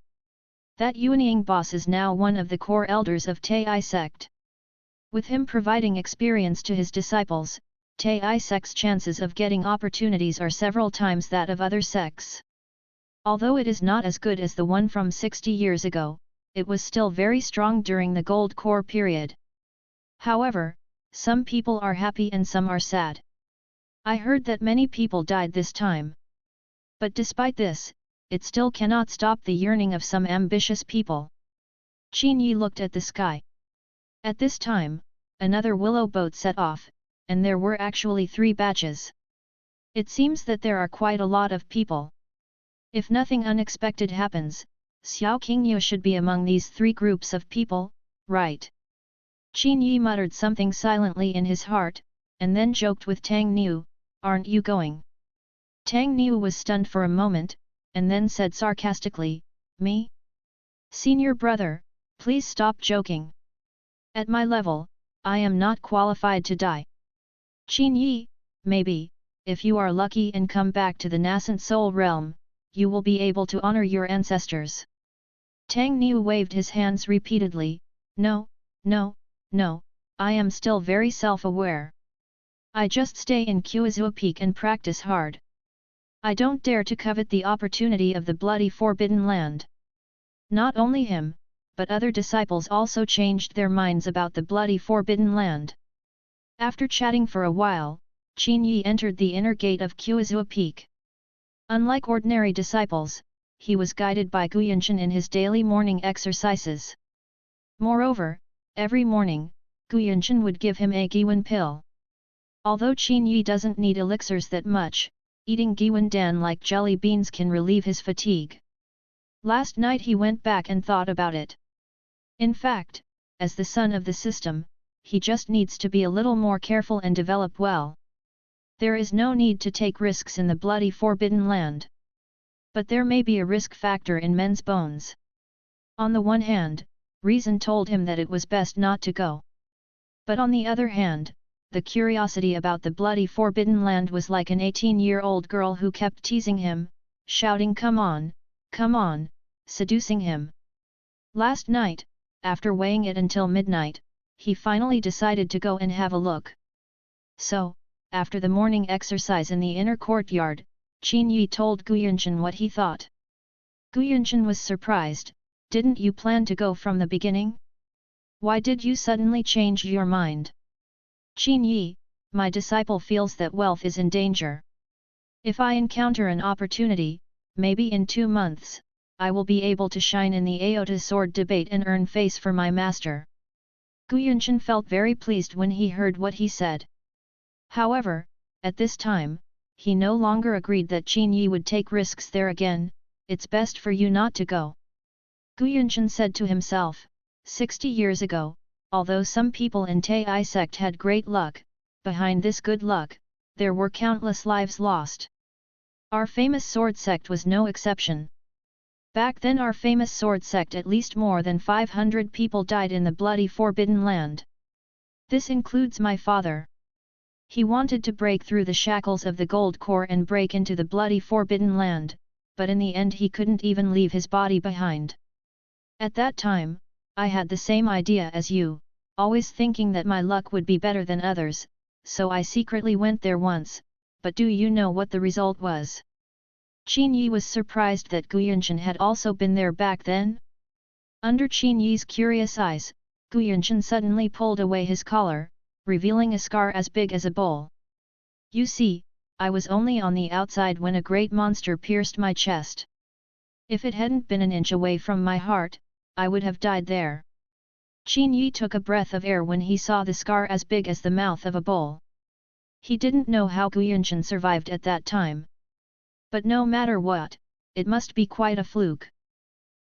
That Yuanying boss is now one of the core elders of Tai sect. With him providing experience to his disciples, Tai sect's chances of getting opportunities are several times that of other sects. Although it is not as good as the one from 60 years ago, it was still very strong during the Gold Core period. However, some people are happy and some are sad. I heard that many people died this time. But despite this, it still cannot stop the yearning of some ambitious people. Qin Yi looked at the sky. At this time, another willow boat set off, and there were actually 3 batches. It seems that there are quite a lot of people. If nothing unexpected happens, Xiao Qingyu should be among these 3 groups of people, right? Qin Yi muttered something silently in his heart, and then joked with Tang Niu, "Aren't you going?" Tang Niu was stunned for a moment, and then said sarcastically, "Me? Senior brother, please stop joking. At my level, I am not qualified to die." Qin Yi, "Maybe, if you are lucky and come back to the nascent soul realm, you will be able to honor your ancestors." Tang Niu waved his hands repeatedly, "No, no, no, I am still very self-aware. I just stay in Kuizua Peak and practice hard. I don't dare to covet the opportunity of the bloody Forbidden Land." Not only him, but other disciples also changed their minds about the bloody Forbidden Land. After chatting for a while, Qin Yi entered the inner gate of Kuizua Peak. Unlike ordinary disciples, he was guided by Guyanchen in his daily morning exercises. Moreover, every morning, Guyanchen would give him a Giwen pill. Although Qin Yi doesn't need elixirs that much, eating Giwen Dan like jelly beans can relieve his fatigue. Last night he went back and thought about it. In fact, as the son of the system, he just needs to be a little more careful and develop well. There is no need to take risks in the bloody Forbidden Land. But there may be a risk factor in men's bones. On the one hand, reason told him that it was best not to go. But on the other hand, the curiosity about the bloody Forbidden Land was like an 18-year-old girl who kept teasing him, shouting come on, seducing him. Last night, after weighing it until midnight, he finally decided to go and have a look. So, after the morning exercise in the inner courtyard, Qin Yi told Guyanchen what he thought. Guyanchen was surprised, "Didn't you plan to go from the beginning? Why did you suddenly change your mind?" "Qin Yi, my disciple feels that wealth is in danger. If I encounter an opportunity, maybe in 2 months, I will be able to shine in the Aota sword debate and earn face for my master." Guyanchen felt very pleased when he heard what he said. However, at this time, he no longer agreed that Qin Yi would take risks there again. "It's best for you not to go." Guyanchen said to himself, 60 years ago, although some people in Tai sect had great luck, behind this good luck, there were countless lives lost. Our famous sword sect was no exception. Back then our famous sword sect at least more than 500 people died in the bloody Forbidden Land. This includes my father. He wanted to break through the shackles of the Gold Core and break into the bloody Forbidden Land, but in the end he couldn't even leave his body behind. At that time, I had the same idea as you, always thinking that my luck would be better than others, so I secretly went there once, but do you know what the result was? Qin Yi was surprised that Guyanchen had also been there back then. Under Qin Yi's curious eyes, Guyanchen suddenly pulled away his collar, revealing a scar as big as a bowl. "You see, I was only on the outside when a great monster pierced my chest. If it hadn't been an inch away from my heart, I would have died there." Qin Yi took a breath of air when he saw the scar as big as the mouth of a bowl. He didn't know how Guyanchen survived at that time. But no matter what, it must be quite a fluke.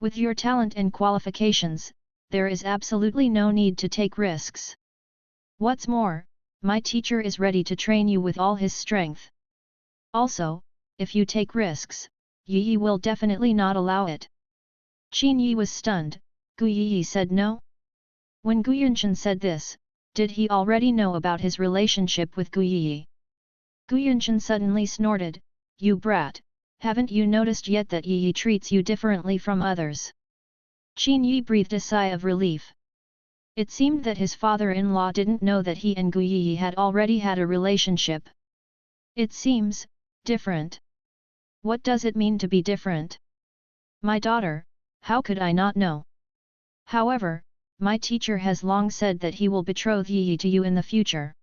With your talent and qualifications, there is absolutely no need to take risks. What's more, my teacher is ready to train you with all his strength. Also, if you take risks, Yi will definitely not allow it. Qin Yi was stunned. Gu Yi said no? When Guyanchen said this, did he already know about his relationship with Gu Yi? Guyanchen suddenly snorted, "You brat, haven't you noticed yet that Yi treats you differently from others?" Qin Yi breathed a sigh of relief. It seemed that his father-in-law didn't know that he and Gu Yi had already had a relationship. It seems different. What does it mean to be different? My daughter, how could I not know? However, my teacher has long said that he will betroth Yi to you in the future.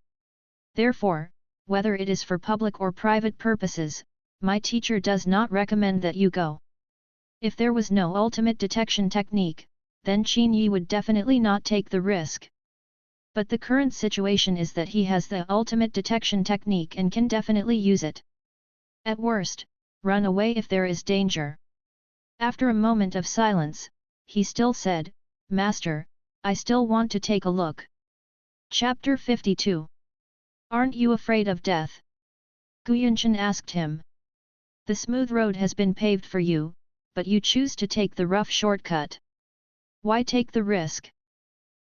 Therefore, whether it is for public or private purposes, my teacher does not recommend that you go. If there was no ultimate detection technique, then Qin Yi would definitely not take the risk. But the current situation is that he has the ultimate detection technique and can definitely use it. At worst, run away if there is danger. After a moment of silence, he still said, Master, I still want to take a look. Chapter 52. Aren't you afraid of death? Gu Yunshan asked him. The smooth road has been paved for you, but you choose to take the rough shortcut. Why take the risk?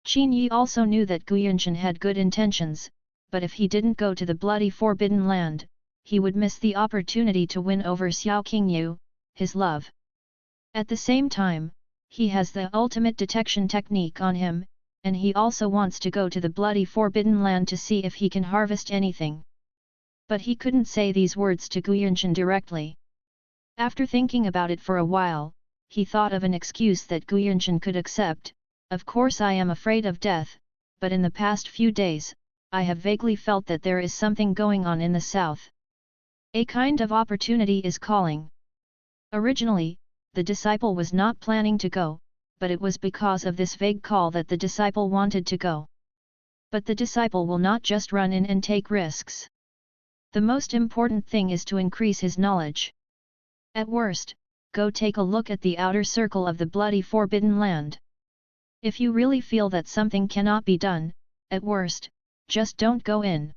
Qin Yi also knew that Gu Yunshan had good intentions, but if he didn't go to the bloody forbidden land, he would miss the opportunity to win over Xiao Qingyu, his love. At the same time, he has the ultimate detection technique on him, and he also wants to go to the bloody forbidden land to see if he can harvest anything. But he couldn't say these words to Gu Yunshan directly. After thinking about it for a while, he thought of an excuse that Gu Yunshan could accept. Of course I am afraid of death, but in the past few days, I have vaguely felt that there is something going on in the south. A kind of opportunity is calling. Originally, the disciple was not planning to go, but it was because of this vague call that the disciple wanted to go. But the disciple will not just run in and take risks. The most important thing is to increase his knowledge. At worst, go take a look at the outer circle of the bloody forbidden land. If you really feel that something cannot be done, at worst, just don't go in.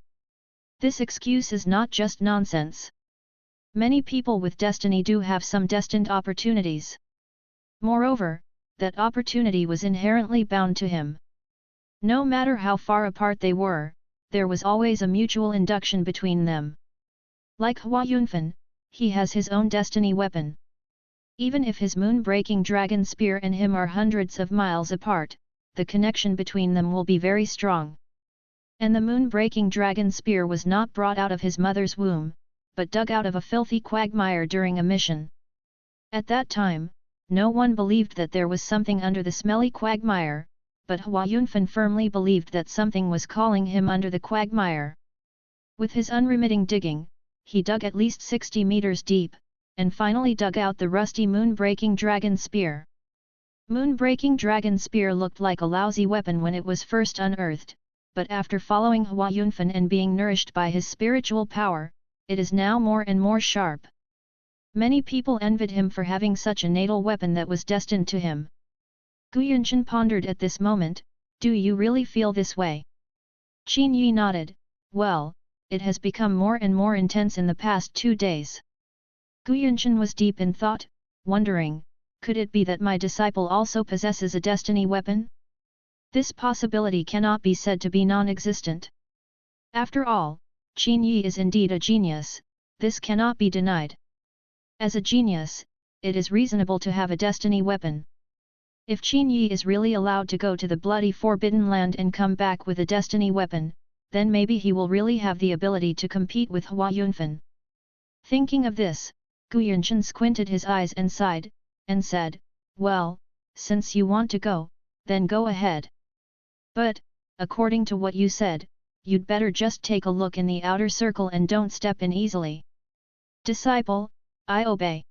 This excuse is not just nonsense. Many people with destiny do have some destined opportunities. Moreover, that opportunity was inherently bound to him. No matter how far apart they were, there was always a mutual induction between them. Like Hua Yunfan, he has his own destiny weapon. Even if his moon-breaking dragon spear and him are hundreds of miles apart, the connection between them will be very strong. And the moon-breaking dragon spear was not brought out of his mother's womb, but dug out of a filthy quagmire during a mission. At that time, no one believed that there was something under the smelly quagmire, but Hua Yunfan firmly believed that something was calling him under the quagmire. With his unremitting digging, he dug at least 60 meters deep, and finally dug out the rusty moon-breaking dragon spear. Moon-breaking dragon spear looked like a lousy weapon when it was first unearthed, but after following Hua Yunfan and being nourished by his spiritual power, it is now more and more sharp. Many people envied him for having such a natal weapon that was destined to him. Gu Yunshan pondered at this moment, do you really feel this way? Qin Yi nodded, well, it has become more and more intense in the past 2 days. Gu Yunshan was deep in thought, wondering, could it be that my disciple also possesses a destiny weapon? This possibility cannot be said to be non-existent. After all, Qin Yi is indeed a genius, this cannot be denied. As a genius, it is reasonable to have a destiny weapon. If Qin Yi is really allowed to go to the bloody forbidden land and come back with a destiny weapon, then maybe he will really have the ability to compete with Hua Yunfan. Thinking of this, Gu Yunshan squinted his eyes and sighed, and said, well, since you want to go, then go ahead. But, according to what you said, you'd better just take a look in the outer circle and don't step in easily. Disciple, I obey.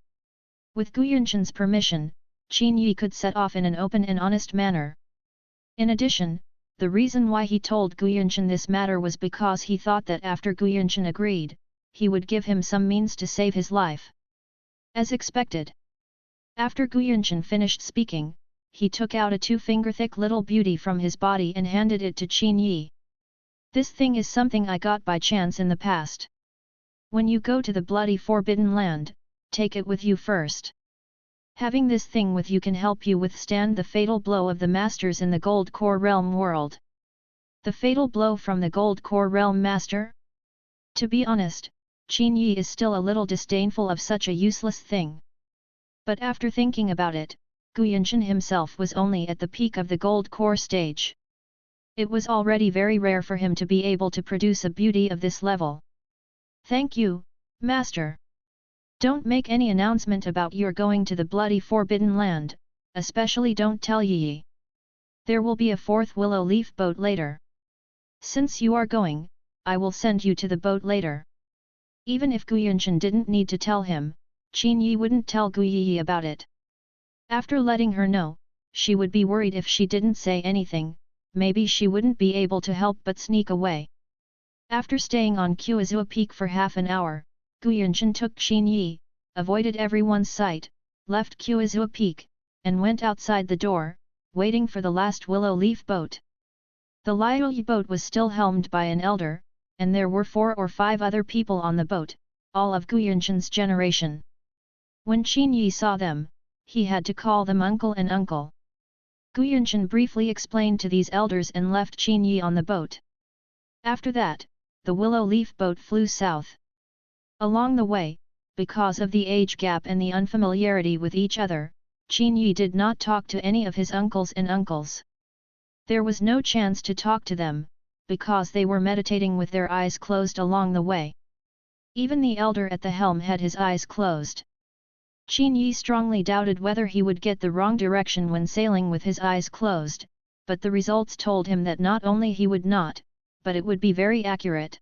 With Gu Yunshan's permission, Qin Yi could set off in an open and honest manner. In addition, the reason why he told Gu Yunshan this matter was because he thought that after Gu Yunshan agreed, he would give him some means to save his life. As expected. After Gu Yunshan finished speaking, he took out a 2-finger-thick little beauty from his body and handed it to Qin Yi. This thing is something I got by chance in the past. When you go to the bloody forbidden land, take it with you first. Having this thing with you can help you withstand the fatal blow of the masters in the Gold Core Realm world. The fatal blow from the Gold Core Realm master? To be honest, Qin Yi is still a little disdainful of such a useless thing. But after thinking about it, Gu Yunshan himself was only at the peak of the Gold Core stage. It was already very rare for him to be able to produce a beauty of this level. Thank you, Master. Don't make any announcement about your going to the bloody Forbidden Land, especially don't tell Yi. There will be a fourth willow leaf boat later. Since you are going, I will send you to the boat later. Even if Gu Yunshan didn't need to tell him, Qin Yi wouldn't tell Gu Yi about it. After letting her know, she would be worried if she didn't say anything, maybe she wouldn't be able to help but sneak away. After staying on Kuazua Peak for half an hour, Gu Yunshan took Qin Yi, avoided everyone's sight, left Kuazua Peak, and went outside the door, waiting for the last willow leaf boat. The Liu boat was still helmed by an elder, and there were 4 or 5 other people on the boat, all of Gu Yunshan's generation. When Qin Yi saw them, he had to call them uncle and uncle. Gu Yunshan briefly explained to these elders and left Qin Yi on the boat. After that, the willow leaf boat flew south. Along the way, because of the age gap and the unfamiliarity with each other, Qin Yi did not talk to any of his uncles and uncles. There was no chance to talk to them, because they were meditating with their eyes closed along the way. Even the elder at the helm had his eyes closed. Qin Yi strongly doubted whether he would get the wrong direction when sailing with his eyes closed, but the results told him that not only he would not, but it would be very accurate.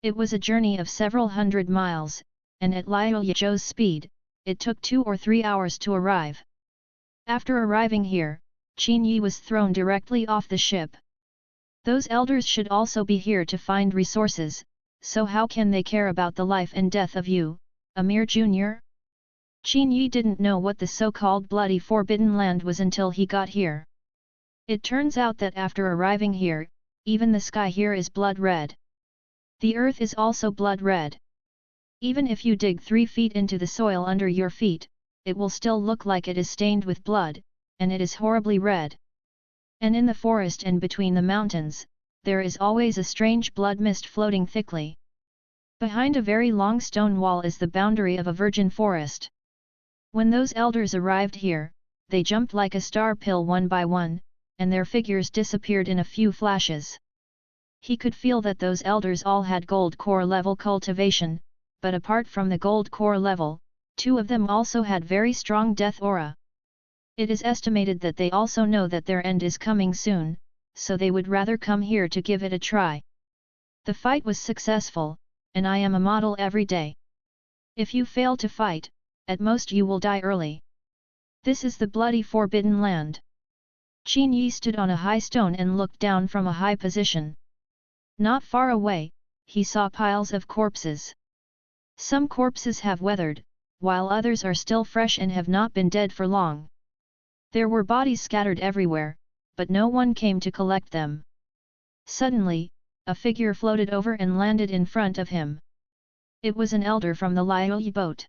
It was a journey of several hundred miles, and at Liu Yizhou's speed, it took 2 or 3 hours to arrive. After arriving here, Qin Yi was thrown directly off the ship. Those elders should also be here to find resources, so how can they care about the life and death of you, a mere junior? Qin Yi didn't know what the so-called bloody Forbidden Land was until he got here. It turns out that after arriving here, even the sky here is blood red. The earth is also blood red. Even if you dig 3 feet into the soil under your feet, it will still look like it is stained with blood, and it is horribly red. And in the forest and between the mountains, there is always a strange blood mist floating thickly. Behind a very long stone wall is the boundary of a virgin forest. When those elders arrived here, they jumped like a star pill one by one, and their figures disappeared in a few flashes. He could feel that those elders all had gold core level cultivation, but apart from the gold core level, 2 of them also had very strong death aura. It is estimated that they also know that their end is coming soon, so they would rather come here to give it a try. The fight was successful, and I am a model every day. If you fail to fight, at most you will die early. This is the bloody Forbidden Land. Qin Yi stood on a high stone and looked down from a high position. Not far away, he saw piles of corpses. Some corpses have weathered, while others are still fresh and have not been dead for long. There were bodies scattered everywhere, but no one came to collect them. Suddenly, a figure floated over and landed in front of him. It was an elder from the Liu Yi boat.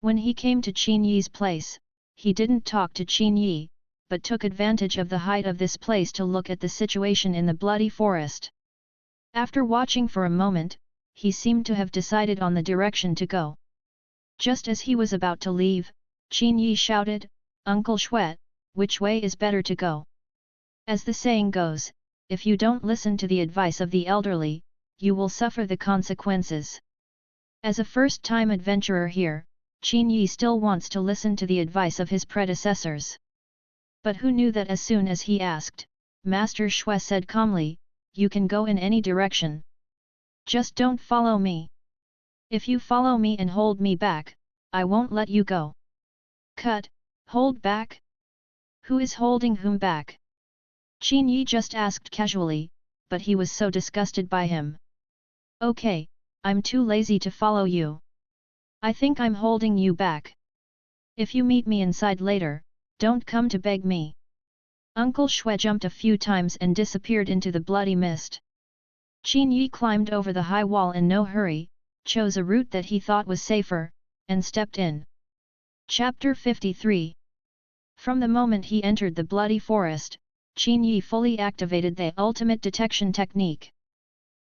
When he came to Qin Yi's place, he didn't talk to Qin Yi, but took advantage of the height of this place to look at the situation in the bloody forest. After watching for a moment, he seemed to have decided on the direction to go. Just as he was about to leave, Qin Yi shouted, "Uncle Shuet, which way is better to go?" As the saying goes, if you don't listen to the advice of the elderly, you will suffer the consequences. As a first-time adventurer here, Qin Yi still wants to listen to the advice of his predecessors. But who knew that as soon as he asked, Master Shui said calmly, "You can go in any direction. Just don't follow me. If you follow me and hold me back, I won't let you go." "Cut, hold back? Who is holding whom back?" Qin Yi just asked casually, but he was so disgusted by him. "Okay, I'm too lazy to follow you. I think I'm holding you back. If you meet me inside later, don't come to beg me." Uncle Shui jumped a few times and disappeared into the bloody mist. Qin Yi climbed over the high wall in no hurry, chose a route that he thought was safer, and stepped in. Chapter 53. From the moment he entered the bloody forest, Qin Yi fully activated the ultimate detection technique.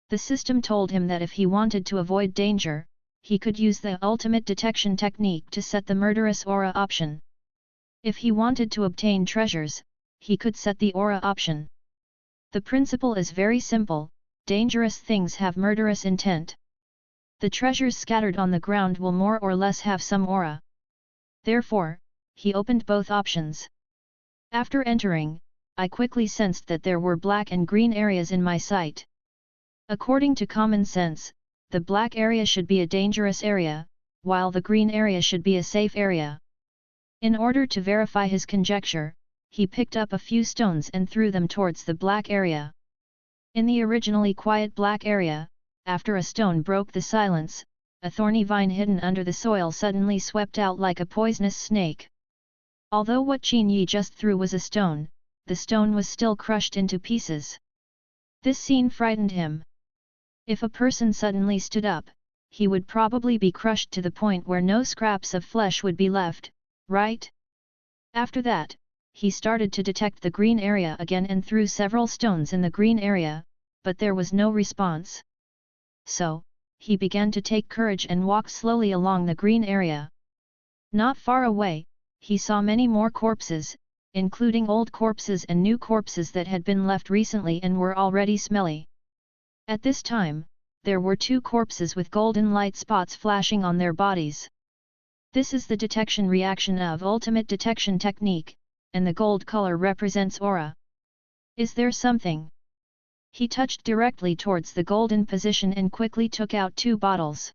The system told him that if he wanted to avoid danger, he could use the ultimate detection technique to set the murderous aura option. If he wanted to obtain treasures, he could set the aura option. The principle is very simple: dangerous things have murderous intent. The treasures scattered on the ground will more or less have some aura. Therefore, he opened both options. After entering, I quickly sensed that there were black and green areas in my sight. According to common sense, the black area should be a dangerous area, while the green area should be a safe area. In order to verify his conjecture, he picked up a few stones and threw them towards the black area. In the originally quiet black area, after a stone broke the silence, a thorny vine hidden under the soil suddenly swept out like a poisonous snake. Although what Qin Yi just threw was a stone, the stone was still crushed into pieces. This scene frightened him. If a person suddenly stood up, he would probably be crushed to the point where no scraps of flesh would be left, right? After that, he started to detect the green area again and threw several stones in the green area, but there was no response. So, he began to take courage and walk slowly along the green area. Not far away, he saw many more corpses, including old corpses and new corpses that had been left recently and were already smelly. At this time, there were 2 corpses with golden light spots flashing on their bodies. This is the detection reaction of ultimate detection technique, and the gold color represents aura. Is there something? He touched directly towards the golden position and quickly took out 2 bottles.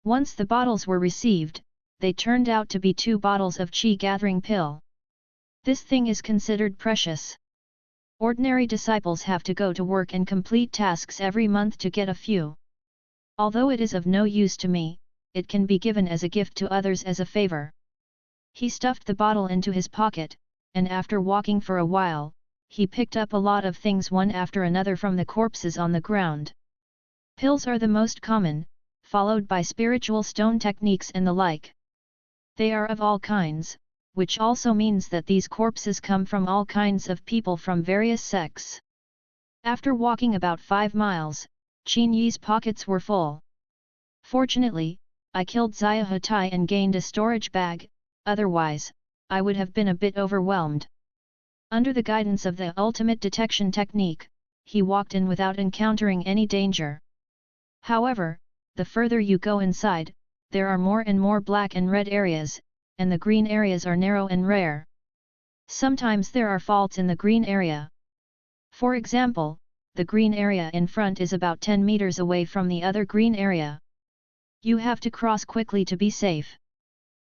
Once the bottles were received, they turned out to be 2 bottles of Qi gathering pill. This thing is considered precious. Ordinary disciples have to go to work and complete tasks every month to get a few. Although it is of no use to me, it can be given as a gift to others as a favor. He stuffed the bottle into his pocket, and after walking for a while, he picked up a lot of things one after another from the corpses on the ground. Pills are the most common, followed by spiritual stone techniques and the like. They are of all kinds, which also means that these corpses come from all kinds of people from various sects. After walking about 5 miles, Qin Yi's pockets were full. Fortunately, I killed Xia Hutai and gained a storage bag, otherwise, I would have been a bit overwhelmed. Under the guidance of the ultimate detection technique, he walked in without encountering any danger. However, the further you go inside, there are more and more black and red areas, and the green areas are narrow and rare. Sometimes there are faults in the green area. For example, the green area in front is about 10 meters away from the other green area. You have to cross quickly to be safe.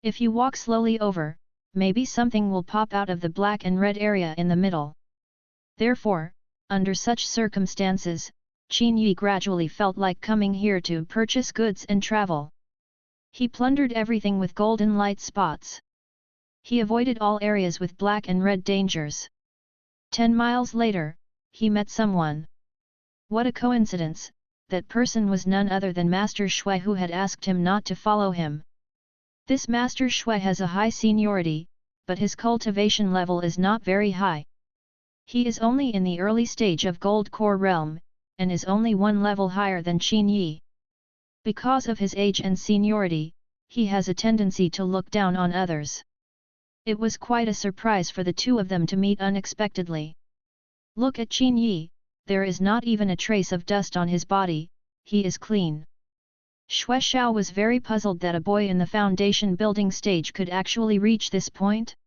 If you walk slowly over, maybe something will pop out of the black and red area in the middle. Therefore, under such circumstances, Qin Yi gradually felt like coming here to purchase goods and travel. He plundered everything with golden light spots. He avoided all areas with black and red dangers. 10 miles later, he met someone. What a coincidence, that person was none other than Master Shui, who had asked him not to follow him. This Master Shui has a high seniority, but his cultivation level is not very high. He is only in the early stage of Gold Core realm, and is only 1 level higher than Qin Yi. Because of his age and seniority, he has a tendency to look down on others. It was quite a surprise for the 2 of them to meet unexpectedly. Look at Qin Yi, there is not even a trace of dust on his body, he is clean. Shui Xiao was very puzzled that a boy in the foundation building stage could actually reach this point.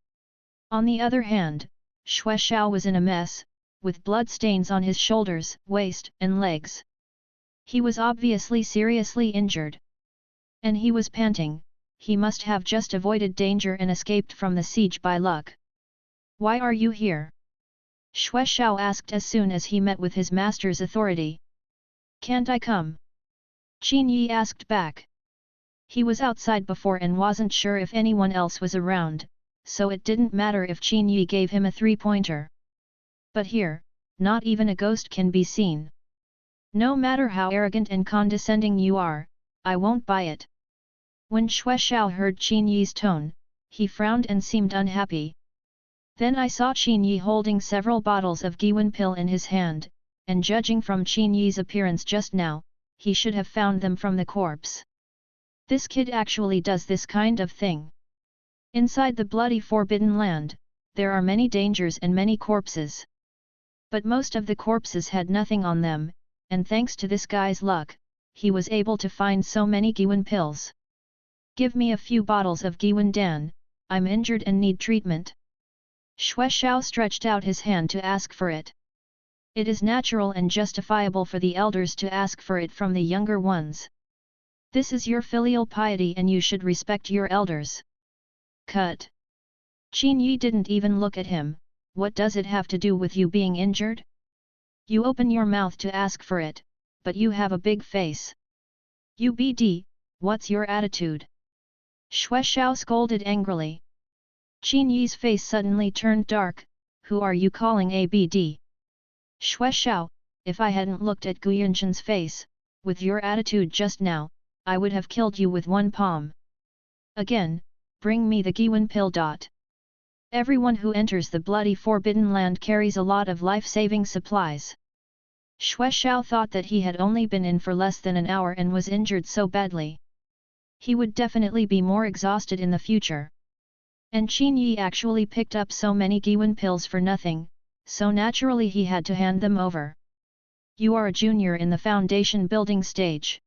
On the other hand, Shui Xiao was in a mess, with blood stains on his shoulders, waist, and legs. He was obviously seriously injured. And he was panting, he must have just avoided danger and escaped from the siege by luck. Why are you here? Shui Xiao asked as soon as he met with his master's authority. Can't I come? Qin Yi asked back. He was outside before and wasn't sure if anyone else was around, so it didn't matter if Qin Yi gave him a 3-pointer. But here, not even a ghost can be seen. No matter how arrogant and condescending you are, I won't buy it. When Shui Xiao heard Qin Yi's tone, he frowned and seemed unhappy. Then I saw Qin Yi holding several bottles of Giwen pill in his hand, and judging from Qin Yi's appearance just now, he should have found them from the corpse. This kid actually does this kind of thing. Inside the bloody Forbidden Land, there are many dangers and many corpses. But most of the corpses had nothing on them, and thanks to this guy's luck, he was able to find so many Giwen pills. Give me a few bottles of Giwen Dan, I'm injured and need treatment. Xue Xiao stretched out his hand to ask for it. It is natural and justifiable for the elders to ask for it from the younger ones. This is your filial piety and you should respect your elders. Cut. Qin Yi didn't even look at him. What does it have to do with you being injured? You open your mouth to ask for it, but you have a big face. UBD, what's your attitude? Xue Xiao scolded angrily. Qin Yi's face suddenly turned dark. Who are you calling ABD? Xue Xiao, if I hadn't looked at Gu Yunshan's face, with your attitude just now, I would have killed you with one palm. Again, bring me the Giwen pill. Everyone who enters the bloody Forbidden Land carries a lot of life-saving supplies. Xue Xiao thought that he had only been in for less than an hour and was injured so badly. He would definitely be more exhausted in the future. And Qin Yi actually picked up so many Giwen pills for nothing, so naturally he had to hand them over. You are a junior in the foundation building stage.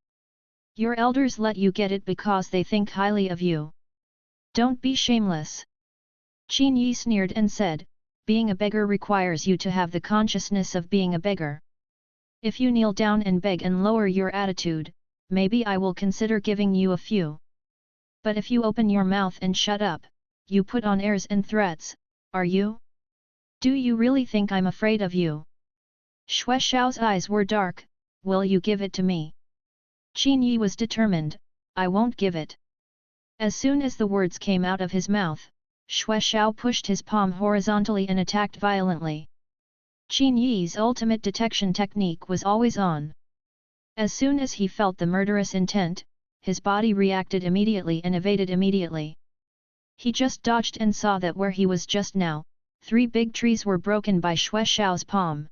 Your elders let you get it because they think highly of you. Don't be shameless. Qin Yi sneered and said, being a beggar requires you to have the consciousness of being a beggar. If you kneel down and beg and lower your attitude, maybe I will consider giving you a few. But if you open your mouth and shut up, you put on airs and threats, are you? Do you really think I'm afraid of you? Xue Xiao's eyes were dark. Will you give it to me? Qin Yi was determined, I won't give it. As soon as the words came out of his mouth, Xue Xiao pushed his palm horizontally and attacked violently. Qin Yi's ultimate detection technique was always on. As soon as he felt the murderous intent, his body reacted immediately and evaded immediately. He just dodged and saw that where he was just now, 3 big trees were broken by Xue Xiao's palm.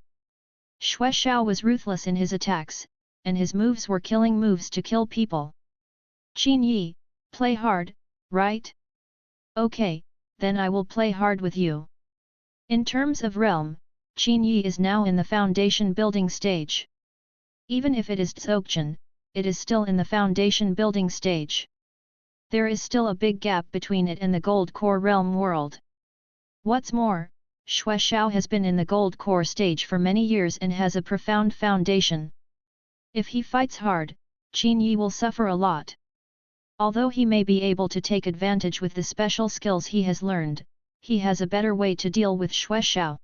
Xue Xiao was ruthless in his attacks, and his moves were killing moves to kill people. Qin Yi, play hard, right? Okay, then I will play hard with you. In terms of realm, Qin Yi is now in the foundation building stage. Even if it is Dzogchen, it is still in the foundation building stage. There is still a big gap between it and the Gold Core realm world. What's more, Xue Xiao has been in the Gold Core stage for many years and has a profound foundation. If he fights hard, Qin Yi will suffer a lot. Although he may be able to take advantage with the special skills he has learned, he has a better way to deal with Xue Xiao.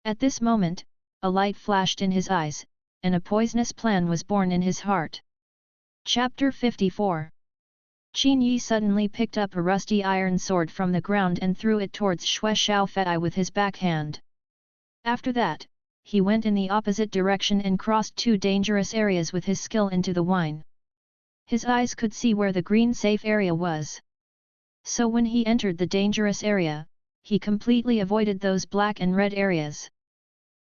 At this moment, a light flashed in his eyes, and a poisonous plan was born in his heart. Chapter 54. Qin Yi suddenly picked up a rusty iron sword from the ground and threw it towards Xue Xiao Fei with his backhand. After that, he went in the opposite direction and crossed 2 dangerous areas with his skill into the wine. His eyes could see where the green safe area was. So when he entered the dangerous area, he completely avoided those black and red areas.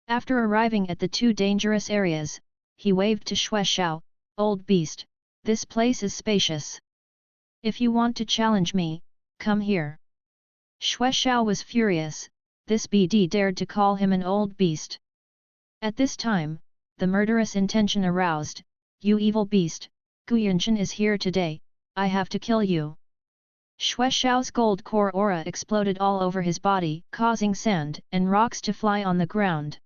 After arriving at the 2 dangerous areas, he waved to Xue Xiao, "Old beast, this place is spacious. If you want to challenge me, come here." Xue Xiao was furious, this BD dared to call him an old beast. At this time, the murderous intention aroused, "You evil beast, Gu Yunshan is here today, I have to kill you." Xue Xiao's gold core aura exploded all over his body, causing sand and rocks to fly on the ground.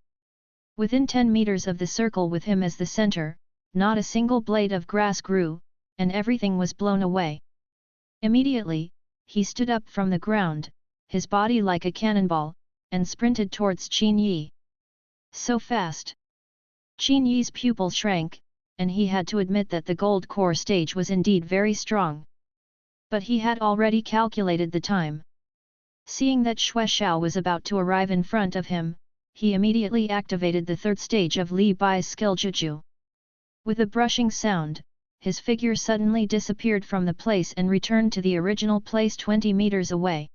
Within 10 meters of the circle with him as the center, not a single blade of grass grew, and everything was blown away. Immediately, he stood up from the ground, his body like a cannonball, and sprinted towards Qin Yi. So fast! Qin Yi's pupil shrank, and he had to admit that the gold core stage was indeed very strong. But he had already calculated the time. Seeing that Xue Xiao was about to arrive in front of him, he immediately activated the 3rd stage of Li Bai's skill Juju. With a brushing sound, his figure suddenly disappeared from the place and returned to the original place 20 meters away.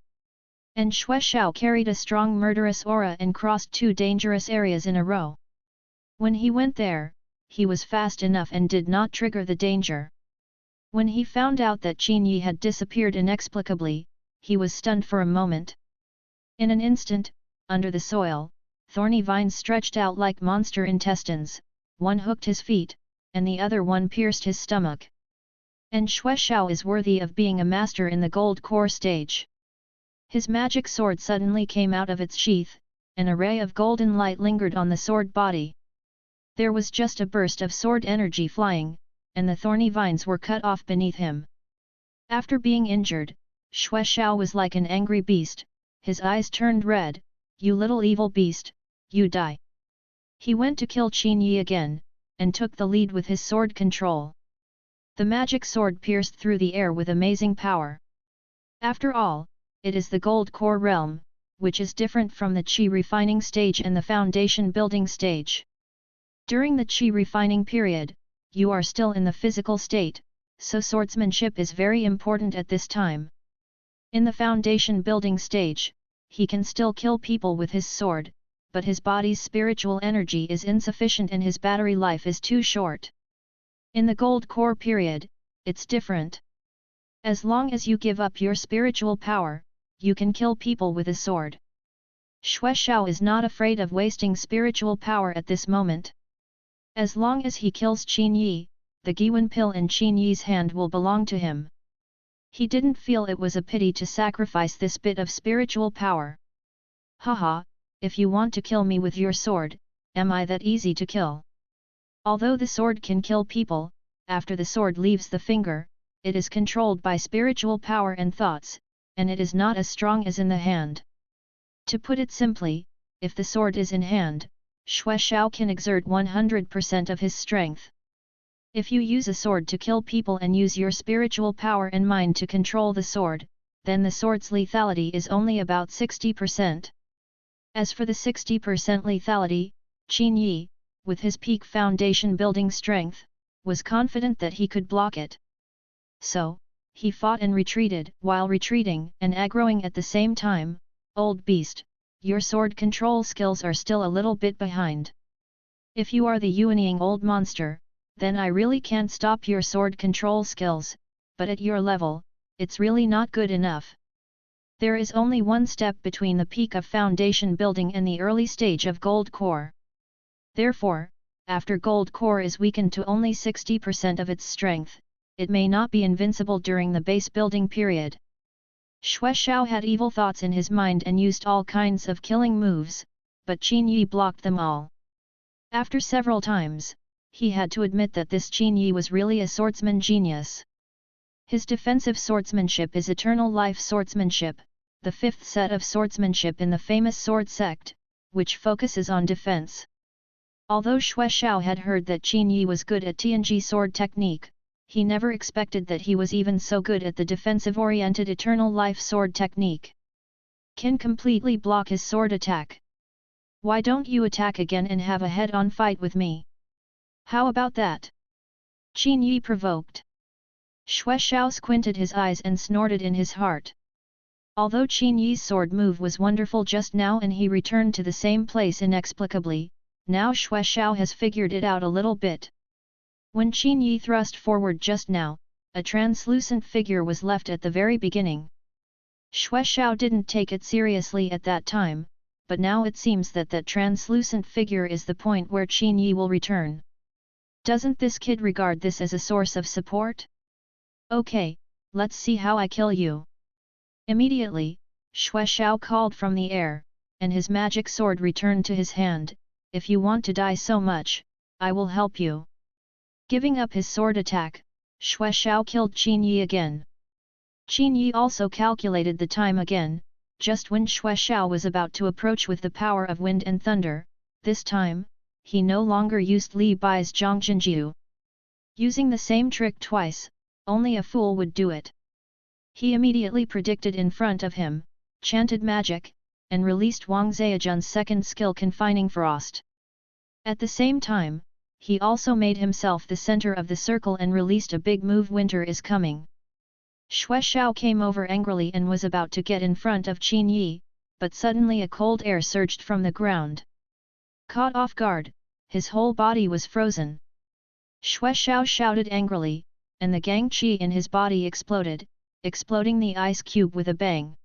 And Xue Xiao carried a strong murderous aura and crossed 2 dangerous areas in a row. When he went there, he was fast enough and did not trigger the danger. When he found out that Qin Yi had disappeared inexplicably, he was stunned for a moment. In an instant, under the soil, thorny vines stretched out like monster intestines, one hooked his feet, and the other one pierced his stomach. And Xue Xiao is worthy of being a master in the gold core stage. His magic sword suddenly came out of its sheath, and a ray of golden light lingered on the sword body. There was just a burst of sword energy flying, and the thorny vines were cut off beneath him. After being injured, Xue Xiao was like an angry beast, his eyes turned red. "You little evil beast, you die!" He went to kill Qin Yi again, and took the lead with his sword control. The magic sword pierced through the air with amazing power. After all, it is the gold core realm, which is different from the qi refining stage and the foundation building stage. During the qi refining period, you are still in the physical state, so swordsmanship is very important at this time. In the foundation building stage, he can still kill people with his sword, but his body's spiritual energy is insufficient and his battery life is too short. In the gold core period, it's different. As long as you give up your spiritual power, you can kill people with a sword. Xue Xiao is not afraid of wasting spiritual power at this moment. As long as he kills Qin Yi, the Giwen pill in Qin Yi's hand will belong to him. He didn't feel it was a pity to sacrifice this bit of spiritual power. Haha, if you want to kill me with your sword, am I that easy to kill? Although the sword can kill people, after the sword leaves the finger, it is controlled by spiritual power and thoughts, and it is not as strong as in the hand. To put it simply, if the sword is in hand, Xue Xiao can exert 100% of his strength. If you use a sword to kill people and use your spiritual power and mind to control the sword, then the sword's lethality is only about 60%. As for the 60% lethality, Qin Yi, with his peak foundation building strength, was confident that he could block it. So, he fought and retreated. While retreating and aggroing at the same time, "Old beast, your sword control skills are still a little bit behind. If you are the Yuanying old monster, then I really can't stop your sword control skills, but at your level, it's really not good enough. There is only one step between the peak of foundation building and the early stage of gold core. Therefore, after gold core is weakened to only 60% of its strength, it may not be invincible during the base building period." Xue Xiao had evil thoughts in his mind and used all kinds of killing moves, but Qin Yi blocked them all. After several times, he had to admit that this Qin Yi was really a swordsman genius. His defensive swordsmanship is eternal life swordsmanship, the fifth set of swordsmanship in the famous sword sect, which focuses on defense. Although Xue Xiao had heard that Qin Yi was good at Tianji sword technique, he never expected that he was even so good at the defensive-oriented eternal life sword technique. Can completely block his sword attack. Why don't you attack again and have a head-on fight with me? How about that? Qin Yi provoked. Xue Xiao squinted his eyes and snorted in his heart. Although Qin Yi's sword move was wonderful just now and he returned to the same place inexplicably, now Xue Xiao has figured it out a little bit. When Qin Yi thrust forward just now, a translucent figure was left at the very beginning. Xue Xiao didn't take it seriously at that time, but now it seems that that translucent figure is the point where Qin Yi will return. Doesn't this kid regard this as a source of support? Okay, let's see how I kill you. Immediately, Xue Xiao called from the air, and his magic sword returned to his hand. "If you want to die so much, I will help you." Giving up his sword attack, Xue Xiao killed Qin Yi again. Qin Yi also calculated the time again, just when Xue Xiao was about to approach with the power of wind and thunder. This time, he no longer used Li Bai's Zhongjinjiu. Using the same trick twice, only a fool would do it. He immediately predicted in front of him, chanted magic, and released Wang Zhejian's second skill Confining Frost. At the same time, he also made himself the center of the circle and released a big move Winter is Coming. Xue Xiao came over angrily and was about to get in front of Qin Yi, but suddenly a cold air surged from the ground. Caught off guard, his whole body was frozen. Xue Xiao shouted angrily, and the Gang Qi in his body exploded, exploding the ice cube with a bang.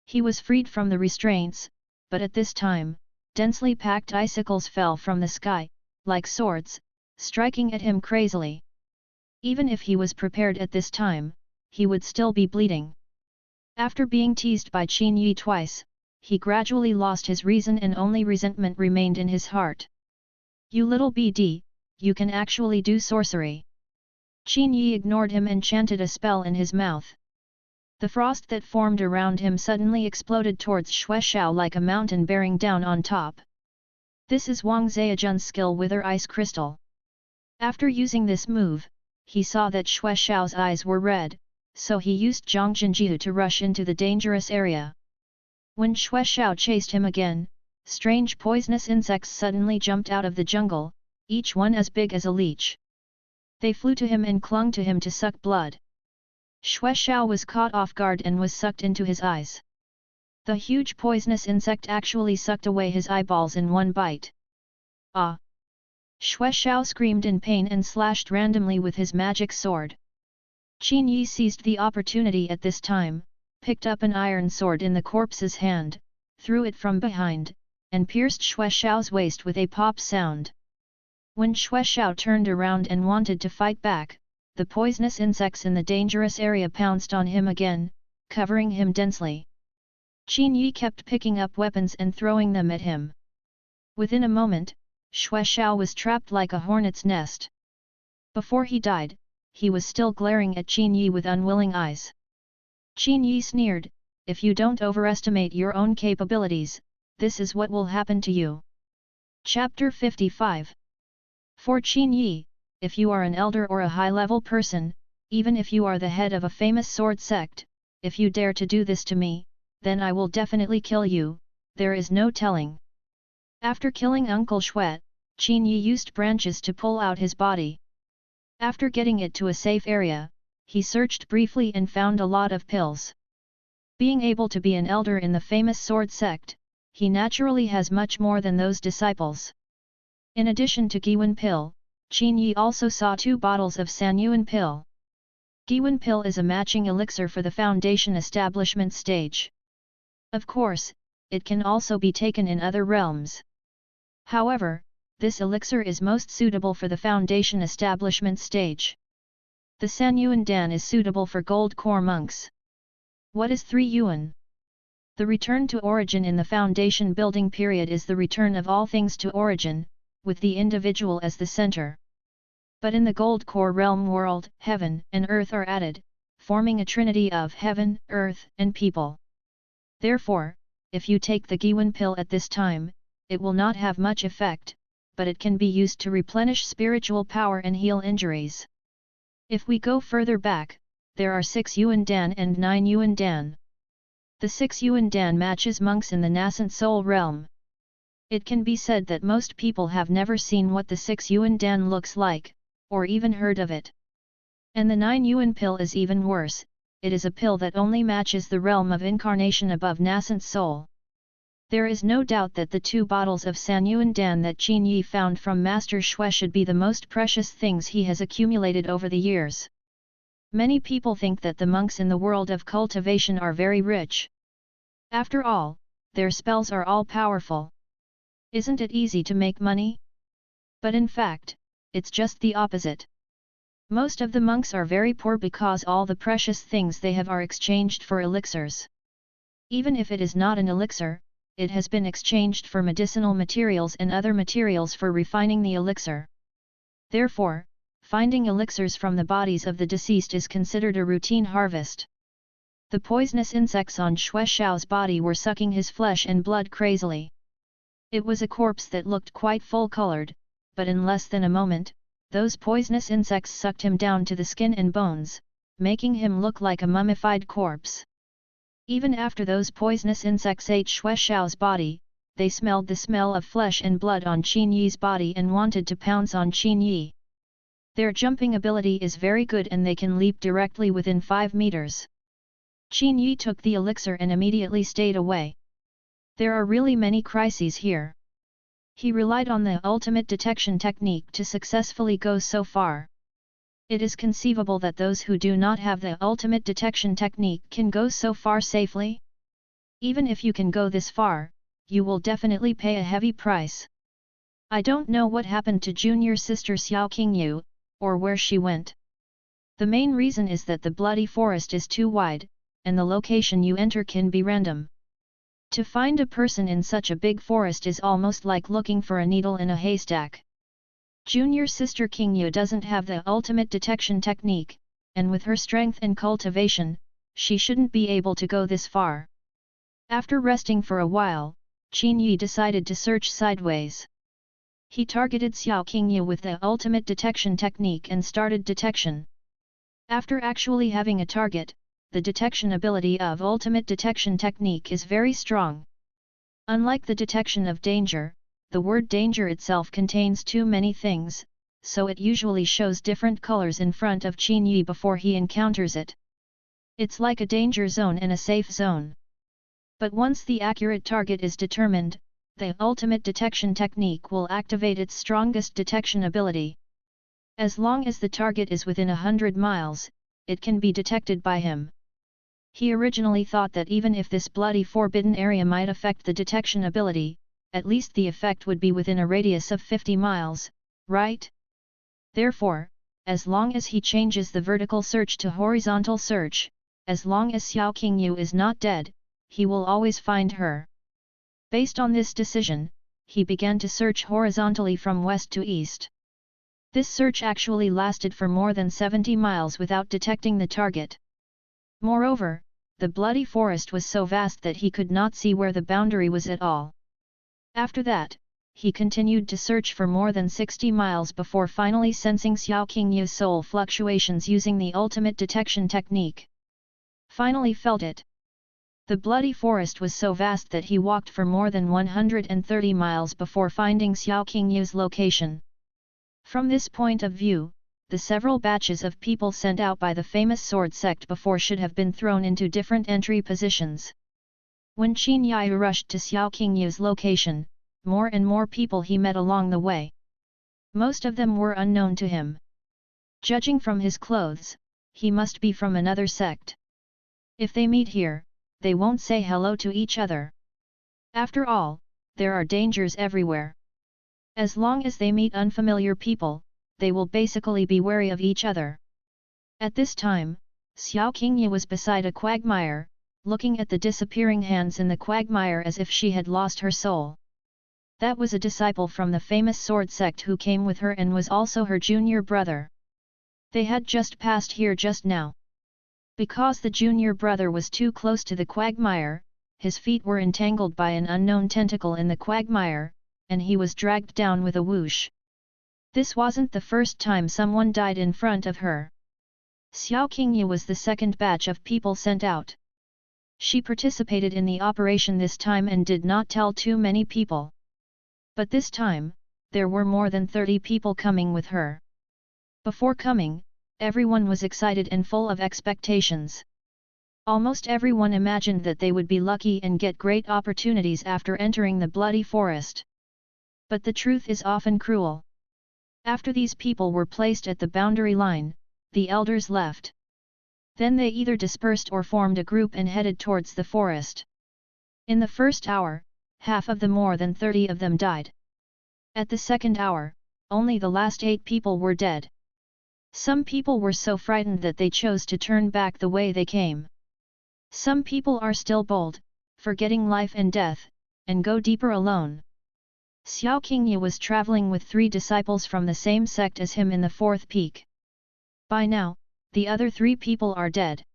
He was freed from the restraints, but at this time, Densely packed icicles fell from the sky, like swords, striking at him crazily. Even if he was prepared at this time, he would still be bleeding. After being teased by Qin Yi twice, he gradually lost his reason and only resentment remained in his heart. "You little BD, you can actually do sorcery." Qin Yi ignored him and chanted a spell in his mouth. The frost that formed around him suddenly exploded towards Xueshao like a mountain bearing down on top. This is Wang Zhejian's skill Wither Ice Crystal. After using this move, he saw that Xueshao's eyes were red, so he used Zhongjinjiu to rush into the dangerous area. When Xueshao chased him again, strange poisonous insects suddenly jumped out of the jungle, each one as big as a leech. They flew to him and clung to him to suck blood. Xueshao was caught off guard and was sucked into his eyes. The huge poisonous insect actually sucked away his eyeballs in one bite. "Ah!" Xueshao screamed in pain and slashed randomly with his magic sword. Qin Yi seized the opportunity at this time, picked up an iron sword in the corpse's hand, threw it from behind, and pierced Xueshao's waist with a pop sound. When Xueshao turned around and wanted to fight back, the poisonous insects in the dangerous area pounced on him again, covering him densely. Qin Yi kept picking up weapons and throwing them at him. Within a moment, Xueshao was trapped like a hornet's nest. Before he died, he was still glaring at Qin Yi with unwilling eyes. Qin Yi sneered, "If you don't overestimate your own capabilities, this is what will happen to you." Chapter 55. For Qin Yi, if you are an elder or a high-level person, even if you are the head of a famous sword sect, if you dare to do this to me, then I will definitely kill you, there is no telling. After killing Uncle Xuet, Qin Yi used branches to pull out his body. After getting it to a safe area, he searched briefly and found a lot of pills. Being able to be an elder in the famous sword sect, he naturally has much more than those disciples. In addition to Giwen pill, Qin Yi also saw 2 bottles of Sanyuan pill. Giwen pill is a matching elixir for the foundation establishment stage. Of course, it can also be taken in other realms. However, this elixir is most suitable for the foundation establishment stage. The Sanyuan Dan is suitable for gold core monks. What is 3 yuan? The return to origin in the foundation building period is the return of all things to origin, with the individual as the center. But in the gold core realm world, heaven and earth are added, forming a trinity of heaven, earth and people. Therefore, if you take the Giwen pill at this time, it will not have much effect, but it can be used to replenish spiritual power and heal injuries. If we go further back, there are 6 Yuan Dan and 9 Yuan Dan. The 6 Yuan Dan matches monks in the nascent soul realm. It can be said that most people have never seen what the 6 Yuan Dan looks like, or even heard of it. And the 9 Yuan pill is even worse, it is a pill that only matches the realm of incarnation above nascent soul. There is no doubt that the 2 bottles of Sanyuan Dan that Qin Yi found from Master Xue should be the most precious things he has accumulated over the years. Many people think that the monks in the world of cultivation are very rich. After all, their spells are all powerful. Isn't it easy to make money? But in fact, it's just the opposite. Most of the monks are very poor because all the precious things they have are exchanged for elixirs. Even if it is not an elixir, it has been exchanged for medicinal materials and other materials for refining the elixir. Therefore, finding elixirs from the bodies of the deceased is considered a routine harvest. The poisonous insects on Xueshao's body were sucking his flesh and blood crazily. It was a corpse that looked quite full-colored, but in less than a moment, those poisonous insects sucked him down to the skin and bones, making him look like a mummified corpse. Even after those poisonous insects ate Xueshao's body, they smelled the smell of flesh and blood on Qin Yi's body and wanted to pounce on Qin Yi. Their jumping ability is very good and they can leap directly within 5 meters. Qin Yi took the elixir and immediately stayed away. There are really many crises here. He relied on the ultimate detection technique to successfully go so far. It is conceivable that those who do not have the ultimate detection technique can go so far safely? Even if you can go this far, you will definitely pay a heavy price. I don't know what happened to junior sister Xiao Qingyu, or where she went. The main reason is that the bloody forest is too wide, and the location you enter can be random. To find a person in such a big forest is almost like looking for a needle in a haystack. Junior sister Qingyu doesn't have the ultimate detection technique, and with her strength and cultivation, she shouldn't be able to go this far. After resting for a while, Qin Yi decided to search sideways. He targeted Xiao Qingyu with the ultimate detection technique and started detection. After actually having a target, the detection ability of ultimate detection technique is very strong. Unlike the detection of danger, the word danger itself contains too many things, so it usually shows different colors in front of Qin Yi before he encounters it. It's like a danger zone and a safe zone. But once the accurate target is determined, the ultimate detection technique will activate its strongest detection ability. As long as the target is within 100 miles, it can be detected by him. He originally thought that even if this bloody forbidden area might affect the detection ability, at least the effect would be within a radius of 50 miles, right? Therefore, as long as he changes the vertical search to horizontal search, as long as Xiao Qingyu is not dead, he will always find her. Based on this decision, he began to search horizontally from west to east. This search actually lasted for more than 70 miles without detecting the target. Moreover, the bloody forest was so vast that he could not see where the boundary was at all. After that, he continued to search for more than 60 miles before finally sensing Xiao Qingyu's soul fluctuations using the ultimate detection technique. Finally felt it. The bloody forest was so vast that he walked for more than 130 miles before finding Xiao Qingyu's location. From this point of view, the several batches of people sent out by the famous sword sect before should have been thrown into different entry positions. When Qin Yi rushed to Xiao Qingyu's location, more and more people he met along the way. Most of them were unknown to him. Judging from his clothes, he must be from another sect. If they meet here, they won't say hello to each other. After all, there are dangers everywhere. As long as they meet unfamiliar people, they will basically be wary of each other. At this time, Xiao Qingyu was beside a quagmire, looking at the disappearing hands in the quagmire as if she had lost her soul. That was a disciple from the famous sword sect who came with her and was also her junior brother. They had just passed here just now. Because the junior brother was too close to the quagmire, his feet were entangled by an unknown tentacle in the quagmire, and he was dragged down with a whoosh. This wasn't the first time someone died in front of her. Xiao Qingyu was the second batch of people sent out. She participated in the operation this time and did not tell too many people. But this time, there were more than 30 people coming with her. Before coming, everyone was excited and full of expectations. Almost everyone imagined that they would be lucky and get great opportunities after entering the bloody forest. But the truth is often cruel. After these people were placed at the boundary line, the elders left. Then they either dispersed or formed a group and headed towards the forest. In the first hour, half of the more than 30 of them died. At the second hour, only the last 8 people were dead. Some people were so frightened that they chose to turn back the way they came. Some people are still bold, forgetting life and death, and go deeper alone. Xiao Qingyu was traveling with 3 disciples from the same sect as him in the 4th peak. By now, the other 3 people are dead.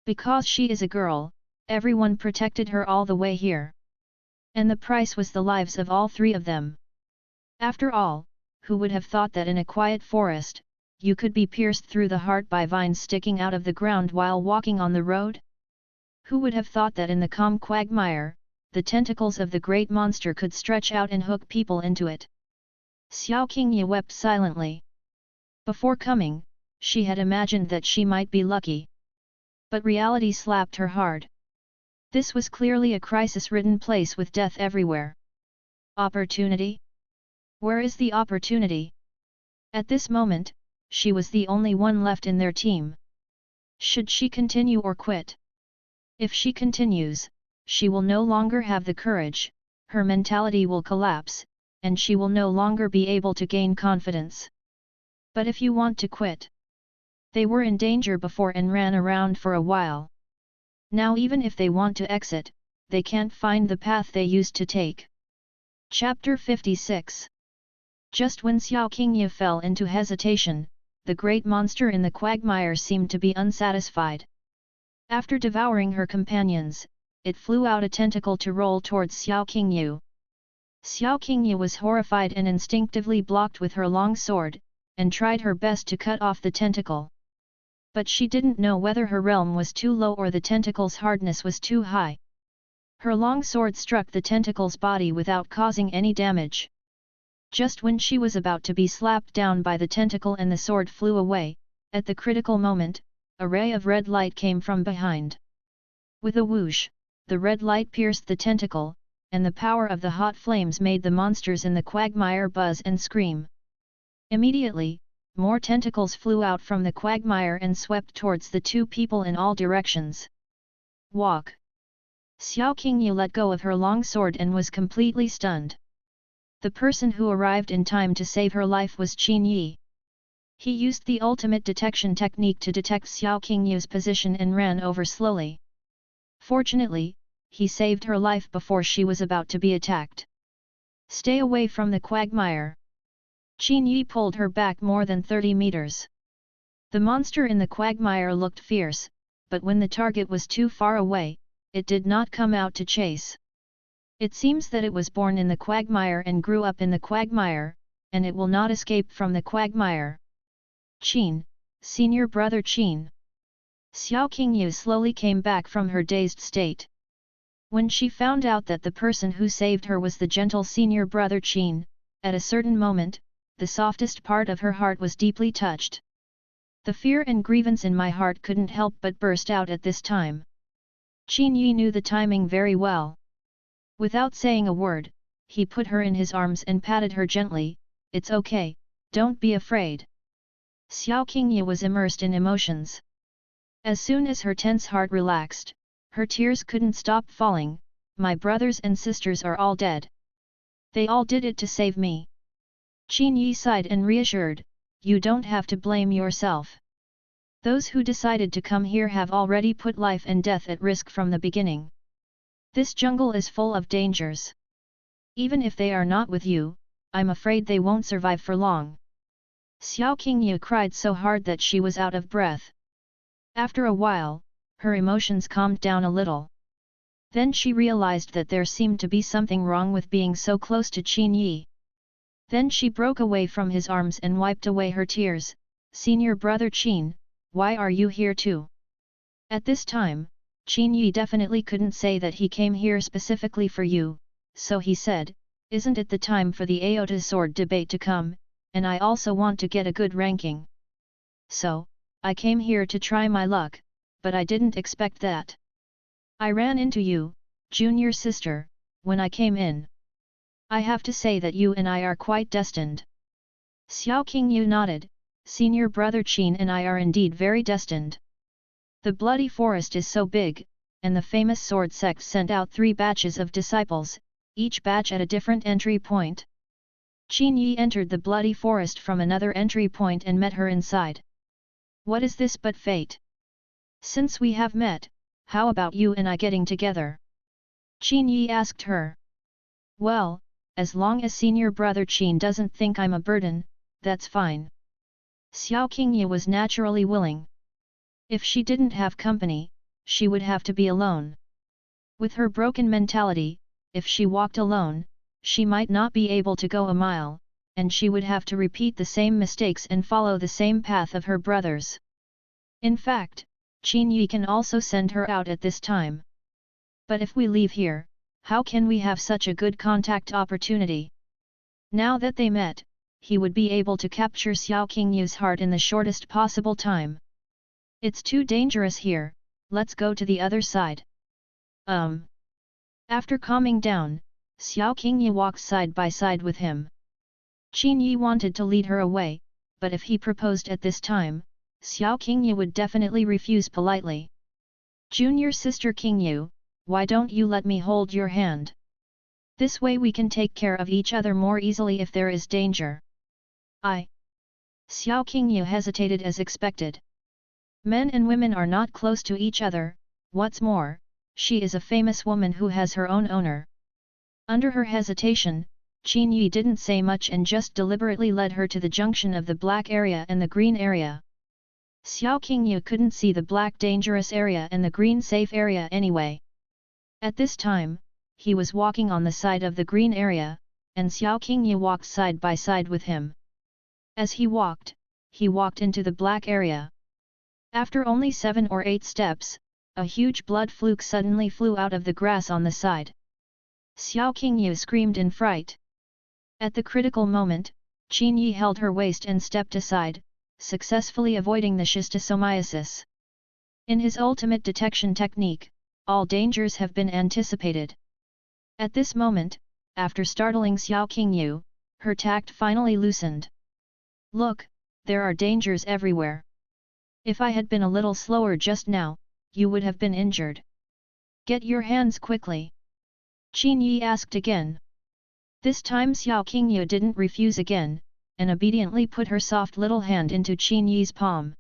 Because she is a girl, everyone protected her all the way here. And the price was the lives of all 3 of them. After all, who would have thought that in a quiet forest, you could be pierced through the heart by vines sticking out of the ground while walking on the road? Who would have thought that in the calm quagmire, the tentacles of the great monster could stretch out and hook people into it? Xiao Qingyu wept silently. Before coming, she had imagined that she might be lucky. But reality slapped her hard. This was clearly a crisis-ridden place with death everywhere. Opportunity? Where is the opportunity? At this moment, she was the only one left in their team. Should she continue or quit? If she continues, she will no longer have the courage, her mentality will collapse, and she will no longer be able to gain confidence. But if you want to quit. They were in danger before and ran around for a while. Now even if they want to exit, they can't find the path they used to take. Chapter 56. Just when Xiao Qingye fell into hesitation, the great monster in the quagmire seemed to be unsatisfied. After devouring her companions, it flew out a tentacle to roll towards Xiao Qingye. Xiao Qingye was horrified and instinctively blocked with her long sword, and tried her best to cut off the tentacle. But she didn't know whether her realm was too low or the tentacle's hardness was too high. Her long sword struck the tentacle's body without causing any damage. Just when she was about to be slapped down by the tentacle and the sword flew away, at the critical moment, a ray of red light came from behind. With a whoosh, the red light pierced the tentacle, and the power of the hot flames made the monsters in the quagmire buzz and scream. Immediately, more tentacles flew out from the quagmire and swept towards the two people in all directions. Walk! Xiao Qingye let go of her long sword and was completely stunned. The person who arrived in time to save her life was Qin Yi. He used the ultimate detection technique to detect Xiao Qingye's position and ran over slowly. Fortunately, he saved her life before she was about to be attacked. Stay away from the quagmire. Qin Yi pulled her back more than 30 meters. The monster in the quagmire looked fierce, but when the target was too far away, it did not come out to chase. It seems that it was born in the quagmire and grew up in the quagmire, and it will not escape from the quagmire. Qin, senior brother Qin. Xiao Qingye slowly came back from her dazed state. When she found out that the person who saved her was the gentle senior brother Qin, at a certain moment, the softest part of her heart was deeply touched. The fear and grievance in my heart couldn't help but burst out at this time. Qin Yi knew the timing very well. Without saying a word, he put her in his arms and patted her gently. It's okay, don't be afraid. Xiao Qingye was immersed in emotions. As soon as her tense heart relaxed, her tears couldn't stop falling. My brothers and sisters are all dead. They all did it to save me. Qin Yi sighed and reassured, you don't have to blame yourself. Those who decided to come here have already put life and death at risk from the beginning. This jungle is full of dangers. Even if they are not with you, I'm afraid they won't survive for long. Xiao Qingye cried so hard that she was out of breath. After a while, her emotions calmed down a little. Then she realized that there seemed to be something wrong with being so close to Qin Yi. Then she broke away from his arms and wiped away her tears. Senior brother Qin, why are you here too? At this time, Qin Yi definitely couldn't say that he came here specifically for you, so he said, isn't it the time for the Aota sword debate to come, and I also want to get a good ranking. So, I came here to try my luck, but I didn't expect that. I ran into you, junior sister, when I came in. I have to say that you and I are quite destined. Xiao Qingye nodded, senior brother Qin and I are indeed very destined. The bloody forest is so big, and the famous sword sect sent out 3 batches of disciples, each batch at a different entry point. Qin Yi entered the bloody forest from another entry point and met her inside. What is this but fate? Since we have met, how about you and I getting together? Qin Yi asked her. Well, as long as senior brother Qin doesn't think I'm a burden, that's fine. Xiao Qingye was naturally willing. If she didn't have company, she would have to be alone. With her broken mentality, if she walked alone, she might not be able to go a mile, and she would have to repeat the same mistakes and follow the same path of her brothers. In fact, Qin Yi can also send her out at this time. But if we leave here, how can we have such a good contact opportunity? Now that they met, he would be able to capture Xiao Qingye's heart in the shortest possible time. It's too dangerous here, let's go to the other side. After calming down, Xiao Qingye walked side by side with him. Qin Yi wanted to lead her away, but if he proposed at this time, Xiao Qingye would definitely refuse politely. Junior sister Qingye, why don't you let me hold your hand? This way we can take care of each other more easily if there is danger. Xiao Qingyu hesitated as expected. Men and women are not close to each other, what's more, she is a famous woman who has her own owner. Under her hesitation, Qin Yi didn't say much and just deliberately led her to the junction of the black area and the green area. Xiao Qingyu couldn't see the black dangerous area and the green safe area anyway. At this time, he was walking on the side of the green area, and Xiao Qingyu walked side by side with him. As he walked into the black area. After only 7 or 8 steps, a huge blood fluke suddenly flew out of the grass on the side. Xiao Qingyu screamed in fright. At the critical moment, Qin Yi held her waist and stepped aside, successfully avoiding the schistosomiasis. In his ultimate detection technique, all dangers have been anticipated. At this moment, after startling Xiao Qingyu, her tact finally loosened. Look, there are dangers everywhere. If I had been a little slower just now, you would have been injured. Get your hands quickly. Qin Yi asked again. This time Xiao Qingyu didn't refuse again, and obediently put her soft little hand into Qin Yi's palm.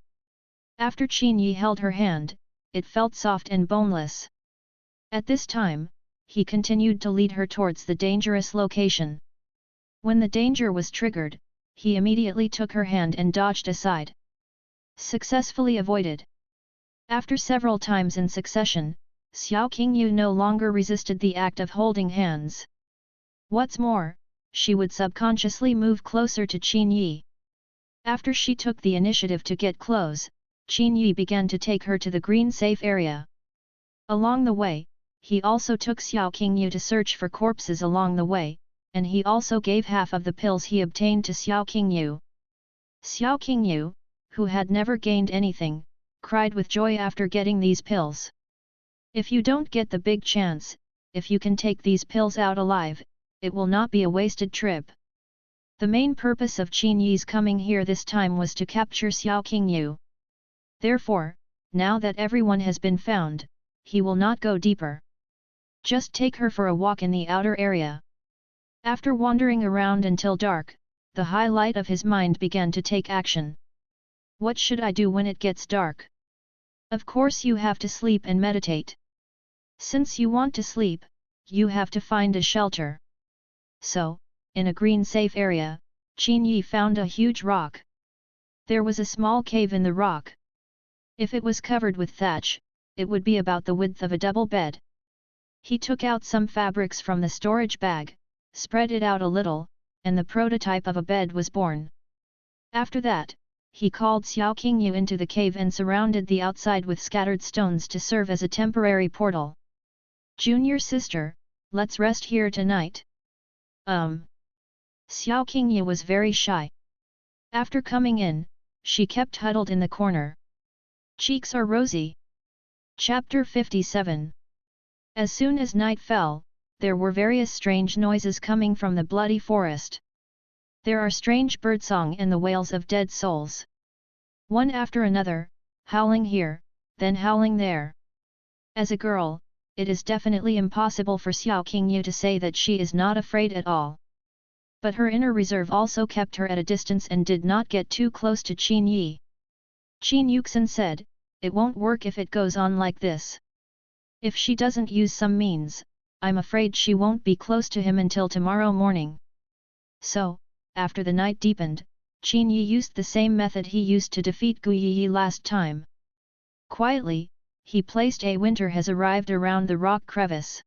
After Qin Yi held her hand, it felt soft and boneless. At this time, he continued to lead her towards the dangerous location. When the danger was triggered, he immediately took her hand and dodged aside. Successfully avoided. After several times in succession, Xiao Qingyu no longer resisted the act of holding hands. What's more, she would subconsciously move closer to Qin Yi. After she took the initiative to get close, Qin Yi began to take her to the green safe area. Along the way, he also took Xiao Qingyu to search for corpses along the way, and he also gave half of the pills he obtained to Xiao Qingyu. Xiao Qingyu, who had never gained anything, cried with joy after getting these pills. If you don't get the big chance, if you can take these pills out alive, it will not be a wasted trip. The main purpose of Qin Yi's coming here this time was to capture Xiao Qingyu. Therefore, now that everyone has been found, he will not go deeper. Just take her for a walk in the outer area. After wandering around until dark, the highlight of his mind began to take action. What should I do when it gets dark? Of course you have to sleep and meditate. Since you want to sleep, you have to find a shelter. So, in a green safe area, Qin Yi found a huge rock. There was a small cave in the rock. If it was covered with thatch, it would be about the width of a double bed. He took out some fabrics from the storage bag, spread it out a little, and the prototype of a bed was born. After that, he called Xiao Qingyu into the cave and surrounded the outside with scattered stones to serve as a temporary portal. Junior sister, let's rest here tonight. Xiao Qingyu was very shy. After coming in, she kept huddled in the corner. Cheeks are rosy. Chapter 57. As soon as night fell, there were various strange noises coming from the bloody forest. There are strange birdsong and the wails of dead souls. One after another, howling here, then howling there. As a girl, it is definitely impossible for Xiao Qingyu to say that she is not afraid at all. But her inner reserve also kept her at a distance and did not get too close to Qin Yi. Qin Yuxin said, "It won't work if it goes on like this. If she doesn't use some means, I'm afraid she won't be close to him until tomorrow morning." So, after the night deepened, Qin Yi used the same method he used to defeat Gu Yi last time. Quietly, he placed a winter has arrived around the rock crevice.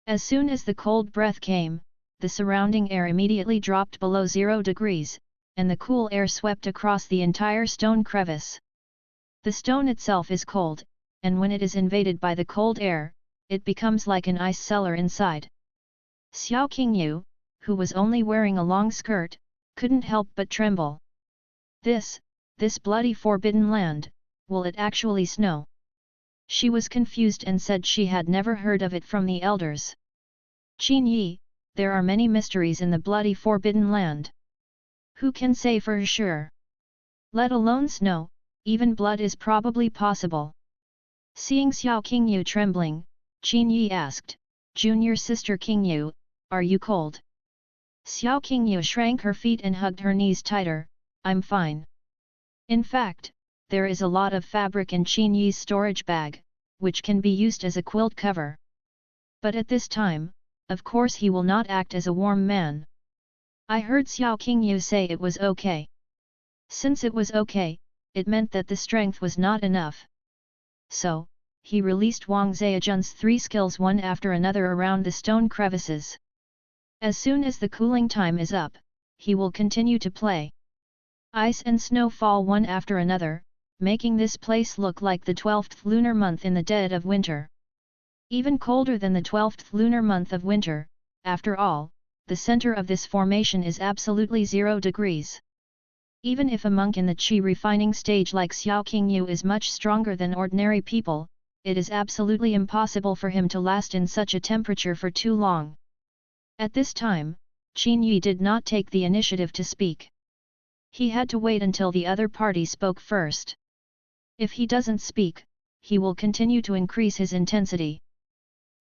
As soon as the cold breath came, the surrounding air immediately dropped below 0 degrees, and the cool air swept across the entire stone crevice. The stone itself is cold, and when it is invaded by the cold air, it becomes like an ice cellar inside. Xiao Qingyu, who was only wearing a long skirt, couldn't help but tremble. This bloody forbidden land, will it actually snow? She was confused and said she had never heard of it from the elders. Qin Yi, there are many mysteries in the bloody forbidden land. Who can say for sure? Let alone snow, even blood is probably possible. Seeing Xiao Qingyu trembling, Qin Yi asked, "Junior sister Qingyu, are you cold? Xiao Qingyu shrank her feet and hugged her knees tighter. I'm fine. In fact, there is a lot of fabric in Qin Yi's storage bag, which can be used as a quilt cover. But at this time, of course he will not act as a warm man. I heard Xiao Qingyu say it was okay. Since it was okay, it meant that the strength was not enough. So, he released Wang Zhejian's 3 skills one after another around the stone crevices. As soon as the cooling time is up, he will continue to play. Ice and snow fall one after another, making this place look like the 12th lunar month in the dead of winter. Even colder than the 12th lunar month of winter. After all, the center of this formation is absolutely 0 degrees. Even if a monk in the qi refining stage like Xiao Qingyu is much stronger than ordinary people, it is absolutely impossible for him to last in such a temperature for too long. At this time, Qin Yi did not take the initiative to speak. He had to wait until the other party spoke first. If he doesn't speak, he will continue to increase his intensity.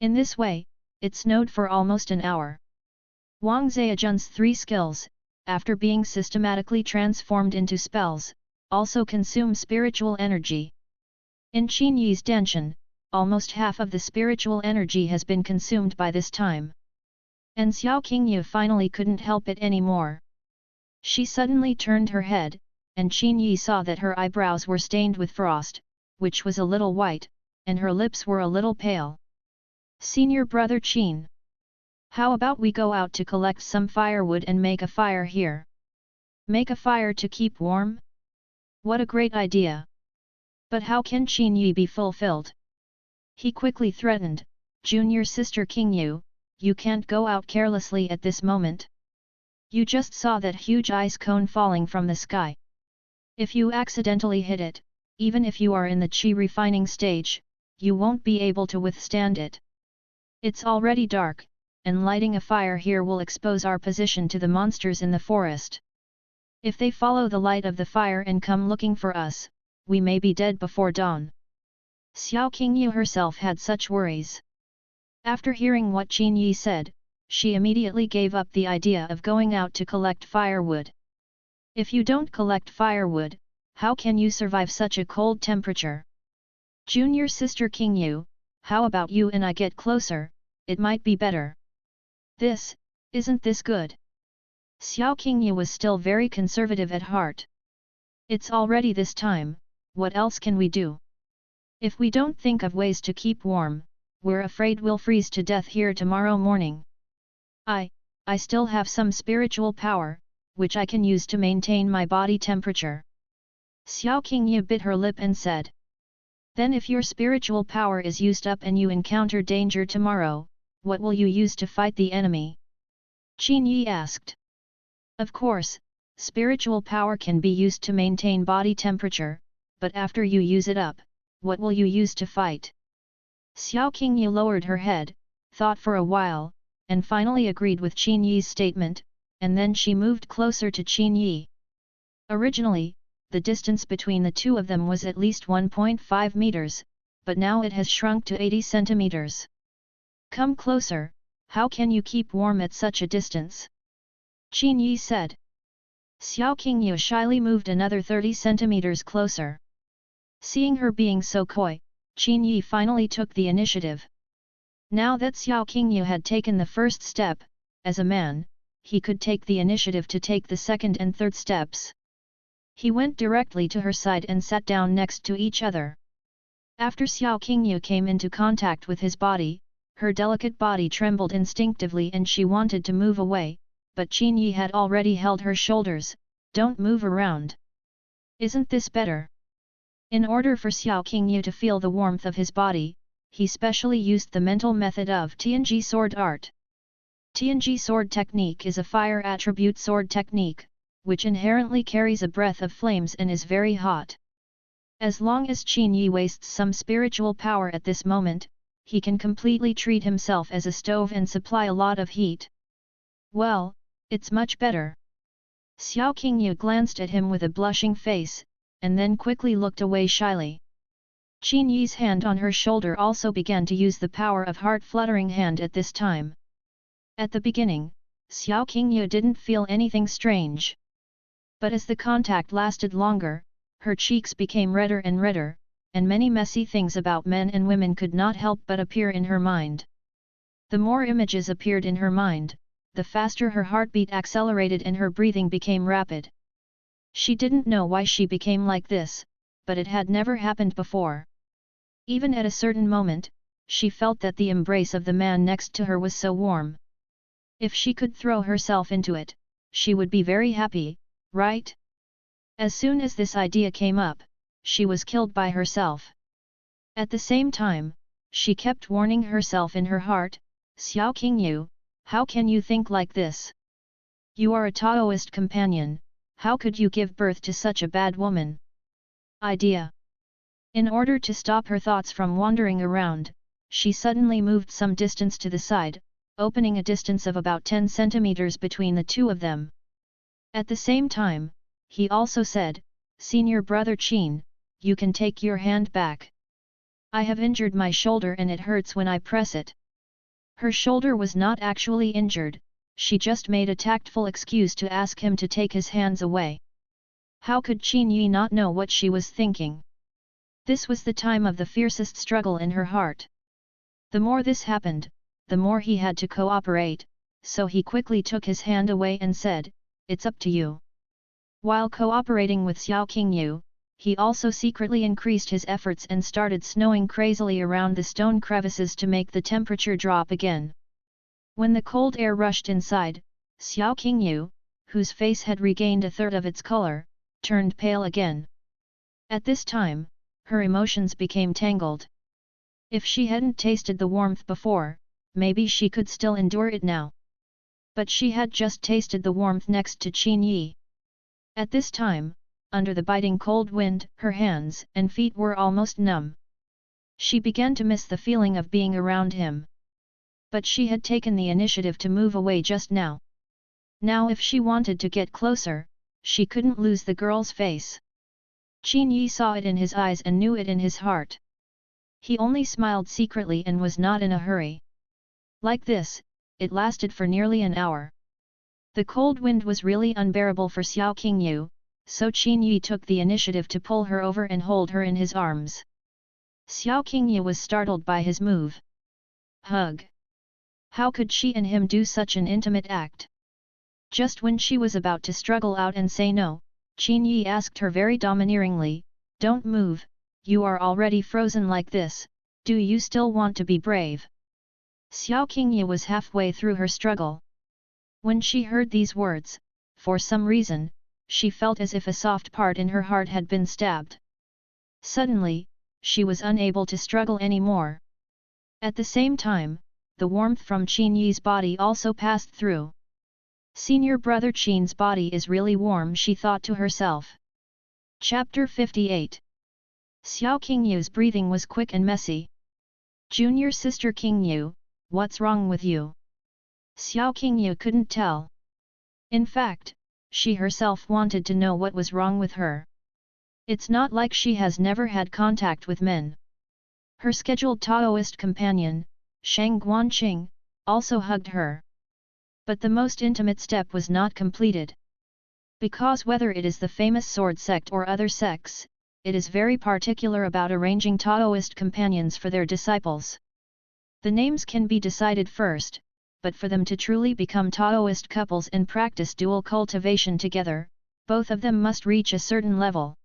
In this way, it snowed for almost an hour. Wang Zhejian's 3 skills, after being systematically transformed into spells, also consume spiritual energy. In Qin Yi's Danshan, almost half of the spiritual energy has been consumed by this time. And Xiao Qingyu finally couldn't help it anymore. She suddenly turned her head, and Qin Yi saw that her eyebrows were stained with frost, which was a little white, and her lips were a little pale. Senior brother Qin. How about we go out to collect some firewood and make a fire here? Make a fire to keep warm? What a great idea! But how can Qin Yi be fulfilled? He quickly threatened, Junior sister Qingyu, you can't go out carelessly at this moment. You just saw that huge ice cone falling from the sky. If you accidentally hit it, even if you are in the qi refining stage, you won't be able to withstand it. It's already dark, and lighting a fire here will expose our position to the monsters in the forest. If they follow the light of the fire and come looking for us, we may be dead before dawn. Xiao Qingyu herself had such worries. After hearing what Qin Yi said, she immediately gave up the idea of going out to collect firewood. If you don't collect firewood, how can you survive such a cold temperature? Junior sister Qingyu, how about you and I get closer, it might be better. Isn't this good? Xiao Qingyu was still very conservative at heart. It's already this time, what else can we do? If we don't think of ways to keep warm, we're afraid we'll freeze to death here tomorrow morning. I still have some spiritual power, which I can use to maintain my body temperature. Xiao Qingyu bit her lip and said. Then if your spiritual power is used up and you encounter danger tomorrow, what will you use to fight the enemy? Qin Yi asked. Of course, spiritual power can be used to maintain body temperature, but after you use it up, what will you use to fight? Xiao Qingyu lowered her head, thought for a while, and finally agreed with Qin Yi's statement, and then she moved closer to Qin Yi. Originally, the distance between the two of them was at least 1.5 meters, but now it has shrunk to 80 centimeters. Come closer, how can you keep warm at such a distance? Qin Yi said. Xiao Qingyu shyly moved another 30 centimeters closer. Seeing her being so coy, Qin Yi finally took the initiative. Now that Xiao Qingyu had taken the first step, as a man, he could take the initiative to take the second and third steps. He went directly to her side and sat down next to each other. After Xiao Qingyu came into contact with his body, her delicate body trembled instinctively and she wanted to move away, but Qin Yi had already held her shoulders. Don't move around. Isn't this better? In order for Xiao Qingyu to feel the warmth of his body, he specially used the mental method of Tianji sword art. Tianji sword technique is a fire attribute sword technique, which inherently carries a breath of flames and is very hot. As long as Qin Yi wastes some spiritual power at this moment, he can completely treat himself as a stove and supply a lot of heat. Well, it's much better. Xiao Qingyu glanced at him with a blushing face, and then quickly looked away shyly. Qin Yi's hand on her shoulder also began to use the power of heart-fluttering hand at this time. At the beginning, Xiao Qingyu didn't feel anything strange. But as the contact lasted longer, her cheeks became redder and redder, and many messy things about men and women could not help but appear in her mind. The more images appeared in her mind, the faster her heartbeat accelerated and her breathing became rapid. She didn't know why she became like this, but it had never happened before. Even at a certain moment, she felt that the embrace of the man next to her was so warm. If she could throw herself into it, she would be very happy, right? As soon as this idea came up, she was killed by herself. At the same time, she kept warning herself in her heart, Xiao Qingyu, how can you think like this? You are a Taoist companion, how could you give birth to such a bad woman? Idea. In order to stop her thoughts from wandering around, she suddenly moved some distance to the side, opening a distance of about 10 centimeters between the two of them. At the same time, he also said, Senior brother Qin, you can take your hand back. I have injured my shoulder and it hurts when I press it. Her shoulder was not actually injured, she just made a tactful excuse to ask him to take his hands away. How could Qin Yi not know what she was thinking? This was the time of the fiercest struggle in her heart. The more this happened, the more he had to cooperate, so he quickly took his hand away and said, it's up to you. While cooperating with Xiao Qingyu, he also secretly increased his efforts and started snowing crazily around the stone crevices to make the temperature drop again. When the cold air rushed inside, Xiao Qingyu, whose face had regained a third of its color, turned pale again. At this time, her emotions became tangled. If she hadn't tasted the warmth before, maybe she could still endure it now. But she had just tasted the warmth next to Qin Yi. At this time, under the biting cold wind, her hands and feet were almost numb. She began to miss the feeling of being around him. But she had taken the initiative to move away just now. Now if she wanted to get closer, she couldn't lose the girl's face. Qin Yi saw it in his eyes and knew it in his heart. He only smiled secretly and was not in a hurry. Like this, it lasted for nearly an hour. The cold wind was really unbearable for Xiao Qingyu, so Qin Yi took the initiative to pull her over and hold her in his arms. Xiao Qingyu was startled by his move. Hug. How could she and him do such an intimate act? Just when she was about to struggle out and say no, Qin Yi asked her very domineeringly, don't move, you are already frozen like this, do you still want to be brave? Xiao Qingyu was halfway through her struggle. When she heard these words, for some reason, she felt as if a soft part in her heart had been stabbed. Suddenly, she was unable to struggle anymore. At the same time, the warmth from Qin Yi's body also passed through. Senior brother Qin's body is really warm, she thought to herself. Chapter 58. Xiao Qingyu's breathing was quick and messy. Junior sister Qingyu, what's wrong with you? Xiao Qingyu couldn't tell. In fact, she herself wanted to know what was wrong with her. It's not like she has never had contact with men. Her scheduled Taoist companion, Shang Guanqing, also hugged her. But the most intimate step was not completed. Because whether it is the famous sword sect or other sects, it is very particular about arranging Taoist companions for their disciples. The names can be decided first, but for them to truly become Taoist couples and practice dual cultivation together, both of them must reach a certain level.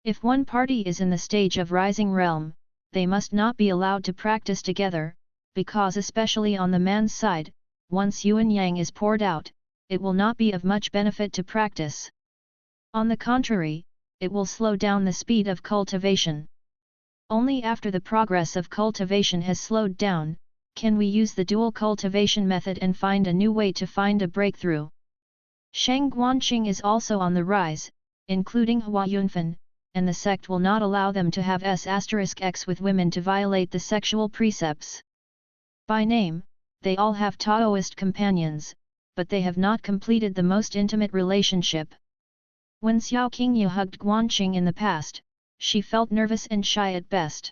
If one party is in the stage of rising realm, they must not be allowed to practice together, because especially on the man's side, once Yuan Yang is poured out, it will not be of much benefit to practice. On the contrary, it will slow down the speed of cultivation. Only after the progress of cultivation has slowed down, can we use the dual cultivation method and find a new way to find a breakthrough. Shang Guanqing is also on the rise, including Hua Yunfan, and the sect will not allow them to have S*X with women to violate the sexual precepts. By name, they all have Taoist companions, but they have not completed the most intimate relationship. When Xiao Qingyu hugged Guanqing in the past, she felt nervous and shy at best.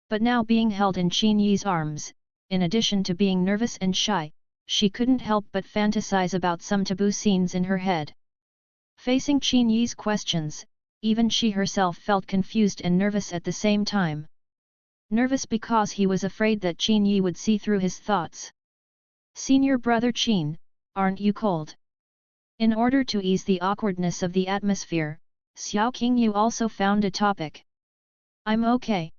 But now being held in Qin Yi's arms, in addition to being nervous and shy, she couldn't help but fantasize about some taboo scenes in her head. Facing Qin Yi's questions, even she herself felt confused and nervous at the same time. Nervous because he was afraid that Qin Yi would see through his thoughts. "Senior brother Qin, aren't you cold?" In order to ease the awkwardness of the atmosphere, Xiao Qingyu also found a topic. "I'm okay.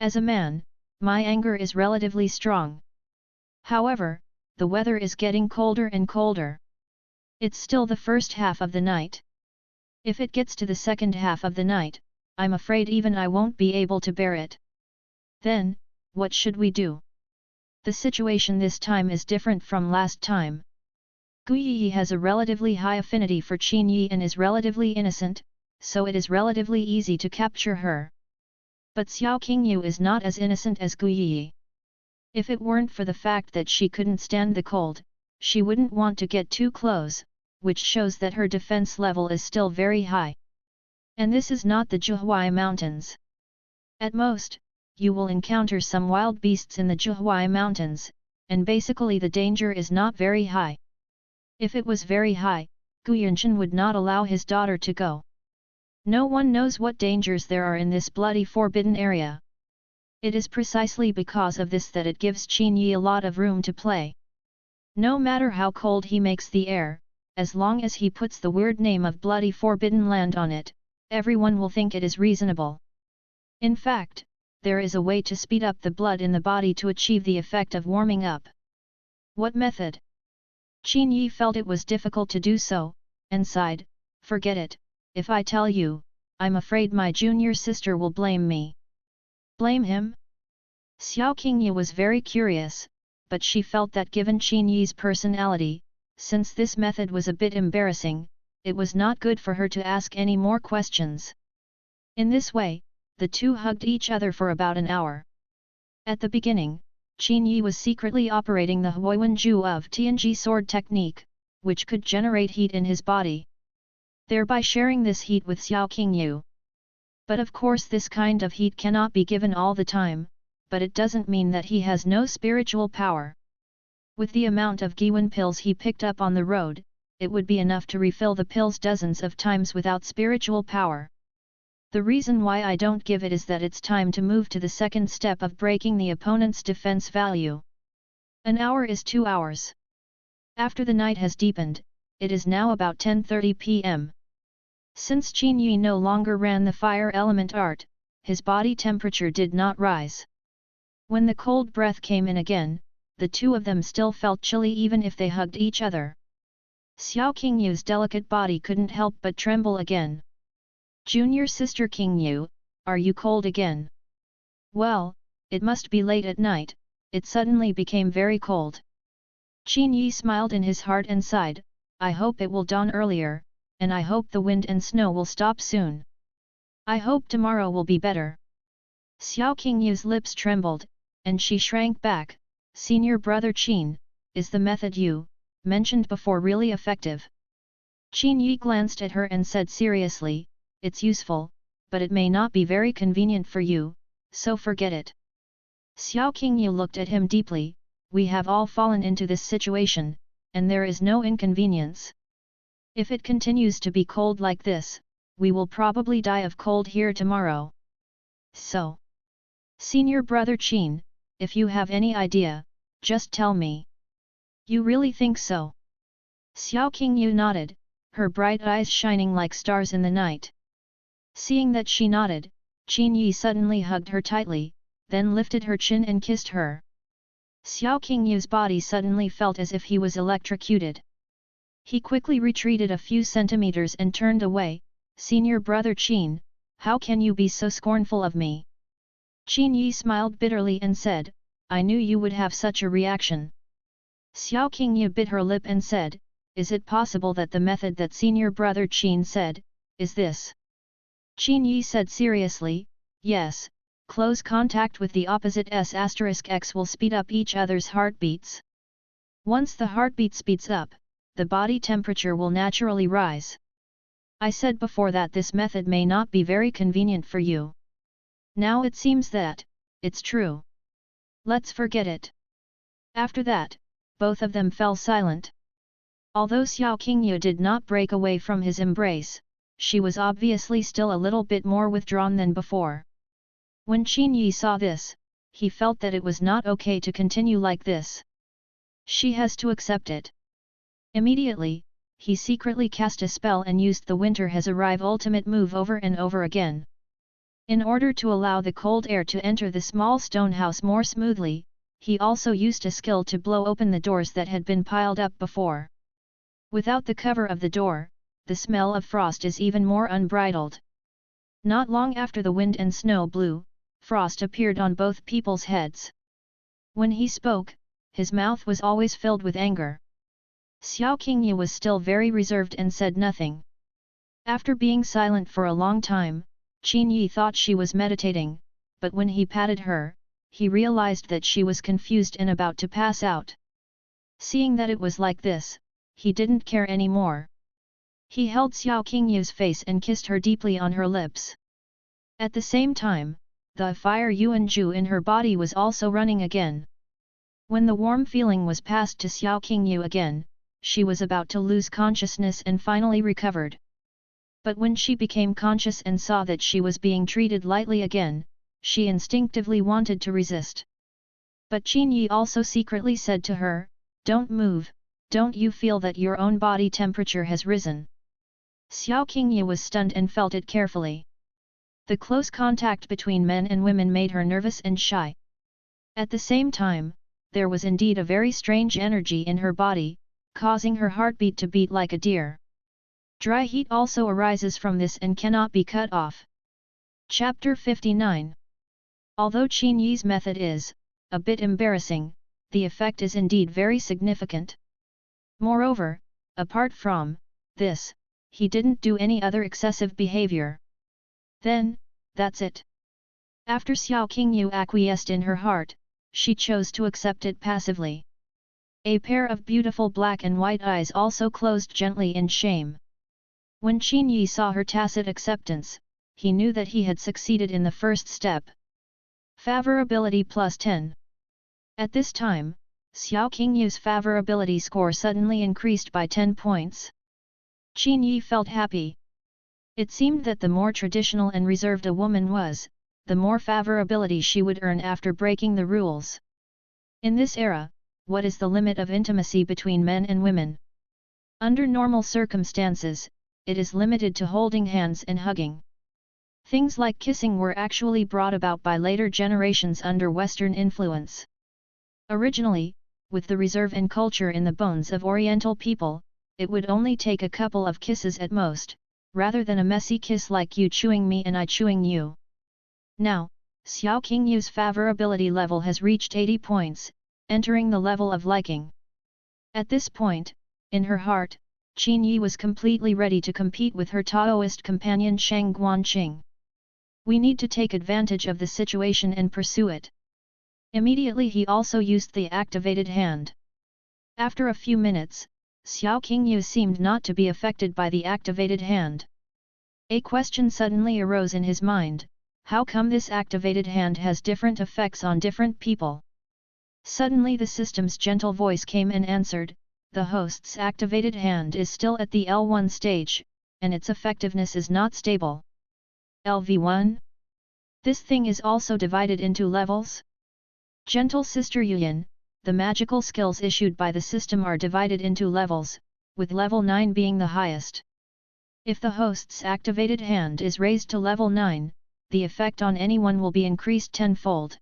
As a man, my anger is relatively strong. However, the weather is getting colder and colder. It's still the first half of the night. If it gets to the second half of the night, I'm afraid even I won't be able to bear it. Then, what should we do? The situation this time is different from last time. Gu Yi has a relatively high affinity for Qin Yi and is relatively innocent, so it is relatively easy to capture her. But Xiao Qingyu is not as innocent as Gu Yi. If it weren't for the fact that she couldn't stand the cold, she wouldn't want to get too close, which shows that her defense level is still very high. And this is not the Zhuhai Mountains. At most, you will encounter some wild beasts in the Zhuhai Mountains, and basically the danger is not very high. If it was very high, Gu Yunshan would not allow his daughter to go. No one knows what dangers there are in this bloody forbidden area. It is precisely because of this that it gives Qin Yi a lot of room to play. No matter how cold he makes the air, as long as he puts the weird name of bloody forbidden land on it, everyone will think it is reasonable. In fact, there is a way to speed up the blood in the body to achieve the effect of warming up. What method? Qin Yi felt it was difficult to do so, and sighed, "Forget it, if I tell you, I'm afraid my junior sister will blame me." Blame him? Xiao Qingyu was very curious, but she felt that given Qin Yi's personality, since this method was a bit embarrassing, it was not good for her to ask any more questions. In this way, the two hugged each other for about an hour. At the beginning, Qin Yi was secretly operating the Huiwenju of Tianji sword technique, which could generate heat in his body, thereby sharing this heat with Xiao Qingyu. But of course this kind of heat cannot be given all the time, but it doesn't mean that he has no spiritual power. With the amount of Giwen pills he picked up on the road, it would be enough to refill the pills dozens of times without spiritual power. The reason why I don't give it is that it's time to move to the second step of breaking the opponent's defense value. An hour is 2 hours. After the night has deepened, it is now about 10:30 p.m. Since Qin Yi no longer ran the fire element art, his body temperature did not rise. When the cold breath came in again, the two of them still felt chilly even if they hugged each other. Xiao Qingyu's delicate body couldn't help but tremble again. "Junior sister Qingyu, are you cold again?" "Well, it must be late at night, it suddenly became very cold." Qin Yi smiled in his heart and sighed, "I hope it will dawn earlier, and I hope the wind and snow will stop soon. I hope tomorrow will be better." Xiao Qingyu's lips trembled, and she shrank back. "Senior brother Qin, is the method you mentioned before really effective?" Qin Yi glanced at her and said seriously, "It's useful, but it may not be very convenient for you, so forget it." Xiao Qingyu looked at him deeply. "We have all fallen into this situation, and there is no inconvenience. If it continues to be cold like this, we will probably die of cold here tomorrow. So, senior brother Qin, if you have any idea, just tell me." "You really think so?" Xiao Qingyu nodded, her bright eyes shining like stars in the night. Seeing that she nodded, Qin Yi suddenly hugged her tightly, then lifted her chin and kissed her. Xiao Qingyu's body suddenly felt as if he was electrocuted. He quickly retreated a few centimeters and turned away. "Senior brother Qin, how can you be so scornful of me?" Qin Yi smiled bitterly and said, "I knew you would have such a reaction." Xiao Qingyu bit her lip and said, "Is it possible that the method that senior brother Qin said, is this?" Qin Yi said seriously, "Yes, close contact with the opposite S**x will speed up each other's heartbeats. Once the heartbeat speeds up, the body temperature will naturally rise. I said before that this method may not be very convenient for you. Now it seems that, it's true. Let's forget it. After that, both of them fell silent. Although Xiao Qingyu did not break away from his embrace, she was obviously still a little bit more withdrawn than before. When Qin Yi saw this, he felt that it was not okay to continue like this. She has to accept it. Immediately, he secretly cast a spell and used the winter has arrived ultimate move over and over again. In order to allow the cold air to enter the small stone house more smoothly, he also used a skill to blow open the doors that had been piled up before. Without the cover of the door, the smell of frost is even more unbridled. Not long after the wind and snow blew, frost appeared on both people's heads. When he spoke, his mouth was always filled with anger. Xiao Qingyu was still very reserved and said nothing. After being silent for a long time, Qin Yi thought she was meditating, but when he patted her, he realized that she was confused and about to pass out. Seeing that it was like this, he didn't care anymore. He held Xiao Qingyu's face and kissed her deeply on her lips. At the same time, the fire Yuanju in her body was also running again. When the warm feeling was passed to Xiao Qingyu again, she was about to lose consciousness and finally recovered. But when she became conscious and saw that she was being treated lightly again, she instinctively wanted to resist. But Qin Yi also secretly said to her, "Don't move, don't you feel that your own body temperature has risen?" Xiao Qingyu was stunned and felt it carefully. The close contact between men and women made her nervous and shy. At the same time, there was indeed a very strange energy in her body, causing her heartbeat to beat like a deer. Dry heat also arises from this and cannot be cut off. Chapter 59. Although Qin Yi's method is a bit embarrassing, the effect is indeed very significant. Moreover, apart from this, he didn't do any other excessive behavior. Then, that's it. After Xiao Qingyu acquiesced in her heart, she chose to accept it passively. A pair of beautiful black and white eyes also closed gently in shame. When Qin Yi saw her tacit acceptance, he knew that he had succeeded in the first step. Favorability plus 10. At this time, Xiao Qingyu's favorability score suddenly increased by 10 points. Qin Yi felt happy. It seemed that the more traditional and reserved a woman was, the more favorability she would earn after breaking the rules. In this era, what is the limit of intimacy between men and women? Under normal circumstances, it is limited to holding hands and hugging. Things like kissing were actually brought about by later generations under Western influence. Originally, with the reserve and culture in the bones of Oriental people, it would only take a couple of kisses at most, rather than a messy kiss like you chewing me and I chewing you. Now, Xiao Qingyu's favorability level has reached 80 points, entering the level of liking. At this point, in her heart, Qin Yi was completely ready to compete with her Taoist companion Shang Guanqing. We need to take advantage of the situation and pursue it. Immediately he also used the activated hand. After a few minutes, Xiao Qingyu seemed not to be affected by the activated hand. A question suddenly arose in his mind: how come this activated hand has different effects on different people? Suddenly the system's gentle voice came and answered, the host's activated hand is still at the L1 stage, and its effectiveness is not stable. LV1? This thing is also divided into levels? Gentle Sister Yuyan, the magical skills issued by the system are divided into levels, with level 9 being the highest. If the host's activated hand is raised to level 9, the effect on anyone will be increased tenfold.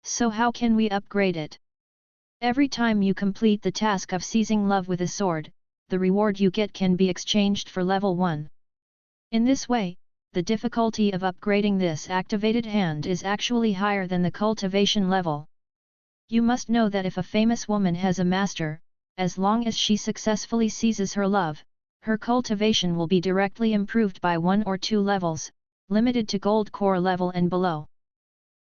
So how can we upgrade it? Every time you complete the task of seizing love with a sword, the reward you get can be exchanged for level 1. In this way, the difficulty of upgrading this activated hand is actually higher than the cultivation level. You must know that if a famous woman has a master, as long as she successfully seizes her love, her cultivation will be directly improved by 1 or 2 levels, limited to gold core level and below.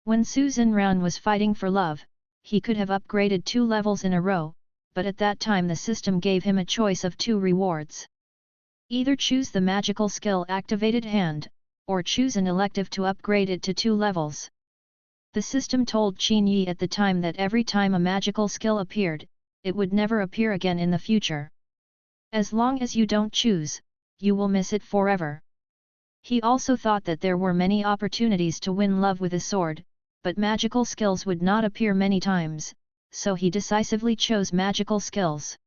When Su Zhenran was fighting for love, he could have upgraded 2 levels in a row, but at that time the system gave him a choice of 2 rewards. Either choose the magical skill activated hand, or choose an elective to upgrade it to 2 levels. The system told Qin Yi at the time that every time a magical skill appeared, it would never appear again in the future. As long as you don't choose, you will miss it forever. He also thought that there were many opportunities to win love with a sword, but magical skills would not appear many times, so he decisively chose magical skills.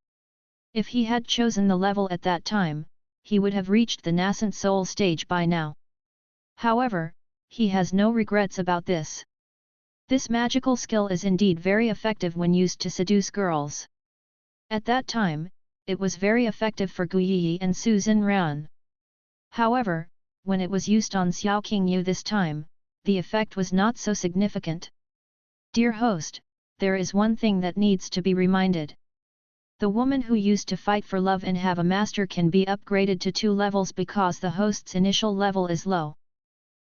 If he had chosen the level at that time, he would have reached the nascent soul stage by now. However, he has no regrets about this. This magical skill is indeed very effective when used to seduce girls. At that time, it was very effective for Gu Yi and Su Zhenran. However, when it was used on Xiao Qingyu this time, the effect was not so significant. Dear host, there is one thing that needs to be reminded. The woman who used to fight for love and have a master can be upgraded to 2 levels because the host's initial level is low.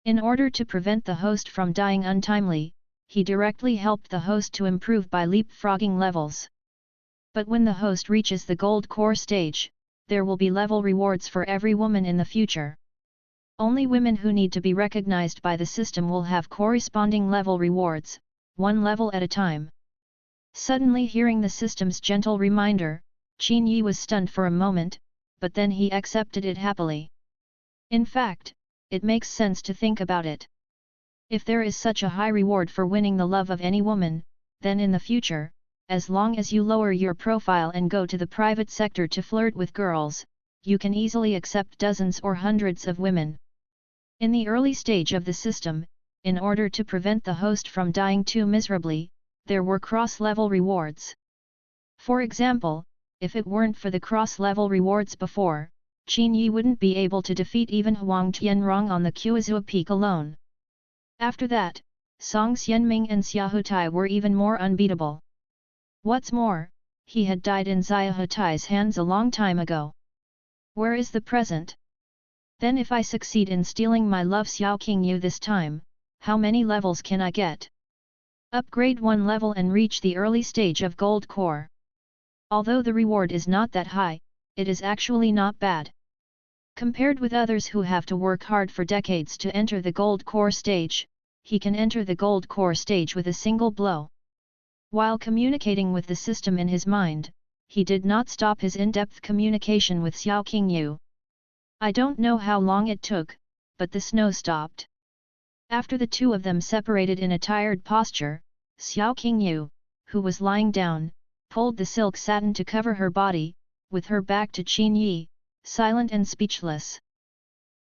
In order to prevent the host from dying untimely, he directly helped the host to improve by leapfrogging levels. But when the host reaches the gold core stage, there will be level rewards for every woman in the future. Only women who need to be recognized by the system will have corresponding level rewards, 1 level at a time. Suddenly hearing the system's gentle reminder, Qin Yi was stunned for a moment, but then he accepted it happily. In fact, it makes sense to think about it. If there is such a high reward for winning the love of any woman, then in the future, as long as you lower your profile and go to the private sector to flirt with girls, you can easily accept dozens or hundreds of women. In the early stage of the system, in order to prevent the host from dying too miserably, there were cross-level rewards. For example, if it weren't for the cross-level rewards before, Qin Yi wouldn't be able to defeat even Huang Tianrong on the Kuizhou Peak alone. After that, Song Xianming and Xia Hutai were even more unbeatable. What's more, he had died in Xia Hutai's hands a long time ago. Where is the present? Then if I succeed in stealing my love Xiao Qingyu this time, how many levels can I get? Upgrade 1 level and reach the early stage of gold core. Although the reward is not that high, it is actually not bad. Compared with others who have to work hard for decades to enter the gold core stage, he can enter the gold core stage with a single blow. While communicating with the system in his mind, he did not stop his in-depth communication with Xiao Qingyu. I don't know how long it took, but the snow stopped. After the two of them separated in a tired posture, Xiao Qingyu, who was lying down, pulled the silk satin to cover her body, with her back to Qin Yi, silent and speechless.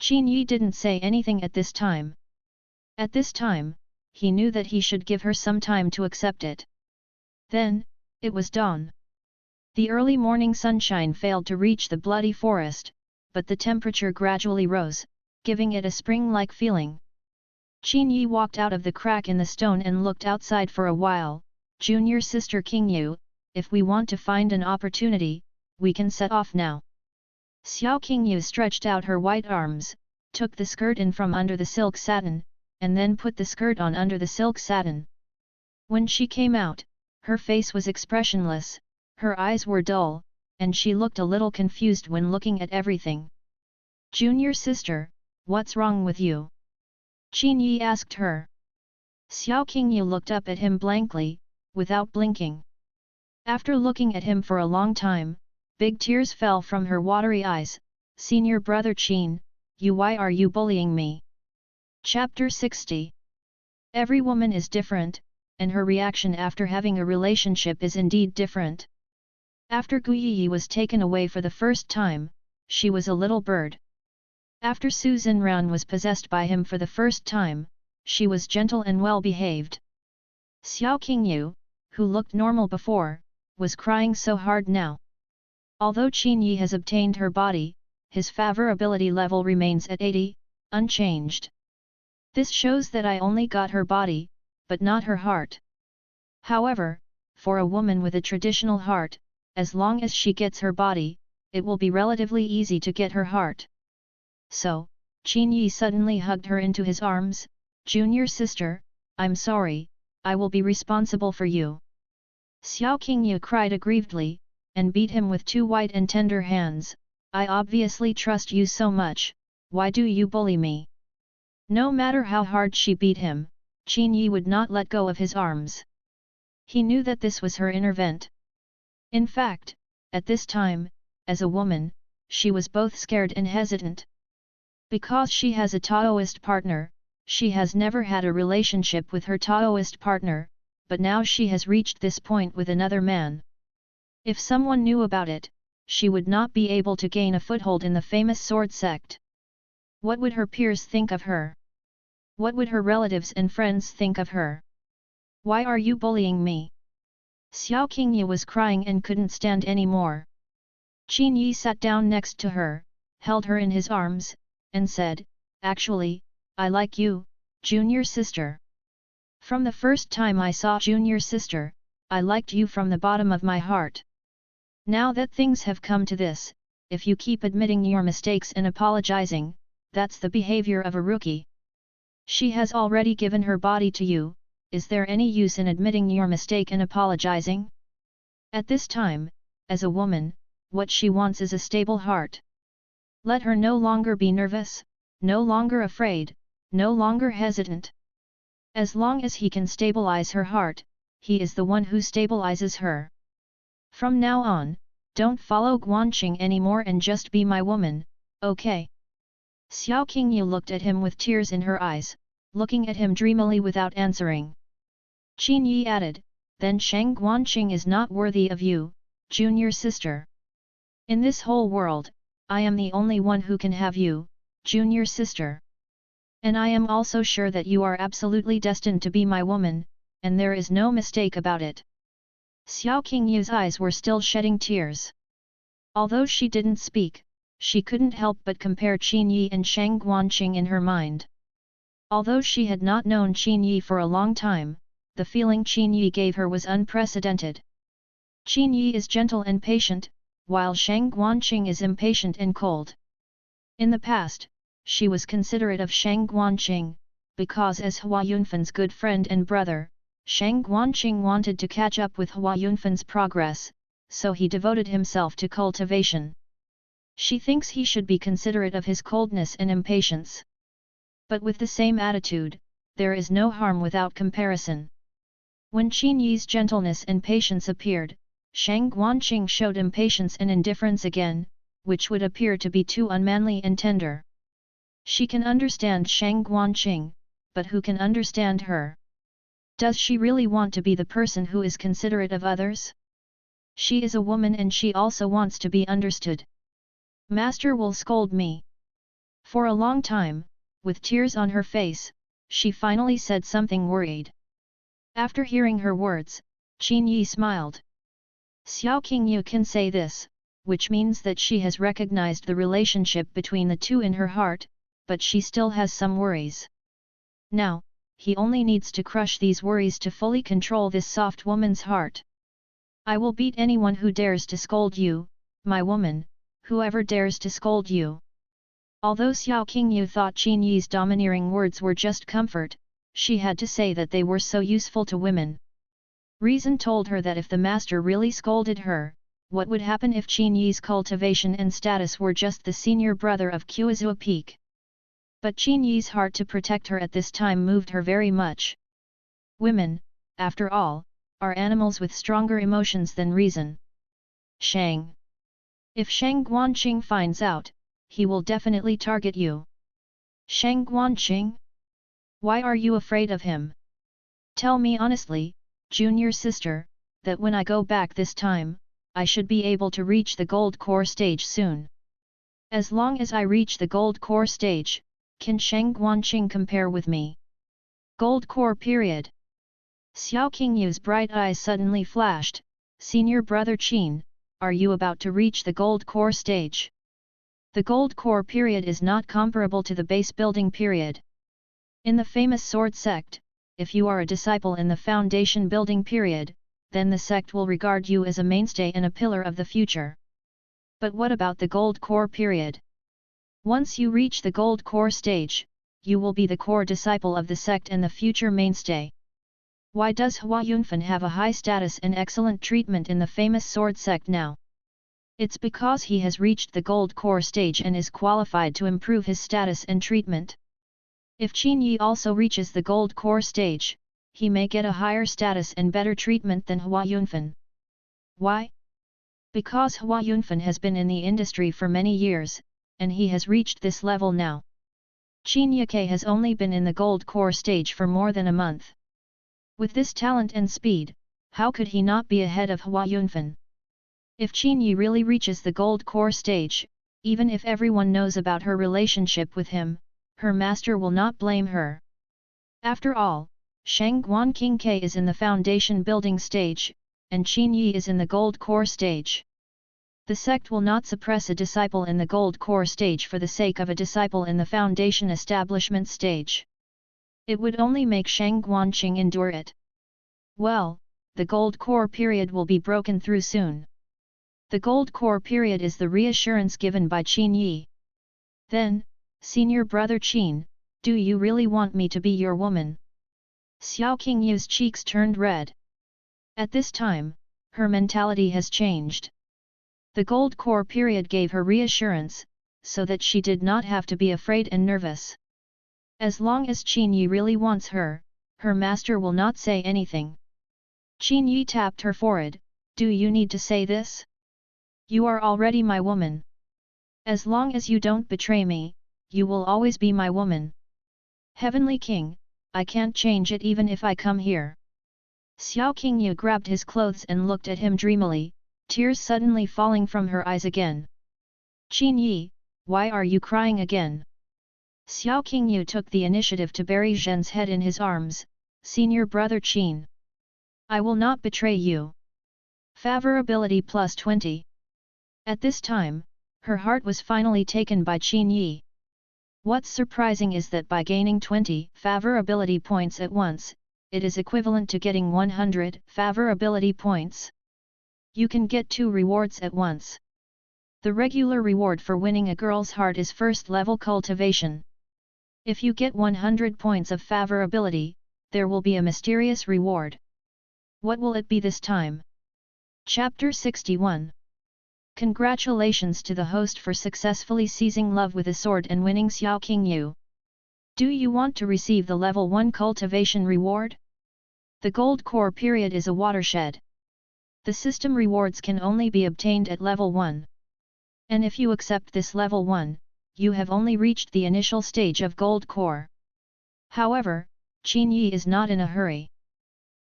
Qin Yi didn't say anything at this time. At this time, he knew that he should give her some time to accept it. Then, it was dawn. The early morning sunshine failed to reach the bloody forest, but the temperature gradually rose, giving it a spring-like feeling. Qin Yi walked out of the crack in the stone and looked outside for a while. Junior sister Qingyu, if we want to find an opportunity, we can set off now. Xiao Qingyu stretched out her white arms, took the skirt in from under the silk satin, and then put the skirt on under the silk satin. When she came out, her face was expressionless, her eyes were dull, and she looked a little confused when looking at everything. Junior sister, what's wrong with you? Qin Yi asked her. Xiao Qingyu looked up at him blankly, without blinking. After looking at him for a long time, big tears fell from her watery eyes. Senior brother Qin, why are you bullying me? Chapter 60. Every woman is different, and her reaction after having a relationship is indeed different. After Gu Yi was taken away for the first time, she was a little bird. After Su Zhenran was possessed by him for the first time, she was gentle and well-behaved. Xiao Qingyu, who looked normal before, was crying so hard now. Although Qin Yi has obtained her body, his favorability level remains at 80, unchanged. This shows that I only got her body, but not her heart. However, for a woman with a traditional heart, as long as she gets her body, it will be relatively easy to get her heart. So, Qin Yi suddenly hugged her into his arms. Junior sister, I'm sorry, I will be responsible for you. Xiao Qingyu cried aggrievedly, and beat him with 2 white and tender hands. I obviously trust you so much, why do you bully me? No matter how hard she beat him, Qin Yi would not let go of his arms. He knew that this was her inner vent. In fact, at this time, as a woman, she was both scared and hesitant. Because she has a Taoist partner, she has never had a relationship with her Taoist partner, but now she has reached this point with another man. If someone knew about it, she would not be able to gain a foothold in the famous sword sect. What would her peers think of her? What would her relatives and friends think of her? Why are you bullying me? Xiao Qingye was crying and couldn't stand any more. Qin Yi sat down next to her, held her in his arms, and said, "Actually, I like you, junior sister. From the first time I saw junior sister, I liked you from the bottom of my heart. Now that things have come to this, if you keep admitting your mistakes and apologizing, that's the behavior of a rookie. She has already given her body to you, is there any use in admitting your mistake and apologizing? At this time, as a woman, what she wants is a stable heart. Let her no longer be nervous, no longer afraid, no longer hesitant. As long as he can stabilize her heart, he is the one who stabilizes her. From now on, don't follow Guanqing anymore and just be my woman, okay?" Xiao Qingye looked at him with tears in her eyes, looking at him dreamily without answering. Qin Yi added, "Then Shang Guanqing is not worthy of you, junior sister. In this whole world, I am the only one who can have you, junior sister. And I am also sure that you are absolutely destined to be my woman, and there is no mistake about it." Xiao Qingye's eyes were still shedding tears. Although she didn't speak, she couldn't help but compare Qin Yi and Shang Guanqing in her mind. Although she had not known Qin Yi for a long time, the feeling Qin Yi gave her was unprecedented. Qin Yi is gentle and patient, while Shang Guanqing is impatient and cold. In the past, she was considerate of Shang Guanqing, because as Hua Yunfan's good friend and brother, Shang Guanqing wanted to catch up with Hua Yunfan's progress, so he devoted himself to cultivation. She thinks he should be considerate of his coldness and impatience. But with the same attitude, there is no harm without comparison. When Qin Yi's gentleness and patience appeared, Shang Guanqing showed impatience and indifference again, which would appear to be too unmanly and tender. She can understand Shang Guanqing, but who can understand her? Does she really want to be the person who is considerate of others? She is a woman and she also wants to be understood. "Master will scold me." For a long time, with tears on her face, she finally said something worried. After hearing her words, Qin Yi smiled. Xiao Qingye can say this, which means that she has recognized the relationship between the two in her heart, but she still has some worries. Now, he only needs to crush these worries to fully control this soft woman's heart. "I will beat anyone who dares to scold you, my woman, whoever dares to scold you." Although Xiao Qingye thought Qin Yi's domineering words were just comfort, she had to say that they were so useful to women. Reason told her that if the master really scolded her, what would happen if Qin Yi's cultivation and status were just the senior brother of Kuozua Peak? But Qin Yi's heart to protect her at this time moved her very much. Women, after all, are animals with stronger emotions than reason. Shang. If Shang Guanqing finds out, he will definitely target you. Shang Guanqing? Why are you afraid of him? Tell me honestly, junior sister, that when I go back this time, I should be able to reach the gold core stage soon. As long as I reach the gold core stage, can Shang Guanqing compare with me? Gold core period. Xiao Qingye's bright eyes suddenly flashed. Senior brother Qin, are you about to reach the gold core stage? The gold core period is not comparable to the base building period. In the famous sword sect, if you are a disciple in the foundation building period, then the sect will regard you as a mainstay and a pillar of the future. But what about the gold core period? Once you reach the gold core stage, you will be the core disciple of the sect and the future mainstay. Why does Hua Yunfan have a high status and excellent treatment in the famous sword sect now? It's because he has reached the gold core stage and is qualified to improve his status and treatment. If Qin Yi also reaches the gold core stage, he may get a higher status and better treatment than Hua Yunfan. Why? Because Hua Yunfan has been in the industry for many years, and he has reached this level now. Qin Yike has only been in the gold core stage for more than a month. With this talent and speed, how could he not be ahead of Hua Yunfan? If Qin Yi really reaches the gold core stage, even if everyone knows about her relationship with him, her master will not blame her. After all, Shangguan King K is in the foundation building stage, and Qin Yi is in the gold core stage. The sect will not suppress a disciple in the gold core stage for the sake of a disciple in the foundation establishment stage. It would only make Shangguan Qing endure it. Well, the gold core period will be broken through soon. The gold core period is the reassurance given by Qin Yi. Then, senior brother Qin, do you really want me to be your woman? Xiao Qingyu's cheeks turned red. At this time, her mentality has changed. The gold core period gave her reassurance, so that she did not have to be afraid and nervous. As long as Qin Yi really wants her, her master will not say anything. Qin Yi tapped her forehead, do you need to say this? You are already my woman. As long as you don't betray me, you will always be my woman. Heavenly King, I can't change it even if I come here. Xiao Qingyu grabbed his clothes and looked at him dreamily, tears suddenly falling from her eyes again. Qin Yi, why are you crying again? Xiao Qingyu took the initiative to bury Zhen's head in his arms, senior brother Qin. I will not betray you. Favorability plus 20. At this time, her heart was finally taken by Qin Yi. What's surprising is that by gaining 20 favorability points at once, it is equivalent to getting 100 favorability points. You can get 2 rewards at once. The regular reward for winning a girl's heart is first level cultivation. If you get 100 points of favorability, there will be a mysterious reward. What will it be this time? Chapter 61. Congratulations to the host for successfully seizing love with a sword and winning Xiao Qingyu. Do you want to receive the level 1 cultivation reward? The gold core period is a watershed. The system rewards can only be obtained at level 1. And if you accept this level 1, you have only reached the initial stage of gold core. However, Qin Yi is not in a hurry.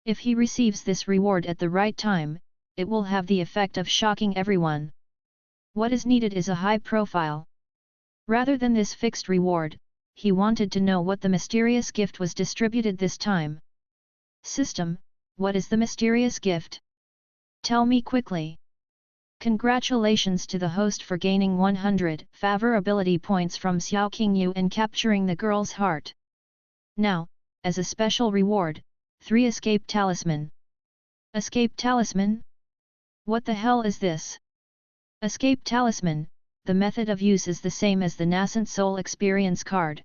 If he receives this reward at the right time, it will have the effect of shocking everyone. What is needed is a high profile. Rather than this fixed reward, he wanted to know what the mysterious gift was distributed this time. System, what is the mysterious gift? Tell me quickly. Congratulations to the host for gaining 100 favorability points from Xiao Qingyu and capturing the girl's heart. Now, as a special reward, 3 escape talisman. Escape talisman? What the hell is this? Escape talisman, the method of use is the same as the nascent soul experience card.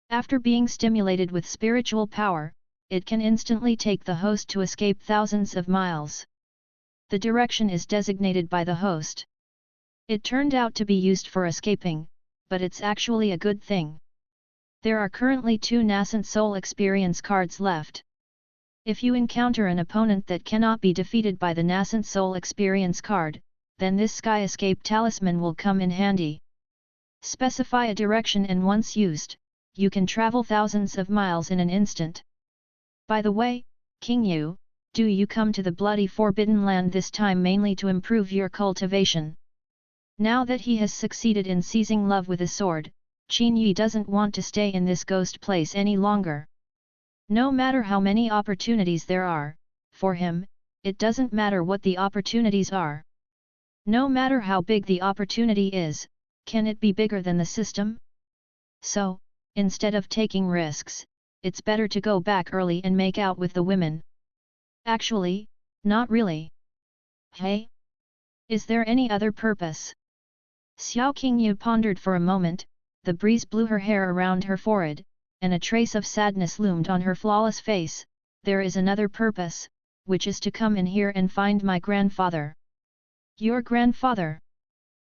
After being stimulated with spiritual power, it can instantly take the host to escape thousands of miles. The direction is designated by the host. It turned out to be used for escaping, but it's actually a good thing. There are currently 2 nascent soul experience cards left. If you encounter an opponent that cannot be defeated by the nascent soul experience card, then this sky escape talisman will come in handy. Specify a direction and once used, you can travel thousands of miles in an instant. By the way, Qingyu, do you come to the bloody forbidden land this time mainly to improve your cultivation? Now that he has succeeded in seizing love with a sword, Qin Yi doesn't want to stay in this ghost place any longer. No matter how many opportunities there are, for him, it doesn't matter what the opportunities are. No matter how big the opportunity is, can it be bigger than the system? So, instead of taking risks, it's better to go back early and make out with the women. Actually, not really. Hey? Is there any other purpose? Xiao Qingyu pondered for a moment, the breeze blew her hair around her forehead, and a trace of sadness loomed on her flawless face. There is another purpose, which is to come in here and find my grandfather. Your grandfather?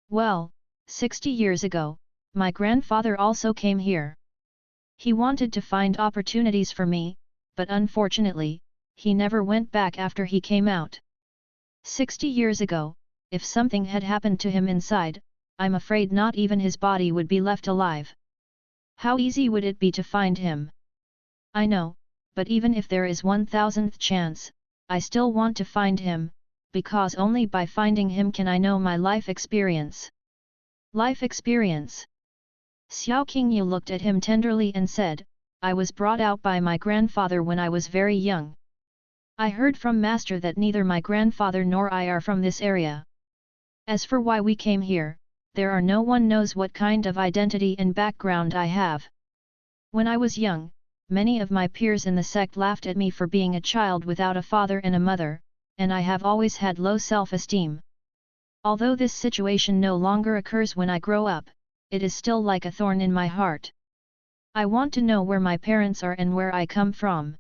Well, 60 years ago, my grandfather also came here. He wanted to find opportunities for me, but unfortunately, he never went back after he came out. 60 years ago, if something had happened to him inside, I'm afraid not even his body would be left alive. How easy would it be to find him? I know, but even if there is 1,000th chance, I still want to find him, because only by finding him can I know my life experience. Life experience? Xiao Qingyu looked at him tenderly and said, I was brought out by my grandfather when I was very young. I heard from Master that neither my grandfather nor I are from this area. As for why we came here, there are no one knows what kind of identity and background I have. When I was young, many of my peers in the sect laughed at me for being a child without a father and a mother, and I have always had low self-esteem. Although this situation no longer occurs when I grow up, it is still like a thorn in my heart. I want to know where my parents are and where I come from.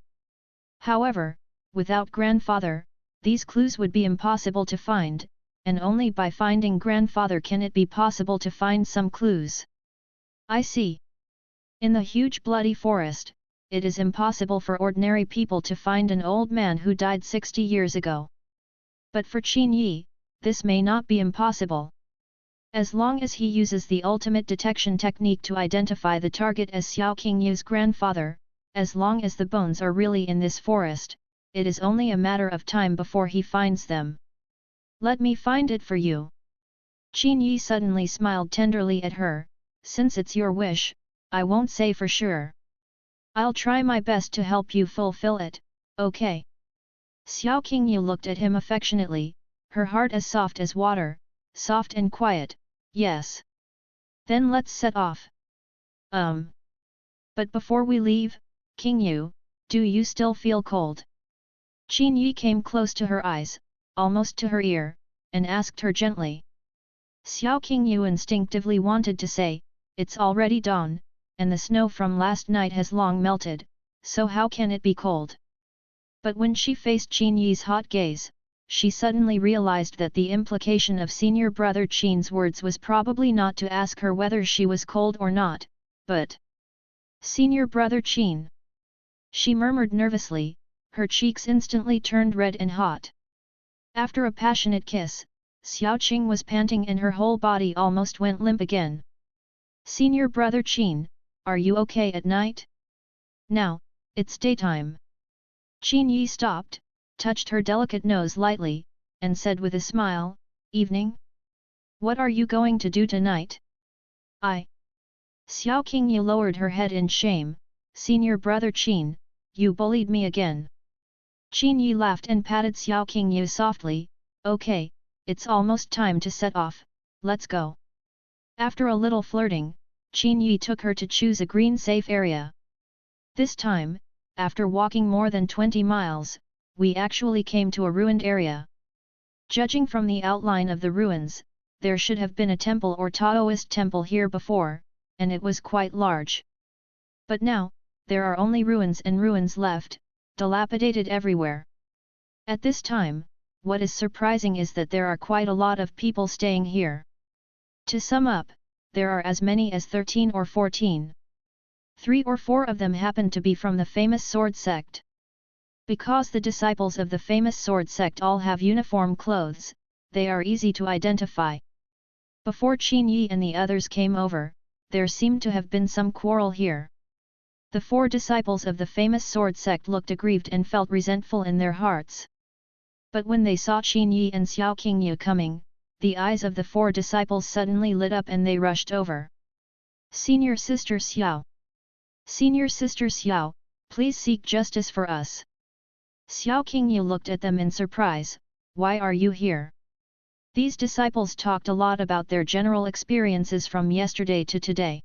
However, without grandfather, these clues would be impossible to find, and only by finding grandfather can it be possible to find some clues. I see. In the huge bloody forest, it is impossible for ordinary people to find an old man who died 60 years ago. But for Qin Yi, this may not be impossible. As long as he uses the ultimate detection technique to identify the target as Xiao Qingyu's grandfather, as long as the bones are really in this forest, it is only a matter of time before he finds them. Let me find it for you. Qin Yi suddenly smiled tenderly at her, since it's your wish, I won't say for sure. I'll try my best to help you fulfill it, okay? Xiao Qingyu looked at him affectionately, her heart as soft as water, soft and quiet, yes. Then let's set off. But before we leave, Qingyu, do you still feel cold? Qin Yi came close to her eyes, almost to her ear, and asked her gently. Xiao Qingyu instinctively wanted to say, it's already dawn, and the snow from last night has long melted, so how can it be cold? But when she faced Qin Yi's hot gaze, she suddenly realized that the implication of senior brother Qin's words was probably not to ask her whether she was cold or not, but senior brother Qin. She murmured nervously, her cheeks instantly turned red and hot. After a passionate kiss, Xiao Qing was panting and her whole body almost went limp again. Senior brother Qin, are you okay at night? Now, it's daytime. Qin Yi stopped, touched her delicate nose lightly, and said with a smile, evening? What are you going to do tonight? Xiao Qingyu lowered her head in shame, senior brother Qin, you bullied me again. Qin Yi laughed and patted Xiao Qingyu softly, okay, it's almost time to set off, let's go. After a little flirting, Qin Yi took her to choose a green safe area. This time, after walking more than 20 miles, we actually came to a ruined area. Judging from the outline of the ruins, there should have been a temple or Taoist temple here before, and it was quite large. But now, there are only ruins and ruins left, dilapidated everywhere. At this time, what is surprising is that there are quite a lot of people staying here. To sum up, there are as many as 13 or 14. 3 or 4 of them happen to be from the famous sword sect. Because the disciples of the famous sword sect all have uniform clothes, they are easy to identify. Before Qin Yi and the others came over, there seemed to have been some quarrel here. The 4 disciples of the famous sword sect looked aggrieved and felt resentful in their hearts. But when they saw Qin Yi and Xiao Qingyu coming, the eyes of the 4 disciples suddenly lit up and they rushed over. Senior Sister Xiao! Senior Sister Xiao, please seek justice for us. Xiao Qingyu looked at them in surprise, why are you here? These disciples talked a lot about their general experiences from yesterday to today.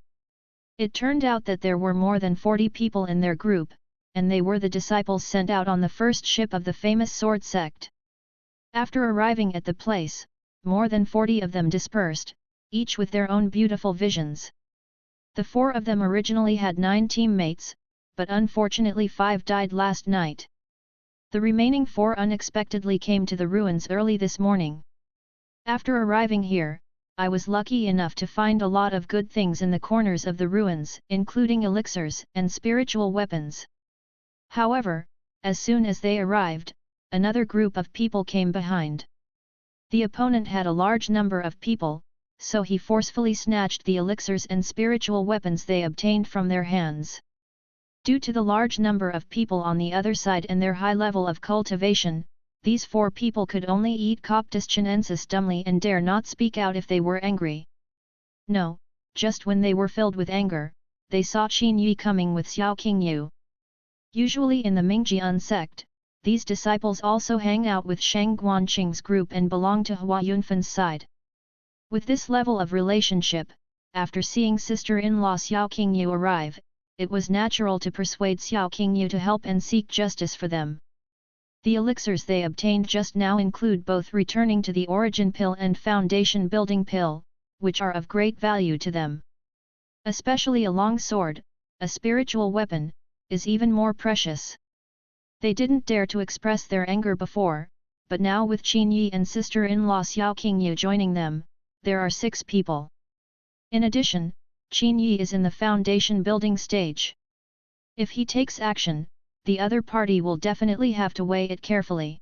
It turned out that there were more than 40 people in their group, and they were the disciples sent out on the first ship of the famous sword sect. After arriving at the place, more than 40 of them dispersed, each with their own beautiful visions. The 4 of them originally had 9 teammates, but unfortunately 5 died last night. The remaining 4 unexpectedly came to the ruins early this morning. After arriving here, I was lucky enough to find a lot of good things in the corners of the ruins, including elixirs and spiritual weapons. However, as soon as they arrived, another group of people came behind. The opponent had a large number of people, so he forcefully snatched the elixirs and spiritual weapons they obtained from their hands. Due to the large number of people on the other side and their high level of cultivation, these 4 people could only eat coptis chinensis dumbly and dare not speak out if they were angry. No, just when they were filled with anger, they saw Qin Yi coming with Xiao Qingyu. Usually in the Mingjian sect, these disciples also hang out with Shang Guanqing's group and belong to Hua Yunfan's side. With this level of relationship, after seeing sister-in-law Xiao Qingyu arrive, it was natural to persuade Xiao Qingyu to help and seek justice for them. The elixirs they obtained just now include both returning to the origin pill and foundation building pill, which are of great value to them. Especially a long sword, a spiritual weapon, is even more precious. They didn't dare to express their anger before, but now with Qin Yi and sister-in-law Xiao Qingyu joining them, there are 6 people. In addition, Qin Yi is in the foundation building stage. If he takes action, the other party will definitely have to weigh it carefully.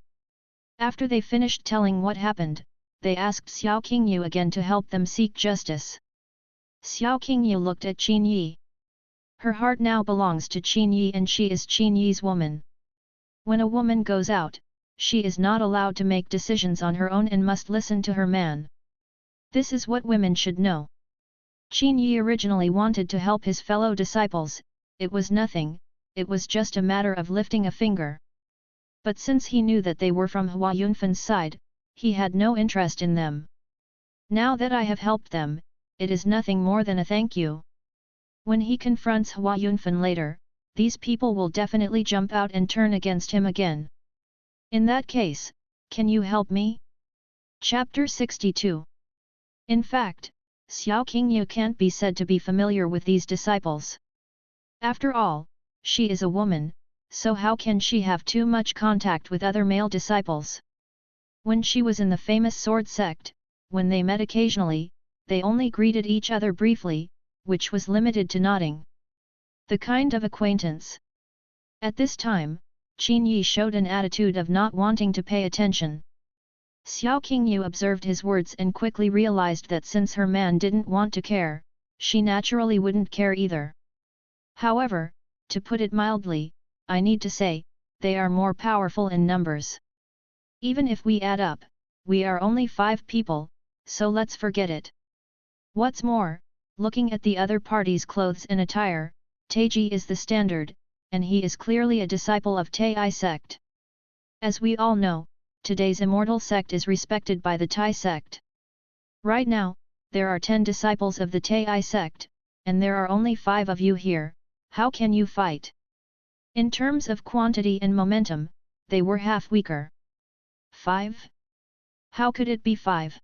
After they finished telling what happened, they asked Xiao Qingyu again to help them seek justice. Xiao Qingyu looked at Qin Yi. Her heart now belongs to Qin Yi and she is Qin Yi's woman. When a woman goes out, she is not allowed to make decisions on her own and must listen to her man. This is what women should know. Qin Yi originally wanted to help his fellow disciples, it was nothing, it was just a matter of lifting a finger. But since he knew that they were from Hua Yunfan's side, he had no interest in them. Now that I have helped them, it is nothing more than a thank you. When he confronts Hua Yunfan later, these people will definitely jump out and turn against him again. In that case, can you help me? Chapter 62. In fact, Xiao Qingyu can't be said to be familiar with these disciples. After all, she is a woman, so how can she have too much contact with other male disciples? When she was in the famous sword sect, when they met occasionally, they only greeted each other briefly, which was limited to nodding. The kind of acquaintance. At this time, Qin Yi showed an attitude of not wanting to pay attention. Xiao Qingyu observed his words and quickly realized that since her man didn't want to care, she naturally wouldn't care either. However, to put it mildly, I need to say, they are more powerful in numbers. Even if we add up, we are only 5 people, so let's forget it. What's more, looking at the other party's clothes and attire, Taiji is the standard, and he is clearly a disciple of Tai sect. As we all know, today's Immortal sect is respected by the Tai sect. Right now, there are 10 disciples of the Tai sect, and there are only 5 of you here, how can you fight? In terms of quantity and momentum, they were half weaker. 5? How could it be 5?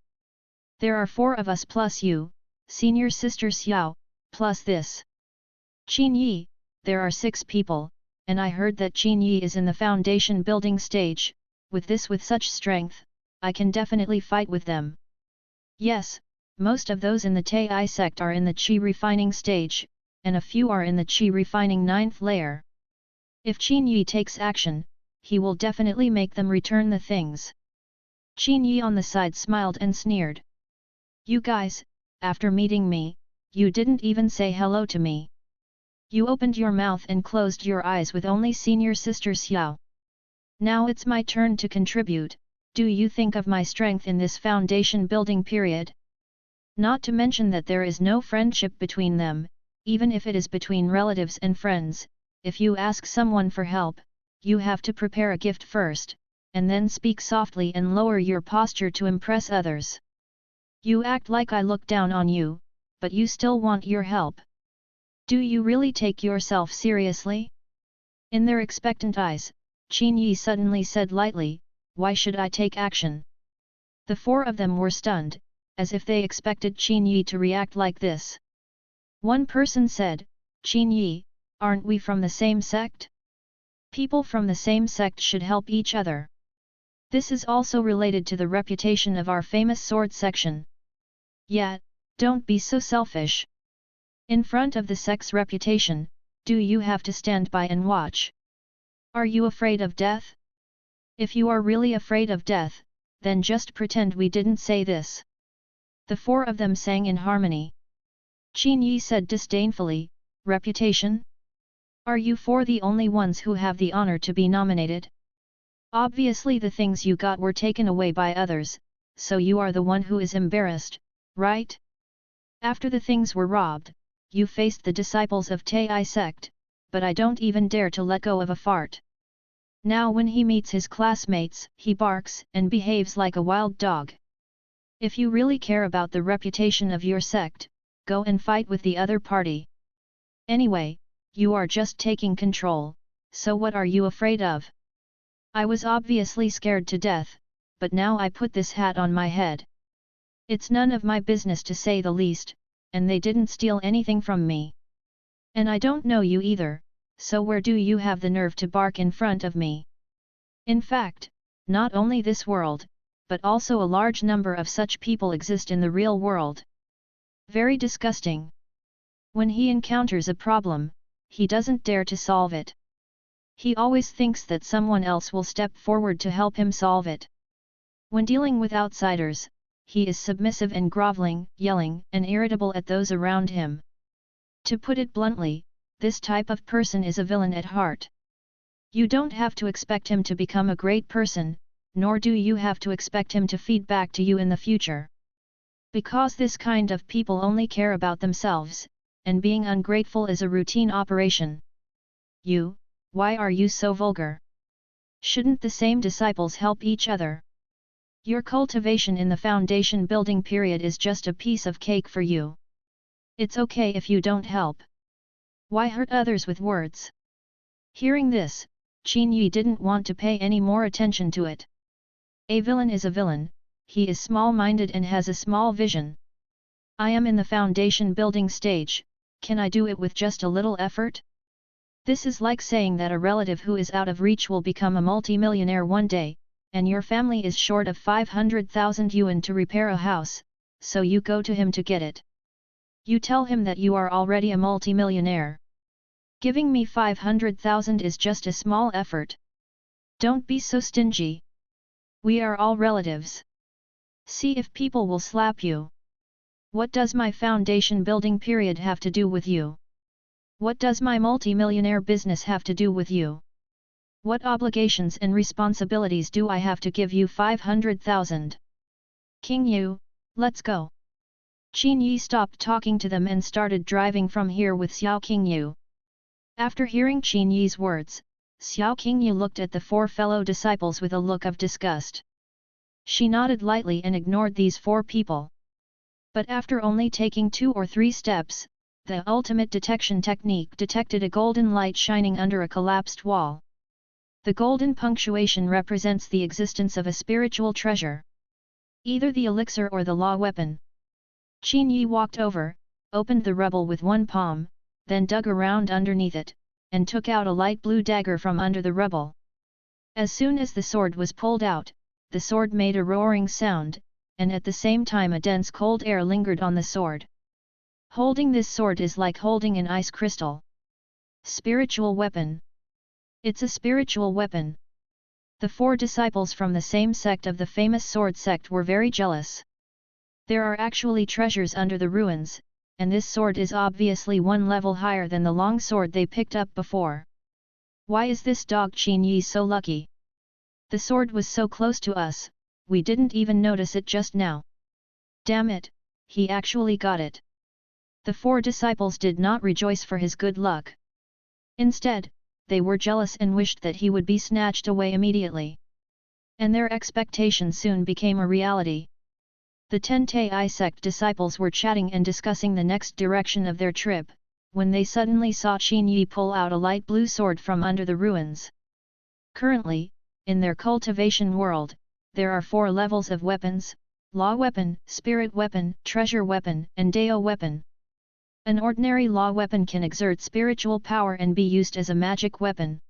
There are 4 of us plus you, senior sister Xiao, plus this. Qin Yi, there are 6 people, and I heard that Qin Yi is in the foundation building stage, with such strength, I can definitely fight with them. Yes, most of those in the Tai sect are in the Qi refining stage, and a few are in the Qi refining 9th layer. If Qin Yi takes action, he will definitely make them return the things. Qin Yi on the side smiled and sneered. You guys, after meeting me, you didn't even say hello to me. You opened your mouth and closed your eyes with only senior sister Xiao. Now it's my turn to contribute, do you think of my strength in this foundation building period? Not to mention that there is no friendship between them, even if it is between relatives and friends, if you ask someone for help, you have to prepare a gift first, and then speak softly and lower your posture to impress others. You act like I look down on you, but you still want your help. Do you really take yourself seriously? In their expectant eyes, Qin Yi suddenly said lightly, why should I take action? The 4 of them were stunned, as if they expected Qin Yi to react like this. One person said, Qin Yi, aren't we from the same sect? People from the same sect should help each other. This is also related to the reputation of our famous sword section. Yeah, don't be so selfish. In front of the sect's reputation, do you have to stand by and watch? Are you afraid of death? If you are really afraid of death, Then just pretend we didn't say this. The four of them sang in harmony. Qin Yi said disdainfully, reputation? Are you four the only ones who have the honor to be nominated? Obviously the things you got were taken away by others, so you are the one who is embarrassed, right? After the things were robbed, you faced the disciples of Tai sect, but I don't even dare to let go of a fart. Now when he meets his classmates, he barks and behaves like a wild dog. If you really care about the reputation of your sect, go and fight with the other party. Anyway, you are just taking control, so what are you afraid of? I was obviously scared to death, but now I put this hat on my head. It's none of my business to say the least, and they didn't steal anything from me. And I don't know you either, so where do you have the nerve to bark in front of me? In fact, not only this world, but also a large number of such people exist in the real world. Very disgusting. When he encounters a problem, he doesn't dare to solve it. He always thinks that someone else will step forward to help him solve it. When dealing with outsiders, he is submissive and groveling, yelling, and irritable at those around him. To put it bluntly, this type of person is a villain at heart. You don't have to expect him to become a great person, nor do you have to expect him to feed back to you in the future. Because this kind of people only care about themselves, and being ungrateful is a routine operation. Why are you so vulgar? Shouldn't the same disciples help each other? Your cultivation in the foundation building period is just a piece of cake for you. It's okay if you don't help. Why hurt others with words? Hearing this, Qin Yi didn't want to pay any more attention to it. A villain is a villain, he is small-minded and has a small vision. I am in the foundation building stage, can I do it with just a little effort? This is like saying that a relative who is out of reach will become a multimillionaire one day, and your family is short of 500,000 yuan to repair a house, so you go to him to get it. You tell him that you are already a multimillionaire. Giving me 500,000 is just a small effort. Don't be so stingy. We are all relatives. See if people will slap you. What does my foundation building period have to do with you? What does my multimillionaire business have to do with you? What obligations and responsibilities do I have to give you 500,000? King Yu, let's go. Qin Yi stopped talking to them and started driving from here with Xiao Qingyu. After hearing Qin Yi's words, Xiao Qingyu looked at the four fellow disciples with a look of disgust. She nodded lightly and ignored these four people. But after only taking 2 or 3 steps, the ultimate detection technique detected a golden light shining under a collapsed wall. The golden punctuation represents the existence of a spiritual treasure. Either the elixir or the law weapon. Qin Yi walked over, opened the rubble with one palm, then dug around underneath it, and took out a light blue dagger from under the rubble. As soon as the sword was pulled out, the sword made a roaring sound, and at the same time a dense cold air lingered on the sword. Holding this sword is like holding an ice crystal. Spiritual weapon. It's a spiritual weapon. The 4 disciples from the same sect of the famous sword sect were very jealous. There are actually treasures under the ruins, and this sword is obviously 1 level higher than the long sword they picked up before. Why is this dog Qin Yi so lucky? The sword was so close to us, we didn't even notice it just now. Damn it, he actually got it. The 4 disciples did not rejoice for his good luck. Instead, they were jealous and wished that he would be snatched away immediately. And their expectation soon became a reality. The 10 Tai sect disciples were chatting and discussing the next direction of their trip, when they suddenly saw Qin Yi pull out a light blue sword from under the ruins. Currently, in their cultivation world, there are 4 levels of weapons: law weapon, spirit weapon, treasure weapon, and Dao weapon. An ordinary law weapon can exert spiritual power and be used as a magic weapon.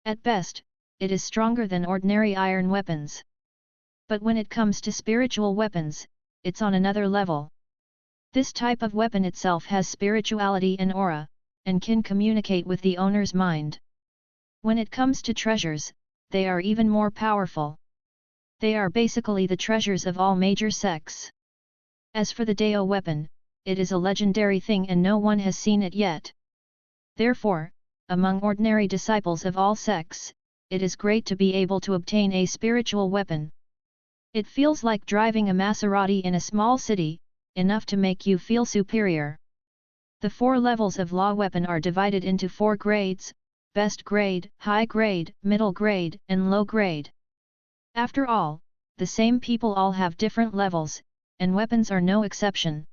At best, it is stronger than ordinary iron weapons. But when it comes to spiritual weapons, it's on another level. This type of weapon itself has spirituality and aura, and can communicate with the owner's mind. When it comes to treasures, they are even more powerful. They are basically the treasures of all major sects. As for the Dao weapon, it is a legendary thing and no one has seen it yet. Therefore, among ordinary disciples of all sects, it is great to be able to obtain a spiritual weapon. It feels like driving a Maserati in a small city, enough to make you feel superior. The 4 levels of law weapon are divided into 4 grades: best grade, high grade, middle grade, and low grade. After all, the same people all have different levels, and weapons are no exception.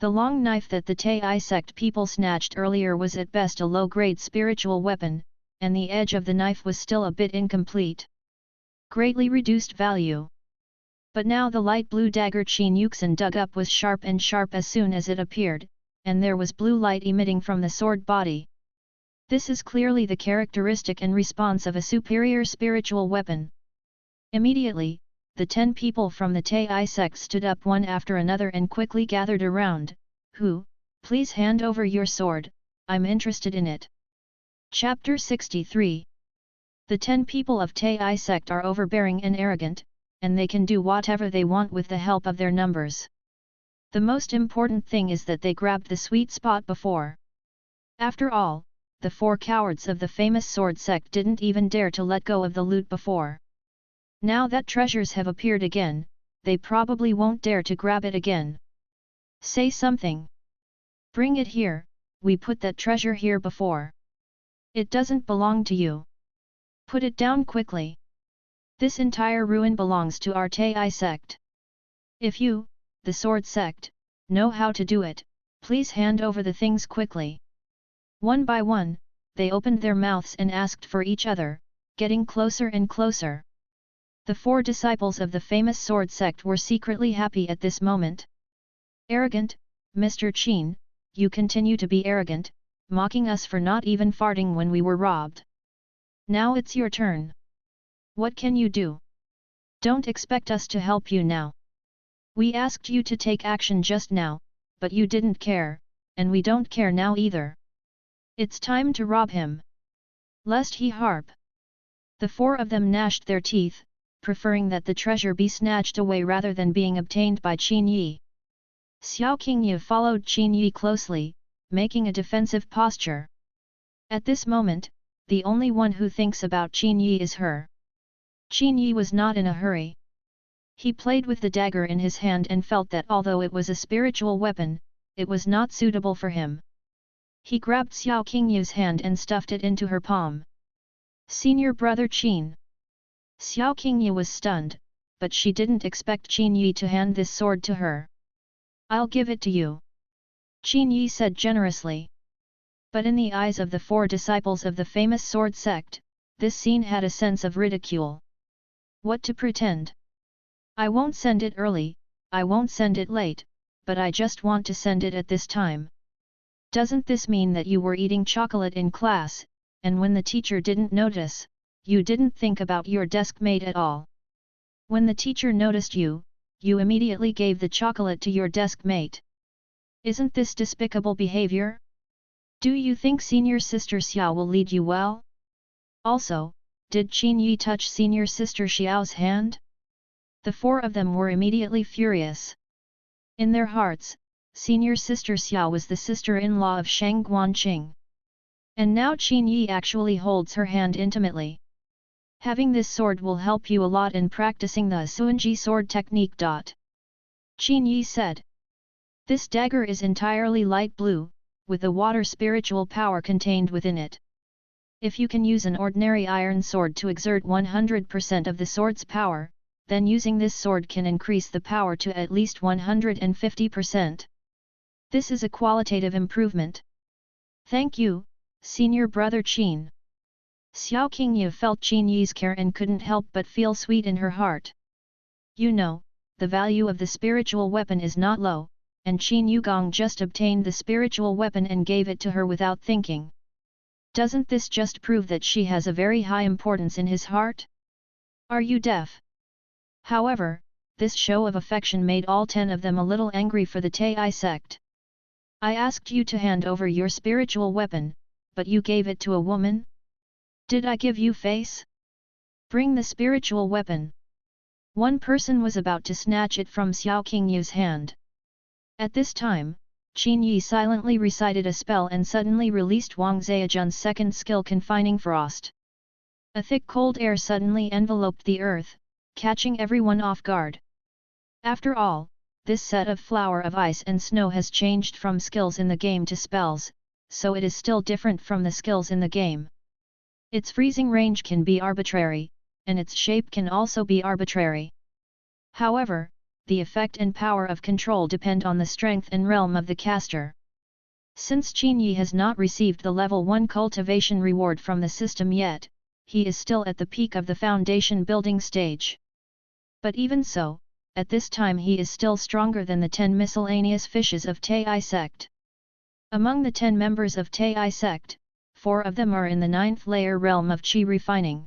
The long knife that the Tai sect people snatched earlier was at best a low-grade spiritual weapon, and the edge of the knife was still a bit incomplete. Greatly reduced value. But now the light blue dagger Qin Yuxin dug up was sharp as soon as it appeared, and there was blue light emitting from the sword body. This is clearly the characteristic and response of a superior spiritual weapon. Immediately, the 10 people from the Tai sect stood up one after another and quickly gathered around. Who, please hand over your sword, I'm interested in it. Chapter 63. The 10 people of Tai sect are overbearing and arrogant, and they can do whatever they want with the help of their numbers. The most important thing is that they grabbed the sweet spot before. After all, the 4 cowards of the famous sword sect didn't even dare to let go of the loot before. Now that treasures have appeared again, they probably won't dare to grab it again. Say something. Bring it here, we put that treasure here before. It doesn't belong to you. Put it down quickly. This entire ruin belongs to our Tai sect. If you, the sword sect, know how to do it, please hand over the things quickly. One by one, they opened their mouths and asked for each other, getting closer and closer. The 4 disciples of the famous sword sect were secretly happy at this moment. Arrogant, Mr. Qin, you continue to be arrogant, mocking us for not even farting when we were robbed. Now it's your turn. What can you do? Don't expect us to help you now. We asked you to take action just now, but you didn't care, and we don't care now either. It's time to rob him. Lest he harp. The 4 of them gnashed their teeth, preferring that the treasure be snatched away rather than being obtained by Qin Yi. Xiao Qingye followed Qin Yi closely, making a defensive posture. At this moment, the only one who thinks about Qin Yi is her. Qin Yi was not in a hurry. He played with the dagger in his hand and felt that although it was a spiritual weapon, it was not suitable for him. He grabbed Xiao Qingye's hand and stuffed it into her palm. Senior brother Qin. Xiao Qingye was stunned, but she didn't expect Qin Yi to hand this sword to her. I'll give it to you. Qin Yi said generously. But in the eyes of the 4 disciples of the famous sword sect, this scene had a sense of ridicule. What to pretend? I won't send it early, I won't send it late, but I just want to send it at this time. Doesn't this mean that you were eating chocolate in class, and when the teacher didn't notice, you didn't think about your desk mate at all? When the teacher noticed you, you immediately gave the chocolate to your desk mate. Isn't this despicable behavior? Do you think senior sister Xiao will lead you well? Also, did Qin Yi touch senior sister Xiao's hand? The 4 of them were immediately furious. In their hearts, senior sister Xiao was the sister-in-law of Shang Guanqing. And now Qin Yi actually holds her hand intimately. Having this sword will help you a lot in practicing the Suanji sword technique. Qin Yi said. This dagger is entirely light blue, with the water spiritual power contained within it. If you can use an ordinary iron sword to exert 100% of the sword's power, then using this sword can increase the power to at least 150%. This is a qualitative improvement. Thank you, senior brother Qin. Xiao Qingye felt Qin Yi's care and couldn't help but feel sweet in her heart. You know, the value of the spiritual weapon is not low, and Qin Yugong just obtained the spiritual weapon and gave it to her without thinking. Doesn't this just prove that she has a very high importance in his heart? Are you deaf? However, this show of affection made all 10 of them a little angry for the Tai sect. I asked you to hand over your spiritual weapon, but you gave it to a woman? Did I give you face? Bring the spiritual weapon. One person was about to snatch it from Xiao Qingyu's hand. At this time, Qin Yi silently recited a spell and suddenly released Wang Zhejian's second skill, Confining Frost. A thick cold air suddenly enveloped the earth, catching everyone off guard. After all, this set of flower of ice and snow has changed from skills in the game to spells, so it is still different from the skills in the game. Its freezing range can be arbitrary, and its shape can also be arbitrary. However, the effect and power of control depend on the strength and realm of the caster. Since Qin Yi has not received the level 1 cultivation reward from the system yet, he is still at the peak of the foundation building stage. But even so, at this time he is still stronger than the 10 miscellaneous fishes of Tai sect. Among the 10 members of Tai sect, 4 of them are in the 9th layer realm of Qi refining.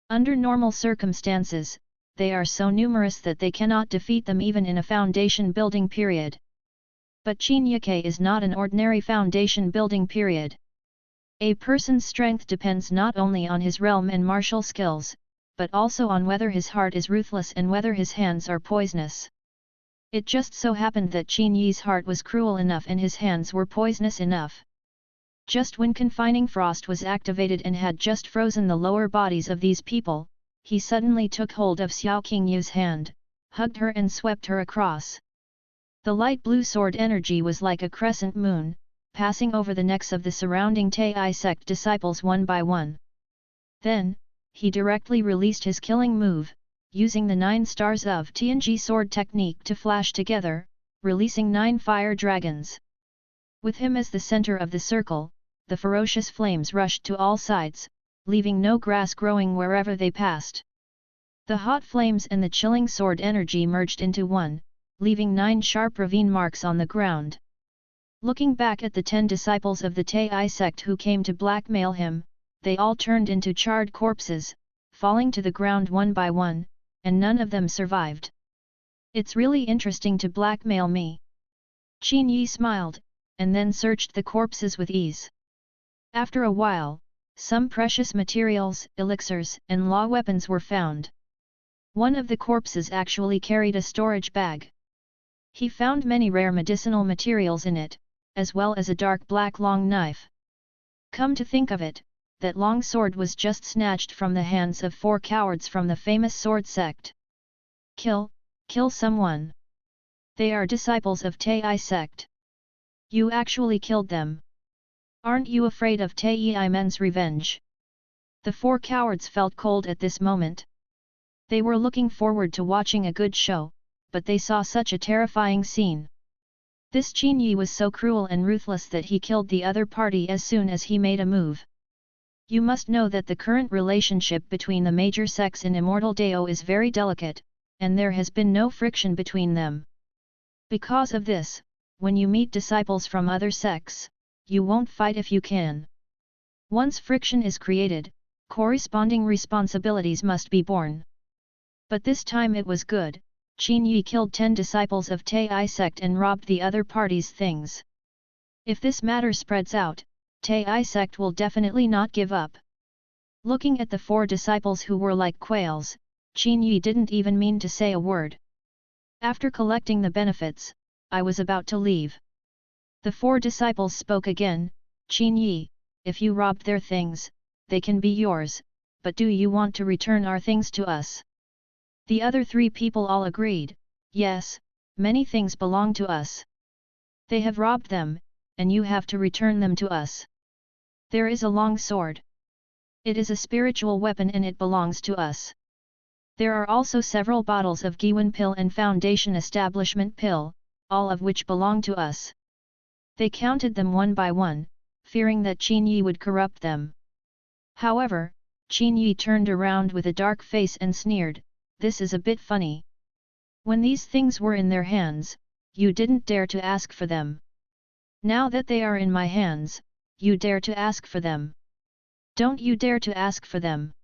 Under normal circumstances, they are so numerous that they cannot defeat them even in a foundation building period. But Qin Yi is not an ordinary foundation building period. A person's strength depends not only on his realm and martial skills, but also on whether his heart is ruthless and whether his hands are poisonous. It just so happened that Qin Yi's heart was cruel enough and his hands were poisonous enough. Just when Confining Frost was activated and had just frozen the lower bodies of these people, he suddenly took hold of Xiao Qingyu's hand, hugged her and swept her across. The light blue sword energy was like a crescent moon, passing over the necks of the surrounding Tai sect disciples one by one. Then, he directly released his killing move, using the 9 stars of Tianji sword technique to flash together, releasing 9 fire dragons. With him as the center of the circle, the ferocious flames rushed to all sides, leaving no grass growing wherever they passed. The hot flames and the chilling sword energy merged into one, leaving 9 sharp ravine marks on the ground. Looking back at the 10 disciples of the Tai sect who came to blackmail him, they all turned into charred corpses, falling to the ground one by one, and none of them survived. It's really interesting to blackmail me. Qin Yi smiled, and then searched the corpses with ease. After a while, some precious materials, elixirs, and law weapons were found. One of the corpses actually carried a storage bag. He found many rare medicinal materials in it, as well as a dark black long knife. Come to think of it, that long sword was just snatched from the hands of 4 cowards from the famous sword sect. Kill someone. They are disciples of Tai sect. You actually killed them. Aren't you afraid of Tai Men's revenge? The 4 cowards felt cold at this moment. They were looking forward to watching a good show, but they saw such a terrifying scene. This Qin Yi was so cruel and ruthless that he killed the other party as soon as he made a move. You must know that the current relationship between the major sects in Immortal Dao is very delicate, and there has been no friction between them. Because of this, when you meet disciples from other sects, you won't fight if you can. Once friction is created, corresponding responsibilities must be borne. But this time it was good. Qin Yi killed 10 disciples of Tai sect and robbed the other party's things. If this matter spreads out, Tai sect will definitely not give up. Looking at the 4 disciples who were like quails, Qin Yi didn't even mean to say a word. After collecting the benefits, I was about to leave. The 4 disciples spoke again. Qin Yi, if you robbed their things, they can be yours, but do you want to return our things to us? The other 3 people all agreed, yes, many things belong to us. They have robbed them, and you have to return them to us. There is a long sword. It is a spiritual weapon and it belongs to us. There are also several bottles of Giwen pill and Foundation Establishment pill, all of which belong to us. They counted them one by one, fearing that Qin Yi would corrupt them. However, Qin Yi turned around with a dark face and sneered, "This is a bit funny. When these things were in their hands, you didn't dare to ask for them. Now that they are in my hands, you dare to ask for them. Don't you dare to ask for them.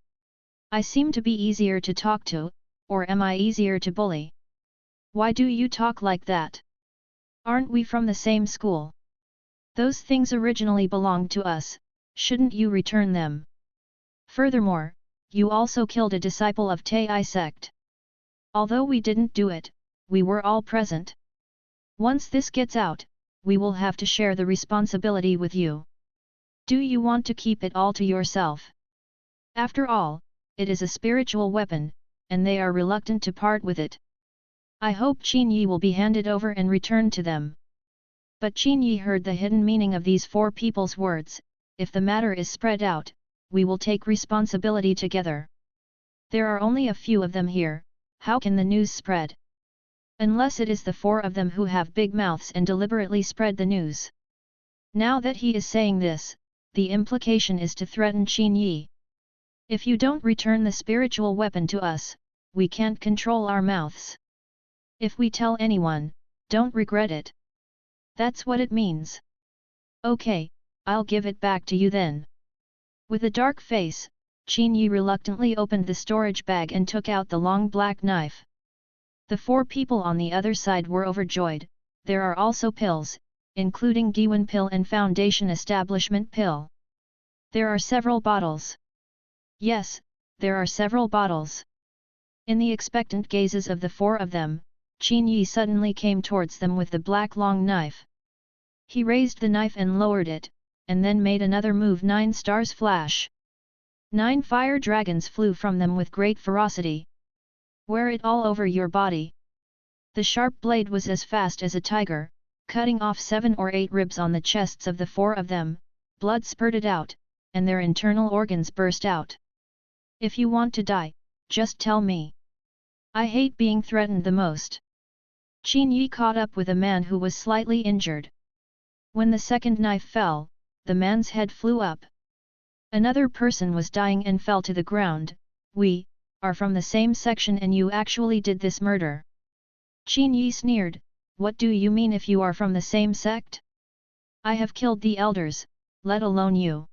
I seem to be easier to talk to, or am I easier to bully? Why do you talk like that? Aren't we from the same school? Those things originally belonged to us, shouldn't you return them? Furthermore, you also killed a disciple of Tai sect. Although we didn't do it, we were all present. Once this gets out, we will have to share the responsibility with you. Do you want to keep it all to yourself? After all, it is a spiritual weapon, and they are reluctant to part with it. I hope Qin Yi will be handed over and returned to them. But Qin Yi heard the hidden meaning of these four people's words. If the matter is spread out, we will take responsibility together. There are only a few of them here, how can the news spread? Unless it is the four of them who have big mouths and deliberately spread the news. Now that he is saying this, the implication is to threaten Qin Yi. If you don't return the spiritual weapon to us, we can't control our mouths. If we tell anyone, don't regret it. That's what it means. Okay, I'll give it back to you then. With a dark face, Qin Yi reluctantly opened the storage bag and took out the long black knife. The four people on the other side were overjoyed. There are also pills, including Giwan pill and Foundation Establishment pill. There are several bottles. Yes, there are several bottles. In the expectant gazes of the four of them, Qin Yi suddenly came towards them with the black long knife. He raised the knife and lowered it, and then made another move. 9 stars flash. 9 fire dragons flew from them with great ferocity. Wear it all over your body. The sharp blade was as fast as a tiger, cutting off 7 or 8 ribs on the chests of the four of them. Blood spurted out, and their internal organs burst out. If you want to die, just tell me. I hate being threatened the most. Qin Yi caught up with a man who was slightly injured. When the second knife fell, the man's head flew up. Another person was dying and fell to the ground. We are from the same section and you actually did this murder. Qin Yi sneered, what do you mean if you are from the same sect? I have killed the elders, let alone you.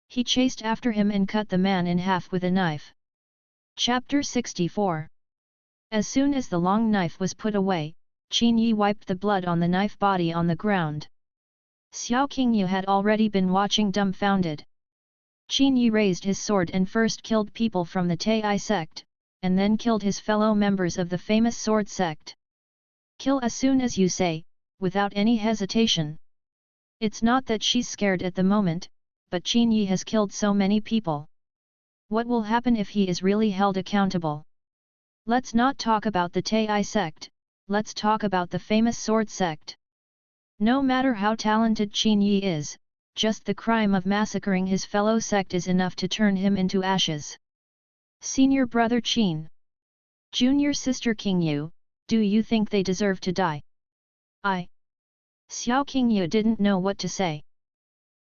He chased after him and cut the man in half with a knife. Chapter 64. As soon as the long knife was put away, Qin Yi wiped the blood on the knife body on the ground. Xiao Qingyu had already been watching dumbfounded. Qin Yi raised his sword and first killed people from the Tai sect, and then killed his fellow members of the famous sword sect. Kill as soon as you say, without any hesitation. It's not that she's scared at the moment, but Qin Yi has killed so many people. What will happen if he is really held accountable? Let's not talk about the Tai sect, let's talk about the famous sword sect. No matter how talented Qin Yi is, just the crime of massacring his fellow sect is enough to turn him into ashes. Senior brother Qin. Junior sister Qingyu, do you think they deserve to die? Xiao Qingyu didn't know what to say.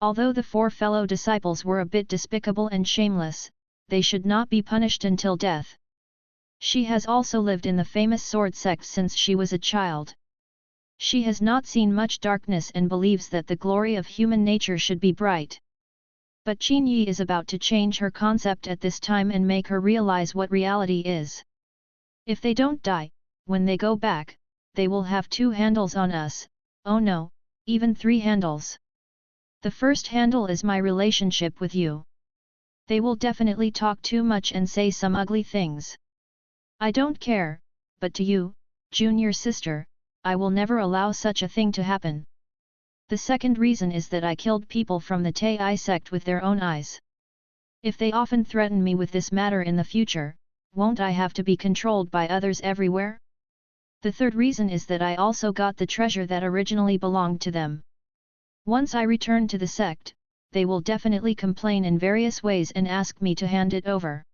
Although the four fellow disciples were a bit despicable and shameless, they should not be punished until death. She has also lived in the famous sword sect since she was a child. She has not seen much darkness and believes that the glory of human nature should be bright. But Qin Yi is about to change her concept at this time and make her realize what reality is. If they don't die, when they go back, they will have 2 handles on us, oh no, even 3 handles. The first handle is my relationship with you. They will definitely talk too much and say some ugly things. I don't care, but to you, junior sister, I will never allow such a thing to happen. The second reason is that I killed people from the Tai sect with their own eyes. If they often threaten me with this matter in the future, won't I have to be controlled by others everywhere? The third reason is that I also got the treasure that originally belonged to them. Once I return to the sect, they will definitely complain in various ways and ask me to hand it over.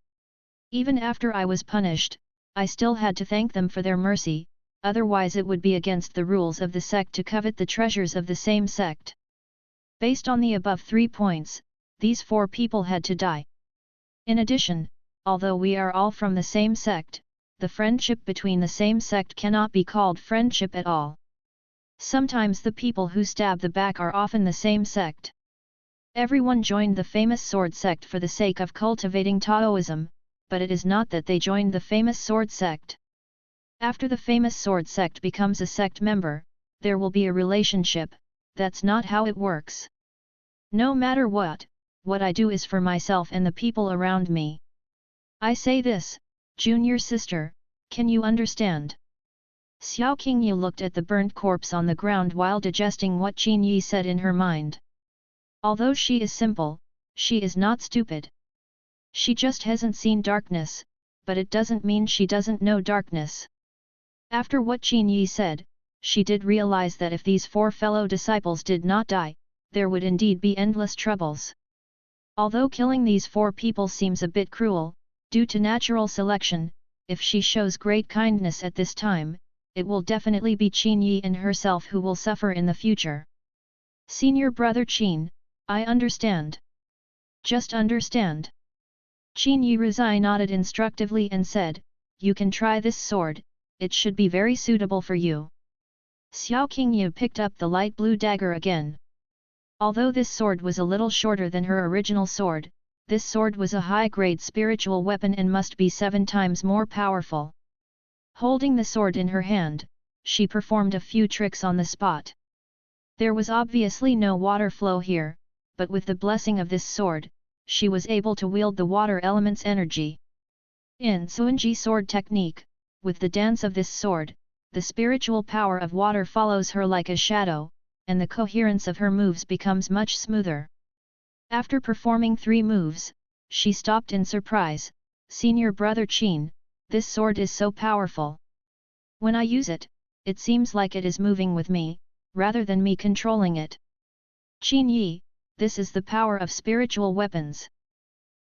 Even after I was punished, I still had to thank them for their mercy, otherwise it would be against the rules of the sect to covet the treasures of the same sect. Based on the above 3 points, these 4 people had to die. In addition, although we are all from the same sect, the friendship between the same sect cannot be called friendship at all. Sometimes the people who stab the back are often the same sect. Everyone joined the famous sword sect for the sake of cultivating Taoism, but it is not that they joined the famous sword sect. After the famous sword sect becomes a sect member, there will be a relationship. That's not how it works. No matter what I do is for myself and the people around me. I say this, junior sister, Can you understand? Xiao Qingyu looked at the burnt corpse on the ground while digesting what Qin Yi said in her mind. Although she is simple, she is not stupid. She just hasn't seen darkness, but it doesn't mean she doesn't know darkness. After what Qin Yi said, she did realize that if these 4 fellow disciples did not die, there would indeed be endless troubles. Although killing these 4 people seems a bit cruel, due to natural selection, if she shows great kindness at this time, it will definitely be Qin Yi and herself who will suffer in the future. Senior brother Qin, I understand. Just understand. Qin Yi Rizai nodded instructively and said, you can try this sword, it should be very suitable for you. Xiao Qingyu picked up the light blue dagger again. Although this sword was a little shorter than her original sword, this sword was a high-grade spiritual weapon and must be 7 times more powerful. Holding the sword in her hand, she performed a few tricks on the spot. There was obviously no water flow here, but with the blessing of this sword, she was able to wield the water element's energy. In Suanji sword technique, with the dance of this sword, the spiritual power of water follows her like a shadow, and the coherence of her moves becomes much smoother. After performing 3 moves, she stopped in surprise. Senior brother Qin, this sword is so powerful. When I use it, it seems like it is moving with me, rather than me controlling it. Qin Yi, this is the power of spiritual weapons.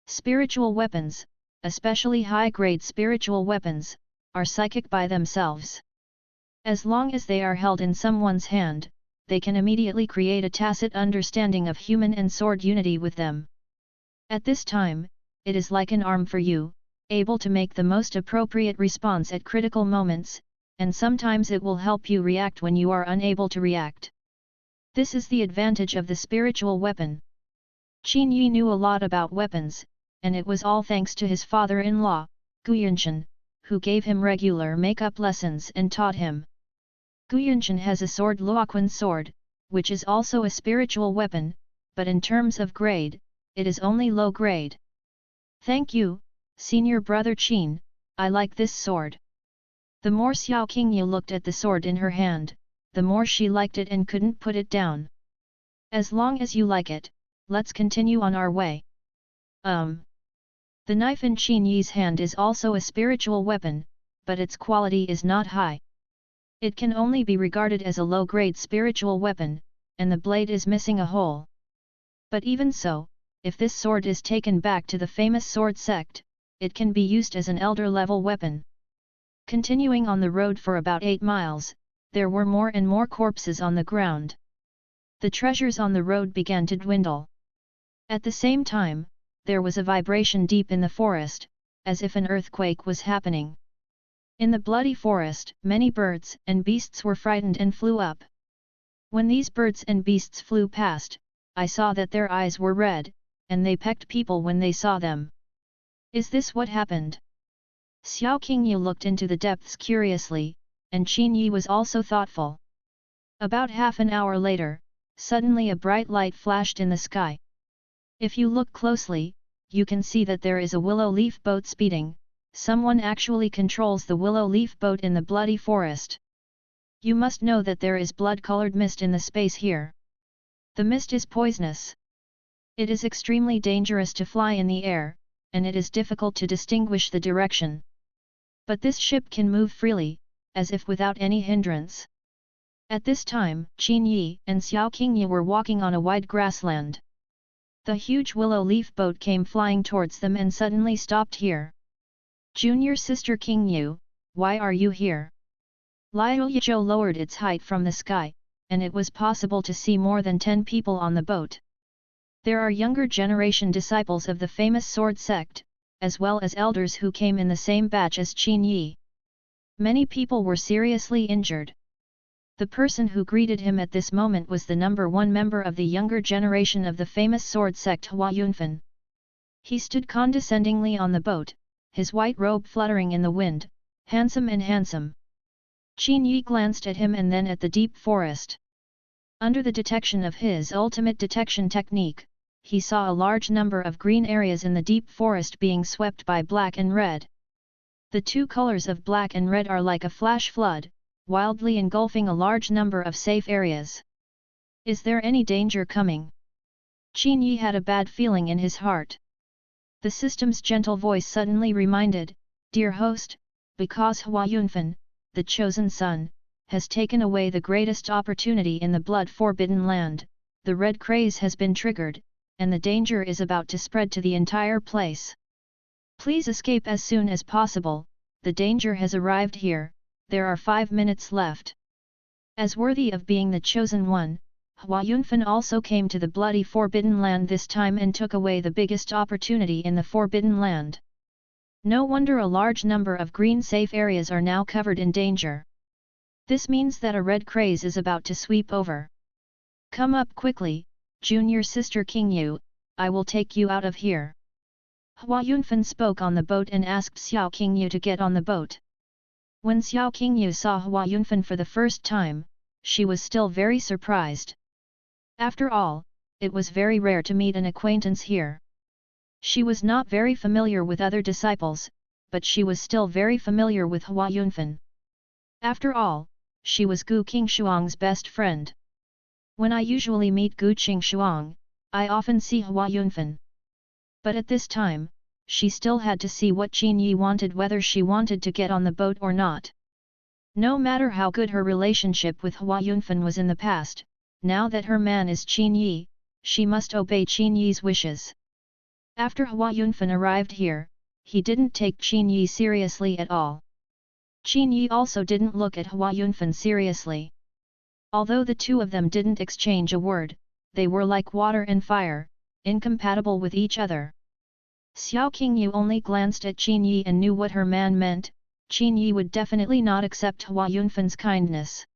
Spiritual weapons, especially high-grade spiritual weapons, are psychic by themselves. As long as they are held in someone's hand, they can immediately create a tacit understanding of human and sword unity with them. At this time, it is like an arm for you, able to make the most appropriate response at critical moments, and sometimes it will help you react when you are unable to react. This is the advantage of the spiritual weapon. Qin Yi knew a lot about weapons, and it was all thanks to his father-in-law, Gu Yunshan, who gave him regular make-up lessons and taught him. Gu Yunshan has a sword, Luoquan sword, which is also a spiritual weapon, but in terms of grade, it is only low grade. Thank you, senior brother Qin, I like this sword. The more Xiao Qingyu looked at the sword in her hand, the more she liked it and couldn't put it down. As long as you like it, let's continue on our way. The knife in Qin Yi's hand is also a spiritual weapon, but its quality is not high. It can only be regarded as a low-grade spiritual weapon, and the blade is missing a hole. But even so, if this sword is taken back to the famous sword sect, it can be used as an elder-level weapon. Continuing on the road for about 8 miles, there were more and more corpses on the ground. The treasures on the road began to dwindle. At the same time, there was a vibration deep in the forest, as if an earthquake was happening. In the bloody forest, many birds and beasts were frightened and flew up. When these birds and beasts flew past, I saw that their eyes were red, and they pecked people when they saw them. Is this what happened? Xiao Qingyu looked into the depths curiously, and Qin Yi was also thoughtful. About half an hour later, suddenly a bright light flashed in the sky. If you look closely, you can see that there is a willow leaf boat speeding. Someone actually controls the willow leaf boat in the bloody forest. You must know that there is blood-colored mist in the space here. The mist is poisonous. It is extremely dangerous to fly in the air, and it is difficult to distinguish the direction. But this ship can move freely, as if without any hindrance. At this time, Qin Yi and Xiao Qingyu were walking on a wide grassland. The huge willow leaf boat came flying towards them and suddenly stopped here. Junior sister Qingyu, why are you here? Liu Yizhou lowered its height from the sky, and it was possible to see more than 10 people on the boat. There are younger generation disciples of the famous sword sect, as well as elders who came in the same batch as Qin Yi. Many people were seriously injured. The person who greeted him at this moment was the #1 member of the younger generation of the famous sword sect Hua Yunfan. He stood condescendingly on the boat, his white robe fluttering in the wind, handsome and handsome. Qin Yi glanced at him and then at the deep forest. Under the detection of his ultimate detection technique, he saw a large number of green areas in the deep forest being swept by black and red. The two colors of black and red are like a flash flood, wildly engulfing a large number of safe areas. Is there any danger coming? Qin Yi had a bad feeling in his heart. The system's gentle voice suddenly reminded, "Dear host, because Hua Yunfen, the chosen son, has taken away the greatest opportunity in the blood-forbidden land, the red craze has been triggered, and the danger is about to spread to the entire place. Please escape as soon as possible, the danger has arrived here, there are 5 minutes left." As worthy of being the chosen one, Hua Yunfen also came to the bloody forbidden land this time and took away the biggest opportunity in the forbidden land. No wonder a large number of green safe areas are now covered in danger. This means that a red craze is about to sweep over. Come up quickly, junior sister King Yu, I will take you out of here. Hua Yunfen spoke on the boat and asked Xiao Qingyu to get on the boat. When Xiao Qingyu saw Hua Yunfen for the first time, she was still very surprised. After all, it was very rare to meet an acquaintance here. She was not very familiar with other disciples, but she was still very familiar with Hua Yunfen. After all, she was Gu Qingshuang's best friend. When I usually meet Gu Qingshuang, I often see Hua Yunfen. But at this time, she still had to see what Qin Yi wanted, whether she wanted to get on the boat or not. No matter how good her relationship with Hua Yunfen was in the past, now that her man is Qin Yi, she must obey Qin Yi's wishes. After Hua Yunfen arrived here, he didn't take Qin Yi seriously at all. Qin Yi also didn't look at Hua Yunfen seriously. Although the two of them didn't exchange a word, they were like water and fire, incompatible with each other. Xiao Qingyu only glanced at Qin Yi and knew what her man meant. Qin Yi would definitely not accept Hua Yunfen's kindness.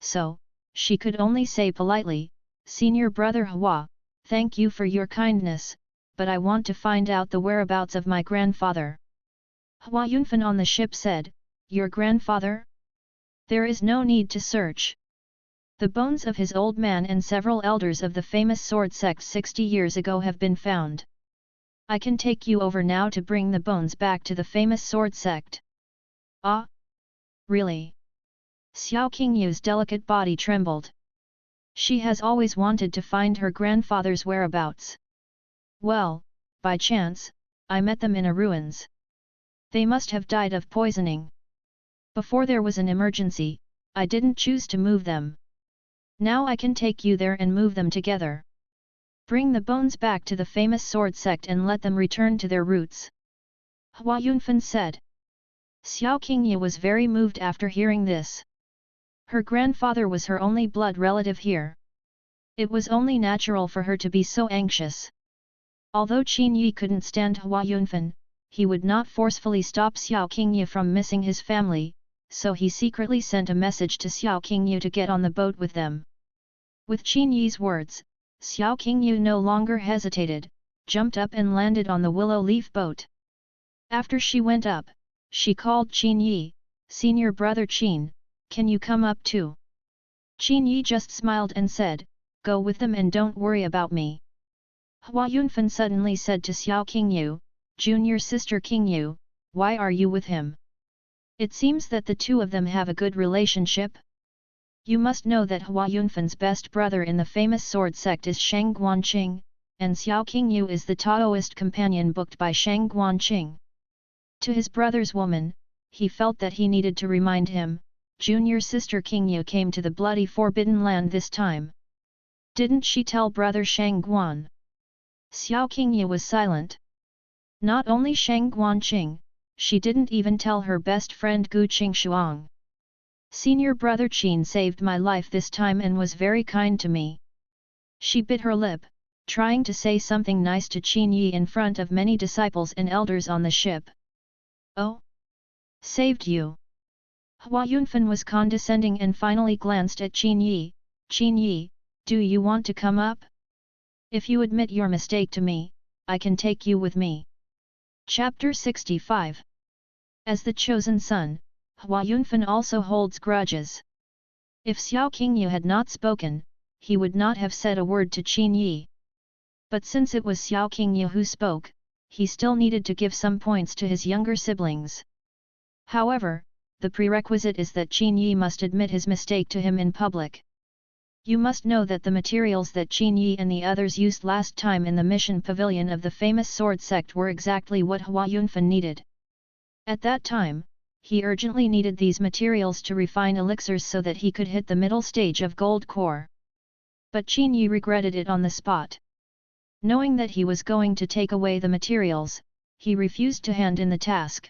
So, she could only say politely, "Senior brother Hua, thank you for your kindness, but I want to find out the whereabouts of my grandfather." Hua Yunfen on the ship said, "Your grandfather? There is no need to search. The bones of his old man and several elders of the famous sword sect 60 years ago have been found. I can take you over now to bring the bones back to the famous sword sect." "Ah? Really?" Xiao Qingyu's delicate body trembled. She has always wanted to find her grandfather's whereabouts. "Well, by chance, I met them in a ruins. They must have died of poisoning. Before there was an emergency, I didn't choose to move them. Now I can take you there and move them together. Bring the bones back to the famous sword sect and let them return to their roots." Hua Yunfen said. Xiao Qingyu was very moved after hearing this. Her grandfather was her only blood relative here. It was only natural for her to be so anxious. Although Qin Yi couldn't stand Hua Yunfen, he would not forcefully stop Xiao Qingyu from missing his family, so he secretly sent a message to Xiao Qingyu to get on the boat with them. With Qin Yi's words, Xiao Qingyu no longer hesitated, jumped up and landed on the willow leaf boat. After she went up, she called Qin Yi, "Senior brother Qin, can you come up too?" Qin Yi just smiled and said, "Go with them and don't worry about me." Hua Yunfen suddenly said to Xiao Qingyu, "Junior sister Qingyu, why are you with him? It seems that the two of them have a good relationship. You must know that Hua Yunfen's best brother in the famous sword sect is Shang Guanqing, and Xiao Qingyu is the Taoist companion booked by Shang Guanqing." To his brother's woman, he felt that he needed to remind him, "Junior sister Qingyu came to the bloody forbidden land this time. Didn't she tell brother Shang Guan?" Xiao Qingyu was silent. Not only Shang Guanqing, she didn't even tell her best friend Gu Qingshuang. "Senior brother Qin saved my life this time and was very kind to me." She bit her lip, trying to say something nice to Qin Yi in front of many disciples and elders on the ship. "Oh? Saved you?" Hua Yunfen was condescending and finally glanced at Qin Yi. "Qin Yi, do you want to come up? If you admit your mistake to me, I can take you with me." Chapter 65. As the chosen son, Hua Yunfen also holds grudges. If Xiao Qingyu had not spoken, he would not have said a word to Qin Yi. But since it was Xiao Qingyu who spoke, he still needed to give some points to his younger siblings. However, the prerequisite is that Qin Yi must admit his mistake to him in public. You must know that the materials that Qin Yi and the others used last time in the mission pavilion of the famous sword sect were exactly what Hua Yunfen needed. At that time, he urgently needed these materials to refine elixirs so that he could hit the middle stage of gold core. But Qin Yi regretted it on the spot. Knowing that he was going to take away the materials, he refused to hand in the task.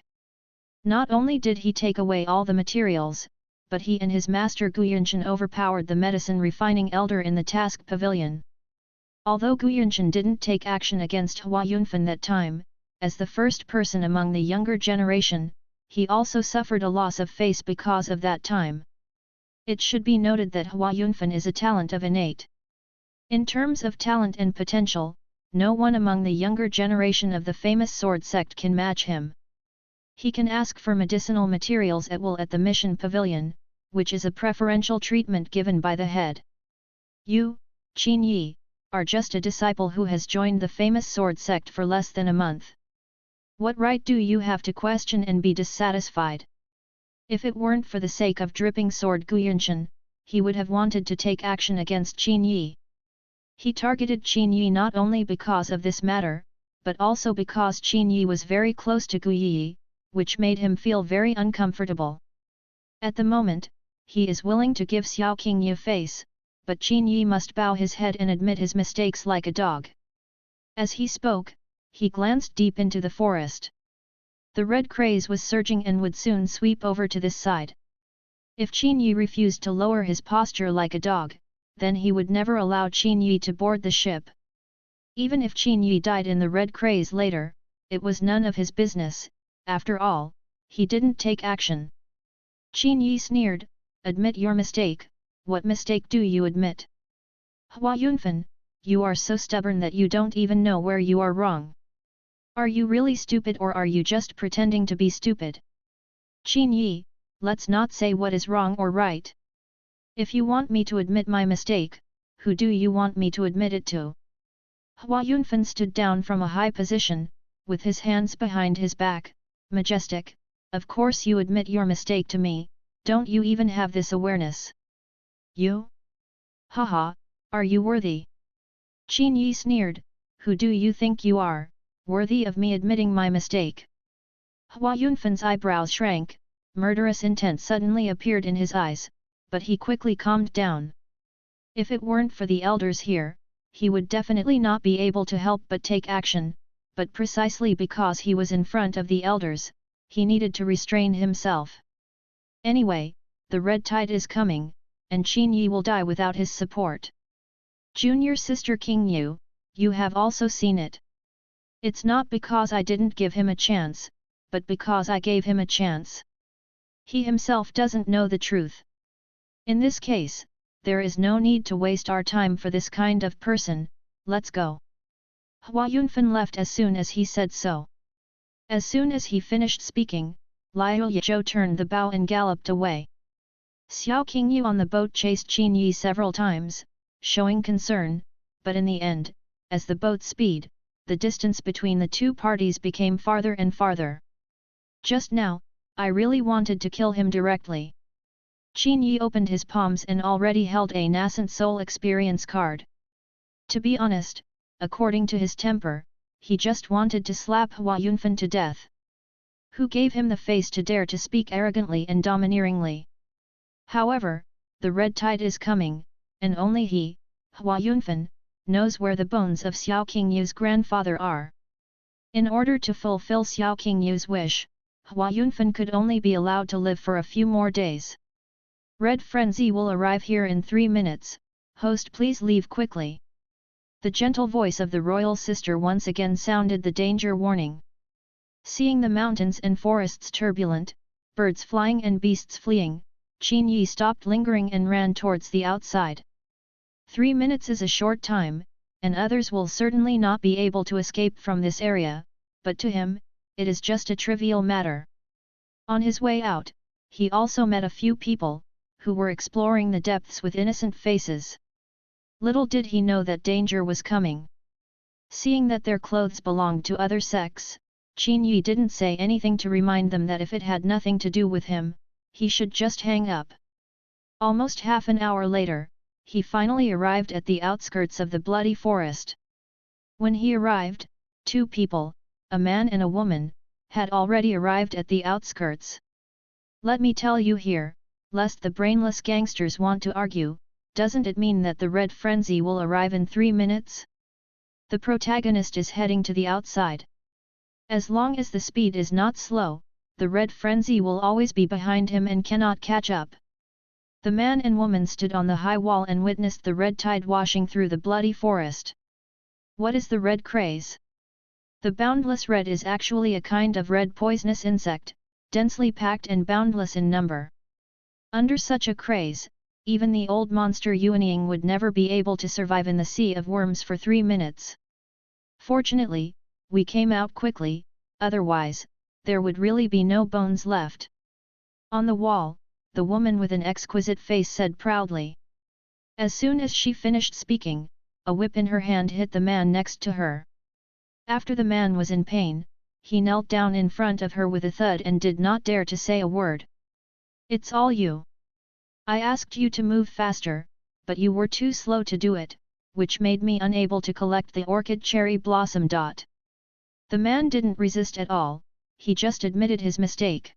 Not only did he take away all the materials, but he and his master Guyanchen overpowered the medicine refining elder in the task pavilion. Although Guyanchen didn't take action against Hua Yunfen that time, as the first person among the younger generation, he also suffered a loss of face because of that time. It should be noted that Hua Yunfen is a talent of innate. In terms of talent and potential, no one among the younger generation of the famous sword sect can match him. He can ask for medicinal materials at will at the mission pavilion, which is a preferential treatment given by the head. You, Qin Yi, are just a disciple who has joined the famous sword sect for less than a month. What right do you have to question and be dissatisfied? If it weren't for the sake of dripping sword Guyanchen, he would have wanted to take action against Qin Yi. He targeted Qin Yi not only because of this matter, but also because Qin Yi was very close to Gu Yi, which made him feel very uncomfortable. At the moment, he is willing to give Xiao Qingyu face, but Qin Yi must bow his head and admit his mistakes like a dog. As he spoke, he glanced deep into the forest. The red craze was surging and would soon sweep over to this side. If Qin Yi refused to lower his posture like a dog, then he would never allow Qin Yi to board the ship. Even if Qin Yi died in the red craze later, it was none of his business. After all, he didn't take action. Qin Yi sneered, "Admit your mistake. What mistake do you admit? Hua Yunfen, you are so stubborn that you don't even know where you are wrong. Are you really stupid or are you just pretending to be stupid? Qin Yi, let's not say what is wrong or right. If you want me to admit my mistake, who do you want me to admit it to?" Hua Yunfen stood down from a high position, with his hands behind his back, majestic. "Of course you admit your mistake to me, don't you even have this awareness? You? Haha, are you worthy?" Qin Yi sneered, "Who do you think you are, worthy of me admitting my mistake?" Hua Yunfen's eyebrows shrank, murderous intent suddenly appeared in his eyes, but he quickly calmed down. If it weren't for the elders here, he would definitely not be able to help but take action, but precisely because he was in front of the elders, he needed to restrain himself. Anyway, the red tide is coming, and Qin Yi will die without his support. Junior sister Qingyu, you have also seen it. It's not because I didn't give him a chance, but because I gave him a chance. He himself doesn't know the truth. In this case, there is no need to waste our time for this kind of person, let's go. Hua Yunfen left as soon as he said so. As soon as he finished speaking, Liu Yizhou turned the bow and galloped away. Xiao Qingyu on the boat chased Qin Yi several times, showing concern, but in the end, as the boat speed, the distance between the two parties became farther and farther. Just now, I really wanted to kill him directly. Qin Yi opened his palms and already held a nascent soul experience card. To be honest, according to his temper, he just wanted to slap Hua Yunfen to death. Who gave him the face to dare to speak arrogantly and domineeringly? However, the red tide is coming, and only he, Hua Yunfen, knows where the bones of Xiao Qingyu's grandfather are. In order to fulfill Xiao Qingyu's wish, Hua Yunfen could only be allowed to live for a few more days. Red Frenzy will arrive here in 3 minutes, host please leave quickly. The gentle voice of the royal sister once again sounded the danger warning. Seeing the mountains and forests turbulent, birds flying and beasts fleeing, Qin Yi stopped lingering and ran towards the outside. 3 minutes is a short time, and others will certainly not be able to escape from this area, but to him, it is just a trivial matter. On his way out, he also met a few people, who were exploring the depths with innocent faces. Little did he know that danger was coming. Seeing that their clothes belonged to other sects, Qin Yi didn't say anything to remind them that if it had nothing to do with him, he should just hang up. Almost half an hour later, he finally arrived at the outskirts of the bloody forest. When he arrived, two people, a man and a woman, had already arrived at the outskirts. Let me tell you here, lest the brainless gangsters want to argue, doesn't it mean that the red frenzy will arrive in 3 minutes? The protagonist is heading to the outside. As long as the speed is not slow, the red frenzy will always be behind him and cannot catch up. The man and woman stood on the high wall and witnessed the red tide washing through the bloody forest. What is the red craze? The boundless red is actually a kind of red poisonous insect, densely packed and boundless in number. Under such a craze, even the old monster Yuanying would never be able to survive in the sea of worms for 3 minutes. Fortunately, we came out quickly, otherwise, there would really be no bones left. On the wall, the woman with an exquisite face said proudly. As soon as she finished speaking, a whip in her hand hit the man next to her. After the man was in pain, he knelt down in front of her with a thud and did not dare to say a word. It's all you. I asked you to move faster, but you were too slow to do it, which made me unable to collect the orchid cherry blossom. The man didn't resist at all, he just admitted his mistake.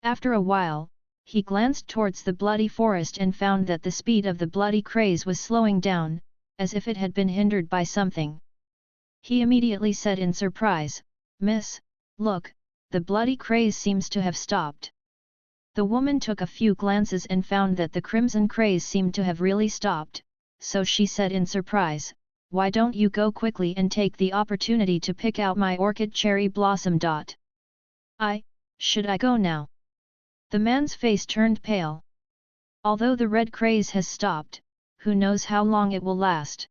After a while, he glanced towards the bloody forest and found that the speed of the bloody craze was slowing down, as if it had been hindered by something. He immediately said in surprise, "Miss, look, the bloody craze seems to have stopped." The woman took a few glances and found that the crimson craze seemed to have really stopped, so she said in surprise, "Why don't you go quickly and take the opportunity to pick out my orchid cherry blossom? Should I go now?" The man's face turned pale. Although the red craze has stopped, who knows how long it will last.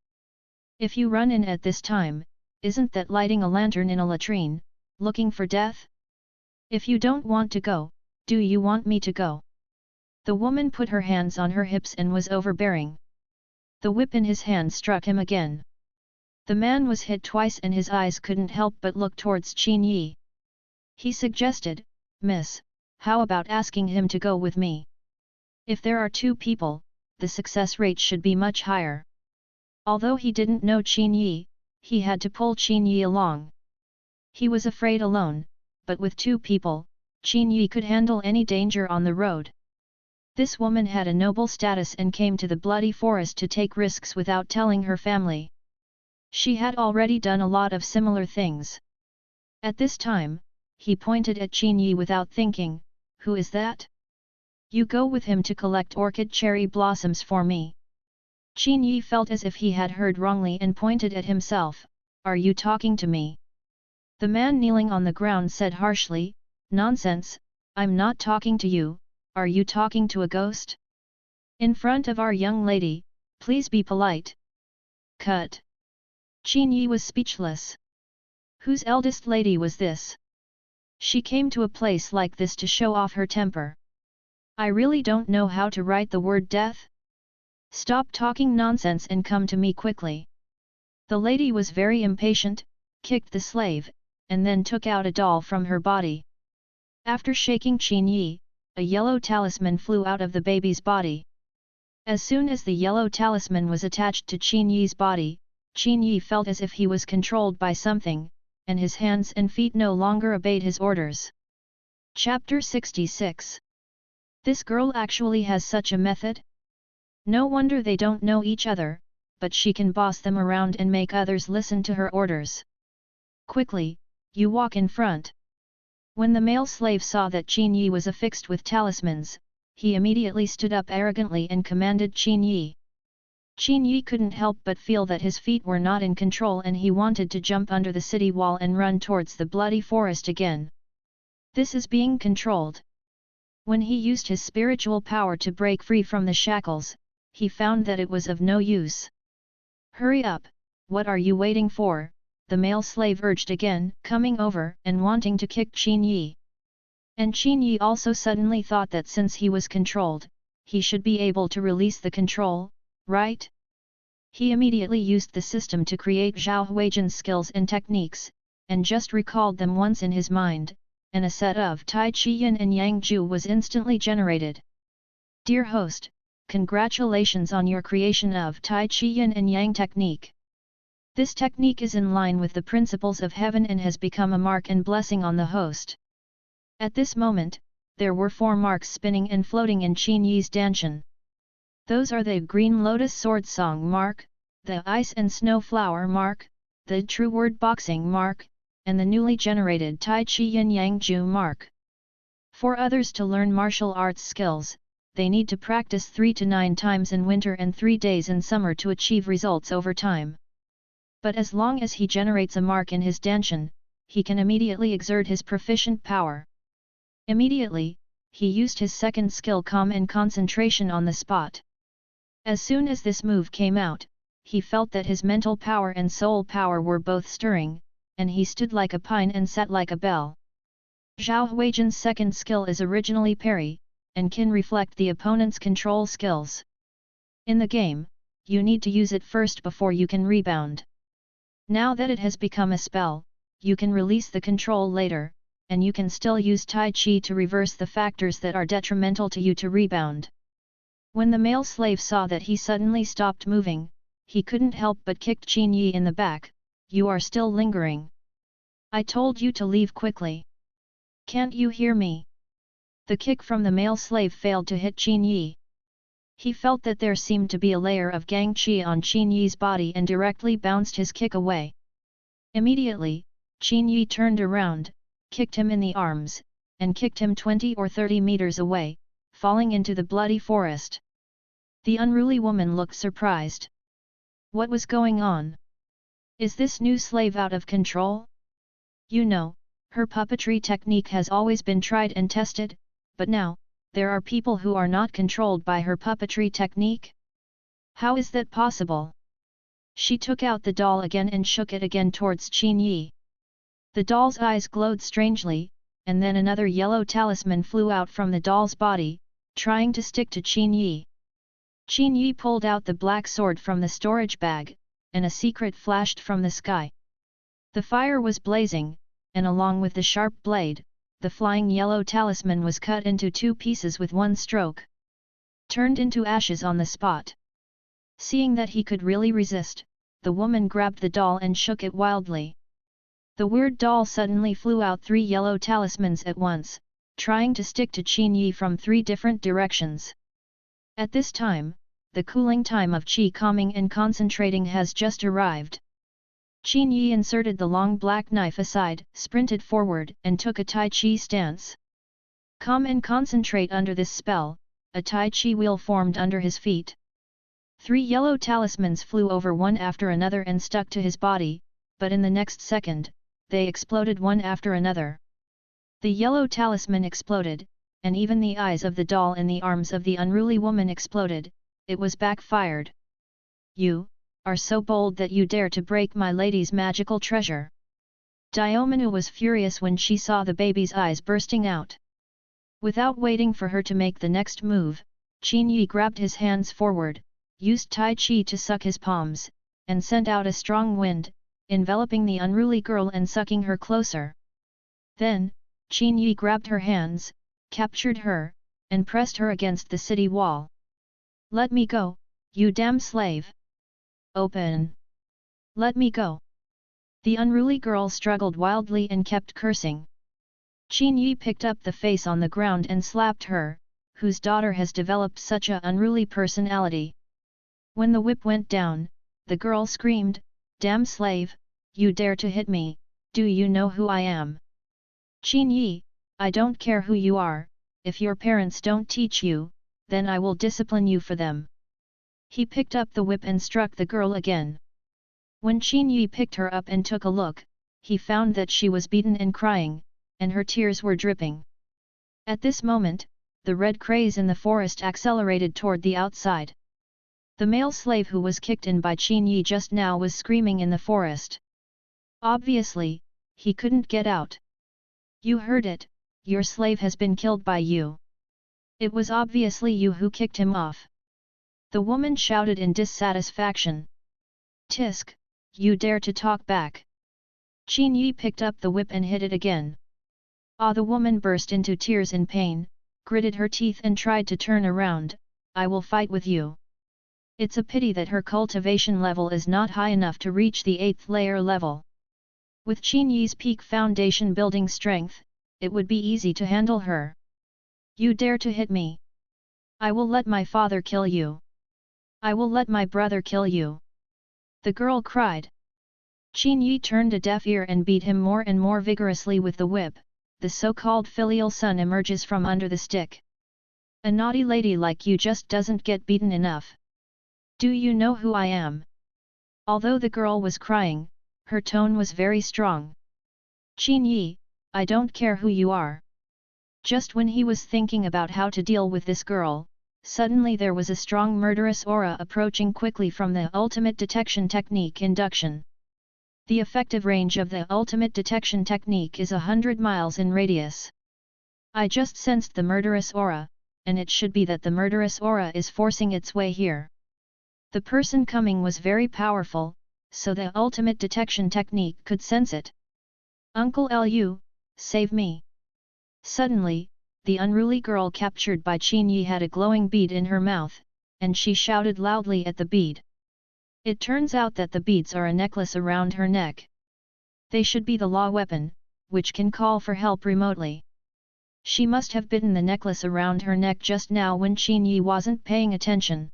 If you run in at this time, isn't that lighting a lantern in a latrine, looking for death? If you don't want to go, do you want me to go? The woman put her hands on her hips and was overbearing. The whip in his hand struck him again. The man was hit twice and his eyes couldn't help but look towards Qin Yi. He suggested, "Miss, how about asking him to go with me? If there are two people, the success rate should be much higher." Although he didn't know Qin Yi, he had to pull Qin Yi along. He was afraid alone, but with two people, Qin Yi could handle any danger on the road. This woman had a noble status and came to the bloody forest to take risks without telling her family. She had already done a lot of similar things. At this time, he pointed at Qin Yi without thinking, "Who is that? You go with him to collect orchid cherry blossoms for me." Qin Yi felt as if he had heard wrongly and pointed at himself, "Are you talking to me?" The man kneeling on the ground said harshly, "Nonsense, I'm not talking to you, are you talking to a ghost? In front of our young lady, please be polite." Cut. Qin Yi was speechless. Whose eldest lady was this? She came to a place like this to show off her temper. I really don't know how to write the word death. Stop talking nonsense and come to me quickly. The lady was very impatient, kicked the slave, and then took out a doll from her body. After shaking Qin Yi, a yellow talisman flew out of the baby's body. As soon as the yellow talisman was attached to Qin Yi's body, Qin Yi felt as if he was controlled by something, and his hands and feet no longer obeyed his orders. Chapter 66. This girl actually has such a method? No wonder they don't know each other, but she can boss them around and make others listen to her orders. Quickly, you walk in front. When the male slave saw that Qin Yi was affixed with talismans, he immediately stood up arrogantly and commanded Qin Yi. Qin Yi couldn't help but feel that his feet were not in control and he wanted to jump under the city wall and run towards the bloody forest again. This is being controlled. When he used his spiritual power to break free from the shackles, he found that it was of no use. "Hurry up, what are you waiting for?" the male slave urged again, coming over and wanting to kick Qin Yi. And Qin Yi also suddenly thought that since he was controlled, he should be able to release the control, right? He immediately used the system to create Zhao Huijian's skills and techniques, and just recalled them once in his mind, and a set of Tai Chi Yin and Yang Ju was instantly generated. Dear host, congratulations on your creation of Tai Chi Yin and Yang technique. This technique is in line with the principles of heaven and has become a mark and blessing on the host. At this moment, there were 4 marks spinning and floating in Qin Yi's danshan. Those are the Green Lotus Sword Song mark, the Ice and Snow Flower mark, the True Word Boxing mark, and the newly generated Tai Chi Yin Yang Ju mark. For others to learn martial arts skills, they need to practice 3 to 9 times in winter and 3 days in summer to achieve results over time. But as long as he generates a mark in his danshan, he can immediately exert his proficient power. Immediately, he used his second skill calm and concentration on the spot. As soon as this move came out, he felt that his mental power and soul power were both stirring, and he stood like a pine and sat like a bell. Zhao Huijin's second skill is originally parry, and can reflect the opponent's control skills. In the game, you need to use it first before you can rebound. Now that it has become a spell, you can release the control later, and you can still use Tai Chi to reverse the factors that are detrimental to you to rebound. When the male slave saw that he suddenly stopped moving, he couldn't help but kicked Qin Yi in the back. You are still lingering. I told you to leave quickly. Can't you hear me? The kick from the male slave failed to hit Qin Yi. He felt that there seemed to be a layer of Gang Qi on Qin Yi's body and directly bounced his kick away. Immediately, Qin Yi turned around, kicked him in the arms, and kicked him 20 or 30 meters away, falling into the bloody forest. The unruly woman looked surprised. What was going on? Is this new slave out of control? You know, her puppetry technique has always been tried and tested, but now, there are people who are not controlled by her puppetry technique? How is that possible? She took out the doll again and shook it again towards Qin Yi. The doll's eyes glowed strangely, and then another yellow talisman flew out from the doll's body, trying to stick to Qin Yi. Qin Yi pulled out the black sword from the storage bag, and a secret flashed from the sky. The fire was blazing, and along with the sharp blade, the flying yellow talisman was cut into 2 pieces with one stroke. Turned into ashes on the spot. Seeing that he could really resist, the woman grabbed the doll and shook it wildly. The weird doll suddenly flew out 3 yellow talismans at once, trying to stick to Qin Yi from 3 different directions. At this time, the cooling time of Qi calming and concentrating has just arrived. Qin Yi inserted the long black knife aside, sprinted forward and took a Tai Chi stance. Calm and concentrate under this spell, a Tai Chi wheel formed under his feet. 3 yellow talismans flew over one after another and stuck to his body, but in the next second, they exploded one after another. The yellow talisman exploded, and even the eyes of the doll in the arms of the unruly woman exploded. It was backfired. You are so bold that you dare to break my lady's magical treasure. Diomanu was furious when she saw the baby's eyes bursting out. Without waiting for her to make the next move, Qin Yi grabbed his hands forward, used Tai Chi to suck his palms, and sent out a strong wind, enveloping the unruly girl and sucking her closer. Then, Qin Yi grabbed her hands, captured her, and pressed her against the city wall. Let me go, you damn slave! Open! Let me go! The unruly girl struggled wildly and kept cursing. Qin Yi picked up the face on the ground and slapped her, whose daughter has developed such a unruly personality. When the whip went down, the girl screamed, Damn slave, you dare to hit me, do you know who I am? Qin Yi, I don't care who you are, if your parents don't teach you, then I will discipline you for them. He picked up the whip and struck the girl again. When Qin Yi picked her up and took a look, he found that she was beaten and crying, and her tears were dripping. At this moment, the red craze in the forest accelerated toward the outside. The male slave who was kicked in by Qin Yi just now was screaming in the forest. Obviously, he couldn't get out. You heard it, your slave has been killed by you. It was obviously you who kicked him off. The woman shouted in dissatisfaction. Tisk, you dare to talk back. Qin Yi picked up the whip and hit it again. Ah! The woman burst into tears in pain, gritted her teeth and tried to turn around. I will fight with you. It's a pity that her cultivation level is not high enough to reach the 8th layer level. With Qin Yi's peak foundation building strength, it would be easy to handle her. You dare to hit me? I will let my father kill you. I will let my brother kill you. The girl cried. Qin Yi turned a deaf ear and beat him more and more vigorously with the whip. The so-called filial son emerges from under the stick. A naughty lady like you just doesn't get beaten enough. Do you know who I am? Although the girl was crying, her tone was very strong. Qin Yi, I don't care who you are. Just when he was thinking about how to deal with this girl, suddenly there was a strong murderous aura approaching quickly from the ultimate detection technique induction. The effective range of the ultimate detection technique is 100 miles in radius. I just sensed the murderous aura, and it should be that the murderous aura is forcing its way here. The person coming was very powerful, so the ultimate detection technique could sense it. Uncle Lu, save me! Suddenly, the unruly girl captured by Qin Yi had a glowing bead in her mouth, and she shouted loudly at the bead. It turns out that the beads are a necklace around her neck. They should be the law weapon, which can call for help remotely. She must have bitten the necklace around her neck just now when Qin Yi wasn't paying attention.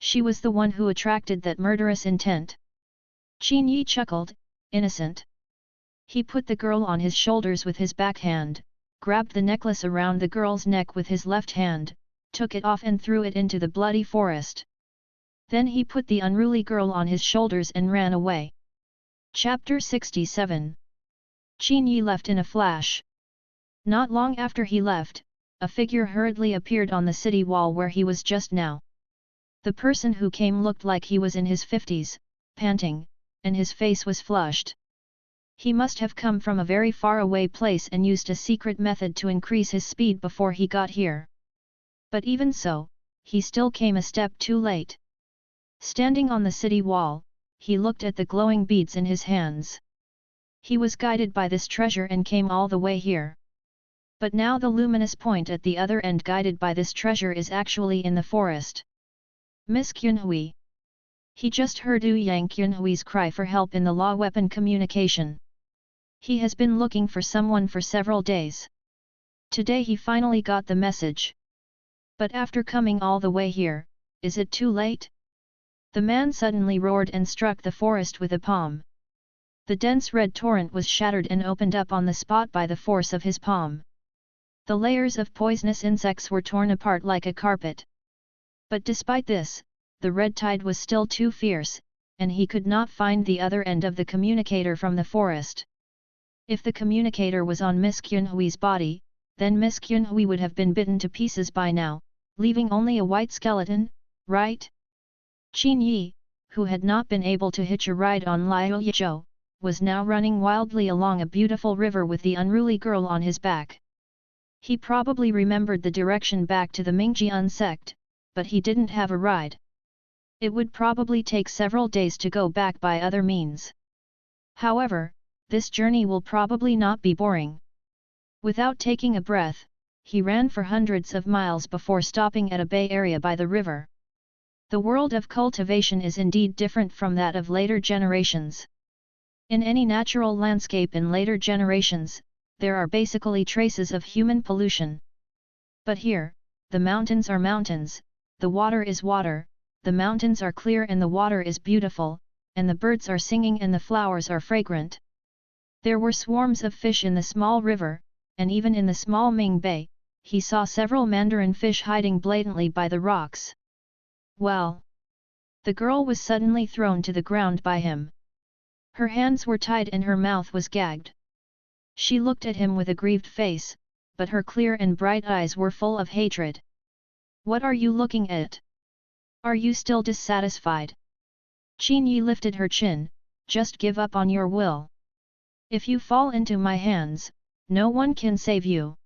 She was the one who attracted that murderous intent. Qin Yi chuckled, innocent. He put the girl on his shoulders with his backhand, grabbed the necklace around the girl's neck with his left hand, took it off and threw it into the bloody forest. Then he put the unruly girl on his shoulders and ran away. Chapter 67. Qin Yi left in a flash. Not long after he left, a figure hurriedly appeared on the city wall where he was just now. The person who came looked like he was in his 50s, panting, and his face was flushed. He must have come from a very far away place and used a secret method to increase his speed before he got here. But even so, he still came a step too late. Standing on the city wall, he looked at the glowing beads in his hands. He was guided by this treasure and came all the way here. But now the luminous point at the other end guided by this treasure is actually in the forest. Miss Qunhui. He just heard Yang Qunhui's cry for help in the law weapon communication. He has been looking for someone for several days. Today he finally got the message. But after coming all the way here, is it too late? The man suddenly roared and struck the forest with a palm. The dense red torrent was shattered and opened up on the spot by the force of his palm. The layers of poisonous insects were torn apart like a carpet. But despite this, the red tide was still too fierce, and he could not find the other end of the communicator from the forest. If the communicator was on Miss Qunhui's body, then Miss Qunhui would have been bitten to pieces by now, leaving only a white skeleton, right? Qin Yi, who had not been able to hitch a ride on Liu Yizhou, was now running wildly along a beautiful river with the unruly girl on his back. He probably remembered the direction back to the Mingjian sect, but he didn't have a ride. It would probably take several days to go back by other means. However, this journey will probably not be boring. Without taking a breath, he ran for hundreds of miles before stopping at a bay area by the river. The world of cultivation is indeed different from that of later generations. In any natural landscape in later generations, there are basically traces of human pollution. But here, the mountains are mountains, the water is water, the mountains are clear and the water is beautiful, and the birds are singing and the flowers are fragrant. There were swarms of fish in the small river, and even in the small Ming Bay, he saw several mandarin fish hiding blatantly by the rocks. Well! The girl was suddenly thrown to the ground by him. Her hands were tied and her mouth was gagged. She looked at him with a grieved face, but her clear and bright eyes were full of hatred. What are you looking at? Are you still dissatisfied? Qin Yi lifted her chin, just give up on your will. If you fall into my hands, no one can save you.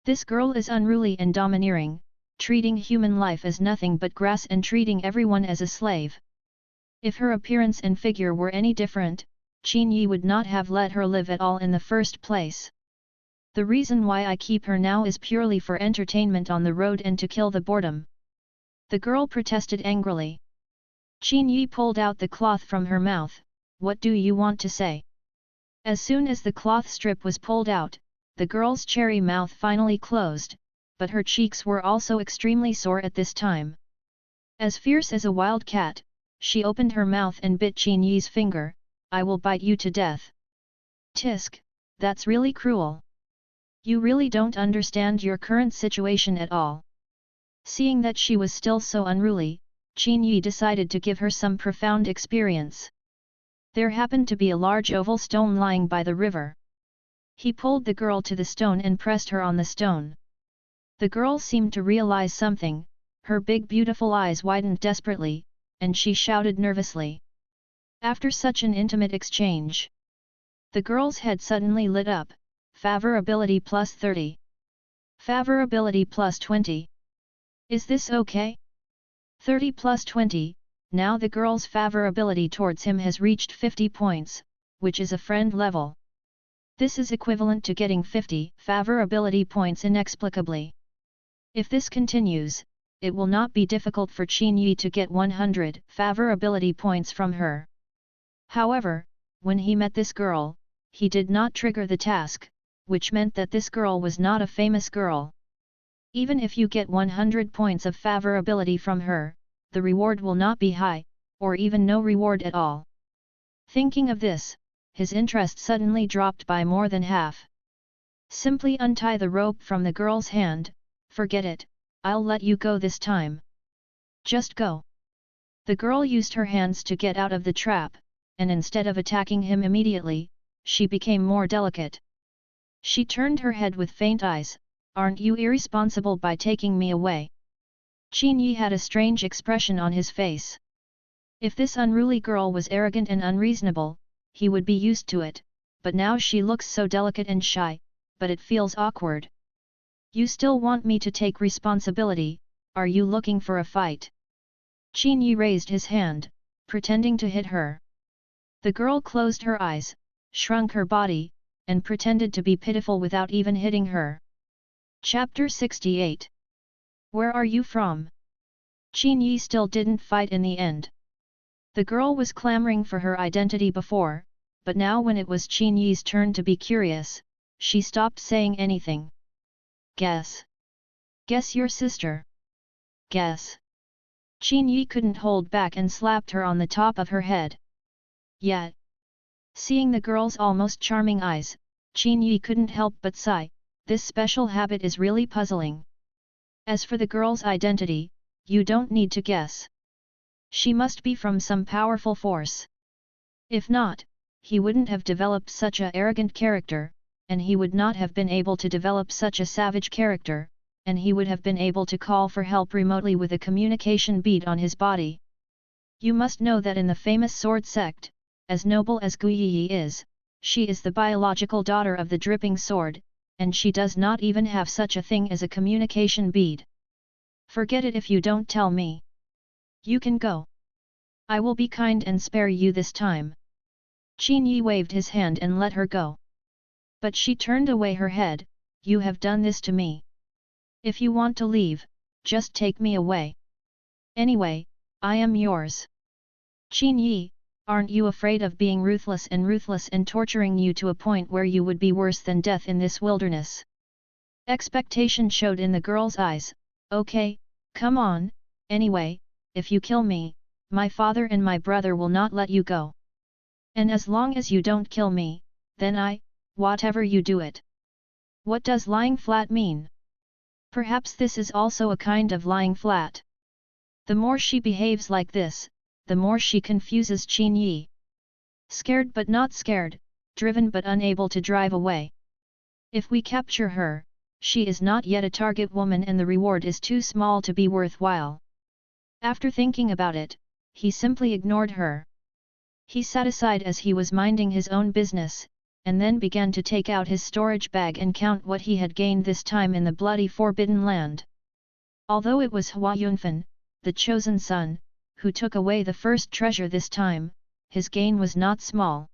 This girl is unruly and domineering, treating human life as nothing but grass and treating everyone as a slave. If her appearance and figure were any different, Qin Yi would not have let her live at all in the first place. The reason why I keep her now is purely for entertainment on the road and to kill the boredom. The girl protested angrily. Qin Yi pulled out the cloth from her mouth. What do you want to say? As soon as the cloth strip was pulled out, the girl's cherry mouth finally closed, but her cheeks were also extremely sore at this time. As fierce as a wild cat, she opened her mouth and bit Qin Yi's finger. I will bite you to death. Tisk, that's really cruel. You really don't understand your current situation at all. Seeing that she was still so unruly, Qin Yi decided to give her some profound experience. There happened to be a large oval stone lying by the river. He pulled the girl to the stone and pressed her on the stone. The girl seemed to realize something, her big beautiful eyes widened desperately, and she shouted nervously. After such an intimate exchange, the girl's head suddenly lit up. Favorability plus 30. Favorability plus 20. Is this okay? 30 plus 20, now the girl's favorability towards him has reached 50 points, which is a friend level. This is equivalent to getting 50 favorability points inexplicably. If this continues, it will not be difficult for Qin Yi to get 100 favorability points from her. However, when he met this girl, he did not trigger the task, which meant that this girl was not a famous girl. Even if you get 100 points of favorability from her, the reward will not be high, or even no reward at all. Thinking of this, his interest suddenly dropped by more than half. Simply untie the rope from the girl's hand. Forget it, I'll let you go this time. Just go. The girl used her hands to get out of the trap, and instead of attacking him immediately, she became more delicate. She turned her head with faint eyes. Aren't you irresponsible by taking me away? Qin Yi had a strange expression on his face. If this unruly girl was arrogant and unreasonable, he would be used to it, but now she looks so delicate and shy, but it feels awkward. You still want me to take responsibility, are you looking for a fight? Qin Yi raised his hand, pretending to hit her. The girl closed her eyes, shrunk her body, and pretended to be pitiful without even hitting her. Chapter 68. Where are you from? Qin Yi still didn't fight in the end. The girl was clamoring for her identity before, but now when it was Qin Yi's turn to be curious, she stopped saying anything. Guess. Guess your sister. Guess. Qin Yi couldn't hold back and slapped her on the top of her head. Yet, seeing the girl's almost charming eyes, Qin Yi couldn't help but sigh. This special habit is really puzzling. As for the girl's identity, you don't need to guess. She must be from some powerful force. If not, he wouldn't have developed such a arrogant character, and he would not have been able to develop such a savage character, and he would have been able to call for help remotely with a communication bead on his body. You must know that in the famous sword sect, as noble as Gu Yi is, she is the biological daughter of the dripping sword, and she does not even have such a thing as a communication bead. Forget it if you don't tell me. You can go. I will be kind and spare you this time. Qin Yi waved his hand and let her go. But she turned away her head. You have done this to me. If you want to leave, just take me away. Anyway, I am yours. Qin Yi, aren't you afraid of being ruthless and torturing you to a point where you would be worse than death in this wilderness? Expectation showed in the girl's eyes. Okay, come on, anyway, if you kill me, my father and my brother will not let you go. And as long as you don't kill me, then whatever you do it. What does lying flat mean? Perhaps this is also a kind of lying flat. The more she behaves like this, the more she confuses Qin Yi. Scared but not scared, driven but unable to drive away. If we capture her, she is not yet a target woman and the reward is too small to be worthwhile. After thinking about it, he simply ignored her. He sat aside as he was minding his own business, and then began to take out his storage bag and count what he had gained this time in the bloody Forbidden Land. Although it was Hua Yunfan, the chosen son, who took away the first treasure this time, his gain was not small.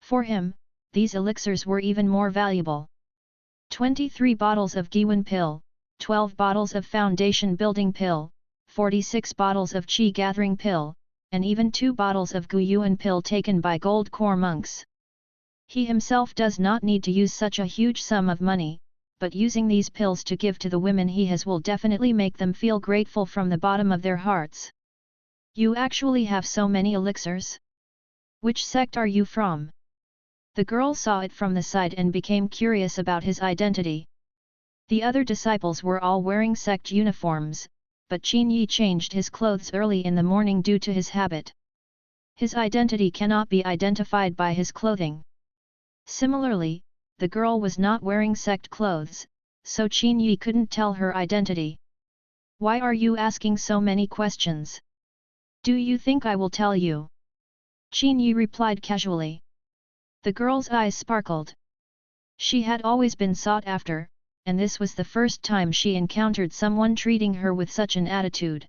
For him, these elixirs were even more valuable. 23 bottles of Giwan pill, 12 bottles of foundation building pill, 46 bottles of chi gathering pill, and even 2 bottles of Guyuan pill taken by gold core monks. He himself does not need to use such a huge sum of money, but using these pills to give to the women he has will definitely make them feel grateful from the bottom of their hearts. You actually have so many elixirs? Which sect are you from? The girl saw it from the side and became curious about his identity. The other disciples were all wearing sect uniforms, but Qin Yi changed his clothes early in the morning due to his habit. His identity cannot be identified by his clothing. Similarly, the girl was not wearing sect clothes, so Qin Yi couldn't tell her identity. Why are you asking so many questions? Do you think I will tell you? Qin Yi replied casually. The girl's eyes sparkled. She had always been sought after, and this was the first time she encountered someone treating her with such an attitude.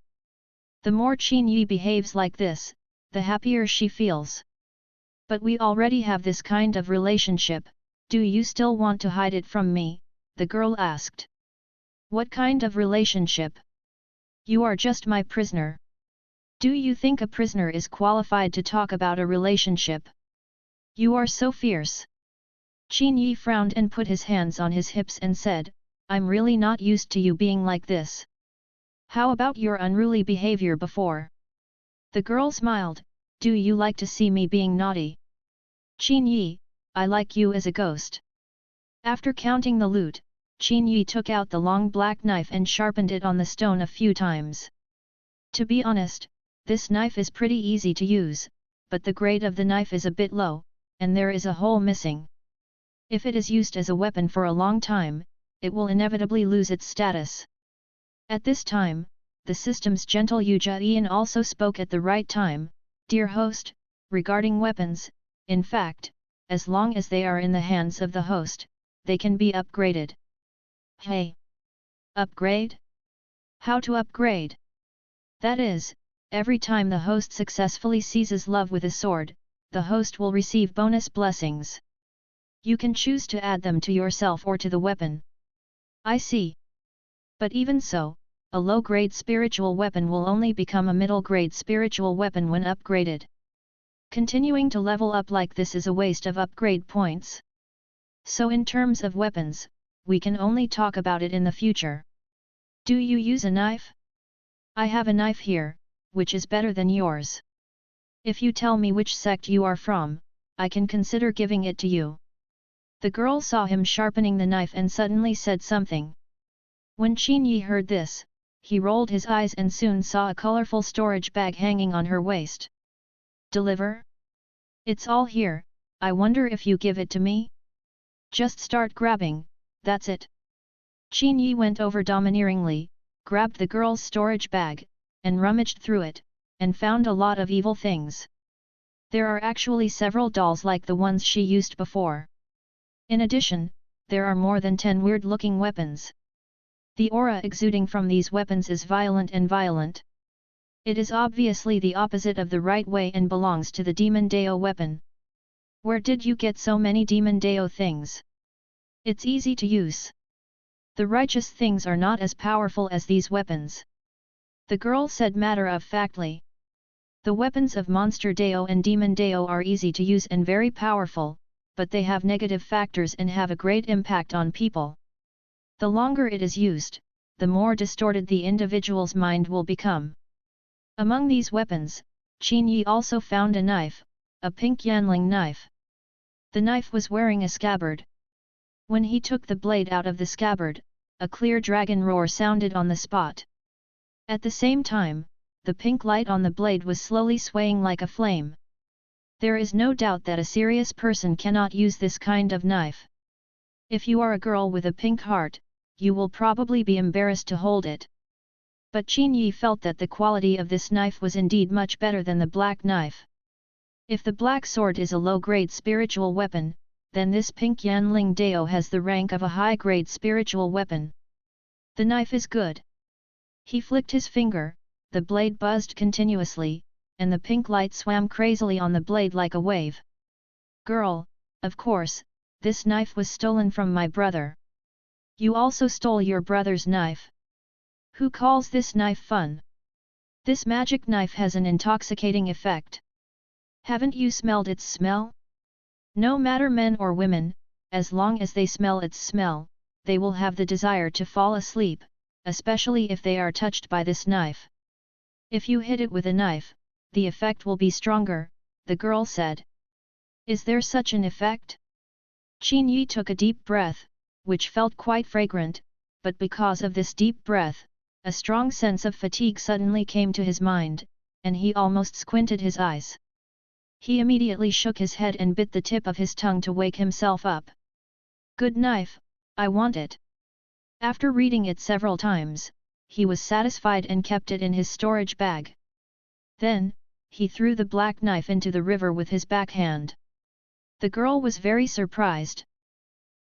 The more Qin Yi behaves like this, the happier she feels. But we already have this kind of relationship, do you still want to hide it from me? The girl asked. What kind of relationship? You are just my prisoner. Do you think a prisoner is qualified to talk about a relationship? You are so fierce. Qin Yi frowned and put his hands on his hips and said, I'm really not used to you being like this. How about your unruly behavior before? The girl smiled, do you like to see me being naughty? Qin Yi, I like you as a ghost. After counting the loot, Qin Yi took out the long black knife and sharpened it on the stone a few times. To be honest, this knife is pretty easy to use, but the grade of the knife is a bit low, and there is a hole missing. If it is used as a weapon for a long time, it will inevitably lose its status. At this time, the system's gentle Yuja Ian also spoke at the right time, Dear host, regarding weapons, in fact, as long as they are in the hands of the host, they can be upgraded. Hey! Upgrade? How to upgrade? That is, every time the host successfully seizes love with a sword, the host will receive bonus blessings. You can choose to add them to yourself or to the weapon. I see. But even so, a low-grade spiritual weapon will only become a middle-grade spiritual weapon when upgraded. Continuing to level up like this is a waste of upgrade points. So in terms of weapons, we can only talk about it in the future. Do you use a knife? I have a knife here, which is better than yours. If you tell me which sect you are from, I can consider giving it to you. The girl saw him sharpening the knife and suddenly said something. When Qin Yi heard this, he rolled his eyes and soon saw a colorful storage bag hanging on her waist. Deliver? It's all here, I wonder if you give it to me? Just start grabbing, that's it. Qin Yi went over domineeringly, grabbed the girl's storage bag, and rummaged through it, and found a lot of evil things. There are actually several dolls like the ones she used before. In addition, there are more than 10 weird-looking weapons. The aura exuding from these weapons is violent and violent. It is obviously the opposite of the right way and belongs to the Demon Deo weapon. Where did you get so many Demon Deo things? It's easy to use. The righteous things are not as powerful as these weapons. The girl said matter-of-factly. The weapons of Monster Deo and Demon Deo are easy to use and very powerful, but they have negative factors and have a great impact on people. The longer it is used, the more distorted the individual's mind will become. Among these weapons, Qin Yi also found a knife, a pink Yanling knife. The knife was wearing a scabbard. When he took the blade out of the scabbard, a clear dragon roar sounded on the spot. At the same time, the pink light on the blade was slowly swaying like a flame. There is no doubt that a serious person cannot use this kind of knife. If you are a girl with a pink heart, you will probably be embarrassed to hold it. But Qin Yi felt that the quality of this knife was indeed much better than the black knife. If the black sword is a low-grade spiritual weapon, then this pink Yanling Deo has the rank of a high-grade spiritual weapon. The knife is good. He flicked his finger, the blade buzzed continuously, and the pink light swam crazily on the blade like a wave. Girl, of course, this knife was stolen from my brother. You also stole your brother's knife. Who calls this knife fun? This magic knife has an intoxicating effect. Haven't you smelled its smell? No matter men or women, as long as they smell its smell, they will have the desire to fall asleep, especially if they are touched by this knife. If you hit it with a knife, the effect will be stronger, the girl said. Is there such an effect? Qin Yi took a deep breath, which felt quite fragrant, but because of this deep breath, a strong sense of fatigue suddenly came to his mind, and he almost squinted his eyes. He immediately shook his head and bit the tip of his tongue to wake himself up. Good knife, I want it. After reading it several times, he was satisfied and kept it in his storage bag. Then, he threw the black knife into the river with his backhand. The girl was very surprised.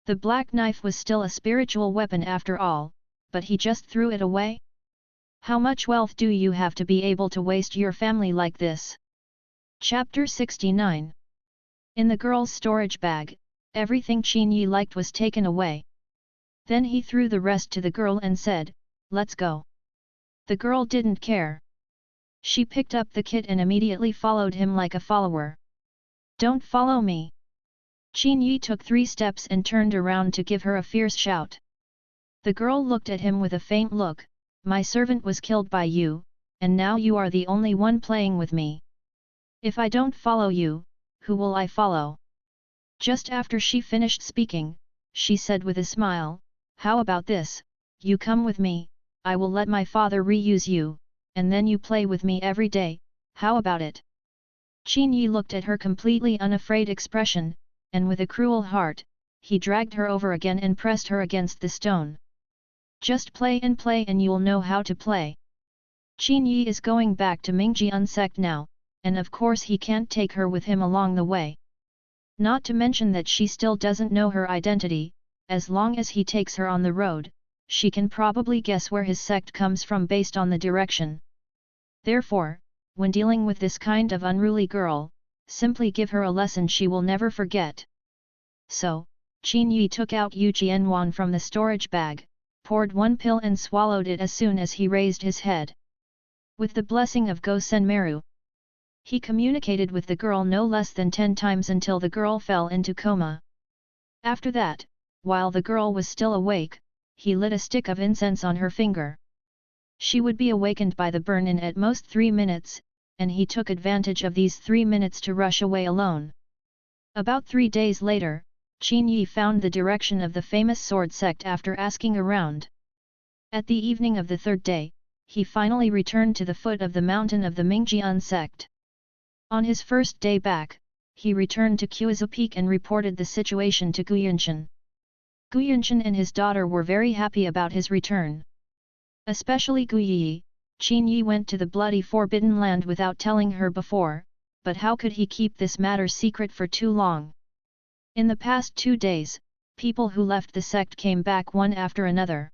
The black knife was still a spiritual weapon after all, but he just threw it away? How much wealth do you have to be able to waste your family like this? Chapter 69. In the girl's storage bag, everything Qin Yi liked was taken away. Then he threw the rest to the girl and said, "Let's go." The girl didn't care. She picked up the kit and immediately followed him like a follower. "Don't follow me!" Qin Yi took 3 steps and turned around to give her a fierce shout. The girl looked at him with a faint look. "My servant was killed by you, and now you are the only one playing with me. If I don't follow you, who will I follow?" Just after she finished speaking, she said with a smile, "How about this, you come with me, I will let my father reuse you, and then you play with me every day, how about it?" Qin Yi looked at her completely unafraid expression, and with a cruel heart, he dragged her over again and pressed her against the stone. "Just play and you'll know how to play." Qin Yi is going back to Mingjian sect now, and of course he can't take her with him along the way. Not to mention that she still doesn't know her identity. As long as he takes her on the road, she can probably guess where his sect comes from based on the direction. Therefore, when dealing with this kind of unruly girl, simply give her a lesson she will never forget. So, Qin Yi took out Yu Qianwan from the storage bag, poured 1 pill and swallowed it as soon as he raised his head. With the blessing of Go Senmeru, he communicated with the girl no less than 10 times until the girl fell into coma. After that, while the girl was still awake, he lit a stick of incense on her finger. She would be awakened by the burn in at most 3 minutes, and he took advantage of these 3 minutes to rush away alone. About 3 days later, Qin Yi found the direction of the famous sword sect after asking around. At the evening of the 3rd day, he finally returned to the foot of the mountain of the Mingjian sect. On his first day back, he returned to Kuizu Peak and reported the situation to Guyanshan. Guyanshan and his daughter were very happy about his return. Especially Guyi. Qin Yi went to the bloody Forbidden Land without telling her before, but how could he keep this matter secret for too long? In the past 2 days, people who left the sect came back one after another.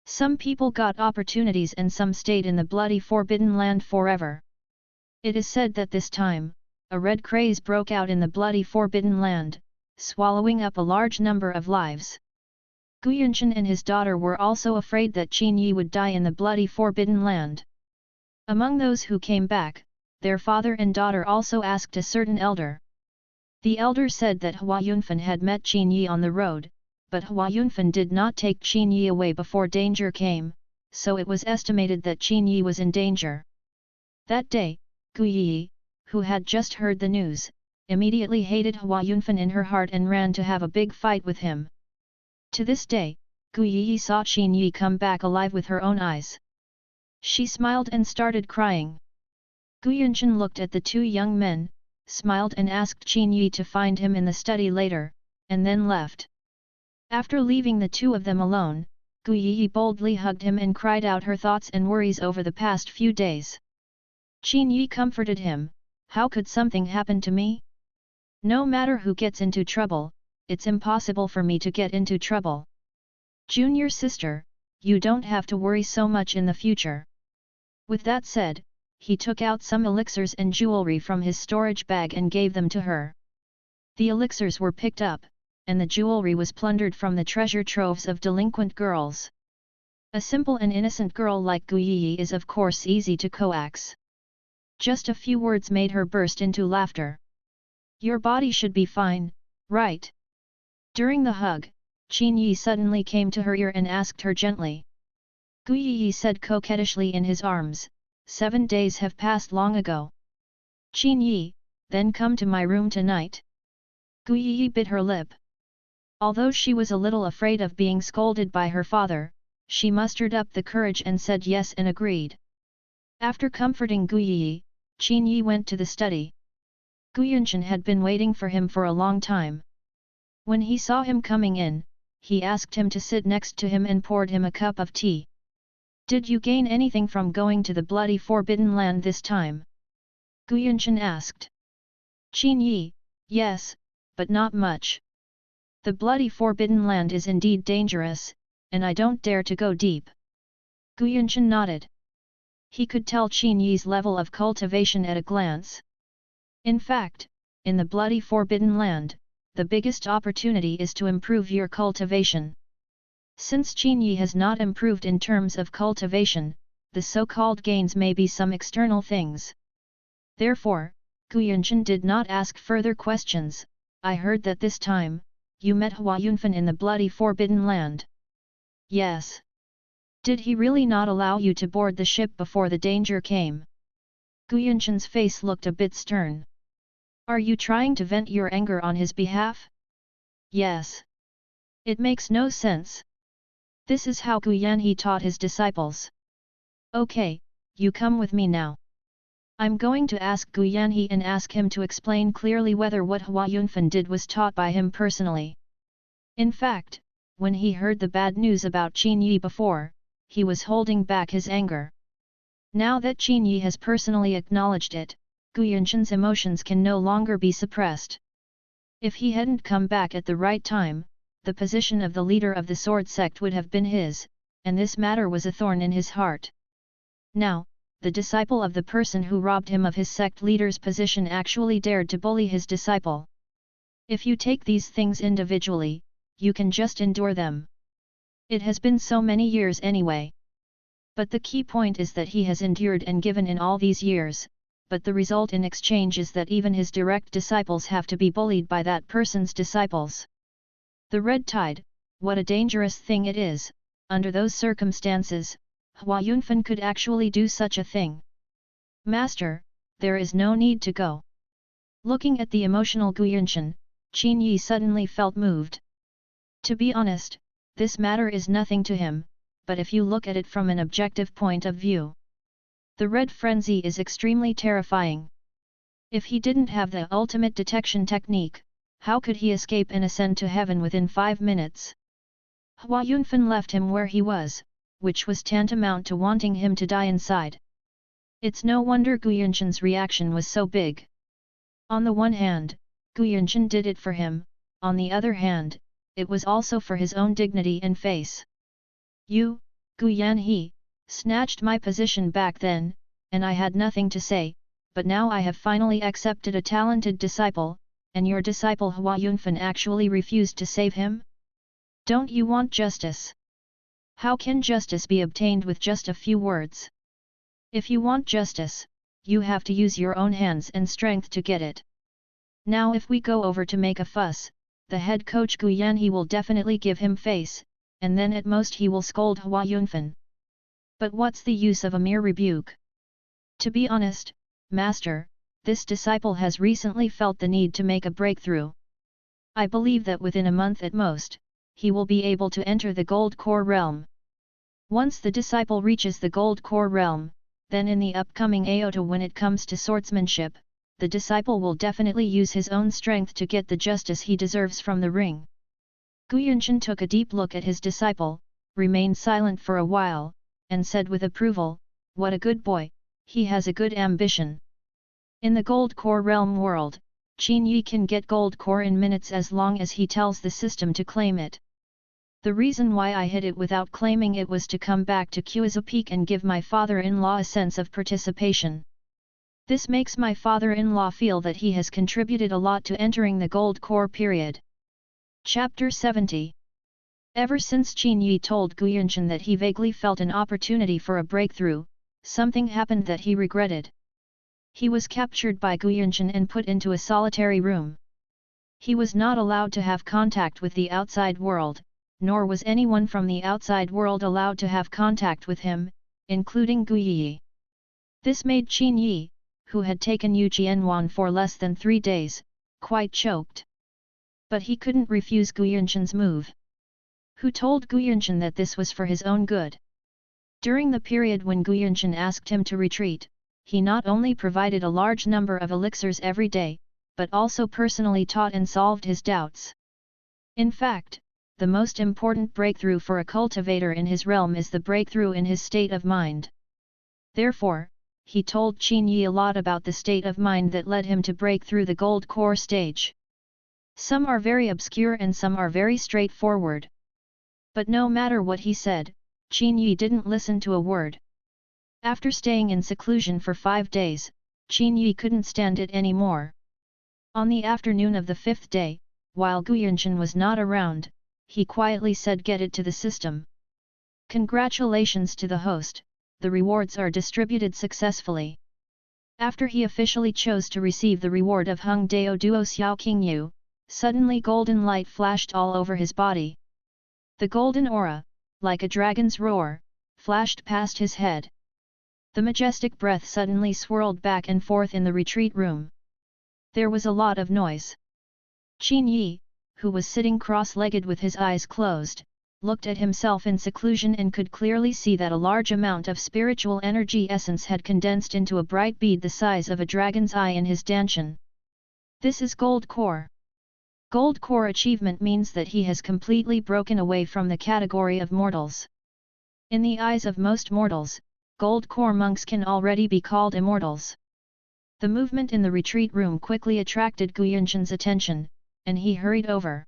Some people got opportunities and some stayed in the bloody Forbidden Land forever. It is said that this time, a red craze broke out in the bloody Forbidden Land, swallowing up a large number of lives. Guyanshan and his daughter were also afraid that Qin Yi would die in the bloody Forbidden Land. Among those who came back, their father and daughter also asked a certain elder. The elder said that Hua Yunfan had met Qin Yi on the road, but Hua Yunfan did not take Qin Yi away before danger came, so it was estimated that Qin Yi was in danger. That day, Gu Yi, who had just heard the news, immediately hated Hua Yunfan in her heart and ran to have a big fight with him. To this day, Gu Yi saw Qin Yi come back alive with her own eyes. She smiled and started crying. Guyanshan looked at the 2 young men, smiled and asked Qin Yi to find him in the study later, and then left. After leaving the 2 of them alone, Gu Yi boldly hugged him and cried out her thoughts and worries over the past few days. Qin Yi comforted him, "How could something happen to me? No matter who gets into trouble, it's impossible for me to get into trouble. Junior sister, you don't have to worry so much in the future." With that said, he took out some elixirs and jewelry from his storage bag and gave them to her. The elixirs were picked up, and the jewelry was plundered from the treasure troves of delinquent girls. A simple and innocent girl like Gu Yi is of course easy to coax. Just a few words made her burst into laughter. Your body should be fine, right? During the hug, Qin Yi suddenly came to her ear and asked her gently. Gu Yi said coquettishly in his arms, 7 days have passed long ago. Qin Yi, then come to my room tonight. Gu Yi bit her lip. Although she was a little afraid of being scolded by her father, she mustered up the courage and said yes and agreed. After comforting Gu Yi, Qin Yi went to the study. Gu Yunshan had been waiting for him for a long time. When he saw him coming in, he asked him to sit next to him and poured him a cup of tea. Did you gain anything from going to the bloody Forbidden Land this time? Gu Yunshan asked. Qin Yi, yes, but not much. The bloody Forbidden Land is indeed dangerous, and I don't dare to go deep. Gu Yunshan nodded. He could tell Qin Yi's level of cultivation at a glance. In fact, in the bloody Forbidden Land, the biggest opportunity is to improve your cultivation. Since Qin Yi has not improved in terms of cultivation, the so-called gains may be some external things. Therefore, Gu Yunshan did not ask further questions. I heard that this time, you met Hua Yunfan in the bloody Forbidden Land. Yes. Did he really not allow you to board the ship before the danger came? Gu Yunshan's face looked a bit stern. Are you trying to vent your anger on his behalf? Yes. It makes no sense. This is how Gu Yanhe taught his disciples. Okay, you come with me now. I'm going to ask Gu Yanhe and ask him to explain clearly whether what Hua Yunfan did was taught by him personally. In fact, when he heard the bad news about Qin Yi before, he was holding back his anger. Now that Qin Yi has personally acknowledged it, Gu Yunshan's emotions can no longer be suppressed. If he hadn't come back at the right time, the position of the leader of the sword sect would have been his, and this matter was a thorn in his heart. Now, the disciple of the person who robbed him of his sect leader's position actually dared to bully his disciple. If you take these things individually, you can just endure them. It has been so many years anyway. But the key point is that he has endured and given in all these years, but the result in exchange is that even his direct disciples have to be bullied by that person's disciples. The red tide, what a dangerous thing it is. Under those circumstances, Hua Yunfan could actually do such a thing. Master, there is no need to go. Looking at the emotional Gu Yunshan, Qin Yi suddenly felt moved. To be honest, this matter is nothing to him, but if you look at it from an objective point of view, the red frenzy is extremely terrifying. If he didn't have the ultimate detection technique, how could he escape and ascend to heaven within 5 minutes? Hua Yunfan left him where he was, which was tantamount to wanting him to die inside. It's no wonder Gu Yunshan's reaction was so big. On the one hand, Gu Yunshan did it for him, on the other hand, it was also for his own dignity and face. You, Gu Yanhe, snatched my position back then, and I had nothing to say, but now I have finally accepted a talented disciple, and your disciple Hua Yunfan actually refused to save him? Don't you want justice? How can justice be obtained with just a few words? If you want justice, you have to use your own hands and strength to get it. Now if we go over to make a fuss, the head coach Gu Yanhe will definitely give him face, and then at most he will scold Hua Yunfan. But what's the use of a mere rebuke? To be honest, Master, this disciple has recently felt the need to make a breakthrough. I believe that within a month at most, he will be able to enter the Gold Core realm. Once the disciple reaches the Gold Core realm, then in the upcoming Aota when it comes to swordsmanship, the disciple will definitely use his own strength to get the justice he deserves from the ring. Gu Yunshan took a deep look at his disciple, remained silent for a while, and said with approval, "What a good boy, he has a good ambition." In the Gold Core realm world, Qin Yi can get Gold Core in minutes as long as he tells the system to claim it. The reason why I hid it without claiming it was to come back to Qiuzu Peak and give my father-in-law a sense of participation. This makes my father-in-law feel that he has contributed a lot to entering the gold core period. Chapter 70. Ever since Qin Yi told Gu Yunshan that he vaguely felt an opportunity for a breakthrough, something happened that he regretted. He was captured by Gu Yunshan and put into a solitary room. He was not allowed to have contact with the outside world, nor was anyone from the outside world allowed to have contact with him, including Gu Yi. This made Qin Yi, who had taken Yu Jianwan for less than 3 days, quite choked. But he couldn't refuse Gu Yunshan's move. Who told Gu Yunshan that this was for his own good? During the period when Gu Yunshan asked him to retreat, he not only provided a large number of elixirs every day, but also personally taught and solved his doubts. In fact, the most important breakthrough for a cultivator in his realm is the breakthrough in his state of mind. Therefore, he told Qin Yi a lot about the state of mind that led him to break through the gold core stage. Some are very obscure and some are very straightforward. But no matter what he said, Qin Yi didn't listen to a word. After staying in seclusion for 5 days, Qin Yi couldn't stand it anymore. On the afternoon of the 5th day, while Gu Yunshan was not around, he quietly said, "Get it to the system. Congratulations to the host, the rewards are distributed successfully." After he officially chose to receive the reward of Hung Dao Duo Xiao King Yu, suddenly golden light flashed all over his body. The golden aura, like a dragon's roar, flashed past his head. The majestic breath suddenly swirled back and forth in the retreat room. There was a lot of noise. Qin Yi, who was sitting cross-legged with his eyes closed, looked at himself in seclusion and could clearly see that a large amount of spiritual energy essence had condensed into a bright bead the size of a dragon's eye in his danshan. This is Gold Core. Gold Core achievement means that he has completely broken away from the category of mortals. In the eyes of most mortals, Gold Core monks can already be called immortals. The movement in the retreat room quickly attracted Gu Yunshan's attention, and he hurried over.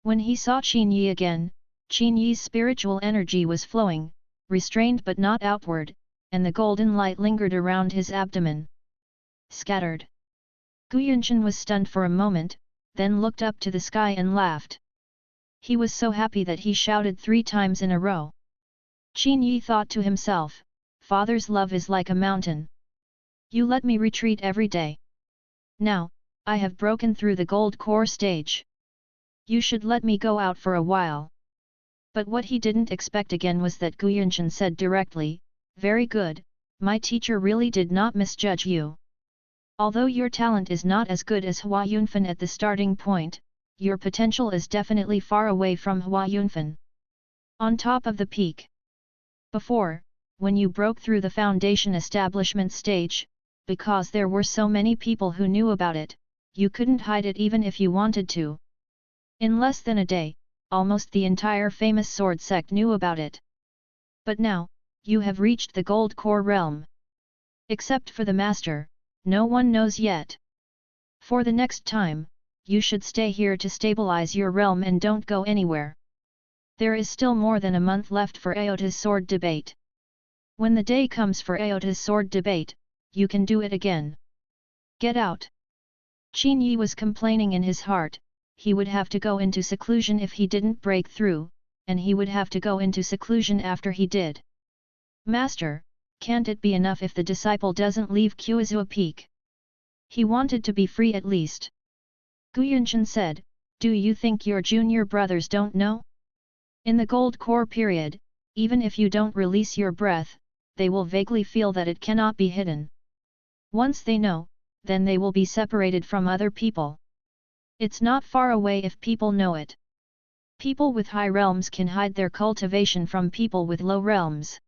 When he saw Qin Yi again, Qin Yi's spiritual energy was flowing, restrained but not outward, and the golden light lingered around his abdomen. Scattered. Gu Yunshan was stunned for a moment, then looked up to the sky and laughed. He was so happy that he shouted 3 times in a row. Qin Yi thought to himself, "Father's love is like a mountain. You let me retreat every day. Now, I have broken through the gold core stage. You should let me go out for a while." But what he didn't expect again was that Gu Yunshan said directly, "Very good, my teacher really did not misjudge you. Although your talent is not as good as Hua Yunfan at the starting point, your potential is definitely far away from Hua Yunfan. On top of the peak. Before, when you broke through the foundation establishment stage, because there were so many people who knew about it, you couldn't hide it even if you wanted to. In less than a day, almost the entire famous sword sect knew about it. But now, you have reached the gold core realm. Except for the master, no one knows yet. For the next time, you should stay here to stabilize your realm and don't go anywhere. There is still more than a month left for Aota's sword debate. When the day comes for Aota's sword debate, you can do it again. Get out." Qin Yi was complaining in his heart. He would have to go into seclusion if he didn't break through, and he would have to go into seclusion after he did. "Master, can't it be enough if the disciple doesn't leave Kuizua Peak? He wanted to be free at least." Gu Yunshan said, "Do you think your junior brothers don't know? In the gold core period, even if you don't release your breath, they will vaguely feel that it cannot be hidden. Once they know, then they will be separated from other people. It's not far away if people know it. People with high realms can hide their cultivation from people with low realms.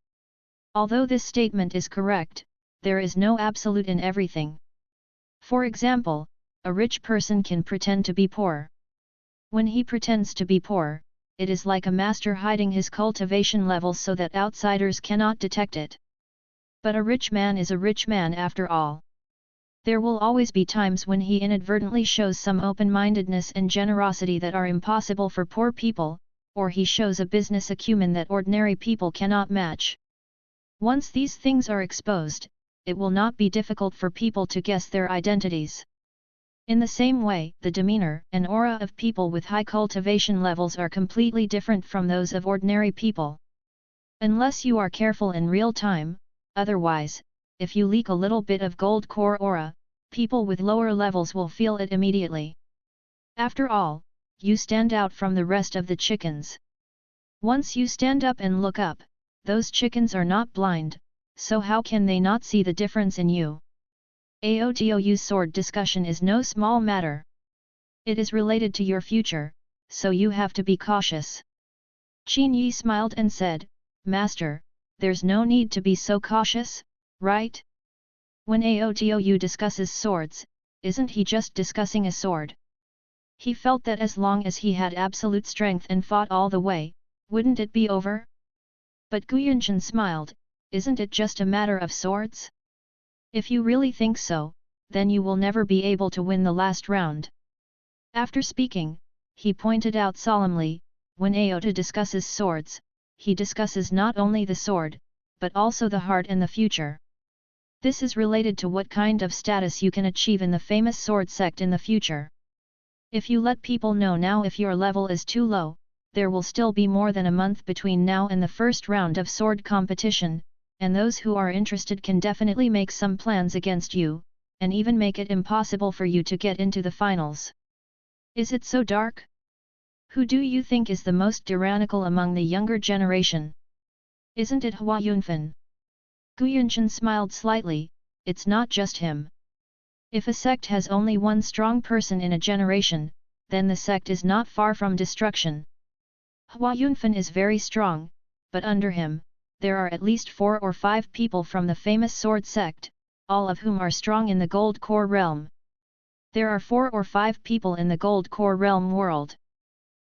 Although this statement is correct, there is no absolute in everything. For example, a rich person can pretend to be poor. When he pretends to be poor, it is like a master hiding his cultivation level so that outsiders cannot detect it. But a rich man is a rich man after all. There will always be times when he inadvertently shows some open-mindedness and generosity that are impossible for poor people, or he shows a business acumen that ordinary people cannot match. Once these things are exposed, it will not be difficult for people to guess their identities. In the same way, the demeanor and aura of people with high cultivation levels are completely different from those of ordinary people. Unless you are careful in real time, otherwise, if you leak a little bit of gold core aura, people with lower levels will feel it immediately. After all, you stand out from the rest of the chickens. Once you stand up and look up, those chickens are not blind, so how can they not see the difference in you? AOTOU's sword discussion is no small matter. It is related to your future, so you have to be cautious. Qin Yi smiled and said, Master, there's no need to be so cautious, right? When AOTOU discusses swords, isn't he just discussing a sword? He felt that as long as he had absolute strength and fought all the way, wouldn't it be over? But Guyanchen smiled, isn't it just a matter of swords? If you really think so, then you will never be able to win the last round. After speaking, he pointed out solemnly, when Aota discusses swords, he discusses not only the sword, but also the heart and the future. This is related to what kind of status you can achieve in the famous sword sect in the future. If you let people know now if your level is too low, there will still be more than a month between now and the first round of sword competition, and those who are interested can definitely make some plans against you, and even make it impossible for you to get into the finals. Is it so dark? Who do you think is the most tyrannical among the younger generation? Isn't it Hua Yunfan? Guyanchen smiled slightly, it's not just him. If a sect has only one strong person in a generation, then the sect is not far from destruction. Hua Yunfan is very strong, but under him, there are at least 4 or 5 people from the famous sword sect, all of whom are strong in the gold core realm. There are 4 or 5 people in the gold core realm world.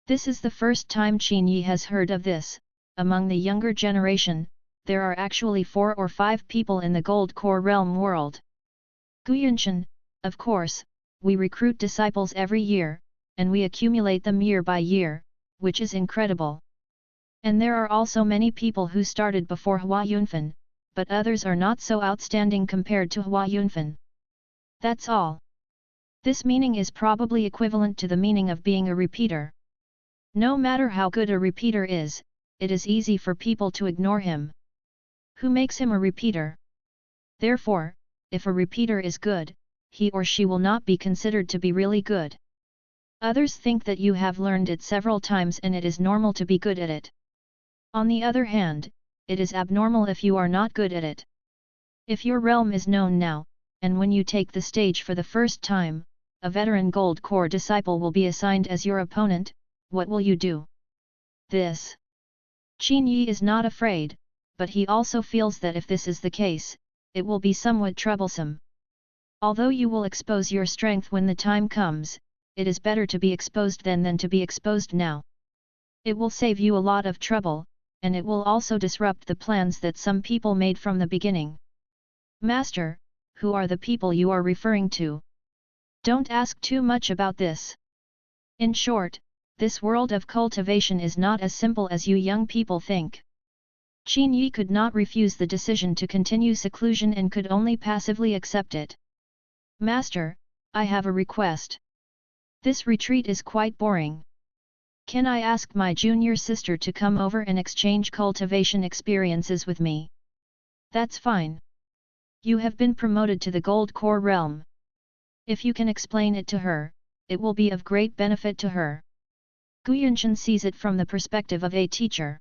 This is the first time Qin Yi has heard of this. Among the younger generation, there are actually 4 or 5 people in the gold core realm world. Guyanchen, of course, we recruit disciples every year, and we accumulate them year by year, which is incredible. And there are also many people who started before Hua Yunfan, but others are not so outstanding compared to Hua Yunfan. That's all. This meaning is probably equivalent to the meaning of being a repeater. No matter how good a repeater is, it is easy for people to ignore him. Who makes him a repeater? Therefore, if a repeater is good, he or she will not be considered to be really good. Others think that you have learned it several times and it is normal to be good at it. On the other hand, it is abnormal if you are not good at it. If your realm is known now, and when you take the stage for the first time, a veteran gold core disciple will be assigned as your opponent, what will you do? This. Qin Yi is not afraid, but he also feels that if this is the case, it will be somewhat troublesome. Although you will expose your strength when the time comes, it is better to be exposed then than to be exposed now. It will save you a lot of trouble, and it will also disrupt the plans that some people made from the beginning. Master, who are the people you are referring to? Don't ask too much about this. In short, this world of cultivation is not as simple as you young people think. Qin Yi could not refuse the decision to continue seclusion and could only passively accept it. Master, I have a request. This retreat is quite boring. Can I ask my junior sister to come over and exchange cultivation experiences with me? That's fine. You have been promoted to the gold core realm. If you can explain it to her, it will be of great benefit to her. Guyanchen sees it from the perspective of a teacher.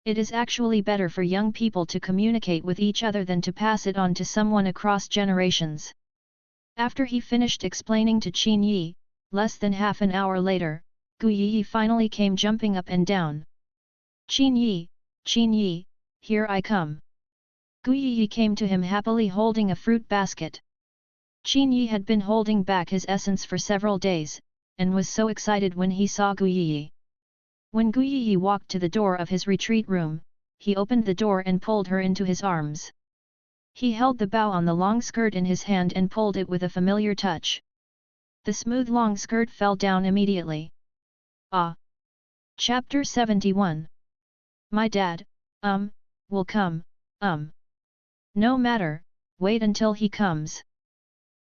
It is actually better for young people to communicate with each other than to pass it on to someone across generations. After he finished explaining to Qin Yi, less than half an hour later, Gu Yi finally came jumping up and down. Qin Yi, here I come. Gu Yi came to him happily holding a fruit basket. Qin Yi had been holding back his essence for several days, and was so excited when he saw Gu Yi. When Gu Yi walked to the door of his retreat room, he opened the door and pulled her into his arms. He held the bow on the long skirt in his hand and pulled it with a familiar touch. The smooth long skirt fell down immediately. Ah! Chapter 71. My dad, will come, No matter, Wait until he comes.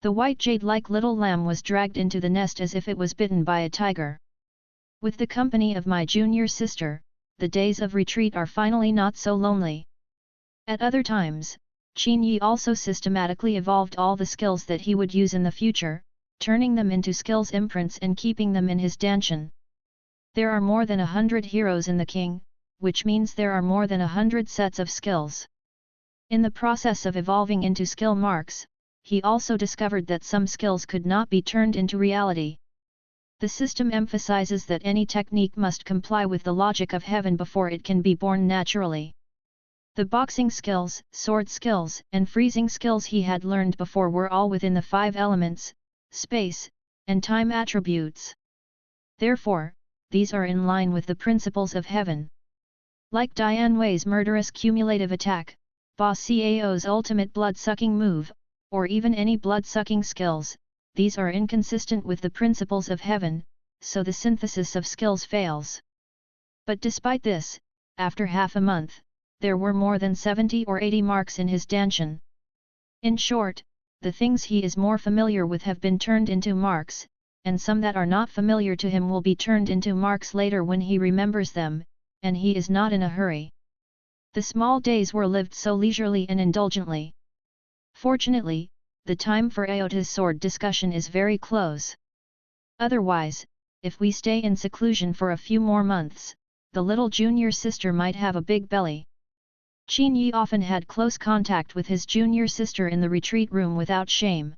The white jade-like little lamb was dragged into the nest as if it was bitten by a tiger. With the company of my junior sister, the days of retreat are finally not so lonely. At other times, Qin Yi also systematically evolved all the skills that he would use in the future, turning them into skills imprints and keeping them in his danshan. There are more than 100 heroes in the king, which means there are more than 100 sets of skills. In the process of evolving into skill marks, he also discovered that some skills could not be turned into reality. The system emphasizes that any technique must comply with the logic of heaven before it can be born naturally. The boxing skills, sword skills, and freezing skills he had learned before were all within the 5 elements, space, and time attributes. Therefore, these are in line with the principles of heaven. Like Dian Wei's murderous cumulative attack, Ba Cao's ultimate blood-sucking move, or even any blood-sucking skills, these are inconsistent with the principles of heaven, so the synthesis of skills fails. But despite this, after half a month, there were more than 70 or 80 marks in his danshan. In short, the things he is more familiar with have been turned into marks, and some that are not familiar to him will be turned into marks later when he remembers them, and he is not in a hurry. The small days were lived so leisurely and indulgently. Fortunately, the time for Aota's sword discussion is very close. Otherwise, if we stay in seclusion for a few more months, the little junior sister might have a big belly. Qin Yi often had close contact with his junior sister in the retreat room without shame.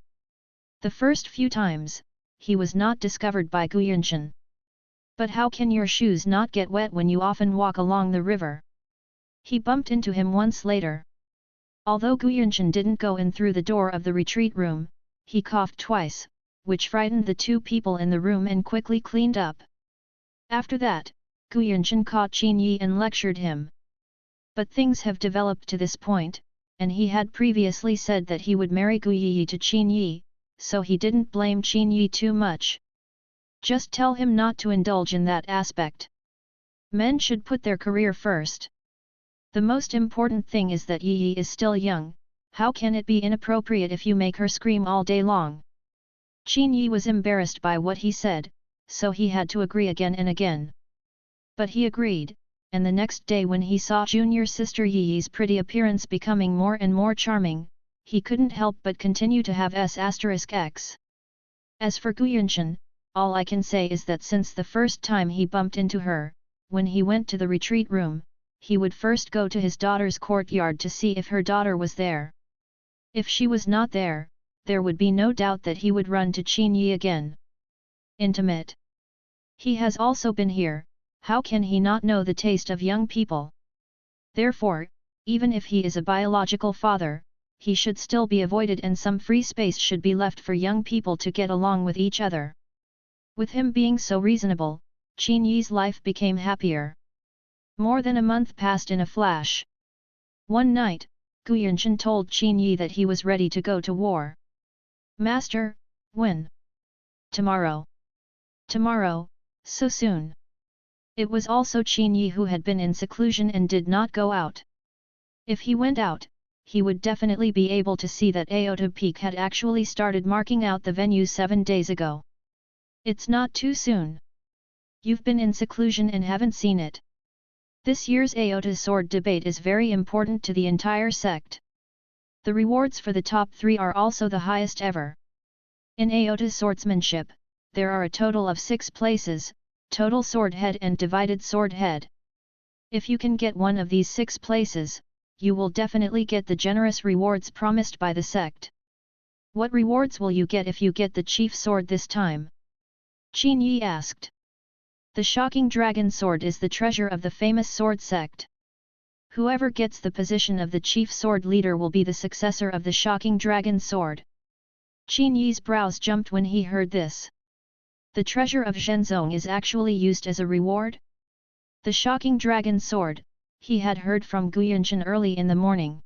The first few times, he was not discovered by Gu Yunshan. But how can your shoes not get wet when you often walk along the river? He bumped into him once later. Although Gu Yunshan didn't go in through the door of the retreat room, he coughed twice, which frightened the 2 people in the room and quickly cleaned up. After that, Gu Yunshan caught Qin Yi and lectured him. But things have developed to this point, and he had previously said that he would marry Gu Yi to Qin Yi, so he didn't blame Qin Yi too much. Just tell him not to indulge in that aspect. Men should put their career first. The most important thing is that Yi is still young. How can it be inappropriate if you make her scream all day long? Qin Yi was embarrassed by what he said, so he had to agree again and again. But he agreed, and the next day when he saw junior sister Yi's pretty appearance becoming more and more charming, he couldn't help but continue to have S***X. As for Gu Yunshan, all I can say is that since the first time he bumped into her, when he went to the retreat room, he would first go to his daughter's courtyard to see if her daughter was there. If she was not there, there would be no doubt that he would run to Qin Yi again. Intimate. He has also been here. How can he not know the taste of young people? Therefore, even if he is a biological father, he should still be avoided and some free space should be left for young people to get along with each other. With him being so reasonable, Qin Yi's life became happier. More than a month passed in a flash. One night, Gu Yunshan told Qin Yi that he was ready to go to war. Master, when? Tomorrow. Tomorrow, so soon. It was also Qin Yi who had been in seclusion and did not go out. If he went out, he would definitely be able to see that Aota Peak had actually started marking out the venue 7 days ago. It's not too soon. You've been in seclusion and haven't seen it. This year's Aota Sword debate is very important to the entire sect. The rewards for the top 3 are also the highest ever. In Aota Swordsmanship, there are a total of 6 places, Total Sword Head and Divided Sword Head. If you can get one of these 6 places, you will definitely get the generous rewards promised by the sect. What rewards will you get if you get the chief sword this time? Qin Yi asked. The Shocking Dragon Sword is the treasure of the famous sword sect. Whoever gets the position of the chief sword leader will be the successor of the Shocking Dragon Sword. Qin Yi's brows jumped when he heard this. The treasure of Zhenzong is actually used as a reward? The Shocking Dragon Sword, he had heard from Gu Yunshan early in the morning.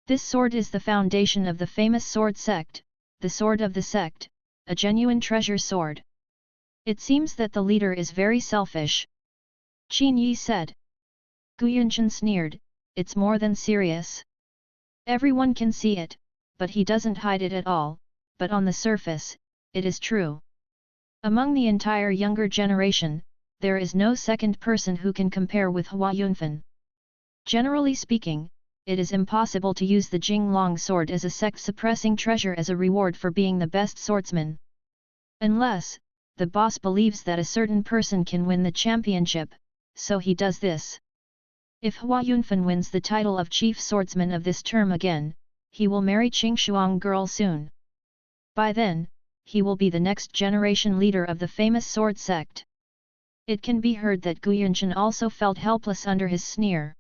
This sword is the foundation of the famous sword sect, the sword of the sect, a genuine treasure sword. It seems that the leader is very selfish. Qin Yi said. Gu Yunshan sneered, it's more than serious. Everyone can see it, but he doesn't hide it at all, but on the surface, it is true. Among the entire younger generation, there is no second person who can compare with Hua Yunfan. Generally speaking, it is impossible to use the Jinglong sword as a sect-suppressing treasure as a reward for being the best swordsman. Unless, the boss believes that a certain person can win the championship, so he does this. If Hua Yunfan wins the title of chief swordsman of this term again, he will marry Qingshuang girl soon. By then, he will be the next generation leader of the famous sword sect. It can be heard that Gu Yunshan also felt helpless under his sneer.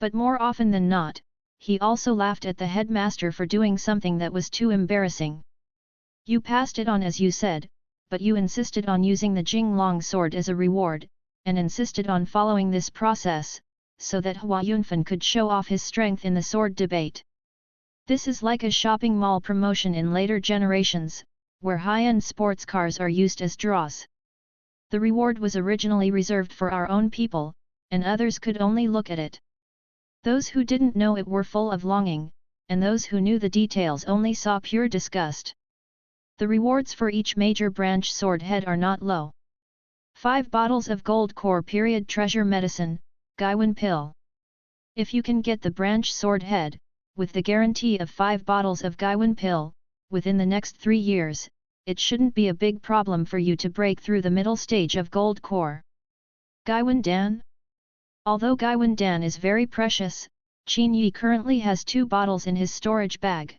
But more often than not, he also laughed at the headmaster for doing something that was too embarrassing. You passed it on as you said, but you insisted on using the Jinglong sword as a reward, and insisted on following this process, so that Hua Yunfan could show off his strength in the sword debate. This is like a shopping mall promotion in later generations, where high-end sports cars are used as draws. The reward was originally reserved for our own people, and others could only look at it. Those who didn't know it were full of longing, and those who knew the details only saw pure disgust. The rewards for each major branch sword head are not low. 5 bottles of gold core period treasure medicine, Gaiwan pill. If you can get the branch sword head, with the guarantee of 5 bottles of Gaiwan pill, within the next 3 years, it shouldn't be a big problem for you to break through the middle stage of gold core. Gaiwan Dan? Although Gaiwan Dan is very precious, Qin Yi currently has 2 bottles in his storage bag.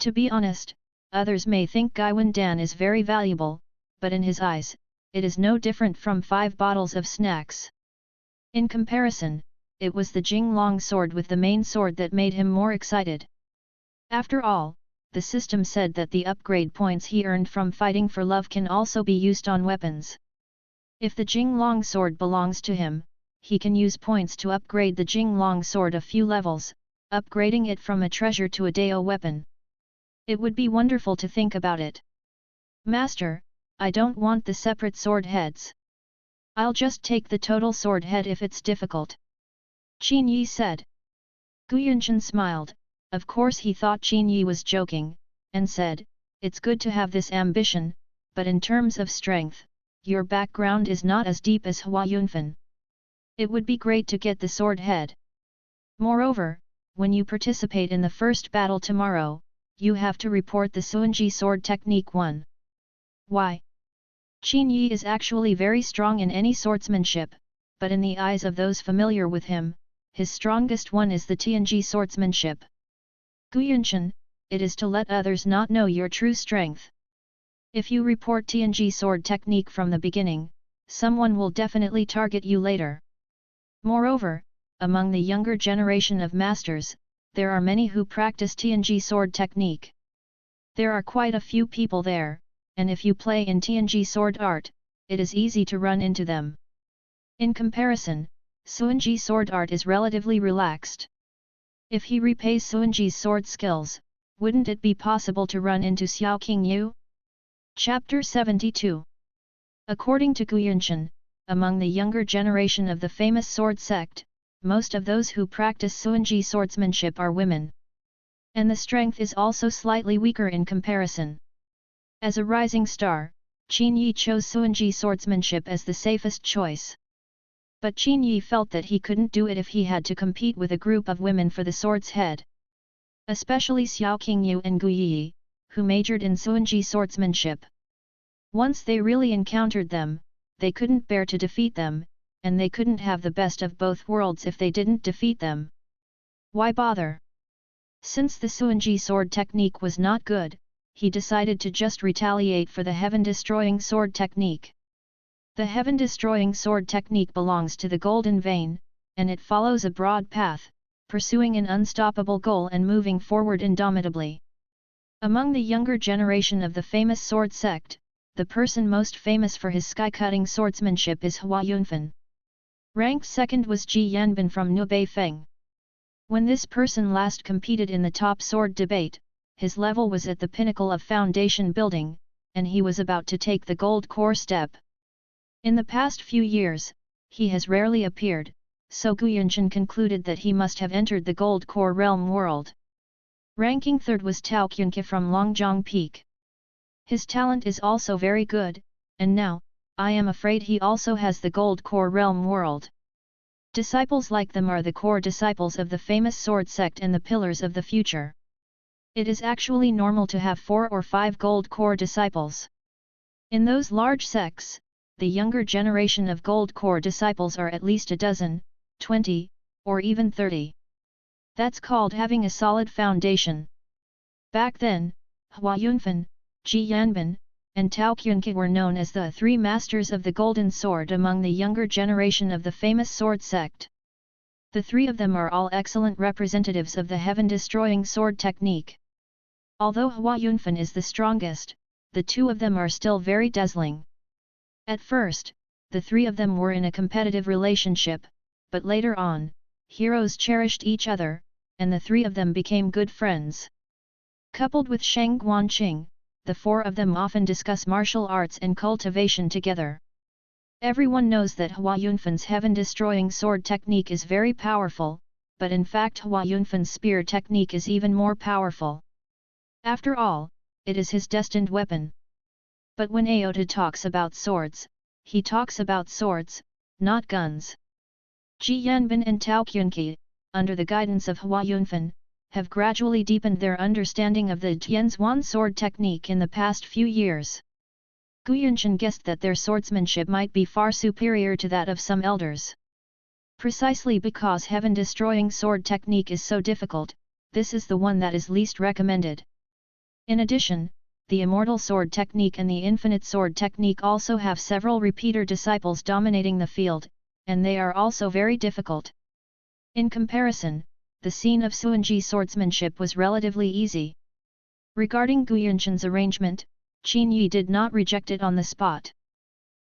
To be honest, others may think Gaiwan Dan is very valuable, but in his eyes, it is no different from 5 bottles of snacks. In comparison, it was the Jinglong sword with the main sword that made him more excited. After all, the system said that the upgrade points he earned from fighting for love can also be used on weapons. If the Jinglong sword belongs to him, he can use points to upgrade the Jinglong sword a few levels, upgrading it from a treasure to a Dao weapon. It would be wonderful to think about it. Master, I don't want the separate sword heads. I'll just take the total sword head if it's difficult. Qin Yi said. Gu Yunshan smiled, of course he thought Qin Yi was joking, and said, it's good to have this ambition, but in terms of strength, your background is not as deep as Hua Yunfan. It would be great to get the sword head. Moreover, when you participate in the first battle tomorrow, you have to report the Suanji sword technique 1. Why? Qin Yi is actually very strong in any swordsmanship, but in the eyes of those familiar with him, his strongest one is the Tianji swordsmanship. Gu Yunshan, it is to let others not know your true strength. If you report Tianji sword technique from the beginning, someone will definitely target you later. Moreover, among the younger generation of masters, there are many who practice Tianji sword technique. There are quite a few people there, and if you play in Tianji sword art, it is easy to run into them. In comparison, Suanji sword art is relatively relaxed. If he repays Suanji's sword skills, wouldn't it be possible to run into Xiao Qingyu? Chapter 72. According to Gu Yunshan, among the younger generation of the famous sword sect, most of those who practice Suanji swordsmanship are women. And the strength is also slightly weaker in comparison. As a rising star, Qin Yi chose Suanji swordsmanship as the safest choice. But Qin Yi felt that he couldn't do it if he had to compete with a group of women for the sword's head. Especially Xiao Qingyu and Gu Yi, who majored in Suanji swordsmanship. Once they really encountered them, they couldn't bear to defeat them, and they couldn't have the best of both worlds if they didn't defeat them. Why bother? Since the Suanji sword technique was not good, he decided to just retaliate for the heaven-destroying sword technique. The heaven-destroying sword technique belongs to the Golden Vein, and it follows a broad path, pursuing an unstoppable goal and moving forward indomitably. Among the younger generation of the famous sword sect, the person most famous for his sky-cutting swordsmanship is Hua Yunfan. Ranked second was Ji Yanbin from Nubei Feng. When this person last competed in the top sword debate, his level was at the pinnacle of foundation building, and he was about to take the gold core step. In the past few years, he has rarely appeared, so Gu Yunshan concluded that he must have entered the gold core realm world. Ranking third was Tao Qunke from Longjiang Peak. His talent is also very good, and now, I am afraid he also has the gold core realm world. Disciples like them are the core disciples of the famous sword sect and the pillars of the future. It is actually normal to have 4 or 5 gold core disciples. In those large sects, the younger generation of gold core disciples are at least a dozen, 20, or even 30. That's called having a solid foundation. Back then, Hua Yunfan, Ji Yanbin, and Tao Qunke were known as the 3 masters of the golden sword among the younger generation of the famous sword sect. The 3 of them are all excellent representatives of the heaven-destroying sword technique. Although Hua Yunfan is the strongest, the 2 of them are still very dazzling. At first, the 3 of them were in a competitive relationship, but later on, heroes cherished each other, and the 3 of them became good friends. Coupled with Sheng Guanqing, the 4 of them often discuss martial arts and cultivation together. Everyone knows that Hua Yunfan's heaven-destroying sword technique is very powerful, but in fact Hua Yunfan's spear technique is even more powerful. After all, it is his destined weapon. But when Aota talks about swords, he talks about swords, not guns. Ji Yanbin and Tao Qunke, under the guidance of Hua Yunfan, have gradually deepened their understanding of the Tianzuan sword technique in the past few years. Gu Yunshan guessed that their swordsmanship might be far superior to that of some elders. Precisely because heaven-destroying sword technique is so difficult, this is the one that is least recommended. In addition, the Immortal sword technique and the Infinite sword technique also have several repeater disciples dominating the field, and they are also very difficult. In comparison, the scene of Suanji swordsmanship was relatively easy. Regarding Gu Yunshan's arrangement, Qin Yi did not reject it on the spot.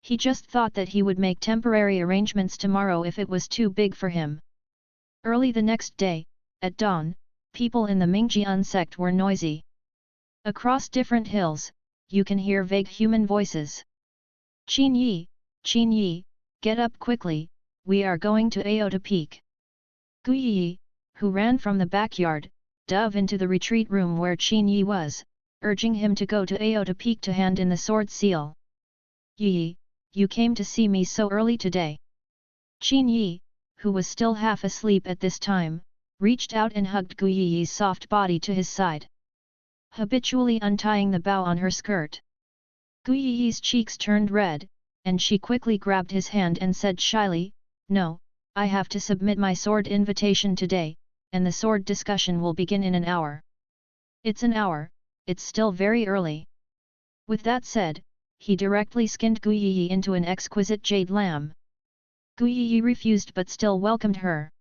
He just thought that he would make temporary arrangements tomorrow if it was too big for him. Early the next day, at dawn, people in the Mingjian sect were noisy. Across different hills, you can hear vague human voices. Qin Yi, get up quickly, we are going to Aota Peak. Gu Yi, who ran from the backyard, dove into the retreat room where Qin Yi was, urging him to go to Aota Peak to hand in the sword seal. Yi, you came to see me so early today. Qin Yi, who was still half asleep at this time, reached out and hugged Gu Yi's soft body to his side, habitually untying the bow on her skirt. Gu Yi's cheeks turned red, and she quickly grabbed his hand and said shyly, "No, I have to submit my sword invitation today, and the sword discussion will begin in an hour." "It's an hour, it's still very early." With that said, he directly skinned Gu Yi into an exquisite jade lamb. Gu Yi refused but still welcomed her.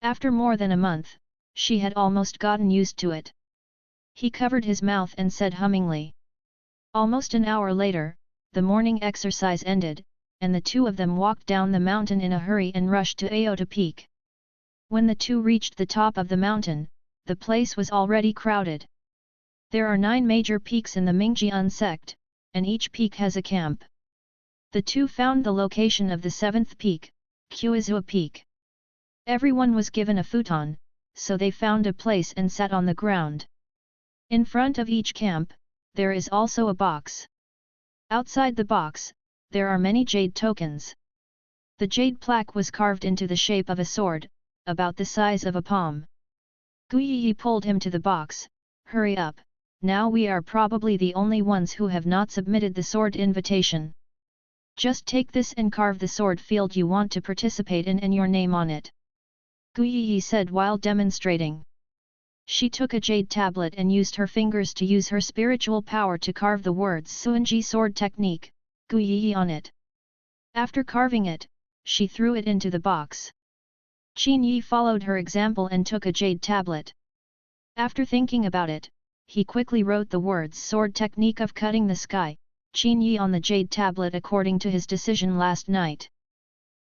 After more than a month, she had almost gotten used to it. He covered his mouth and said hummingly. Almost an hour later, the morning exercise ended, and the 2 of them walked down the mountain in a hurry and rushed to Aota Peak. When the 2 reached the top of the mountain, the place was already crowded. There are 9 major peaks in the Mingjian sect, and each peak has a camp. The 2 found the location of the 7th peak, Quizhua Peak. Everyone was given a futon, so they found a place and sat on the ground. In front of each camp, there is also a box. Outside the box, there are many jade tokens. The jade plaque was carved into the shape of a sword, about the size of a palm. Gu Yi pulled him to the box. "Hurry up, now we are probably the only ones who have not submitted the sword invitation. Just take this and carve the sword field you want to participate in and your name on it," Gu Yi said while demonstrating. She took a jade tablet and used her fingers to use her spiritual power to carve the words Suanji sword technique, Gu Yi on it. After carving it, she threw it into the box. Qin Yi followed her example and took a jade tablet. After thinking about it, he quickly wrote the words sword technique of cutting the sky, Qin Yi on the jade tablet according to his decision last night.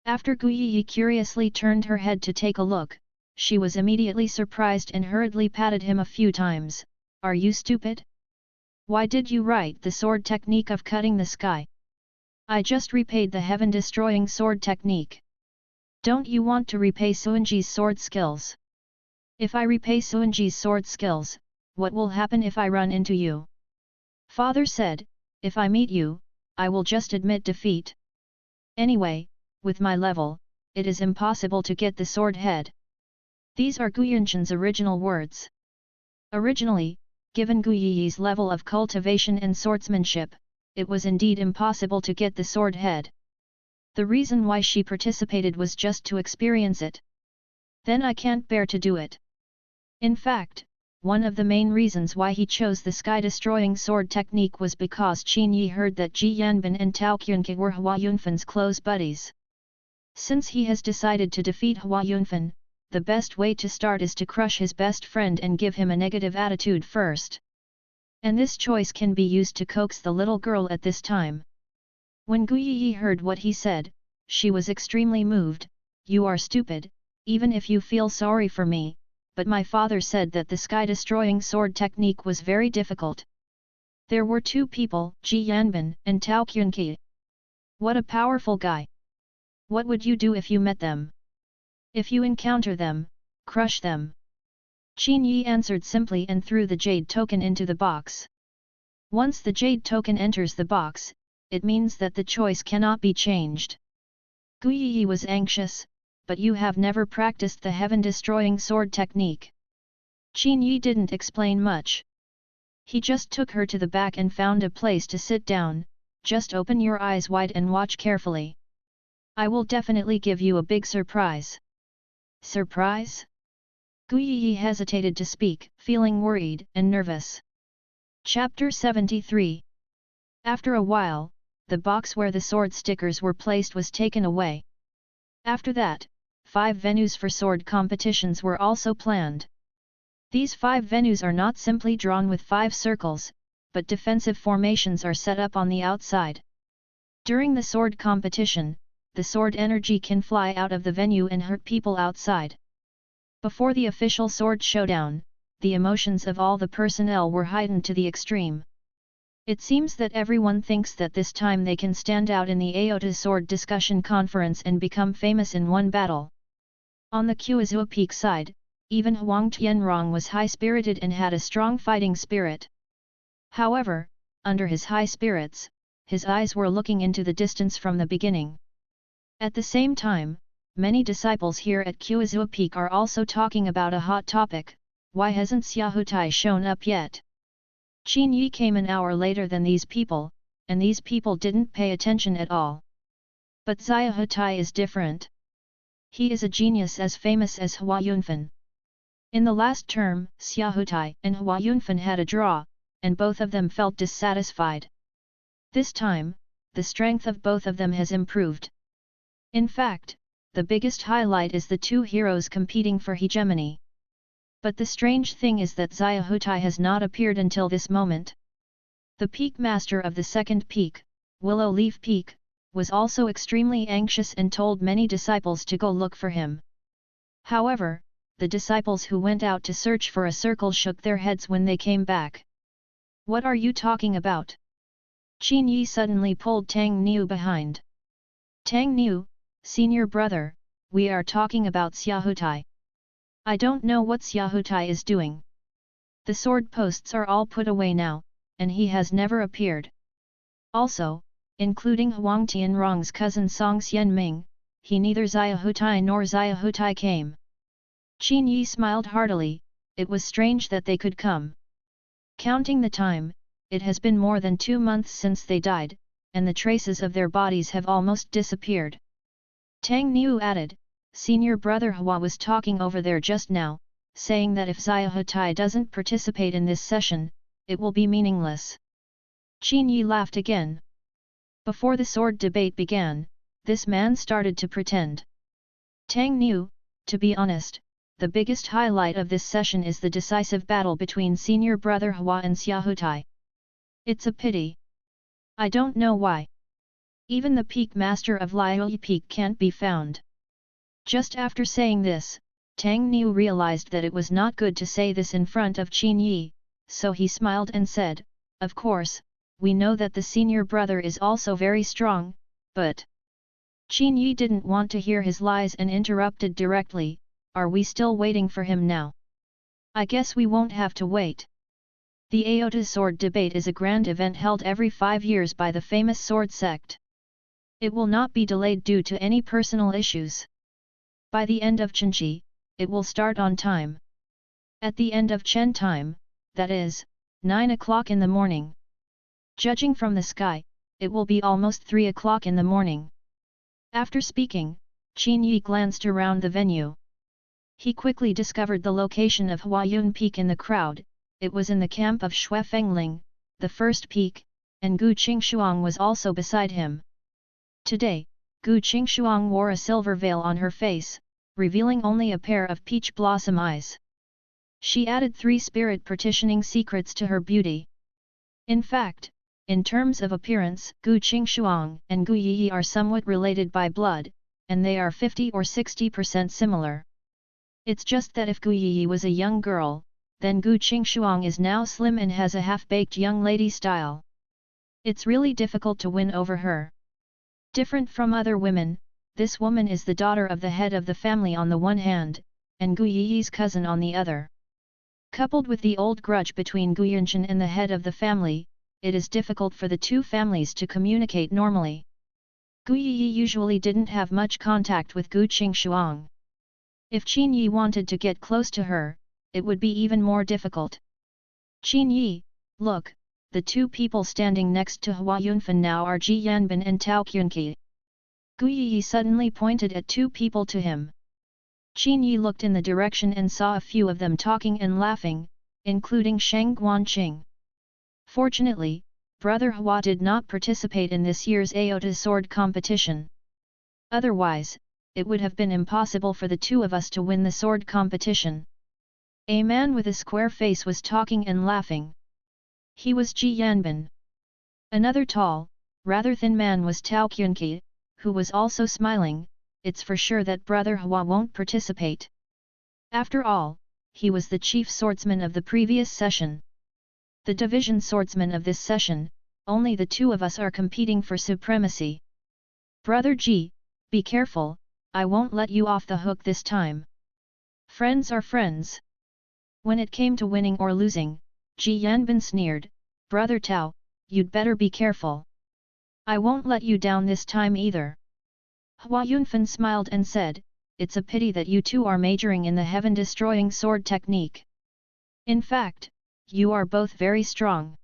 After Gu Yi curiously turned her head to take a look, she was immediately surprised and hurriedly patted him a few times. "Are you stupid? Why did you write the sword technique of cutting the sky? I just repaid the heaven-destroying sword technique. Don't you want to repay Suanji's sword skills?" If I repay Suanji's sword skills, what will happen if I run into you? Father said, if I meet you, I will just admit defeat. Anyway, with my level, it is impossible to get the sword head. These are Gu Yunshan's original words. Originally, given Gu Yi's level of cultivation and swordsmanship, it was indeed impossible to get the sword head. The reason why she participated was just to experience it. Then I can't bear to do it. In fact, one of the main reasons why he chose the sky-destroying sword technique was because Qin Yi heard that Ji Yanbin and Tao Qunke were Hua Yunfan's close buddies. Since he has decided to defeat Hua Yunfan, the best way to start is to crush his best friend and give him a negative attitude first. And this choice can be used to coax the little girl at this time. When Gu Yi heard what he said, she was extremely moved. You are stupid, even if you feel sorry for me, but my father said that the sky-destroying sword technique was very difficult. There were two people, Ji Yanbin and Tao Qunke. What a powerful guy! What would you do if you met them? If you encounter them, crush them. Qin Yi answered simply and threw the jade token into the box. Once the jade token enters the box, it means that the choice cannot be changed. Gu Yi was anxious, but you have never practiced the heaven-destroying sword technique. Qin Yi didn't explain much. He just took her to the back and found a place to sit down. Just open your eyes wide and watch carefully. I will definitely give you a big surprise. Surprise? Gu Yi hesitated to speak, feeling worried and nervous. Chapter 73. After a while, the box where the sword stickers were placed was taken away. After that, 5 venues for sword competitions were also planned. These 5 venues are not simply drawn with 5 circles, but defensive formations are set up on the outside. During the sword competition, the sword energy can fly out of the venue and hurt people outside. Before the official sword showdown, the emotions of all the personnel were heightened to the extreme. It seems that everyone thinks that this time they can stand out in the Aota Sword Discussion Conference and become famous in one battle. On the Kuazua Peak side, even Huang Tianrong was high-spirited and had a strong fighting spirit. However, under his high spirits, his eyes were looking into the distance from the beginning. At the same time, many disciples here at Kuazua Peak are also talking about a hot topic: why hasn't Xiaohutai shown up yet? Qin Yi came an hour later than these people, and these people didn't pay attention at all. But Xiaohutai is different. He is a genius as famous as Hua Yunfan. In the last term, Xiaohutai and Hua Yunfan had a draw, and both of them felt dissatisfied. This time, the strength of both of them has improved. In fact, the biggest highlight is the 2 heroes competing for hegemony. But the strange thing is that Xiaohutai has not appeared until this moment. The peak master of the second peak, Willow Leaf Peak, was also extremely anxious and told many disciples to go look for him. However, the disciples who went out to search for a circle shook their heads when they came back. What are you talking about? Qin Yi suddenly pulled Tang Niu behind. Tang Niu, senior brother, we are talking about Xiaohutai. I don't know what Xiaohutai is doing. The sword posts are all put away now, and he has never appeared. Also, including Huang Tianrong's cousin Song Xianming, he neither Xiaohutai nor Xiaohutai came. Qin Yi smiled heartily. It was strange that they could come. Counting the time, it has been more than 2 months since they died, and the traces of their bodies have almost disappeared. Tang Niu added, senior brother Hua was talking over there just now, saying that if Xiaohutai doesn't participate in this session, it will be meaningless. Qin Yi laughed again. Before the sword debate began, this man started to pretend. Tang Niu, to be honest, the biggest highlight of this session is the decisive battle between senior brother Hua and Xiaohutai. It's a pity. I don't know why. Even the peak master of Liaoyi Peak can't be found. Just after saying this, Tang Niu realized that it was not good to say this in front of Qin Yi, so he smiled and said, of course, we know that the senior brother is also very strong, but... Qin Yi didn't want to hear his lies and interrupted directly, are we still waiting for him now? I guess we won't have to wait. The Aota sword debate is a grand event held every 5 years by the famous sword sect. It will not be delayed due to any personal issues. By the end of Chenji, it will start on time. At the end of Chen time, that is, 9 o'clock in the morning. Judging from the sky, it will be almost 3 o'clock in the morning. After speaking, Qin Yi glanced around the venue. He quickly discovered the location of Huayun Peak in the crowd. It was in the camp of Xue Fengling, the first peak, and Gu Qingshuang was also beside him. Today, Gu Qingshuang wore a silver veil on her face, revealing only a pair of peach blossom eyes. She added 3 spirit partitioning secrets to her beauty. In fact, in terms of appearance, Gu Qingshuang and Gu Yiyi are somewhat related by blood, and they are 50 or 60% similar. It's just that if Gu Yiyi was a young girl, then Gu Qingshuang is now slim and has a half-baked young lady style. It's really difficult to win over her. Different from other women, this woman is the daughter of the head of the family on the one hand, and Gu Yiyi's cousin on the other. Coupled with the old grudge between Gu Yunshan and the head of the family, it is difficult for the two families to communicate normally. Gu Yiyi usually didn't have much contact with Gu Qingshuang. If Qin Yi wanted to get close to her, it would be even more difficult. Qin Yi, look, the two people standing next to Hua Yunfan now are Ji Yanbin and Tao Qunqi. Gu Yiyi suddenly pointed at 2 people to him. Qin Yi looked in the direction and saw a few of them talking and laughing, including Shang Guanqing. Fortunately, Brother Hua did not participate in this year's Aota sword competition. Otherwise, it would have been impossible for the 2 of us to win the sword competition. A man with a square face was talking and laughing. He was Ji Yanbin. Another tall, rather thin man was Tao Qunqi, who was also smiling. It's for sure that Brother Hua won't participate. After all, he was the chief swordsman of the previous session. The division swordsman of this session, only the 2 of us are competing for supremacy. Brother Ji, be careful, I won't let you off the hook this time. Friends are friends. When it came to winning or losing, Ji Yanbin sneered, Brother Tao, you'd better be careful. I won't let you down this time either. Hua Yunfan smiled and said, it's a pity that you 2 are majoring in the heaven-destroying sword technique. In fact, you are both very strong.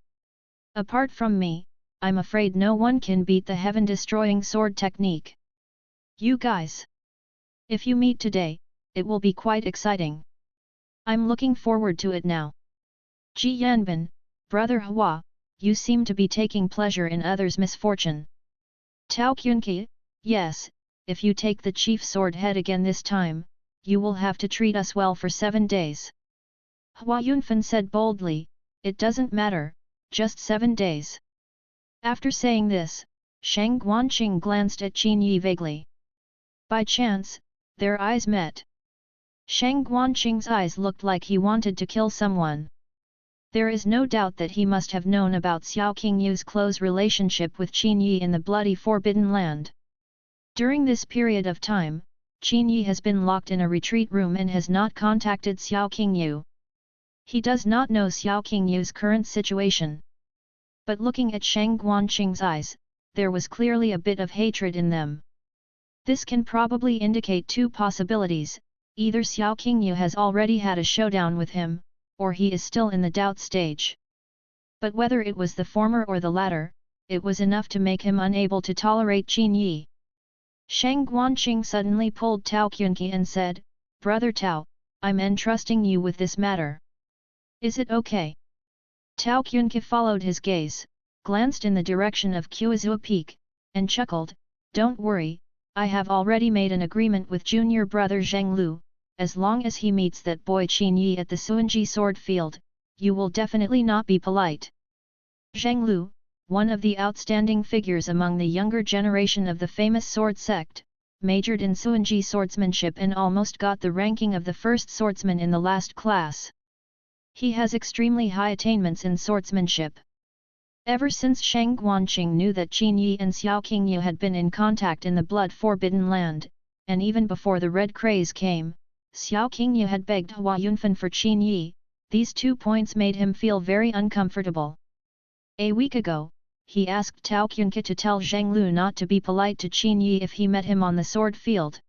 Apart from me, I'm afraid no one can beat the heaven-destroying sword technique. You guys. If you meet today, it will be quite exciting. I'm looking forward to it now. Ji Yanbin, Brother Hua, you seem to be taking pleasure in others' misfortune. Tao Qunqi, yes, if you take the chief sword head again this time, you will have to treat us well for 7 days. Hua Yunfan said boldly, it doesn't matter, just 7 days. After saying this, Shang Guanqing glanced at Qin Yi vaguely. By chance, their eyes met. Shang Guanqing's eyes looked like he wanted to kill someone. There is no doubt that he must have known about Xiao Qingyu's close relationship with Qin Yi in the bloody Forbidden Land. During this period of time, Qin Yi has been locked in a retreat room and has not contacted Xiao Qingyu. He does not know Xiao Qingyu's current situation. But looking at Shang Guanqing's eyes, there was clearly a bit of hatred in them. This can probably indicate 2 possibilities, either Xiao Qingyu has already had a showdown with him, or he is still in the doubt stage. But whether it was the former or the latter, it was enough to make him unable to tolerate Qin Yi. Shang Guanqing suddenly pulled Tao Qunqi and said, Brother Tao, I'm entrusting you with this matter. Is it okay? Tao Qunqi followed his gaze, glanced in the direction of Quizhou Peak, and chuckled, don't worry, I have already made an agreement with junior brother Zheng Lu. As long as he meets that boy Qin Yi at the Suanji sword field, you will definitely not be polite. Zheng Lu, one of the outstanding figures among the younger generation of the famous sword sect, majored in Suanji swordsmanship and almost got the ranking of the first swordsman in the last class. He has extremely high attainments in swordsmanship. Ever since Shang Guanqing knew that Qin Yi and Xiao Qingyu had been in contact in the blood forbidden land, and even before the red craze came, Xiao Qingyu had begged Hua Yunfan for Qin Yi, These 2 points made him feel very uncomfortable. A week ago, he asked Tao Qunke to tell Zhang Lu not to be polite to Qin Yi if he met him on the sword field.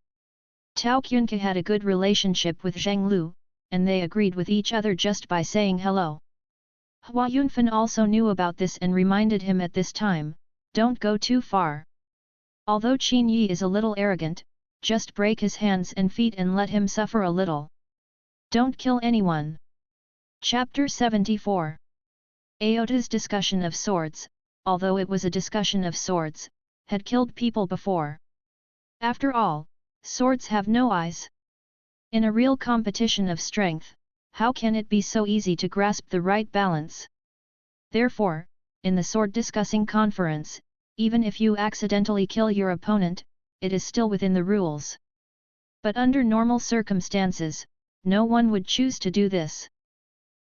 Tao Qunke had a good relationship with Zhang Lu, and they agreed with each other just by saying hello. Hua Yunfan also knew about this and reminded him at this time, don't go too far. Although Qin Yi is a little arrogant, just break his hands and feet and let him suffer a little. Don't kill anyone. Chapter 74. Aota's discussion of swords, although it was a discussion of swords, had killed people before. After all, swords have no eyes. In a real competition of strength, how can it be so easy to grasp the right balance? Therefore, in the sword discussing conference, even if you accidentally kill your opponent, it is still within the rules. But under normal circumstances, no one would choose to do this.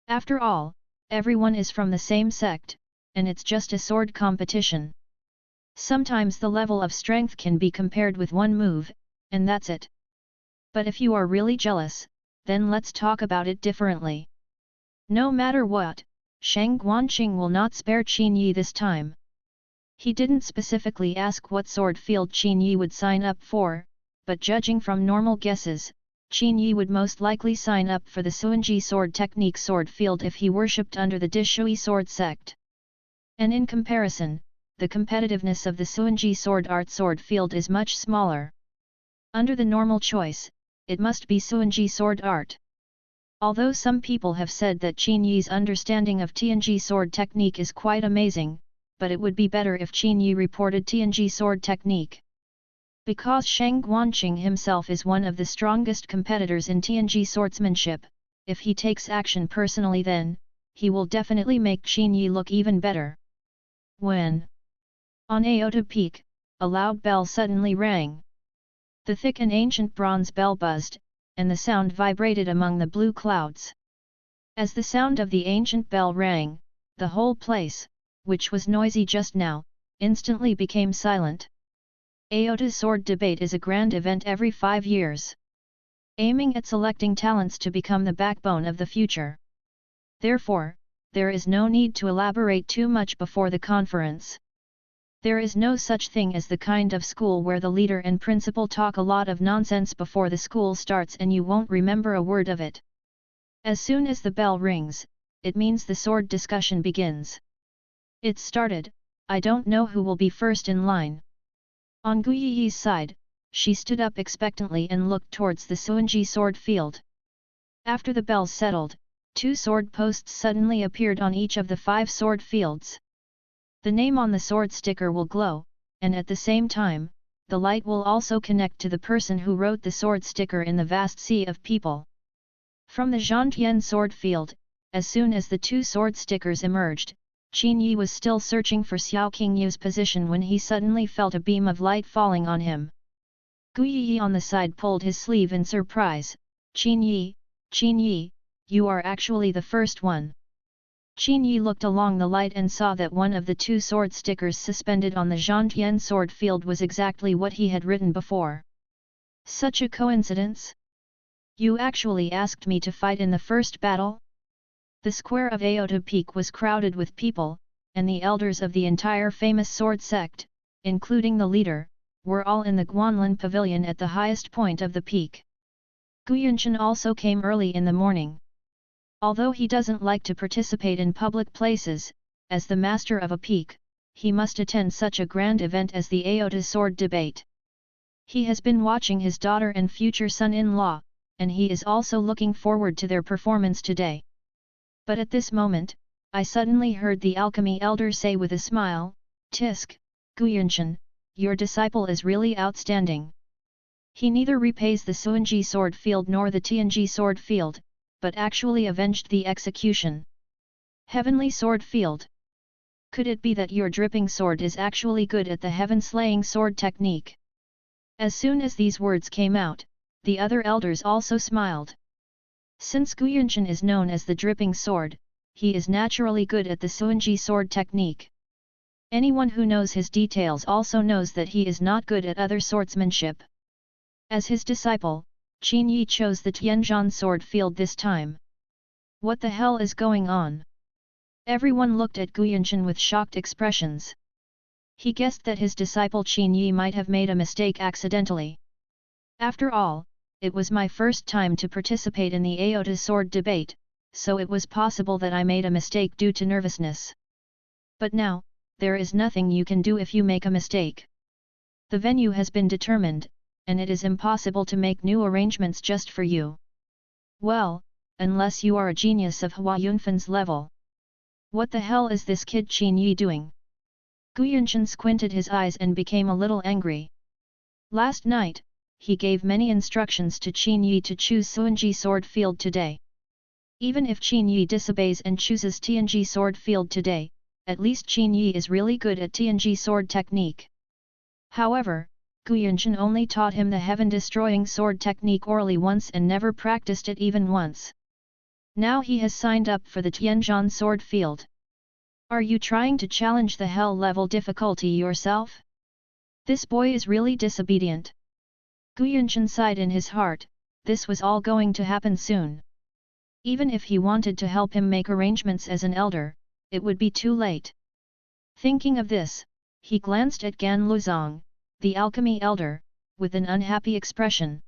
After all, everyone is from the same sect, and it's just a sword competition. Sometimes the level of strength can be compared with one move, and that's it. But if you are really jealous, then let's talk about it differently. No matter what, Shang Guanqing will not spare Qin Yi this time. He didn't specifically ask what sword field Qin Yi would sign up for, but judging from normal guesses, Qin Yi would most likely sign up for the Suanji sword technique sword field if he worshipped under the Dishui sword sect. And in comparison, the competitiveness of the Suanji sword art sword field is much smaller. Under the normal choice, it must be Suanji sword art. Although some people have said that Qin Yi's understanding of Tianji sword technique is quite amazing, but it would be better if Qin Yi reported Tianji sword technique. Because Shang Guanqing himself is one of the strongest competitors in Tianji swordsmanship, if he takes action personally then, he will definitely make Qin Yi look even better. When on Aota Peak, a loud bell suddenly rang. The thick and ancient bronze bell buzzed, and the sound vibrated among the blue clouds. As the sound of the ancient bell rang, the whole place, which was noisy just now, instantly became silent. Aota's sword debate is a grand event every 5 years, aiming at selecting talents to become the backbone of the future. Therefore, there is no need to elaborate too much before the conference. There is no such thing as the kind of school where the leader and principal talk a lot of nonsense before the school starts and you won't remember a word of it. As soon as the bell rings, it means the sword discussion begins. It's started. I don't know who will be first in line. On Gu Yiyi's side, she stood up expectantly and looked towards the Suanji sword field. After the bells settled, 2 sword posts suddenly appeared on each of the 5 sword fields. The name on the sword sticker will glow, and at the same time, the light will also connect to the person who wrote the sword sticker in the vast sea of people. From the Zhantian sword field, as soon as the 2 sword stickers emerged, Qin Yi was still searching for Xiao Qingyu's position when he suddenly felt a beam of light falling on him. Gu Yiyi on the side pulled his sleeve in surprise. Qin Yi, you are actually the first one. Qin Yi looked along the light and saw that one of the 2 sword stickers suspended on the Zhantian sword field was exactly what he had written before. Such a coincidence? You actually asked me to fight in the first battle? The square of Aota Peak was crowded with people, and the elders of the entire famous sword sect, including the leader, were all in the Guanlin pavilion at the highest point of the peak. Gu Yunshan also came early in the morning. Although he doesn't like to participate in public places, as the master of a peak, he must attend such a grand event as the Aota sword debate. He has been watching his daughter and future son-in-law, and he is also looking forward to their performance today. But at this moment, I suddenly heard the alchemy elder say with a smile, "Tisk, Gu Yunshan, your disciple is really outstanding. He neither repays the Suanji sword field nor the Tianji sword field, but actually avenged the execution. Heavenly sword field. Could it be that your dripping sword is actually good at the heaven-slaying sword technique?" As soon as these words came out, the other elders also smiled. Since Gu Yunshan is known as the dripping sword, he is naturally good at the Suanji sword technique. Anyone who knows his details also knows that he is not good at other swordsmanship. As his disciple, Qin Yi chose the Tianzhan sword field this time. What the hell is going on? Everyone looked at Guyanchen with shocked expressions. He guessed that his disciple Qin Yi might have made a mistake accidentally. After all, it was my first time to participate in the Aota sword debate, so it was possible that I made a mistake due to nervousness. But now, there is nothing you can do if you make a mistake. The venue has been determined, and it is impossible to make new arrangements just for you. Well, unless you are a genius of Hua Yunfan's level. What the hell is this kid Qin Yi doing? Guyanchen squinted his eyes and became a little angry. Last night, he gave many instructions to Qin Yi to choose Suanji sword field today. Even if Qin Yi disobeys and chooses Tianji sword field today, at least Qin Yi is really good at Tianji sword technique. However, Guyanchen only taught him the heaven-destroying sword technique orally once and never practiced it even once. Now he has signed up for the Tianzhan sword field. Are you trying to challenge the hell level difficulty yourself? This boy is really disobedient. Guyanchen sighed in his heart, this was all going to happen soon. Even if he wanted to help him make arrangements as an elder, it would be too late. Thinking of this, he glanced at Gan Luzong, the alchemy elder, with an unhappy expression.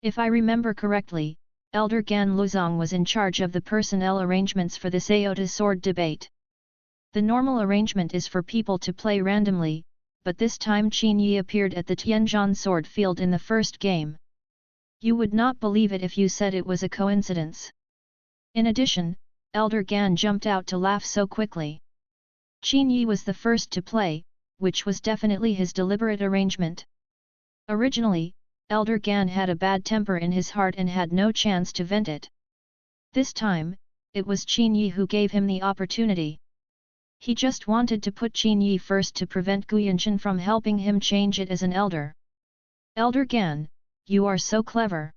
If I remember correctly, Elder Gan Luzong was in charge of the personnel arrangements for this Aota sword debate. The normal arrangement is for people to play randomly, but this time Qin Yi appeared at the Tianzhan sword field in the first game. You would not believe it if you said it was a coincidence. In addition, Elder Gan jumped out to laugh so quickly. Qin Yi was the first to play, which was definitely his deliberate arrangement. Originally, Elder Gan had a bad temper in his heart and had no chance to vent it. This time, it was Qin Yi who gave him the opportunity. He just wanted to put Qin Yi first to prevent Guyanchen from helping him change it as an elder. Elder Gan, you are so clever.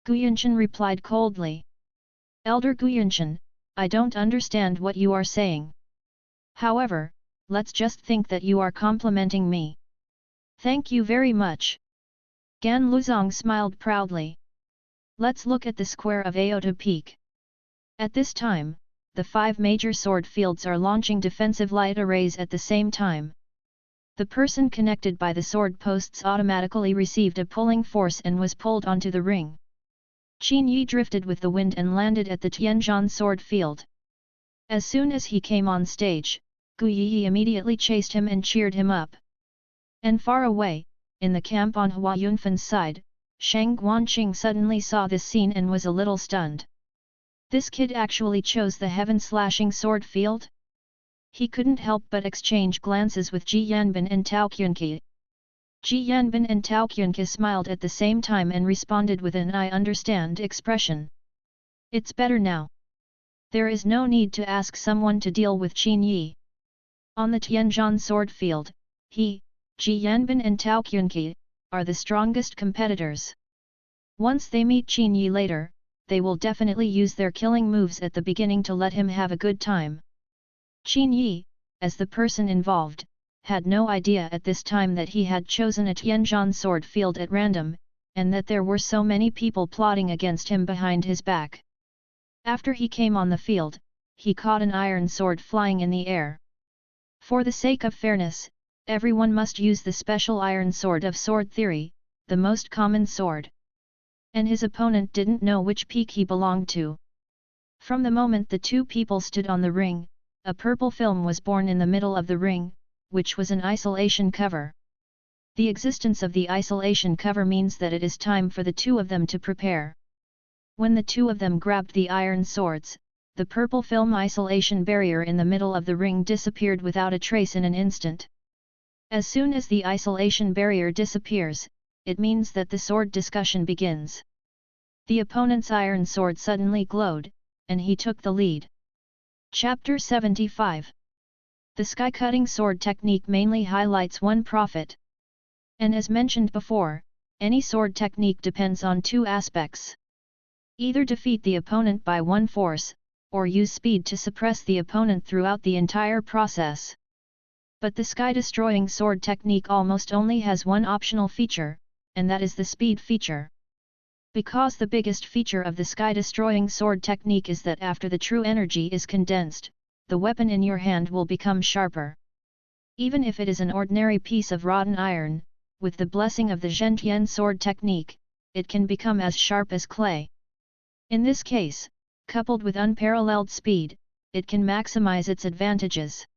Guyanchen replied coldly. Elder Guyanchen, I don't understand what you are saying. However, let's just think that you are complimenting me. Thank you very much. Gan Luzong smiled proudly. Let's look at the square of Aota Peak. At this time, the 5 major sword fields are launching defensive light arrays at the same time. The person connected by the sword posts automatically received a pulling force and was pulled onto the ring. Qin Yi drifted with the wind and landed at the Tianzhan sword field. As soon as he came on stage, Gu Yi immediately chased him and cheered him up. And far away, in the camp on Hua Yunfan's side, Shang Guanqing suddenly saw this scene and was a little stunned. This kid actually chose the heaven-slashing sword field? He couldn't help but exchange glances with Ji Yanbin and Tao Qunqi. Ji Yanbin and Tao Qunqi smiled at the same time and responded with an I understand expression. It's better now. There is no need to ask someone to deal with Qin Yi. On the Tianzhan sword field, he, Ji Yanbin and Tao Qunqi, are the strongest competitors. Once they meet Qin Yi later, they will definitely use their killing moves at the beginning to let him have a good time. Qin Yi, as the person involved, had no idea at this time that he had chosen a Tianzhan sword field at random, and that there were so many people plotting against him behind his back. After he came on the field, he caught an iron sword flying in the air. For the sake of fairness, everyone must use the special iron sword of sword theory, the most common sword. And his opponent didn't know which peak he belonged to. From the moment the two people stood on the ring, a purple film was born in the middle of the ring, which was an isolation cover. The existence of the isolation cover means that it is time for the two of them to prepare. When the two of them grabbed the iron swords, the purple film isolation barrier in the middle of the ring disappeared without a trace in an instant. As soon as the isolation barrier disappears, it means that the sword discussion begins. The opponent's iron sword suddenly glowed, and he took the lead. Chapter 75. The sky-cutting sword technique mainly highlights one profit. And as mentioned before, any sword technique depends on 2 aspects. Either defeat the opponent by one force, or use speed to suppress the opponent throughout the entire process. But the sky-destroying sword technique almost only has one optional feature, and that is the speed feature. Because the biggest feature of the sky-destroying sword technique is that after the true energy is condensed, the weapon in your hand will become sharper. Even if it is an ordinary piece of rotten iron, with the blessing of the Zhentian sword technique, it can become as sharp as clay. In this case, coupled with unparalleled speed, it can maximize its advantages.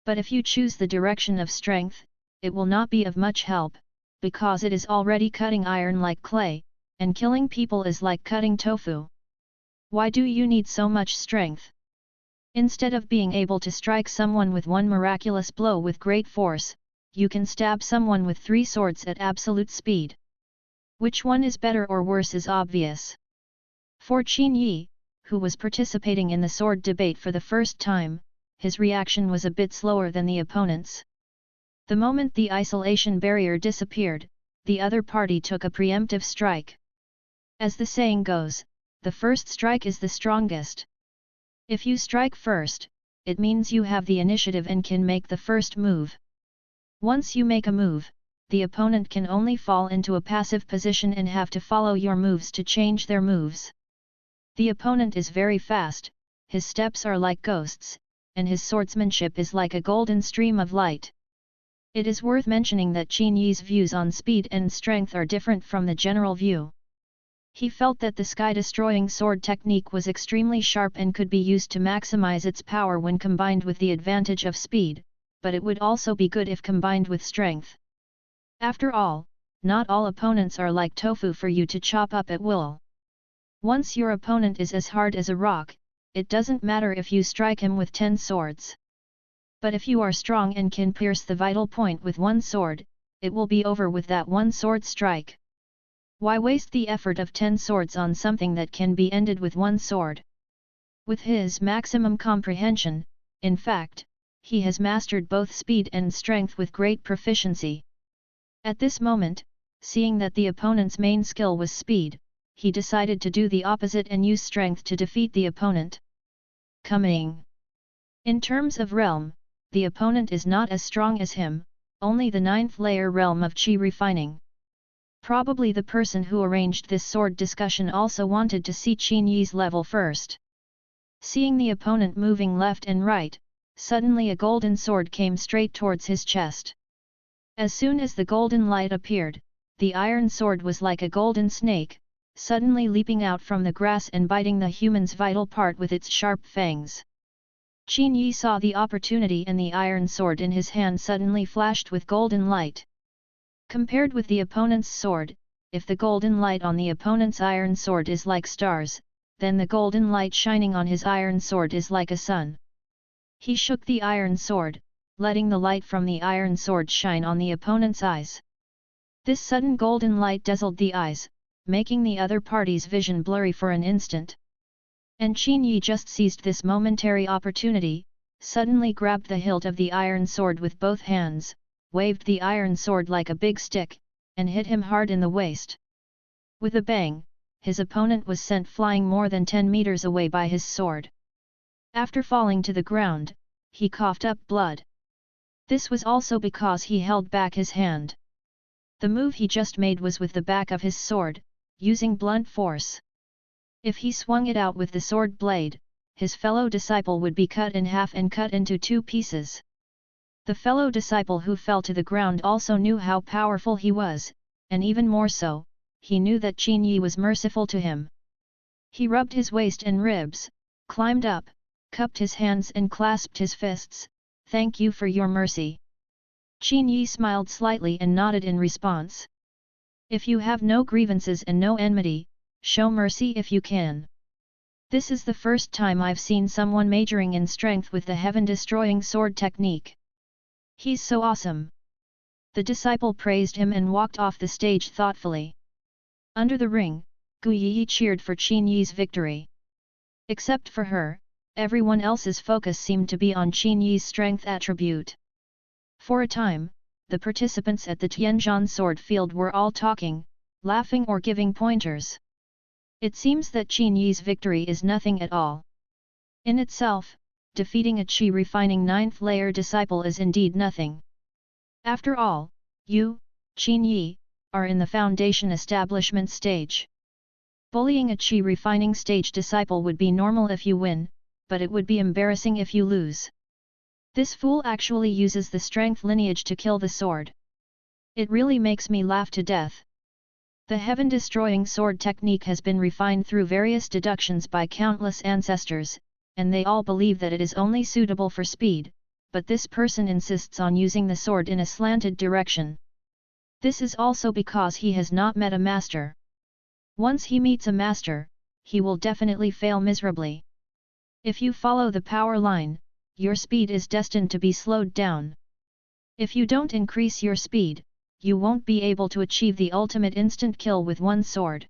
But if you choose the direction of strength, it will not be of much help, because it is already cutting iron like clay, and killing people is like cutting tofu. Why do you need so much strength? Instead of being able to strike someone with one miraculous blow with great force, you can stab someone with 3 swords at absolute speed. Which one is better or worse is obvious. For Qin Yi, who was participating in the sword debate for the first time, his reaction was a bit slower than the opponent's. The moment the isolation barrier disappeared, the other party took a preemptive strike. As the saying goes, the first strike is the strongest. If you strike first, it means you have the initiative and can make the first move. Once you make a move, the opponent can only fall into a passive position and have to follow your moves to change their moves. The opponent is very fast, his steps are like ghosts, and his swordsmanship is like a golden stream of light. It is worth mentioning that Qin Yi's views on speed and strength are different from the general view. He felt that the sky-destroying sword technique was extremely sharp and could be used to maximize its power when combined with the advantage of speed, but it would also be good if combined with strength. After all, not all opponents are like tofu for you to chop up at will. Once your opponent is as hard as a rock, it doesn't matter if you strike him with 10 swords. But if you are strong and can pierce the vital point with 1 sword, it will be over with that 1 sword strike. Why waste the effort of 10 swords on something that can be ended with 1 sword? With his maximum comprehension, in fact, he has mastered both speed and strength with great proficiency. At this moment, seeing that the opponent's main skill was speed, he decided to do the opposite and use strength to defeat the opponent. Coming. In terms of realm, the opponent is not as strong as him, only the 9th layer realm of Qi refining. Probably the person who arranged this sword discussion also wanted to see Qin Yi's level first. Seeing the opponent moving left and right, suddenly a golden sword came straight towards his chest. As soon as the golden light appeared, the iron sword was like a golden snake, suddenly leaping out from the grass and biting the human's vital part with its sharp fangs. Qin Yi saw the opportunity and the iron sword in his hand suddenly flashed with golden light. Compared with the opponent's sword, if the golden light on the opponent's iron sword is like stars, then the golden light shining on his iron sword is like a sun. He shook the iron sword, letting the light from the iron sword shine on the opponent's eyes. This sudden golden light dazzled the eyes, making the other party's vision blurry for an instant. And Qin Yi just seized this momentary opportunity, suddenly grabbed the hilt of the iron sword with both hands, waved the iron sword like a big stick, and hit him hard in the waist. With a bang, his opponent was sent flying more than 10 meters away by his sword. After falling to the ground, he coughed up blood. This was also because he held back his hand. The move he just made was with the back of his sword, using blunt force. If he swung it out with the sword blade, his fellow disciple would be cut in half and cut into 2 pieces. The fellow disciple who fell to the ground also knew how powerful he was, and even more so, he knew that Qin Yi was merciful to him. He rubbed his waist and ribs, climbed up, cupped his hands and clasped his fists. "Thank you for your mercy." Qin Yi smiled slightly and nodded in response. "If you have no grievances and no enmity, show mercy if you can. This is the first time I've seen someone majoring in strength with the heaven-destroying sword technique. He's so awesome." The disciple praised him and walked off the stage thoughtfully. Under the ring, Gu Yi cheered for Qin Yi's victory. Except for her, everyone else's focus seemed to be on Qin Yi's strength attribute. For a time, the participants at the Tianzhan sword field were all talking, laughing or giving pointers. It seems that Qin Yi's victory is nothing at all. In itself, defeating a Qi refining 9th layer disciple is indeed nothing. After all, you, Qin Yi, are in the foundation establishment stage. Bullying a chi refining stage disciple would be normal if you win, but it would be embarrassing if you lose. This fool actually uses the strength lineage to kill the sword. It really makes me laugh to death. The heaven-destroying sword technique has been refined through various deductions by countless ancestors, and they all believe that it is only suitable for speed, but this person insists on using the sword in a slanted direction. This is also because he has not met a master. Once he meets a master, he will definitely fail miserably. If you follow the power line, your speed is destined to be slowed down. If you don't increase your speed, you won't be able to achieve the ultimate instant kill with one sword.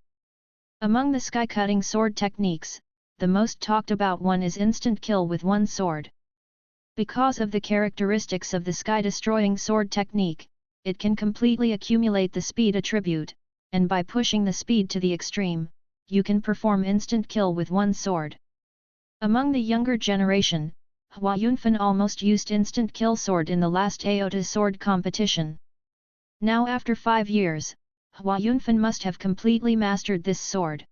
Among the sky-cutting sword techniques, the most talked about one is instant kill with one sword. Because of the characteristics of the sky-destroying sword technique, it can completely accumulate the speed attribute, and by pushing the speed to the extreme, you can perform instant kill with one sword. Among the younger generation, Hua Yunfan almost used instant kill sword in the last Aota sword competition. Now after 5 years, Hua Yunfan must have completely mastered this sword.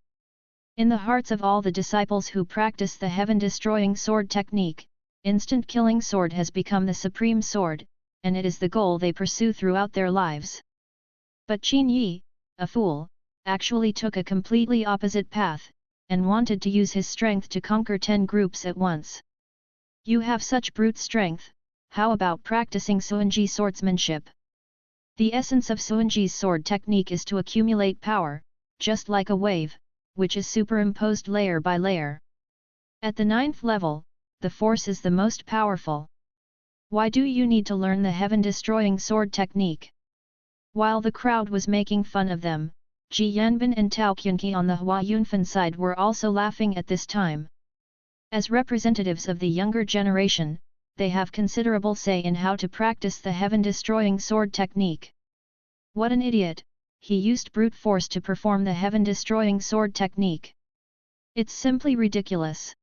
In the hearts of all the disciples who practice the heaven-destroying sword technique, instant killing sword has become the supreme sword, and it is the goal they pursue throughout their lives. But Qin Yi, a fool, actually took a completely opposite path, and wanted to use his strength to conquer 10 groups at once. You have such brute strength, how about practicing Suanji swordsmanship? The essence of Suanji's sword technique is to accumulate power, just like a wave, which is superimposed layer by layer. At the 9th level, the force is the most powerful. Why do you need to learn the heaven-destroying sword technique? While the crowd was making fun of them, Ji Yanbin and Tao Qunqi on the Hua Yunfan side were also laughing at this time. As representatives of the younger generation, they have considerable say in how to practice the heaven-destroying sword technique. What an idiot, he used brute force to perform the heaven-destroying sword technique. It's simply ridiculous.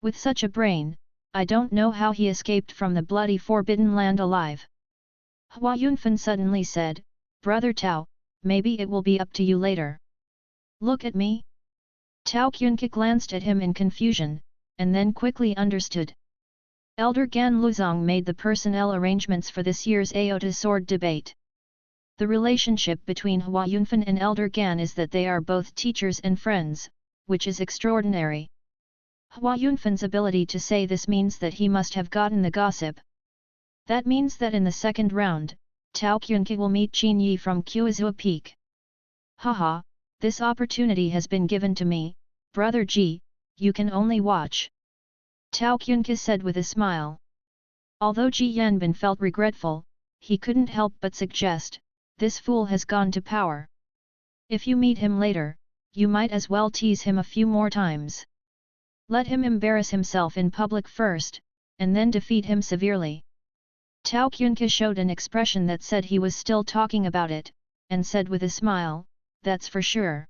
With such a brain, I don't know how he escaped from the bloody Forbidden Land alive. Hua Yunfan suddenly said, "Brother Tao, maybe it will be up to you later." "Look at me." Tao Qunqi glanced at him in confusion, and then quickly understood. Elder Gan Luzong made the personnel arrangements for this year's Aota sword debate. The relationship between Hua Yunfan and Elder Gan is that they are both teachers and friends, which is extraordinary. Hua Yunfan's ability to say this means that he must have gotten the gossip. That means that in the second round, Tao Qunqi will meet Qin Yi from Kuizhua Peak. Haha, this opportunity has been given to me, Brother Ji, you can only watch. Tao Qunqi said with a smile. Although Ji Yanbin felt regretful, he couldn't help but suggest, this fool has gone to power. If you meet him later, you might as well tease him a few more times. Let him embarrass himself in public first, and then defeat him severely. Tao Qunqi showed an expression that said he was still talking about it, and said with a smile, "That's for sure.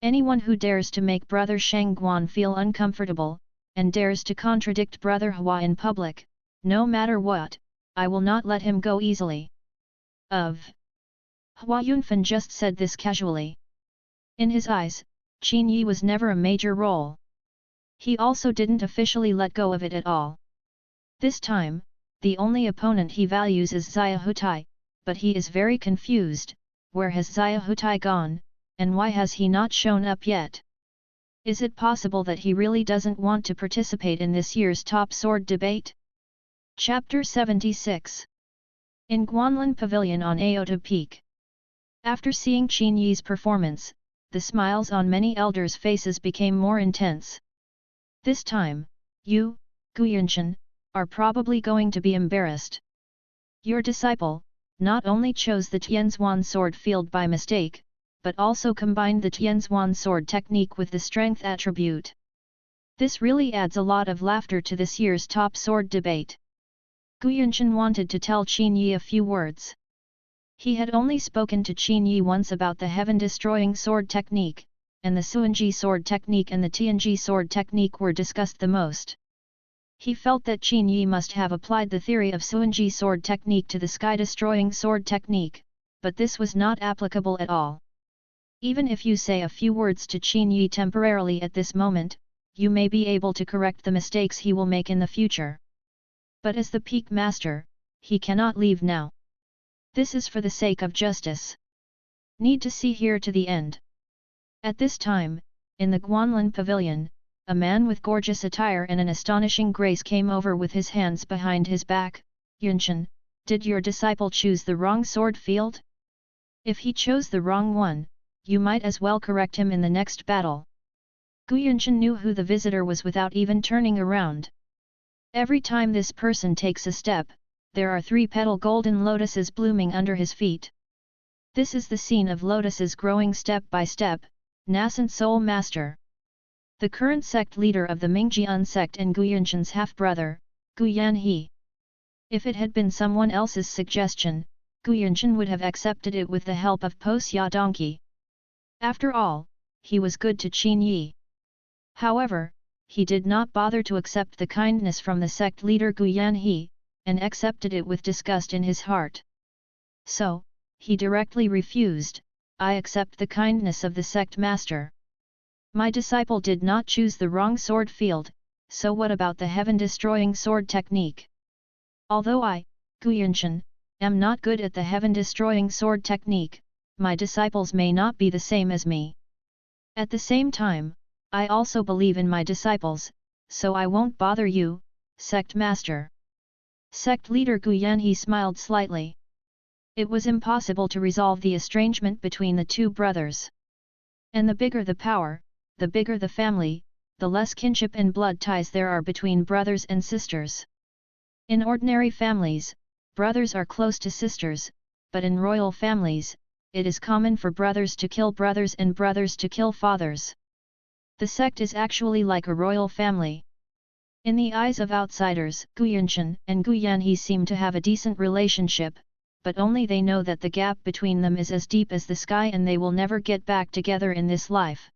Anyone who dares to make Brother Shangguan feel uncomfortable, and dares to contradict Brother Hua in public, no matter what, I will not let him go easily." Hua Yunfan just said this casually. In his eyes, Qin Yi was never a major role. He also didn't officially let go of it at all. This time, the only opponent he values is Xia Hutai, but he is very confused. Where has Xia Hutai gone, and why has he not shown up yet? Is it possible that he really doesn't want to participate in this year's top sword debate? Chapter 76. In Guanlin Pavilion on Aota Peak. After seeing Qin Yi's performance, the smiles on many elders' faces became more intense. This time, you, Guyanshan, are probably going to be embarrassed. Your disciple, not only chose the Tianzuan sword field by mistake, but also combined the Tianzuan sword technique with the strength attribute. This really adds a lot of laughter to this year's top sword debate. Guyanshan wanted to tell Qin Yi a few words. He had only spoken to Qin Yi once about the heaven-destroying sword technique, and the Suanji sword technique and the Tianji sword technique were discussed the most. He felt that Qin Yi must have applied the theory of Suanji sword technique to the sky-destroying sword technique, but this was not applicable at all. Even if you say a few words to Qin Yi temporarily at this moment, you may be able to correct the mistakes he will make in the future. But as the peak master, he cannot leave now. This is for the sake of justice. Need to see here to the end. At this time, in the Guanlin pavilion, a man with gorgeous attire and an astonishing grace came over with his hands behind his back. Yunshan, did your disciple choose the wrong sword field? If he chose the wrong one, you might as well correct him in the next battle. Gu Yunshan knew who the visitor was without even turning around. Every time this person takes a step, there are 3-petal golden lotuses blooming under his feet. This is the scene of lotuses growing step by step, nascent soul master. The current sect leader of the Mingjian sect and Gu Yunshan's half-brother, Gu Yanhe. If it had been someone else's suggestion, Gu Yunshan would have accepted it with the help of Po Xia Donkey. After all, he was good to Qin Yi. However, he did not bother to accept the kindness from the sect leader Gu Yanhe, and accepted it with disgust in his heart. So, he directly refused, I accept the kindness of the sect master. My disciple did not choose the wrong sword field, so what about the heaven-destroying sword technique? Although I, Gu Yunshan, am not good at the heaven-destroying sword technique, my disciples may not be the same as me. At the same time, I also believe in my disciples, so I won't bother you, sect master. Sect leader Gu Yanhe smiled slightly. It was impossible to resolve the estrangement between the two brothers. And the bigger the power, the bigger the family, the less kinship and blood ties there are between brothers and sisters. In ordinary families, brothers are close to sisters, but in royal families, it is common for brothers to kill brothers and brothers to kill fathers. The sect is actually like a royal family. In the eyes of outsiders, Gu Yunshan and Gu Yanhe seem to have a decent relationship, but only they know that the gap between them is as deep as the sky and they will never get back together in this life.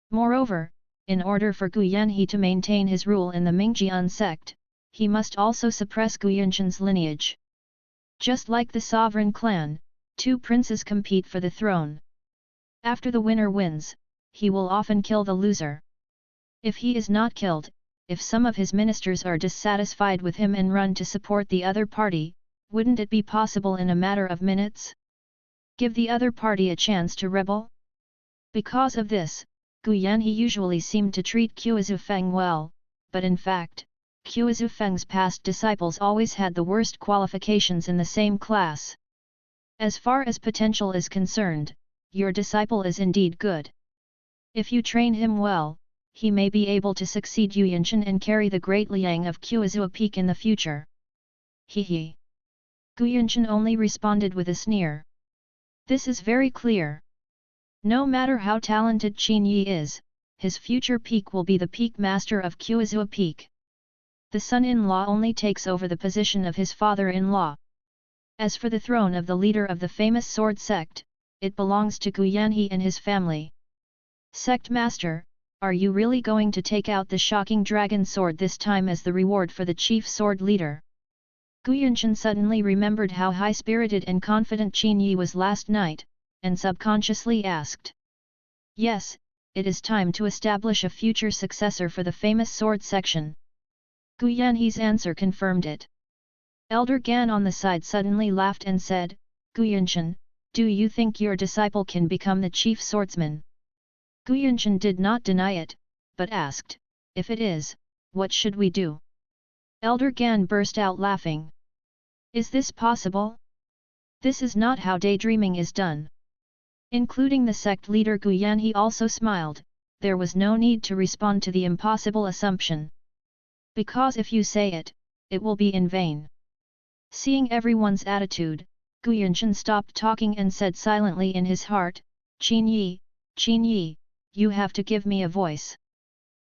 Moreover, in order for Gu Yanhe to maintain his rule in the Mingjian sect, he must also suppress Gu Yunshan's lineage. Just like the sovereign clan, 2 princes compete for the throne. After the winner wins, he will often kill the loser. If he is not killed, if some of his ministers are dissatisfied with him and run to support the other party, wouldn't it be possible in a matter of minutes? Give the other party a chance to rebel? Because of this, Gu Yanhe usually seemed to treat Qu Zufeng well, but in fact, Qu Zufeng's past disciples always had the worst qualifications in the same class. As far as potential is concerned, your disciple is indeed good. If you train him well, he may be able to succeed Yu Yunshan and carry the great liang of Quizhou Peak in the future. He. Gu Yunshan only responded with a sneer. This is very clear. No matter how talented Qin Yi is, his future peak will be the peak master of Quizhou Peak. The son-in-law only takes over the position of his father-in-law. As for the throne of the leader of the famous sword sect, it belongs to Gu Yanhe and his family. Sect master, are you really going to take out the shocking dragon sword this time as the reward for the chief sword leader? Gu Yunshan suddenly remembered how high-spirited and confident Qin Yi was last night, and subconsciously asked. Yes, it is time to establish a future successor for the famous sword section. Gu Yanhe's answer confirmed it. Elder Gan on the side suddenly laughed and said, Gu Yunshan, do you think your disciple can become the chief swordsman? Gu Yunshan did not deny it, but asked, if it is, what should we do? Elder Gan burst out laughing. Is this possible? This is not how daydreaming is done. Including the sect leader Gu Yanhe also smiled, there was no need to respond to the impossible assumption. Because if you say it, it will be in vain. Seeing everyone's attitude, Gu Yunshan stopped talking and said silently in his heart, Qin Yi, you have to give me a voice.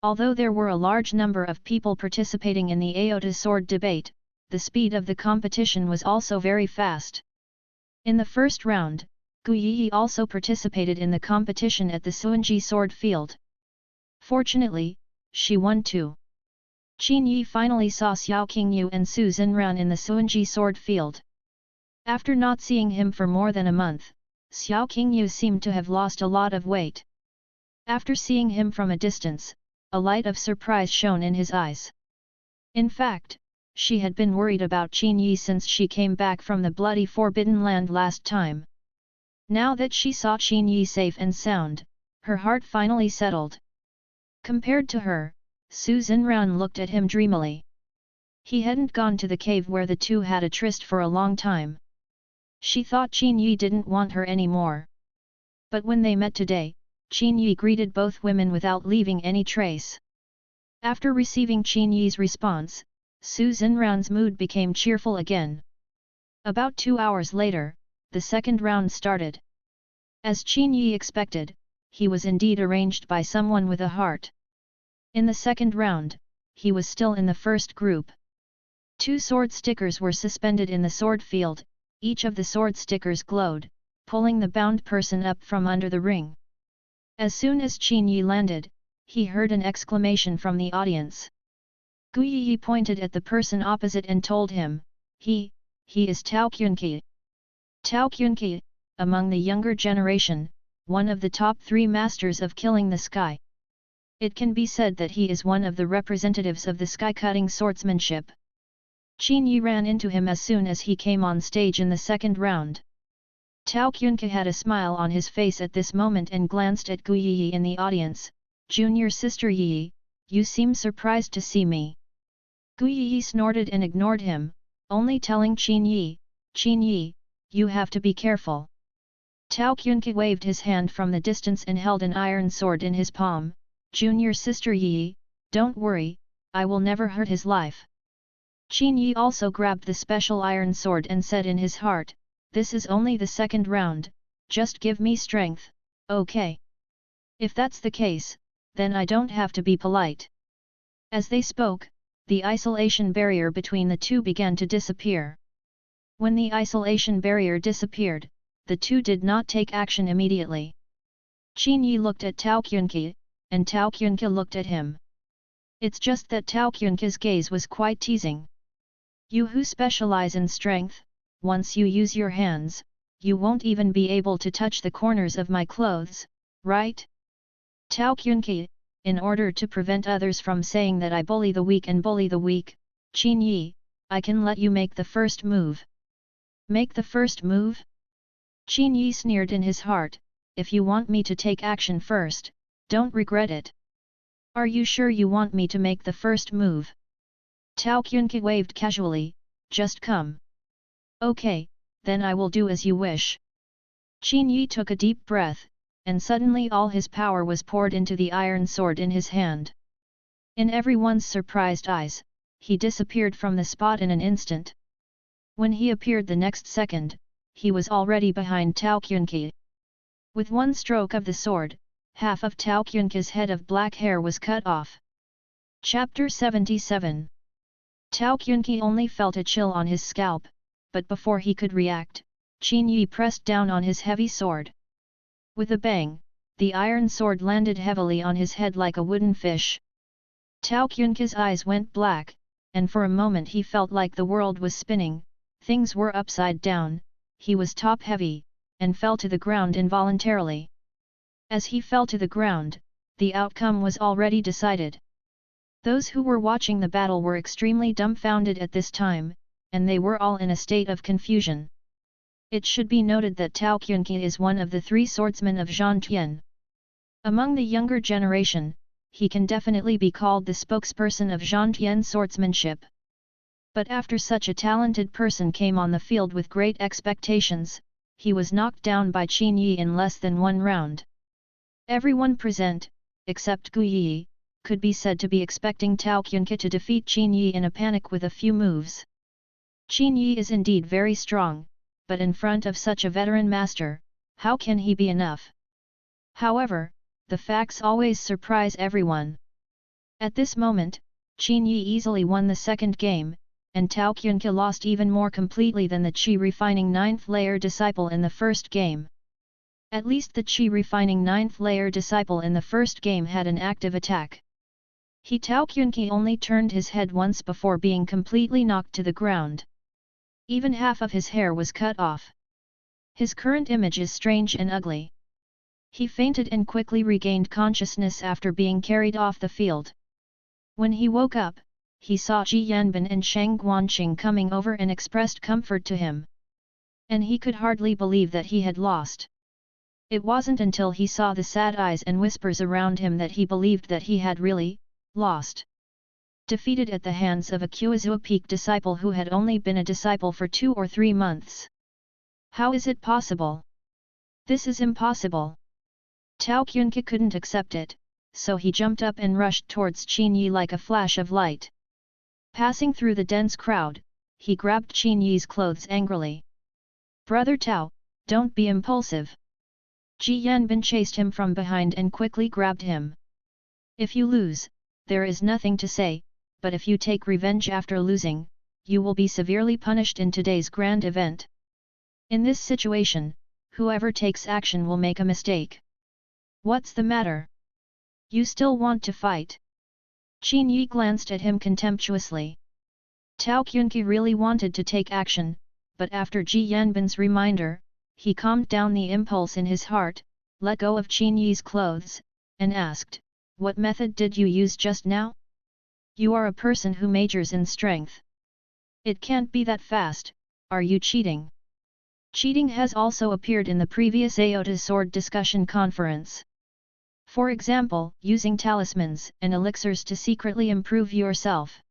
Although there were a large number of people participating in the Aota sword debate, the speed of the competition was also very fast. In the first round, Gu Yi also participated in the competition at the Suanji sword field. Fortunately, she won too. Qin Yi finally saw Xiao Qingyu and Su Zhenran in the Suanji sword field. After not seeing him for more than a month, Xiao Qingyu seemed to have lost a lot of weight. After seeing him from a distance, a light of surprise shone in his eyes. In fact, she had been worried about Qin Yi since she came back from the bloody Forbidden Land last time. Now that she saw Qin Yi safe and sound, her heart finally settled. Compared to her, Su Zhenran looked at him dreamily. He hadn't gone to the cave where the two had a tryst for a long time. She thought Qin Yi didn't want her anymore. But when they met today, Qin Yi greeted both women without leaving any trace. After receiving Qin Yi's response, Su Zhenran's mood became cheerful again. About 2 hours later, the second round started. As Qin Yi expected, he was indeed arranged by someone with a heart. In the second round, he was still in the first group. 2 sword stickers were suspended in the sword field, each of the sword stickers glowed, pulling the bound person up from under the ring. As soon as Qin Yi landed, he heard an exclamation from the audience. Gu Yi pointed at the person opposite and told him, he is Tao Qunqi. Tao Qunqi, among the younger generation, one of the top 3 masters of killing the sky. It can be said that he is one of the representatives of the sky-cutting swordsmanship. Qin Yi ran into him as soon as he came on stage in the second round. Tao Qunqi had a smile on his face at this moment and glanced at Gu Yi in the audience. Junior sister Yi, you seem surprised to see me. Gu Yi snorted and ignored him, only telling Qin Yi, you have to be careful. Tao Qunqi waved his hand from the distance and held an iron sword in his palm. Junior sister Yi, don't worry, I will never hurt his life. Qin Yi also grabbed the special iron sword and said in his heart, this is only the second round, just give me strength, okay? If that's the case, then I don't have to be polite. As they spoke, the isolation barrier between the two began to disappear. When the isolation barrier disappeared, the two did not take action immediately. Qin Yi looked at Tao Qunqi, and Tao Qunqi looked at him. It's just that Tao Qunqi's gaze was quite teasing. You who specialize in strength, once you use your hands, you won't even be able to touch the corners of my clothes, right? Tao Qunqi, in order to prevent others from saying that I bully the weak and bully the weak, Qin Yi, I can let you make the first move. Make the first move? Qin Yi sneered in his heart, if you want me to take action first, don't regret it. Are you sure you want me to make the first move? Tao Qunqi waved casually, just come. Okay, then I will do as you wish. Qin Yi took a deep breath, and suddenly all his power was poured into the iron sword in his hand. In everyone's surprised eyes, he disappeared from the spot in an instant. When he appeared the next second, he was already behind Tao Qunqi. With one stroke of the sword, half of Tao Qunqi's head of black hair was cut off. Chapter 77. Tao Qunqi only felt a chill on his scalp, but before he could react, Qin Yi pressed down on his heavy sword. With a bang, the iron sword landed heavily on his head like a wooden fish. Tao Qunqi's eyes went black, and for a moment he felt like the world was spinning, things were upside down, he was top-heavy, and fell to the ground involuntarily. As he fell to the ground, the outcome was already decided. Those who were watching the battle were extremely dumbfounded at this time, and they were all in a state of confusion. It should be noted that Tao Qunqi is one of the 3 swordsmen of Zhantian. Among the younger generation, he can definitely be called the spokesperson of Zhantian swordsmanship. But after such a talented person came on the field with great expectations, he was knocked down by Qin Yi in less than 1 round. Everyone present, except Gu Yi, could be said to be expecting Tao Qunqi to defeat Qin Yi in a panic with a few moves. Qin Yi is indeed very strong, but in front of such a veteran master, how can he be enough? However, the facts always surprise everyone. At this moment, Qin Yi easily won the second game, and Tao Qunqi lost even more completely than the Qi refining 9th layer disciple in the first game. At least the Qi refining 9th layer disciple in the first game had an active attack. Tao Qunqi only turned his head once before being completely knocked to the ground. Even half of his hair was cut off. His current image is strange and ugly. He fainted and quickly regained consciousness after being carried off the field. When he woke up, he saw Ji Yanbin and Shang Guanqing coming over and expressed comfort to him. And he could hardly believe that he had lost. It wasn't until he saw the sad eyes and whispers around him that he believed that he had really lost. Defeated at the hands of a Kuazua Peak disciple who had only been a disciple for 2 or 3 months. How is it possible? This is impossible. Tao Qunke couldn't accept it, so he jumped up and rushed towards Qin Yi like a flash of light. Passing through the dense crowd, he grabbed Qin Yi's clothes angrily. "Brother Tao, don't be impulsive." Ji Yanbin chased him from behind and quickly grabbed him. "If you lose, there is nothing to say, but if you take revenge after losing, you will be severely punished in today's grand event. In this situation, whoever takes action will make a mistake. What's the matter? You still want to fight?" Qin Yi glanced at him contemptuously. Tao Qunke really wanted to take action, but after Ji Yanbin's reminder, he calmed down the impulse in his heart, let go of Qin Yi's clothes, and asked, "What method did you use just now? You are a person who majors in strength. It can't be that fast, are you cheating?" Cheating has also appeared in the previous Aota Sword discussion conference. For example, using talismans and elixirs to secretly improve yourself.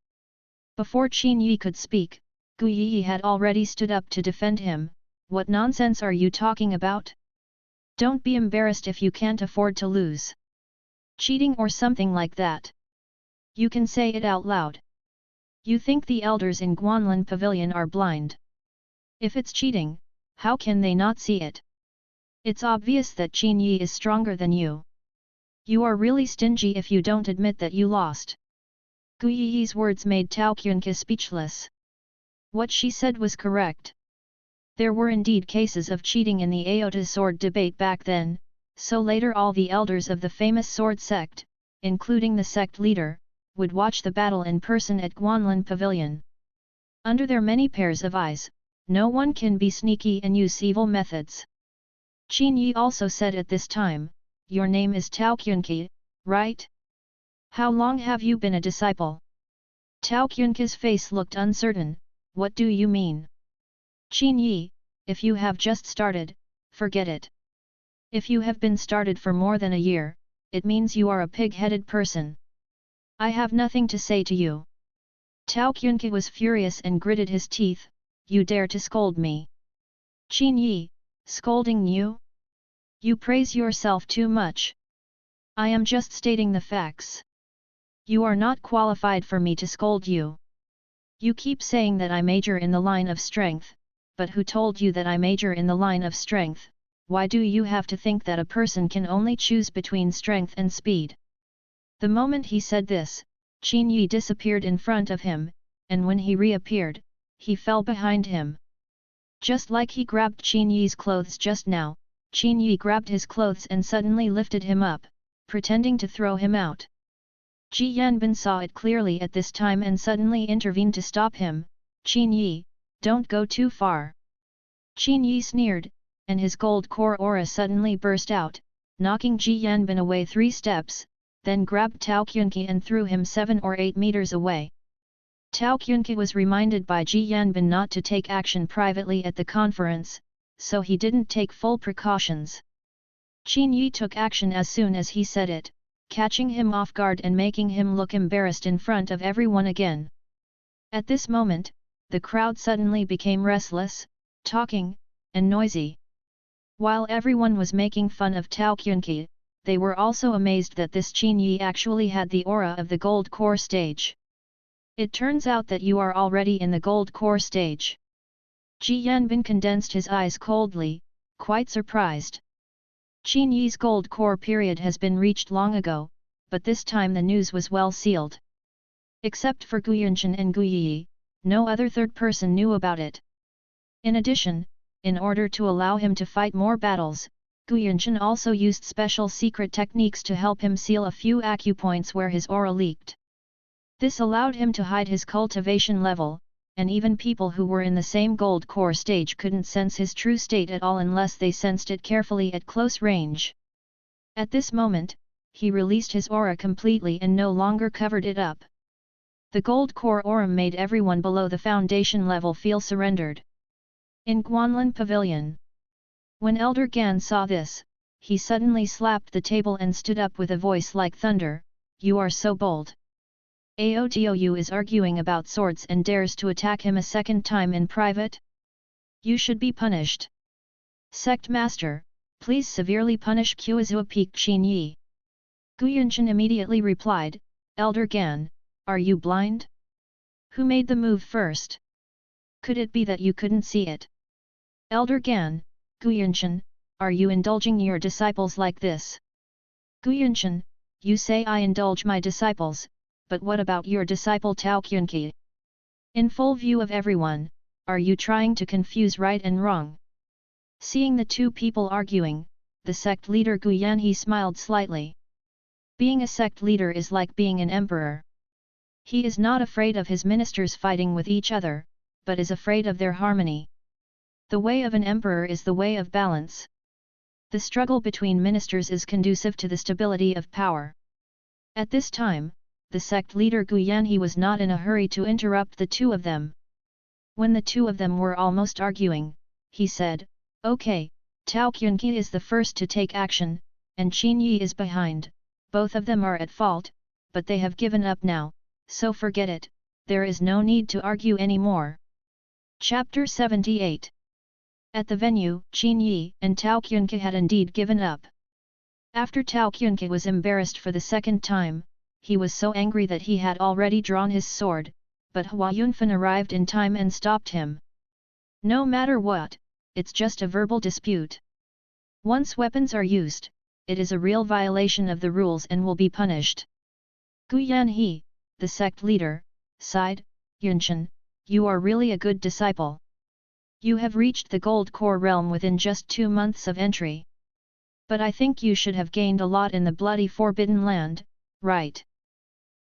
Before Qin Yi could speak, Gu Yi had already stood up to defend him. "What nonsense are you talking about? Don't be embarrassed if you can't afford to lose. Cheating or something like that. You can say it out loud. You think the elders in Guanlin Pavilion are blind? If it's cheating, how can they not see it? It's obvious that Qin Yi is stronger than you. You are really stingy if you don't admit that you lost." Gu Yi's words made Tao Qunke speechless. What she said was correct. There were indeed cases of cheating in the Aota sword debate back then, so later all the elders of the famous sword sect, including the sect leader, would watch the battle in person at Guanlin Pavilion. Under their many pairs of eyes, no one can be sneaky and use evil methods. Qin Yi also said at this time, "Your name is Tao Qunke, right? How long have you been a disciple?" Tao Qunke's face looked uncertain. "What do you mean?" "Qin Yi, if you have just started, forget it. If you have been started for more than a year, it means you are a pig-headed person. I have nothing to say to you." Tao Qunke was furious and gritted his teeth. "You dare to scold me? Qin Yi, scolding you? You praise yourself too much. I am just stating the facts. You are not qualified for me to scold you. You keep saying that I major in the line of strength, but who told you that I major in the line of strength? Why do you have to think that a person can only choose between strength and speed?" The moment he said this, Qin Yi disappeared in front of him, and when he reappeared, he fell behind him. Just like he grabbed Qin Yi's clothes just now, Qin Yi grabbed his clothes and suddenly lifted him up, pretending to throw him out. Ji Yanbin saw it clearly at this time and suddenly intervened to stop him. "Qin Yi, don't go too far." Qin Yi sneered, and his gold core aura suddenly burst out, knocking Ji Yanbin away 3 steps, then grabbed Tao Qunke and threw him 7 or 8 meters away. Tao Qunke was reminded by Ji Yanbin not to take action privately at the conference, so he didn't take full precautions. Qin Yi took action as soon as he said it, catching him off guard and making him look embarrassed in front of everyone again. At this moment, the crowd suddenly became restless, talking, and noisy. While everyone was making fun of Tao Qunke, they were also amazed that this Qin Yi actually had the aura of the gold core stage. "It turns out that you are already in the gold core stage." Ji Yanbin condensed his eyes coldly, quite surprised. Qin Yi's gold core period has been reached long ago, but this time the news was well sealed. Except for Gu Yunshan and Gu Yi, no other third person knew about it. In addition, in order to allow him to fight more battles, Gu Yunshan also used special secret techniques to help him seal a few acupoints where his aura leaked. This allowed him to hide his cultivation level, and even people who were in the same gold core stage couldn't sense his true state at all unless they sensed it carefully at close range. At this moment, he released his aura completely and no longer covered it up. The gold core aura made everyone below the foundation level feel surrendered. In Guanlin Pavilion. When Elder Gan saw this, he suddenly slapped the table and stood up with a voice like thunder, "You are so bold! Aotou is arguing about swords and dares to attack him a second time in private? You should be punished. Sect Master, please severely punish Kuazua Peak Xin Yi." Guyanshan immediately replied, "Elder Gan, are you blind? Who made the move first? Could it be that you couldn't see it? Elder Gan, Guyanshan, are you indulging your disciples like this?" "Guyanshan, you say I indulge my disciples, but what about your disciple Tao Qunqi? In full view of everyone, are you trying to confuse right and wrong?" Seeing the two people arguing, the sect leader Guyanhe smiled slightly. Being a sect leader is like being an emperor. He is not afraid of his ministers fighting with each other, but is afraid of their harmony. The way of an emperor is the way of balance. The struggle between ministers is conducive to the stability of power. At this time, the sect leader Guyanhe was not in a hurry to interrupt the two of them. When the two of them were almost arguing, he said, "Okay, Tao Qunqi is the first to take action, and Qin Yi is behind. Both of them are at fault, but they have given up now, so forget it, there is no need to argue anymore." Chapter 78. At the venue, Qin Yi and Tao Qunqi had indeed given up. After Tao Qunqi was embarrassed for the second time, he was so angry that he had already drawn his sword, but Hua Yunfan arrived in time and stopped him. "No matter what, it's just a verbal dispute. Once weapons are used, it is a real violation of the rules and will be punished." Guyanhe, the sect leader, sighed, "Yunshan, you are really a good disciple. You have reached the gold core realm within just 2 months of entry. But I think you should have gained a lot in the bloody Forbidden Land, right?"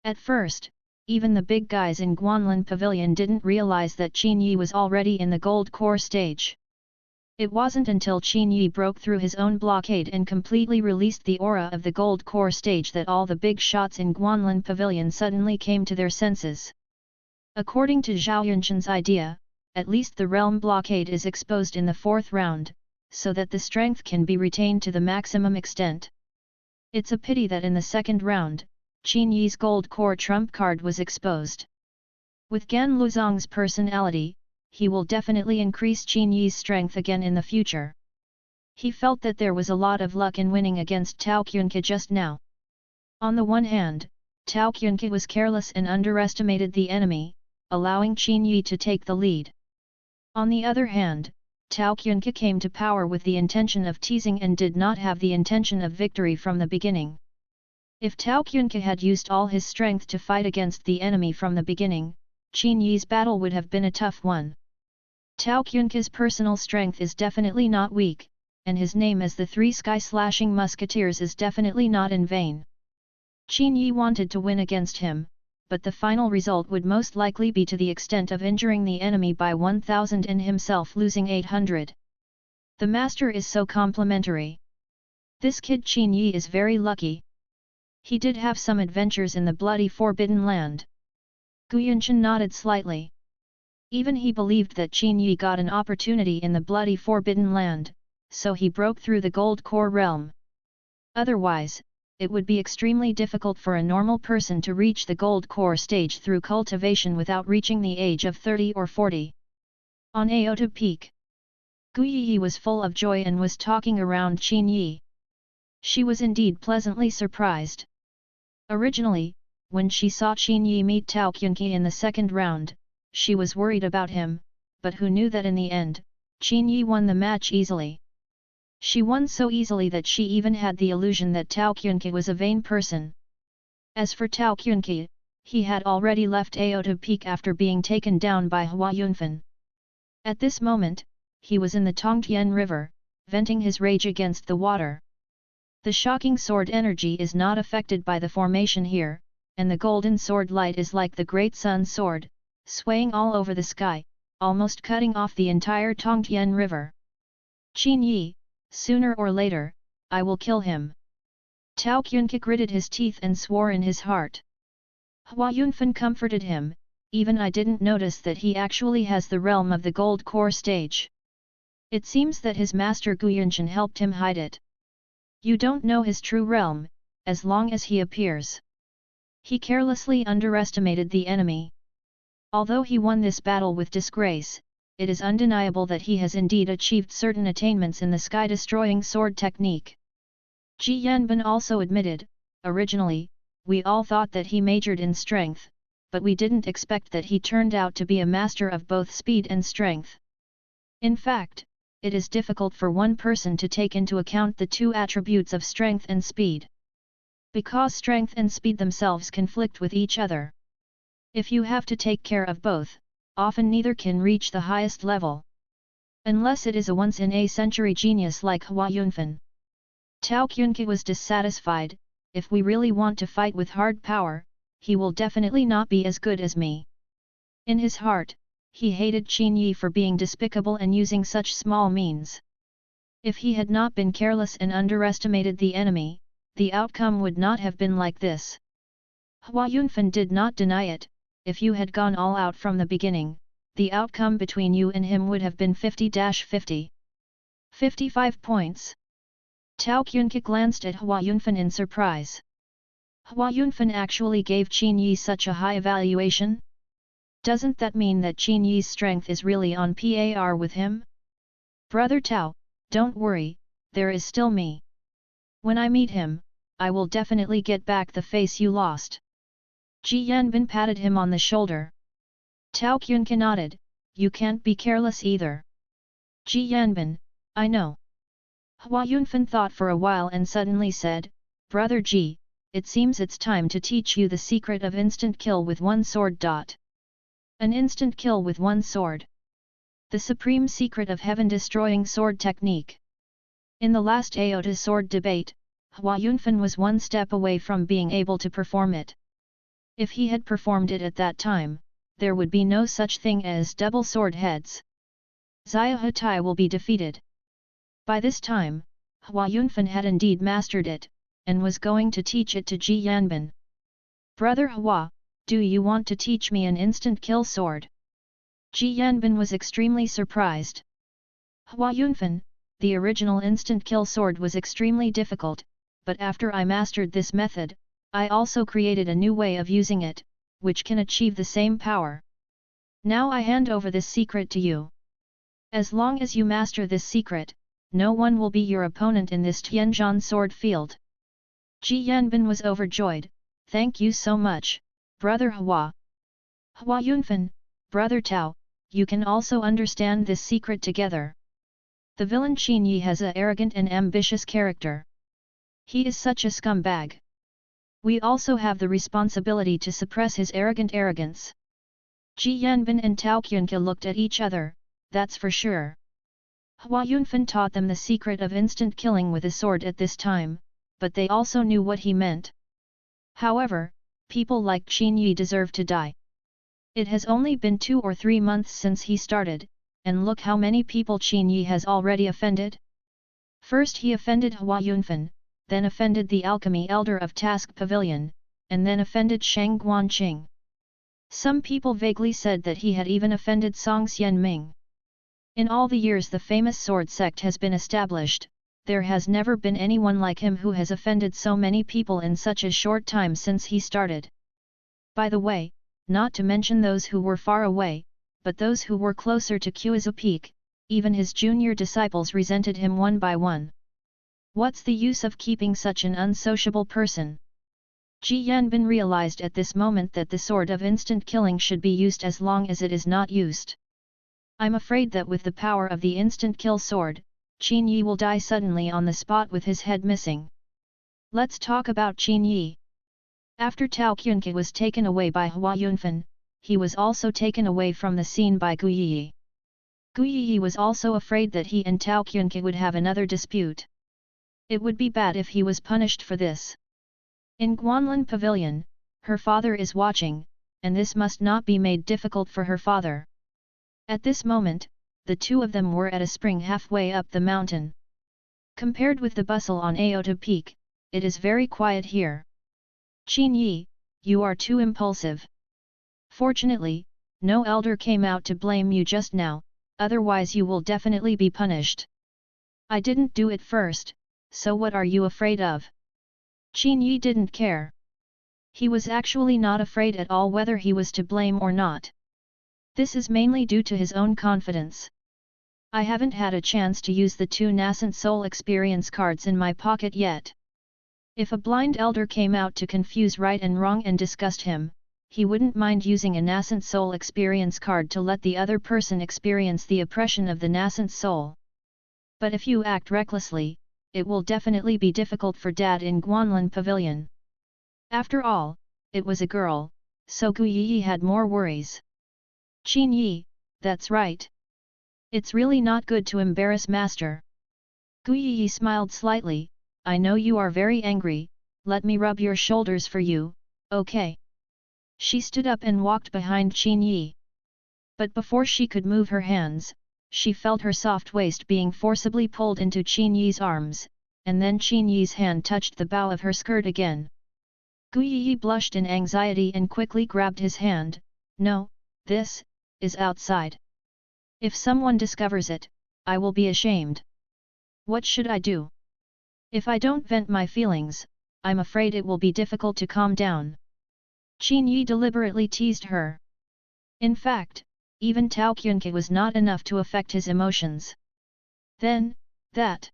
At first, even the big guys in Guanlin Pavilion didn't realize that Qin Yi was already in the gold core stage. It wasn't until Qin Yi broke through his own blockade and completely released the aura of the gold core stage that all the big shots in Guanlin Pavilion suddenly came to their senses. According to Zhao Yunshan's idea, at least the realm blockade is exposed in the 4th round, so that the strength can be retained to the maximum extent. It's a pity that in the 2nd round, Qin Yi's gold core trump card was exposed. With Gan Luzong's personality, he will definitely increase Qin Yi's strength again in the future. He felt that there was a lot of luck in winning against Tao Qunqi just now. On the one hand, Tao Qunqi was careless and underestimated the enemy, allowing Qin Yi to take the lead. On the other hand, Tao Qunqi came to power with the intention of teasing and did not have the intention of victory from the beginning. If Tao Qunqi had used all his strength to fight against the enemy from the beginning, Qin Yi's battle would have been a tough one. Tao Qunqi's personal strength is definitely not weak, and his name as the 3 sky-slashing musketeers is definitely not in vain. Qin Yi wanted to win against him, but the final result would most likely be to the extent of injuring the enemy by 1000 and himself losing 800. The master is so complimentary. This kid Qin Yi is very lucky. He did have some adventures in the bloody Forbidden Land. Guyanshan nodded slightly. Even he believed that Qin Yi got an opportunity in the bloody Forbidden Land, so he broke through the gold core realm. Otherwise, it would be extremely difficult for a normal person to reach the gold core stage through cultivation without reaching the age of 30 or 40. On Aota Peak, Guyi was full of joy and was talking around Qin Yi. She was indeed pleasantly surprised. Originally, when she saw Qin Yi meet Tao Qunqi in the 2nd round, she was worried about him, but who knew that in the end, Qin Yi won the match easily. She won so easily that she even had the illusion that Tao Qunqi was a vain person. As for Tao Qunqi, he had already left Aota Peak after being taken down by Hua Yunfan. At this moment, he was in the Tongtian River, venting his rage against the water. The shocking sword energy is not affected by the formation here, and the golden sword light is like the great sun sword, swaying all over the sky, almost cutting off the entire Tongtian River. Qin Yi, sooner or later, I will kill him. Tao Qunke gritted his teeth and swore in his heart. Hua Yunfen comforted him, even I didn't notice that he actually has the realm of the gold core stage. It seems that his master Guyanchen helped him hide it. You don't know his true realm, as long as he appears. He carelessly underestimated the enemy. Although he won this battle with disgrace, it is undeniable that he has indeed achieved certain attainments in the sky-destroying sword technique. Ji Yanbin also admitted, originally, we all thought that he majored in strength, but we didn't expect that he turned out to be a master of both speed and strength. In fact, it is difficult for one person to take into account the two attributes of strength and speed. Because strength and speed themselves conflict with each other. If you have to take care of both, often neither can reach the highest level. Unless it is a once-in-a-century genius like Hua Yunfen. Tao Qunke was dissatisfied. If we really want to fight with hard power, he will definitely not be as good as me. In his heart, he hated Qin Yi for being despicable and using such small means. If he had not been careless and underestimated the enemy, the outcome would not have been like this. Hua Yunfen did not deny it. If you had gone all out from the beginning, the outcome between you and him would have been 50-50. 55 points. Tao Qunke glanced at Hua Yunfen in surprise. Hua Yunfen actually gave Qin Yi such a high evaluation? Doesn't that mean that Qin Yi's strength is really on par with him? Brother Tao, don't worry, there is still me. When I meet him, I will definitely get back the face you lost. Ji Yanbin patted him on the shoulder. Tao Qunke nodded, you can't be careless either. Ji Yanbin, I know. Hua Yunfen thought for a while and suddenly said, Brother Ji, it seems it's time to teach you the secret of instant kill with one sword. An instant kill with one sword. The supreme secret of heaven-destroying sword technique. In the last Aota sword debate, Hua Yunfen was one step away from being able to perform it. If he had performed it at that time, there would be no such thing as double sword heads. Xia Hutai will be defeated. By this time, Hua Yunfen had indeed mastered it, and was going to teach it to Ji Yanbin. Brother Hua, do you want to teach me an instant kill sword? Ji Yanbin was extremely surprised. Hua Yunfen, the original instant kill sword was extremely difficult, but after I mastered this method, I also created a new way of using it, which can achieve the same power. Now I hand over this secret to you. As long as you master this secret, no one will be your opponent in this Tianzhan sword field. Ji Yanbin was overjoyed. Thank you so much, Brother Hua. Hua Yunfen, Brother Tao, you can also understand this secret together. The villain Qin Yi has a arrogant and ambitious character. He is such a scumbag. We also have the responsibility to suppress his arrogant arrogance. Ji Yanbin and Tao Qunke looked at each other, that's for sure. Hua Yunfen taught them the secret of instant killing with a sword at this time, but they also knew what he meant. However, people like Qin Yi deserve to die. It has only been 2 or 3 months since he started, and look how many people Qin Yi has already offended. First he offended Hua Yunfen, then offended the alchemy elder of Task Pavilion, and then offended Shang Guanqing. Some people vaguely said that he had even offended Song Xianming. In all the years the famous sword sect has been established, there has never been anyone like him who has offended so many people in such a short time since he started. By the way, not to mention those who were far away, but those who were closer to Kuizu Peak, even his junior disciples resented him one by one. What's the use of keeping such an unsociable person? Ji Yanbin realized at this moment that the sword of instant killing should be used as long as it is not used. I'm afraid that with the power of the instant kill sword, Qin Yi will die suddenly on the spot with his head missing. Let's talk about Qin Yi. After Tao Qunke was taken away by Hua Yunfen, he was also taken away from the scene by Gu Yi. Gu Yi was also afraid that he and Tao Qunke would have another dispute. It would be bad if he was punished for this. In Guanlin Pavilion, her father is watching, and this must not be made difficult for her father. At this moment, the two of them were at a spring halfway up the mountain. Compared with the bustle on Aota Peak, it is very quiet here. Qin Yi, you are too impulsive. Fortunately, no elder came out to blame you just now, otherwise you will definitely be punished. I didn't do it first, so what are you afraid of? Qin Yi didn't care. He was actually not afraid at all whether he was to blame or not. This is mainly due to his own confidence. I haven't had a chance to use the 2 nascent soul experience cards in my pocket yet. If a blind elder came out to confuse right and wrong and disgust him, he wouldn't mind using a nascent soul experience card to let the other person experience the oppression of the nascent soul. But if you act recklessly, it will definitely be difficult for Dad in Guanlin Pavilion. After all, it was a girl, so Gu Yi had more worries. Qin Yi, that's right. It's really not good to embarrass Master. Gu Yi smiled slightly, I know you are very angry, let me rub your shoulders for you, okay? She stood up and walked behind Qin Yi. But before she could move her hands, she felt her soft waist being forcibly pulled into Qin Yi's arms, and then Qin Yi's hand touched the bow of her skirt again. Gu Yi blushed in anxiety and quickly grabbed his hand. No, this is outside. If someone discovers it, I will be ashamed. What should I do? If I don't vent my feelings, I'm afraid it will be difficult to calm down. Qin Yi deliberately teased her. In fact, even Tao Qunke was not enough to affect his emotions. Then, that.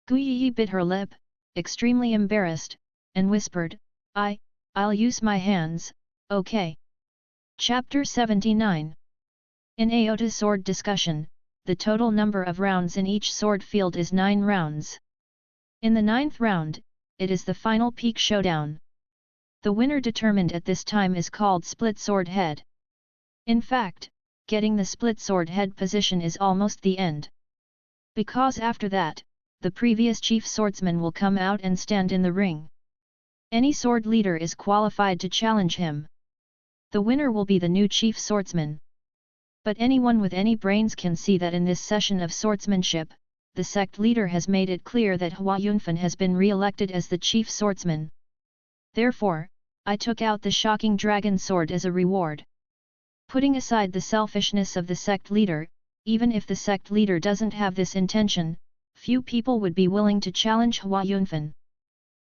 Gu Yi bit her lip, extremely embarrassed, and whispered, I'll use my hands, okay. Chapter 79. In Aota's sword discussion, the total number of rounds in each sword field is 9 rounds. In the 9th round, it is the final peak showdown. The winner determined at this time is called split sword head. In fact, getting the split sword head position is almost the end. Because after that, the previous chief swordsman will come out and stand in the ring. Any sword leader is qualified to challenge him. The winner will be the new chief swordsman. But anyone with any brains can see that in this session of swordsmanship, the sect leader has made it clear that Hua Yunfen has been re-elected as the chief swordsman. Therefore, I took out the shocking dragon sword as a reward. Putting aside the selfishness of the sect leader, even if the sect leader doesn't have this intention, few people would be willing to challenge Hua Yunfen.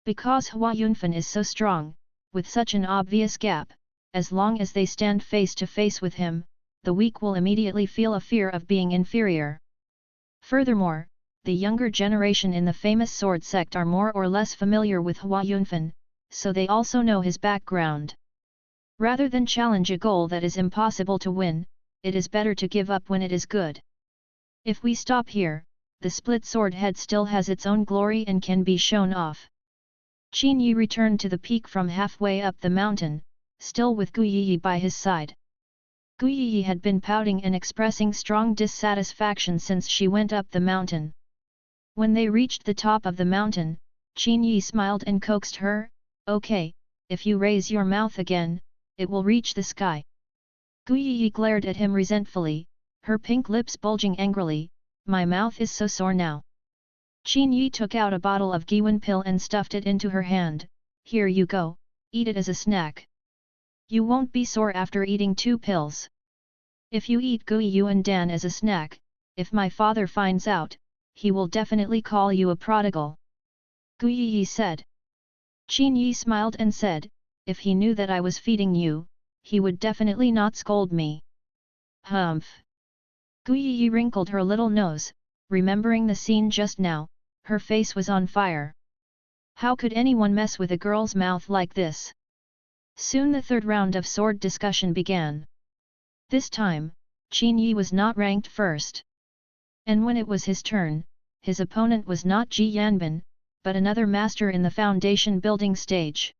Because Hua Yunfen is so strong, with such an obvious gap, as long as they stand face to face with him, the weak will immediately feel a fear of being inferior. Furthermore, the younger generation in the famous sword sect are more or less familiar with Hua Yunfen, so they also know his background. Rather than challenge a goal that is impossible to win, it is better to give up when it is good. If we stop here, the split sword head still has its own glory and can be shown off. Qin Yi returned to the peak from halfway up the mountain, still with Gu Yi by his side. Gu Yi had been pouting and expressing strong dissatisfaction since she went up the mountain. When they reached the top of the mountain, Qin Yi smiled and coaxed her, okay, if you raise your mouth again, it will reach the sky. Gu Yi glared at him resentfully, her pink lips bulging angrily, my mouth is so sore now. Qin Yi took out a bottle of Giwen pill and stuffed it into her hand, here you go, eat it as a snack. You won't be sore after eating 2 pills. If you eat Gui Yuan Dan as a snack, if my father finds out, he will definitely call you a prodigal. Gu Yi said. Qin Yi smiled and said, if he knew that I was feeding you, he would definitely not scold me. Humph. Gu Yi wrinkled her little nose, remembering the scene just now, her face was on fire. How could anyone mess with a girl's mouth like this? Soon the 3rd round of sword discussion began. This time, Qin Yi was not ranked first. And when it was his turn, his opponent was not Ji Yanbin, but another master in the foundation building stage.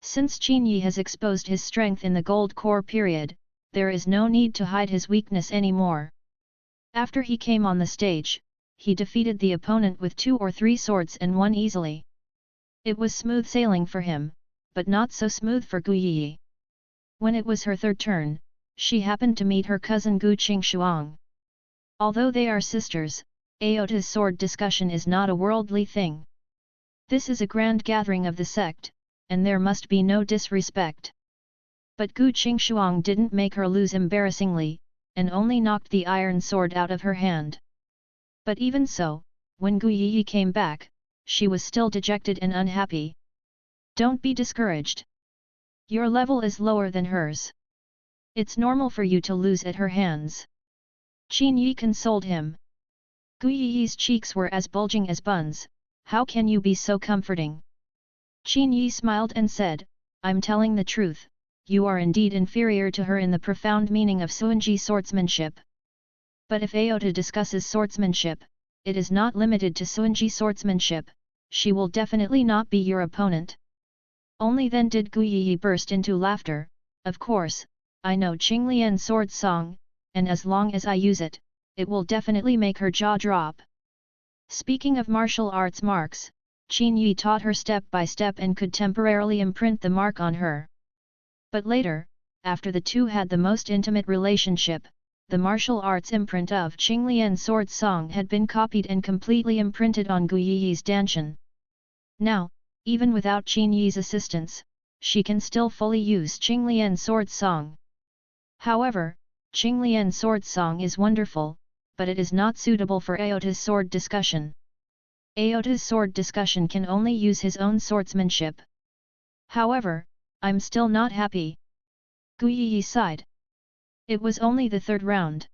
Since Qin Yi has exposed his strength in the Gold Core period, there is no need to hide his weakness anymore. After he came on the stage, he defeated the opponent with 2 or 3 swords and won easily. It was smooth sailing for him, but not so smooth for Gu Yi. When it was her third turn, she happened to meet her cousin Gu Qingshuang. Although they are sisters, Aota's sword discussion is not a worldly thing. This is a grand gathering of the sect, and there must be no disrespect. But Gu Qingshuang didn't make her lose embarrassingly, and only knocked the iron sword out of her hand. But even so, when Gu Yi came back, she was still dejected and unhappy. Don't be discouraged. Your level is lower than hers. It's normal for you to lose at her hands. Qin Yi consoled him. Gu Yi's cheeks were as bulging as buns. How can you be so comforting? Qin Yi smiled and said, I'm telling the truth, you are indeed inferior to her in the profound meaning of Suanji swordsmanship. But if Aota discusses swordsmanship, it is not limited to Suanji swordsmanship, she will definitely not be your opponent. Only then did Gu Yi burst into laughter. Of course, I know Qinglian's sword song, and as long as I use it, it will definitely make her jaw drop. Speaking of martial arts marks, Qin Yi taught her step by step and could temporarily imprint the mark on her. But later, after the two had the most intimate relationship, the martial arts imprint of Qinglian's sword song had been copied and completely imprinted on Gu Yi's danshan. Now, even without Qin Yi's assistance, she can still fully use Qinglian's sword song. However, Qinglian's sword song is wonderful, but it is not suitable for Aota's sword discussion. Aota's sword discussion can only use his own swordsmanship. However, I'm still not happy. Gu Yi sighed. It was only the third round.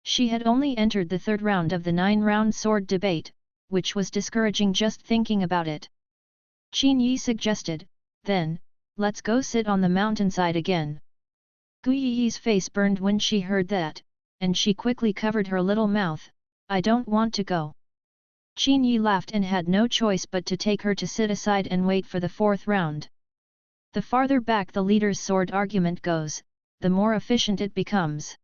She had only entered the third round of the 9-round sword debate, which was discouraging just thinking about it. Qin Yi suggested, then, let's go sit on the mountainside again. Gu Yi's face burned when she heard that, and she quickly covered her little mouth. I don't want to go. Qin Yi laughed and had no choice but to take her to sit aside and wait for the fourth round. The farther back the leader's sword argument goes, the more efficient it becomes.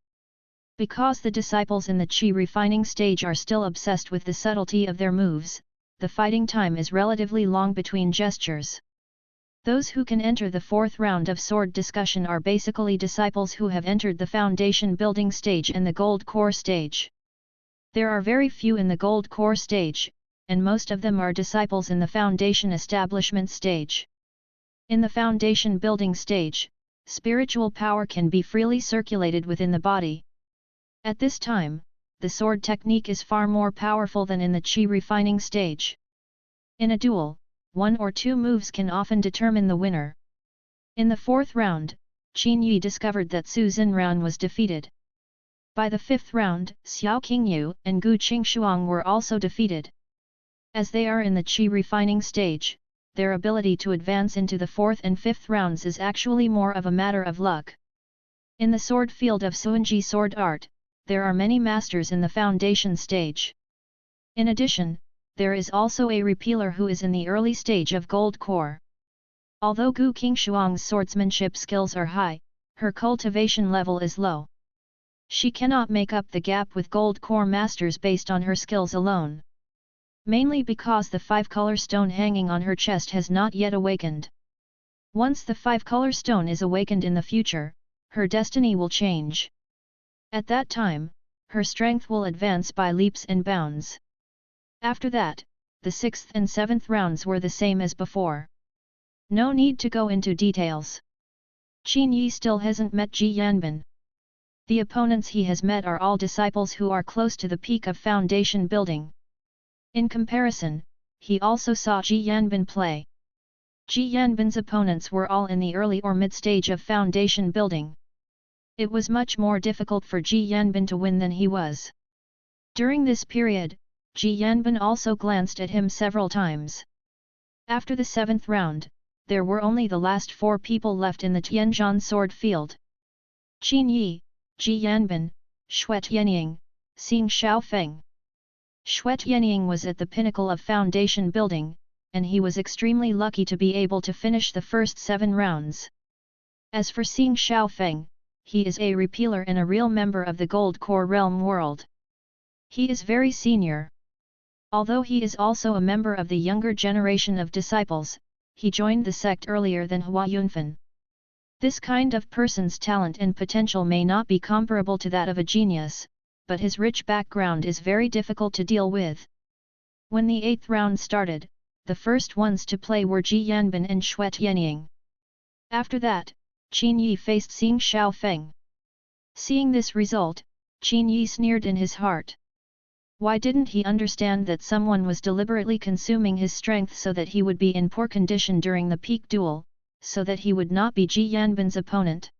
Because the disciples in the Qi refining stage are still obsessed with the subtlety of their moves, the fighting time is relatively long between gestures. Those who can enter the fourth round of sword discussion are basically disciples who have entered the foundation building stage and the gold core stage. There are very few in the gold core stage, and most of them are disciples in the foundation establishment stage. In the foundation building stage, spiritual power can be freely circulated within the body. At this time, the sword technique is far more powerful than in the Qi refining stage. In a duel, 1 or 2 moves can often determine the winner. In the fourth round, Qin Yi discovered that Su Xinran was defeated. By the fifth round, Xiao Qingyu and Gu Qingshuang were also defeated. As they are in the Qi refining stage, their ability to advance into the fourth and fifth rounds is actually more of a matter of luck. In the sword field of Suanji sword art, there are many masters in the foundation stage. In addition, there is also a repealer who is in the early stage of gold core. Although Gu Qingshuang's swordsmanship skills are high, her cultivation level is low. She cannot make up the gap with gold core masters based on her skills alone. Mainly because the 5-color stone hanging on her chest has not yet awakened. Once the 5-color stone is awakened in the future, her destiny will change. At that time, her strength will advance by leaps and bounds. After that, the 6th and 7th rounds were the same as before. No need to go into details. Qin Yi still hasn't met Ji Yanbin. The opponents he has met are all disciples who are close to the peak of foundation building. In comparison, he also saw Ji Yanbin play. Ji Yanbin's opponents were all in the early or mid-stage of foundation building. It was much more difficult for Ji Yanbin to win than he was. During this period, Ji Yanbin also glanced at him several times. After the 7th round, there were only the last 4 people left in the Tianzhan sword field. Qin Yi, Ji Yanbin, Xue Tianying, Xing Xiaofeng. Xue Tianying was at the pinnacle of foundation building, and he was extremely lucky to be able to finish the first 7 rounds. As for Xing Xiaofeng, he is a repealer and a real member of the Gold Core Realm world. He is very senior. Although he is also a member of the younger generation of disciples, he joined the sect earlier than Hua Yunfan. This kind of person's talent and potential may not be comparable to that of a genius, but his rich background is very difficult to deal with. When the 8th round started, the first ones to play were Ji Yanbin and Xue Tianying. After that, Qin Yi faced Xing Xiaofeng. Seeing this result, Qin Yi sneered in his heart. Why didn't he understand that someone was deliberately consuming his strength so that he would be in poor condition during the peak duel, so that he would not be Ji Yanbin's opponent?